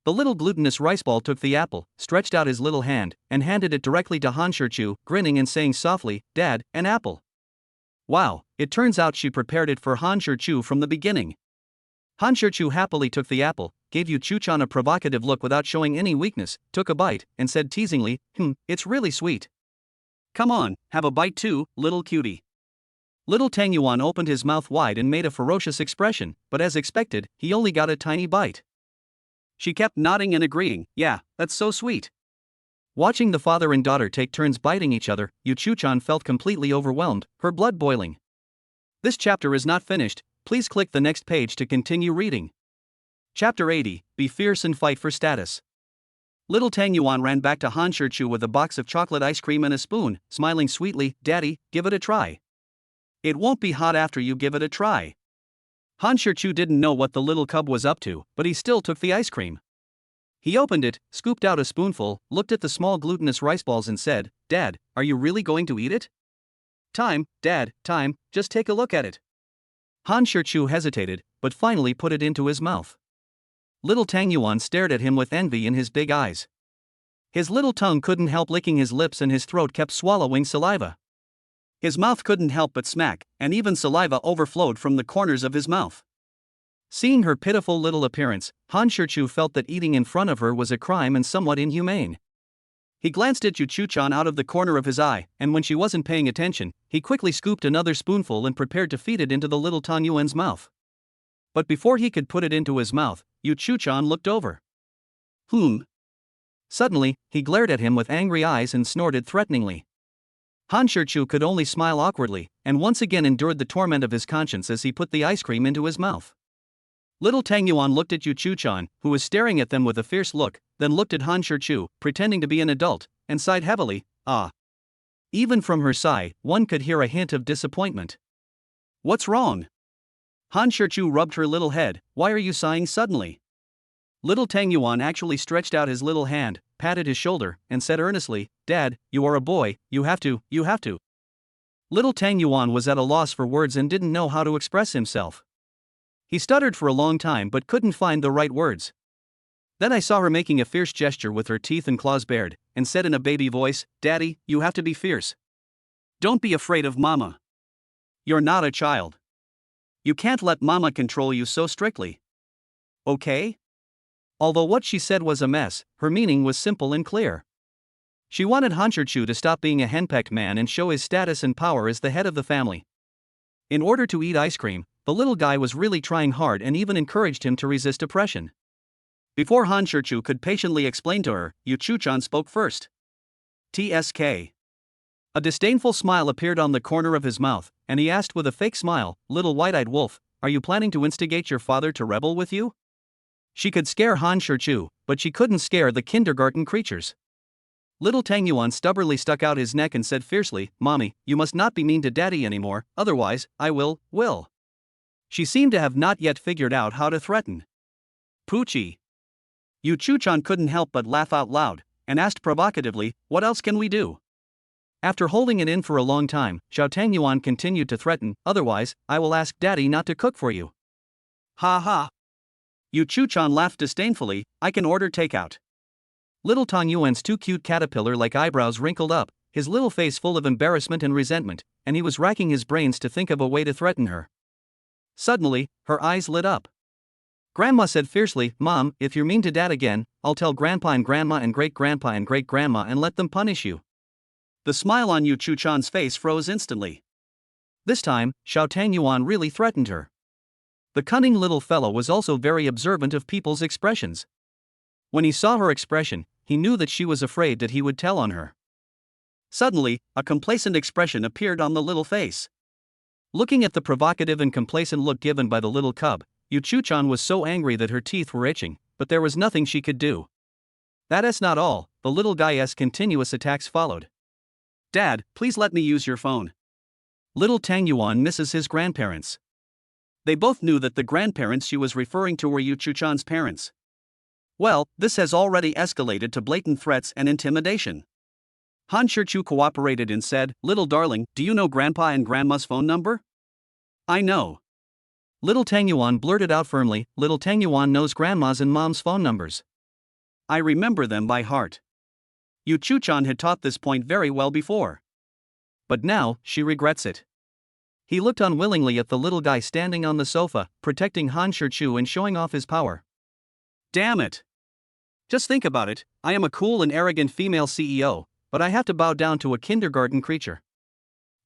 The little glutinous rice ball took the apple, stretched out his little hand, and handed it directly to Han Shirchu, grinning and saying softly, "Dad, an apple." Wow, it turns out she prepared it for Han Shirchu from the beginning. Han Shirchu happily took the apple, gave Yu Chuchan a provocative look without showing any weakness, took a bite, and said teasingly, "It's really sweet. Come on, have a bite too, little cutie." Little Tang Yuan opened his mouth wide and made a ferocious expression, but as expected, he only got a tiny bite. She kept nodding and agreeing, "Yeah, that's so sweet." Watching the father and daughter take turns biting each other, Yu Chuchan felt completely overwhelmed, her blood boiling. This chapter is not finished, please click the next page to continue reading. Chapter 80, Be Fierce and Fight for Status. Little Tang Yuan ran back to Han Shirchu with a box of chocolate ice cream and a spoon, smiling sweetly, "Daddy, give it a try. It won't be hot after you give it a try." Han Shirchu didn't know what the little cub was up to, but he still took the ice cream. He opened it, scooped out a spoonful, looked at the small glutinous rice balls and said, "Dad, are you really going to eat it?" "Time, Dad, time, just take a look at it." Han Shirchu hesitated, but finally put it into his mouth. Little Tang Yuan stared at him with envy in his big eyes. His little tongue couldn't help licking his lips and his throat kept swallowing saliva. His mouth couldn't help but smack, and even saliva overflowed from the corners of his mouth. Seeing her pitiful little appearance, Han Shirchu felt that eating in front of her was a crime and somewhat inhumane. He glanced at Yu Chuchan out of the corner of his eye, and when she wasn't paying attention, he quickly scooped another spoonful and prepared to feed it into the little Tang Yuan's mouth. But before he could put it into his mouth, Yu Chuchan looked over. Suddenly, he glared at him with angry eyes and snorted threateningly. Han Shirchu could only smile awkwardly, and once again endured the torment of his conscience as he put the ice cream into his mouth. Little Tang Yuan looked at Yu Chuchan, who was staring at them with a fierce look, then looked at Han Shirchu, pretending to be an adult, and sighed heavily, "Ah." Even from her sigh, one could hear a hint of disappointment. "What's wrong?" Han Shirchu rubbed her little head, "Why are you sighing suddenly?" Little Tang Yuan actually stretched out his little hand, patted his shoulder, and said earnestly, "Dad, you are a boy, you have to. Little Tang Yuan was at a loss for words and didn't know how to express himself. He stuttered for a long time but couldn't find the right words. Then I saw her making a fierce gesture with her teeth and claws bared, and said in a baby voice, "Daddy, you have to be fierce. Don't be afraid of Mama. You're not a child. You can't let Mama control you so strictly. Okay?" Although what she said was a mess, her meaning was simple and clear. She wanted Han Shirchu to stop being a henpecked man and show his status and power as the head of the family. In order to eat ice cream, the little guy was really trying hard and even encouraged him to resist oppression. Before Han Shirchu could patiently explain to her, Yu Chuchan spoke first. "TSK." A disdainful smile appeared on the corner of his mouth, and he asked with a fake smile, "Little white-eyed wolf, are you planning to instigate your father to rebel with you?" She could scare Han Shirchu, but she couldn't scare the kindergarten creatures. Little Tang Yuan stubbornly stuck out his neck and said fiercely, "Mommy, you must not be mean to Daddy anymore, otherwise, I will." She seemed to have not yet figured out how to threaten. "Poochie." Yu Chuchan couldn't help but laugh out loud, and asked provocatively, "What else can we do?" After holding it in for a long time, Xiao Tang Yuan continued to threaten, "Otherwise, I will ask Daddy not to cook for you." "Ha ha." Yu Chuchan laughed disdainfully, "I can order takeout." Little Tang Yuan's two cute caterpillar-like eyebrows wrinkled up, his little face full of embarrassment and resentment, and he was racking his brains to think of a way to threaten her. Suddenly, her eyes lit up. Grandma said fiercely, "Mom, if you're mean to Dad again, I'll tell Grandpa and Grandma and Great-Grandpa and Great-Grandma and let them punish you." The smile on Yu Chuchan's face froze instantly. This time, Xiao Tang Yuan really threatened her. The cunning little fellow was also very observant of people's expressions. When he saw her expression, he knew that she was afraid that he would tell on her. Suddenly, a complacent expression appeared on the little face. Looking at the provocative and complacent look given by the little cub, Yu Chuchan was so angry that her teeth were itching, but there was nothing she could do. That's not all, the little guy's continuous attacks followed. "Dad, please let me use your phone." Little Tang Yuan misses his grandparents. They both knew that the grandparents she was referring to were Yu Chuchan's parents. Well, this has already escalated to blatant threats and intimidation. Han Shichu cooperated and said, "Little darling, do you know Grandpa and Grandma's phone number?" "I know." Little Tang Yuan blurted out firmly, "Little Tang Yuan knows Grandma's and Mom's phone numbers. I remember them by heart." Yu Chu-chan had taught this point very well before. But now, she regrets it. He looked unwillingly at the little guy standing on the sofa, protecting Han Shichu and showing off his power. Damn it! Just think about it, I am a cool and arrogant female CEO, but I have to bow down to a kindergarten creature.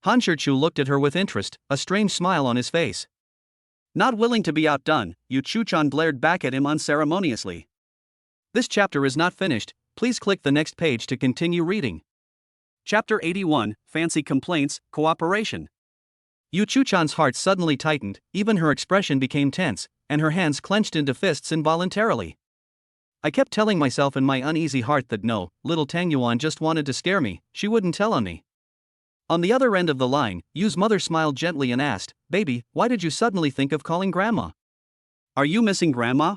Han Shichu looked at her with interest, a strange smile on his face. Not willing to be outdone, Yu Chu-chan glared back at him unceremoniously. This chapter is not finished, please click the next page to continue reading. Chapter 81, Fancy Complaints, Cooperation. Yu Chu-chan's heart suddenly tightened, even her expression became tense, and her hands clenched into fists involuntarily. I kept telling myself in my uneasy heart that no, little Tang Yuan just wanted to scare me, she wouldn't tell on me. On the other end of the line, Yu's mother smiled gently and asked, "Baby, why did you suddenly think of calling Grandma? Are you missing Grandma?"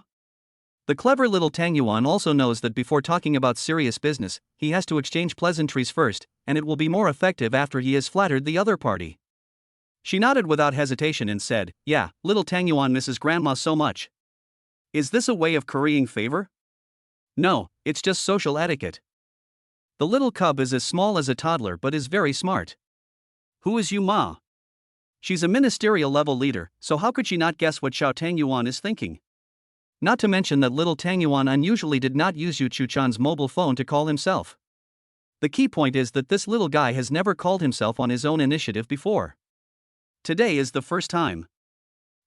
The clever little Tang Yuan also knows that before talking about serious business, he has to exchange pleasantries first, and it will be more effective after he has flattered the other party. She nodded without hesitation and said, "Yeah, little Tang Yuan misses Grandma so much." Is this a way of currying favor? No, it's just social etiquette. The little cub is as small as a toddler but is very smart. Who is Yu Ma? She's a ministerial level leader, so how could she not guess what Xiao Tang Yuan is thinking? Not to mention that little Tang Yuan unusually did not use Yu Chu-chan's mobile phone to call himself. The key point is that this little guy has never called himself on his own initiative before. Today is the first time.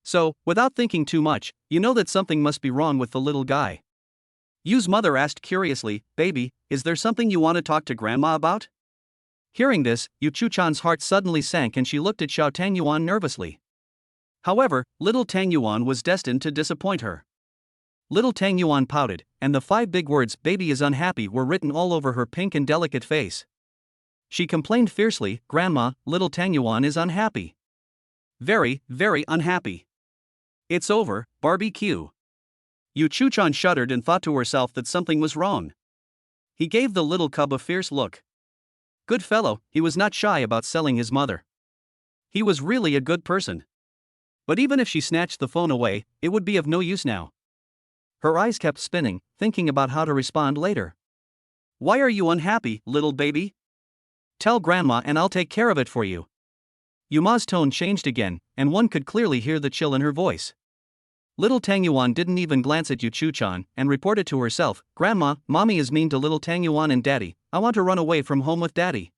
So, without thinking too much, you know that something must be wrong with the little guy. Yu's mother asked curiously, "Baby, is there something you want to talk to Grandma about?" Hearing this, Yu Chu-chan's heart suddenly sank and she looked at Xiao Tang Yuan nervously. However, little Tang Yuan was destined to disappoint her. Little Tang Yuan pouted, and the 5 big words "baby is unhappy" were written all over her pink and delicate face. She complained fiercely, "Grandma, little Tang Yuan is unhappy. Very, very unhappy. It's over, barbecue." Yu Chu-chan shuddered and thought to herself that something was wrong. He gave the little cub a fierce look. Good fellow, he was not shy about selling his mother. He was really a good person. But even if she snatched the phone away, it would be of no use now. Her eyes kept spinning, thinking about how to respond later. "Why are you unhappy, little baby? Tell Grandma and I'll take care of it for you." Yuma's tone changed again, and one could clearly hear the chill in her voice. Little Tang Yuan didn't even glance at Yu Chu-chan and reported to herself, "Grandma, Mommy is mean to little Tang Yuan and Daddy, I want to run away from home with Daddy."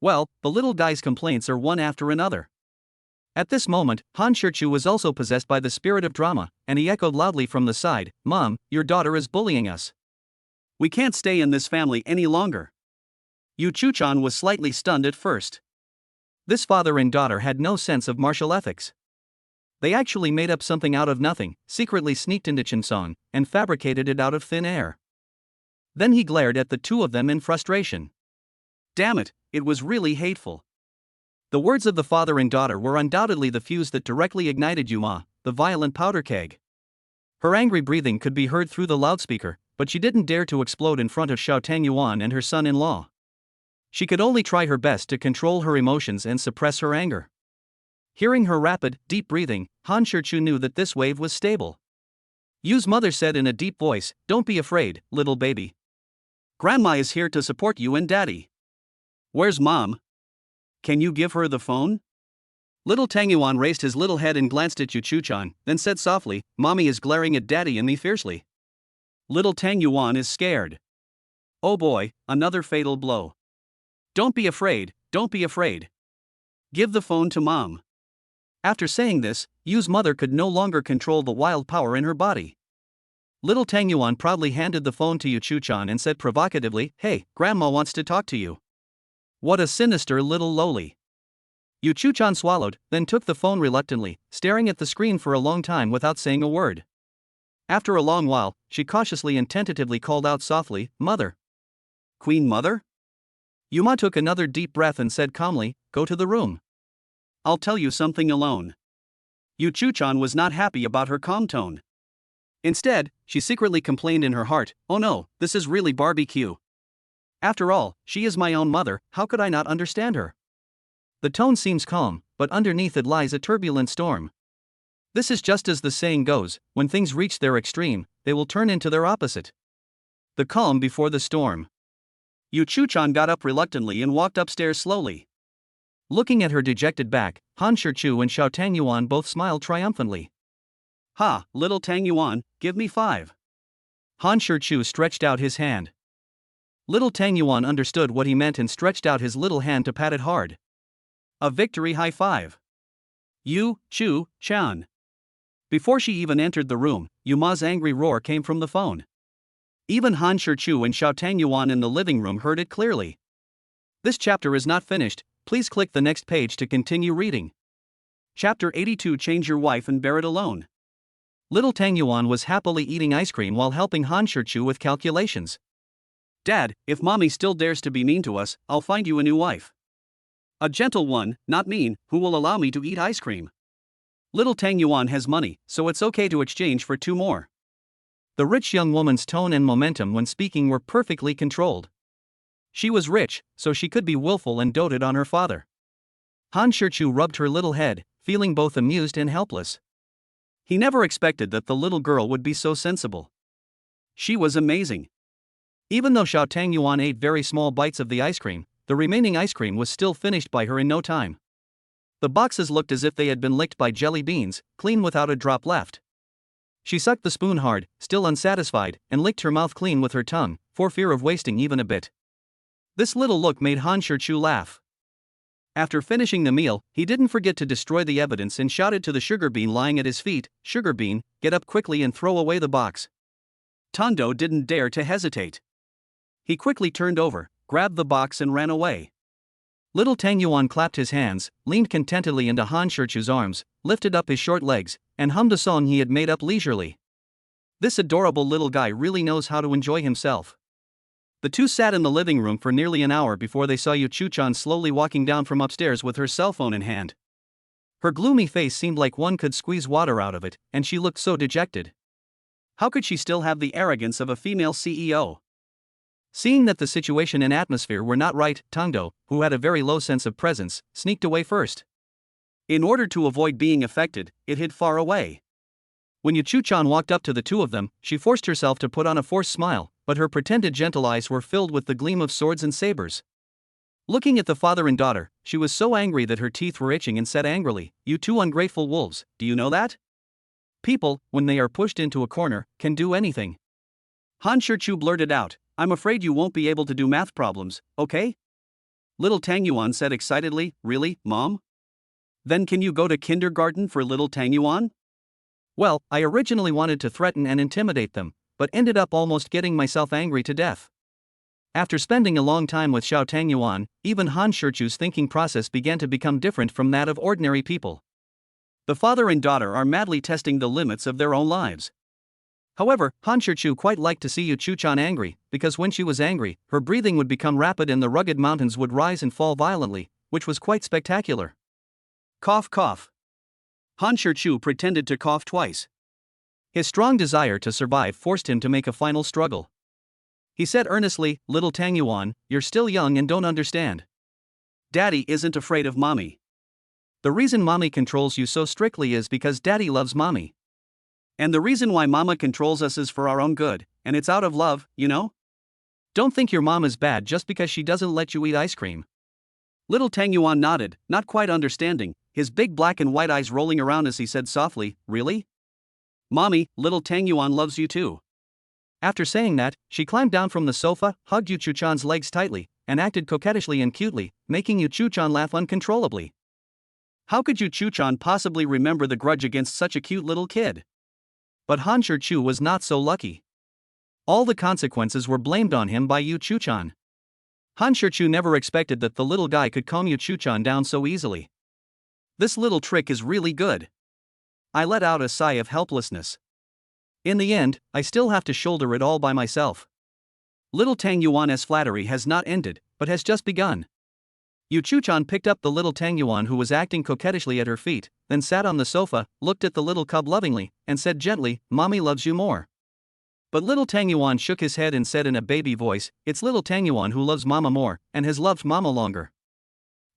Well, the little guy's complaints are one after another. At this moment, Han Shichu was also possessed by the spirit of drama, and he echoed loudly from the side, "Mom, your daughter is bullying us. We can't stay in this family any longer." Yu Chu-chan was slightly stunned at first. This father and daughter had no sense of martial ethics. They actually made up something out of nothing, secretly sneaked into Chinsong, and fabricated it out of thin air. Then he glared at the two of them in frustration. Damn it, it was really hateful. The words of the father and daughter were undoubtedly the fuse that directly ignited Yuma, the violent powder keg. Her angry breathing could be heard through the loudspeaker, but she didn't dare to explode in front of Xiao Tang Yuan and her son-in-law. She could only try her best to control her emotions and suppress her anger. Hearing her rapid, deep breathing, Han Shichu knew that this wave was stable. Yu's mother said in a deep voice, "Don't be afraid, little baby. Grandma is here to support you and Daddy." "Where's Mom? Can you give her the phone?" Little Tang Yuan raised his little head and glanced at Yu Chu-chan, then said softly, "Mommy is glaring at Daddy and me fiercely." Little Tang Yuan is scared. Oh boy, another fatal blow. "Don't be afraid, don't be afraid. Give the phone to Mom." After saying this, Yu's mother could no longer control the wild power in her body. Little Tang Yuan proudly handed the phone to Yu Chu-chan and said provocatively, "Hey, Grandma wants to talk to you." What a sinister little loli. Yu Chu-chan swallowed, then took the phone reluctantly, staring at the screen for a long time without saying a word. After a long while, she cautiously and tentatively called out softly, "Mother." "Queen Mother?" Yuma took another deep breath and said calmly, "Go to the room. I'll tell you something alone." Yu Chu-chan was not happy about her calm tone. Instead, she secretly complained in her heart, "Oh no, this is really barbecue. After all, she is my own mother, how could I not understand her? The tone seems calm, but underneath it lies a turbulent storm. This is just as the saying goes, when things reach their extreme, they will turn into their opposite. The calm before the storm. Yu Chuchan got up reluctantly and walked upstairs slowly. Looking at her dejected back, Han Shichu and Xiao Tangyuan both smiled triumphantly. Ha, little Tangyuan, give me 5. Han Shichu stretched out his hand. Little Tangyuan understood what he meant and stretched out his little hand to pat it hard. A victory high five. Yu Chu-chan. Before she even entered the room, Yuma's angry roar came from the phone. Even Han Shichu and Xiao Tangyuan in the living room heard it clearly. This chapter is not finished, please click the next page to continue reading. Chapter 82. Change your wife and bear it alone. Little Tangyuan was happily eating ice cream while helping Han Shichu with calculations. Dad, if mommy still dares to be mean to us, I'll find you a new wife. A gentle one, not mean, who will allow me to eat ice cream. Little Tangyuan has money, so it's okay to exchange for 2 more. The rich young woman's tone and momentum when speaking were perfectly controlled. She was rich, so she could be willful and doted on her father. Han Shichu rubbed her little head, feeling both amused and helpless. He never expected that the little girl would be so sensible. She was amazing. Even though Xiao Tangyuan ate very small bites of the ice cream, the remaining ice cream was still finished by her in no time. The boxes looked as if they had been licked by jelly beans, clean without a drop left. She sucked the spoon hard, still unsatisfied, and licked her mouth clean with her tongue, for fear of wasting even a bit. This little look made Han Shichu laugh. After finishing the meal, he didn't forget to destroy the evidence and shouted to the sugar bean lying at his feet, "Sugar bean, get up quickly and throw away the box." Tondo didn't dare to hesitate. He quickly turned over, grabbed the box and ran away. Little Tangyuan clapped his hands, leaned contentedly into Han Shichu's arms, lifted up his short legs, and hummed a song he had made up leisurely. This adorable little guy really knows how to enjoy himself. The two sat in the living room for nearly an hour before they saw Yu Chuchan slowly walking down from upstairs with her cell phone in hand. Her gloomy face seemed like one could squeeze water out of it, and she looked so dejected. How could she still have the arrogance of a female CEO? Seeing that the situation and atmosphere were not right, Tangdo, who had a very low sense of presence, sneaked away first. In order to avoid being affected, it hid far away. When Yu Chuchan walked up to the two of them, she forced herself to put on a forced smile, but her pretended gentle eyes were filled with the gleam of swords and sabers. Looking at the father and daughter, she was so angry that her teeth were itching and said angrily, "You two ungrateful wolves, do you know that? People, when they are pushed into a corner, can do anything." Han Shichu blurted out, "I'm afraid you won't be able to do math problems, okay?" Little Tangyuan said excitedly, "Really, Mom? Then can you go to kindergarten for little Tangyuan?" Well, I originally wanted to threaten and intimidate them, but ended up almost getting myself angry to death. After spending a long time with Xiao Tangyuan, even Han Shichu's thinking process began to become different from that of ordinary people. The father and daughter are madly testing the limits of their own lives. However, Han Shichu quite liked to see Yu Chuchan angry, because when she was angry, her breathing would become rapid and the rugged mountains would rise and fall violently, which was quite spectacular. Cough cough. Han Shichu pretended to cough twice. His strong desire to survive forced him to make a final struggle. He said earnestly, "Little Tangyuan, you're still young and don't understand. Daddy isn't afraid of mommy. The reason mommy controls you so strictly is because daddy loves mommy. And the reason why mama controls us is for our own good, and it's out of love, you know? Don't think your mom is bad just because she doesn't let you eat ice cream." Little Tangyuan nodded, not quite understanding, his big black and white eyes rolling around as he said softly, "Really? Mommy, little Tangyuan loves you too." After saying that, she climbed down from the sofa, hugged Yu Chuchan's legs tightly, and acted coquettishly and cutely, making Yu Chuchan laugh uncontrollably. How could Yu Chuchan possibly remember the grudge against such a cute little kid? But Han Shichu was not so lucky. All the consequences were blamed on him by Yu Chuchan. Han Shichu never expected that the little guy could calm Yu Chuchan down so easily. This little trick is really good. I let out a sigh of helplessness. In the end, I still have to shoulder it all by myself. Little Tangyuan's flattery has not ended, but has just begun. Yu Chuchan picked up the little Tangyuan who was acting coquettishly at her feet, then sat on the sofa, looked at the little cub lovingly, and said gently, "Mommy loves you more." But little Tang Yuan shook his head and said in a baby voice, "It's little Tang Yuan who loves Mama more, and has loved Mama longer."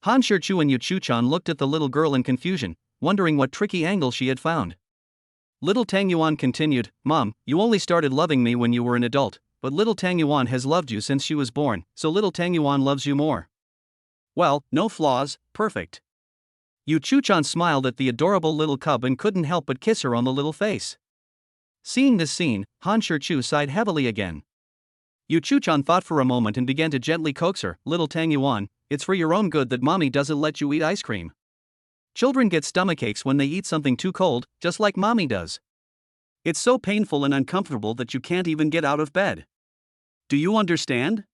Han Shichu and Yu Chu-chan looked at the little girl in confusion, wondering what tricky angle she had found. Little Tang Yuan continued, "Mom, you only started loving me when you were an adult, but little Tang Yuan has loved you since she was born, so little Tang Yuan loves you more." Well, no flaws, perfect. Yu Chu-chan smiled at the adorable little cub and couldn't help but kiss her on the little face. Seeing this scene, Han Shichu sighed heavily again. Yu Chu-chan thought for a moment and began to gently coax her, "Little Tang Yuan, it's for your own good that mommy doesn't let you eat ice cream. Children get stomachaches when they eat something too cold, just like mommy does. It's so painful and uncomfortable that you can't even get out of bed. Do you understand?"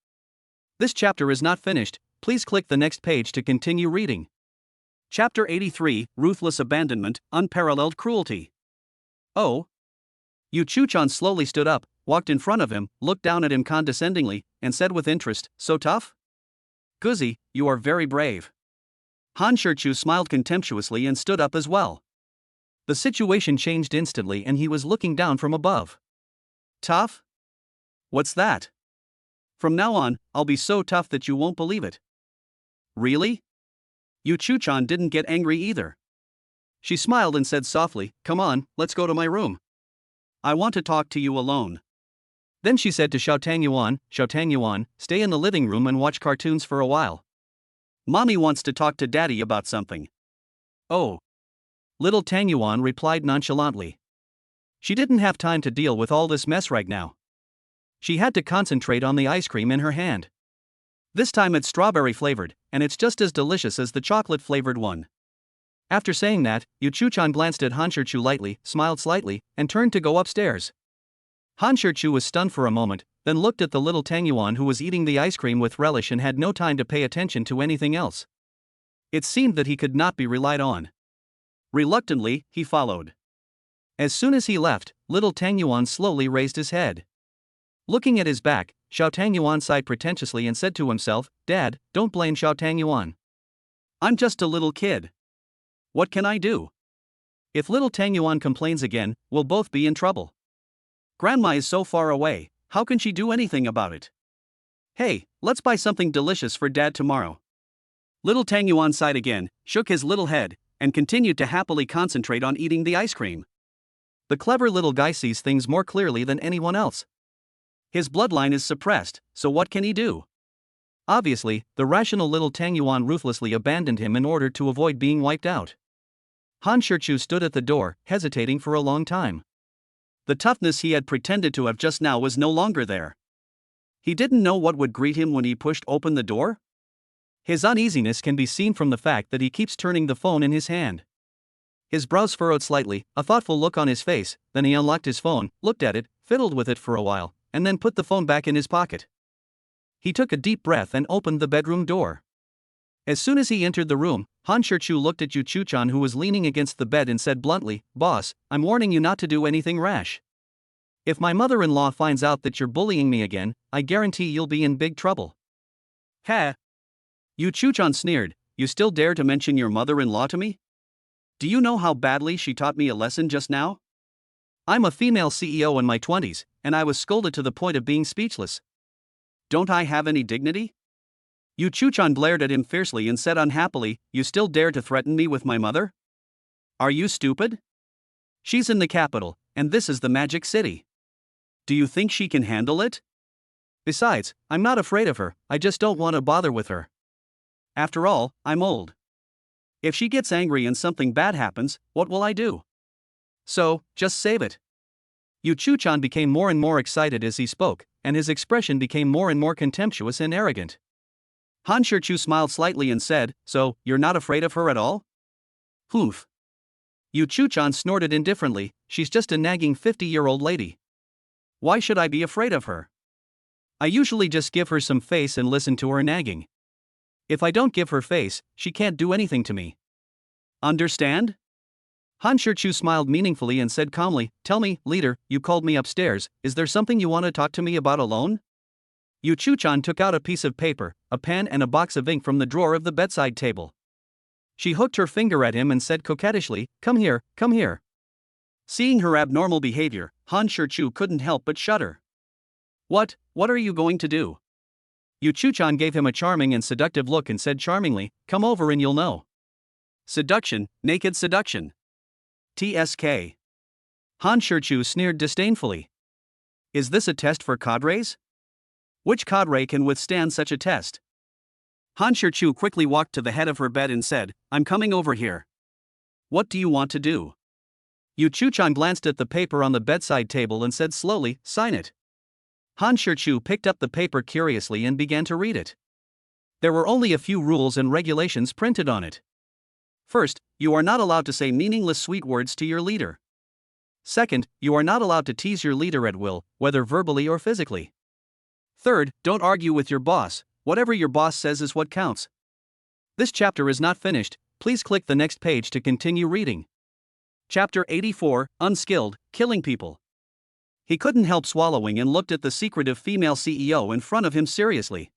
This chapter is not finished, please click the next page to continue reading. Chapter 83, Ruthless Abandonment, Unparalleled Cruelty. Oh. Yu Chu-chan slowly stood up, walked in front of him, looked down at him condescendingly, and said with interest, "So tough? Guzzi, you are very brave." Han Shichu smiled contemptuously and stood up as well. The situation changed instantly and he was looking down from above. "Tough? What's that? From now on, I'll be so tough that you won't believe it." "Really?" Yu Chu-chan didn't get angry either. She smiled and said softly, "Come on, let's go to my room. I want to talk to you alone." Then she said to Xiao Tang Yuan, "Stay in the living room and watch cartoons for a while. Mommy wants to talk to Daddy about something." "Oh." Little Tang Yuan replied nonchalantly. She didn't have time to deal with all this mess right now. She had to concentrate on the ice cream in her hand. This time it's strawberry flavored, and it's just as delicious as the chocolate flavored one. After saying that, Yu Chu-chan glanced at Han Shichu lightly, smiled slightly, and turned to go upstairs. Han Shichu was stunned for a moment, then looked at the little Tang Yuan who was eating the ice cream with relish and had no time to pay attention to anything else. It seemed that he could not be relied on. Reluctantly, he followed. As soon as he left, little Tang Yuan slowly raised his head. Looking at his back, Xiao Tang Yuan sighed pretentiously and said to himself, "Dad, don't blame Xiao Tang Yuan. I'm just a little kid. What can I do? If little Tang Yuan complains again, we'll both be in trouble. Grandma is so far away, how can she do anything about it? Hey, let's buy something delicious for Dad tomorrow." Little Tang Yuan sighed again, shook his little head, and continued to happily concentrate on eating the ice cream. The clever little guy sees things more clearly than anyone else. His bloodline is suppressed, so what can he do? Obviously, the rational little Tang Yuan ruthlessly abandoned him in order to avoid being wiped out. Han Shichu stood at the door, hesitating for a long time. The toughness he had pretended to have just now was no longer there. He didn't know what would greet him when he pushed open the door. His uneasiness can be seen from the fact that he keeps turning the phone in his hand. His brows furrowed slightly, a thoughtful look on his face, then he unlocked his phone, looked at it, fiddled with it for a while, and then put the phone back in his pocket. He took a deep breath and opened the bedroom door. As soon as he entered the room, Han Shichu looked at Yu Chu-chan who was leaning against the bed and said bluntly, "Boss, I'm warning you not to do anything rash. If my mother-in-law finds out that you're bullying me again, I guarantee you'll be in big trouble." "Ha!" Yu Chu-chan sneered, "You still dare to mention your mother-in-law to me? Do you know how badly she taught me a lesson just now? I'm a female CEO in my 20s, and I was scolded to the point of being speechless. Don't I have any dignity?" Yu Chu-chan glared at him fiercely and said unhappily, "You still dare to threaten me with my mother? Are you stupid? She's in the capital, and this is the Magic City. Do you think she can handle it? Besides, I'm not afraid of her, I just don't want to bother with her. After all, I'm old. If she gets angry and something bad happens, what will I do? So, just save it." Yu Chu-chan became more and more excited as he spoke, and his expression became more and more contemptuous and arrogant. Han Shichu smiled slightly and said, "So, you're not afraid of her at all?" "Humph." Yu Chu-chan snorted indifferently, "She's just a nagging 50-year-old lady. Why should I be afraid of her? I usually just give her some face and listen to her nagging. If I don't give her face, she can't do anything to me. Understand?" Han Shichu smiled meaningfully and said calmly, "Tell me, leader, you called me upstairs, is there something you want to talk to me about alone?" Yu Chu-chan took out a piece of paper, a pen and a box of ink from the drawer of the bedside table. She hooked her finger at him and said coquettishly, come here, come here." Seeing her abnormal behavior, Han Shichu couldn't help but shudder. What are you going to do? Yu Chuchan gave him a charming and seductive look and said charmingly, come over and you'll know. Seduction, naked seduction. TSK. Han Shichu sneered disdainfully. Is this a test for cadres? Which cadre can withstand such a test? Han Shichu quickly walked to the head of her bed and said, I'm coming over here. What do you want to do? Yu Chuchan glanced at the paper on the bedside table and said slowly, sign it. Han Shichu picked up the paper curiously and began to read it. There were only a few rules and regulations printed on it. First, you are not allowed to say meaningless sweet words to your leader. Second, you are not allowed to tease your leader at will, whether verbally or physically. Third, don't argue with your boss, whatever your boss says is what counts. This chapter is not finished, please click the next page to continue reading. Chapter 84, Unskilled, Killing People. He couldn't help swallowing and looked at the secretive female CEO in front of him seriously.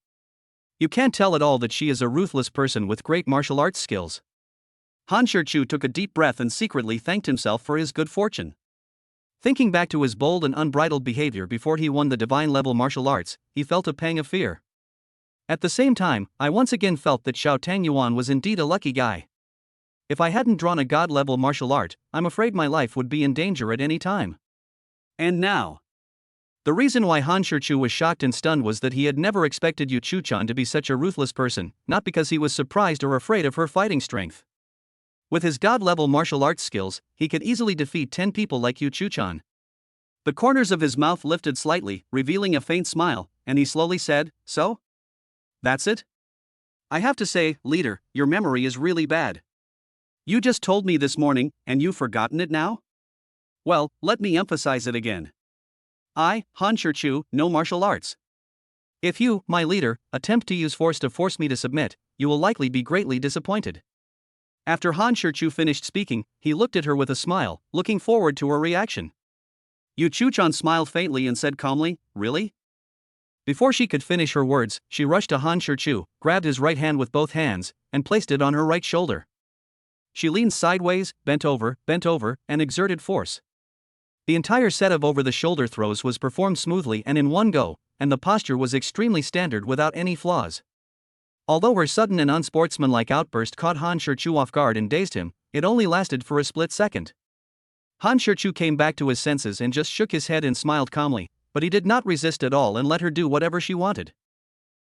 You can't tell at all that she is a ruthless person with great martial arts skills. Han Shichu took a deep breath and secretly thanked himself for his good fortune. Thinking back to his bold and unbridled behavior before he won the divine-level martial arts, he felt a pang of fear. At the same time, I once again felt that Xiao Tangyuan was indeed a lucky guy. If I hadn't drawn a god-level martial art, I'm afraid my life would be in danger at any time. And now. The reason why Han Shichu was shocked and stunned was that he had never expected Yu Chuchan to be such a ruthless person, not because he was surprised or afraid of her fighting strength. With his god-level martial arts skills, he could easily defeat 10 people like Yu Chuchan. The corners of his mouth lifted slightly, revealing a faint smile, and he slowly said, so? That's it? I have to say, leader, your memory is really bad. You just told me this morning, and you've forgotten it now? Well, let me emphasize it again. I, Han Shichu, know martial arts. If you, my leader, attempt to use force to force me to submit, you will likely be greatly disappointed. After Han Shichu finished speaking, he looked at her with a smile, looking forward to her reaction. Yu Chuchan smiled faintly and said calmly, really? Before she could finish her words, she rushed to Han Shichu, grabbed his right hand with both hands, and placed it on her right shoulder. She leaned sideways, bent over, and exerted force. The entire set of over-the-shoulder throws was performed smoothly and in one go, and the posture was extremely standard without any flaws. Although her sudden and unsportsmanlike outburst caught Han Shichu off guard and dazed him, it only lasted for a split second. Han Shichu came back to his senses and just shook his head and smiled calmly, but he did not resist at all and let her do whatever she wanted.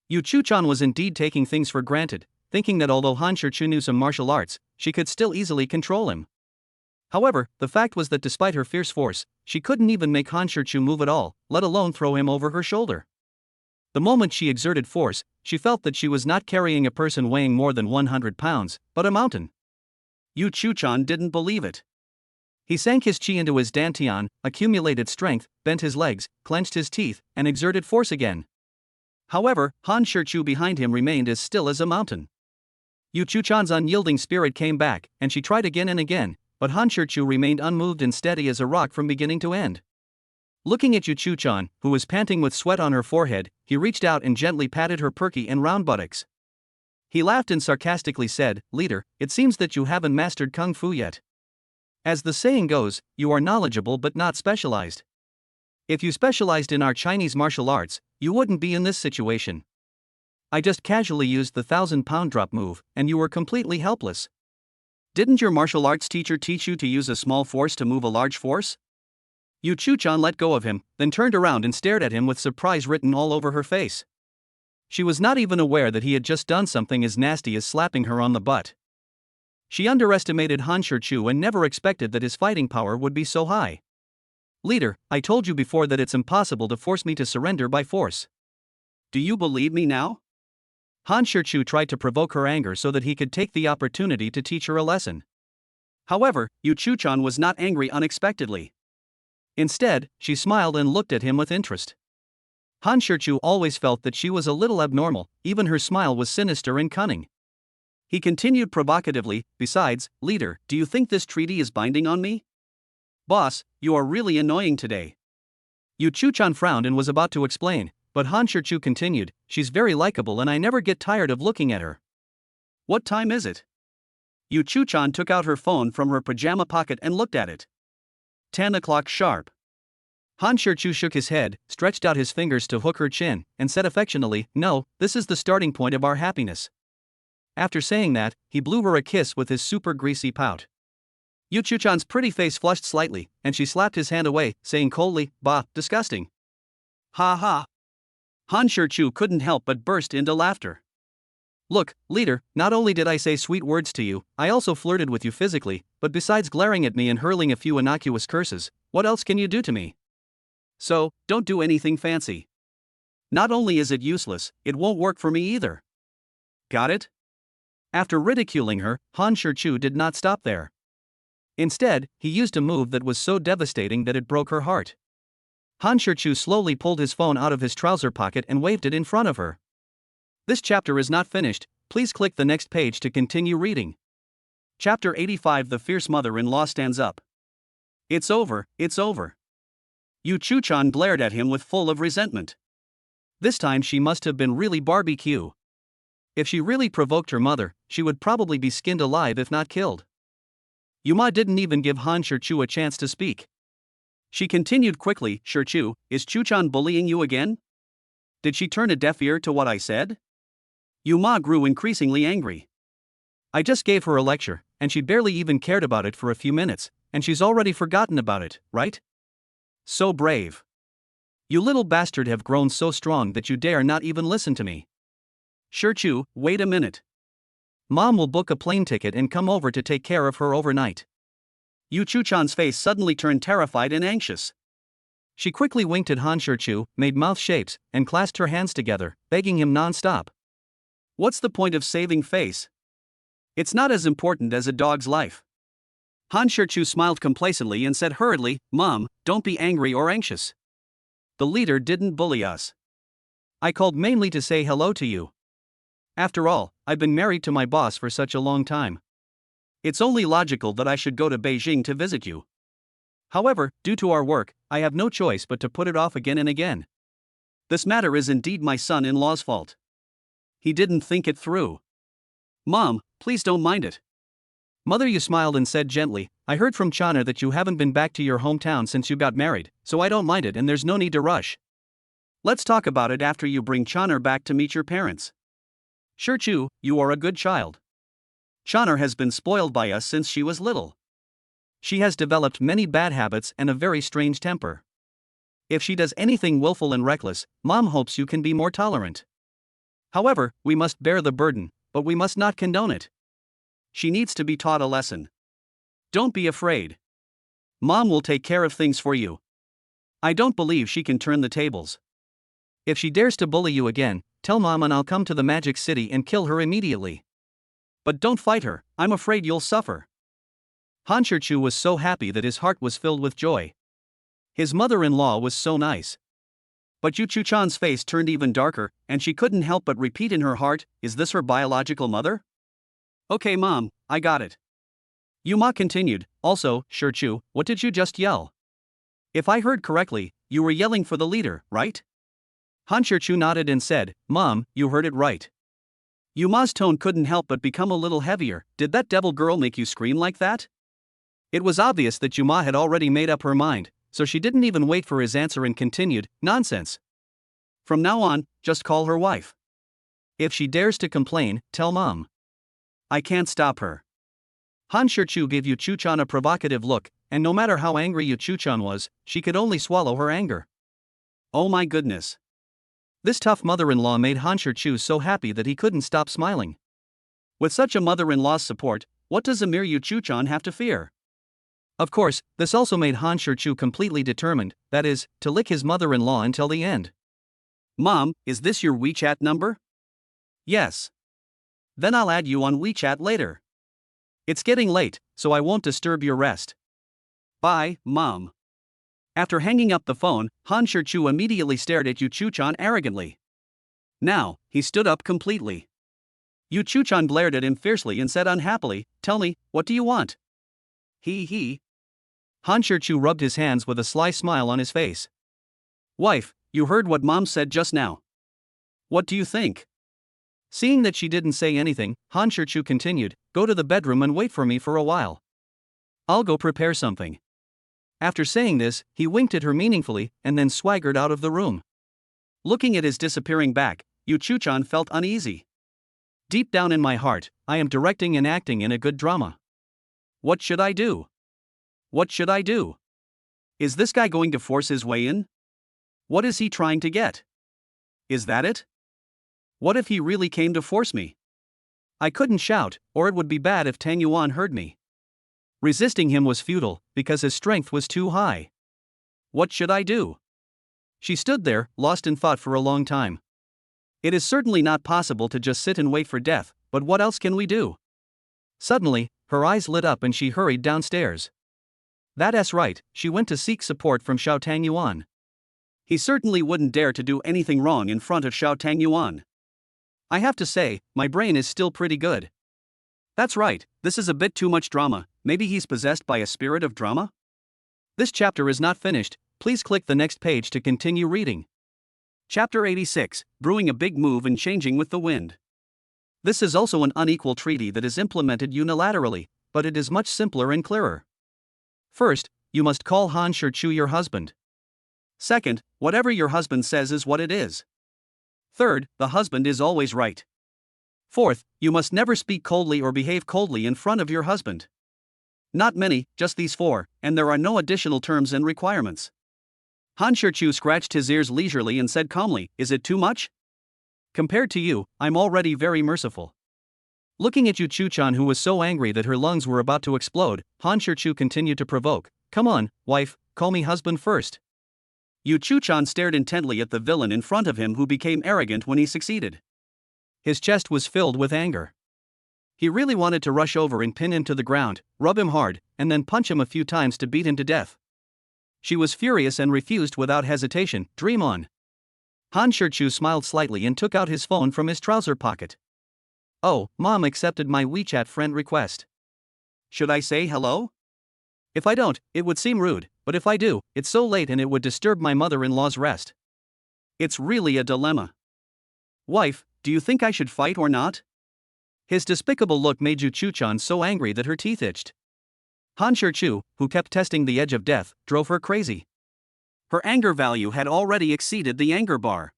Yu Chuchan was indeed taking things for granted, thinking that although Han Shichu knew some martial arts, she could still easily control him. However, the fact was that despite her fierce force, she couldn't even make Han Shichu move at all, let alone throw him over her shoulder. The moment she exerted force, she felt that she was not carrying a person weighing more than 100 pounds, but a mountain. Yu Chuchan didn't believe it. He sank his chi into his dantian, accumulated strength, bent his legs, clenched his teeth, and exerted force again. However, Han Shichu behind him remained as still as a mountain. Yu Chuchan's unyielding spirit came back, and she tried again and again, but Han Shichu remained unmoved and steady as a rock from beginning to end. Looking at Yu Chuchan, who was panting with sweat on her forehead, he reached out and gently patted her perky and round buttocks. He laughed and sarcastically said, "Leader, it seems that you haven't mastered Kung Fu yet. As the saying goes, you are knowledgeable but not specialized. If you specialized in our Chinese martial arts, you wouldn't be in this situation. I just casually used the 1,000-pound drop move, and you were completely helpless. Didn't your martial arts teacher teach you to use a small force to move a large force?" Yu Chuchan let go of him, then turned around and stared at him with surprise written all over her face. She was not even aware that he had just done something as nasty as slapping her on the butt. She underestimated Han Shichu and never expected that his fighting power would be so high. "Leader, I told you before that it's impossible to force me to surrender by force. Do you believe me now?" Han Shichu tried to provoke her anger so that he could take the opportunity to teach her a lesson. However, Yu Chuchan was not angry unexpectedly. Instead, she smiled and looked at him with interest. Han Shichu always felt that she was a little abnormal, even her smile was sinister and cunning. He continued provocatively, "Besides, leader, do you think this treaty is binding on me?" "Boss, you are really annoying today." Yu Chuchan frowned and was about to explain, but Han Shichu continued, "She's very likable and I never get tired of looking at her." "What time is it?" Yu Chuchan took out her phone from her pajama pocket and looked at it. 10 o'clock sharp. Han Shichu shook his head, stretched out his fingers to hook her chin, and said affectionately, "No, this is the starting point of our happiness." After saying that, he blew her a kiss with his super greasy pout. Yu Chuchan's pretty face flushed slightly, and she slapped his hand away, saying coldly, "Bah, disgusting." Ha ha. Han Shichu couldn't help but burst into laughter. "Look, leader, not only did I say sweet words to you, I also flirted with you physically, but besides glaring at me and hurling a few innocuous curses, what else can you do to me? So, don't do anything fancy. Not only is it useless, it won't work for me either. Got it?" After ridiculing her, Han Shichu did not stop there. Instead, he used a move that was so devastating that it broke her heart. Han Shichu slowly pulled his phone out of his trouser pocket and waved it in front of her. This chapter is not finished, please click the next page to continue reading. Chapter 85. The fierce mother-in-law stands up. It's over, it's over. Yu Chuchan glared at him with full of resentment. This time she must have been really barbecue. If she really provoked her mother, she would probably be skinned alive if not killed. Yuma didn't even give Han Shichu a chance to speak. She continued quickly, "Shichu, is Chuchan bullying you again? Did she turn a deaf ear to what I said?" Yuma grew increasingly angry. "I just gave her a lecture, and she barely even cared about it for a few minutes, and she's already forgotten about it, right? So brave. You little bastard have grown so strong that you dare not even listen to me. Shichu, wait a minute. Mom will book a plane ticket and come over to take care of her overnight." Yu Chuchan's face suddenly turned terrified and anxious. She quickly winked at Han Shichu, made mouth shapes, and clasped her hands together, begging him non-stop. What's the point of saving face? It's not as important as a dog's life. Han Shichu smiled complacently and said hurriedly, "Mom, don't be angry or anxious. The leader didn't bully us. I called mainly to say hello to you. After all, I've been married to my boss for such a long time. It's only logical that I should go to Beijing to visit you. However, due to our work, I have no choice but to put it off again and again. This matter is indeed my son-in-law's fault. He didn't think it through. Mom, please don't mind it." Mother Yu smiled and said gently, "I heard from Chana that you haven't been back to your hometown since you got married, so I don't mind it and there's no need to rush. Let's talk about it after you bring Chana back to meet your parents. Shichu, you are a good child. Chana has been spoiled by us since she was little. She has developed many bad habits and a very strange temper. If she does anything willful and reckless, Mom hopes you can be more tolerant. However, we must bear the burden, but we must not condone it. She needs to be taught a lesson. Don't be afraid. Mom will take care of things for you. I don't believe she can turn the tables. If she dares to bully you again, tell Mom and I'll come to the Magic City and kill her immediately. But don't fight her, I'm afraid you'll suffer." Han Shichu was so happy that his heart was filled with joy. His mother-in-law was so nice. But Yu Chuchan's face turned even darker, and she couldn't help but repeat in her heart, "Is this her biological mother? Okay Mom, I got it." Yuma continued, "Also, Shichu, what did you just yell? If I heard correctly, you were yelling for the leader, right?" Han Shichu nodded and said, "Mom, you heard it right." Yuma's tone couldn't help but become a little heavier. "Did that devil girl make you scream like that?" It was obvious that Yuma had already made up her mind, so she didn't even wait for his answer and continued, "Nonsense. From now on, just call her wife. If she dares to complain, tell Mom. I can't stop her." Han Shichu gave Yu Chuchan a provocative look, and no matter how angry Yu Chuchan was, she could only swallow her anger. Oh my goodness. This tough mother-in-law made Han Shichu so happy that he couldn't stop smiling. With such a mother-in-law's support, what does a mere Yu Chuchan have to fear? Of course, this also made Han Shichu completely determined, that is, to lick his mother-in-law until the end. "Mom, is this your WeChat number?" "Yes." "Then I'll add you on WeChat later. It's getting late, so I won't disturb your rest. Bye, Mom." After hanging up the phone, Han Shichu immediately stared at Yu Chuchan arrogantly. Now, he stood up completely. Yu Chuchan glared at him fiercely and said unhappily, "Tell me, what do you want?" He. Han Shichu rubbed his hands with a sly smile on his face. "Wife, you heard what Mom said just now. What do you think?" Seeing that she didn't say anything, Han Shichu continued, "Go to the bedroom and wait for me for a while. I'll go prepare something." After saying this, he winked at her meaningfully and then swaggered out of the room. Looking at his disappearing back, Yu Chu-chan felt uneasy. Deep down in my heart, I am directing and acting in a good drama. What should I do? What should I do? Is this guy going to force his way in? What is he trying to get? Is that it? What if he really came to force me? I couldn't shout, or it would be bad if Tang Yuan heard me. Resisting him was futile, because his strength was too high. What should I do? She stood there, lost in thought for a long time. It is certainly not possible to just sit and wait for death, but what else can we do? Suddenly, her eyes lit up and she hurried downstairs. That's right, she went to seek support from Xiao Tang Yuan. He certainly wouldn't dare to do anything wrong in front of Xiao Tang Yuan. I have to say, my brain is still pretty good. That's right, this is a bit too much drama. Maybe he's possessed by a spirit of drama? This chapter is not finished, please click the next page to continue reading. Chapter 86, Brewing a Big Move and Changing with the Wind. This is also an unequal treaty that is implemented unilaterally, but it is much simpler and clearer. First, you must call Han Shi-chu your husband. Second, whatever your husband says is what it is. Third, the husband is always right. Fourth, you must never speak coldly or behave coldly in front of your husband. Not many, just these 4, and there are no additional terms and requirements. Han Shi-chu scratched his ears leisurely and said calmly, "Is it too much? Compared to you, I'm already very merciful." Looking at Yu Chu-chan, who was so angry that her lungs were about to explode, Han Shi-chu continued to provoke, "Come on, wife, call me husband first." Yu Chu-chan stared intently at the villain in front of him, who became arrogant when he succeeded. His chest was filled with anger. He really wanted to rush over and pin him to the ground, rub him hard, and then punch him a few times to beat him to death. She was furious and refused without hesitation, "Dream on." Han Shi-chu smiled slightly and took out his phone from his trouser pocket. "Oh, Mom accepted my WeChat friend request. Should I say hello? If I don't, it would seem rude, but if I do, it's so late and it would disturb my mother-in-law's rest. It's really a dilemma. Wife, do you think I should fight or not?" His despicable look made Yu Chu-chan so angry that her teeth itched. Han Shi-chu, who kept testing the edge of death, drove her crazy. Her anger value had already exceeded the anger bar.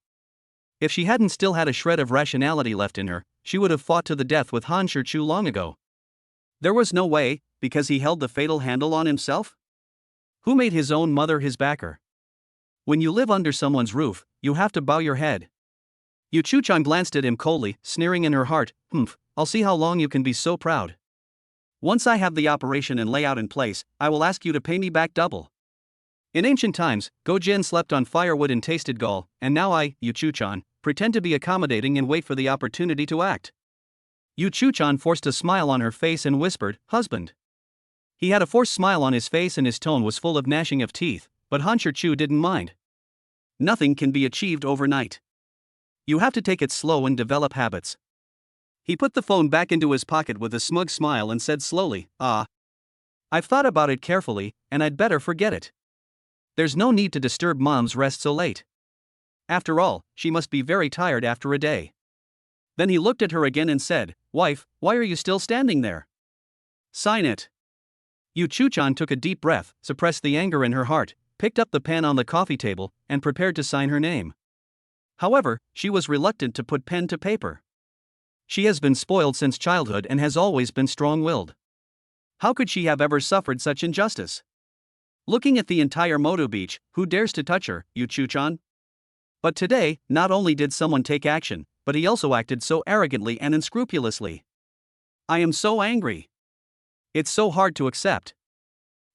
If she hadn't still had a shred of rationality left in her, she would have fought to the death with Han Shi-chu long ago. There was no way, because he held the fatal handle on himself? Who made his own mother his backer? When you live under someone's roof, you have to bow your head. Yu Chu-chan glanced at him coldly, sneering in her heart, I'll see how long you can be so proud. Once I have the operation and layout in place, I will ask you to pay me back double. In ancient times, Go-jin slept on firewood and tasted gall, and now I, Yu Chu-chan, pretend to be accommodating and wait for the opportunity to act. Yu Chu-chan forced a smile on her face and whispered, "Husband." He had a forced smile on his face and his tone was full of gnashing of teeth, but Han Shi-chu didn't mind. Nothing can be achieved overnight. You have to take it slow and develop habits. He put the phone back into his pocket with a smug smile and said slowly, I've thought about it carefully, and I'd better forget it. There's no need to disturb Mom's rest so late. After all, she must be very tired after a day. Then he looked at her again and said, "Wife, why are you still standing there? Sign it." Yu Chu-chan took a deep breath, suppressed the anger in her heart, picked up the pen on the coffee table, and prepared to sign her name. However, she was reluctant to put pen to paper. She has been spoiled since childhood and has always been strong-willed. How could she have ever suffered such injustice? Looking at the entire Moto Beach, who dares to touch her, Yu Chu-chan? But today, not only did someone take action, but he also acted so arrogantly and unscrupulously. I am so angry. It's so hard to accept.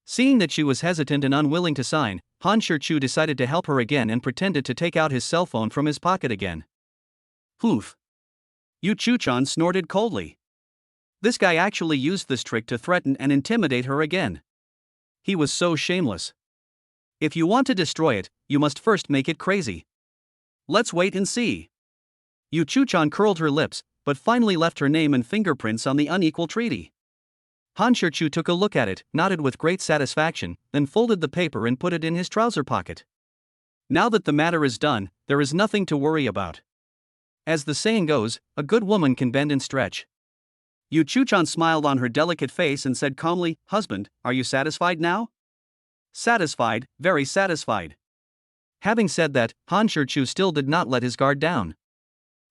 Seeing that she was hesitant and unwilling to sign, Han Shi-chu decided to help her again and pretended to take out his cell phone from his pocket again. Poof. Yu Chu-chan snorted coldly. This guy actually used this trick to threaten and intimidate her again. He was so shameless. If you want to destroy it, you must first make it crazy. Let's wait and see. Yu Chu-chan curled her lips, but finally left her name and fingerprints on the unequal treaty. Han Shi-chu took a look at it, nodded with great satisfaction, then folded the paper and put it in his trouser pocket. Now that the matter is done, there is nothing to worry about. As the saying goes, a good woman can bend and stretch. Yu Chu-chan smiled on her delicate face and said calmly, "Husband, are you satisfied now?" Satisfied, very satisfied. Having said that, Han Shirchu still did not let his guard down.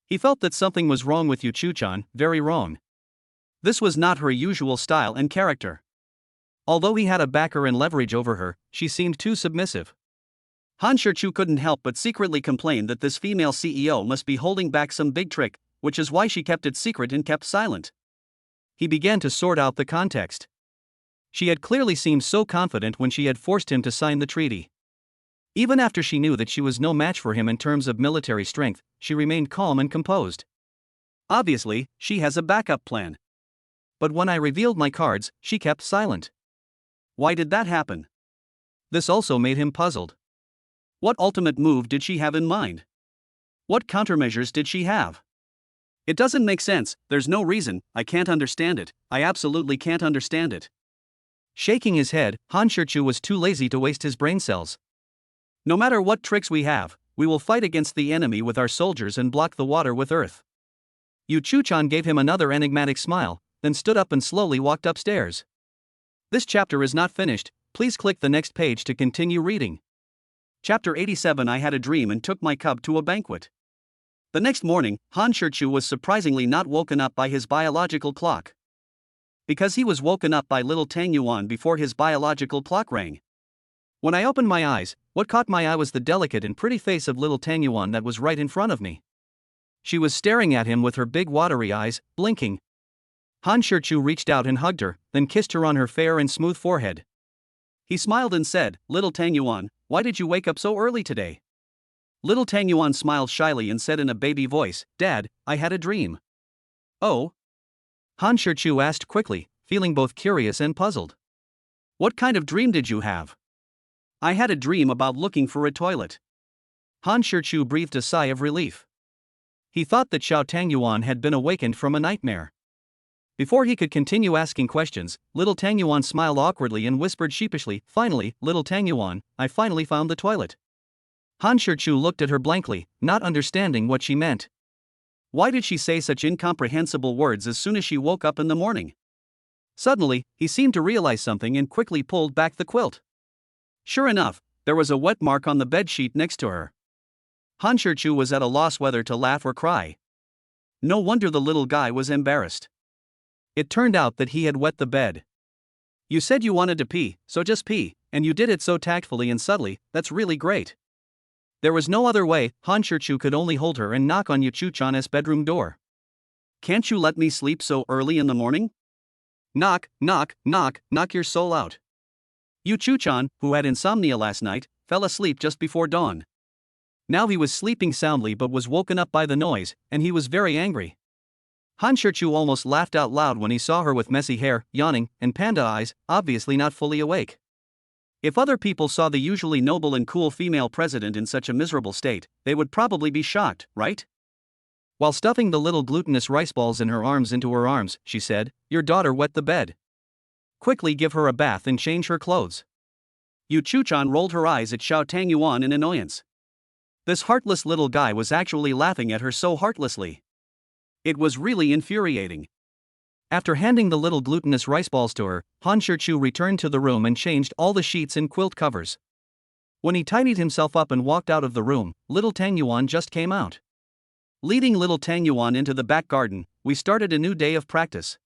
He felt that something was wrong with Yu Chu-chan, very wrong. This was not her usual style and character. Although he had a backer and leverage over her, she seemed too submissive. Han Shirchu couldn't help but secretly complain that this female CEO must be holding back some big trick, which is why she kept it secret and kept silent. He began to sort out the context. She had clearly seemed so confident when she had forced him to sign the treaty. Even after she knew that she was no match for him in terms of military strength, she remained calm and composed. Obviously, she has a backup plan. But when I revealed my cards, she kept silent. Why did that happen? This also made him puzzled. What ultimate move did she have in mind? What countermeasures did she have? It doesn't make sense, there's no reason, I can't understand it, I absolutely can't understand it. Shaking his head, Han Shirchu was too lazy to waste his brain cells. No matter what tricks we have, we will fight against the enemy with our soldiers and block the water with earth. Yu Chu-chan gave him another enigmatic smile, then stood up and slowly walked upstairs. This chapter is not finished, please click the next page to continue reading. Chapter 87 I had a dream and took my cub to a banquet. The next morning, Han Shirchu was surprisingly not woken up by his biological clock. Because he was woken up by little Tang Yuan before his biological clock rang. When I opened my eyes, what caught my eye was the delicate and pretty face of little Tang Yuan that was right in front of me. She was staring at him with her big watery eyes, blinking. Han Shirchu reached out and hugged her, then kissed her on her fair and smooth forehead. He smiled and said, "Little Tang Yuan, why did you wake up so early today?" Little Tang Yuan smiled shyly and said in a baby voice, "Dad, I had a dream." "Oh?" Han Shirchu asked quickly, feeling both curious and puzzled. "What kind of dream did you have?" "I had a dream about looking for a toilet." Han Shirchu breathed a sigh of relief. He thought that Xiao Tang Yuan had been awakened from a nightmare. Before he could continue asking questions, little Tang Yuan smiled awkwardly and whispered sheepishly, "Finally, little Tang Yuan, I finally found the toilet." Han Shirchu looked at her blankly, not understanding what she meant. Why did she say such incomprehensible words as soon as she woke up in the morning? Suddenly, he seemed to realize something and quickly pulled back the quilt. Sure enough, there was a wet mark on the bedsheet next to her. Han Shirchu was at a loss whether to laugh or cry. No wonder the little guy was embarrassed. It turned out that he had wet the bed. "You said you wanted to pee, so just pee, and you did it so tactfully and subtly, that's really great." There was no other way, Han Shirchu could only hold her and knock on Yu Chu-chan's bedroom door. "Can't you let me sleep so early in the morning? Knock, knock, knock, knock your soul out." Yu Chu-chan, who had insomnia last night, fell asleep just before dawn. Now he was sleeping soundly but was woken up by the noise, and he was very angry. Han Shirchu almost laughed out loud when he saw her with messy hair, yawning, and panda eyes, obviously not fully awake. If other people saw the usually noble and cool female president in such a miserable state, they would probably be shocked, right? While stuffing the little glutinous rice balls in her arms into her arms, she said, "Your daughter wet the bed. Quickly give her a bath and change her clothes." Yu Chu-chan rolled her eyes at Xiao Tang Yuan in annoyance. This heartless little guy was actually laughing at her so heartlessly. It was really infuriating. After handing the little glutinous rice balls to her, Han Shirchu returned to the room and changed all the sheets and quilt covers. When he tidied himself up and walked out of the room, little Tang Yuan just came out. Leading little Tang Yuan into the back garden, we started a new day of practice.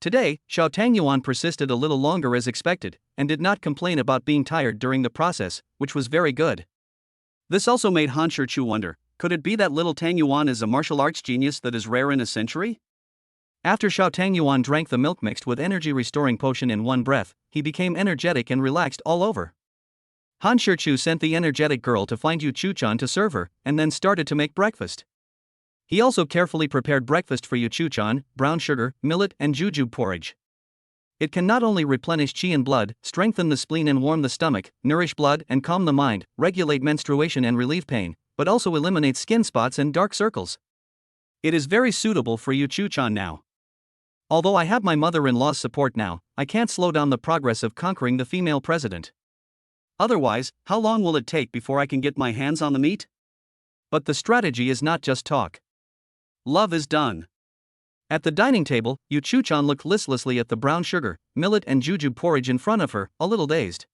Today, Xiao Tang Yuan persisted a little longer as expected, and did not complain about being tired during the process, which was very good. This also made Han Shirchu wonder, could it be that little Tang Yuan is a martial arts genius that is rare in a century? After Xiao Tang Yuan drank the milk mixed with energy-restoring potion in one breath, he became energetic and relaxed all over. Han Shirchu sent the energetic girl to find Yu Chu-chan to serve her, and then started to make breakfast. He also carefully prepared breakfast for Yu Chu-chan, brown sugar, millet and jujube porridge. It can not only replenish qi and blood, strengthen the spleen and warm the stomach, nourish blood and calm the mind, regulate menstruation and relieve pain, but also eliminate skin spots and dark circles. It is very suitable for Yu Chu-chan now. Although I have my mother-in-law's support now, I can't slow down the progress of conquering the female president. Otherwise, how long will it take before I can get my hands on the meat? But the strategy is not just talk. Love is done. At the dining table, Yu Chu-chan looked listlessly at the brown sugar, millet and jujube porridge in front of her, a little dazed.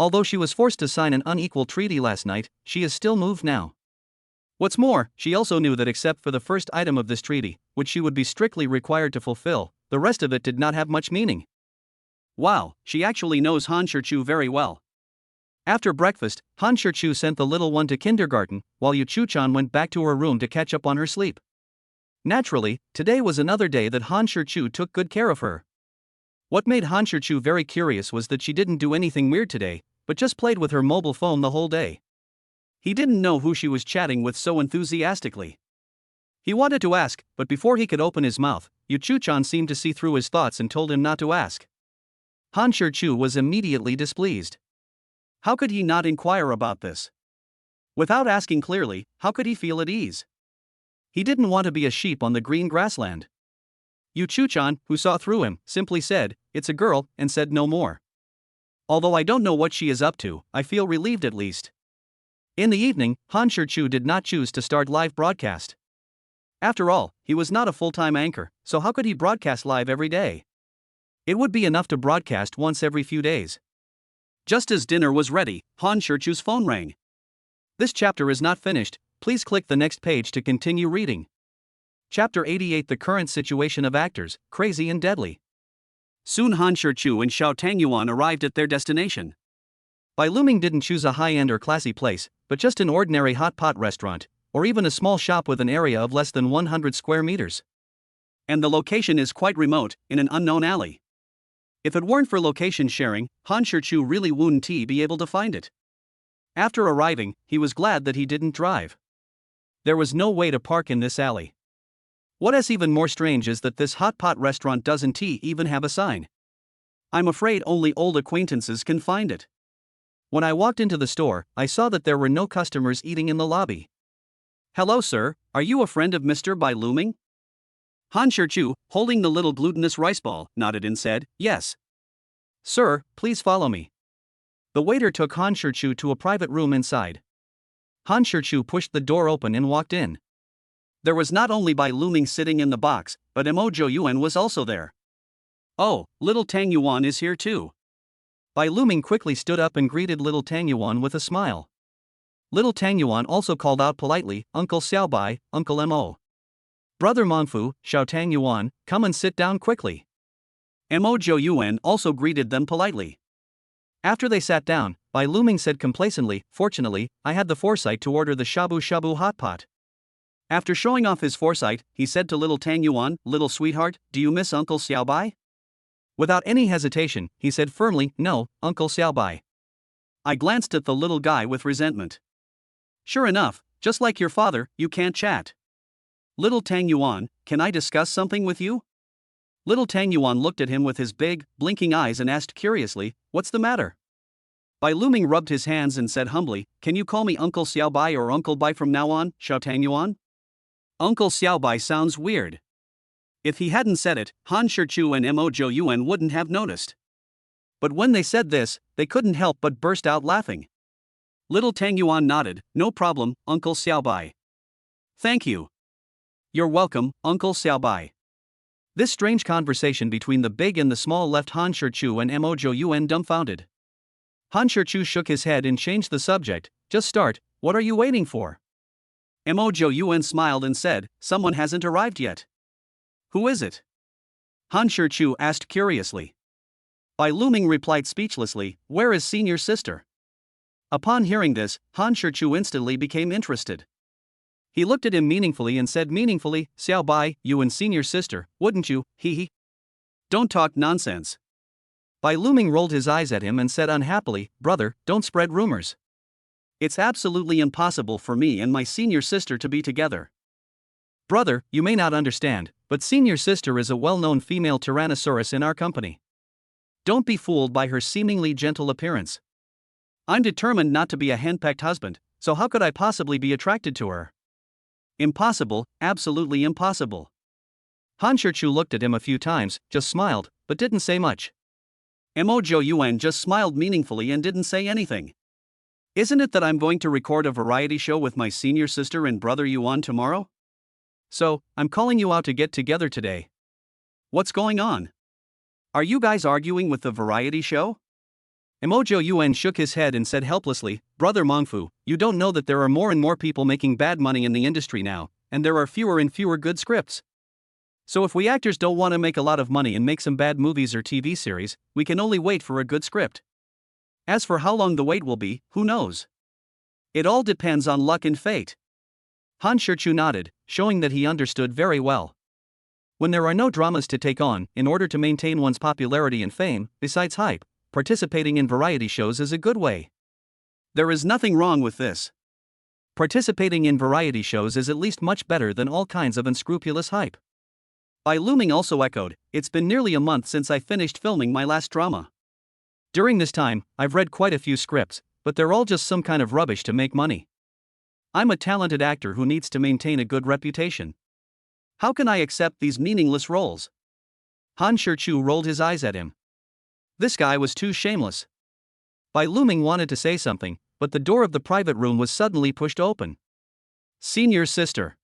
Although she was forced to sign an unequal treaty last night, she is still moved now. What's more, she also knew that except for the first item of this treaty, which she would be strictly required to fulfill, the rest of it did not have much meaning. Wow, she actually knows Han Shichu very well. After breakfast, Han Shichu sent the little one to kindergarten, while Yu Chu-chan went back to her room to catch up on her sleep. Naturally, today was another day that Han Shichu took good care of her. What made Han Shichu very curious was that she didn't do anything weird today, but just played with her mobile phone the whole day. He didn't know who she was chatting with so enthusiastically. He wanted to ask, but before he could open his mouth, Yu Chu-chan seemed to see through his thoughts and told him not to ask. Han Shichu was immediately displeased. How could he not inquire about this? Without asking clearly, how could he feel at ease? He didn't want to be a sheep on the green grassland. Yu Chu-chan, who saw through him, simply said, "It's a girl," and said no more. Although I don't know what she is up to, I feel relieved at least. In the evening, Han Shichu did not choose to start live broadcast. After all, he was not a full-time anchor, so how could he broadcast live every day? It would be enough to broadcast once every few days. Just as dinner was ready, Han Shichu's phone rang. This chapter is not finished, please click the next page to continue reading. Chapter 88: The Current Situation of Actors, Crazy and Deadly. Soon Han Shichu and Xiao Tangyuan arrived at their destination. Bai Luming didn't choose a high-end or classy place, but just an ordinary hot pot restaurant, or even a small shop with an area of less than 100 square meters. And the location is quite remote, in an unknown alley. If it weren't for location sharing, Han Shichu really wouldn't be able to find it. After arriving, he was glad that he didn't drive. There was no way to park in this alley. What is even more strange is that this hot pot restaurant doesn't even have a sign. I'm afraid only old acquaintances can find it. When I walked into the store, I saw that there were no customers eating in the lobby. "Hello sir, are you a friend of Mr. Bai Luming?" Han Shichu, holding the little glutinous rice ball, nodded and said, "Yes." "Sir, please follow me." The waiter took Han Shichu to a private room inside. Han Shichu pushed the door open and walked in. There was not only Bai Luming sitting in the box, but Mo Yuan was also there. "Oh, little Tang Yuan is here too." Bai Luming quickly stood up and greeted little Tang Yuan with a smile. Little Tang Yuan also called out politely, "Uncle Xiaobai, Uncle Mo. Brother Mongfu, Xiao Tang Yuan, come and sit down quickly." Mo Yuan also greeted them politely. After they sat down, Bai Luming said complacently, "Fortunately, I had the foresight to order the shabu shabu hot pot." After showing off his foresight, he said to little Tang Yuan, "Little sweetheart, do you miss Uncle Xiaobai?" Without any hesitation, he said firmly, "No, Uncle Xiaobai." I glanced at the little guy with resentment. "Sure enough, just like your father, you can't chat." "Little Tang Yuan, can I discuss something with you?" Little Tang Yuan looked at him with his big, blinking eyes and asked curiously, "What's the matter?" Bai Luming rubbed his hands and said humbly, "Can you call me Uncle Xiaobai or Uncle Bai from now on, Xiao Tang Yuan?" Uncle Xiaobai sounds weird. If he hadn't said it, Han Shichu and Mo Yuan wouldn't have noticed. But when they said this, they couldn't help but burst out laughing. Little Tang Yuan nodded, "No problem, Uncle Xiaobai." "Thank you." "You're welcome, Uncle Xiaobai." This strange conversation between the big and the small left Han Shichu and Mo Yuan dumbfounded. Han Shichu shook his head and changed the subject, "Just start, what are you waiting for?" Mo Yuan smiled and said, "Someone hasn't arrived yet." "Who is it?" Han Shichu asked curiously. Bai Luming replied speechlessly, "Where is senior sister?" Upon hearing this, Han Shichu instantly became interested. He looked at him meaningfully and said meaningfully, "Xiao Bai, you and senior sister, wouldn't you, hee." "Don't talk nonsense." Bai Luming rolled his eyes at him and said unhappily, "Brother, don't spread rumors. It's absolutely impossible for me and my senior sister to be together." "Brother, you may not understand, but senior sister is a well-known female tyrannosaurus in our company. Don't be fooled by her seemingly gentle appearance. I'm determined not to be a henpecked husband, so how could I possibly be attracted to her? Impossible, absolutely impossible." Han Shichu looked at him a few times, just smiled, but didn't say much. Mo Yuan just smiled meaningfully and didn't say anything. "Isn't it that I'm going to record a variety show with my senior sister and brother Yuan tomorrow? So, I'm calling you out to get together today. What's going on? Are you guys arguing with the variety show?" Emojo Yuan shook his head and said helplessly, Brother Mongfu, you don't know that there are more and more people making bad money in the industry now, and there are fewer and fewer good scripts. So if we actors don't want to make a lot of money and make some bad movies or TV series, we can only wait for a good script. As for how long the wait will be, who knows? It all depends on luck and fate. Han Shichu nodded, showing that he understood very well. When there are no dramas to take on, in order to maintain one's popularity and fame, besides hype, participating in variety shows is a good way. There is nothing wrong with this. Participating in variety shows is at least much better than all kinds of unscrupulous hype. Bai Luming also echoed, it's been nearly a month since I finished filming my last drama. During this time, I've read quite a few scripts, but they're all just some kind of rubbish to make money. I'm a talented actor who needs to maintain a good reputation. How can I accept these meaningless roles? Han Shichu rolled his eyes at him. This guy was too shameless. Bai Luming wanted to say something, but the door of the private room was suddenly pushed open. Senior sister.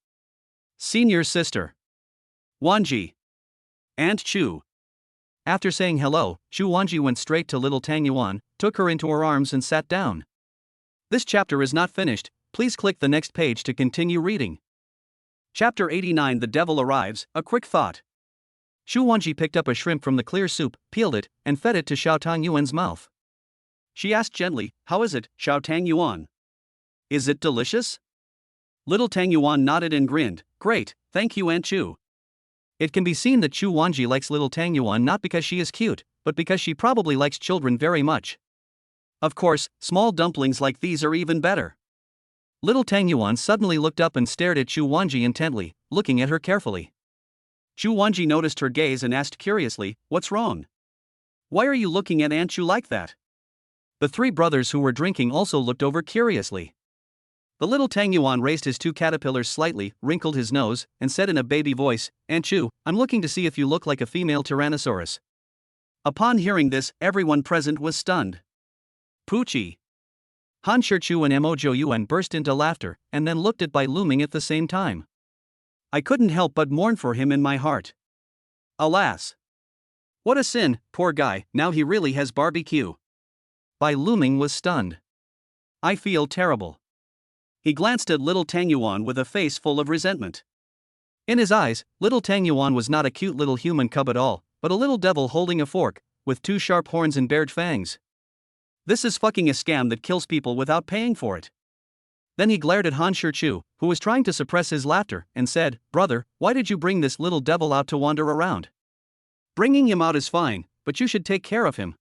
Senior sister. Wanji. Aunt Chu. After saying hello, Chu Wanji went straight to little Tang Yuan, took her into her arms and sat down. This chapter is not finished, please click the next page to continue reading. Chapter 89 The Devil Arrives, A Quick Thought. Chu Wanji picked up a shrimp from the clear soup, peeled it, and fed it to Xiao Tang Yuan's mouth. She asked gently, How is it, Xiao Tang Yuan? Is it delicious? Little Tang Yuan nodded and grinned, Great, thank you Aunt Chu. It can be seen that Chu Wanji likes little Tang Yuan not because she is cute, but because she probably likes children very much. Of course, small dumplings like these are even better. Little Tang Yuan suddenly looked up and stared at Chu Wanji intently, looking at her carefully. Chu Wanji noticed her gaze and asked curiously, What's wrong? Why are you looking at Aunt Chu like that? The three brothers who were drinking also looked over curiously. The little Tang Yuan raised his two caterpillars slightly, wrinkled his nose, and said in a baby voice, Aunt Chu, I'm looking to see if you look like a female Tyrannosaurus. Upon hearing this, everyone present was stunned. Poochie. Han Shichu and Emojo Yuan burst into laughter, and then looked at Bai Luming at the same time. I couldn't help but mourn for him in my heart. Alas! What a sin, poor guy, now he really has barbecue. Bai Luming was stunned. I feel terrible. He glanced at little Tang Yuan with a face full of resentment. In his eyes, little Tang Yuan was not a cute little human cub at all, but a little devil holding a fork, with two sharp horns and bared fangs. This is fucking a scam that kills people without paying for it. Then he glared at Han Shichu, who was trying to suppress his laughter, and said, Brother, why did you bring this little devil out to wander around? Bringing him out is fine, but you should take care of him.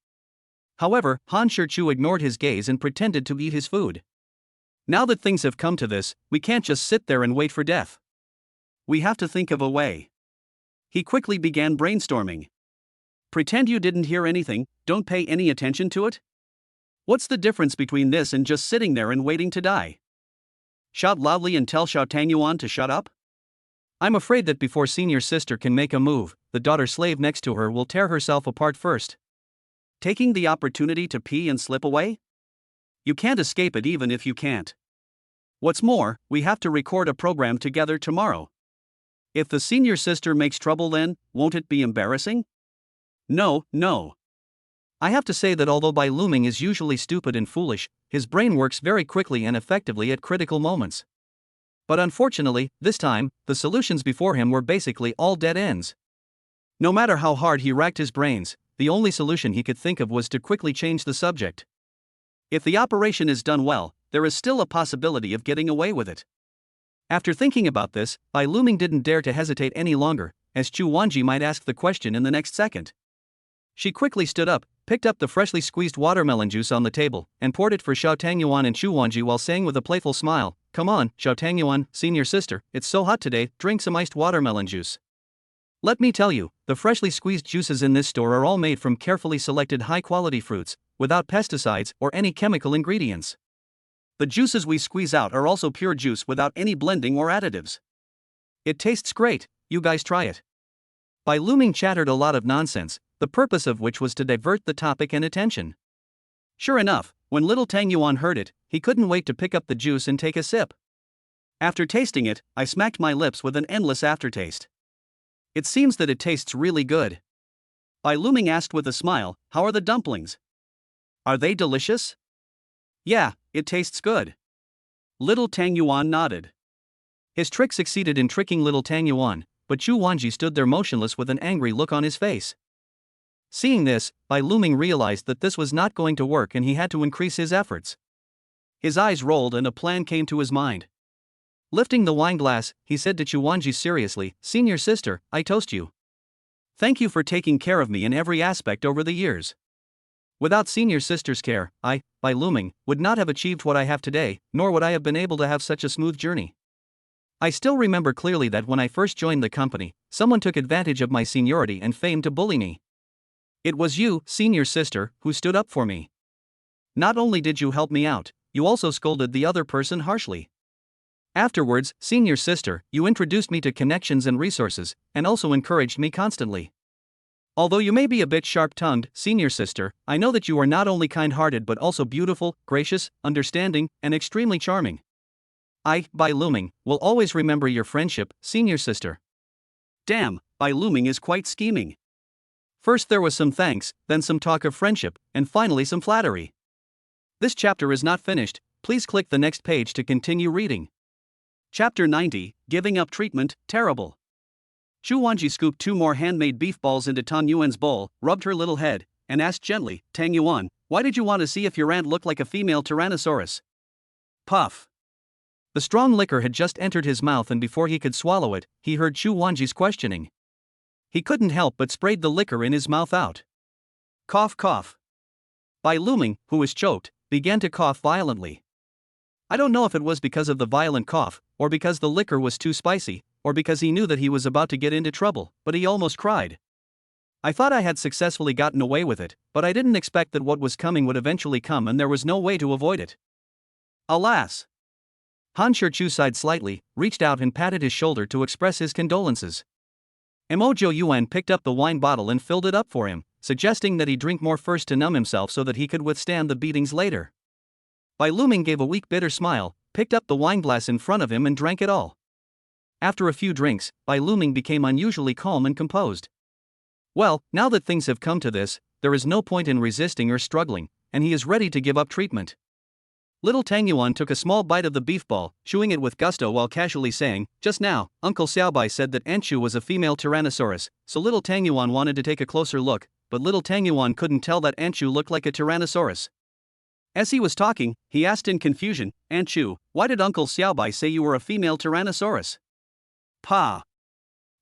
However, Han Shichu ignored his gaze and pretended to eat his food. Now that things have come to this, we can't just sit there and wait for death. We have to think of a way. He quickly began brainstorming. Pretend you didn't hear anything, don't pay any attention to it? What's the difference between this and just sitting there and waiting to die? Shout loudly and tell Xiao Tang Yuan to shut up? I'm afraid that before senior sister can make a move, the daughter slave next to her will tear herself apart first. Taking the opportunity to pee and slip away? You can't escape it even if you can't. What's more, we have to record a program together tomorrow. If the senior sister makes trouble then, won't it be embarrassing? No. I have to say that although Bai Luming is usually stupid and foolish, his brain works very quickly and effectively at critical moments. But unfortunately, this time, the solutions before him were basically all dead ends. No matter how hard he racked his brains, the only solution he could think of was to quickly change the subject. If the operation is done well, there is still a possibility of getting away with it. After thinking about this, Bai Luming didn't dare to hesitate any longer, as Chu Wanji might ask the question in the next second. She quickly stood up, picked up the freshly squeezed watermelon juice on the table, and poured it for Xiao Tang Yuan and Chu Wanji while saying with a playful smile, Come on, Xiao Tang Yuan, senior sister, it's so hot today, drink some iced watermelon juice. Let me tell you, the freshly squeezed juices in this store are all made from carefully selected high-quality fruits, without pesticides or any chemical ingredients. The juices we squeeze out are also pure juice without any blending or additives. It tastes great, you guys try it. Bai Luming chattered a lot of nonsense, the purpose of which was to divert the topic and attention. Sure enough, when little Tang Yuan heard it, he couldn't wait to pick up the juice and take a sip. After tasting it, I smacked my lips with an endless aftertaste. It seems that it tastes really good. Bai Luming asked with a smile, How are the dumplings? Are they delicious? Yeah, it tastes good. Little Tang Yuan nodded. His trick succeeded in tricking little Tang Yuan, but Chu Wanji stood there motionless with an angry look on his face. Seeing this, Bai Luming realized that this was not going to work and he had to increase his efforts. His eyes rolled and a plan came to his mind. Lifting the wine glass, he said to Chu Wanji seriously, "Senior sister, I toast you. Thank you for taking care of me in every aspect over the years. Without senior sister's care, I, Bai Luming, would not have achieved what I have today, nor would I have been able to have such a smooth journey. I still remember clearly that when I first joined the company, someone took advantage of my seniority and fame to bully me. It was you, senior sister, who stood up for me. Not only did you help me out, you also scolded the other person harshly. Afterwards, senior sister, you introduced me to connections and resources, and also encouraged me constantly. Although you may be a bit sharp-tongued, senior sister, I know that you are not only kind-hearted but also beautiful, gracious, understanding, and extremely charming. I, Bai Luming, will always remember your friendship, senior sister." Damn, Bai Luming is quite scheming. First there was some thanks, then some talk of friendship, and finally some flattery. This chapter is not finished, please click the next page to continue reading. Chapter 90, Giving Up Treatment, Terrible. Chu Wanji scooped 2 more handmade beef balls into Tang Yuan's bowl, rubbed her little head, and asked gently, "Tang Yuan, why did you want to see if your aunt looked like a female Tyrannosaurus?" Puff. The strong liquor had just entered his mouth and before he could swallow it, he heard Chu Wanji's questioning. He couldn't help but sprayed the liquor in his mouth out. Cough cough. Bai Luming, who was choked, began to cough violently. I don't know if it was because of the violent cough, or because the liquor was too spicy, or because he knew that he was about to get into trouble, but he almost cried. I thought I had successfully gotten away with it, but I didn't expect that what was coming would eventually come and there was no way to avoid it. Alas! Han Shichu sighed slightly, reached out and patted his shoulder to express his condolences. Emojo Yuan picked up the wine bottle and filled it up for him, suggesting that he drink more first to numb himself so that he could withstand the beatings later. Bai Luming gave a weak bitter smile, picked up the wine glass in front of him and drank it all. After a few drinks, Bai Luming became unusually calm and composed. Well, now that things have come to this, there is no point in resisting or struggling, and he is ready to give up treatment. Little Tang Yuan took a small bite of the beef ball, chewing it with gusto while casually saying, "Just now, Uncle Xiaobai said that Aunt Chu was a female Tyrannosaurus, so little Tang Yuan wanted to take a closer look, but little Tang Yuan couldn't tell that Aunt Chu looked like a Tyrannosaurus." As he was talking, he asked in confusion, "Aunt Chu, why did Uncle Xiaobai say you were a female Tyrannosaurus?" Pa!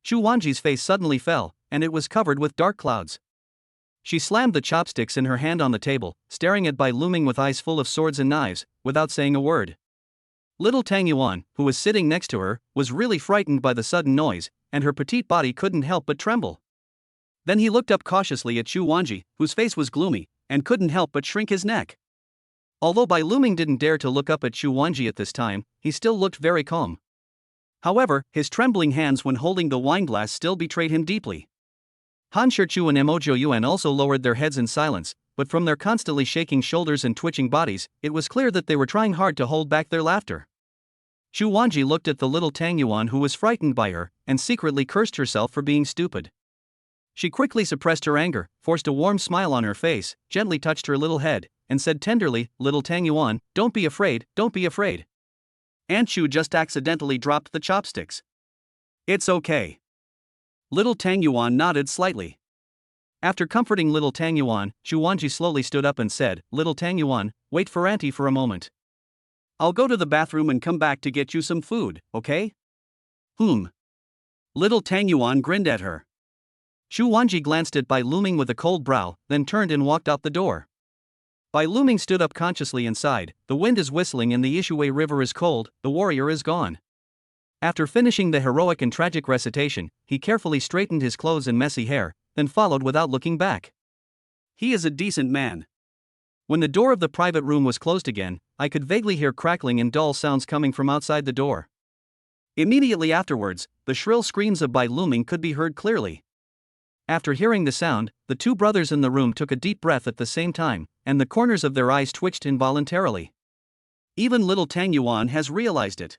Chu Wanji's face suddenly fell, and it was covered with dark clouds. She slammed the chopsticks in her hand on the table, staring at Bai Luming with eyes full of swords and knives, without saying a word. Little Tang Yuan, who was sitting next to her, was really frightened by the sudden noise, and her petite body couldn't help but tremble. Then he looked up cautiously at Chu Wanji, whose face was gloomy, and couldn't help but shrink his neck. Although Bai Luming didn't dare to look up at Chu Wanji at this time, he still looked very calm. However, his trembling hands when holding the wineglass still betrayed him deeply. Han Shichu and Emojo Yuan also lowered their heads in silence, but from their constantly shaking shoulders and twitching bodies, it was clear that they were trying hard to hold back their laughter. Chu Wanji looked at the little Tang Yuan who was frightened by her, and secretly cursed herself for being stupid. She quickly suppressed her anger, forced a warm smile on her face, gently touched her little head, and said tenderly, "Little Tang Yuan, don't be afraid, don't be afraid. Aunt Chu just accidentally dropped the chopsticks. It's okay." Little Tang Yuan nodded slightly. After comforting little Tang Yuan, Chu Wanji slowly stood up and said, "Little Tang Yuan, wait for Auntie for a moment. I'll go to the bathroom and come back to get you some food, okay?" Little Tang Yuan grinned at her. Chu Wanji glanced at Bai Luming with a cold brow, then turned and walked out the door. Bai Luming stood up consciously and sighed, "The wind is whistling and the Ishuai River is cold, the warrior is gone." After finishing the heroic and tragic recitation, he carefully straightened his clothes and messy hair, then followed without looking back. He is a decent man. When the door of the private room was closed again, I could vaguely hear crackling and dull sounds coming from outside the door. Immediately afterwards, the shrill screams of Bai Luming could be heard clearly. After hearing the sound, the 2 brothers in the room took a deep breath at the same time, and the corners of their eyes twitched involuntarily. Even little Tang Yuan has realized it.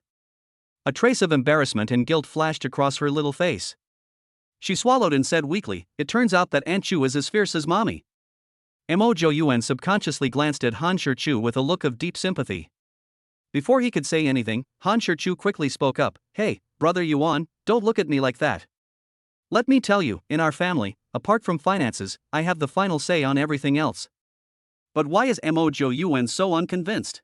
A trace of embarrassment and guilt flashed across her little face. She swallowed and said weakly, "It turns out that Aunt Chu is as fierce as Mommy." Mo Yuan subconsciously glanced at Han Shichu with a look of deep sympathy. Before he could say anything, Han Shichu quickly spoke up, "Hey, brother Yuan, don't look at me like that. Let me tell you, in our family, apart from finances, I have the final say on everything else." But why is Mo Yuan so unconvinced?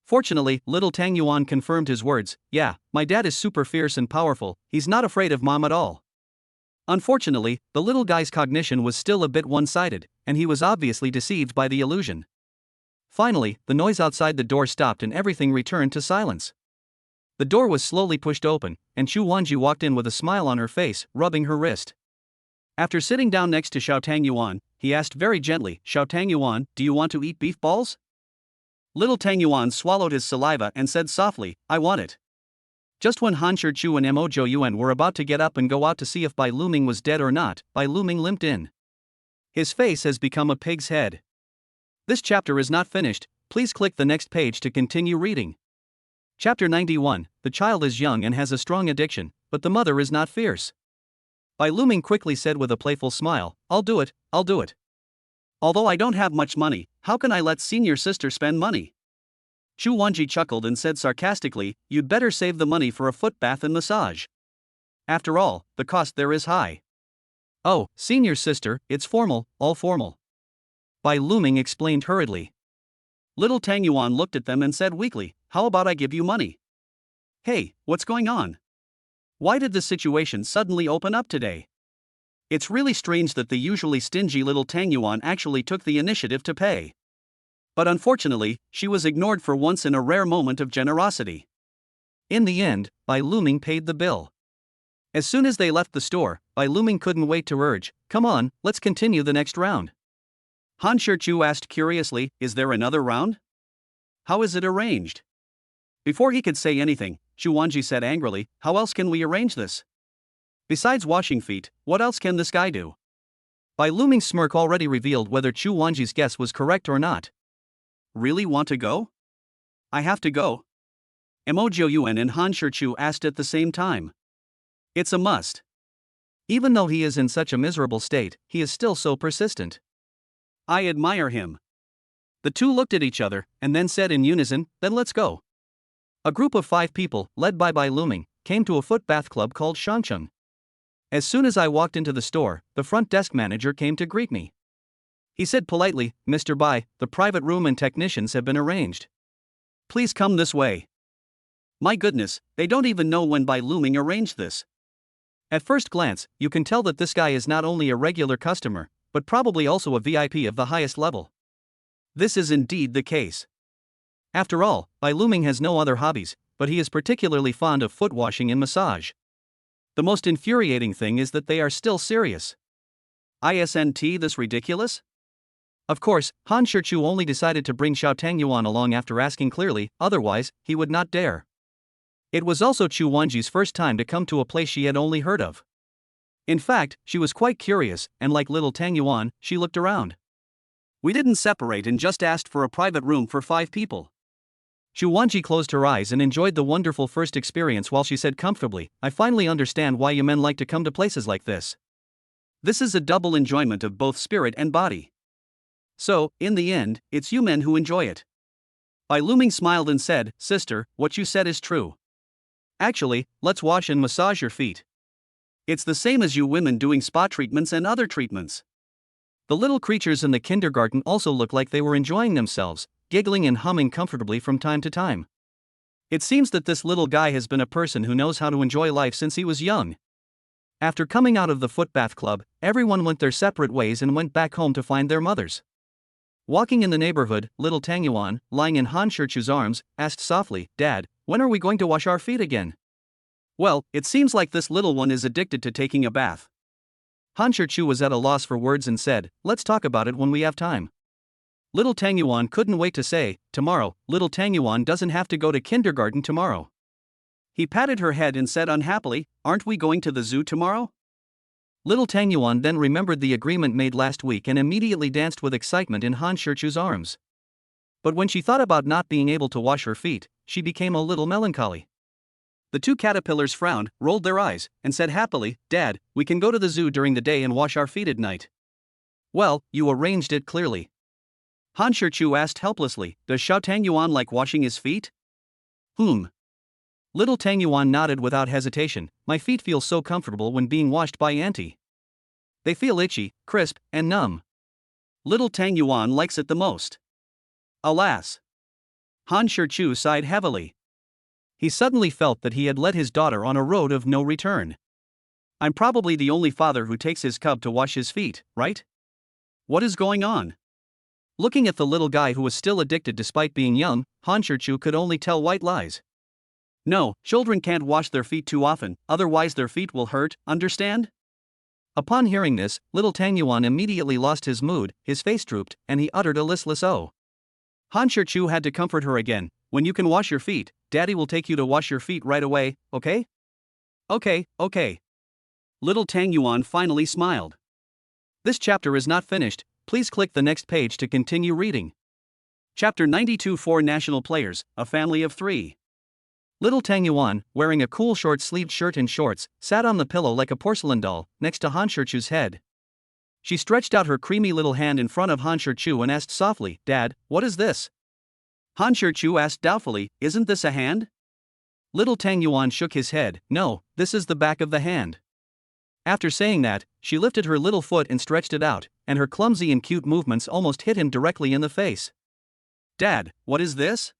Fortunately, little Tang Yuan confirmed his words. "Yeah, my dad is super fierce and powerful, he's not afraid of mom at all." Unfortunately, the little guy's cognition was still a bit one-sided, and he was obviously deceived by the illusion. Finally, the noise outside the door stopped and everything returned to silence. The door was slowly pushed open, and Chu Wanji walked in with a smile on her face, rubbing her wrist. After sitting down next to Xiao Tang Yuan, he asked very gently, "Xiao Tang Yuan, do you want to eat beef balls?" Little Tang Yuan swallowed his saliva and said softly, "I want it." Just when Han Shichu and Mo Yuan were about to get up and go out to see if Bai Luming was dead or not, Bai Luming limped in. His face has become a pig's head. This chapter is not finished, please click the next page to continue reading. Chapter 91, the child is young and has a strong addiction, but the mother is not fierce. Bai Luming quickly said with a playful smile, I'll do it. Although I don't have much money, how can I let senior sister spend money?" Chu Wanji chuckled and said sarcastically, "You'd better save the money for a foot bath and massage. After all, the cost there is high." "Oh, senior sister, it's formal, all formal," Bai Luming explained hurriedly. Little Tang Yuan looked at them and said weakly, "How about I give you money?" "Hey, what's going on? Why did the situation suddenly open up today? It's really strange that the usually stingy little Tang Yuan actually took the initiative to pay." But unfortunately, she was ignored for once in a rare moment of generosity. In the end, Bai Luming paid the bill. As soon as they left the store, Bai Luming couldn't wait to urge, "Come on, let's continue the next round." Han Shichu asked curiously, "Is there another round? How is it arranged?" Before he could say anything, Chu Wanji said angrily, "How else can we arrange this? Besides washing feet, what else can this guy do?" Bai Luming's smirk already revealed whether Chu Wanji's guess was correct or not. "Really want to go?" "I have to go." Mo Yuan and Han Shichu asked at the same time. "It's a must." Even though he is in such a miserable state, he is still so persistent. "I admire him." The two looked at each other, and then said in unison, "Then let's go." A group of 5 people, led by Bai Luming, came to a foot bath club called Shangcheng. As soon as I walked into the store, the front desk manager came to greet me. He said politely, "Mr. Bai, the private room and technicians have been arranged. Please come this way." My goodness, they don't even know when Bai Luming arranged this. At first glance, you can tell that this guy is not only a regular customer, but probably also a VIP of the highest level. This is indeed the case. After all, Bai Luming has no other hobbies, but he is particularly fond of foot washing and massage. The most infuriating thing is that they are still serious. Isn't this ridiculous? Of course, Han Shichu only decided to bring Xiao Tang Yuan along after asking clearly, otherwise, he would not dare. It was also Chu Wanji's first time to come to a place she had only heard of. In fact, she was quite curious, and like little Tang Yuan, she looked around. "We didn't separate and just asked for a private room for 5 people. Chu Wanji closed her eyes and enjoyed the wonderful first experience while she said comfortably, "I finally understand why you men like to come to places like this. This is a double enjoyment of both spirit and body. So, in the end, it's you men who enjoy it." Bai Luming smiled and said, "Sister, what you said is true. Actually, let's wash and massage your feet. It's the same as you women doing spa treatments and other treatments." The little creatures in the kindergarten also looked like they were enjoying themselves, giggling and humming comfortably from time to time. It seems that this little guy has been a person who knows how to enjoy life since he was young. After coming out of the footbath club, everyone went their separate ways and went back home to find their mothers. Walking in the neighborhood, little Tang Yuan, lying in Han Shichu's arms, asked softly, "Dad, when are we going to wash our feet again?" "Well, it seems like this little one is addicted to taking a bath." Han Shichu was at a loss for words and said, "Let's talk about it when we have time." Little Tang Yuan couldn't wait to say, "Tomorrow, little Tang Yuan doesn't have to go to kindergarten tomorrow." He patted her head and said unhappily, "Aren't we going to the zoo tomorrow?" Little Tang Yuan then remembered the agreement made last week and immediately danced with excitement in Han Shichu's arms. But when she thought about not being able to wash her feet, she became a little melancholy. The 2 caterpillars frowned, rolled their eyes, and said happily, "Dad, we can go to the zoo during the day and wash our feet at night." Well, you arranged it clearly. Han Shichu asked helplessly, does Xiao Tangyuan like washing his feet? Hmm. Little Tangyuan nodded without hesitation, my feet feel so comfortable when being washed by Auntie. They feel itchy, crisp, and numb. Little Tangyuan likes it the most. Alas. Han Shichu sighed heavily. He suddenly felt that he had led his daughter on a road of no return. I'm probably the only father who takes his cub to wash his feet, right? What is going on? Looking at the little guy who was still addicted despite being young, Han Shichu could only tell white lies. No, children can't wash their feet too often, otherwise their feet will hurt, understand? Upon hearing this, little Tangyuan immediately lost his mood, his face drooped, and he uttered a listless oh. Han Shichu had to comfort her again, when you can wash your feet, Daddy will take you to wash your feet right away, okay? Okay. Little Tangyuan finally smiled. This chapter is not finished, please click the next page to continue reading. Chapter 92 Four National Players, a Family of Three. Little Tangyuan, wearing a cool short-sleeved shirt and shorts, sat on the pillow like a porcelain doll, next to Han Shichu's head. She stretched out her creamy little hand in front of Han Shichu and asked softly, Dad, what is this? Han Shichu asked doubtfully, isn't this a hand? Little Tangyuan shook his head, no, this is the back of the hand. After saying that, she lifted her little foot and stretched it out, and her clumsy and cute movements almost hit him directly in the face. Dad, what is this?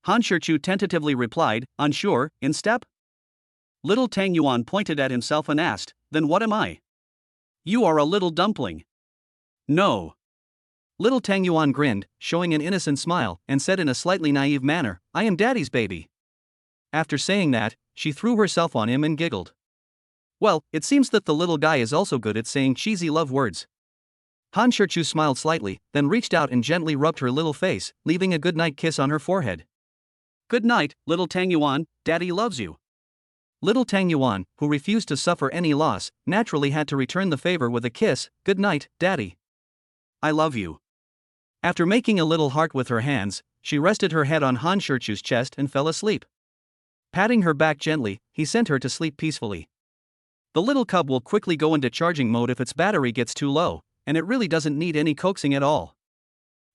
Han Shichu tentatively replied, unsure, in step? Little Tangyuan pointed at himself and asked, then what am I? You are a little dumpling. No. Little Tangyuan grinned, showing an innocent smile, and said in a slightly naive manner, I am Daddy's baby. After saying that, she threw herself on him and giggled. Well, it seems that the little guy is also good at saying cheesy love words. Han Shichu smiled slightly, then reached out and gently rubbed her little face, leaving a goodnight kiss on her forehead. Good night, little Tangyuan, Daddy loves you. Little Tangyuan, who refused to suffer any loss, naturally had to return the favor with a kiss, good night, Daddy. I love you. After making a little heart with her hands, she rested her head on Han Shichu's chest and fell asleep. Patting her back gently, he sent her to sleep peacefully. The little cub will quickly go into charging mode if its battery gets too low, and it really doesn't need any coaxing at all.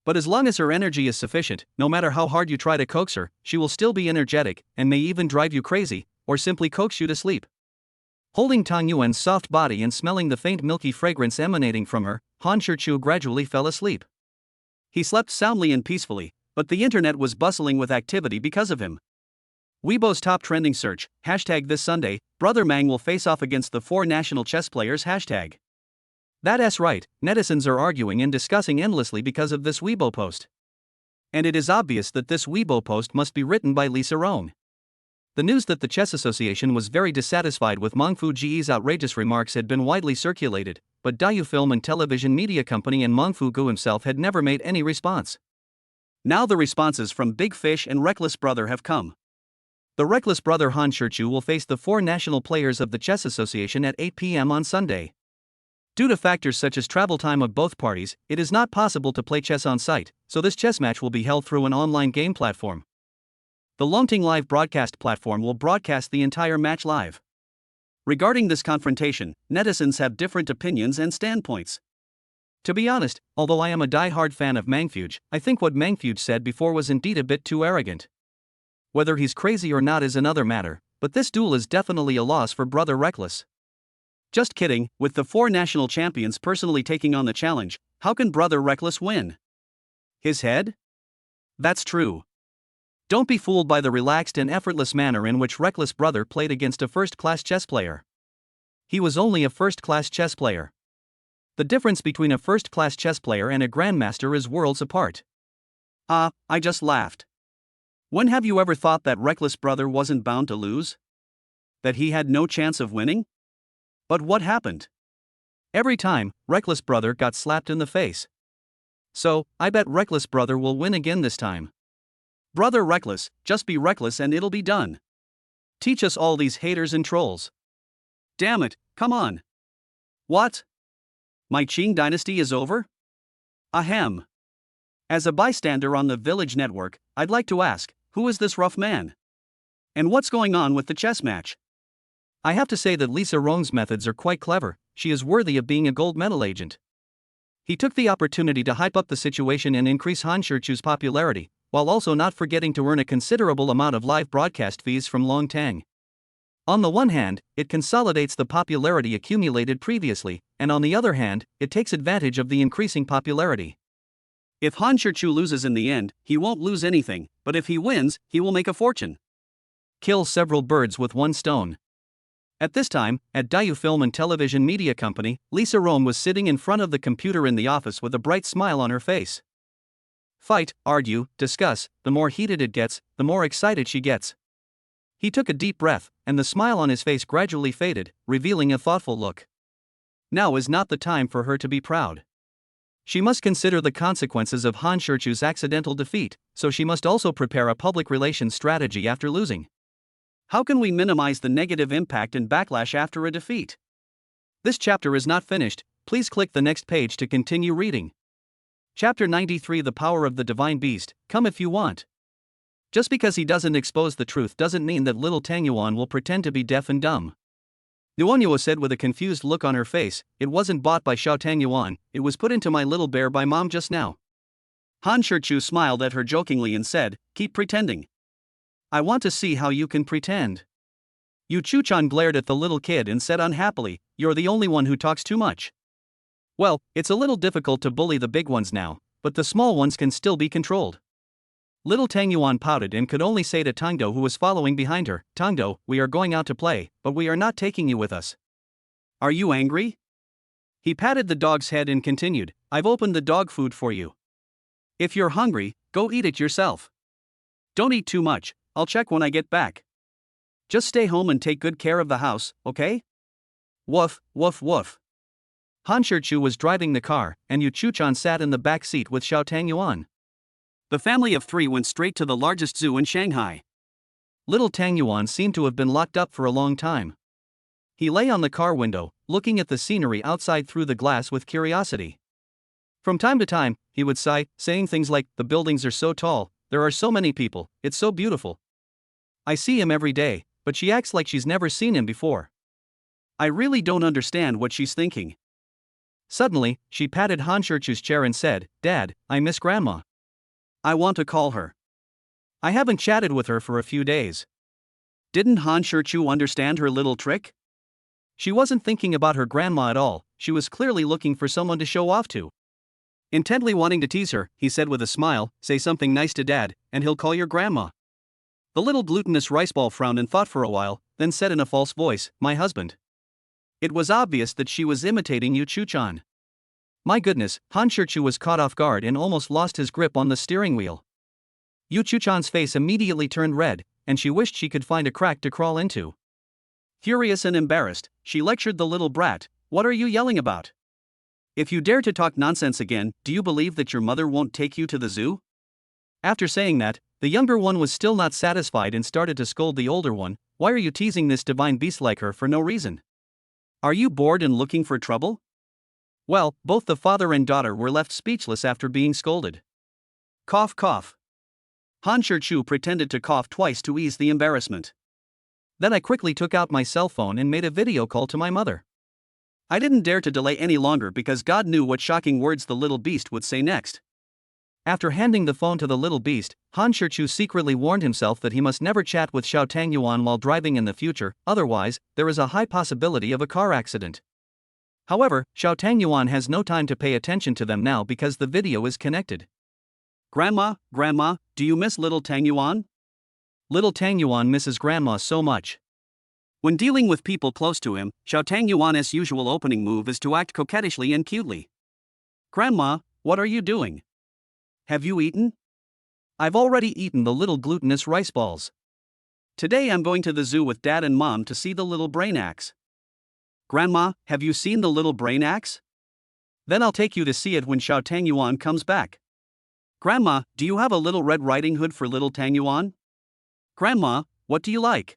But as long as her energy is sufficient, no matter how hard you try to coax her, she will still be energetic, and may even drive you crazy, or simply coax you to sleep. Holding Tangyuan's soft body and smelling the faint milky fragrance emanating from her, Han Shichu gradually fell asleep. He slept soundly and peacefully, but the internet was bustling with activity because of him. Weibo's top trending search, hashtag this Sunday, Brother Mang will face off against the four national chess players hashtag. That's right, netizens are arguing and discussing endlessly because of this Weibo post. And it is obvious that this Weibo post must be written by Lisa Rong. The news that the Chess Association was very dissatisfied with Mangfu Ji's outrageous remarks had been widely circulated, but Dayu Film and Television Media Company and Mangfu Gu himself had never made any response. Now the responses from Big Fish and Reckless Brother have come. The Reckless Brother Han Shichu will face the four national players of the Chess Association at 8 p.m. on Sunday. Due to factors such as travel time of both parties, it is not possible to play chess on site, so this chess match will be held through an online game platform. The Longting Live broadcast platform will broadcast the entire match live. Regarding this confrontation, netizens have different opinions and standpoints. To be honest, although I am a die-hard fan of Mangfuge, I think what Mangfuge said before was indeed a bit too arrogant. Whether he's crazy or not is another matter, but this duel is definitely a loss for Brother Reckless. Just kidding, with the four national champions personally taking on the challenge, how can Brother Reckless win? His head? That's true. Don't be fooled by the relaxed and effortless manner in which Reckless Brother played against a first-class chess player. He was only a first-class chess player. The difference between a first-class chess player and a grandmaster is worlds apart. I just laughed. When have you ever thought that Reckless Brother wasn't bound to lose? That he had no chance of winning? But what happened? Every time, Reckless Brother got slapped in the face. So, I bet Reckless Brother will win again this time. Brother Reckless, just be reckless and it'll be done. Teach us all these haters and trolls. Damn it, come on. What? My Qing dynasty is over? Ahem. As a bystander on the Village Network, I'd like to ask, who is this rough man? And what's going on with the chess match? I have to say that Lisa Rong's methods are quite clever, she is worthy of being a gold medal agent. He took the opportunity to hype up the situation and increase Han Shichu's popularity, while also not forgetting to earn a considerable amount of live broadcast fees from Long Tang. On the one hand, it consolidates the popularity accumulated previously, and on the other hand, it takes advantage of the increasing popularity. If Han Shichu loses in the end, he won't lose anything, but if he wins, he will make a fortune. Kill several birds with one stone. At this time, at Dayu Film and Television Media Company, Lisa Rome was sitting in front of the computer in the office with a bright smile on her face. Fight, argue, discuss, the more heated it gets, the more excited she gets. He took a deep breath, and the smile on his face gradually faded, revealing a thoughtful look. Now is not the time for her to be proud. She must consider the consequences of Han Shichu's accidental defeat, so she must also prepare a public relations strategy after losing. How can we minimize the negative impact and backlash after a defeat? This chapter is not finished, please click the next page to continue reading. Chapter 93 The Power of the Divine Beast, come if you want. Just because he doesn't expose the truth doesn't mean that little Tang Yuan will pretend to be deaf and dumb. Nuonyuo said with a confused look on her face, it wasn't bought by Xiao Tang Yuan, it was put into my little bear by mom just now. Han Shichu smiled at her jokingly and said, keep pretending. I want to see how you can pretend. Yu Chuchan glared at the little kid and said unhappily, you're the only one who talks too much. Well, it's a little difficult to bully the big ones now, but the small ones can still be controlled. Little Tang Yuan pouted and could only say to Tangdo, who was following behind her, Tangdo, we are going out to play, but we are not taking you with us. Are you angry? He patted the dog's head and continued, I've opened the dog food for you. If you're hungry, go eat it yourself. Don't eat too much, I'll check when I get back. Just stay home and take good care of the house, okay? Woof, woof, woof. Han Shichu was driving the car, and Yu Chuchan sat in the back seat with Xiao Tang Yuan. The family of three went straight to the largest zoo in Shanghai. Little Tang Yuan seemed to have been locked up for a long time. He lay on the car window, looking at the scenery outside through the glass with curiosity. From time to time, he would sigh, saying things like, the buildings are so tall, there are so many people, it's so beautiful. I see him every day, but she acts like she's never seen him before. I really don't understand what she's thinking. Suddenly, she patted Han Shichu's chair and said, Dad, I miss Grandma. I want to call her. I haven't chatted with her for a few days. Didn't Han Shichu understand her little trick? She wasn't thinking about her grandma at all, she was clearly looking for someone to show off to. Intently wanting to tease her, he said with a smile, say something nice to Dad, and he'll call your grandma. The little glutinous rice ball frowned and thought for a while, then said in a false voice, my husband. It was obvious that she was imitating Yu Chuchan. My goodness, Han Shichu was caught off guard and almost lost his grip on the steering wheel. Yu Chuchan's face immediately turned red, and she wished she could find a crack to crawl into. Furious and embarrassed, she lectured the little brat, what are you yelling about? If you dare to talk nonsense again, do you believe that your mother won't take you to the zoo? After saying that, the younger one was still not satisfied and started to scold the older one, why are you teasing this divine beast like her for no reason? Are you bored and looking for trouble? Well, both the father and daughter were left speechless after being scolded. Cough, cough. Han Shichu pretended to cough twice to ease the embarrassment. Then I quickly took out my cell phone and made a video call to my mother. I didn't dare to delay any longer because God knew what shocking words the little beast would say next. After handing the phone to the little beast, Han Shichu secretly warned himself that he must never chat with Xiao Tang Yuan while driving in the future, otherwise, there is a high possibility of a car accident. However, Xiao Tang Yuan has no time to pay attention to them now because the video is connected. Grandma, do you miss little Tang Yuan? Little Tang Yuan misses Grandma so much. When dealing with people close to him, Xiao Tang Yuan's usual opening move is to act coquettishly and cutely. Grandma, what are you doing? Have you eaten? I've already eaten the little glutinous rice balls. Today I'm going to the zoo with Dad and Mom to see the little brain axe. Grandma, have you seen the little brain axe? Then I'll take you to see it when Xiao Tang Yuan comes back. Grandma, do you have a little Red Riding Hood for little Tang Yuan? Grandma, what do you like?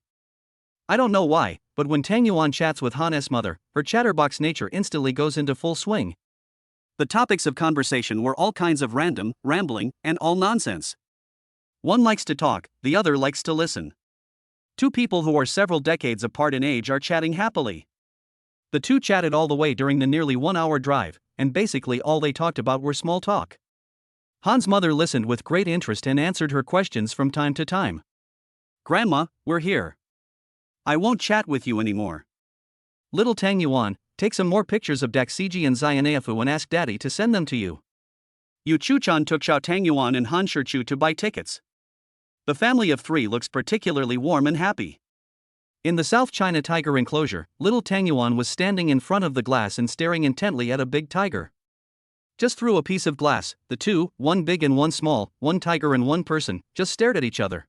I don't know why, but when Tang Yuan chats with Han's mother, her chatterbox nature instantly goes into full swing. The topics of conversation were all kinds of random, rambling, and all nonsense. One likes to talk, the other likes to listen. Two people who are several decades apart in age are chatting happily. The two chatted all the way during the nearly 1 hour drive, and basically all they talked about were small talk. Han's mother listened with great interest and answered her questions from time to time. "Grandma, we're here. I won't chat with you anymore. Little Tang Yuan, take some more pictures of Daxiji and Xianeafu and ask Daddy to send them to you." Yu Chuchan took Xiao Tang Yuan and Han Shichu to buy tickets. The family of three looks particularly warm and happy. In the South China tiger enclosure, little Tang Yuan was standing in front of the glass and staring intently at a big tiger. Just through a piece of glass, the two, one big and one small, one tiger and one person, just stared at each other.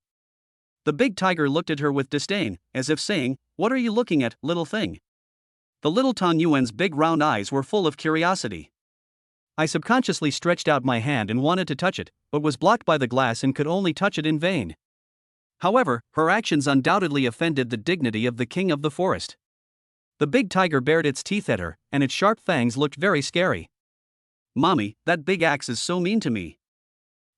The big tiger looked at her with disdain, as if saying, "What are you looking at, little thing?" The little Tang Yuan's big round eyes were full of curiosity. I subconsciously stretched out my hand and wanted to touch it, but was blocked by the glass and could only touch it in vain. However, her actions undoubtedly offended the dignity of the king of the forest. The big tiger bared its teeth at her, and its sharp fangs looked very scary. "Mommy, that big axe is so mean to me."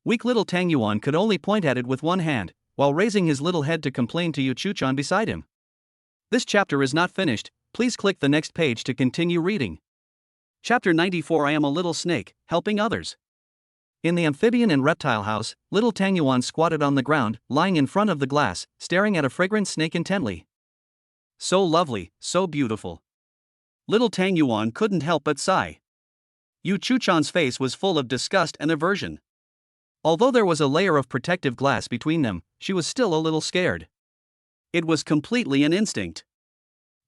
Weak little Tang Yuan could only point at it with one hand, while raising his little head to complain to Yu Chuchan beside him. This chapter is not finished, please click the next page to continue reading. Chapter 94. I am a little snake, helping others. In the amphibian and reptile house, little Tang Yuan squatted on the ground, lying in front of the glass, staring at a fragrant snake intently. So lovely, so beautiful. Little Tang Yuan couldn't help but sigh. Yu Chuchan's face was full of disgust and aversion. Although there was a layer of protective glass between them, she was still a little scared. It was completely an instinct.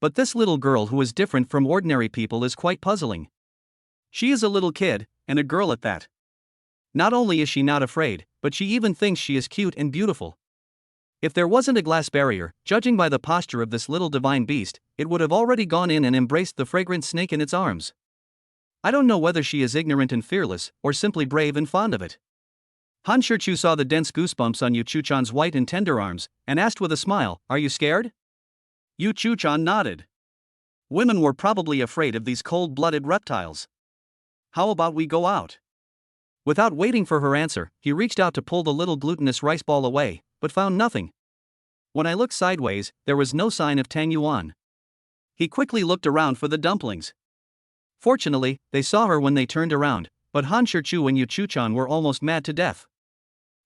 But this little girl who is different from ordinary people is quite puzzling. She is a little kid, and a girl at that. Not only is she not afraid, but she even thinks she is cute and beautiful. If there wasn't a glass barrier, judging by the posture of this little divine beast, it would have already gone in and embraced the fragrant snake in its arms. I don't know whether she is ignorant and fearless, or simply brave and fond of it. Han Shichu saw the dense goosebumps on Yu Chuchan's white and tender arms, and asked with a smile, "Are you scared?" Yu Chuchan nodded. Women were probably afraid of these cold-blooded reptiles. "How about we go out?" Without waiting for her answer, he reached out to pull the little glutinous rice ball away, but found nothing. When I looked sideways, there was no sign of Tang Yuan. He quickly looked around for the dumplings. Fortunately, they saw her when they turned around, but Han Shichu and Yu Chuchan were almost mad to death.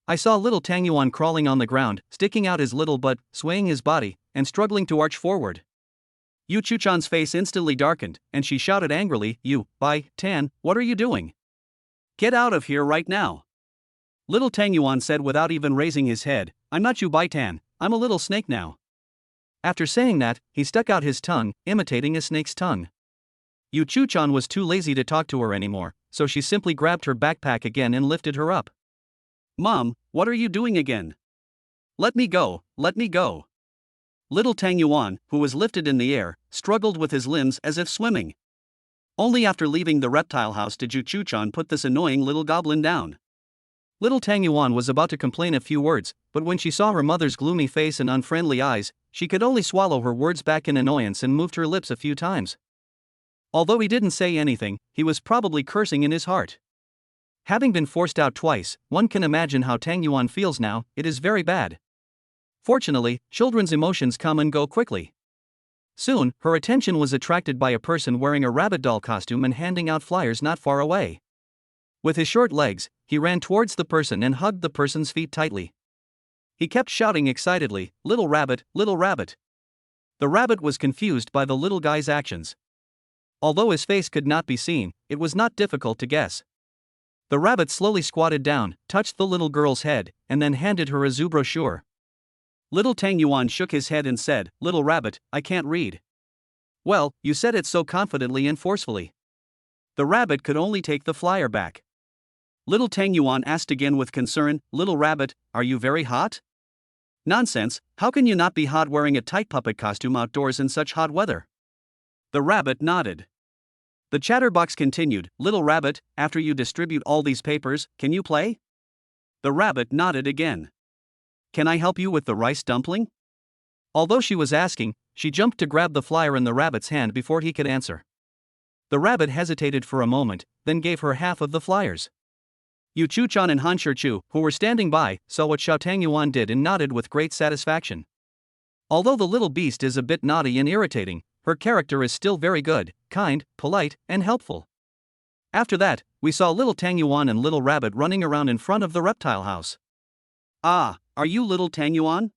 I saw little Tang Yuan crawling on the ground, sticking out his little butt, swaying his body, and struggling to arch forward. Yu Chuchan's face instantly darkened, and she shouted angrily, "Bai Tan, what are you doing? Get out of here right now." Little Tang Yuan said without even raising his head, "I'm not Yu Bai Tan, I'm a little snake now." After saying that, he stuck out his tongue, imitating a snake's tongue. Yu Chuchan was too lazy to talk to her anymore, so she simply grabbed her backpack again and lifted her up. "Mom, what are you doing again? Let me go, let me go." Little Tang Yuan, who was lifted in the air, struggled with his limbs as if swimming. Only after leaving the reptile house did Yu Chuchan put this annoying little goblin down. Little Tang Yuan was about to complain a few words, but when she saw her mother's gloomy face and unfriendly eyes, she could only swallow her words back in annoyance and moved her lips a few times. Although he didn't say anything, he was probably cursing in his heart. Having been forced out twice, one can imagine how Tang Yuan feels now. It is very bad. Fortunately, children's emotions come and go quickly. Soon, her attention was attracted by a person wearing a rabbit doll costume and handing out flyers not far away. With his short legs, he ran towards the person and hugged the person's feet tightly. He kept shouting excitedly, "Little rabbit, little rabbit." The rabbit was confused by the little guy's actions. Although his face could not be seen, it was not difficult to guess. The rabbit slowly squatted down, touched the little girl's head, and then handed her a zoo brochure. Little Tang Yuan shook his head and said, "Little rabbit, I can't read." "Well, you said it so confidently and forcefully." The rabbit could only take the flyer back. Little Tang Yuan asked again with concern, "Little rabbit, are you very hot?" "Nonsense, how can you not be hot wearing a tight puppet costume outdoors in such hot weather?" The rabbit nodded. The chatterbox continued, "Little rabbit, after you distribute all these papers, can you play?" The rabbit nodded again. "Can I help you with the rice dumpling?" Although she was asking, she jumped to grab the flyer in the rabbit's hand before he could answer. The rabbit hesitated for a moment, then gave her half of the flyers. Yu Chuchan and Han Shichu, who were standing by, saw what Xiao Tang Yuan did and nodded with great satisfaction. Although the little beast is a bit naughty and irritating, her character is still very good, kind, polite, and helpful. After that, we saw little Tang Yuan and little Rabbit running around in front of the reptile house. Ah, are you little Tang Yuan?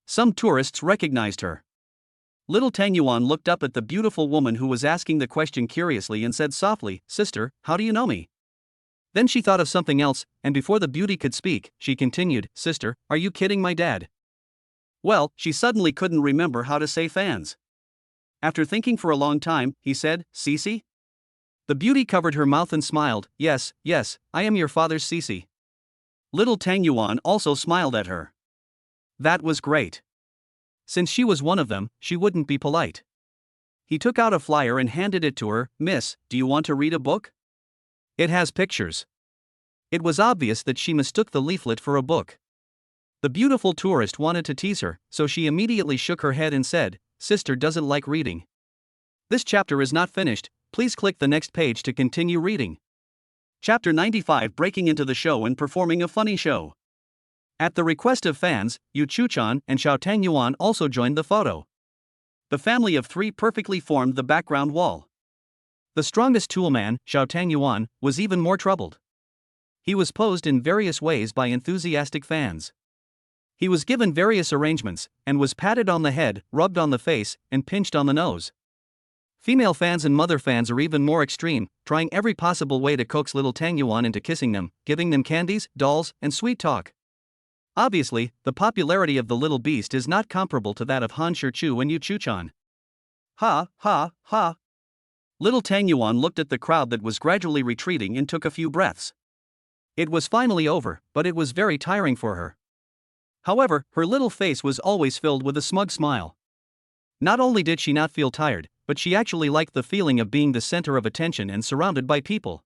Some tourists recognized her. Little Tang Yuan looked up at the beautiful woman who was asking the question curiously and said softly, "Sister, how do you know me?" Then she thought of something else, and before the beauty could speak, she continued, "Sister, are you kidding my dad?" Well, she suddenly couldn't remember how to say fans. After thinking for a long time, he said, "Cece?" The beauty covered her mouth and smiled, "Yes, yes, I am your father's Cece." Little Tang Yuan also smiled at her. That was great. Since she was one of them, she wouldn't be polite. He took out a flyer and handed it to her. "Miss, do you want to read a book? It has pictures." It was obvious that she mistook the leaflet for a book. The beautiful tourist wanted to tease her, so she immediately shook her head and said, "Sister doesn't like reading. This chapter is not finished, please click the next page to continue reading." Chapter 95, breaking into the show and performing a funny show. At the request of fans, Yu Chuchan and Xiao Tang Yuan also joined the photo. The family of three perfectly formed the background wall. The strongest toolman, Xiao Tang Yuan, was even more troubled. He was posed in various ways by enthusiastic fans. He was given various arrangements, and was patted on the head, rubbed on the face, and pinched on the nose. Female fans and mother fans are even more extreme, trying every possible way to coax little Tang Yuan into kissing them, giving them candies, dolls, and sweet talk. Obviously, the popularity of the little beast is not comparable to that of Han Shichu and Yu Chuchan. Ha, ha, ha. Little Tang Yuan looked at the crowd that was gradually retreating and took a few breaths. It was finally over, but it was very tiring for her. However, her little face was always filled with a smug smile. Not only did she not feel tired, but she actually liked the feeling of being the center of attention and surrounded by people.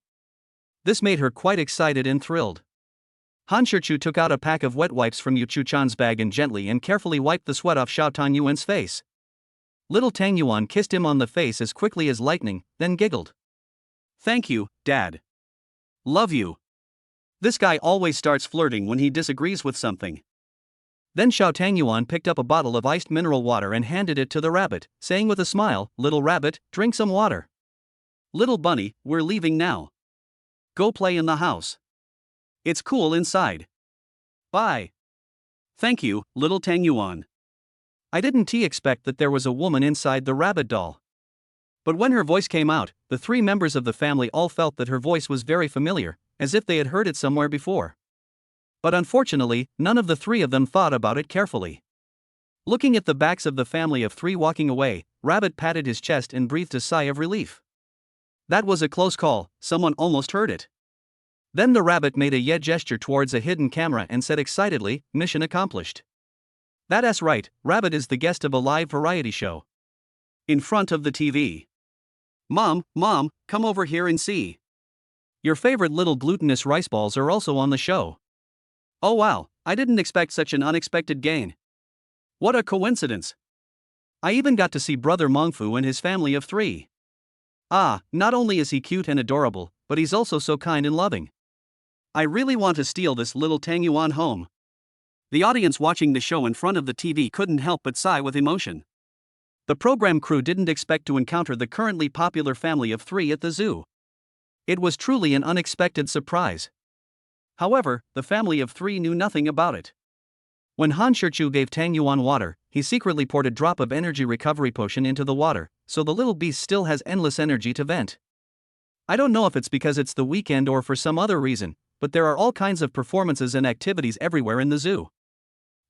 This made her quite excited and thrilled. Han Shichu took out a pack of wet wipes from Yu Chuchan's bag and gently and carefully wiped the sweat off Xiao Tang Yuan's face. Little Tang Yuan kissed him on the face as quickly as lightning, then giggled. "Thank you, Dad. Love you. This guy always starts flirting when he disagrees with something." Then Xiao Tang Yuan picked up a bottle of iced mineral water and handed it to the rabbit, saying with a smile, "Little rabbit, drink some water. Little bunny, we're leaving now. Go play in the house. It's cool inside. Bye." "Thank you, little Tang Yuan." I didn't expect that there was a woman inside the rabbit doll. But when her voice came out, the three members of the family all felt that her voice was very familiar, as if they had heard it somewhere before. But unfortunately, none of the three of them thought about it carefully. Looking at the backs of the family of three walking away, Rabbit patted his chest and breathed a sigh of relief. That was a close call, someone almost heard it. Then the rabbit made a yeah gesture towards a hidden camera and said excitedly, "Mission accomplished." That's right, Rabbit is the guest of a live variety show. In front of the TV. Mom, come over here and see. Your favorite little glutinous rice balls are also on the show." "Oh wow, I didn't expect such an unexpected gain. What a coincidence. I even got to see Brother Mongfu and his family of three. Ah, not only is he cute and adorable, but he's also so kind and loving. I really want to steal this little Tang Yuan home." The audience watching the show in front of the TV couldn't help but sigh with emotion. The program crew didn't expect to encounter the currently popular family of three at the zoo. It was truly an unexpected surprise. However, the family of three knew nothing about it. When Han Shichu gave Tang Yuan water, he secretly poured a drop of energy recovery potion into the water, so the little beast still has endless energy to vent. I don't know if it's because it's the weekend or for some other reason, but there are all kinds of performances and activities everywhere in the zoo.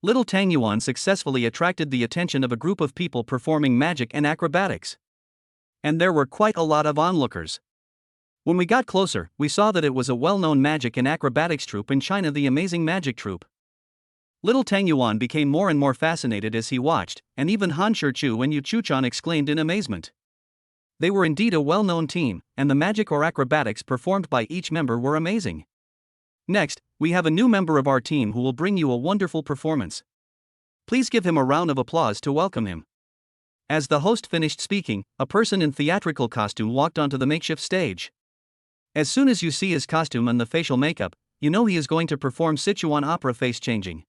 Little Tang Yuan successfully attracted the attention of a group of people performing magic and acrobatics. And there were quite a lot of onlookers. When we got closer, we saw that it was a well-known magic and acrobatics troupe in China, the Amazing Magic Troupe. Little Tang Yuan became more and more fascinated as he watched, and even Han Shichu and Yu Chuchan exclaimed in amazement. They were indeed a well-known team, and the magic or acrobatics performed by each member were amazing. Next, we have a new member of our team who will bring you a wonderful performance. Please give him a round of applause to welcome him. As the host finished speaking, a person in theatrical costume walked onto the makeshift stage. As soon as you see his costume and the facial makeup, you know he is going to perform Sichuan opera face changing.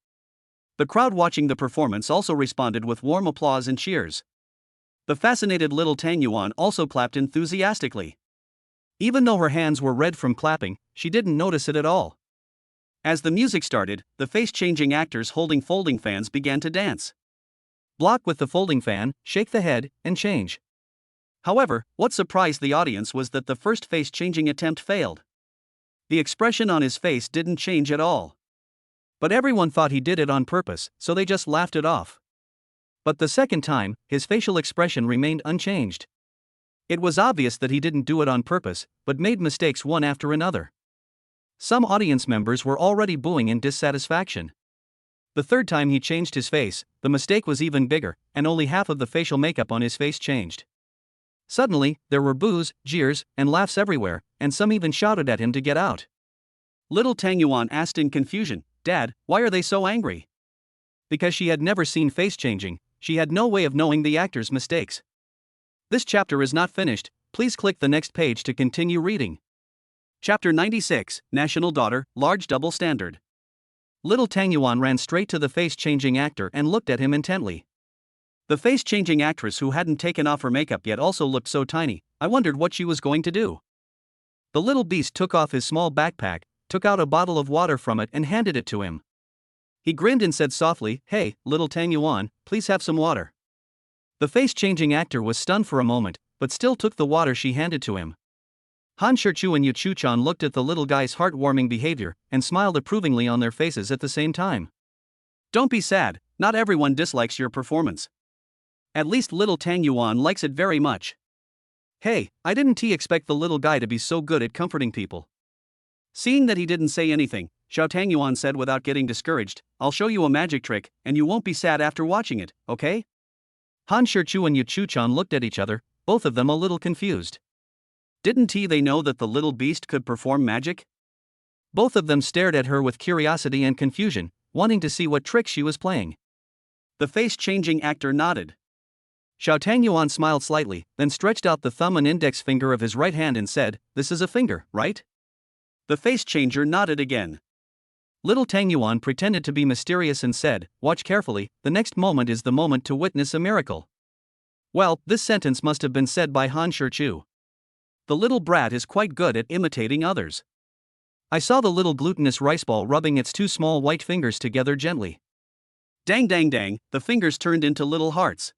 The crowd watching the performance also responded with warm applause and cheers. The fascinated little Tang Yuan also clapped enthusiastically. Even though her hands were red from clapping, she didn't notice it at all. As the music started, the face-changing actors holding folding fans began to dance. Block with the folding fan, shake the head, and change. However, what surprised the audience was that the first face-changing attempt failed. The expression on his face didn't change at all. But everyone thought he did it on purpose, so they just laughed it off. But the second time, his facial expression remained unchanged. It was obvious that he didn't do it on purpose, but made mistakes one after another. Some audience members were already booing in dissatisfaction. The third time he changed his face, the mistake was even bigger, and only half of the facial makeup on his face changed. Suddenly, there were boos, jeers, and laughs everywhere, and some even shouted at him to get out. Little Tang Yuan asked in confusion, "Dad, why are they so angry?" Because she had never seen face changing, she had no way of knowing the actor's mistakes. This chapter is not finished, please click the next page to continue reading. Chapter 96, National Daughter, Large Double Standard. Little Tang Yuan ran straight to the face-changing actor and looked at him intently. The face-changing actress who hadn't taken off her makeup yet also looked so tiny, I wondered what she was going to do. The little beast took off his small backpack, took out a bottle of water from it and handed it to him. He grinned and said softly, "Hey, little Tang Yuan, please have some water." The face-changing actor was stunned for a moment, but still took the water she handed to him. Han Shichu and Yu Chu-chan looked at the little guy's heartwarming behavior and smiled approvingly on their faces at the same time. Don't be sad, not everyone dislikes your performance. At least little Tang Yuan likes it very much. Hey, I didn't expect the little guy to be so good at comforting people. Seeing that he didn't say anything, Xiao Tang Yuan said without getting discouraged, I'll show you a magic trick, and you won't be sad after watching it, okay? Han Shichu and Yu Chu-chan looked at each other, both of them a little confused. Didn't they know that the little beast could perform magic? Both of them stared at her with curiosity and confusion, wanting to see what trick she was playing. The face-changing actor nodded. Xiao Tang Yuan smiled slightly, then stretched out the thumb and index finger of his right hand and said, "This is a finger, right?" The face changer nodded again. Little Tang Yuan pretended to be mysterious and said, "Watch carefully, the next moment is the moment to witness a miracle." Well, this sentence must have been said by Han Shichu. The little brat is quite good at imitating others. I saw the little glutinous rice ball rubbing its two small white fingers together gently. Dang dang dang, the fingers turned into little hearts.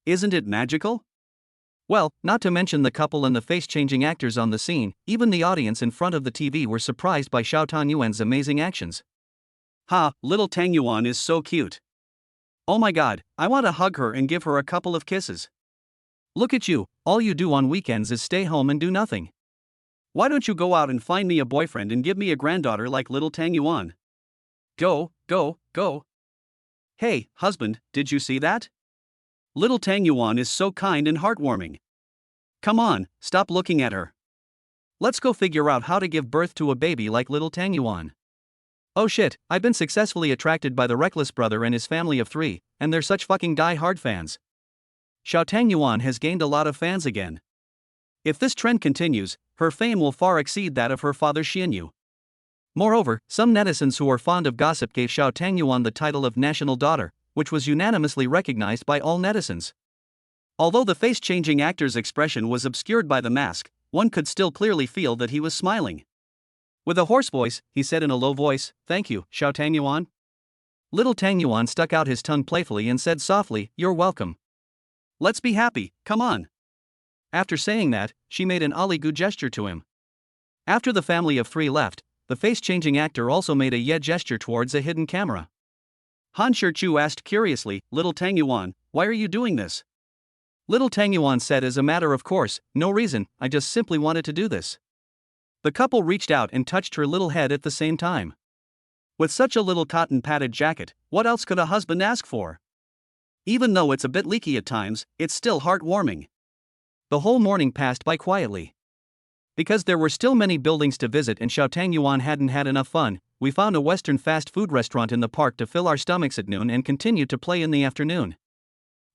Isn't it magical? Well, not to mention the couple and the face-changing actors on the scene, even the audience in front of the TV were surprised by Xiao Tang Yuan's amazing actions. Ha, little Tang Yuan is so cute. Oh my god, I want to hug her and give her a couple of kisses. Look at you, all you do on weekends is stay home and do nothing. Why don't you go out and find me a boyfriend and give me a granddaughter like little Tang Yuan? Go, go, go. Hey, husband, did you see that? Little Tang Yuan is so kind and heartwarming. Come on, stop looking at her. Let's go figure out how to give birth to a baby like little Tang Yuan. Oh shit, I've been successfully attracted by the reckless brother and his family of 3, and they're such fucking die-hard fans. Xiao Tang Yuan has gained a lot of fans again. If this trend continues, her fame will far exceed that of her father Xianyu. Moreover, some netizens who are fond of gossip gave Xiao Tang Yuan the title of National Daughter, which was unanimously recognized by all netizens. Although the face-changing actor's expression was obscured by the mask, one could still clearly feel that he was smiling. With a hoarse voice, he said in a low voice, "Thank you, Xiao Tang Yuan." Little Tang Yuan stuck out his tongue playfully and said softly, "You're welcome. Let's be happy, come on." After saying that, she made an aligu gesture to him. After the family of 3 left, the face-changing actor also made a yeah gesture towards a hidden camera. Han Shichu asked curiously, "Little Tang Yuan, why are you doing this?" Little Tang Yuan said as a matter of course, "No reason, I just simply wanted to do this." The couple reached out and touched her little head at the same time. With such a little cotton-padded jacket, what else could a husband ask for? Even though it's a bit leaky at times, it's still heartwarming. The whole morning passed by quietly. Because there were still many buildings to visit and Xiao Tang Yuan hadn't had enough fun, we found a Western fast food restaurant in the park to fill our stomachs at noon and continued to play in the afternoon.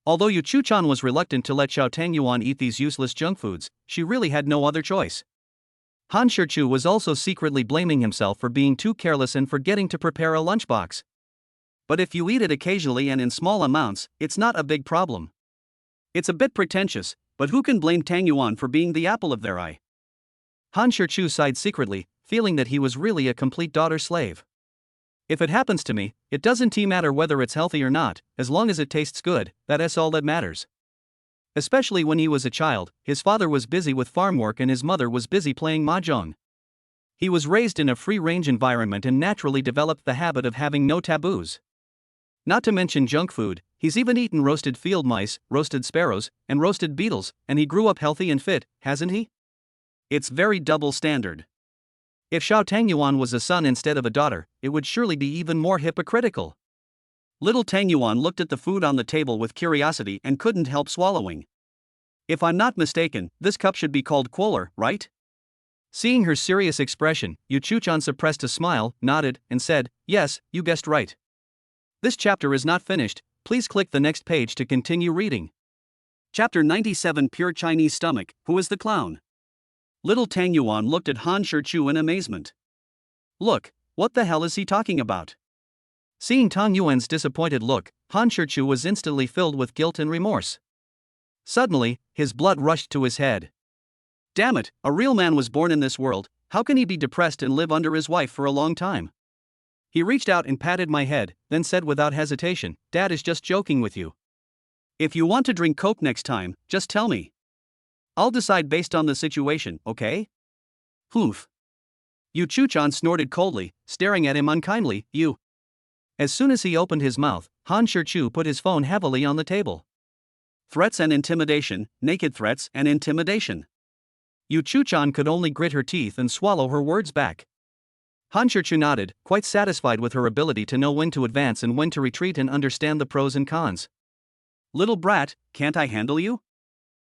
Although Yu Chu-chan was reluctant to let Xiao Tang Yuan eat these useless junk foods, she really had no other choice. Han Shichu was also secretly blaming himself for being too careless and forgetting to prepare a lunchbox. But if you eat it occasionally and in small amounts, it's not a big problem. It's a bit pretentious, but who can blame Tang Yuan for being the apple of their eye? Han Shichu sighed secretly, feeling that he was really a complete daughter slave. If it happens to me, it doesn't matter whether it's healthy or not, as long as it tastes good, that's all that matters. Especially when he was a child, his father was busy with farm work and his mother was busy playing mahjong. He was raised in a free-range environment and naturally developed the habit of having no taboos. Not to mention junk food, he's even eaten roasted field mice, roasted sparrows, and roasted beetles, and he grew up healthy and fit, hasn't he? It's very double standard. If Xiao Tang Yuan was a son instead of a daughter, it would surely be even more hypocritical. Little Tang Yuan looked at the food on the table with curiosity and couldn't help swallowing. If I'm not mistaken, this cup should be called Quoler, right? Seeing her serious expression, Yu Chuchan suppressed a smile, nodded, and said, "Yes, you guessed right. This chapter is not finished, please click the next page to continue reading." Chapter 97 Pure Chinese Stomach, Who is the Clown? Little Tang Yuan looked at Han Shichu in amazement. Look, what the hell is he talking about? Seeing Tang Yuan's disappointed look, Han Shichu was instantly filled with guilt and remorse. Suddenly, his blood rushed to his head. Damn it, a real man was born in this world, how can he be depressed and live under his wife for a long time? He reached out and patted my head, then said without hesitation, "Dad is just joking with you. If you want to drink Coke next time, just tell me. I'll decide based on the situation, okay?" Hoof. Yu Chuchan snorted coldly, staring at him unkindly, "You." As soon as he opened his mouth, Han Shichu put his phone heavily on the table. Threats and intimidation, naked threats and intimidation. Yu Chuchan could only grit her teeth and swallow her words back. Han Shichu nodded, quite satisfied with her ability to know when to advance and when to retreat and understand the pros and cons. "Little brat, can't I handle you?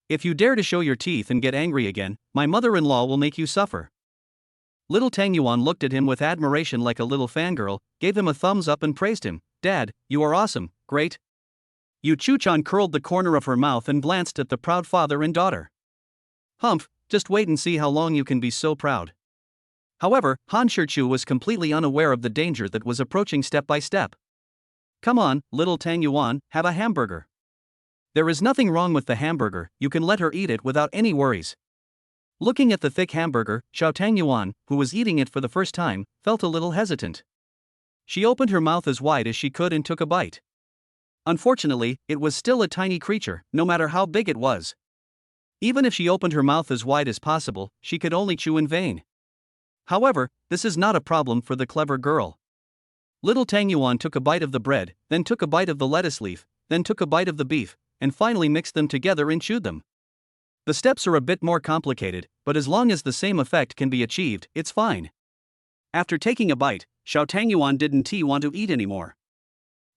If you dare to show your teeth and get angry again, my mother-in-law will make you suffer." Little Tang Yuan looked at him with admiration like a little fangirl, gave him a thumbs up and praised him. "Dad, you are awesome, great." Yu Chuchan curled the corner of her mouth and glanced at the proud father and daughter. "Humph, just wait and see how long you can be so proud." However, Han Shichu was completely unaware of the danger that was approaching step by step. "Come on, little Tang Yuan, have a hamburger. There is nothing wrong with the hamburger, you can let her eat it without any worries." Looking at the thick hamburger, Xiao Tang Yuan, who was eating it for the first time, felt a little hesitant. She opened her mouth as wide as she could and took a bite. Unfortunately, it was still a tiny creature, no matter how big it was. Even if she opened her mouth as wide as possible, she could only chew in vain. However, this is not a problem for the clever girl. Little Tang Yuan took a bite of the bread, then took a bite of the lettuce leaf, then took a bite of the beef, and finally mixed them together and chewed them. The steps are a bit more complicated, but as long as the same effect can be achieved, it's fine. After taking a bite, Xiao Tang Yuan didn't want to eat anymore.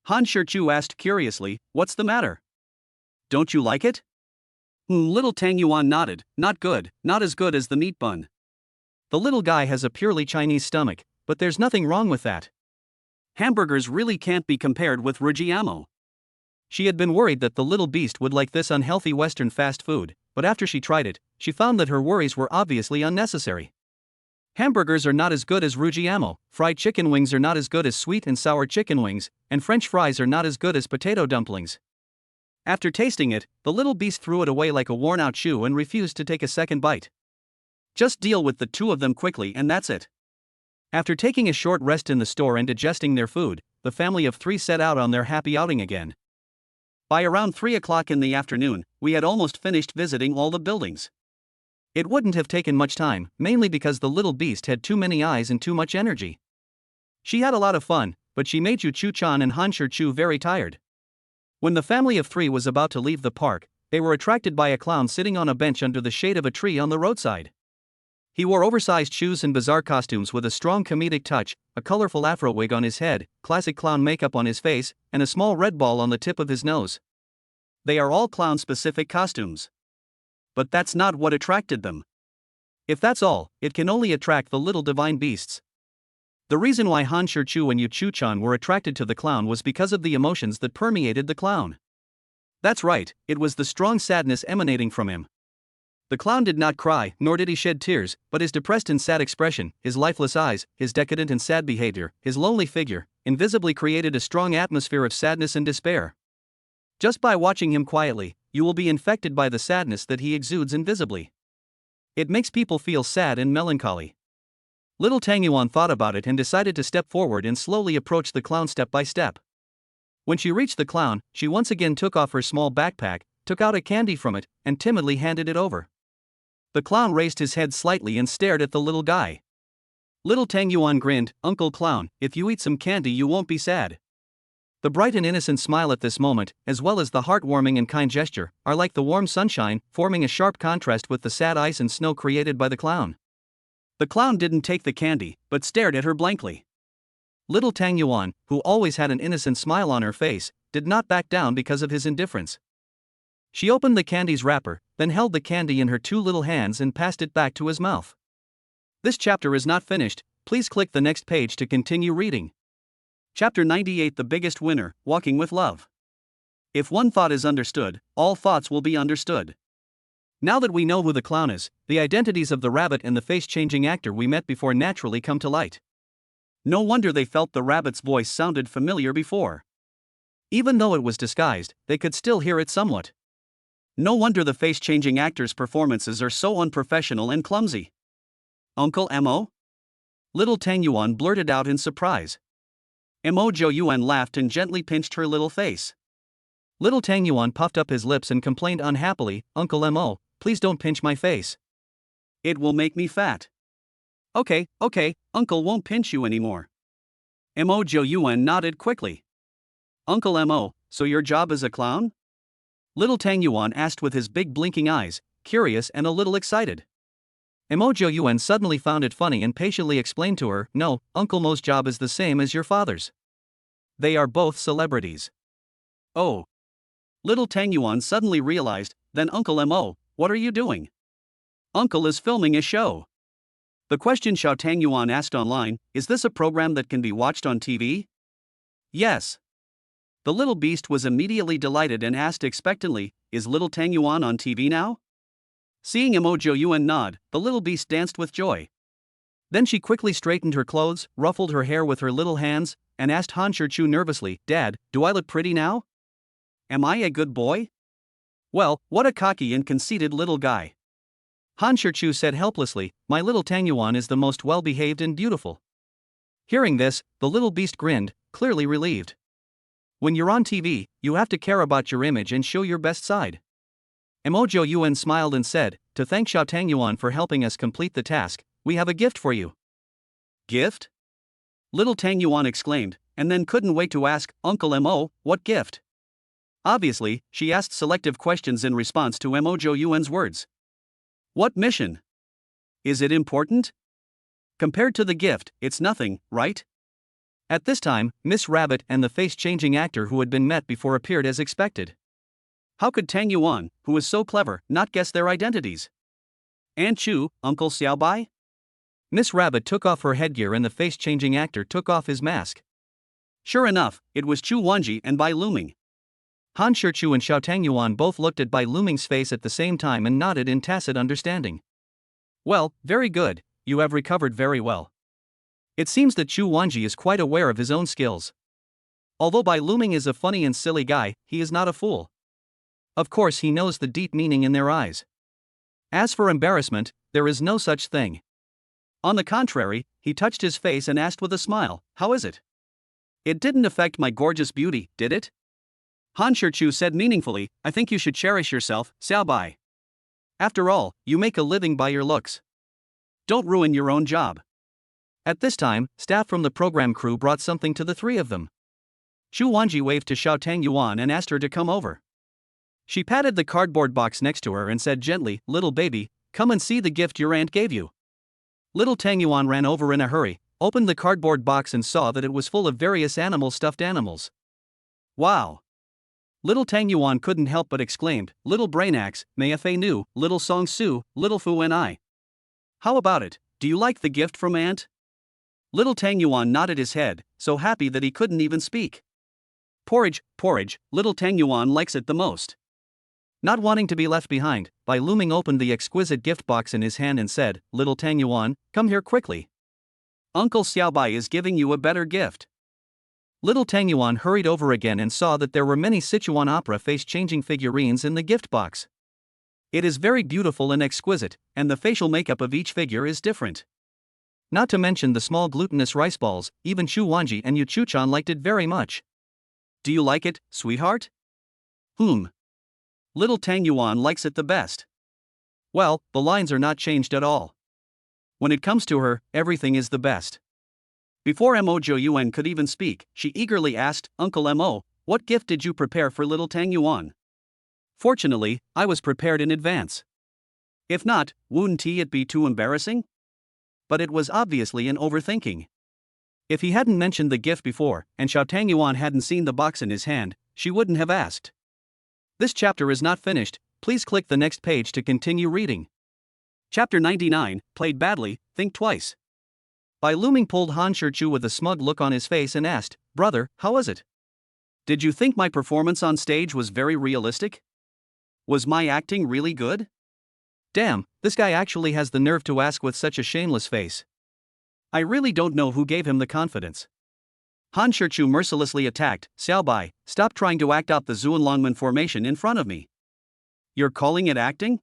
Han Shichu asked curiously, "What's the matter? Don't you like it?" Little Tang Yuan nodded, "Not good, not as good as the meat bun. The little guy has a purely Chinese stomach, but there's nothing wrong with that. Hamburgers really can't be compared with Rujiamo." She had been worried that the little beast would like this unhealthy Western fast food, but after she tried it, she found that her worries were obviously unnecessary. Hamburgers are not as good as Rujiamo, fried chicken wings are not as good as sweet and sour chicken wings, and French fries are not as good as potato dumplings. After tasting it, the little beast threw it away like a worn-out shoe and refused to take a second bite. Just deal with the two of them quickly and that's it. After taking a short rest in the store and digesting their food, the family of three set out on their happy outing again. By around 3 o'clock in the afternoon, we had almost finished visiting all the buildings. It wouldn't have taken much time, mainly because the little beast had too many eyes and too much energy. She had a lot of fun, but she made Yu Chuchan and Han Shichu very tired. When the family of three was about to leave the park, they were attracted by a clown sitting on a bench under the shade of a tree on the roadside. He wore oversized shoes and bizarre costumes with a strong comedic touch, a colorful afro wig on his head, classic clown makeup on his face, and a small red ball on the tip of his nose. They are all clown-specific costumes. But that's not what attracted them. If that's all, it can only attract the little divine beasts. The reason why Han Shichu and Yu Chuchan were attracted to the clown was because of the emotions that permeated the clown. That's right, it was the strong sadness emanating from him. The clown did not cry, nor did he shed tears, but his depressed and sad expression, his lifeless eyes, his decadent and sad behavior, his lonely figure, invisibly created a strong atmosphere of sadness and despair. Just by watching him quietly, you will be infected by the sadness that he exudes invisibly. It makes people feel sad and melancholy. Little Tang Yuan thought about it and decided to step forward and slowly approach the clown step by step. When she reached the clown, she once again took off her small backpack, took out a candy from it, and timidly handed it over. The clown raised his head slightly and stared at the little guy. Little Tang Yuan grinned, "Uncle Clown, if you eat some candy you won't be sad." The bright and innocent smile at this moment, as well as the heartwarming and kind gesture, are like the warm sunshine, forming a sharp contrast with the sad ice and snow created by the clown. The clown didn't take the candy, but stared at her blankly. Little Tang Yuan, who always had an innocent smile on her face, did not back down because of his indifference. She opened the candy's wrapper, then held the candy in her two little hands and passed it back to his mouth. This chapter is not finished, please click the next page to continue reading. Chapter 98, The Biggest Winner, Walking with Love. If one thought is understood, all thoughts will be understood. Now that we know who the clown is, the identities of the rabbit and the face-changing actor we met before naturally come to light. No wonder they felt the rabbit's voice sounded familiar before. Even though it was disguised, they could still hear it somewhat. No wonder the face-changing actor's performances are so unprofessional and clumsy. Uncle Mo? Little Tang Yuan blurted out in surprise. Mo Zhou Yuan laughed and gently pinched her little face. Little Tang Yuan puffed up his lips and complained unhappily, "Uncle Mo, please don't pinch my face. It will make me fat." Okay, Uncle won't pinch you anymore." Mo Zhou Yuan nodded quickly. "Uncle Mo, so your job is a clown?" Little Tang Yuan asked with his big blinking eyes, curious and a little excited. Mo Zhou Yuan suddenly found it funny and patiently explained to her, "No, Uncle Mo's job is the same as your father's. They are both celebrities." Oh. Little Tang Yuan suddenly realized, "Then Uncle Mo, what are you doing?" "Uncle is filming a show." The question Xiao Tang Yuan asked online, "Is this a program that can be watched on TV?" "Yes." The little beast was immediately delighted and asked expectantly, "Is Little Tang Yuan on TV now?" Seeing Mo Zhou Yuan nod, the little beast danced with joy. Then she quickly straightened her clothes, ruffled her hair with her little hands, and asked Han Shichu nervously, "Dad, do I look pretty now? Am I a good boy?" "Well, what a cocky and conceited little guy." Han Shichu said helplessly, "My little Tang Yuan is the most well-behaved and beautiful." Hearing this, the little beast grinned, clearly relieved. When you're on TV, you have to care about your image and show your best side. Mo Zhou Yuan smiled and said, "To thank Xiao Tang Yuan for helping us complete the task, we have a gift for you." "Gift?" Little Tang Yuan exclaimed, and then couldn't wait to ask, "Uncle Mo, what gift?" Obviously, she asked selective questions in response to Mo Zhou Yuan's words. "What mission? Is it important?" "Compared to the gift, it's nothing, right?" At this time, Miss Rabbit and the face-changing actor who had been met before appeared as expected. How could Tang Yuan, who was so clever, not guess their identities? "Aunt Chu, Uncle Xiaobai?" Miss Rabbit took off her headgear and the face-changing actor took off his mask. Sure enough, it was Chu Wanji and Bai Luming. Han Shichu and Xiao Tang Yuan both looked at Bai Luming's face at the same time and nodded in tacit understanding. "Well, very good, you have recovered very well." It seems that Chu Wanji is quite aware of his own skills. Although Bai Luming is a funny and silly guy, he is not a fool. Of course, he knows the deep meaning in their eyes. As for embarrassment, there is no such thing. On the contrary, he touched his face and asked with a smile, "How is it?" "It didn't affect my gorgeous beauty, did it?" Han Shichu said meaningfully, "I think you should cherish yourself, Xiaobai. After all, you make a living by your looks. Don't ruin your own job." At this time, staff from the program crew brought something to the three of them. Chu Wanji waved to Xiao Tang Yuan and asked her to come over. She patted the cardboard box next to her and said gently, "Little baby, come and see the gift your aunt gave you." Little Tang Yuan ran over in a hurry, opened the cardboard box and saw that it was full of various stuffed animals. "Wow!" Little Tang Yuan couldn't help but exclaimed, "Little Brainax, Mei Fei Nu, Little Song Su, Little Fu and I. How about it, do you like the gift from Aunt?" Little Tang Yuan nodded his head, so happy that he couldn't even speak. Porridge, Little Tang Yuan likes it the most." Not wanting to be left behind, Bai Luming opened the exquisite gift box in his hand and said, "Little Tang Yuan, come here quickly. Uncle Xiaobai is giving you a better gift." Little Tang Yuan hurried over again and saw that there were many Sichuan opera face-changing figurines in the gift box. It is very beautiful and exquisite, and the facial makeup of each figure is different. Not to mention the small glutinous rice balls, even Chu Wanji and Yu Chuchan liked it very much. Do you like it, sweetheart? Little Tang Yuan likes it the best. Well, the lines are not changed at all. When it comes to her, everything is the best. Before Mo Jo Yuan could even speak, she eagerly asked, Uncle Mo, what gift did you prepare for little Tang Yuan? Fortunately, I was prepared in advance. If not, wouldn't it be too embarrassing? But it was obviously an overthinking. If he hadn't mentioned the gift before, and Xiao Tang Yuan hadn't seen the box in his hand, she wouldn't have asked. This chapter is not finished, please click the next page to continue reading. Chapter 99, Played Badly, Think Twice. Bai Luming pulled Han Shichu with a smug look on his face and asked, Brother, how was it? Did you think my performance on stage was very realistic? Was my acting really good? Damn, this guy actually has the nerve to ask with such a shameless face. I really don't know who gave him the confidence. Han Shichu mercilessly attacked, Xiao Bai, stop trying to act out the Zuanlongmen formation in front of me. You're calling it acting?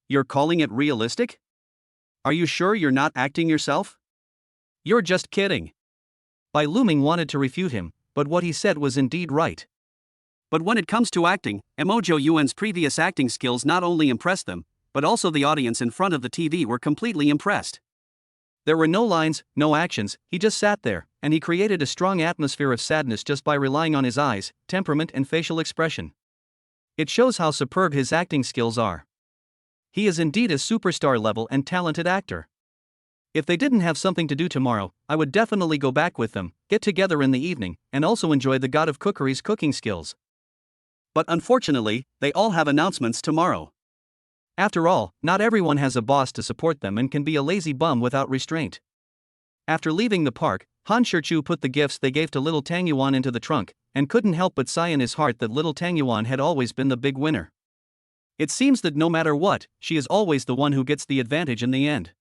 You're calling it realistic? Are you sure you're not acting yourself? You're just kidding. Bai Luming wanted to refute him, but what he said was indeed right. But when it comes to acting, Mo Jo Yuan's previous acting skills not only impressed them, but also the audience in front of the TV were completely impressed. There were no lines, no actions, he just sat there, and he created a strong atmosphere of sadness just by relying on his eyes, temperament and facial expression. It shows how superb his acting skills are. He is indeed a superstar level and talented actor. If they didn't have something to do tomorrow, I would definitely go back with them, get together in the evening, and also enjoy the god of cookery's cooking skills. But unfortunately, they all have announcements tomorrow. After all, not everyone has a boss to support them and can be a lazy bum without restraint. After leaving the park, Han Shichu put the gifts they gave to little Tang Yuan into the trunk, and couldn't help but sigh in his heart that little Tang Yuan had always been the big winner. It seems that no matter what, she is always the one who gets the advantage in the end.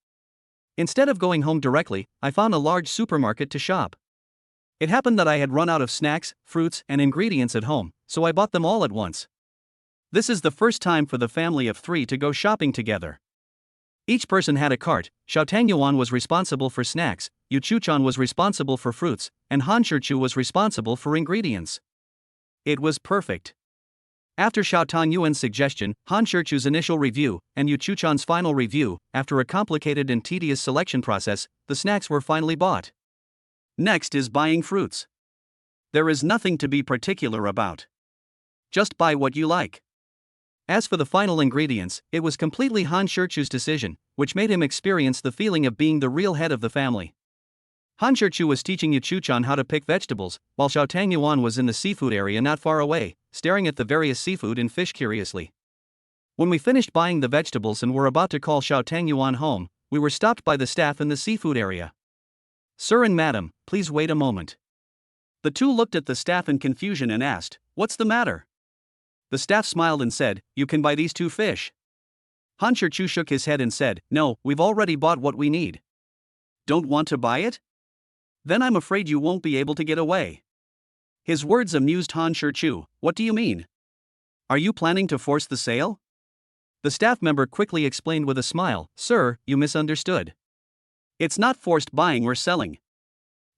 Instead of going home directly, I found a large supermarket to shop. It happened that I had run out of snacks, fruits, and ingredients at home, so I bought them all at once. This is the first time for the family of 3 to go shopping together. Each person had a cart. Xiao Tang Yuan was responsible for snacks, Yu Chuchan was responsible for fruits, and Han Shichu was responsible for ingredients. It was perfect. After Xiao Tang Yuan's suggestion, Han Shichu's initial review, and Yu Chuchan's final review, after a complicated and tedious selection process, the snacks were finally bought. Next is buying fruits. There is nothing to be particular about. Just buy what you like. As for the final ingredients, it was completely Han Shichu's decision, which made him experience the feeling of being the real head of the family. Han Shichu was teaching Yu Chuchan how to pick vegetables, while Xiao Tang Yuan was in the seafood area not far away, staring at the various seafood and fish curiously. When we finished buying the vegetables and were about to call Xiao Tang Yuan home, we were stopped by the staff in the seafood area. Sir and madam, please wait a moment. The two looked at the staff in confusion and asked, what's the matter? The staff smiled and said, you can buy these 2 fish. Han Shichu shook his head and said, no, we've already bought what we need. Don't want to buy it? Then I'm afraid you won't be able to get away. His words amused Han Shichu. What do you mean? Are you planning to force the sale? The staff member quickly explained with a smile, sir, you misunderstood. It's not forced buying or selling.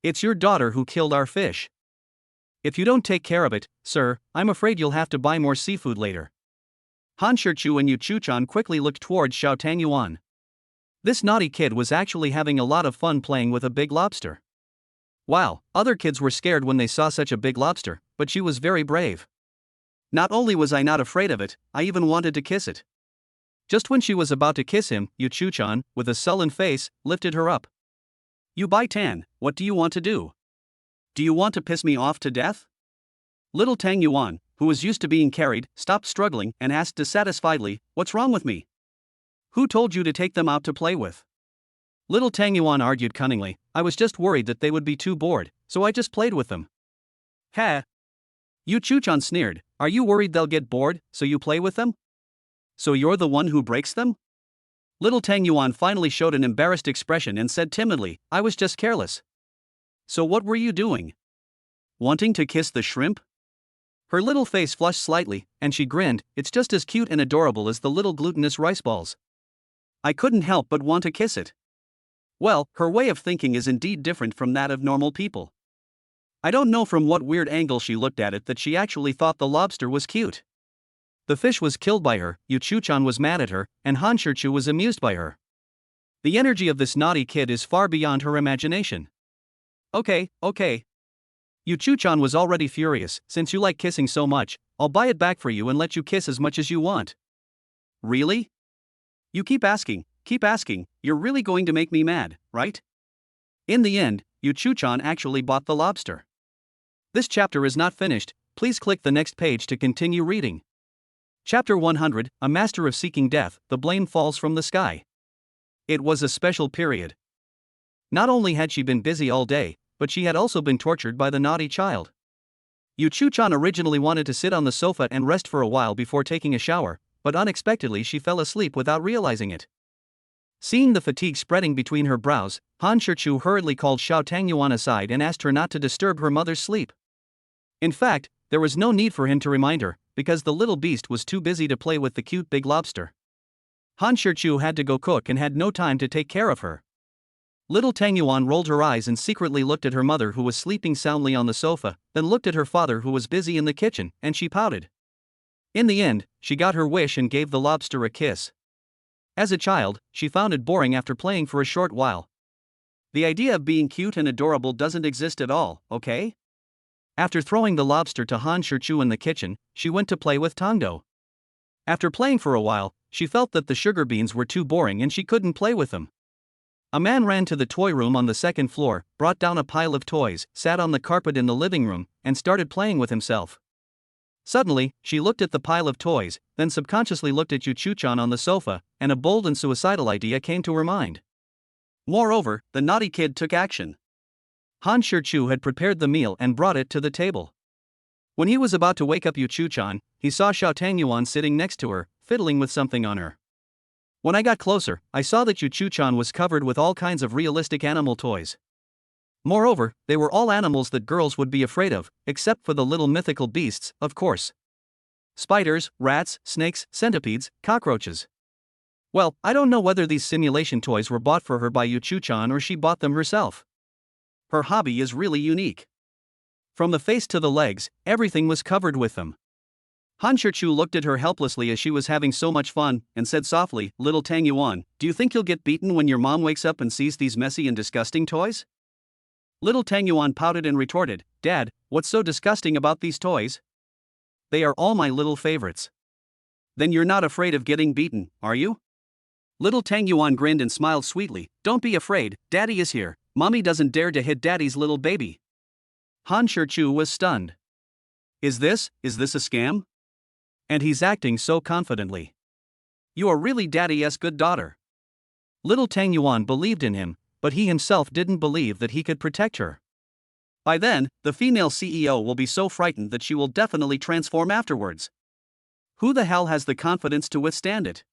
It's your daughter who killed our fish. If you don't take care of it, sir, I'm afraid you'll have to buy more seafood later. Han Shichu and Yu Chuchan quickly looked towards Xiao Tang Yuan. This naughty kid was actually having a lot of fun playing with a big lobster. Wow, other kids were scared when they saw such a big lobster, but she was very brave. Not only was I not afraid of it, I even wanted to kiss it. Just when she was about to kiss him, Yu Chuchan, with a sullen face, lifted her up. You Bai Tan, what do you want to do? Do you want to piss me off to death? Little Tang Yuan, who was used to being carried, stopped struggling and asked dissatisfiedly, what's wrong with me? Who told you to take them out to play with? Little Tang Yuan argued cunningly, I was just worried that they would be too bored, so I just played with them. Ha! Yu Chuchan sneered, are you worried they'll get bored, so you play with them? So you're the one who breaks them? Little Tang Yuan finally showed an embarrassed expression and said timidly, I was just careless. So what were you doing? Wanting to kiss the shrimp? Her little face flushed slightly, and she grinned. It's just as cute and adorable as the little glutinous rice balls. I couldn't help but want to kiss it. Well, her way of thinking is indeed different from that of normal people. I don't know from what weird angle she looked at it that she actually thought the lobster was cute. The fish was killed by her, Yuchu-chan was mad at her, and Han Shirchu was amused by her. The energy of this naughty kid is far beyond her imagination. Okay. Yuchu-chan was already furious. Since you like kissing so much, I'll buy it back for you and let you kiss as much as you want. Really? You keep asking, you're really going to make me mad, right? In the end, Yuchu-chan actually bought the lobster. This chapter is not finished, please click the next page to continue reading. Chapter 100, A Master of Seeking Death, The Blame Falls from the Sky. It was a special period. Not only had she been busy all day, but she had also been tortured by the naughty child. Yuchu-chan originally wanted to sit on the sofa and rest for a while before taking a shower, but unexpectedly she fell asleep without realizing it. Seeing the fatigue spreading between her brows, Han Shirchu hurriedly called Xiao Tangyuan aside and asked her not to disturb her mother's sleep. In fact, there was no need for him to remind her, because the little beast was too busy to play with the cute big lobster. Han Shirchu had to go cook and had no time to take care of her. Little Tangyuan rolled her eyes and secretly looked at her mother who was sleeping soundly on the sofa, then looked at her father who was busy in the kitchen, and she pouted. In the end, she got her wish and gave the lobster a kiss. As a child, she found it boring after playing for a short while. The idea of being cute and adorable doesn't exist at all, okay? After throwing the lobster to Han Shirchu in the kitchen, she went to play with Tongdo. After playing for a while, she felt that the sugar beans were too boring and she couldn't play with them. A man ran to the toy room on the second floor, brought down a pile of toys, sat on the carpet in the living room, and started playing with himself. Suddenly, she looked at the pile of toys, then subconsciously looked at Yuchu-chan on the sofa, and a bold and suicidal idea came to her mind. Moreover, the naughty kid took action. Han Shirchu had prepared the meal and brought it to the table. When he was about to wake up Yuchu-chan, he saw Xiao Tangyuan sitting next to her, fiddling with something on her. When I got closer, I saw that Yuchu-chan was covered with all kinds of realistic animal toys. Moreover, they were all animals that girls would be afraid of, except for the little mythical beasts, of course. Spiders, rats, snakes, centipedes, cockroaches. Well, I don't know whether these simulation toys were bought for her by Yuchu-chan or she bought them herself. Her hobby is really unique. From the face to the legs, everything was covered with them. Han Shirchu looked at her helplessly as she was having so much fun, and said softly, "Little Tangyuan, do you think you'll get beaten when your mom wakes up and sees these messy and disgusting toys?" Little Tangyuan pouted and retorted, "Dad, what's so disgusting about these toys? They are all my little favorites." "Then you're not afraid of getting beaten, are you?" Little Tangyuan grinned and smiled sweetly, "Don't be afraid, Daddy is here. Mommy doesn't dare to hit Daddy's little baby." Han Shirchu was stunned. Is this a scam? And he's acting so confidently. You are really Daddy's good daughter. Little Tangyuan believed in him, but he himself didn't believe that he could protect her. By then, the female CEO will be so frightened that she will definitely transform afterwards. Who the hell has the confidence to withstand it?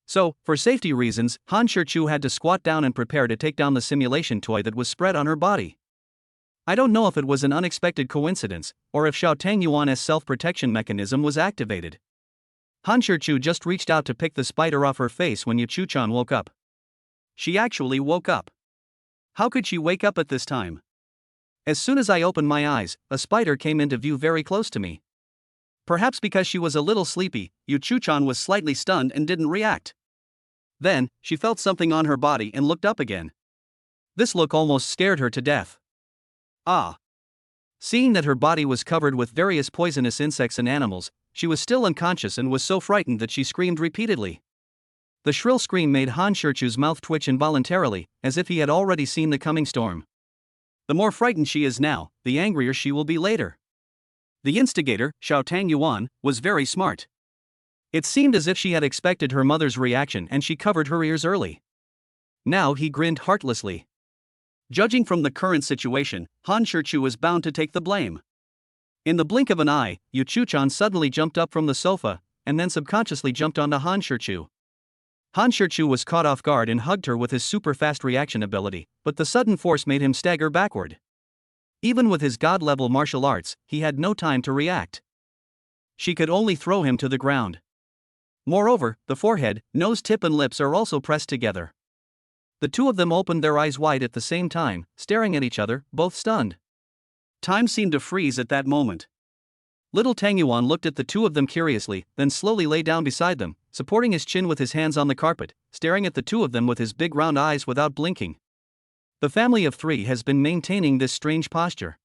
So, for safety reasons, Han Shirchu had to squat down and prepare to take down the simulation toy that was spread on her body. I don't know if it was an unexpected coincidence, or if Xiao Tangyuan's self-protection mechanism was activated. Han Shirchu just reached out to pick the spider off her face when Yuchu-chan woke up. She actually woke up. How could she wake up at this time? As soon as I opened my eyes, a spider came into view very close to me. Perhaps because she was a little sleepy, Yuchu-chan was slightly stunned and didn't react. Then, she felt something on her body and looked up again. This look almost scared her to death. Ah! Seeing that her body was covered with various poisonous insects and animals, she was still unconscious and was so frightened that she screamed repeatedly. The shrill scream made Han Shirchu's mouth twitch involuntarily, as if he had already seen the coming storm. The more frightened she is now, the angrier she will be later. The instigator, Xiao Tangyuan, was very smart. It seemed as if she had expected her mother's reaction and she covered her ears early. Now he grinned heartlessly. Judging from the current situation, Han Shirchu is bound to take the blame. In the blink of an eye, Yuchu-chan suddenly jumped up from the sofa, and then subconsciously jumped onto Han Shirchu. Han Shirchu was caught off guard and hugged her with his super fast reaction ability, but the sudden force made him stagger backward. Even with his god-level martial arts, he had no time to react. She could only throw him to the ground. Moreover, the forehead, nose tip and lips are also pressed together. The two of them opened their eyes wide at the same time, staring at each other, both stunned. Time seemed to freeze at that moment. Little Tang Yuan looked at the two of them curiously, then slowly lay down beside them, supporting his chin with his hands on the carpet, staring at the two of them with his big round eyes without blinking. The family of three has been maintaining this strange posture.